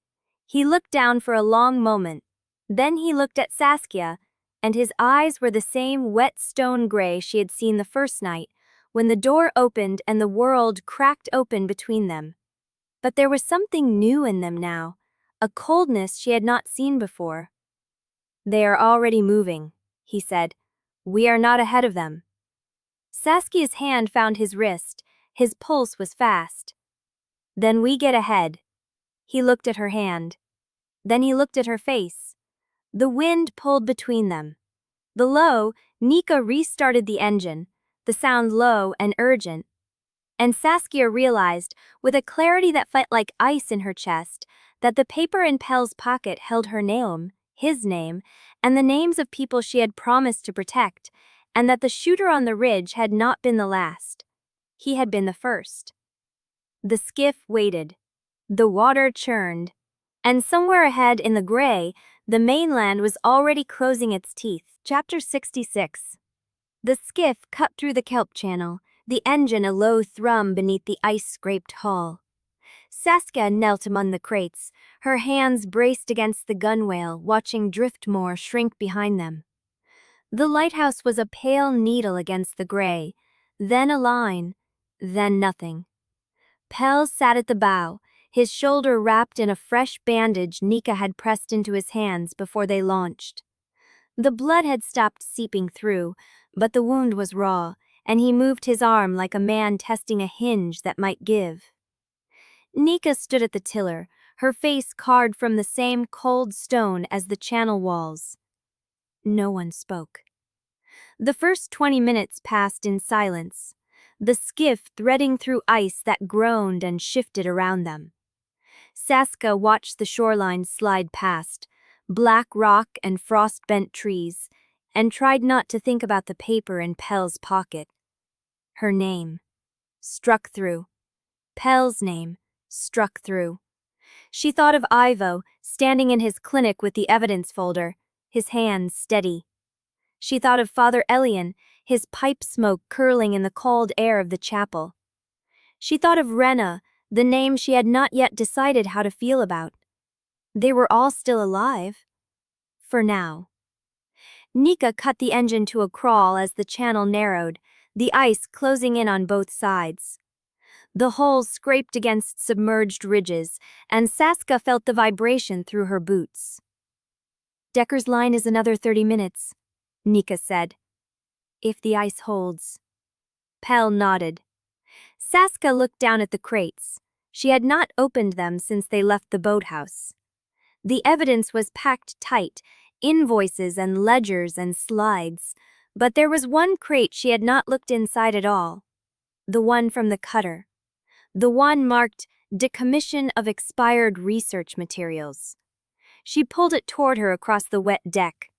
He looked down for a long moment. Then he looked at Saskia, and his eyes were the same wet stone gray she had seen the first night, when the door opened and the world cracked open between them. But there was something new in them now, a coldness she had not seen before. "They are already moving," he said. "We are not ahead of them." Saskia's hand found his wrist. His pulse was fast. "Then we get ahead." He looked at her hand. Then he looked at her face. The wind pulled between them. Below, Nika restarted the engine, the sound low and urgent. And Saskia realized, with a clarity that felt like ice in her chest, that the paper in Pell's pocket held her name, his name, and the names of people she had promised to protect, and that the shooter on the ridge had not been the last. He had been the first. The skiff waited. The water churned. And somewhere ahead in the gray, the mainland was already closing its teeth. Chapter 66. The skiff cut through the kelp channel, the engine a low thrum beneath the ice-scraped hull. Saskia knelt among the crates, her hands braced against the gunwale, watching Driftmoor shrink behind them. The lighthouse was a pale needle against the gray, then a line, then nothing. Pell sat at the bow, his shoulder wrapped in a fresh bandage Nika had pressed into his hands before they launched. The blood had stopped seeping through, but the wound was raw, and he moved his arm like a man testing a hinge that might give. Nika stood at the tiller, her face carved from the same cold stone as the channel walls. No one spoke. The first 20 minutes passed in silence, the skiff threading through ice that groaned and shifted around them. Saskia watched the shoreline slide past, black rock and frost-bent trees, and tried not to think about the paper in Pell's pocket. Her name struck through. Pell's name struck through. She thought of Ivo, standing in his clinic with the evidence folder, his hands steady. She thought of Father Elian, his pipe smoke curling in the cold air of the chapel. She thought of Wrenna, the name she had not yet decided how to feel about. They were all still alive. For now. Nika cut the engine to a crawl as the channel narrowed, the ice closing in on both sides. The hull scraped against submerged ridges, and Saskia felt the vibration through her boots. "Decker's line is another 30 minutes, Nika said. "If the ice holds." Pell nodded. Saskia looked down at the crates. She had not opened them since they left the boathouse. The evidence was packed tight, invoices and ledgers and slides, but there was one crate she had not looked inside at all. The one from the cutter. The one marked "Decommission of Expired Research Materials." She pulled it toward her across the wet deck.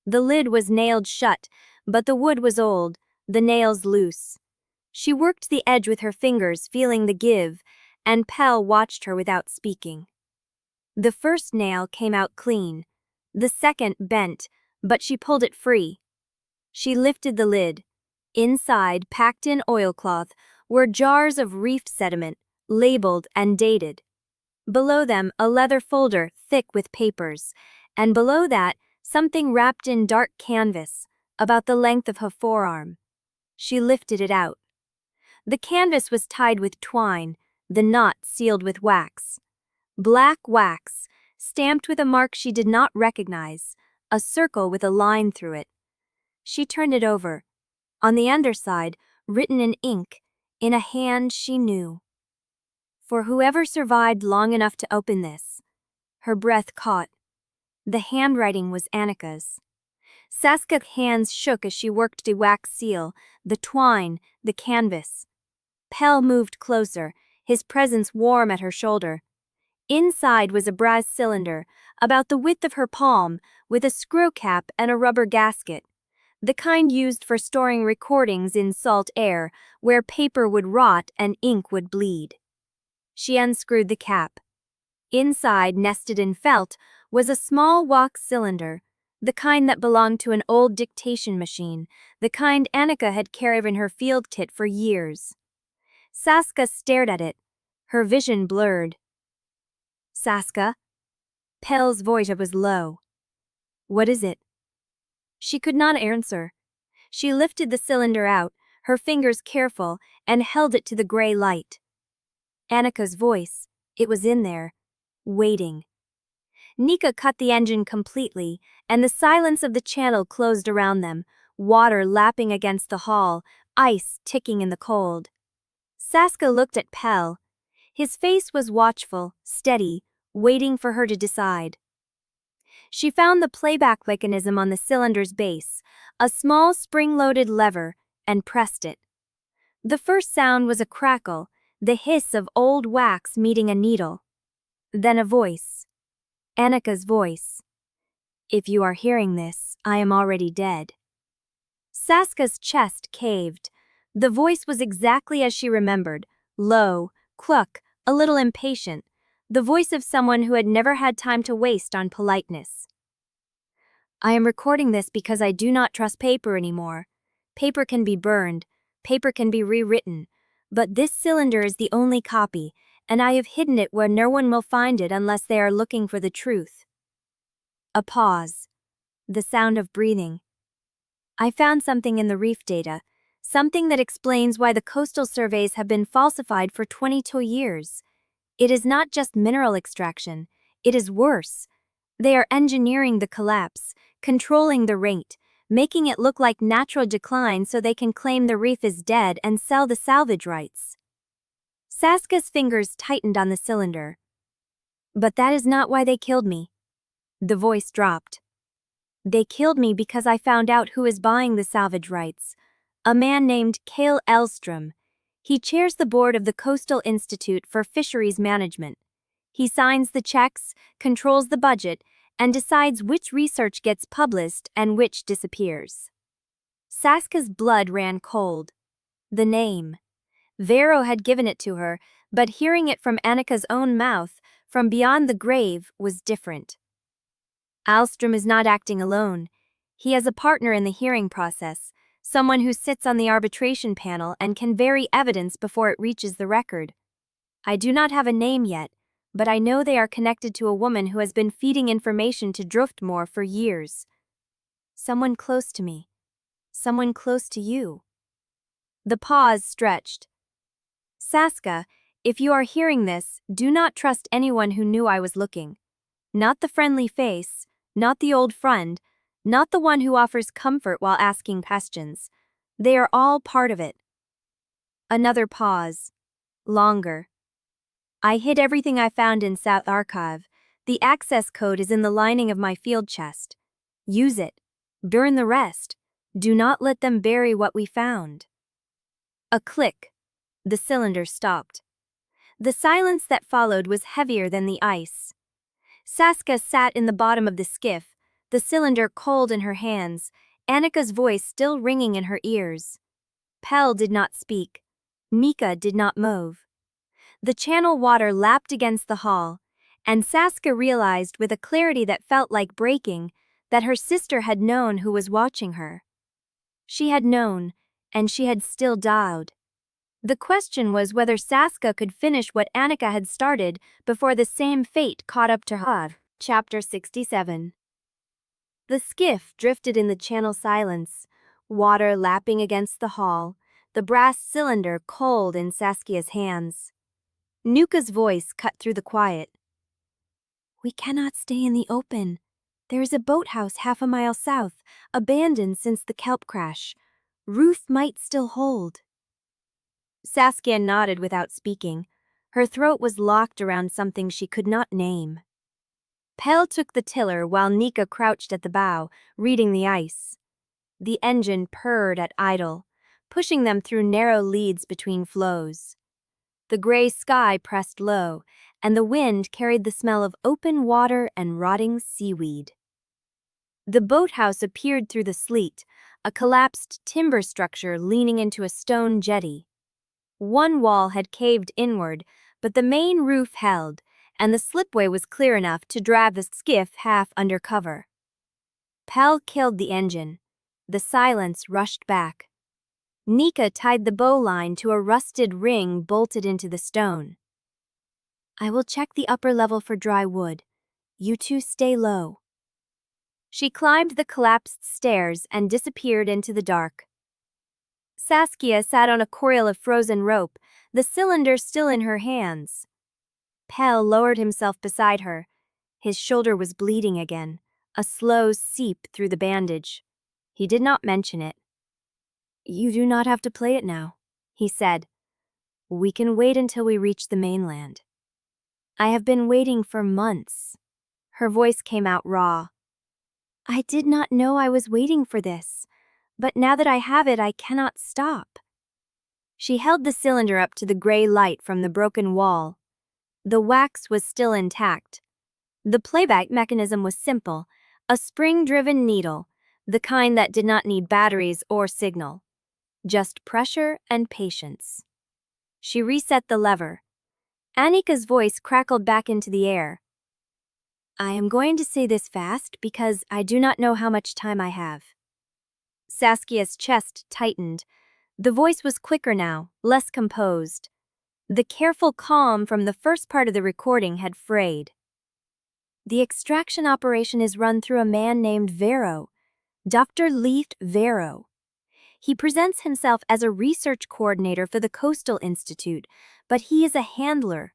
The lid was nailed shut, but the wood was old, the nails loose. She worked the edge with her fingers, feeling the give, and Pell watched her without speaking. The first nail came out clean. The second bent, but she pulled it free. She lifted the lid. Inside, packed in oilcloth, were jars of reef sediment, labeled and dated. Below them, a leather folder thick with papers, and below that, something wrapped in dark canvas, about the length of her forearm. She lifted it out. The canvas was tied with twine, the knot sealed with wax. Black wax, stamped with a mark she did not recognize, a circle with a line through it. She turned it over. On the underside, written in ink, in a hand she knew. For whoever survived long enough to open this. Her breath caught. The handwriting was Anika's. Saskia's hands shook as she worked the wax seal, the twine, the canvas. Pell moved closer, his presence warm at her shoulder. Inside was a brass cylinder, about the width of her palm, with a screw cap and a rubber gasket. The kind used for storing recordings in salt air, where paper would rot and ink would bleed. She unscrewed the cap. Inside, nested in felt, was a small wax cylinder, the kind that belonged to an old dictation machine, the kind Anika had carried in her field kit for years. Saskia stared at it, her vision blurred. Saskia? Pell's voice was low. What is it? She could not answer. She lifted the cylinder out, her fingers careful, and held it to the gray light. Anika's voice, it was in there, waiting. Nika cut the engine completely, and the silence of the channel closed around them, water lapping against the hull, ice ticking in the cold. Saskia looked at Pell. His face was watchful, steady, waiting for her to decide. She found the playback mechanism on the cylinder's base, a small spring-loaded lever, and pressed it. The first sound was a crackle, the hiss of old wax meeting a needle. Then a voice. Anika's voice. If you are hearing this, I am already dead. Saskia's chest caved. The voice was exactly as she remembered, low, cluck, a little impatient, the voice of someone who had never had time to waste on politeness. I am recording this because I do not trust paper anymore. Paper can be burned, paper can be rewritten, but this cylinder is the only copy, and I have hidden it where no one will find it unless they are looking for the truth. A pause. The sound of breathing. I found something in the reef data, something that explains why the coastal surveys have been falsified for 22 years. It is not just mineral extraction, it is worse. They are engineering the collapse, controlling the rate, making it look like natural decline so they can claim the reef is dead and sell the salvage rights. Saskia's fingers tightened on the cylinder. But that is not why they killed me. The voice dropped. They killed me because I found out who is buying the salvage rights. A man named Kale Elstrom. He chairs the board of the Coastal Institute for Fisheries Management. He signs the checks, controls the budget, and decides which research gets published and which disappears. Saskia's blood ran cold. The name. Vero had given it to her, but hearing it from Anika's own mouth, from beyond the grave, was different. Alstrom is not acting alone. He has a partner in the hearing process, someone who sits on the arbitration panel and can vary evidence before it reaches the record. I do not have a name yet, but I know they are connected to a woman who has been feeding information to Driftmoor for years. Someone close to me. Someone close to you. The pause stretched. Saskia, if you are hearing this, do not trust anyone who knew I was looking. Not the friendly face, not the old friend, not the one who offers comfort while asking questions. They are all part of it. Another pause. Longer. I hid everything I found in South Archive. The access code is in the lining of my field chest. Use it. Burn the rest. Do not let them bury what we found. A click. The cylinder stopped. The silence that followed was heavier than the ice. Saskia sat in the bottom of the skiff, the cylinder cold in her hands, Anika's voice still ringing in her ears. Pell did not speak. Nika did not move. The channel water lapped against the hull, and Saskia realized with a clarity that felt like breaking that her sister had known who was watching her. She had known, and she had still died. The question was whether Saskia could finish what Anika had started before the same fate caught up to her. Chapter 67. The skiff drifted in the channel silence, water lapping against the hull, the brass cylinder cold in Saskia's hands. Nuka's voice cut through the quiet. We cannot stay in the open. There is a boathouse half a mile south, abandoned since the kelp crash. Roof might still hold. Saskia nodded without speaking. Her throat was locked around something she could not name. Pell took the tiller while Nika crouched at the bow, reading the ice. The engine purred at idle, pushing them through narrow leads between floes. The gray sky pressed low, and the wind carried the smell of open water and rotting seaweed. The boathouse appeared through the sleet, a collapsed timber structure leaning into a stone jetty. One wall had caved inward, but the main roof held, and the slipway was clear enough to drive the skiff half under cover. Pell killed the engine. The silence rushed back. Nika tied the bowline to a rusted ring bolted into the stone. I will check the upper level for dry wood. You two stay low. She climbed the collapsed stairs and disappeared into the dark. Saskia sat on a coil of frozen rope, the cylinder still in her hands. Pell lowered himself beside her. His shoulder was bleeding again, a slow seep through the bandage. He did not mention it. You do not have to play it now, he said. We can wait until we reach the mainland. I have been waiting for months. Her voice came out raw. I did not know I was waiting for this, but now that I have it, I cannot stop. She held the cylinder up to the gray light from the broken wall. The wax was still intact. The playback mechanism was simple, a spring-driven needle, the kind that did not need batteries or signal. Just pressure and patience. She reset the lever. Anika's voice crackled back into the air. I am going to say this fast because I do not know how much time I have. Saskia's chest tightened. The voice was quicker now, less composed. The careful calm from the first part of the recording had frayed. The extraction operation is run through a man named Vero, Dr. Leif Vero. He presents himself as a research coordinator for the Coastal Institute, but he is a handler.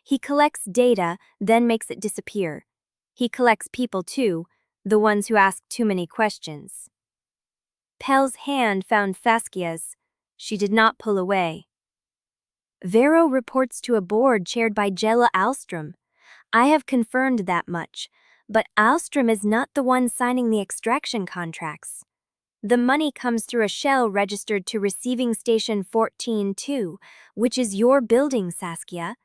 He collects data, then makes it disappear. He collects people too, the ones who ask too many questions. Pell's hand found Saskia's. She did not pull away. Vero reports to a board chaired by Jella Alstrom. I have confirmed that much, but Alstrom is not the one signing the extraction contracts. The money comes through a shell registered to Receiving Station 14-2, which is your building, Saskia,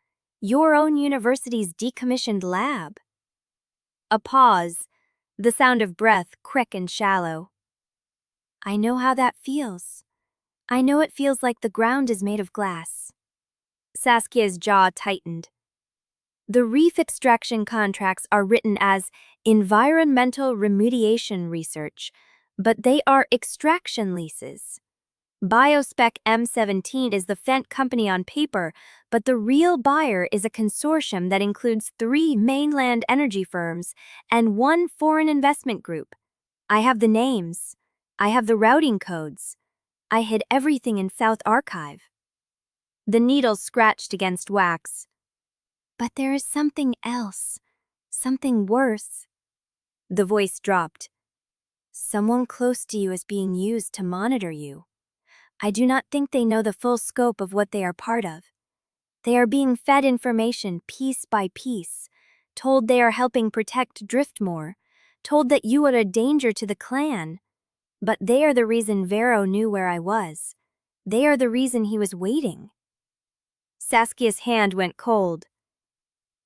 your own university's decommissioned lab. A pause, the sound of breath quick and shallow. I know how that feels. I know it feels like the ground is made of glass. Saskia's jaw tightened. The reef extraction contracts are written as environmental remediation research, but they are extraction leases. Biospec M17 is the Fent company on paper, but the real buyer is a consortium that includes 3 mainland energy firms and 1 foreign investment group. I have the names. I have the routing codes. I hid everything in South Archive. The needle scratched against wax. But there is something else. Something worse. The voice dropped. Someone close to you is being used to monitor you. I do not think they know the full scope of what they are part of. They are being fed information piece by piece, told they are helping protect Driftmoor, told that you are a danger to the clan. But they are the reason Vero knew where I was. They are the reason he was waiting. Saskia's hand went cold.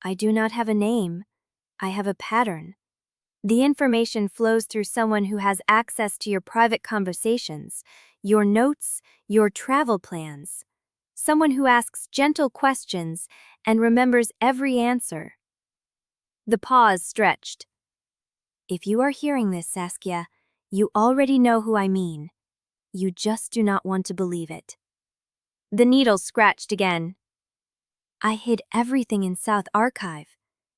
I do not have a name. I have a pattern. The information flows through someone who has access to your private conversations, your notes, your travel plans. Someone who asks gentle questions and remembers every answer. The pause stretched. If you are hearing this, Saskia, you already know who I mean. You just do not want to believe it. The needle scratched again. I hid everything in South Archive.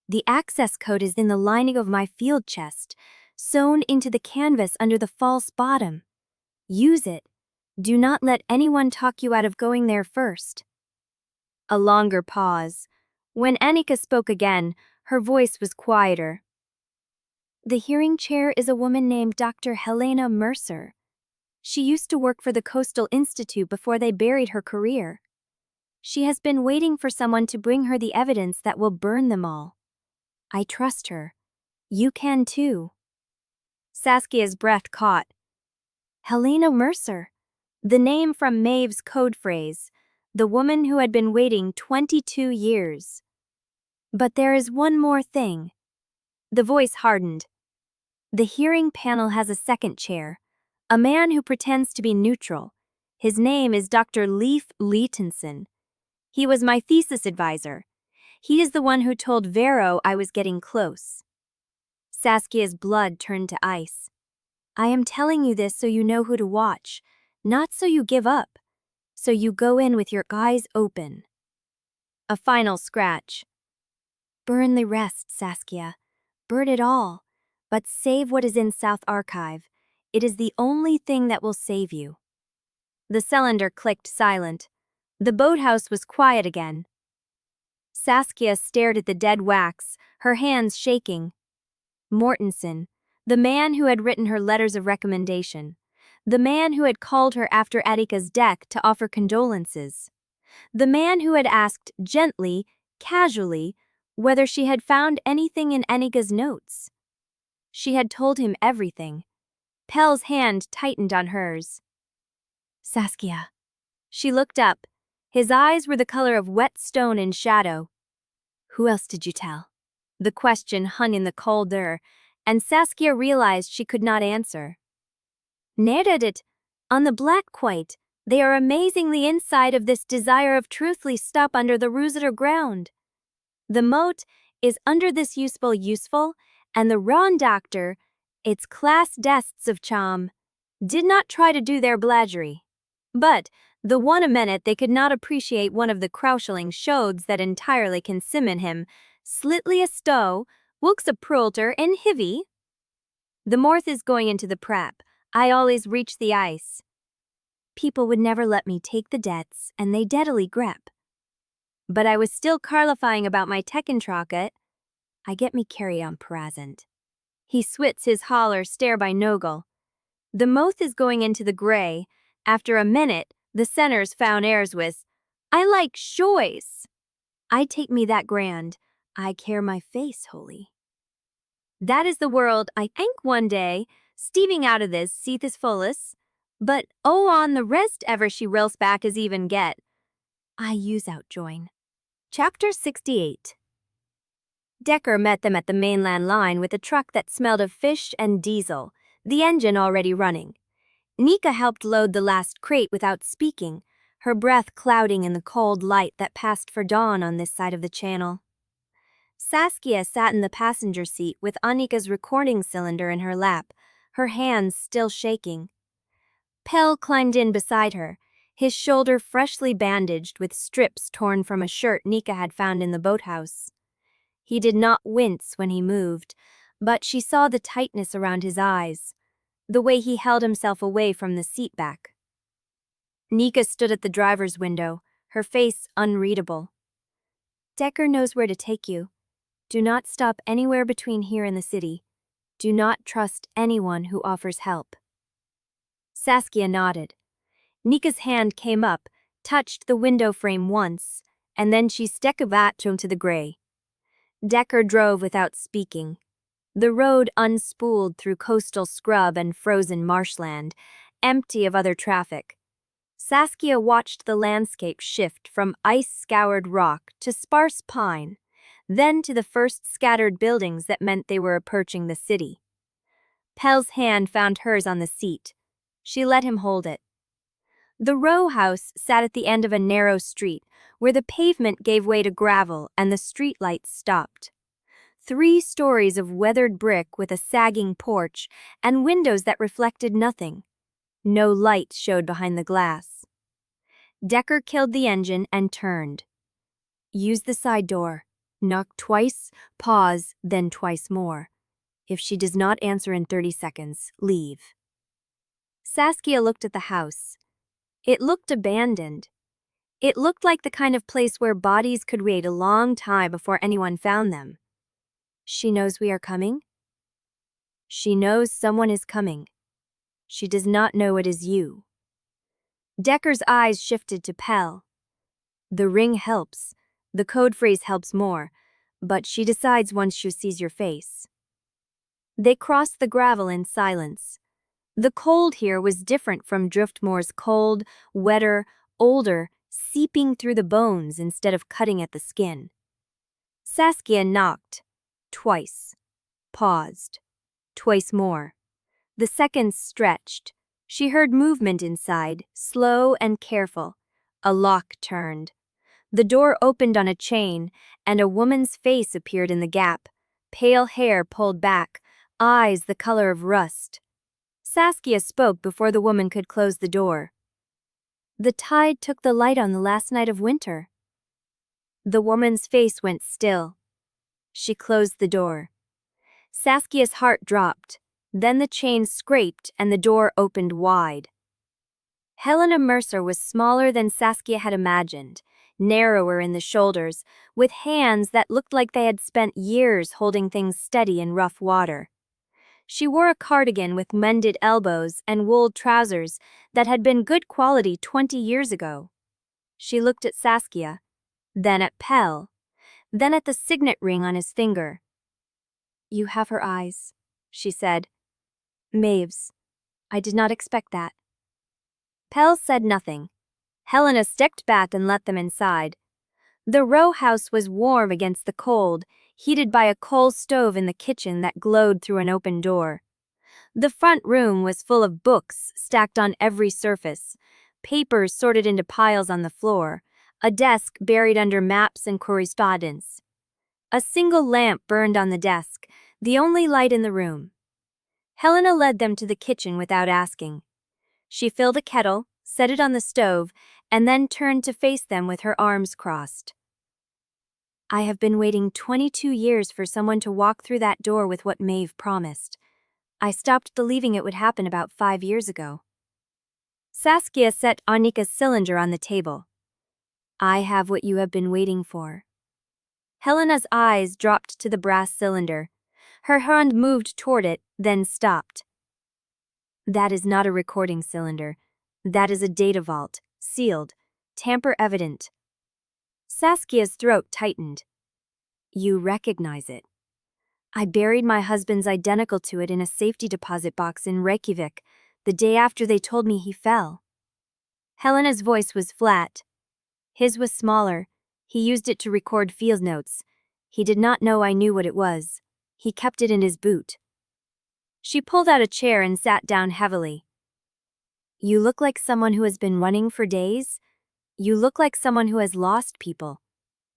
The access code is in the lining of my field chest, sewn into the canvas under the false bottom. Use it. Do not let anyone talk you out of going there first. A longer pause. When Anika spoke again, her voice was quieter. The hearing chair is a woman named Dr. Helena Mercer. She used to work for the Coastal Institute before they buried her career. She has been waiting for someone to bring her the evidence that will burn them all. I trust her. You can too. Saskia's breath caught. Helena Mercer. The name from Maeve's code phrase. The woman who had been waiting 22 years. But there is one more thing. The voice hardened. The hearing panel has a second chair. A man who pretends to be neutral. His name is Dr. Leif Lietensen. He was my thesis advisor. He is the one who told Vero I was getting close. Saskia's blood turned to ice. I am telling you this so you know who to watch, not so you give up, so you go in with your eyes open. A final scratch. Burn the rest, Saskia. Burn it all, but save what is in South Archive. It is the only thing that will save you. The cylinder clicked silent. The boathouse was quiet again. Saskia stared at the dead wax, her hands shaking. Mortensen, the man who had written her letters of recommendation. The man who had called her after Anika's death to offer condolences. The man who had asked gently, casually, whether she had found anything in Anika's notes. She had told him everything. Pell's hand tightened on hers. Saskia. She looked up. His eyes were the color of wet stone in shadow. Who else did you tell? The question hung in the cold air, and Saskia realized she could not answer. Narrated on the black quite, they are amazingly inside of this desire of truthfully stop under the rooster ground. The moat is under this useful, and the Ron doctor, its class dests of charm, did not try to do their blagery. But the one a minute they could not appreciate one of the crouchling shows that entirely can simon him, slitly a stow, wilks a prulter in hivy. The morth is going into the prep. I always reach the ice. People would never let me take the debts, and they deadly grep. But I was still carlifying about my Tekkentrocket. I get me carry on present. He swits his holler stare by Nogel. The moth is going into the gray. After a minute, the centers found airs with, I like shoys. I take me that grand. I care my face holy. That is the world I think one day, steeving out of this, seeth is fullest. But oh on the rest ever she reels back as even get. I use out join. Chapter 68. Decker met them at the mainland line with a truck that smelled of fish and diesel, the engine already running. Nika helped load the last crate without speaking, her breath clouding in the cold light that passed for dawn on this side of the channel. Saskia sat in the passenger seat with Anika's recording cylinder in her lap, her hands still shaking. Pell climbed in beside her, his shoulder freshly bandaged with strips torn from a shirt Nika had found in the boathouse. He did not wince when he moved, but she saw the tightness around his eyes, the way he held himself away from the seat back. Nika stood at the driver's window, her face unreadable. Decker knows where to take you. Do not stop anywhere between here and the city. Do not trust anyone who offers help. Saskia nodded. Nika's hand came up, touched the window frame once, and then she stuck a vacuum to the gray. Decker drove without speaking. The road unspooled through coastal scrub and frozen marshland, empty of other traffic. Saskia watched the landscape shift from ice-scoured rock to sparse pine, then to the first scattered buildings that meant they were approaching the city. Pell's hand found hers on the seat. She let him hold it. The row house sat at the end of a narrow street, where the pavement gave way to gravel and the streetlights stopped. 3 stories of weathered brick with a sagging porch and windows that reflected nothing. No light showed behind the glass. Decker killed the engine and turned. Use the side door. Knock twice, pause, then twice more. If she does not answer in 30 seconds, leave. Saskia looked at the house. It looked abandoned. It looked like the kind of place where bodies could wait a long time before anyone found them. She knows we are coming? She knows someone is coming. She does not know it is you. Decker's eyes shifted to Pell. The ring helps. The code phrase helps more, but she decides once she sees your face. They crossed the gravel in silence. The cold here was different from Driftmoor's cold, wetter, older, seeping through the bones instead of cutting at the skin. Saskia knocked. Twice. Paused. Twice more. The seconds stretched. She heard movement inside, slow and careful. A lock turned. The door opened on a chain, and a woman's face appeared in the gap, pale hair pulled back, eyes the color of rust. Saskia spoke before the woman could close the door. The tide took the light on the last night of winter. The woman's face went still. She closed the door. Saskia's heart dropped. Then the chain scraped and the door opened wide. Helena Mercer was smaller than Saskia had imagined, narrower in the shoulders, with hands that looked like they had spent years holding things steady in rough water. She wore a cardigan with mended elbows and wool trousers that had been good quality 20 years ago. She looked at Saskia, then at Pell, then at the signet ring on his finger. "You have her eyes," she said. "Maves, I did not expect that." Pell said nothing. Helena stepped back and let them inside. The row house was warm against the cold, heated by a coal stove in the kitchen that glowed through an open door. The front room was full of books stacked on every surface, papers sorted into piles on the floor, a desk buried under maps and correspondence. A single lamp burned on the desk, the only light in the room. Helena led them to the kitchen without asking. She filled a kettle, set it on the stove, and then turned to face them with her arms crossed. "I have been waiting 22 years for someone to walk through that door with what Maeve promised. I stopped believing it would happen about 5 years ago." Saskia set Anika's cylinder on the table. "I have what you have been waiting for." Helena's eyes dropped to the brass cylinder. Her hand moved toward it, then stopped. "That is not a recording cylinder. That is a data vault, sealed, tamper-evident." Saskia's throat tightened. "You recognize it." "I buried my husband's identical to it in a safety deposit box in Reykjavik, the day after they told me he fell." Helena's voice was flat. His was smaller. He used it to record field notes. He did not know I knew what it was. He kept it in his boot. She pulled out a chair and sat down heavily. "You look like someone who has been running for days. You look like someone who has lost people.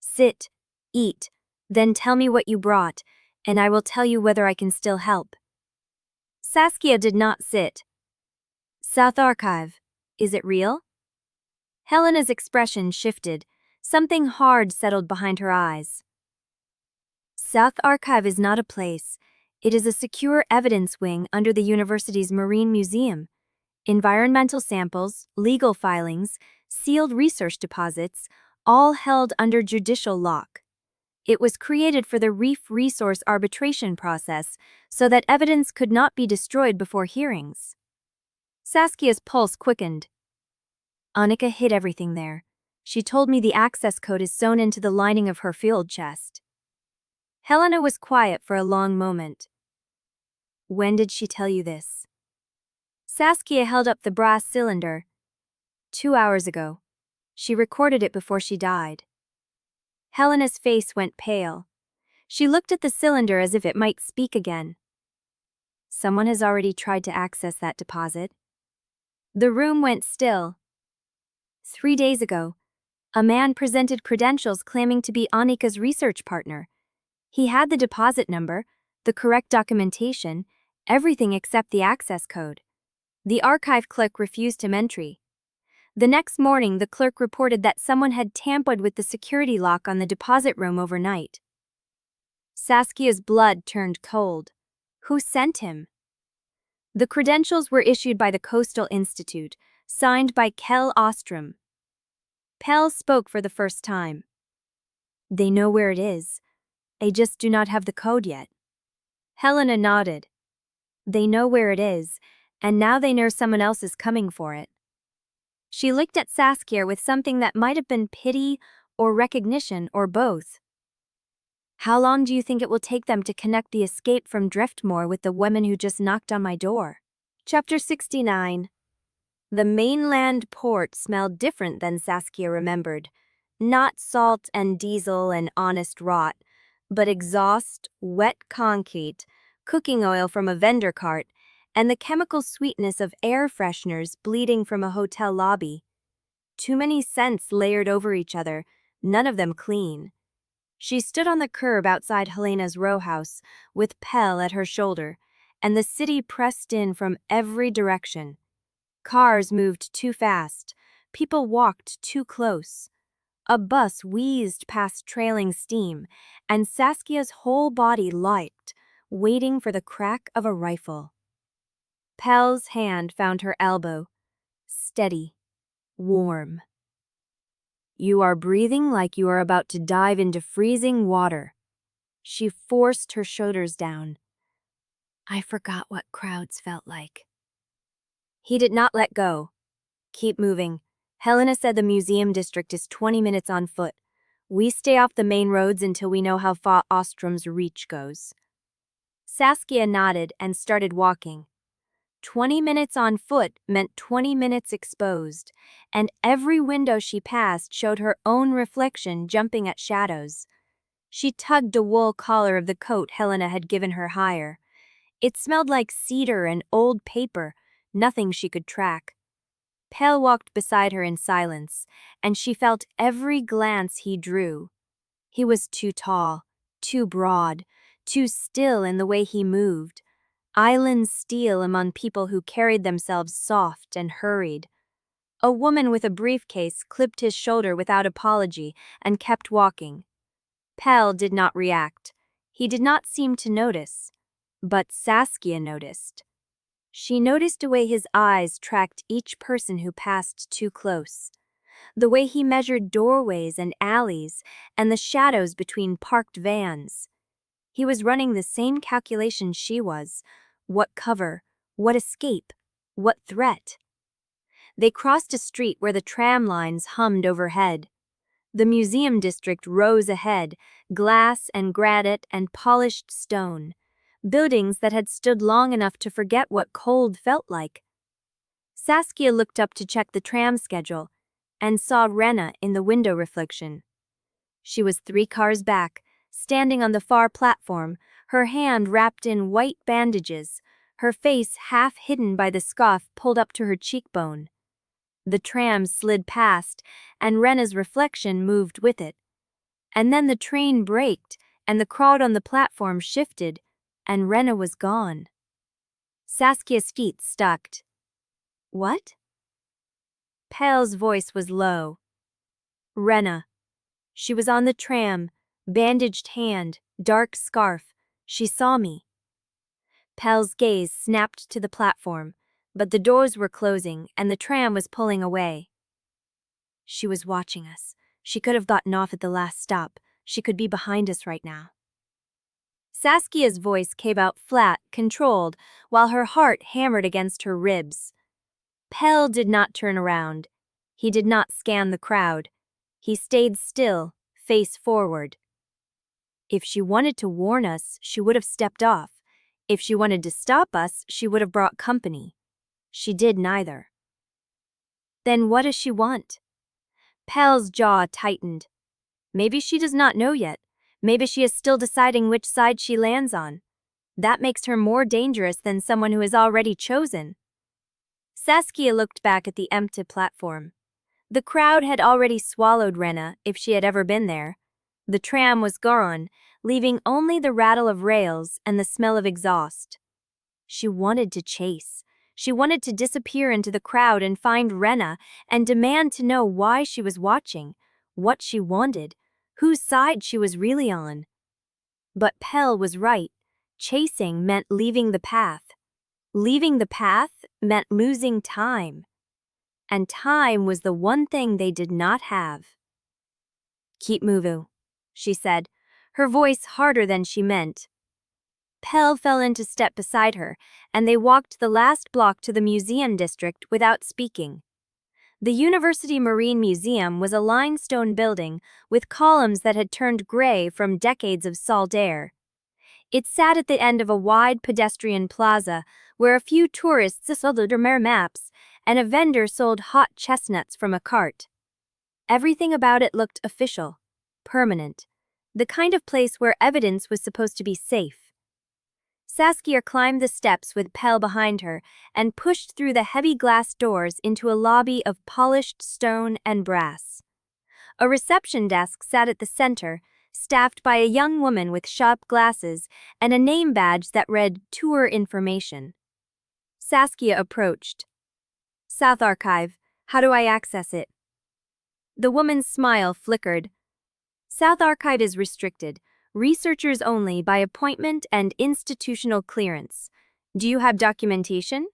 Sit, eat, then tell me what you brought, and I will tell you whether I can still help." Saskia did not sit. "South Archive. Is it real?" Helena's expression shifted. Something hard settled behind her eyes. "South Archive is not a place. It is a secure evidence wing under the university's Marine Museum. Environmental samples, legal filings, sealed research deposits, all held under judicial lock. It was created for the reef resource arbitration process so that evidence could not be destroyed before hearings." Saskia's pulse quickened. "Anika hid everything there. She told me the access code is sewn into the lining of her field chest." Helena was quiet for a long moment. "When did she tell you this?" Saskia held up the brass cylinder. 2 hours ago. She recorded it before she died." Helena's face went pale. She looked at the cylinder as if it might speak again. "Someone has already tried to access that deposit." The room went still. 3 days ago, a man presented credentials claiming to be Anika's research partner. He had the deposit number, the correct documentation, everything except the access code. The archive clerk refused him entry. The next morning, the clerk reported that someone had tampered with the security lock on the deposit room overnight. Saskia's blood turned cold. Who sent him? The credentials were issued by the Coastal Institute, signed by Kjell Ostrom. Pell spoke for the first time. "They know where it is. They just do not have the code yet." Helena nodded. "They know where it is, and now they know someone else is coming for it." She looked at Saskia with something that might have been pity or recognition or both. "How long do you think it will take them to connect the escape from Driftmoor with the woman who just knocked on my door?" Chapter 69. The mainland port smelled different than Saskia remembered. Not salt and diesel and honest rot, but exhaust, wet concrete, cooking oil from a vendor cart, and the chemical sweetness of air fresheners bleeding from a hotel lobby. Too many scents layered over each other, none of them clean. She stood on the curb outside Helena's row house, with Pell at her shoulder, and the city pressed in from every direction. Cars moved too fast. People walked too close. A bus wheezed past trailing steam, and Saskia's whole body leaped, waiting for the crack of a rifle. Pell's hand found her elbow. Steady. Warm. You are breathing like you are about to dive into freezing water. She forced her shoulders down. I forgot what crowds felt like. He did not let go. Keep moving. Helena said the museum district is 20 minutes on foot. We stay off the main roads until we know how far Ostrom's reach goes. Saskia nodded and started walking. 20 minutes on foot meant 20 minutes exposed, and every window she passed showed her own reflection jumping at shadows. She tugged a wool collar of the coat Helena had given her Heir. It smelled like cedar and old paper, nothing she could track. Pell walked beside her in silence, and she felt every glance he drew. He was too tall, too broad, too still in the way he moved. Island steel among people who carried themselves soft and hurried. A woman with a briefcase clipped his shoulder without apology and kept walking. Pell did not react. He did not seem to notice. But Saskia noticed. She noticed the way his eyes tracked each person who passed too close, the way he measured doorways and alleys and the shadows between parked vans. He was running the same calculations she was. What cover? What escape? What threat? They crossed a street where the tram lines hummed overhead. The museum district rose ahead, glass and granite and polished stone. Buildings that had stood long enough to forget what cold felt like. Saskia looked up to check the tram schedule and saw Wrenna in the window reflection. She was 3 cars back, standing on the far platform, her hand wrapped in white bandages, her face half hidden by the scarf pulled up to her cheekbone. The tram slid past, and Wrenna's reflection moved with it. And then the train braked, and the crowd on the platform shifted, and Wrenna was gone. Saskia's feet stuck. What? Pell's voice was low. Wrenna. She was on the tram, bandaged hand, dark scarf. She saw me. Pell's gaze snapped to the platform, but the doors were closing and the tram was pulling away. She was watching us. She could have gotten off at the last stop. She could be behind us right now. Saskia's voice came out flat, controlled, while her heart hammered against her ribs. Pell did not turn around. He did not scan the crowd. He stayed still, face forward. If she wanted to warn us, she would have stepped off. If she wanted to stop us, she would have brought company. She did neither. Then what does she want? Pell's jaw tightened. Maybe she does not know yet. Maybe she is still deciding which side she lands on. That makes her more dangerous than someone who is already chosen. Saskia looked back at the empty platform. The crowd had already swallowed Wrenna, if she had ever been there. The tram was gone, leaving only the rattle of rails and the smell of exhaust. She wanted to chase. She wanted to disappear into the crowd and find Wrenna and demand to know why she was watching, what she wanted, whose side she was really on. But Pell was right. Chasing meant leaving the path. Leaving the path meant losing time. And time was the one thing they did not have. Keep moving, she said, her voice harder than she meant. Pell fell into step beside her, and they walked the last block to the museum district without speaking. The University Marine Museum was a limestone building with columns that had turned gray from decades of salt air. It sat at the end of a wide pedestrian plaza where a few tourists sold their maps and a vendor sold hot chestnuts from a cart. Everything about it looked official, permanent, the kind of place where evidence was supposed to be safe. Saskia climbed the steps with Pell behind her and pushed through the heavy glass doors into a lobby of polished stone and brass. A reception desk sat at the center, staffed by a young woman with sharp glasses and a name badge that read Tour Information. Saskia approached. South Archive, how do I access it? The woman's smile flickered. South Archive is restricted, researchers only by appointment and institutional clearance. Do you have documentation?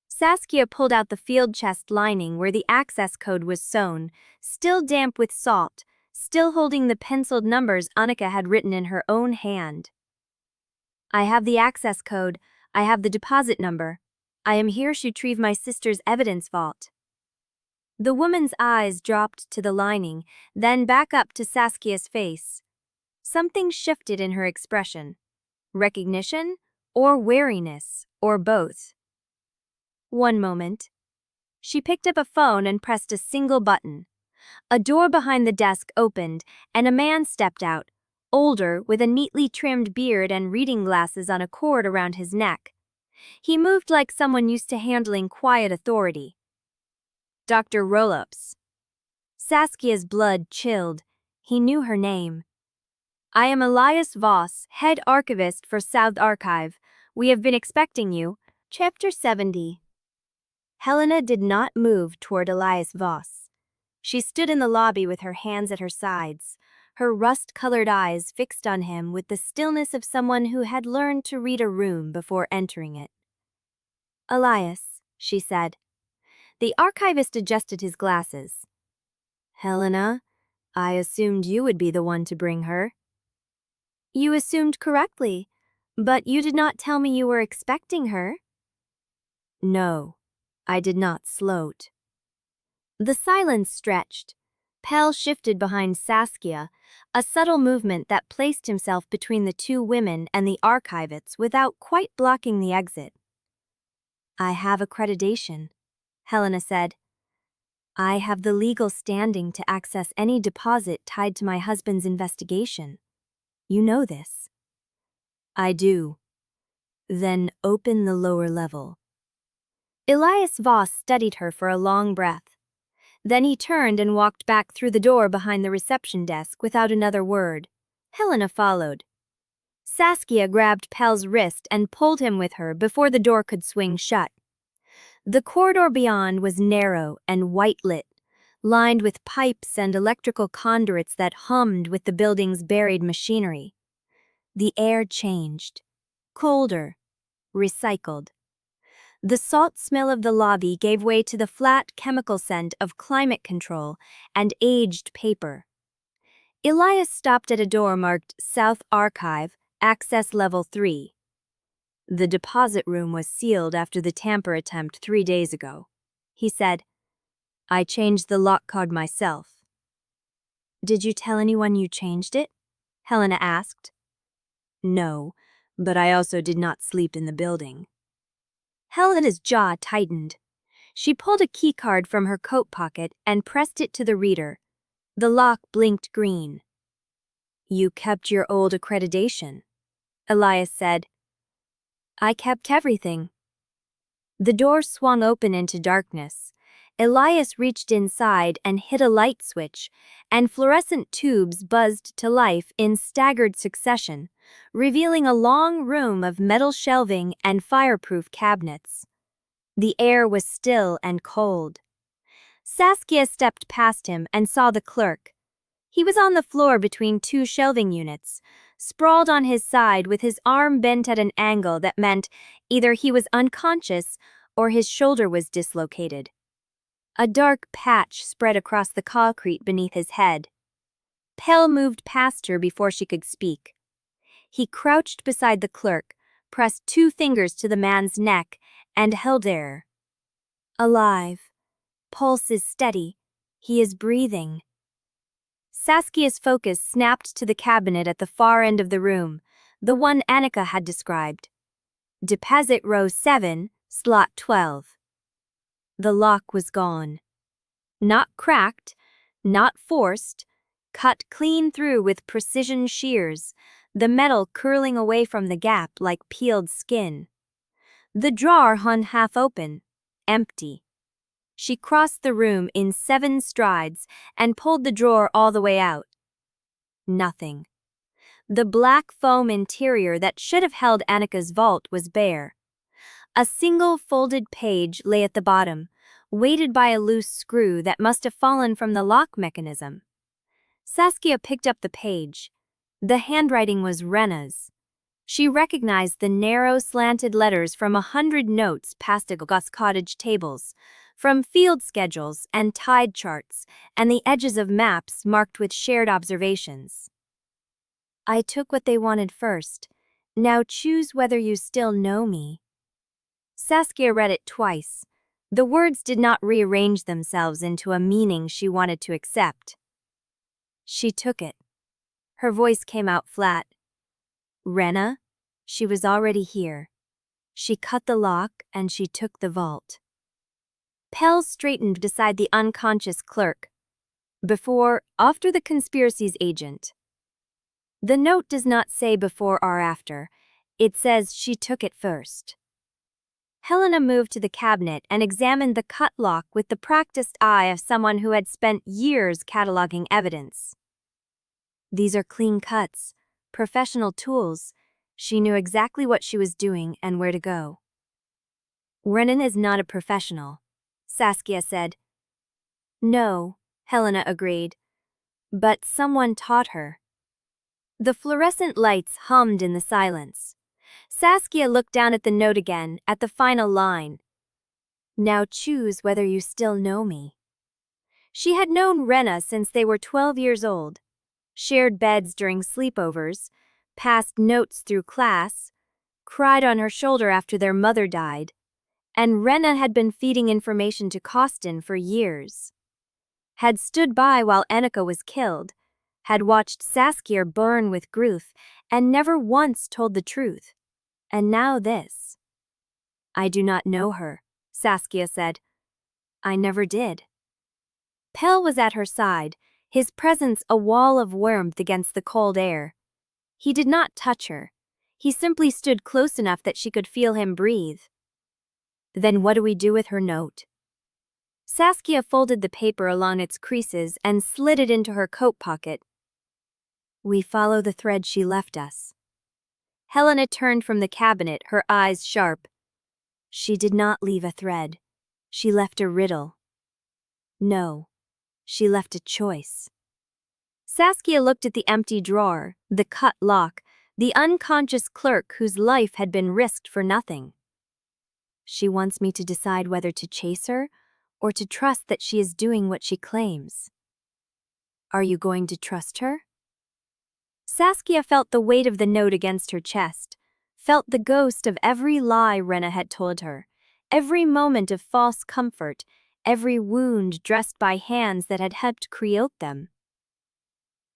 Saskia pulled out the field chest lining where the access code was sewn, still damp with salt, still holding the penciled numbers Anika had written in her own hand. I have the access code, I have the deposit number. I am here to retrieve my sister's evidence vault. The woman's eyes dropped to the lining, then back up to Saskia's face. Something shifted in her expression. Recognition, or wariness, or both. One moment. She picked up a phone and pressed a single button. A door behind the desk opened, and a man stepped out, older, with a neatly trimmed beard and reading glasses on a cord around his neck. He moved like someone used to handling quiet authority. Dr. Roelofs. Saskia's blood chilled. He knew her name. I am Elias Voss, head archivist for South Archive. We have been expecting you. Chapter 70. Helena did not move toward Elias Voss. She stood in the lobby with her hands at her sides, her rust-colored eyes fixed on him with the stillness of someone who had learned to read a room before entering it. Elias, she said. The archivist adjusted his glasses. Helena, I assumed you would be the one to bring her. You assumed correctly, but you did not tell me you were expecting her. No, I did not sloat. The silence stretched. Pell shifted behind Saskia, a subtle movement that placed himself between the two women and the archivists without quite blocking the exit. I have accreditation, Helena said. I have the legal standing to access any deposit tied to my husband's investigation. You know this. I do. Then open the lower level. Elias Voss studied her for a long breath. Then he turned and walked back through the door behind the reception desk without another word. Helena followed. Saskia grabbed Pell's wrist and pulled him with her before the door could swing shut. The corridor beyond was narrow and white-lit, lined with pipes and electrical conduits that hummed with the building's buried machinery. The air changed. Colder. Recycled. The salt smell of the lobby gave way to the flat chemical scent of climate control and aged paper. Elias stopped at a door marked South Archive, Access Level 3. The deposit room was sealed after the tamper attempt 3 days ago, he said. I changed the lock card myself. Did you tell anyone you changed it? Helena asked. No, but I also did not sleep in the building. Helena's jaw tightened. She pulled a keycard from her coat pocket and pressed it to the reader. The lock blinked green. You kept your old accreditation, Elias said. I kept everything. The door swung open into darkness. Elias reached inside and hit a light switch, and fluorescent tubes buzzed to life in staggered succession, revealing a long room of metal shelving and fireproof cabinets. The air was still and cold. Saskia stepped past him and saw the clerk. He was on the floor between two shelving units, sprawled on his side with his arm bent at an angle that meant either he was unconscious or his shoulder was dislocated. A dark patch spread across the concrete beneath his head. Pell moved past her before she could speak. He crouched beside the clerk, pressed 2 fingers to the man's neck, and held there. Alive. Pulse is steady. He is breathing. Saskia's focus snapped to the cabinet at the far end of the room, the one Anika had described. Deposit row 7, slot 12. The lock was gone. Not cracked, not forced, cut clean through with precision shears, the metal curling away from the gap like peeled skin. The drawer hung half open, empty. She crossed the room in 7 strides and pulled the drawer all the way out. Nothing. The black foam interior that should have held Anika's vault was bare. A single folded page lay at the bottom, weighted by a loose screw that must have fallen from the lock mechanism. Saskia picked up the page. The handwriting was Wrenna's. She recognized the narrow, slanted letters from 100 notes past August's cottage tables, from field schedules and tide charts, and the edges of maps marked with shared observations. I took what they wanted first. Now choose whether you still know me. Saskia read it twice. The words did not rearrange themselves into a meaning she wanted to accept. She took it. Her voice came out flat. Wrenna? She was already here. She cut the lock and she took the vault. Pell straightened beside the unconscious clerk. After the conspiracy's agent. The note does not say before or after. It says she took it first. Helena moved to the cabinet and examined the cut lock with the practiced eye of someone who had spent years cataloging evidence. These are clean cuts, professional tools. She knew exactly what she was doing and where to go. Wrenna is not a professional, Saskia said. No, Helena agreed. But someone taught her. The fluorescent lights hummed in the silence. Saskia looked down at the note again, at the final line. Now choose whether you still know me. She had known Wrenna since they were 12 years old, shared beds during sleepovers, passed notes through class, cried on her shoulder after their mother died, and Wrenna had been feeding information to Costin for years. Had stood by while Anika was killed, had watched Saskia burn with grief, and never once told the truth. And now this. I do not know her, Saskia said. I never did. Pell was at her side, his presence a wall of warmth against the cold air. He did not touch her. He simply stood close enough that she could feel him breathe. Then what do we do with her note? Saskia folded the paper along its creases and slid it into her coat pocket. We follow the thread she left us. Helena turned from the cabinet, her eyes sharp. She did not leave a thread. She left a riddle. No, she left a choice. Saskia looked at the empty drawer, the cut lock, the unconscious clerk whose life had been risked for nothing. She wants me to decide whether to chase her or to trust that she is doing what she claims. Are you going to trust her? Saskia felt the weight of the note against her chest, felt the ghost of every lie Wrenna had told her, every moment of false comfort, every wound dressed by hands that had helped create them.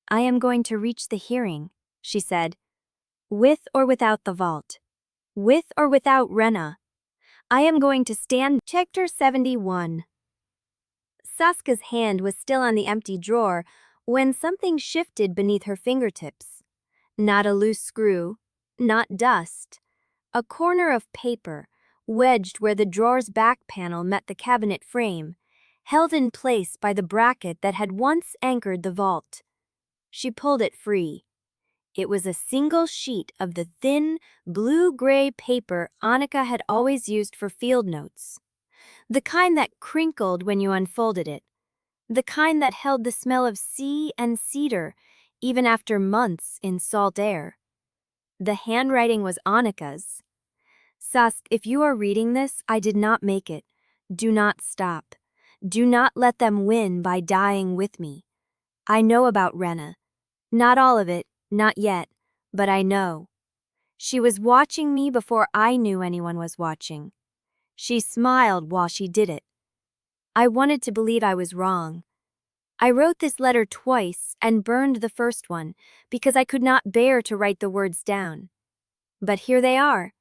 I am going to reach the hearing, she said. With or without the vault. With or without Wrenna. I am going to stand. Chapter 71. Saskia's hand was still on the empty drawer when something shifted beneath her fingertips. Not a loose screw, not dust. A corner of paper, wedged where the drawer's back panel met the cabinet frame, held in place by the bracket that had once anchored the vault. She pulled it free. It was a single sheet of the thin, blue-gray paper Anika had always used for field notes. The kind that crinkled when you unfolded it. The kind that held the smell of sea and cedar, even after months in salt air. The handwriting was Anika's. Sask, if you are reading this, I did not make it. Do not stop. Do not let them win by dying with me. I know about Wrenna. Not all of it, not yet, but I know. She was watching me before I knew anyone was watching. She smiled while she did it. I wanted to believe I was wrong. I wrote this letter twice and burned the first one because I could not bear to write the words down. But here they are.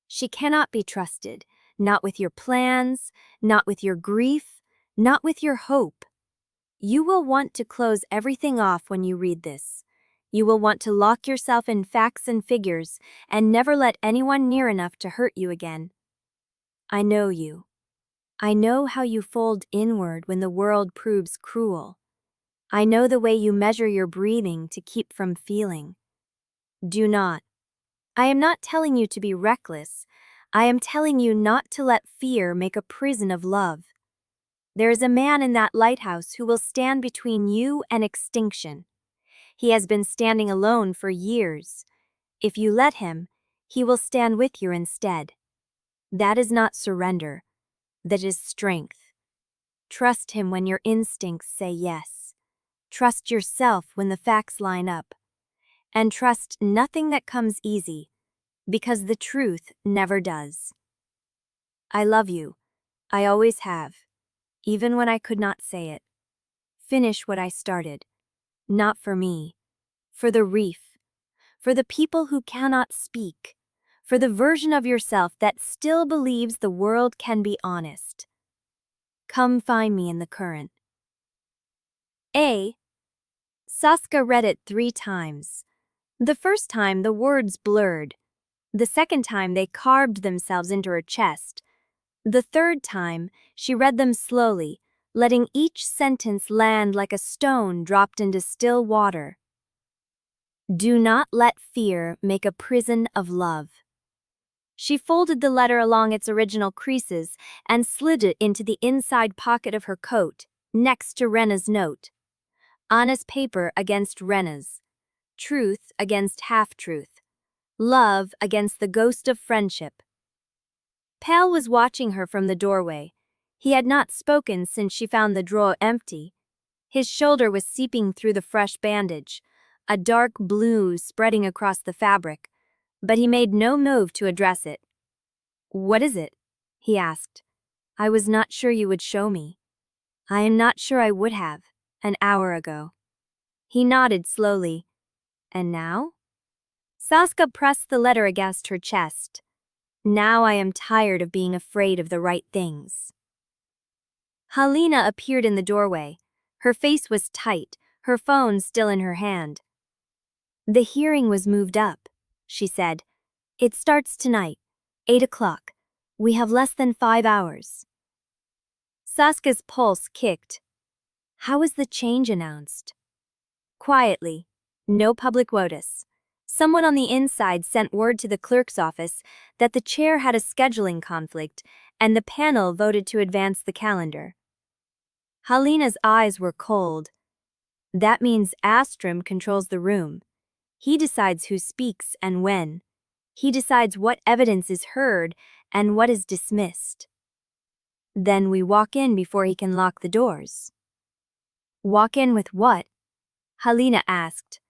She cannot be trusted, not with your plans, not with your grief, not with your hope. You will want to close everything off when you read this. You will want to lock yourself in facts and figures and never let anyone near enough to hurt you again. I know you. I know how you fold inward when the world proves cruel. I know the way you measure your breathing to keep from feeling. Do not. I am not telling you to be reckless. I am telling you not to let fear make a prison of love. There is a man in that lighthouse who will stand between you and extinction. He has been standing alone for years. If you let him, he will stand with you instead. That is not surrender. That is strength. Trust him when your instincts say yes. Trust yourself when the facts line up. And trust nothing that comes easy, because the truth never does. I love you. I always have, even when I could not say it. Finish what I started. Not for me. For the reef. For the people who cannot speak. For the version of yourself that still believes the world can be honest. Come find me in the current. Saskia read it 3 times. The first time the words blurred. The second time they carved themselves into her chest. The third time she read them slowly, letting each sentence land like a stone dropped into still water. Do not let fear make a prison of love. She folded the letter along its original creases and slid it into the inside pocket of her coat, next to Wrenna's note. Honest paper against Wrenna's. Truth against half-truth. Love against the ghost of friendship. Pell was watching her from the doorway. He had not spoken since she found the drawer empty. His shoulder was seeping through the fresh bandage, a dark blue spreading across the fabric, but he made no move to address it. "What is it?" he asked. "I was not sure you would show me. I am not sure I would have, an hour ago." He nodded slowly. "And now?" Saskia pressed the letter against her chest. "Now I am tired of being afraid of the right things." Halina appeared in the doorway. Her face was tight, her phone still in her hand. "The hearing was moved up," she said. "It starts tonight, 8 o'clock. We have less than 5 hours. Saskia's pulse kicked. "How was the change announced?" "Quietly. No public notice. Someone on the inside sent word to the clerk's office that the chair had a scheduling conflict, and the panel voted to advance the calendar." Halina's eyes were cold. "That means Astrum controls the room. He decides who speaks and when. He decides what evidence is heard and what is dismissed." "Then we walk in before he can lock the doors." "Walk in with what?" Halina asked.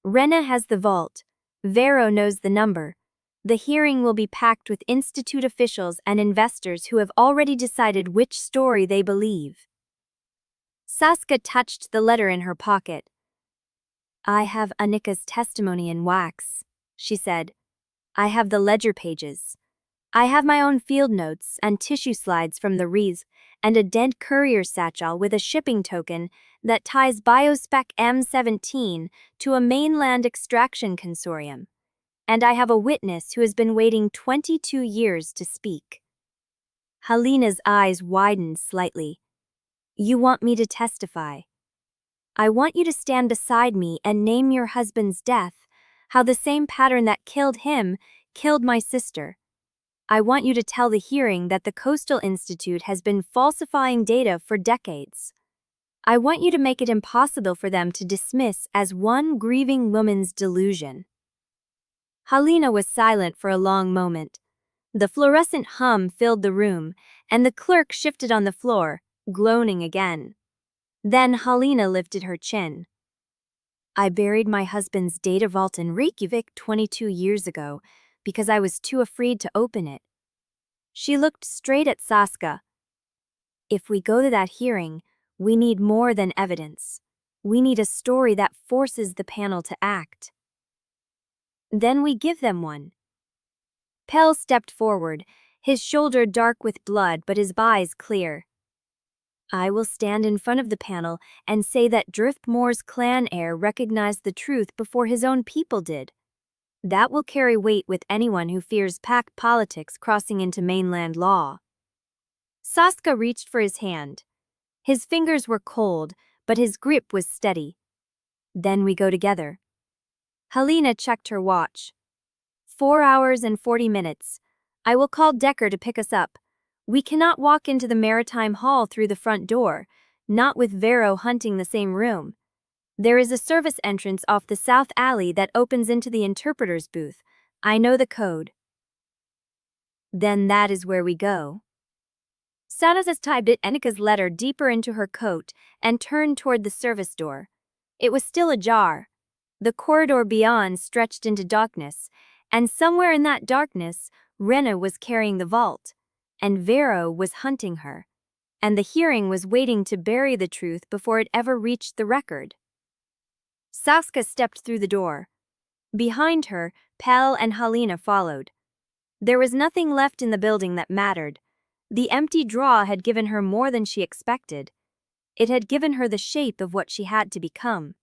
"Wrenna has the vault. Vero knows the number. The hearing will be packed with institute officials and investors who have already decided which story they believe." Saskia touched the letter in her pocket. "I have Anika's testimony in wax," she said. "I have the ledger pages. I have my own field notes and tissue slides from the reef and a dead courier satchel with a shipping token that ties Biospec M17 to a mainland extraction consortium. And I have a witness who has been waiting 22 years to speak." Halina's eyes widened slightly. "You want me to testify? I want you to stand beside me and name your husband's death, how the same pattern that killed him killed my sister. I want you to tell the hearing that the Coastal Institute has been falsifying data for decades. I want you to make it impossible for them to dismiss as one grieving woman's delusion." Halina was silent for a long moment. The fluorescent hum filled the room, and the clerk shifted on the floor, groaning again. Then Halina lifted her chin. "I buried my husband's data vault in Reykjavik 22 years ago because I was too afraid to open it." She looked straight at Saskia. "If we go to that hearing, we need more than evidence. We need a story that forces the panel to act." "Then we give them one." Pell stepped forward, his shoulder dark with blood but his eyes clear. "I will stand in front of the panel and say that Driftmoor's clan heir recognized the truth before his own people did. That will carry weight with anyone who fears pack politics crossing into mainland law." Saskia reached for his hand. His fingers were cold, but his grip was steady. Then we go together. Helena checked her watch. 4 hours and 40 minutes. I will call Decker to pick us up. We cannot walk into the maritime hall through the front door, not with Vero hunting the same room. There is a service entrance off the south alley that opens into the interpreter's booth. I know the code. Then that is where we go. Sanas typed Anika's letter deeper into her coat and turned toward the service door. It was still ajar. The corridor beyond stretched into darkness, and somewhere in that darkness, Wrenna was carrying the vault, and Vero was hunting her, and the hearing was waiting to bury the truth before it ever reached the record. Saskia stepped through the door. Behind her, Pell and Helena followed. There was nothing left in the building that mattered. The empty drawer had given her more than she expected. It had given her the shape of what she had to become.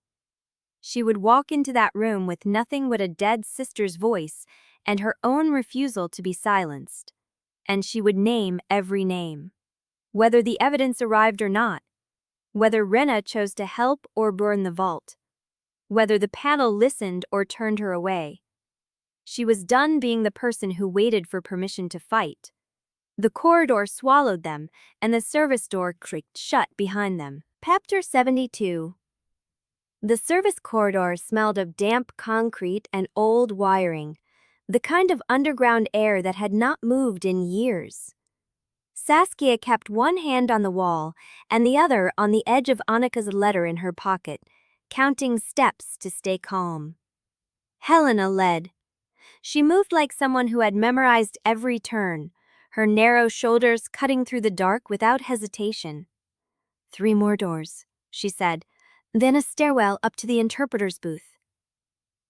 She would walk into that room with nothing but a dead sister's voice and her own refusal to be silenced. And she would name every name. Whether the evidence arrived or not. Whether Wrenna chose to help or burn the vault. Whether the panel listened or turned her away. She was done being the person who waited for permission to fight. The corridor swallowed them, and the service door creaked shut behind them. Chapter 72. The service corridor smelled of damp concrete and old wiring, the kind of underground air that had not moved in years. Saskia kept one hand on the wall and the other on the edge of Anika's letter in her pocket, counting steps to stay calm. Helena led. She moved like someone who had memorized every turn, her narrow shoulders cutting through the dark without hesitation. 3 more doors, she said, then a stairwell up to the interpreter's booth.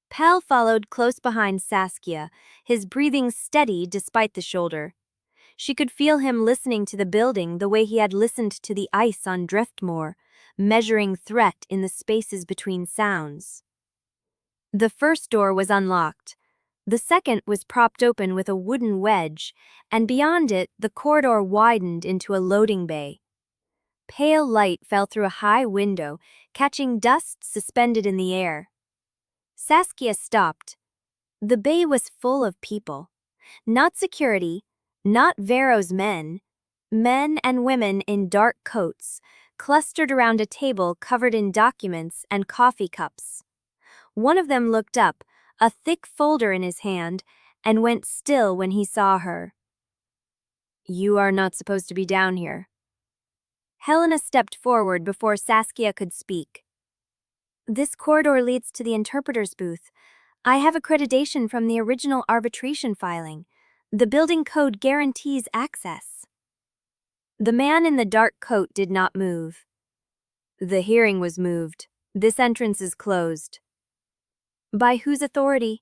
Pell followed close behind Saskia, his breathing steady despite the shoulder. She could feel him listening to the building the way he had listened to the ice on Driftmoor, measuring threat in the spaces between sounds. The first door was unlocked. The second was propped open with a wooden wedge, and beyond it the corridor widened into a loading bay. Pale light fell through a high window, catching dust suspended in the air. Saskia stopped. The bay was full of people. Not security, not Vero's men. Men and women in dark coats, clustered around a table covered in documents and coffee cups. One of them looked up, a thick folder in his hand, and went still when he saw her. You are not supposed to be down here. Helena stepped forward before Saskia could speak. This corridor leads to the interpreter's booth. I have accreditation from the original arbitration filing. The building code guarantees access. The man in the dark coat did not move. The hearing was moved. This entrance is closed. By whose authority?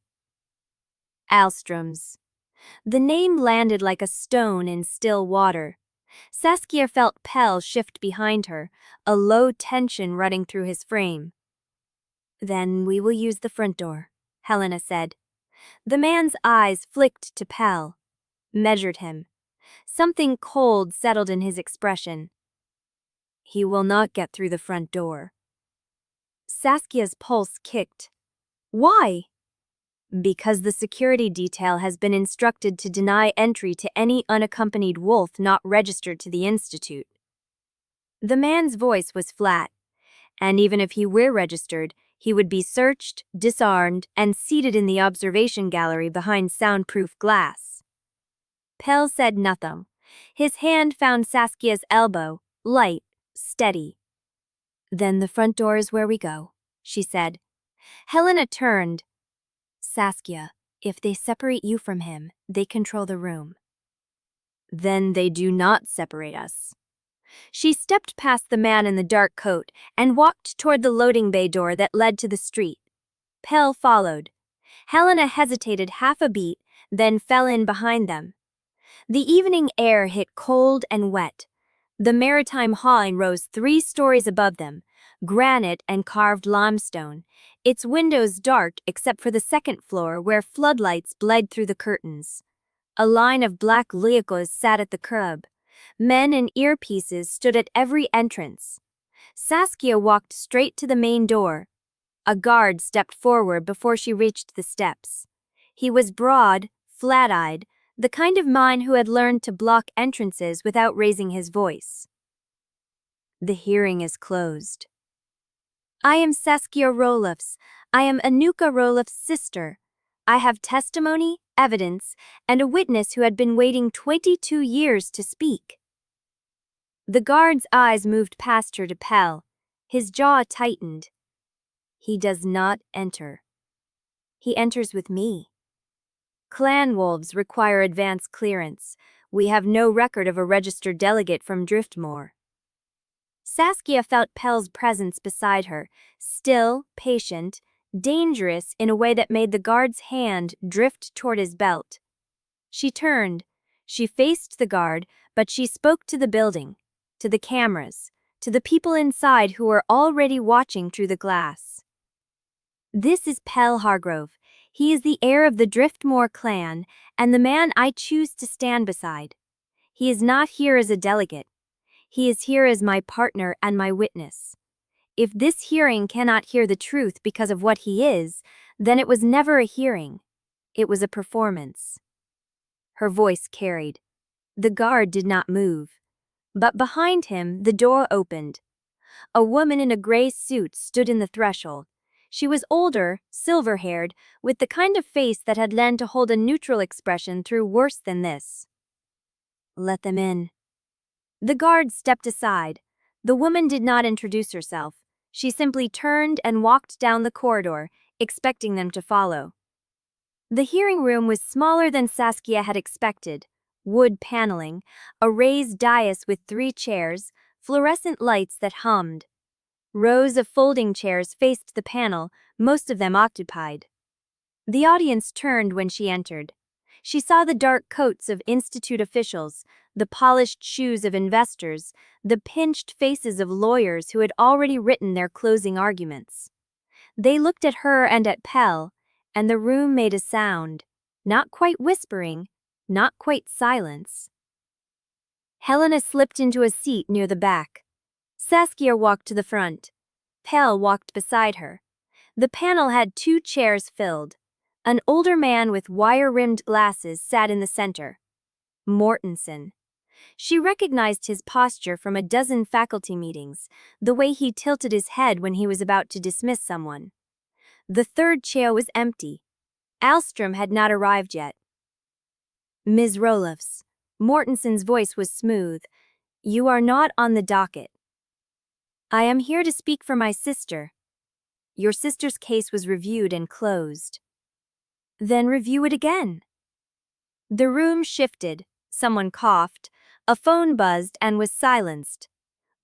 Alstrom's. The name landed like a stone in still water. Saskia felt Pell shift behind her, a low tension running through his frame. Then we will use the front door, Helena said. The man's eyes flicked to Pell, measured him. Something cold settled in his expression. He will not get through the front door. Saskia's pulse kicked. Why? Because the security detail has been instructed to deny entry to any unaccompanied wolf not registered to the Institute. The man's voice was flat, and even if he were registered, he would be searched, disarmed, and seated in the observation gallery behind soundproof glass. Pell said nothing. His hand found Saskia's elbow, light, steady. Then the front door is where we go, she said. Helena turned. Saskia, if they separate you from him, they control the room. Then they do not separate us. She stepped past the man in the dark coat and walked toward the loading bay door that led to the street. Pell followed. Helena hesitated half a beat, then fell in behind them. The evening air hit cold and wet. The maritime hall rose 3 stories above them, granite and carved limestone, its windows dark except for the second floor where floodlights bled through the curtains. A line of black vehicles sat at the curb, Men in earpieces stood at every entrance. Saskia walked straight to the main door. A guard stepped forward before she reached the steps. He was broad, flat-eyed, the kind of man who had learned to block entrances without raising his voice. The hearing is closed. I am Saskia Roelofs. I am Anika Roelofs' sister. I have testimony, evidence, and a witness who had been waiting 22 years to speak. The guard's eyes moved past her to Pell. His jaw tightened. He does not enter. He enters with me. Clan wolves require advance clearance. We have no record of a registered delegate from Driftmoor. Saskia felt Pell's presence beside her, still, patient, dangerous in a way that made the guard's hand drift toward his belt. She turned. She faced the guard, but she spoke to the building, to the cameras, to the people inside who were already watching through the glass. This is Pell Hargrove. He is the heir of the Driftmoor clan and the man I choose to stand beside. He is not here as a delegate. He is here as my partner and my witness. If this hearing cannot hear the truth because of what he is, then it was never a hearing. It was a performance. Her voice carried. The guard did not move. But behind him, the door opened. A woman in a gray suit stood in the threshold. She was older, silver-haired, with the kind of face that had learned to hold a neutral expression through worse than this. Let them in. The guard stepped aside. The woman did not introduce herself. She simply turned and walked down the corridor, expecting them to follow. The hearing room was smaller than Saskia had expected. Wood paneling, a raised dais with 3 chairs, fluorescent lights that hummed. Rows of folding chairs faced the panel, most of them occupied. The audience turned when she entered. She saw the dark coats of institute officials, the polished shoes of investors, the pinched faces of lawyers who had already written their closing arguments. They looked at her and at Pell, and the room made a sound, not quite whispering, not quite silence. Helena slipped into a seat near the back. Saskia walked to the front. Pell walked beside her. The panel had 2 chairs filled. An older man with wire-rimmed glasses sat in the center. Mortensen. She recognized his posture from a dozen faculty meetings, the way he tilted his head when he was about to dismiss someone. The 3rd chair was empty. Alstrom had not arrived yet. Ms. Roelofs. Mortensen's voice was smooth. You are not on the docket. I am here to speak for my sister. Your sister's case was reviewed and closed. Then review it again. The room shifted. Someone coughed. A phone buzzed and was silenced.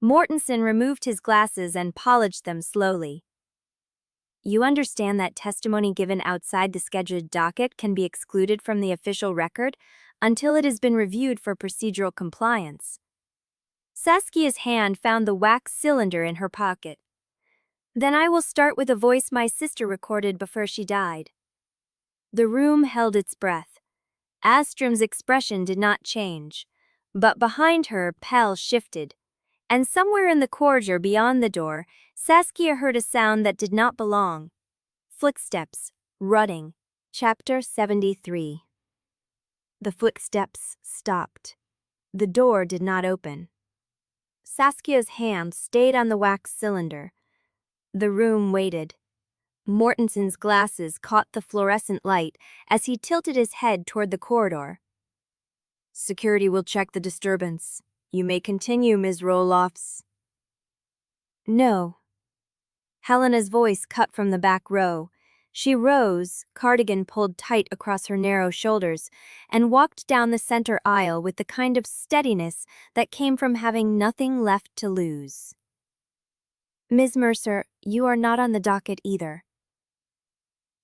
Mortensen removed his glasses and polished them slowly. You understand that testimony given outside the scheduled docket can be excluded from the official record until it has been reviewed for procedural compliance. Saskia's hand found the wax cylinder in her pocket. Then I will start with a voice my sister recorded before she died. The room held its breath. Alstrom's expression did not change, but behind her, Pell shifted. And somewhere in the corridor beyond the door, Saskia heard a sound that did not belong. Footsteps, rutting. Chapter 73. The footsteps stopped. The door did not open. Saskia's hand stayed on the wax cylinder. The room waited. Mortensen's glasses caught the fluorescent light as he tilted his head toward the corridor. Security will check the disturbance. You may continue, Ms. Roelofs. No. Helena's voice cut from the back row. She rose, cardigan pulled tight across her narrow shoulders, and walked down the center aisle with the kind of steadiness that came from having nothing left to lose. Ms. Mercer, you are not on the docket either.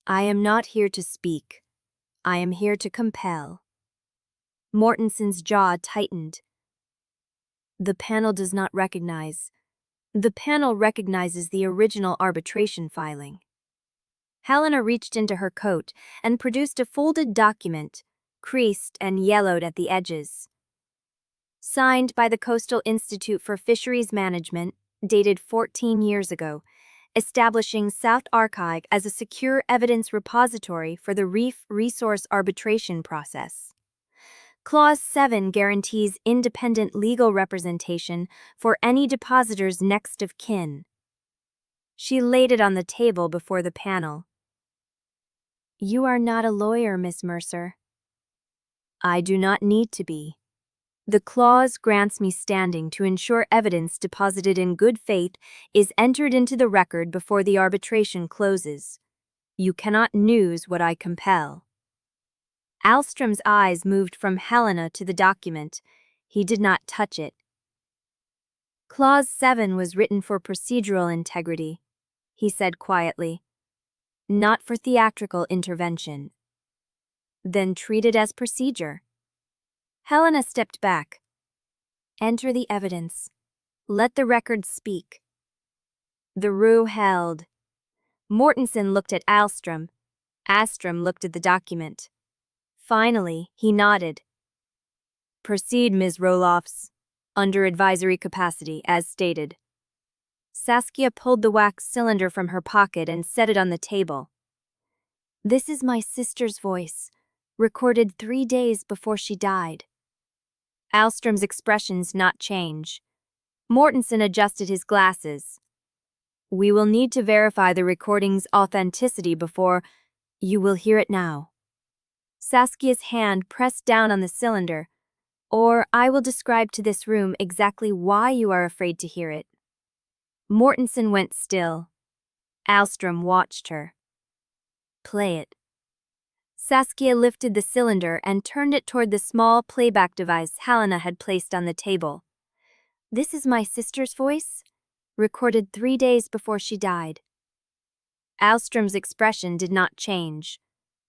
I am not here to speak. I am here to compel. Mortensen's jaw tightened. The panel does not recognize. The panel recognizes the original arbitration filing. Helena reached into her coat and produced a folded document, creased and yellowed at the edges. signed by the Coastal Institute for Fisheries Management, dated 14 years ago, establishing South Archive as a secure evidence repository for the reef resource arbitration process. Clause 7 guarantees independent legal representation for any depositor's next of kin. She laid it on the table before the panel. You are not a lawyer, Miss Mercer. I do not need to be. The clause grants me standing to ensure evidence deposited in good faith is entered into the record before the arbitration closes. You cannot news what I compel. Alstrom's eyes moved from Helena to the document. He did not touch it. Clause 7 was written for procedural integrity, he said quietly, not for theatrical intervention. Then treat it as procedure. Helena stepped back. Enter the evidence. Let the record speak. The room held. Mortensen looked at Alstrom. Alstrom looked at the document. Finally, he nodded. Proceed, Ms. Roelofs. Under advisory capacity, as stated. Saskia pulled the wax cylinder from her pocket and set it on the table. This is my sister's voice, recorded 3 days before she died. Alstrom's expressions not change. Mortensen adjusted his glasses. We will need to verify the recording's authenticity before you will hear it now. Saskia's hand pressed down on the cylinder, or I will describe to this room exactly why you are afraid to hear it. Mortensen went still. Alstrom watched her. Play it. Saskia lifted the cylinder and turned it toward the small playback device Helena had placed on the table. This is my sister's voice, recorded 3 days before she died. Alstrom's expression did not change.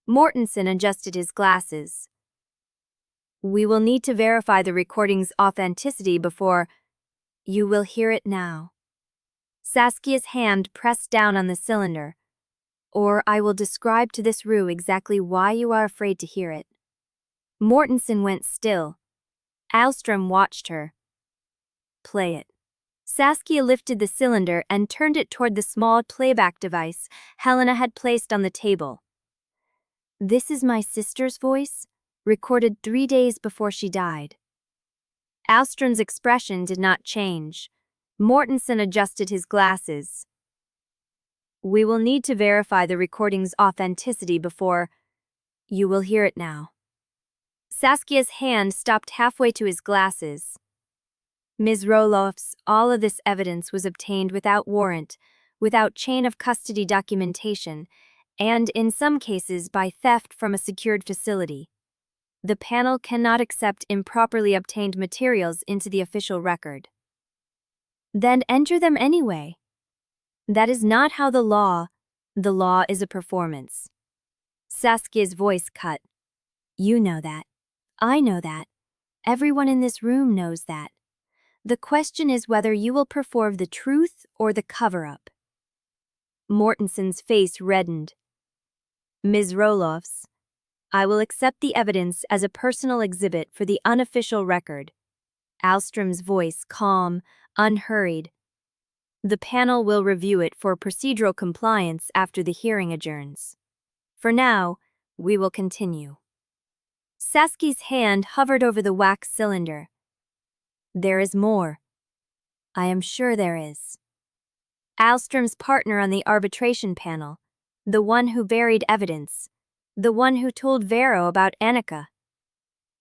Mortensen adjusted his glasses. We will need to verify the recording's authenticity before you will hear it now. Saskia's hand pressed down on the cylinder. Or I will describe to this room exactly why you are afraid to hear it. Mortensen went still. Alstrom watched her. Play it. Saskia lifted the cylinder and turned it toward the small playback device Helena had placed on the table. This is my sister's voice, recorded 3 days before she died. Alstrom's expression did not change. Mortensen adjusted his glasses. We will need to verify the recording's authenticity before you will hear it now. Saskia's hand stopped halfway to his glasses. Ms. Roelofs, all of this evidence was obtained without warrant, without chain of custody documentation, and in some cases by theft from a secured facility. The panel cannot accept improperly obtained materials into the official record. Then enter them anyway. That is not how the law is a performance. Saskia's voice cut. You know that. I know that. Everyone in this room knows that. The question is whether you will perform the truth or the cover-up. Mortensen's face reddened. Ms. Roelofs, I will accept the evidence as a personal exhibit for the unofficial record. Alstrom's voice calm, unhurried. The panel will review it for procedural compliance after the hearing adjourns. For now, we will continue. Saskia's hand hovered over the wax cylinder. There is more. I am sure there is. Alstrom's partner on the arbitration panel, the one who buried evidence, the one who told Vero about Anika.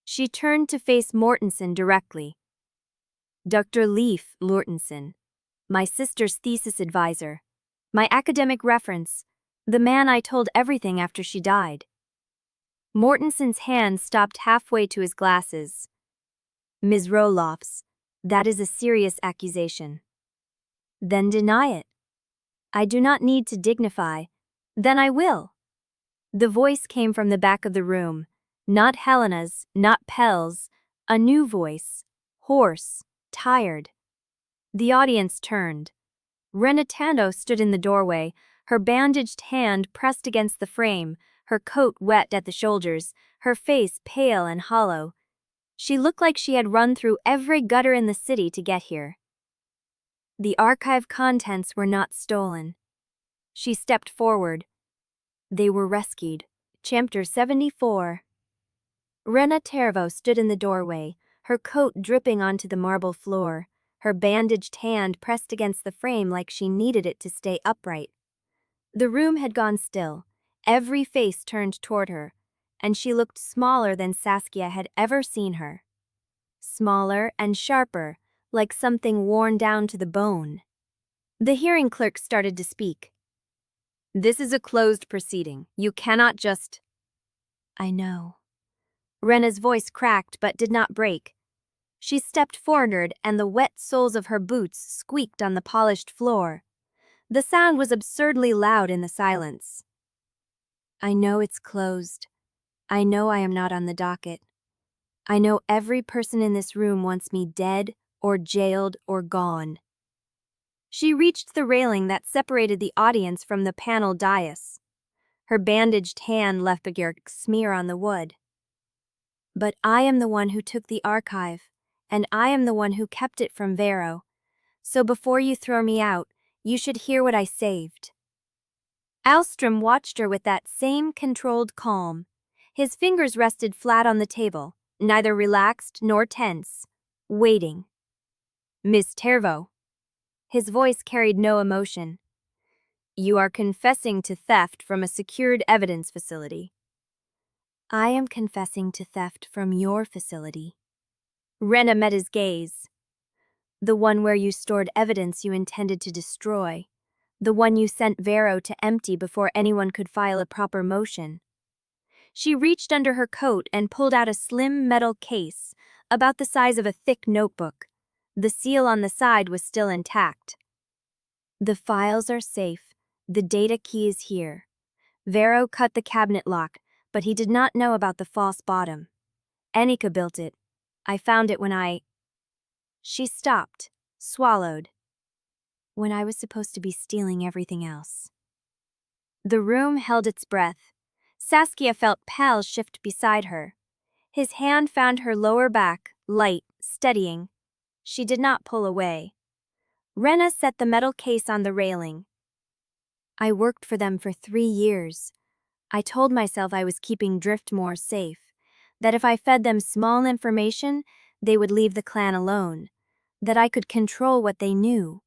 She turned to face Mortensen directly. Dr. Leif Mortensen, my sister's thesis advisor, my academic reference, the man I told everything after she died. Mortensen's hand stopped halfway to his glasses. Ms. Roelofs, that is a serious accusation. Then deny it. I do not need to dignify. Then I will. The voice came from the back of the room, not Helena's, not Pell's, a new voice, hoarse, tired. The audience turned. Wrenna stood in the doorway, her bandaged hand pressed against the frame, her coat wet at the shoulders, her face pale and hollow. She looked like she had run through every gutter in the city to get here. The archive contents were not stolen. She stepped forward. They were rescued. Chapter 74. Wrenna Tervo stood in the doorway, her coat dripping onto the marble floor, her bandaged hand pressed against the frame like she needed it to stay upright. The room had gone still, every face turned toward her, and she looked smaller than Saskia had ever seen her. Smaller and sharper, like something worn down to the bone. The hearing clerk started to speak. "This is a closed proceeding. You cannot just—" "I know." Wrenna's voice cracked but did not break. She stepped forward and the wet soles of her boots squeaked on the polished floor. The sound was absurdly loud in the silence. "I know it's closed. I know I am not on the docket. I know every person in this room wants me dead or jailed or gone." She reached the railing that separated the audience from the panel dais. Her bandaged hand left a smear on the wood. "But I am the one who took the archive, and I am the one who kept it from Vero. So before you throw me out, you should hear what I saved." Alstrom watched her with that same controlled calm. His fingers rested flat on the table, neither relaxed nor tense, waiting. "Miss Tervo." His voice carried no emotion. "You are confessing to theft from a secured evidence facility." "I am confessing to theft from your facility." Wrenna met his gaze. "The one where you stored evidence you intended to destroy. The one you sent Vero to empty before anyone could file a proper motion." She reached under her coat and pulled out a slim metal case, about the size of a thick notebook. The seal on the side was still intact. "The files are safe. The data key is here. Vero cut the cabinet lock, but he did not know about the false bottom. Anika built it. I found it when I—" She stopped, swallowed. "When I was supposed to be stealing everything else." The room held its breath. Saskia felt Pell shift beside her. His hand found her lower back, light, steadying. She did not pull away. Wrenna set the metal case on the railing. "I worked for them for 3 years. I told myself I was keeping Driftmoor safe, that if I fed them small information, they would leave the clan alone, that I could control what they knew."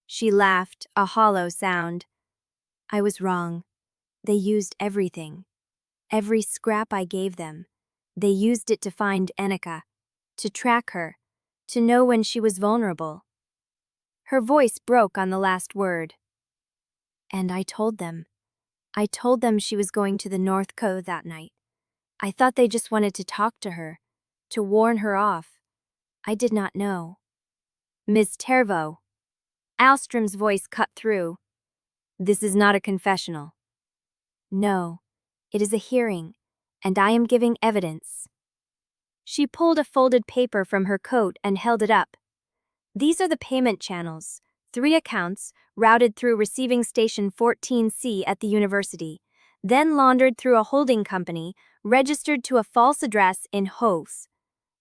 She laughed, a hollow sound. "I was wrong. They used everything. Every scrap I gave them. They used it to find Anika, to track her, to know when she was vulnerable." Her voice broke on the last word. "And I told them she was going to the North Cove that night. I thought they just wanted to talk to her, to warn her off. I did not know." "Miss Tervo." Alstrom's voice cut through. "This is not a confessional." "No, it is a hearing, and I am giving evidence." She pulled a folded paper from her coat and held it up. "These are the payment channels. 3 accounts, routed through receiving station 14C at the university, then laundered through a holding company, registered to a false address in Hoth.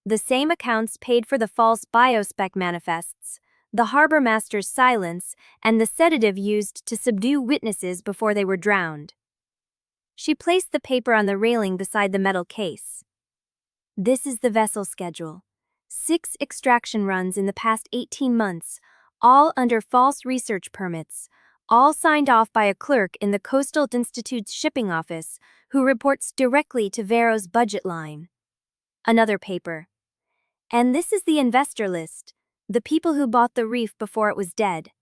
The same accounts paid for the false biospec manifests, the harbor master's silence, and the sedative used to subdue witnesses before they were drowned." She placed the paper on the railing beside the metal case. "This is the vessel schedule. 6 extraction runs in the past 18 months, all under false research permits, all signed off by a clerk in the Coastal Institute's shipping office who reports directly to Vero's budget line." Another paper. "And this is the investor list, the people who bought the reef before it was dead.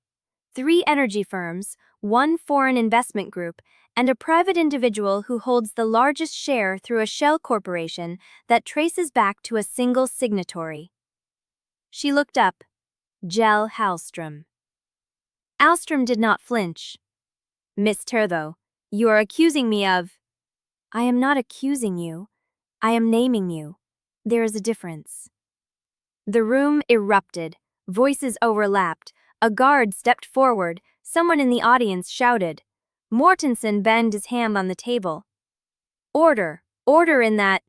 3 energy firms, 1 foreign investment group, and a private individual who holds the largest share through a shell corporation that traces back to a single signatory." She looked up. Jell Hallstrom. Alstrom did not flinch. "Miss Tervo, you are accusing me of—" "I am not accusing you. I am naming you. There is a difference." The room erupted. Voices overlapped. A guard stepped forward. Someone in the audience shouted. Mortensen banged his hand on the table. "Order! Order in that—"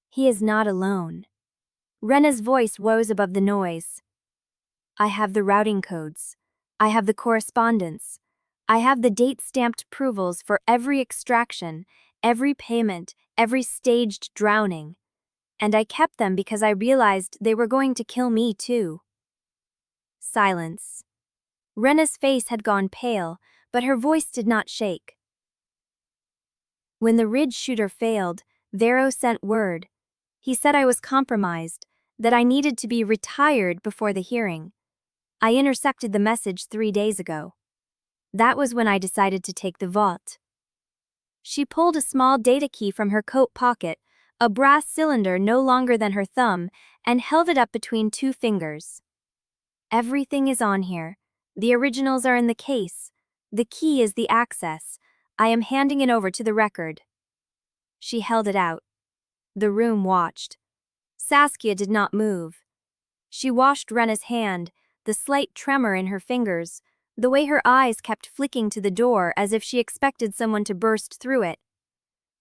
"He is not alone." Wrenna's voice rose above the noise. I have the routing codes. I have the correspondence. I have the date-stamped approvals for every extraction, every payment, every staged drowning. And I kept them because I realized they were going to kill me too. Silence. Wrenna's face had gone pale, but her voice did not shake. When the ridge shooter failed, Vero sent word. He said I was compromised, that I needed to be retired before the hearing. I intercepted the message 3 days ago. That was when I decided to take the vault. She pulled a small data key from her coat pocket, a brass cylinder no longer than her thumb, and held it up between 2 fingers. Everything is on here. The originals are in the case. The key is the access. I am handing it over to the record. She held it out. The room watched. Saskia did not move. She washed Wrenna's hand, the slight tremor in her fingers, the way her eyes kept flicking to the door as if she expected someone to burst through it.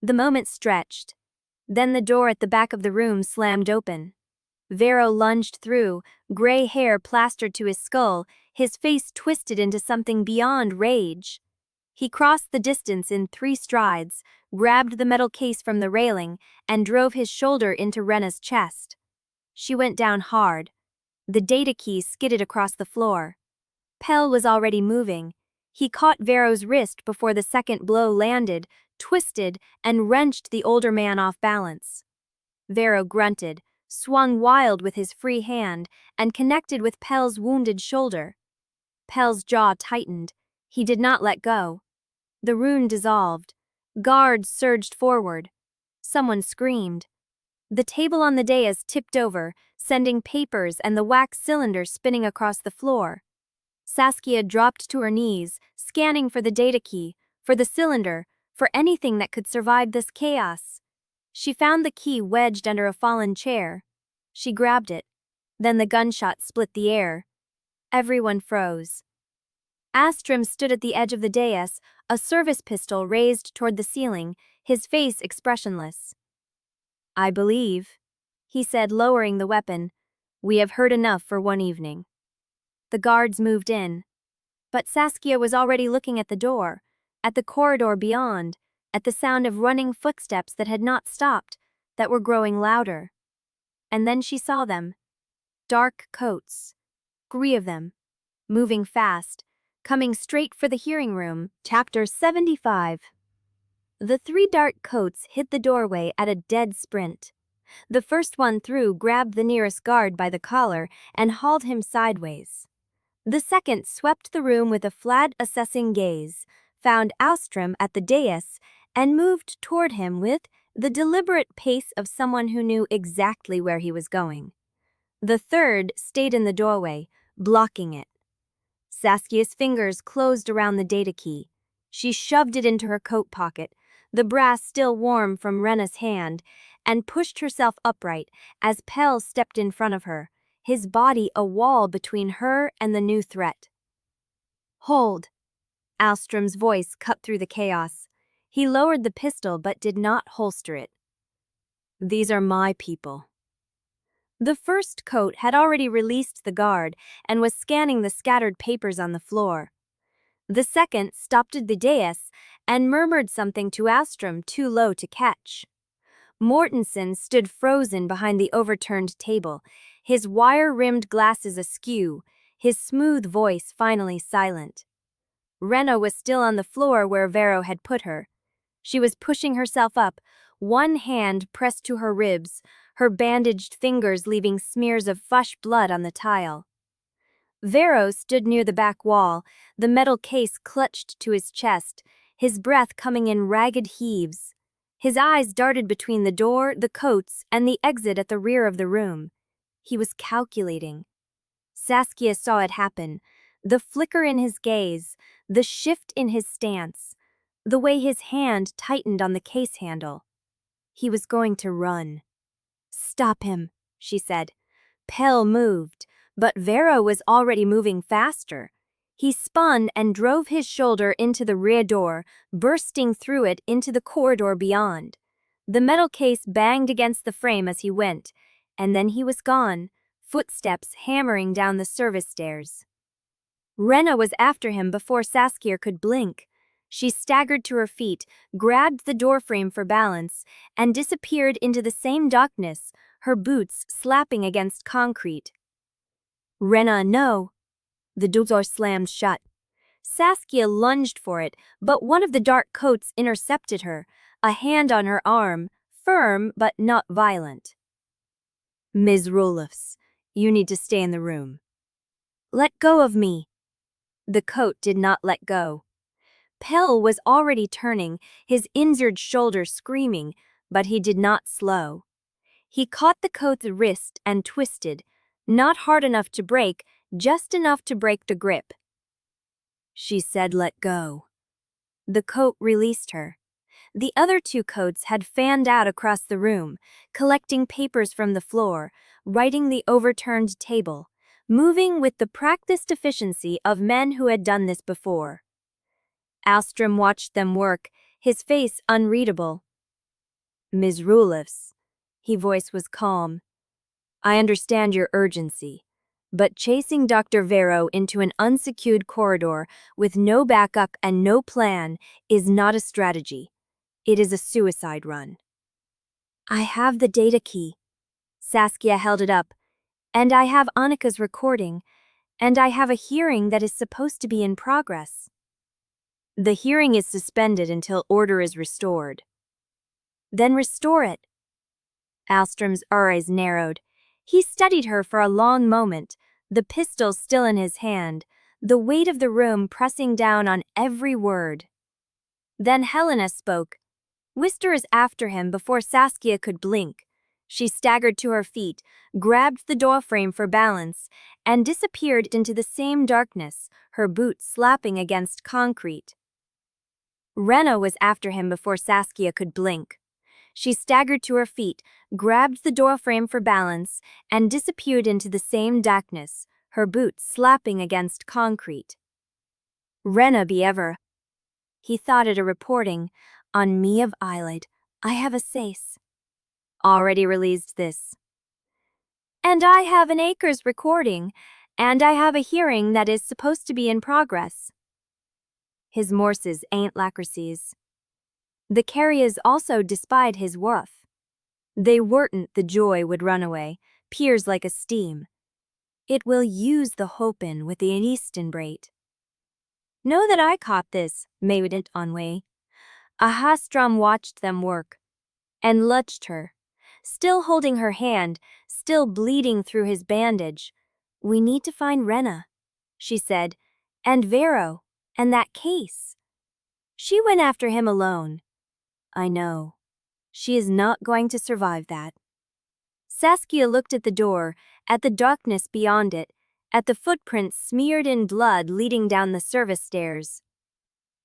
The moment stretched. Then the door at the back of the room slammed open. Vero lunged through, gray hair plastered to his skull, his face twisted into something beyond rage. He crossed the distance in 3 strides, grabbed the metal case from the railing, and drove his shoulder into Wrenna's chest. She went down hard. The data key skidded across the floor. Pell was already moving. He caught Vero's wrist before the second blow landed, twisted, and wrenched the older man off balance. Vero grunted, swung wild with his free hand, and connected with Pell's wounded shoulder. Pell's jaw tightened. He did not let go. The rune dissolved. Guards surged forward. Someone screamed. The table on the dais tipped over, sending papers and the wax cylinder spinning across the floor. Saskia dropped to her knees, scanning for the data key, for the cylinder, for anything that could survive this chaos. She found the key wedged under a fallen chair. She grabbed it. Then the gunshot split the air. Everyone froze. Astrum stood at the edge of the dais, a service pistol raised toward the ceiling, his face expressionless. I believe, he said, lowering the weapon, we have heard enough for one evening. The guards moved in. But Saskia was already looking at the door, at the corridor beyond, at the sound of running footsteps that had not stopped, that were growing louder. And then she saw them. Dark coats. 3 of them. Moving fast. Coming straight for the hearing room. Chapter 75. The 3 dark coats hit the doorway at a dead sprint. The first one through grabbed the nearest guard by the collar and hauled him sideways. The second swept the room with a flat, assessing gaze, found Astrum at the dais, and moved toward him with the deliberate pace of someone who knew exactly where he was going. The third stayed in the doorway, blocking it. Saskia's fingers closed around the data key. She shoved it into her coat pocket, the brass still warm from Wrenna's hand, and pushed herself upright as Pell stepped in front of her, his body a wall between her and the new threat. Hold. Alstrom's voice cut through the chaos. He lowered the pistol but did not holster it. These are my people. The first coat had already released the guard and was scanning the scattered papers on the floor. The second stopped at the dais and murmured something to Astrum too low to catch. Mortensen stood frozen behind the overturned table, his wire-rimmed glasses askew, his smooth voice finally silent. Wrenna was still on the floor where Vero had put her. She was pushing herself up, one hand pressed to her ribs, her bandaged fingers leaving smears of fresh blood on the tile. Vero stood near the back wall, the metal case clutched to his chest, his breath coming in ragged heaves. His eyes darted between the door, the coats, and the exit at the rear of the room. He was calculating. Saskia saw it happen, the flicker in his gaze, the shift in his stance, the way his hand tightened on the case handle. He was going to run. Stop him, she said. Pell moved, but Vero was already moving faster. He spun and drove his shoulder into the rear door, bursting through it into the corridor beyond. The metal case banged against the frame as he went, and then he was gone, footsteps hammering down the service stairs. Wrenna was after him before Saskia could blink. She staggered to her feet, grabbed the doorframe for balance, and disappeared into the same darkness, her boots slapping against concrete. Wrenna, no! The door slammed shut. Saskia lunged for it, but one of the dark coats intercepted her, a hand on her arm, firm but not violent. Ms. Roelofs, you need to stay in the room. Let go of me. The coat did not let go. Pell was already turning, his injured shoulder screaming, but he did not slow. He caught the coat's wrist and twisted, not hard enough to break, just enough to break the grip. She said let go. The coat released her. The other two coats had fanned out across the room, collecting papers from the floor, righting the overturned table, moving with the practiced efficiency of men who had done this before. Alstrom watched them work, his face unreadable. Ms. Roelofs, his voice was calm. I understand your urgency, but chasing Dr. Vero into an unsecured corridor with no backup and no plan is not a strategy. It is a suicide run. I have the data key. Saskia held it up. And I have Anika's recording. And I have a hearing that is supposed to be in progress. The hearing is suspended until order is restored. Then restore it. Alstrom's eyes narrowed. He studied her for a long moment, the pistol still in his hand, the weight of the room pressing down on every word. Then Helena spoke. Whisters after him before Saskia could blink. She staggered to her feet, grabbed the doorframe for balance, and disappeared into the same darkness, her boots slapping against concrete. Wrenna was after him before Saskia could blink. She staggered to her feet, grabbed the doorframe for balance, and disappeared into the same darkness, her boots slapping against concrete. Wrenna be ever. He thought it a reporting. On me of eyelid, I have a sace. Already released this. And I have an acres recording, and I have a hearing that is supposed to be in progress. His morses ain't lacracies. The carriers also despied his woof. They weren't the joy would run away, peers like a steam. It will use the hopin with the easton brait. Know that I caught this, maident on way. Ahastrom watched them work, and lutched her, still holding her hand, still bleeding through his bandage. We need to find Wrenna, she said, and Vero, and that case. She went after him alone. I know. She is not going to survive that. Saskia looked at the door, at the darkness beyond it, at the footprints smeared in blood leading down the service stairs.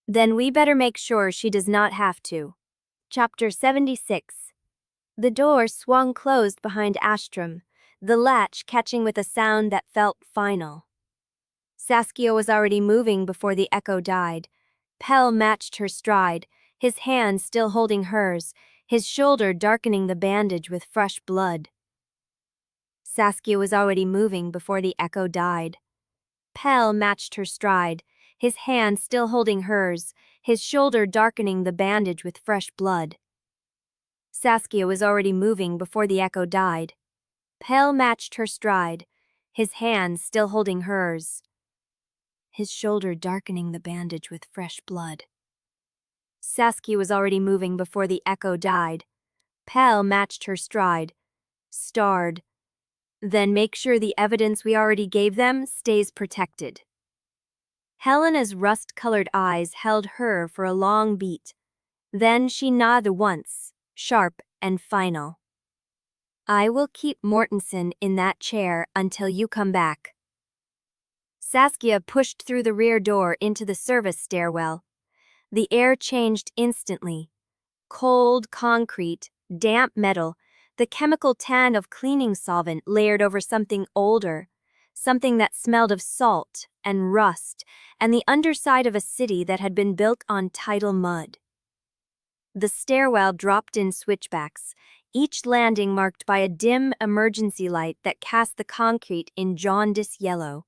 Then we better make sure she does not have to. Chapter 76. The door swung closed behind Astrom, the latch catching with a sound that felt final. Saskia was already moving before the echo died. Pell matched her stride, his hand still holding hers, his shoulder darkening the bandage with fresh blood. Saskia was already moving before the echo died. Pell matched her stride, his hand still holding hers, his shoulder darkening the bandage with fresh blood. Saskia was already moving before the echo died. Pell matched her stride, his hand still holding hers, his shoulder darkening the bandage with fresh blood. Saskia was already moving before the echo died. Pell matched her stride, starred. Then make sure the evidence we already gave them stays protected. Helena's rust-colored eyes held her for a long beat. Then she nodded once, sharp and final. I will keep Mortensen in that chair until you come back. Saskia pushed through the rear door into the service stairwell. The air changed instantly. Cold concrete, damp metal, the chemical tan of cleaning solvent layered over something older, something that smelled of salt and rust and the underside of a city that had been built on tidal mud. The stairwell dropped in switchbacks, each landing marked by a dim emergency light that cast the concrete in jaundiced yellow.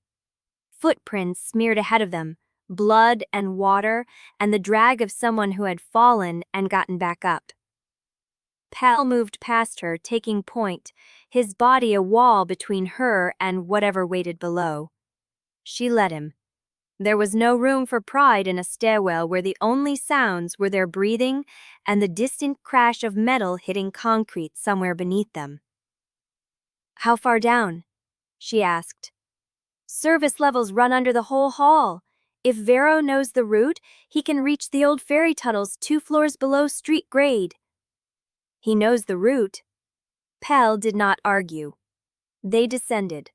Footprints smeared ahead of them, blood and water, and the drag of someone who had fallen and gotten back up. Pell moved past her, taking point, his body a wall between her and whatever waited below. She let him. There was no room for pride in a stairwell where the only sounds were their breathing and the distant crash of metal hitting concrete somewhere beneath them. "How far down?" she asked. "Service levels run under the whole hall. If Vero knows the route, he can reach the old ferry tunnels 2 floors below street grade." "He knows the route." Pell did not argue. They descended.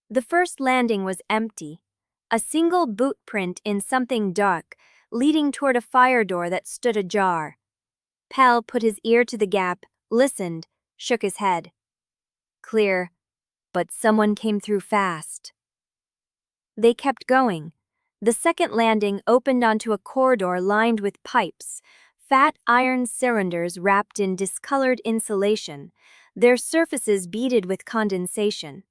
The first landing was empty. A single boot print in something dark, leading toward a fire door that stood ajar. Pell put his ear to the gap, listened, shook his head. Clear, but someone came through fast. They kept going. The second landing opened onto a corridor lined with pipes, fat iron cylinders wrapped in discolored insulation, their surfaces beaded with condensation.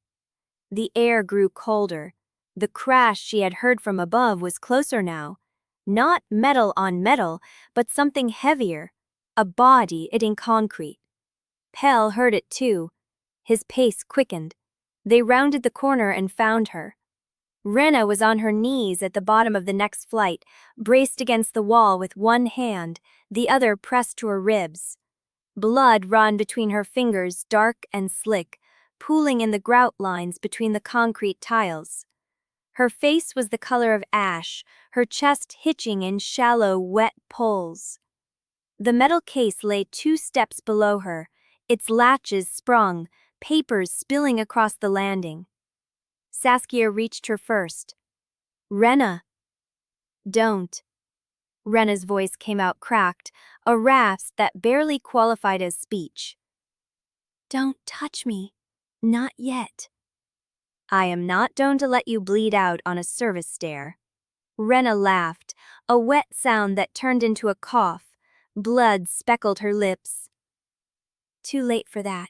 The air grew colder. The crash she had heard from above was closer now. Not metal on metal, but something heavier, a body hitting concrete. Pell heard it too. His pace quickened. They rounded the corner and found her. Wrenna was on her knees at the bottom of the next flight, braced against the wall with one hand, the other pressed to her ribs. Blood ran between her fingers, dark and slick, pooling in the grout lines between the concrete tiles. Her face was the color of ash, her chest hitching in shallow, wet pulls. The metal case lay 2 steps below her, its latches sprung, papers spilling across the landing. Saskia reached her first. "Wrenna." "Don't." Wrenna's voice came out cracked, a rasp that barely qualified as speech. "Don't touch me. Not yet." "I am not going to let you bleed out on a service stair." Wrenna laughed, a wet sound that turned into a cough. Blood speckled her lips. "Too late for that."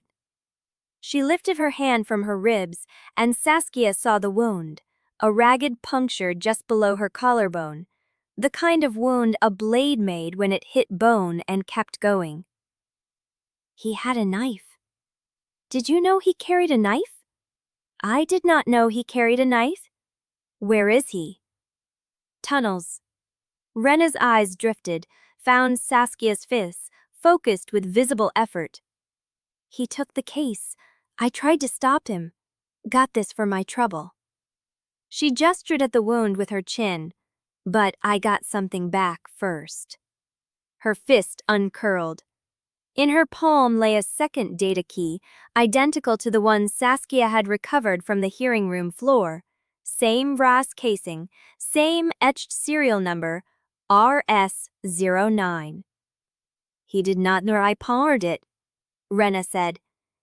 She lifted her hand from her ribs, and Saskia saw the wound, a ragged puncture just below her collarbone, the kind of wound a blade made when it hit bone and kept going. "He had a knife." "Did you know he carried a knife?" "I did not know he carried a knife." "Where is he?" "Tunnels." Wrenna's eyes drifted, found Saskia's fists, focused with visible effort. "He took the case. I tried to stop him. Got this for my trouble." She gestured at the wound with her chin. "But I got something back first." Her fist uncurled. In her palm lay a second data key, identical to the one Saskia had recovered from the hearing room floor. Same brass casing, same etched serial number, RS09. "He did not know I powered it," Wrenna said.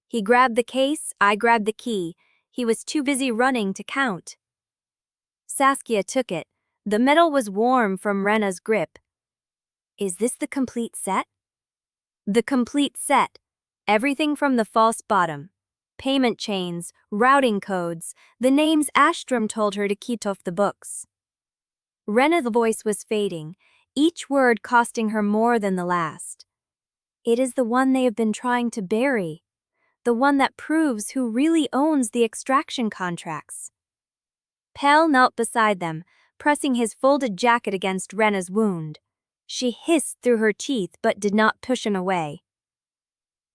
"He grabbed the case, I grabbed the key. He was too busy running to count." Saskia took it. The metal was warm from Wrenna's grip. "Is this the complete set?" "The complete set. Everything from the false bottom. Payment chains, routing codes, the names Astrom told her to keep off the books." Wrenna's voice was fading, each word costing her more than the last. "It is the one they have been trying to bury. The one that proves who really owns the extraction contracts." Pell knelt beside them, pressing his folded jacket against Wrenna's wound. She hissed through her teeth but did not push him away.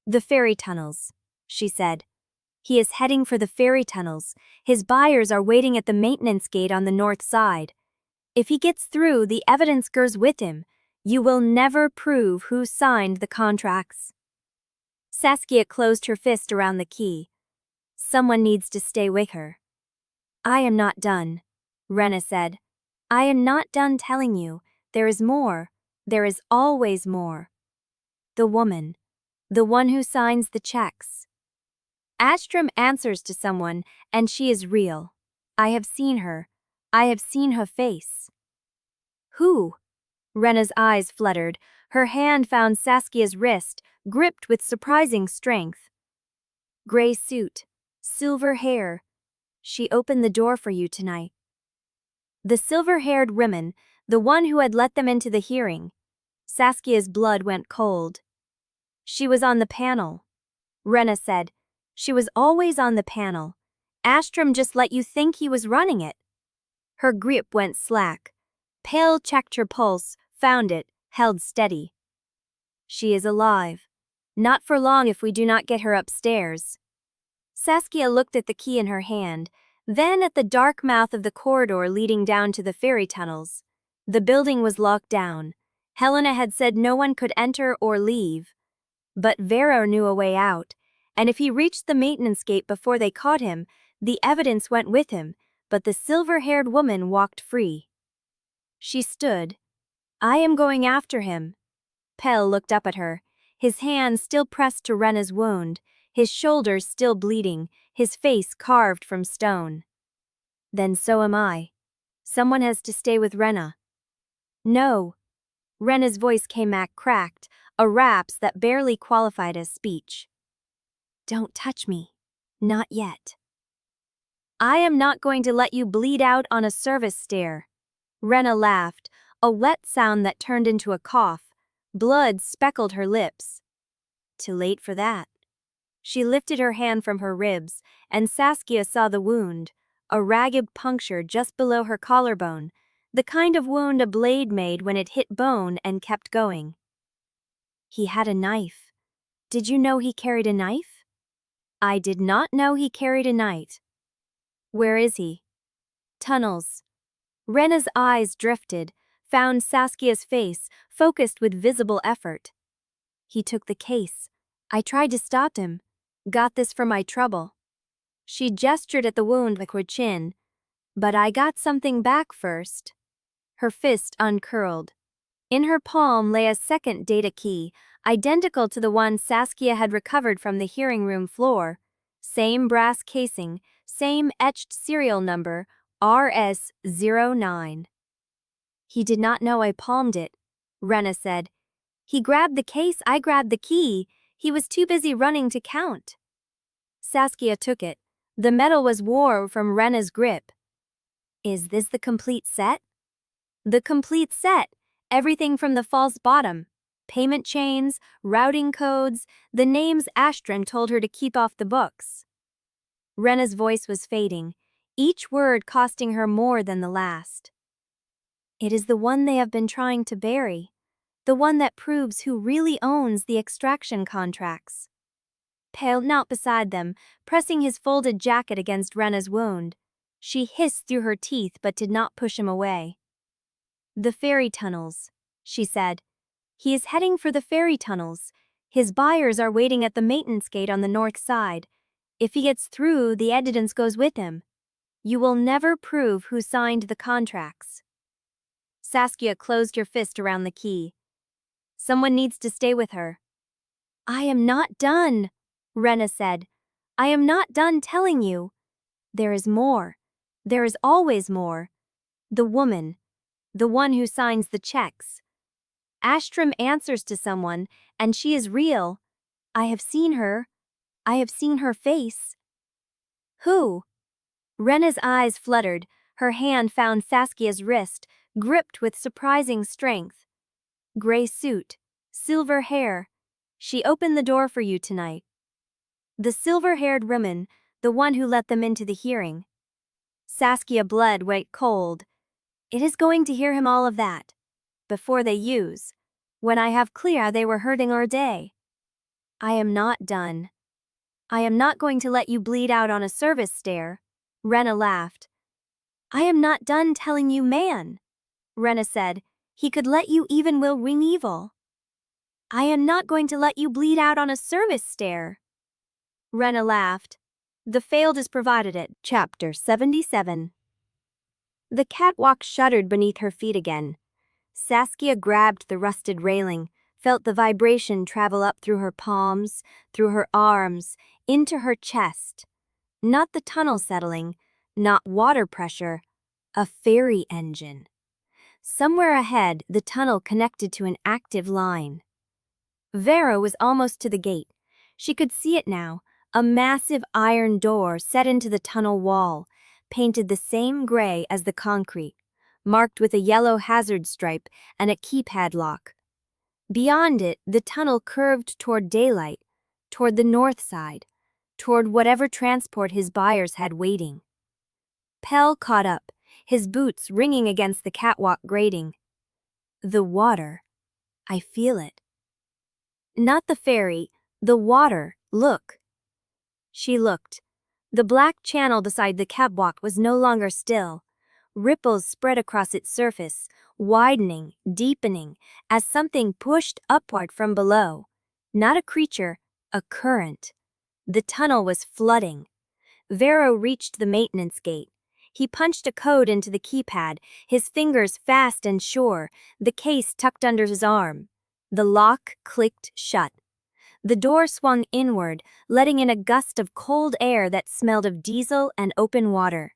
"The ferry tunnels," she said. "He is heading for the ferry tunnels. His buyers are waiting at the maintenance gate on the north side. If he gets through, the evidence goes with him. You will never prove who signed the contracts." Saskia closed her fist around the key. "Someone needs to stay with her." "I am not done," Wrenna said. "I am not done telling you. There is more. There is always more. The woman. The one who signs the checks. Astrom answers to someone, and she is real. I have seen her. I have seen her face." "Who?" Wrenna's eyes fluttered. Her hand found Saskia's wrist, gripped with surprising strength. Gray suit, silver hair. She opened the door for you tonight. The silver-haired woman, the one who had let them into the hearing. Saskia's blood went cold. She was on the panel. Wrenna said. She was always on the panel. Astrum just let you think he was running it. Her grip went slack. Pale checked her pulse, found it, held steady. She is alive. Not for long if we do not get her upstairs. Saskia looked at the key in her hand, then at the dark mouth of the corridor leading down to the ferry tunnels. The building was locked down. Helena had said no one could enter or leave. But Vera knew a way out, and if he reached the maintenance gate before they caught him, the evidence went with him, but the silver-haired woman walked free. She stood. I am going after him. Pell looked up at her, his hand still pressed to Wrenna's wound, his shoulders still bleeding, his face carved from stone. Then so am I. Someone has to stay with Wrenna. No. Wrenna's voice came back cracked, a raps that barely qualified as speech. Don't touch me. Not yet. I am not going to let you bleed out on a service stair. Wrenna laughed, a wet sound that turned into a cough. Blood speckled her lips. Too late for that. She lifted her hand from her ribs, and Saskia saw the wound, a ragged puncture just below her collarbone, the kind of wound a blade made when it hit bone and kept going. He had a knife. Did you know he carried a knife? I did not know he carried a knife. Where is he? Tunnels. Wrenna's eyes drifted, found Saskia's face, focused with visible effort. He took the case. I tried to stop him. Got this for my trouble. She gestured at the wound with her chin. But I got something back first. Her fist uncurled. In her palm lay a second data key, identical to the one Saskia had recovered from the hearing room floor. Same brass casing, same etched serial number, RS09. He did not know I palmed it, Wrenna said. He grabbed the case, I grabbed the key. He was too busy running to count. Saskia took it. The metal was worn from Wrenna's grip. Is this the complete set? The complete set. Everything from the false bottom. Payment chains, routing codes, the names Astrum told her to keep off the books. Wrenna's voice was fading, each word costing her more than the last. It is the one they have been trying to bury. The one that proves who really owns the extraction contracts. Pale knelt beside them, pressing his folded jacket against Wrenna's wound. She hissed through her teeth but did not push him away. The ferry tunnels, she said. He is heading for the ferry tunnels. His buyers are waiting at the maintenance gate on the north side. If he gets through, the evidence goes with him. You will never prove who signed the contracts. Saskia closed her fist around the key. Someone needs to stay with her. I am not done, Wrenna said. I am not done telling you. There is more. There is always more. The woman. The one who signs the checks. Astrum answers to someone, and she is real. I have seen her. I have seen her face. Who? Wrenna's eyes fluttered. Her hand found Saskia's wrist, gripped with surprising strength. Gray suit, silver hair. She opened the door for you tonight. The silver-haired woman, the one who let them into the hearing. Saskia blood went cold. It is going to hear him all of that. Before they use. When I have clear they were hurting our day. I am not done. I am not going to let you bleed out on a service stair. Wrenna laughed. I am not done telling you man. Wrenna said. He could let you even will ring evil. I am not going to let you bleed out on a service stair. Wrenna laughed. The failed is provided it. Chapter 77. The catwalk shuddered beneath her feet again. Saskia grabbed the rusted railing, felt the vibration travel up through her palms, through her arms, into her chest. Not the tunnel settling, not water pressure, a ferry engine. Somewhere ahead, the tunnel connected to an active line. Vera was almost to the gate. She could see it now, a massive iron door set into the tunnel wall, painted the same gray as the concrete, marked with a yellow hazard stripe and a keypad lock. Beyond it, the tunnel curved toward daylight, toward the north side, toward whatever transport his buyers had waiting. Pell caught up, his boots ringing against the catwalk grating. The water. I feel it. Not the ferry, the water, look. She looked. The black channel beside the catwalk was no longer still. Ripples spread across its surface, widening, deepening, as something pushed upward from below. Not a creature, a current. The tunnel was flooding. Vero reached the maintenance gate. He punched a code into the keypad, his fingers fast and sure, the case tucked under his arm. The lock clicked shut. The door swung inward, letting in a gust of cold air that smelled of diesel and open water.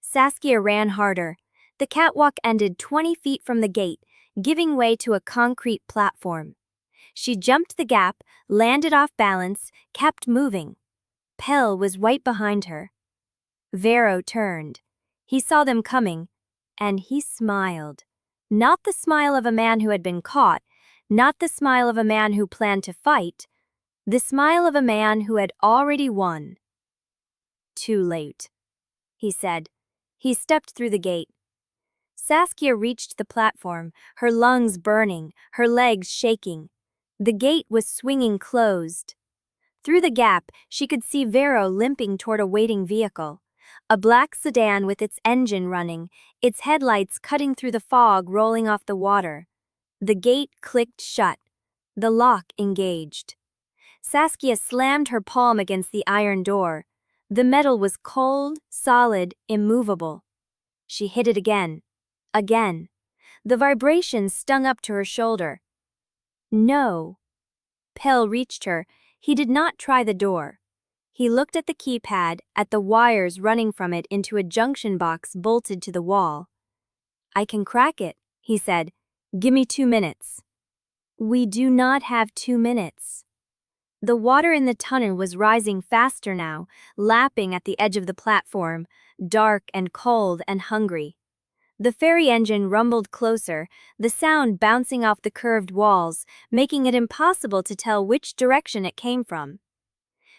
Saskia ran harder. The catwalk ended 20 feet from the gate, giving way to a concrete platform. She jumped the gap, landed off balance, kept moving. Pell was right behind her. Vero turned. He saw them coming, and he smiled. Not the smile of a man who had been caught, not the smile of a man who planned to fight, the smile of a man who had already won. Too late, he said. He stepped through the gate. Saskia reached the platform, her lungs burning, her legs shaking. The gate was swinging closed. Through the gap, she could see Vero limping toward a waiting vehicle. A black sedan with its engine running, its headlights cutting through the fog rolling off the water. The gate clicked shut. The lock engaged. Saskia slammed her palm against the iron door. The metal was cold, solid, immovable. She hit it again. Again. The vibration stung up to her shoulder. No. Pell reached her. He did not try the door. He looked at the keypad, at the wires running from it into a junction box bolted to the wall. I can crack it, he said. Give me 2 minutes. We do not have 2 minutes. The water in the tunnel was rising faster now, lapping at the edge of the platform, dark and cold and hungry. The ferry engine rumbled closer, the sound bouncing off the curved walls, making it impossible to tell which direction it came from.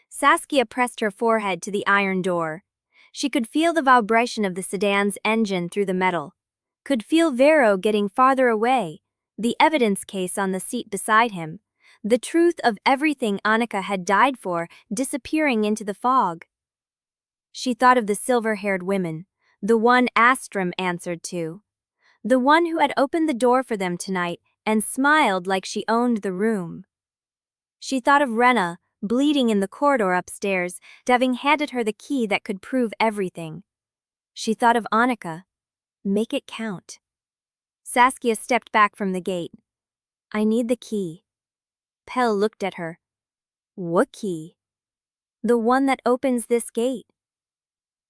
Saskia pressed her forehead to the iron door. She could feel the vibration of the sedan's engine through the metal. Could feel Vero getting farther away, the evidence case on the seat beside him, the truth of everything Anika had died for disappearing into the fog. She thought of the silver-haired women, the one Astrum answered to, the one who had opened the door for them tonight and smiled like she owned the room. She thought of Wrenna, bleeding in the corridor upstairs, having handed her the key that could prove everything. She thought of Anika. Make it count. Saskia stepped back from the gate. I need the key. Pell looked at her. What key? The one that opens this gate.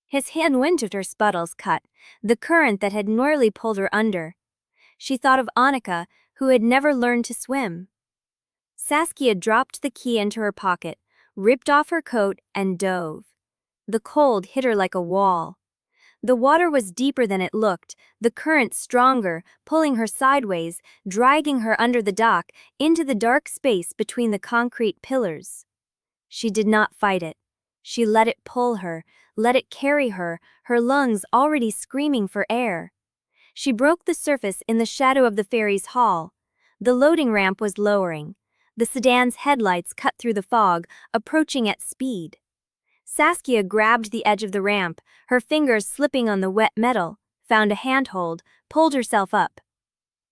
His hand went at her sputtles cut, the current that had nearly pulled her under. She thought of Anika, who had never learned to swim. Saskia dropped the key into her pocket, ripped off her coat, and dove. The cold hit her like a wall. The water was deeper than it looked, the current stronger, pulling her sideways, dragging her under the dock, into the dark space between the concrete pillars. She did not fight it. She let it pull her, let it carry her, her lungs already screaming for air. She broke the surface in the shadow of the ferry's hull. The loading ramp was lowering. The sedan's headlights cut through the fog, approaching at speed. Saskia grabbed the edge of the ramp, her fingers slipping on the wet metal, found a handhold, pulled herself up.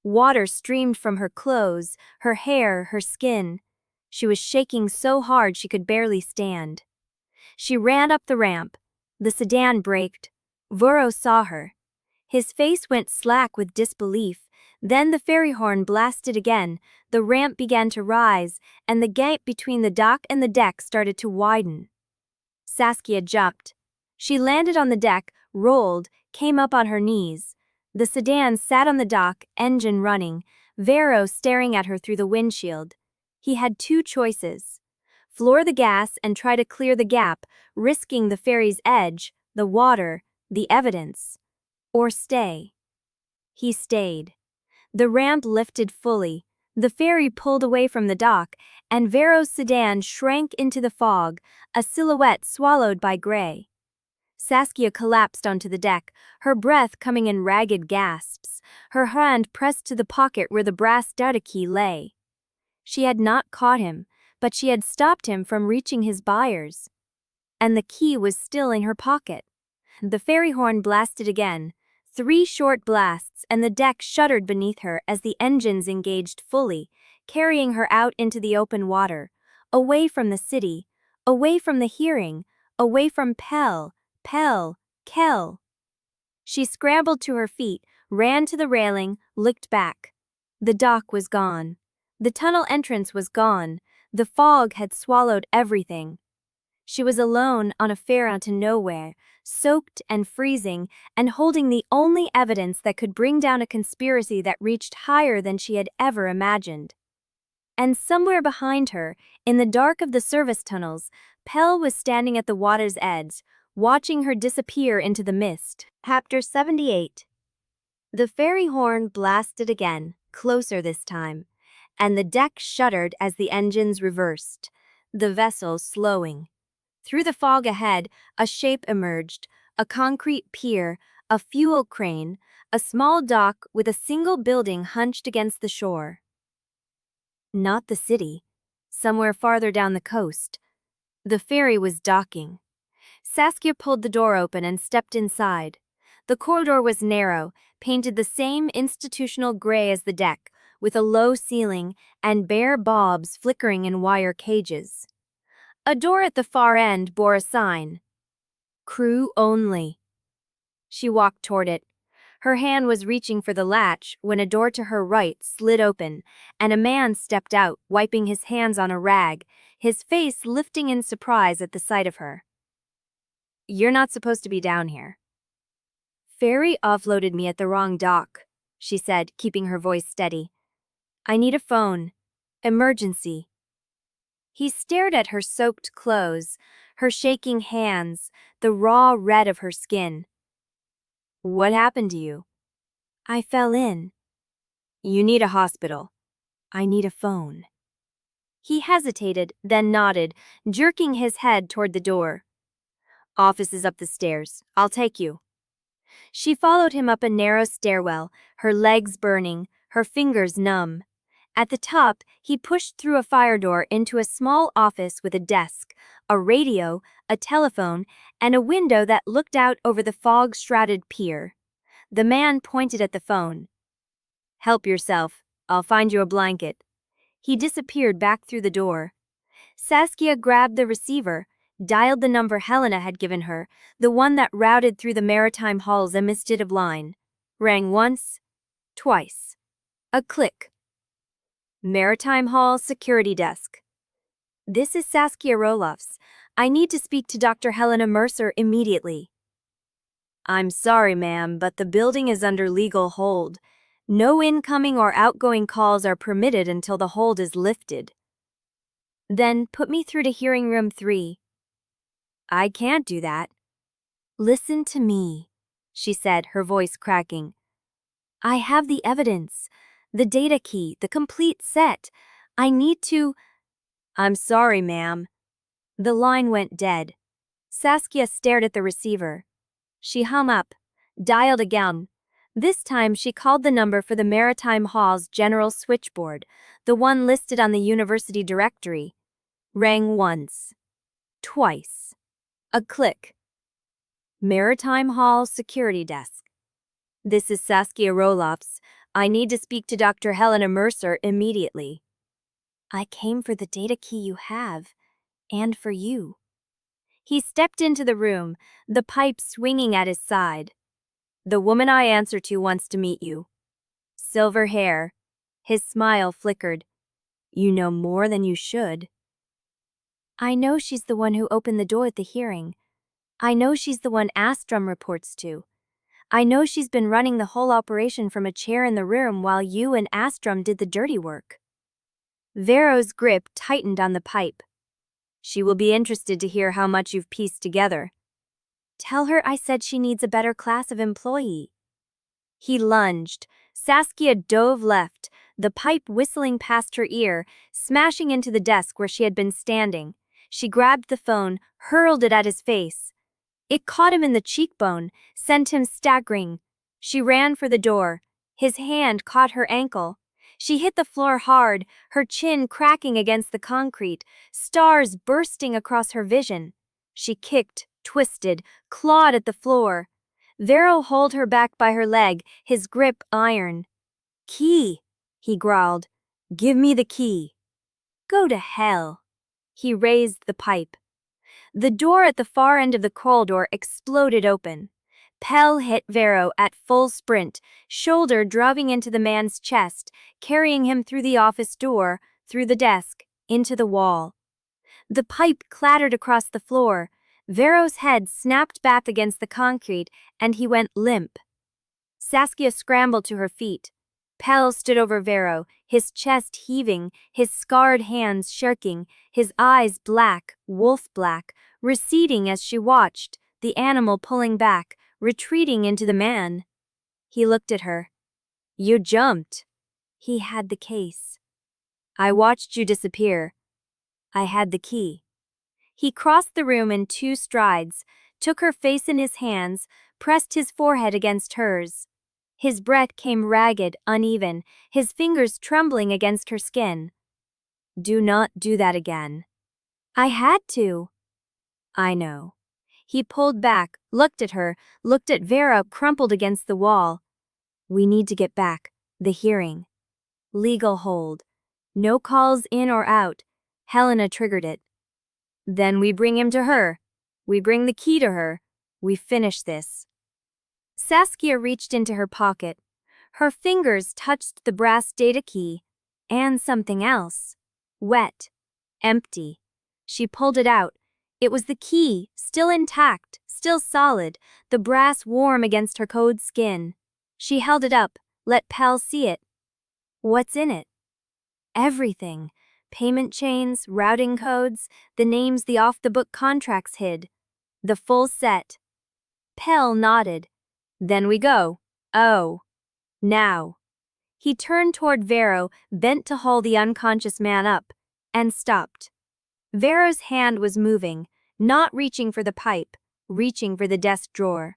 Water streamed from her clothes, her hair, her skin. She was shaking so hard she could barely stand. She ran up the ramp. The sedan braked. Vero saw her. His face went slack with disbelief. Then the ferry horn blasted again, the ramp began to rise, and the gap between the dock and the deck started to widen. Saskia jumped. She landed on the deck, rolled, came up on her knees. The sedan sat on the dock, engine running, Vero staring at her through the windshield. He had two choices. Floor the gas and try to clear the gap, risking the ferry's edge, the water, the evidence. Or stay. He stayed. The ramp lifted fully, the ferry pulled away from the dock, and Vero's sedan shrank into the fog, a silhouette swallowed by gray. Saskia collapsed onto the deck, her breath coming in ragged gasps, her hand pressed to the pocket where the brass data key lay. She had not caught him, but she had stopped him from reaching his buyers. And the key was still in her pocket. The ferry horn blasted again, 3 short blasts, and the deck shuddered beneath her as the engines engaged fully, carrying her out into the open water, away from the city, away from the hearing, away from Pell, Kell. She scrambled to her feet, ran to the railing, looked back. The dock was gone. The tunnel entrance was gone. The fog had swallowed everything. She was alone on a ferry out to nowhere, soaked and freezing, and holding the only evidence that could bring down a conspiracy that reached higher than she had ever imagined. And somewhere behind her, in the dark of the service tunnels, Pell was standing at the water's edge, watching her disappear into the mist. Chapter 78. The ferry horn blasted again, closer this time, and the deck shuddered as the engines reversed, the vessel slowing. Through the fog ahead, a shape emerged, a concrete pier, a fuel crane, a small dock with a single building hunched against the shore. Not the city, somewhere farther down the coast. The ferry was docking. Saskia pulled the door open and stepped inside. The corridor was narrow, painted the same institutional gray as the deck, with a low ceiling and bare bulbs flickering in wire cages. A door at the far end bore a sign, "Crew only." She walked toward it. Her hand was reaching for the latch when a door to her right slid open, and a man stepped out, wiping his hands on a rag, his face lifting in surprise at the sight of her. "You're not supposed to be down here." "Ferry offloaded me at the wrong dock," she said, keeping her voice steady. "I need a phone. Emergency." He stared at her soaked clothes, her shaking hands, the raw red of her skin. "What happened to you?" "I fell in." "You need a hospital." "I need a phone." He hesitated, then nodded, jerking his head toward the door. "Office is up the stairs. I'll take you." She followed him up a narrow stairwell, her legs burning, her fingers numb. At the top, he pushed through a fire door into a small office with a desk, a radio, a telephone, and a window that looked out over the fog-shrouded pier. The man pointed at the phone. "Help yourself. I'll find you a blanket." He disappeared back through the door. Saskia grabbed the receiver, dialed the number Helena had given her, the one that routed through the maritime hall's administrative line. Rang once, twice. A click. "Maritime Hall Security Desk." "This is Saskia Roelofs. I need to speak to Dr. Helena Mercer immediately." "I'm sorry, ma'am, but the building is under legal hold. No incoming or outgoing calls are permitted until the hold is lifted." "Then put me through to hearing room 3. "I can't do that." "Listen to me," she said, her voice cracking. "I have the evidence, the data key, the complete set. I need to—" "I'm sorry, ma'am." The line went dead. Saskia stared at the receiver. She hung up, dialed again. This time she called the number for the Maritime Hall's general switchboard, the one listed on the university directory. Rang once. Twice. A click. "Maritime Hall Security Desk. This is Saskia Roelofs. I need to speak to Dr. Helena Mercer immediately." "I came for the data key you have, and for you." He stepped into the room, the pipe swinging at his side. "The woman I answer to wants to meet you." Silver hair. His smile flickered. "You know more than you should." "I know she's the one who opened the door at the hearing. I know she's the one Astrum reports to. I know she's been running the whole operation from a chair in the room while you and Astrum did the dirty work. Vero's grip tightened on the pipe. She will be interested to hear how much you've pieced together. Tell her I said she needs a better class of employee. He lunged. Saskia dove left, the pipe whistling past her ear, smashing into the desk where she had been standing. She grabbed the phone, hurled it at his face. It caught him in the cheekbone, sent him staggering. She ran for the door. His hand caught her ankle. She hit the floor hard, her chin cracking against the concrete, stars bursting across her vision. She kicked, twisted, clawed at the floor. Vero hauled her back by her leg, his grip iron. Key, he growled. Give me the key. Go to hell. He raised the pipe. The door at the far end of the corridor exploded open. Pell hit Vero at full sprint, shoulder driving into the man's chest, carrying him through the office door, through the desk, into the wall. The pipe clattered across the floor. Vero's head snapped back against the concrete, and he went limp. Saskia scrambled to her feet. Pell stood over Vero, his chest heaving, his scarred hands shaking, his eyes black, wolf-black, receding as she watched, the animal pulling back, retreating into the man. He looked at her. You jumped. He had the case. I watched you disappear. I had the key. He crossed the room in 2 strides, took her face in his hands, pressed his forehead against hers. His breath came ragged, uneven, his fingers trembling against her skin. Do not do that again. I had to. I know. He pulled back, looked at her, looked at Vera crumpled against the wall. We need to get back. The hearing. Legal hold. No calls in or out. Helena triggered it. Then we bring him to her. We bring the key to her. We finish this. Saskia reached into her pocket. Her fingers touched the brass data key. And something else. Wet. Empty. She pulled it out. It was the key, still intact, still solid, the brass warm against her cold skin. She held it up, let Pell see it. What's in it? Everything. Payment chains, routing codes, the names the off-the-book contracts hid. The full set. Pell nodded. Then we go. Oh. Now. He turned toward Vero, bent to haul the unconscious man up, and stopped. Vero's hand was moving, not reaching for the pipe, reaching for the desk drawer.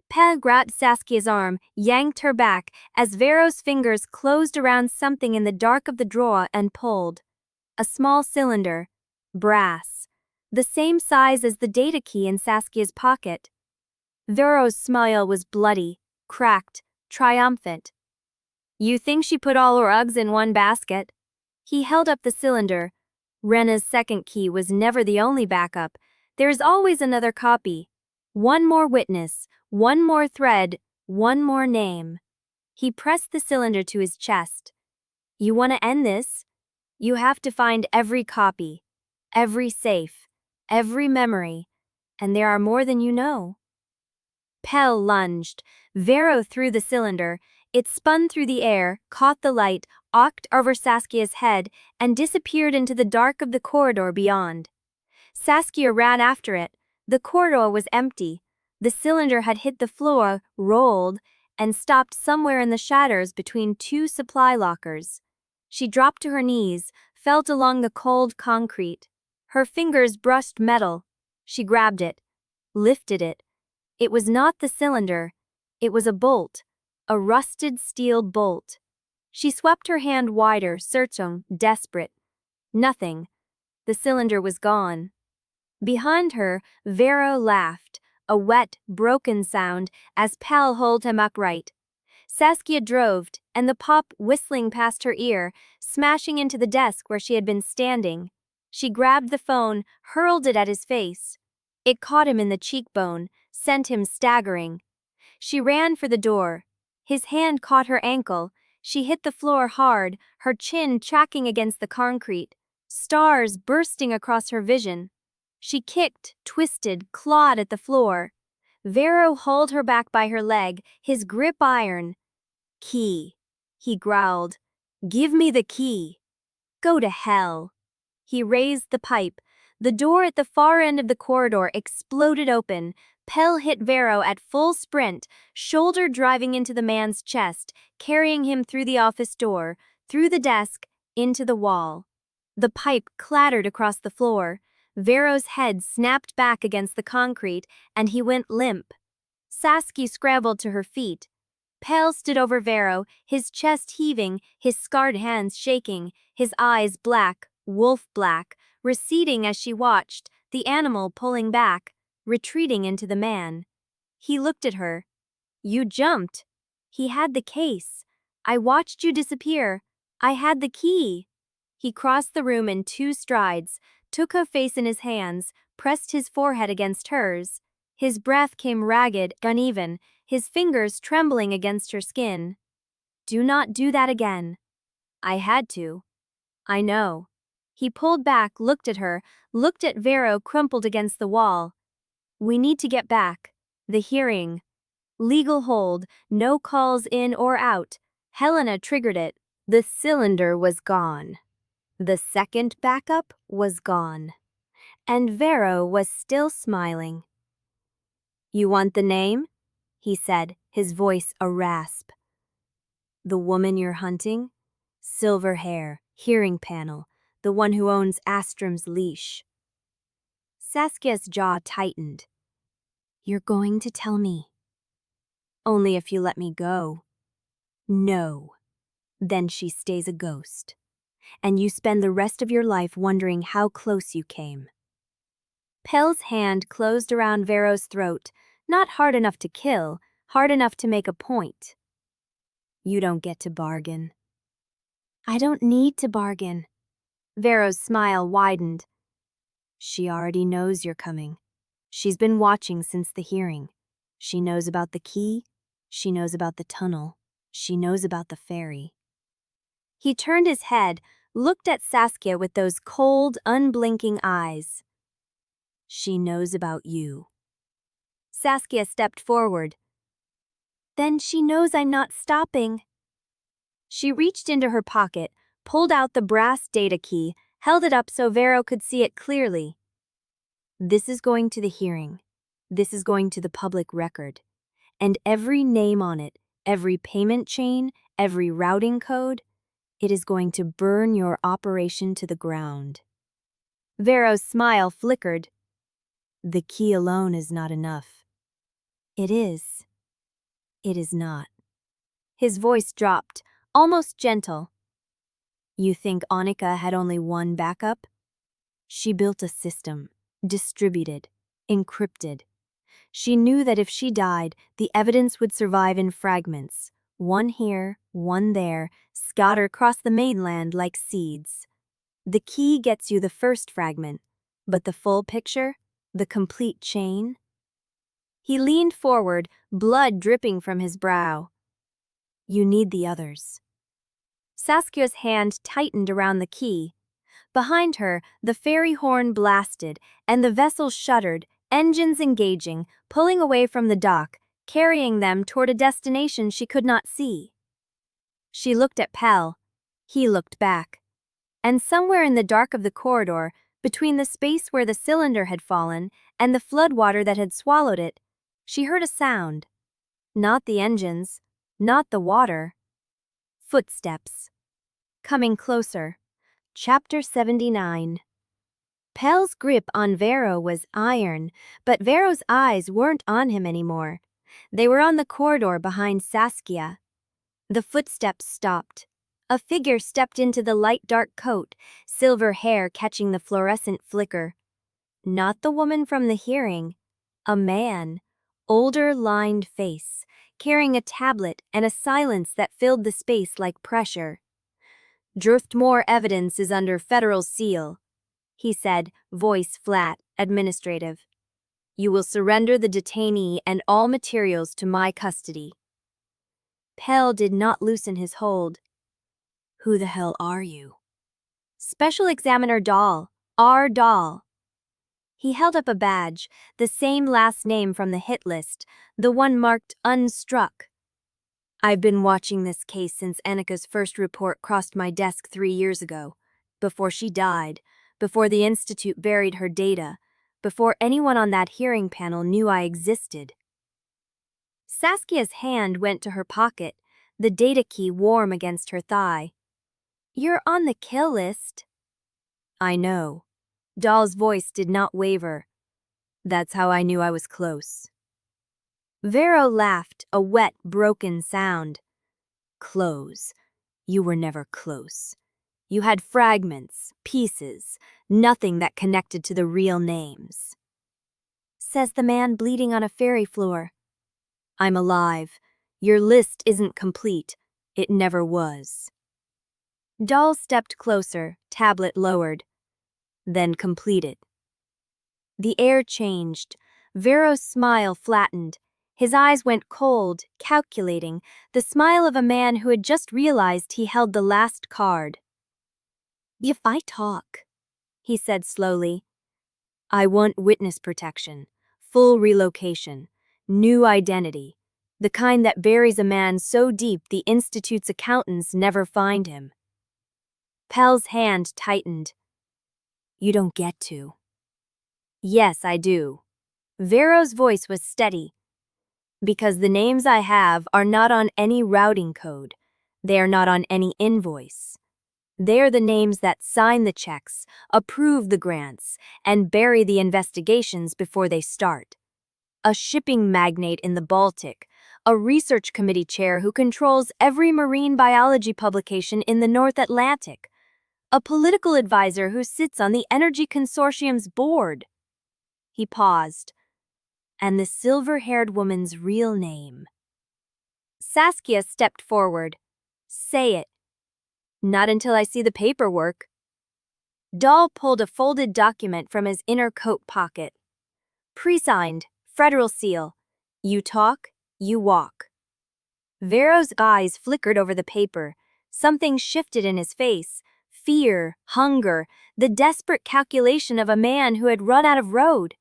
Pell grabbed Saskia's arm, yanked her back, as Vero's fingers closed around something in the dark of the drawer and pulled. A small cylinder. Brass. The same size as the data key in Saskia's pocket. Vero's smile was bloody, cracked, triumphant. You think she put all her eggs in one basket? He held up the cylinder. Wrenna's second key was never the only backup. There's always another copy. One more witness, one more thread, one more name. He pressed the cylinder to his chest. You want to end this? You have to find every copy, every safe, every memory, and there are more than you know. Pell lunged. Vero threw the cylinder. It spun through the air, caught the light, arced over Saskia's head, and disappeared into the dark of the corridor beyond. Saskia ran after it. The corridor was empty. The cylinder had hit the floor, rolled, and stopped somewhere in the shadows between 2 supply lockers. She dropped to her knees, felt along the cold concrete. Her fingers brushed metal. She grabbed it, lifted it. It was not the cylinder. It was a bolt. A rusted steel bolt. She swept her hand wider, searching, desperate. Nothing. The cylinder was gone. Behind her, Vero laughed, a wet, broken sound as Pell hauled him upright. Saskia drove, and the pop whistling past her ear, smashing into the desk where she had been standing. She grabbed the phone, hurled it at his face. It caught him in the cheekbone, sent him staggering. She ran for the door. His hand caught her ankle. She hit the floor hard, her chin tracking against the concrete, stars bursting across her vision. She kicked, twisted, clawed at the floor. Vero hauled her back by her leg, his grip iron. "Key," he growled. "Give me the key." "Go to hell." He raised the pipe. The door at the far end of the corridor exploded open. Pell hit Vero at full sprint, shoulder driving into the man's chest, carrying him through the office door, through the desk, into the wall. The pipe clattered across the floor. Vero's head snapped back against the concrete, and he went limp. Saskia scrambled to her feet. Pell stood over Vero, his chest heaving, his scarred hands shaking, his eyes black, wolf black, receding as she watched, the animal pulling back, retreating into the man. He looked at her. "You jumped. He had the case. I watched you disappear. I had the key." He crossed the room in 2 strides, took her face in his hands, pressed his forehead against hers. His breath came ragged, uneven, his fingers trembling against her skin. "Do not do that again." "I had to." "I know." He pulled back, looked at her, looked at Vero crumpled against the wall. "We need to get back. The hearing. Legal hold, no calls in or out." Helena triggered it. The cylinder was gone. The second backup was gone. And Vero was still smiling. "You want the name?" he said, his voice a rasp. "The woman you're hunting? Silver hair, hearing panel, the one who owns Astrom's leash." Saskia's jaw tightened. "You're going to tell me?" "Only if you let me go." "No." "Then she stays a ghost. And you spend the rest of your life wondering how close you came." Pell's hand closed around Vero's throat, not hard enough to kill, hard enough to make a point. "You don't get to bargain." "I don't need to bargain." Vero's smile widened. "She already knows you're coming. She's been watching since the hearing. She knows about the key. She knows about the tunnel. She knows about the ferry." He turned his head, looked at Saskia with those cold, unblinking eyes. "She knows about you." Saskia stepped forward. "Then she knows I'm not stopping." She reached into her pocket, pulled out the brass data key, held it up so Vero could see it clearly. "This is going to the hearing. This is going to the public record. And every name on it, every payment chain, every routing code, it is going to burn your operation to the ground." Vero's smile flickered. "The key alone is not enough." "It is." "It is not." His voice dropped, almost gentle. "You think Anika had only one backup? She built a system, distributed, encrypted. She knew that if she died, the evidence would survive in fragments, one here, one there, scattered across the mainland like seeds. The key gets you the first fragment, but the full picture, the complete chain?" He leaned forward, blood dripping from his brow. "You need the others." Saskia's hand tightened around the key. Behind her, the ferry horn blasted, and the vessel shuddered, engines engaging, pulling away from the dock, carrying them toward a destination she could not see. She looked at Pell. He looked back. And somewhere in the dark of the corridor, between the space where the cylinder had fallen and the floodwater that had swallowed it, she heard a sound. Not the engines, not the water. Footsteps. Coming closer. Chapter 79. Pell's grip on Vero was iron, but Vero's eyes weren't on him anymore. They were on the corridor behind Saskia. The footsteps stopped. A figure stepped into the light dark coat, silver hair catching the fluorescent flicker. Not the woman from the hearing. A man, older lined face, carrying a tablet and a silence that filled the space like pressure. "Driftmoor evidence is under federal seal," he said, voice flat, administrative. "You will surrender the detainee and all materials to my custody." Pell did not loosen his hold. "Who the hell are you?" "Special Examiner Dahl, R. Dahl." He held up a badge, the same last name from the hit list, the one marked unstruck. I've been watching this case since Anika's first report crossed my desk 3 years ago. Before she died, before the Institute buried her data, before anyone on that hearing panel knew I existed. Saskia's hand went to her pocket, the data key warm against her thigh. You're on the kill list. I know. Doll's voice did not waver. That's how I knew I was close. Vero laughed, a wet, broken sound. Close. You were never close. You had fragments, pieces, nothing that connected to the real names. Says the man bleeding on a ferry floor. I'm alive. Your list isn't complete. It never was. Doll stepped closer, tablet lowered. Then completed. The air changed. Vero's smile flattened. His eyes went cold, calculating, the smile of a man who had just realized he held the last card. If I talk, he said slowly, I want witness protection, full relocation, new identity, the kind that buries a man so deep the Institute's accountants never find him. Pell's hand tightened. You don't get to. Yes, I do. Vero's voice was steady. Because the names I have are not on any routing code. They are not on any invoice. They're the names that sign the checks, approve the grants, and bury the investigations before they start. A shipping magnate in the Baltic, a research committee chair who controls every marine biology publication in the North Atlantic, a political advisor who sits on the Energy Consortium's board. He paused. And the silver-haired woman's real name. Saskia stepped forward. Say it. Not until I see the paperwork. Doll pulled a folded document from his inner coat pocket. Pre-signed, federal seal. You talk, you walk. Vero's eyes flickered over the paper. Something shifted in his face. Fear, hunger, the desperate calculation of a man who had run out of road.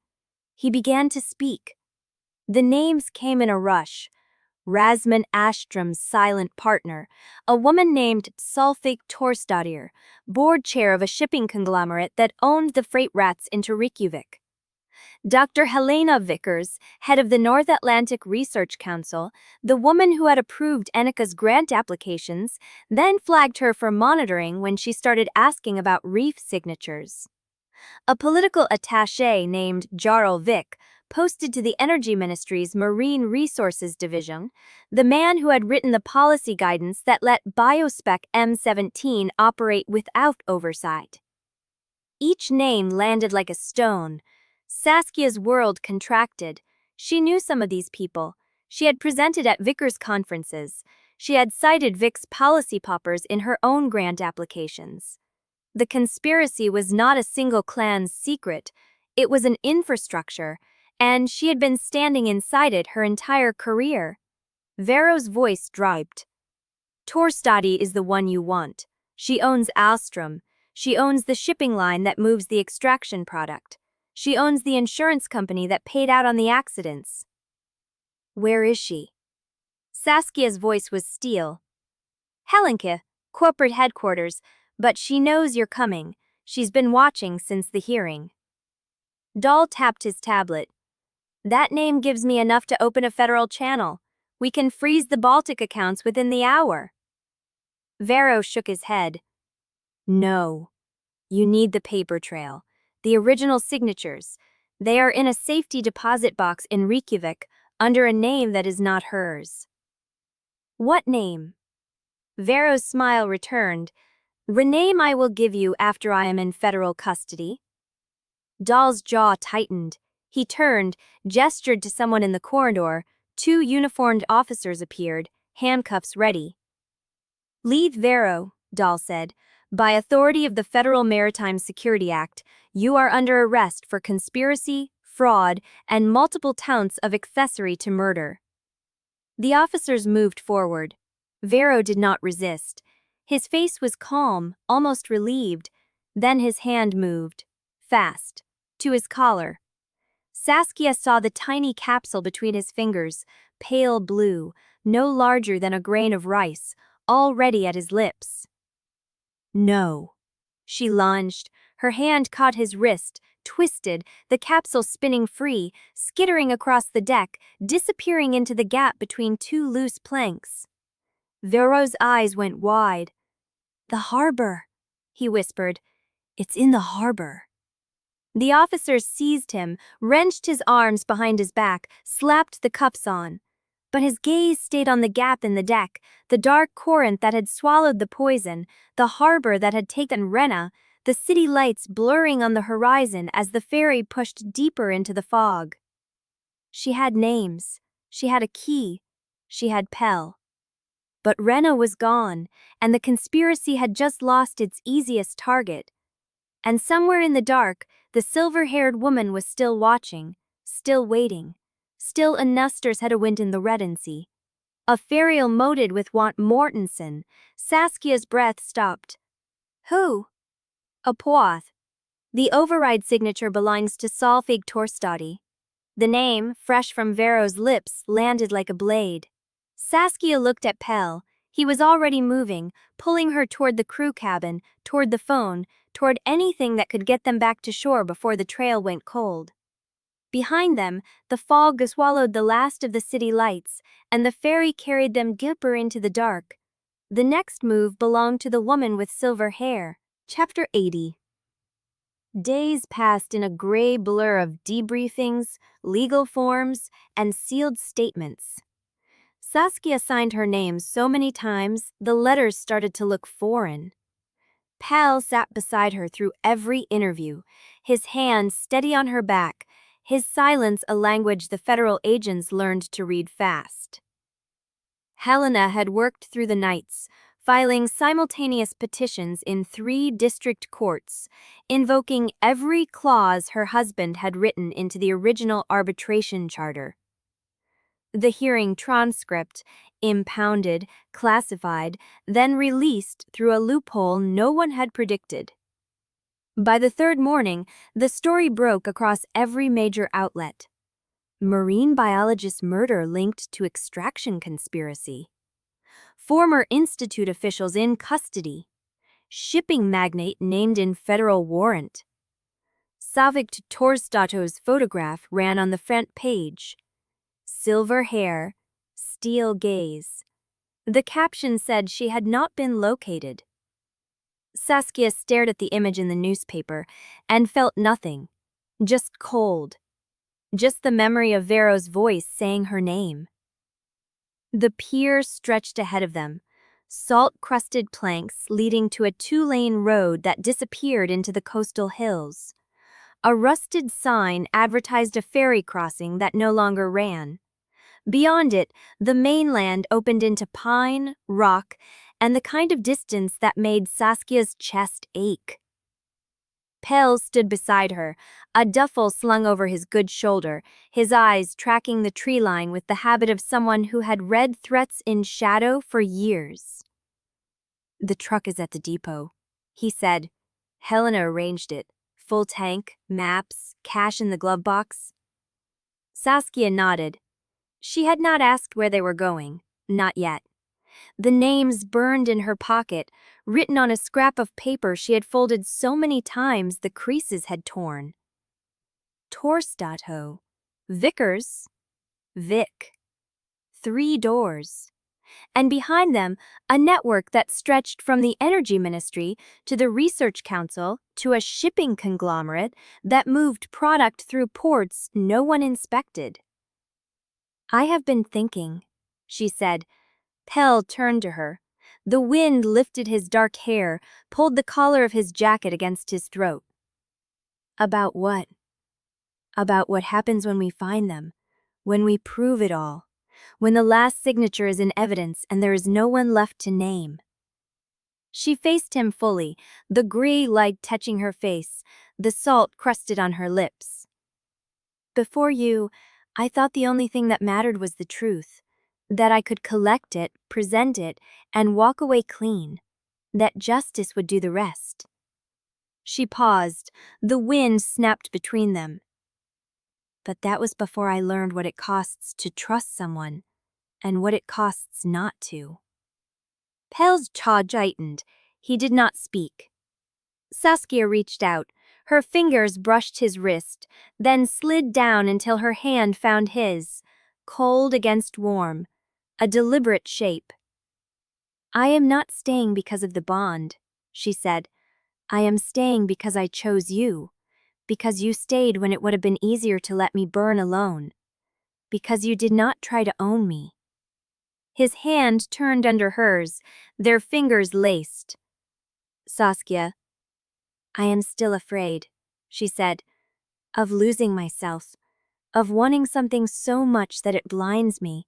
He began to speak. The names came in a rush. Rasmus Astrom's silent partner, a woman named Solveig Torsdottir, board chair of a shipping conglomerate that owned the freight rats into Reykjavik. Dr. Helena Vickers, head of the North Atlantic Research Council, the woman who had approved Anika's grant applications, then flagged her for monitoring when she started asking about reef signatures. A political attaché named Jarl Vick, posted to the Energy Ministry's Marine Resources Division, the man who had written the policy guidance that let Biospec M17 operate without oversight. Each name landed like a stone. Saskia's world contracted. She knew some of these people. She had presented at Vickers conferences. She had cited Vick's policy poppers in her own grant applications. The conspiracy was not a single clan's secret. It was an infrastructure, and she had been standing inside it her entire career. Vero's voice dropped. Torsdottir is the one you want. She owns Alstrom. She owns the shipping line that moves the extraction product. She owns the insurance company that paid out on the accidents. Where is she? Saskia's voice was steel. Helsinki, corporate headquarters, but she knows you're coming. She's been watching since the hearing. Doll tapped his tablet. That name gives me enough to open a federal channel. We can freeze the Baltic accounts within the hour. Vero shook his head. No. You need the paper trail. The original signatures. They are in a safety deposit box in Reykjavik under a name that is not hers. What name? Vero's smile returned. The name I will give you after I am in federal custody. Doll's jaw tightened. He turned, gestured to someone in the corridor. 2 uniformed officers appeared, handcuffs ready. Leave Vero, Doll said. By authority of the Federal Maritime Security Act, you are under arrest for conspiracy, fraud, and multiple counts of accessory to murder. The officers moved forward. Vero did not resist. His face was calm, almost relieved. Then his hand moved. Fast. to his collar. Saskia saw the tiny capsule between his fingers, pale blue, no larger than a grain of rice, already at his lips. No. She lunged. Her hand caught his wrist, twisted, the capsule spinning free, skittering across the deck, disappearing into the gap between two loose planks. Vero's eyes went wide. "The harbor," he whispered. "It's in the harbor." The officer seized him, wrenched his arms behind his back, slapped the cuffs on. But his gaze stayed on the gap in the deck, the dark current that had swallowed the poison, the harbor that had taken Wrenna, the city lights blurring on the horizon as the ferry pushed deeper into the fog. She had names. She had a key. She had Pell. But Wrenna was gone, and the conspiracy had just lost its easiest target. And somewhere in the dark, the silver-haired woman was still watching, still waiting. Still a Nusters had a wind in the Redensea. A ferial moated with Want Mortensen. Saskia's breath stopped. Who? A Poath. The override signature belongs to Solveig Torstadi. The name, fresh from Vero's lips, landed like a blade. Saskia looked at Pell. He was already moving, pulling her toward the crew cabin, toward the phone, toward anything that could get them back to shore before the trail went cold. Behind them, the fog swallowed the last of the city lights, and the ferry carried them deeper into the dark. The next move belonged to the woman with silver hair. Chapter 80. Days passed in a gray blur of debriefings, legal forms, and sealed statements. Saskia signed her name so many times, the letters started to look foreign. Pell sat beside her through every interview, his hand steady on her back, his silence a language the federal agents learned to read fast. Helena had worked through the nights, filing simultaneous petitions in 3 district courts, invoking every clause her husband had written into the original arbitration charter. The hearing transcript, impounded, classified, then released through a loophole no one had predicted. By the 3rd morning, the story broke across every major outlet. Marine biologist murder linked to extraction conspiracy. Former institute officials in custody. Shipping magnate named in federal warrant. Salvage Torstato's photograph ran on the front page. Silver hair, steel gaze. The caption said she had not been located. Saskia stared at the image in the newspaper and felt nothing, just cold. Just the memory of Vero's voice saying her name. The pier stretched ahead of them, salt-crusted planks leading to a 2-lane road that disappeared into the coastal hills. A rusted sign advertised a ferry crossing that no longer ran. Beyond it, the mainland opened into pine, rock, and the kind of distance that made Saskia's chest ache. Pell stood beside her, a duffel slung over his good shoulder, his eyes tracking the tree line with the habit of someone who had read threats in shadow for years. "The truck is at the depot," he said. Helena arranged it. Full tank, maps, cash in the glove box. Saskia nodded. She had not asked where they were going, not yet. The names burned in her pocket, written on a scrap of paper she had folded so many times the creases had torn. Torstato. Vickers. Vic. 3 doors. And behind them, a network that stretched from the Energy Ministry to the Research Council to a shipping conglomerate that moved product through ports no one inspected. "I have been thinking," she said. Pell turned to her. The wind lifted his dark hair, pulled the collar of his jacket against his throat. "About what?" "About what happens when we find them, when we prove it all, when the last signature is in evidence and there is no one left to name." She faced him fully, the gray light touching her face, the salt crusted on her lips. "Before you, I thought the only thing that mattered was the truth. That I could collect it, present it, and walk away clean. That justice would do the rest." She paused. The wind snapped between them. But that was before I learned what it costs to trust someone, and what it costs not to. Pell's jaw tightened. He did not speak. Saskia reached out. Her fingers brushed his wrist, then slid down until her hand found his, cold against warm, a deliberate shape. I am not staying because of the bond, she said. I am staying because I chose you, because you stayed when it would have been easier to let me burn alone, because you did not try to own me. His hand turned under hers, their fingers laced. Saskia, I am still afraid, she said, of losing myself, of wanting something so much that it blinds me.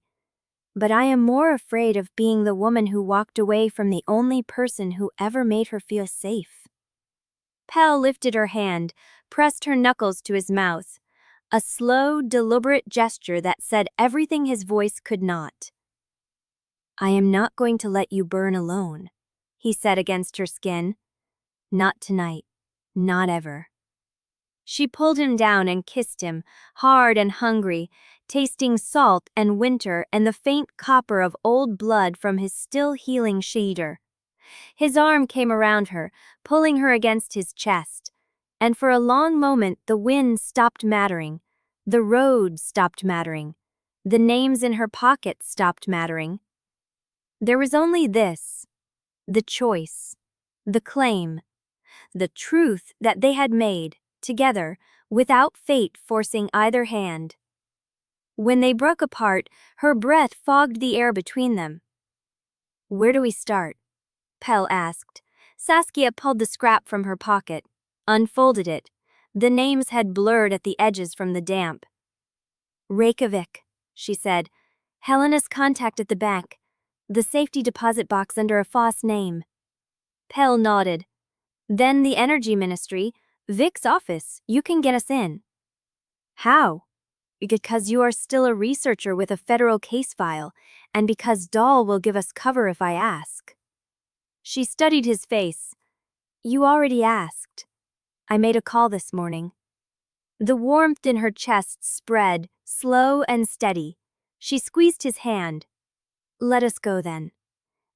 But I am more afraid of being the woman who walked away from the only person who ever made her feel safe. Pell lifted her hand, pressed her knuckles to his mouth, a slow, deliberate gesture that said everything his voice could not. I am not going to let you burn alone, he said against her skin. Not tonight, not ever. She pulled him down and kissed him, hard and hungry, tasting salt and winter and the faint copper of old blood from his still healing sheeter. His arm came around her, pulling her against his chest, and for a long moment the wind stopped mattering, the road stopped mattering, the names in her pocket stopped mattering. There was only this, the choice, the claim, the truth that they had made, together, without fate forcing either hand. When they broke apart, her breath fogged the air between them. Where do we start? Pell asked. Saskia pulled the scrap from her pocket, unfolded it. The names had blurred at the edges from the damp. Reykjavik, she said. Helena's contact at the bank. The safety deposit box under a false name. Pell nodded. Then the Energy Ministry, Vic's office, you can get us in. How? Because you are still a researcher with a federal case file, and because Dahl will give us cover if I ask. She studied his face. You already asked. I made a call this morning. The warmth in her chest spread, slow and steady. She squeezed his hand. Let us go then.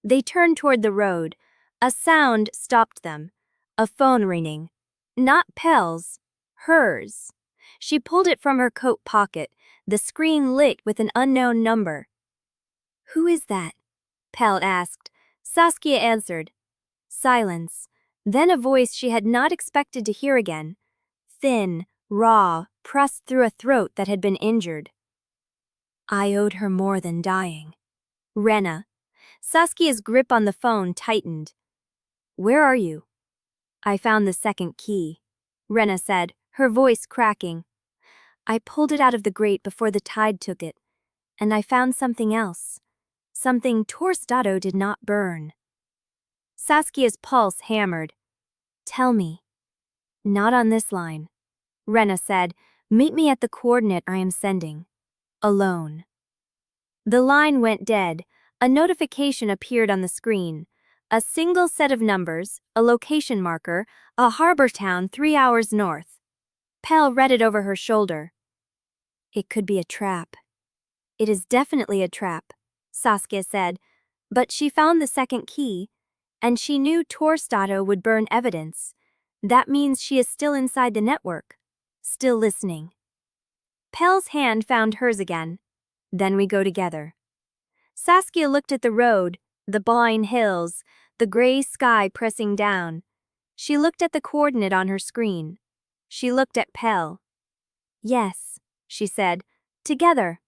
They turned toward the road. A sound stopped them. A phone ringing. Not Pell's. Hers. She pulled it from her coat pocket, the screen lit with an unknown number. Who is that? Pell asked. Saskia answered. Silence. Then a voice she had not expected to hear again. Thin, raw, pressed through a throat that had been injured. I owed her more than dying. Wrenna. Saskia's grip on the phone tightened. Where are you? I found the second key, Wrenna said, her voice cracking. I pulled it out of the grate before the tide took it, and I found something else. Something Torstado did not burn. Saskia's pulse hammered. Tell me. Not on this line, Wrenna said. Meet me at the coordinate I am sending. Alone. The line went dead. A notification appeared on the screen. A single set of numbers, a location marker, a harbor town 3 hours north. Pell read it over her shoulder. It could be a trap. It is definitely a trap, Saskia said, but she found the second key, and she knew Torstado would burn evidence. That means she is still inside the network, still listening. Pell's hand found hers again. Then we go together. Saskia looked at the road, the Bine hills, the gray sky pressing down. She looked at the coordinate on her screen. She looked at Pell. Yes, she said, together.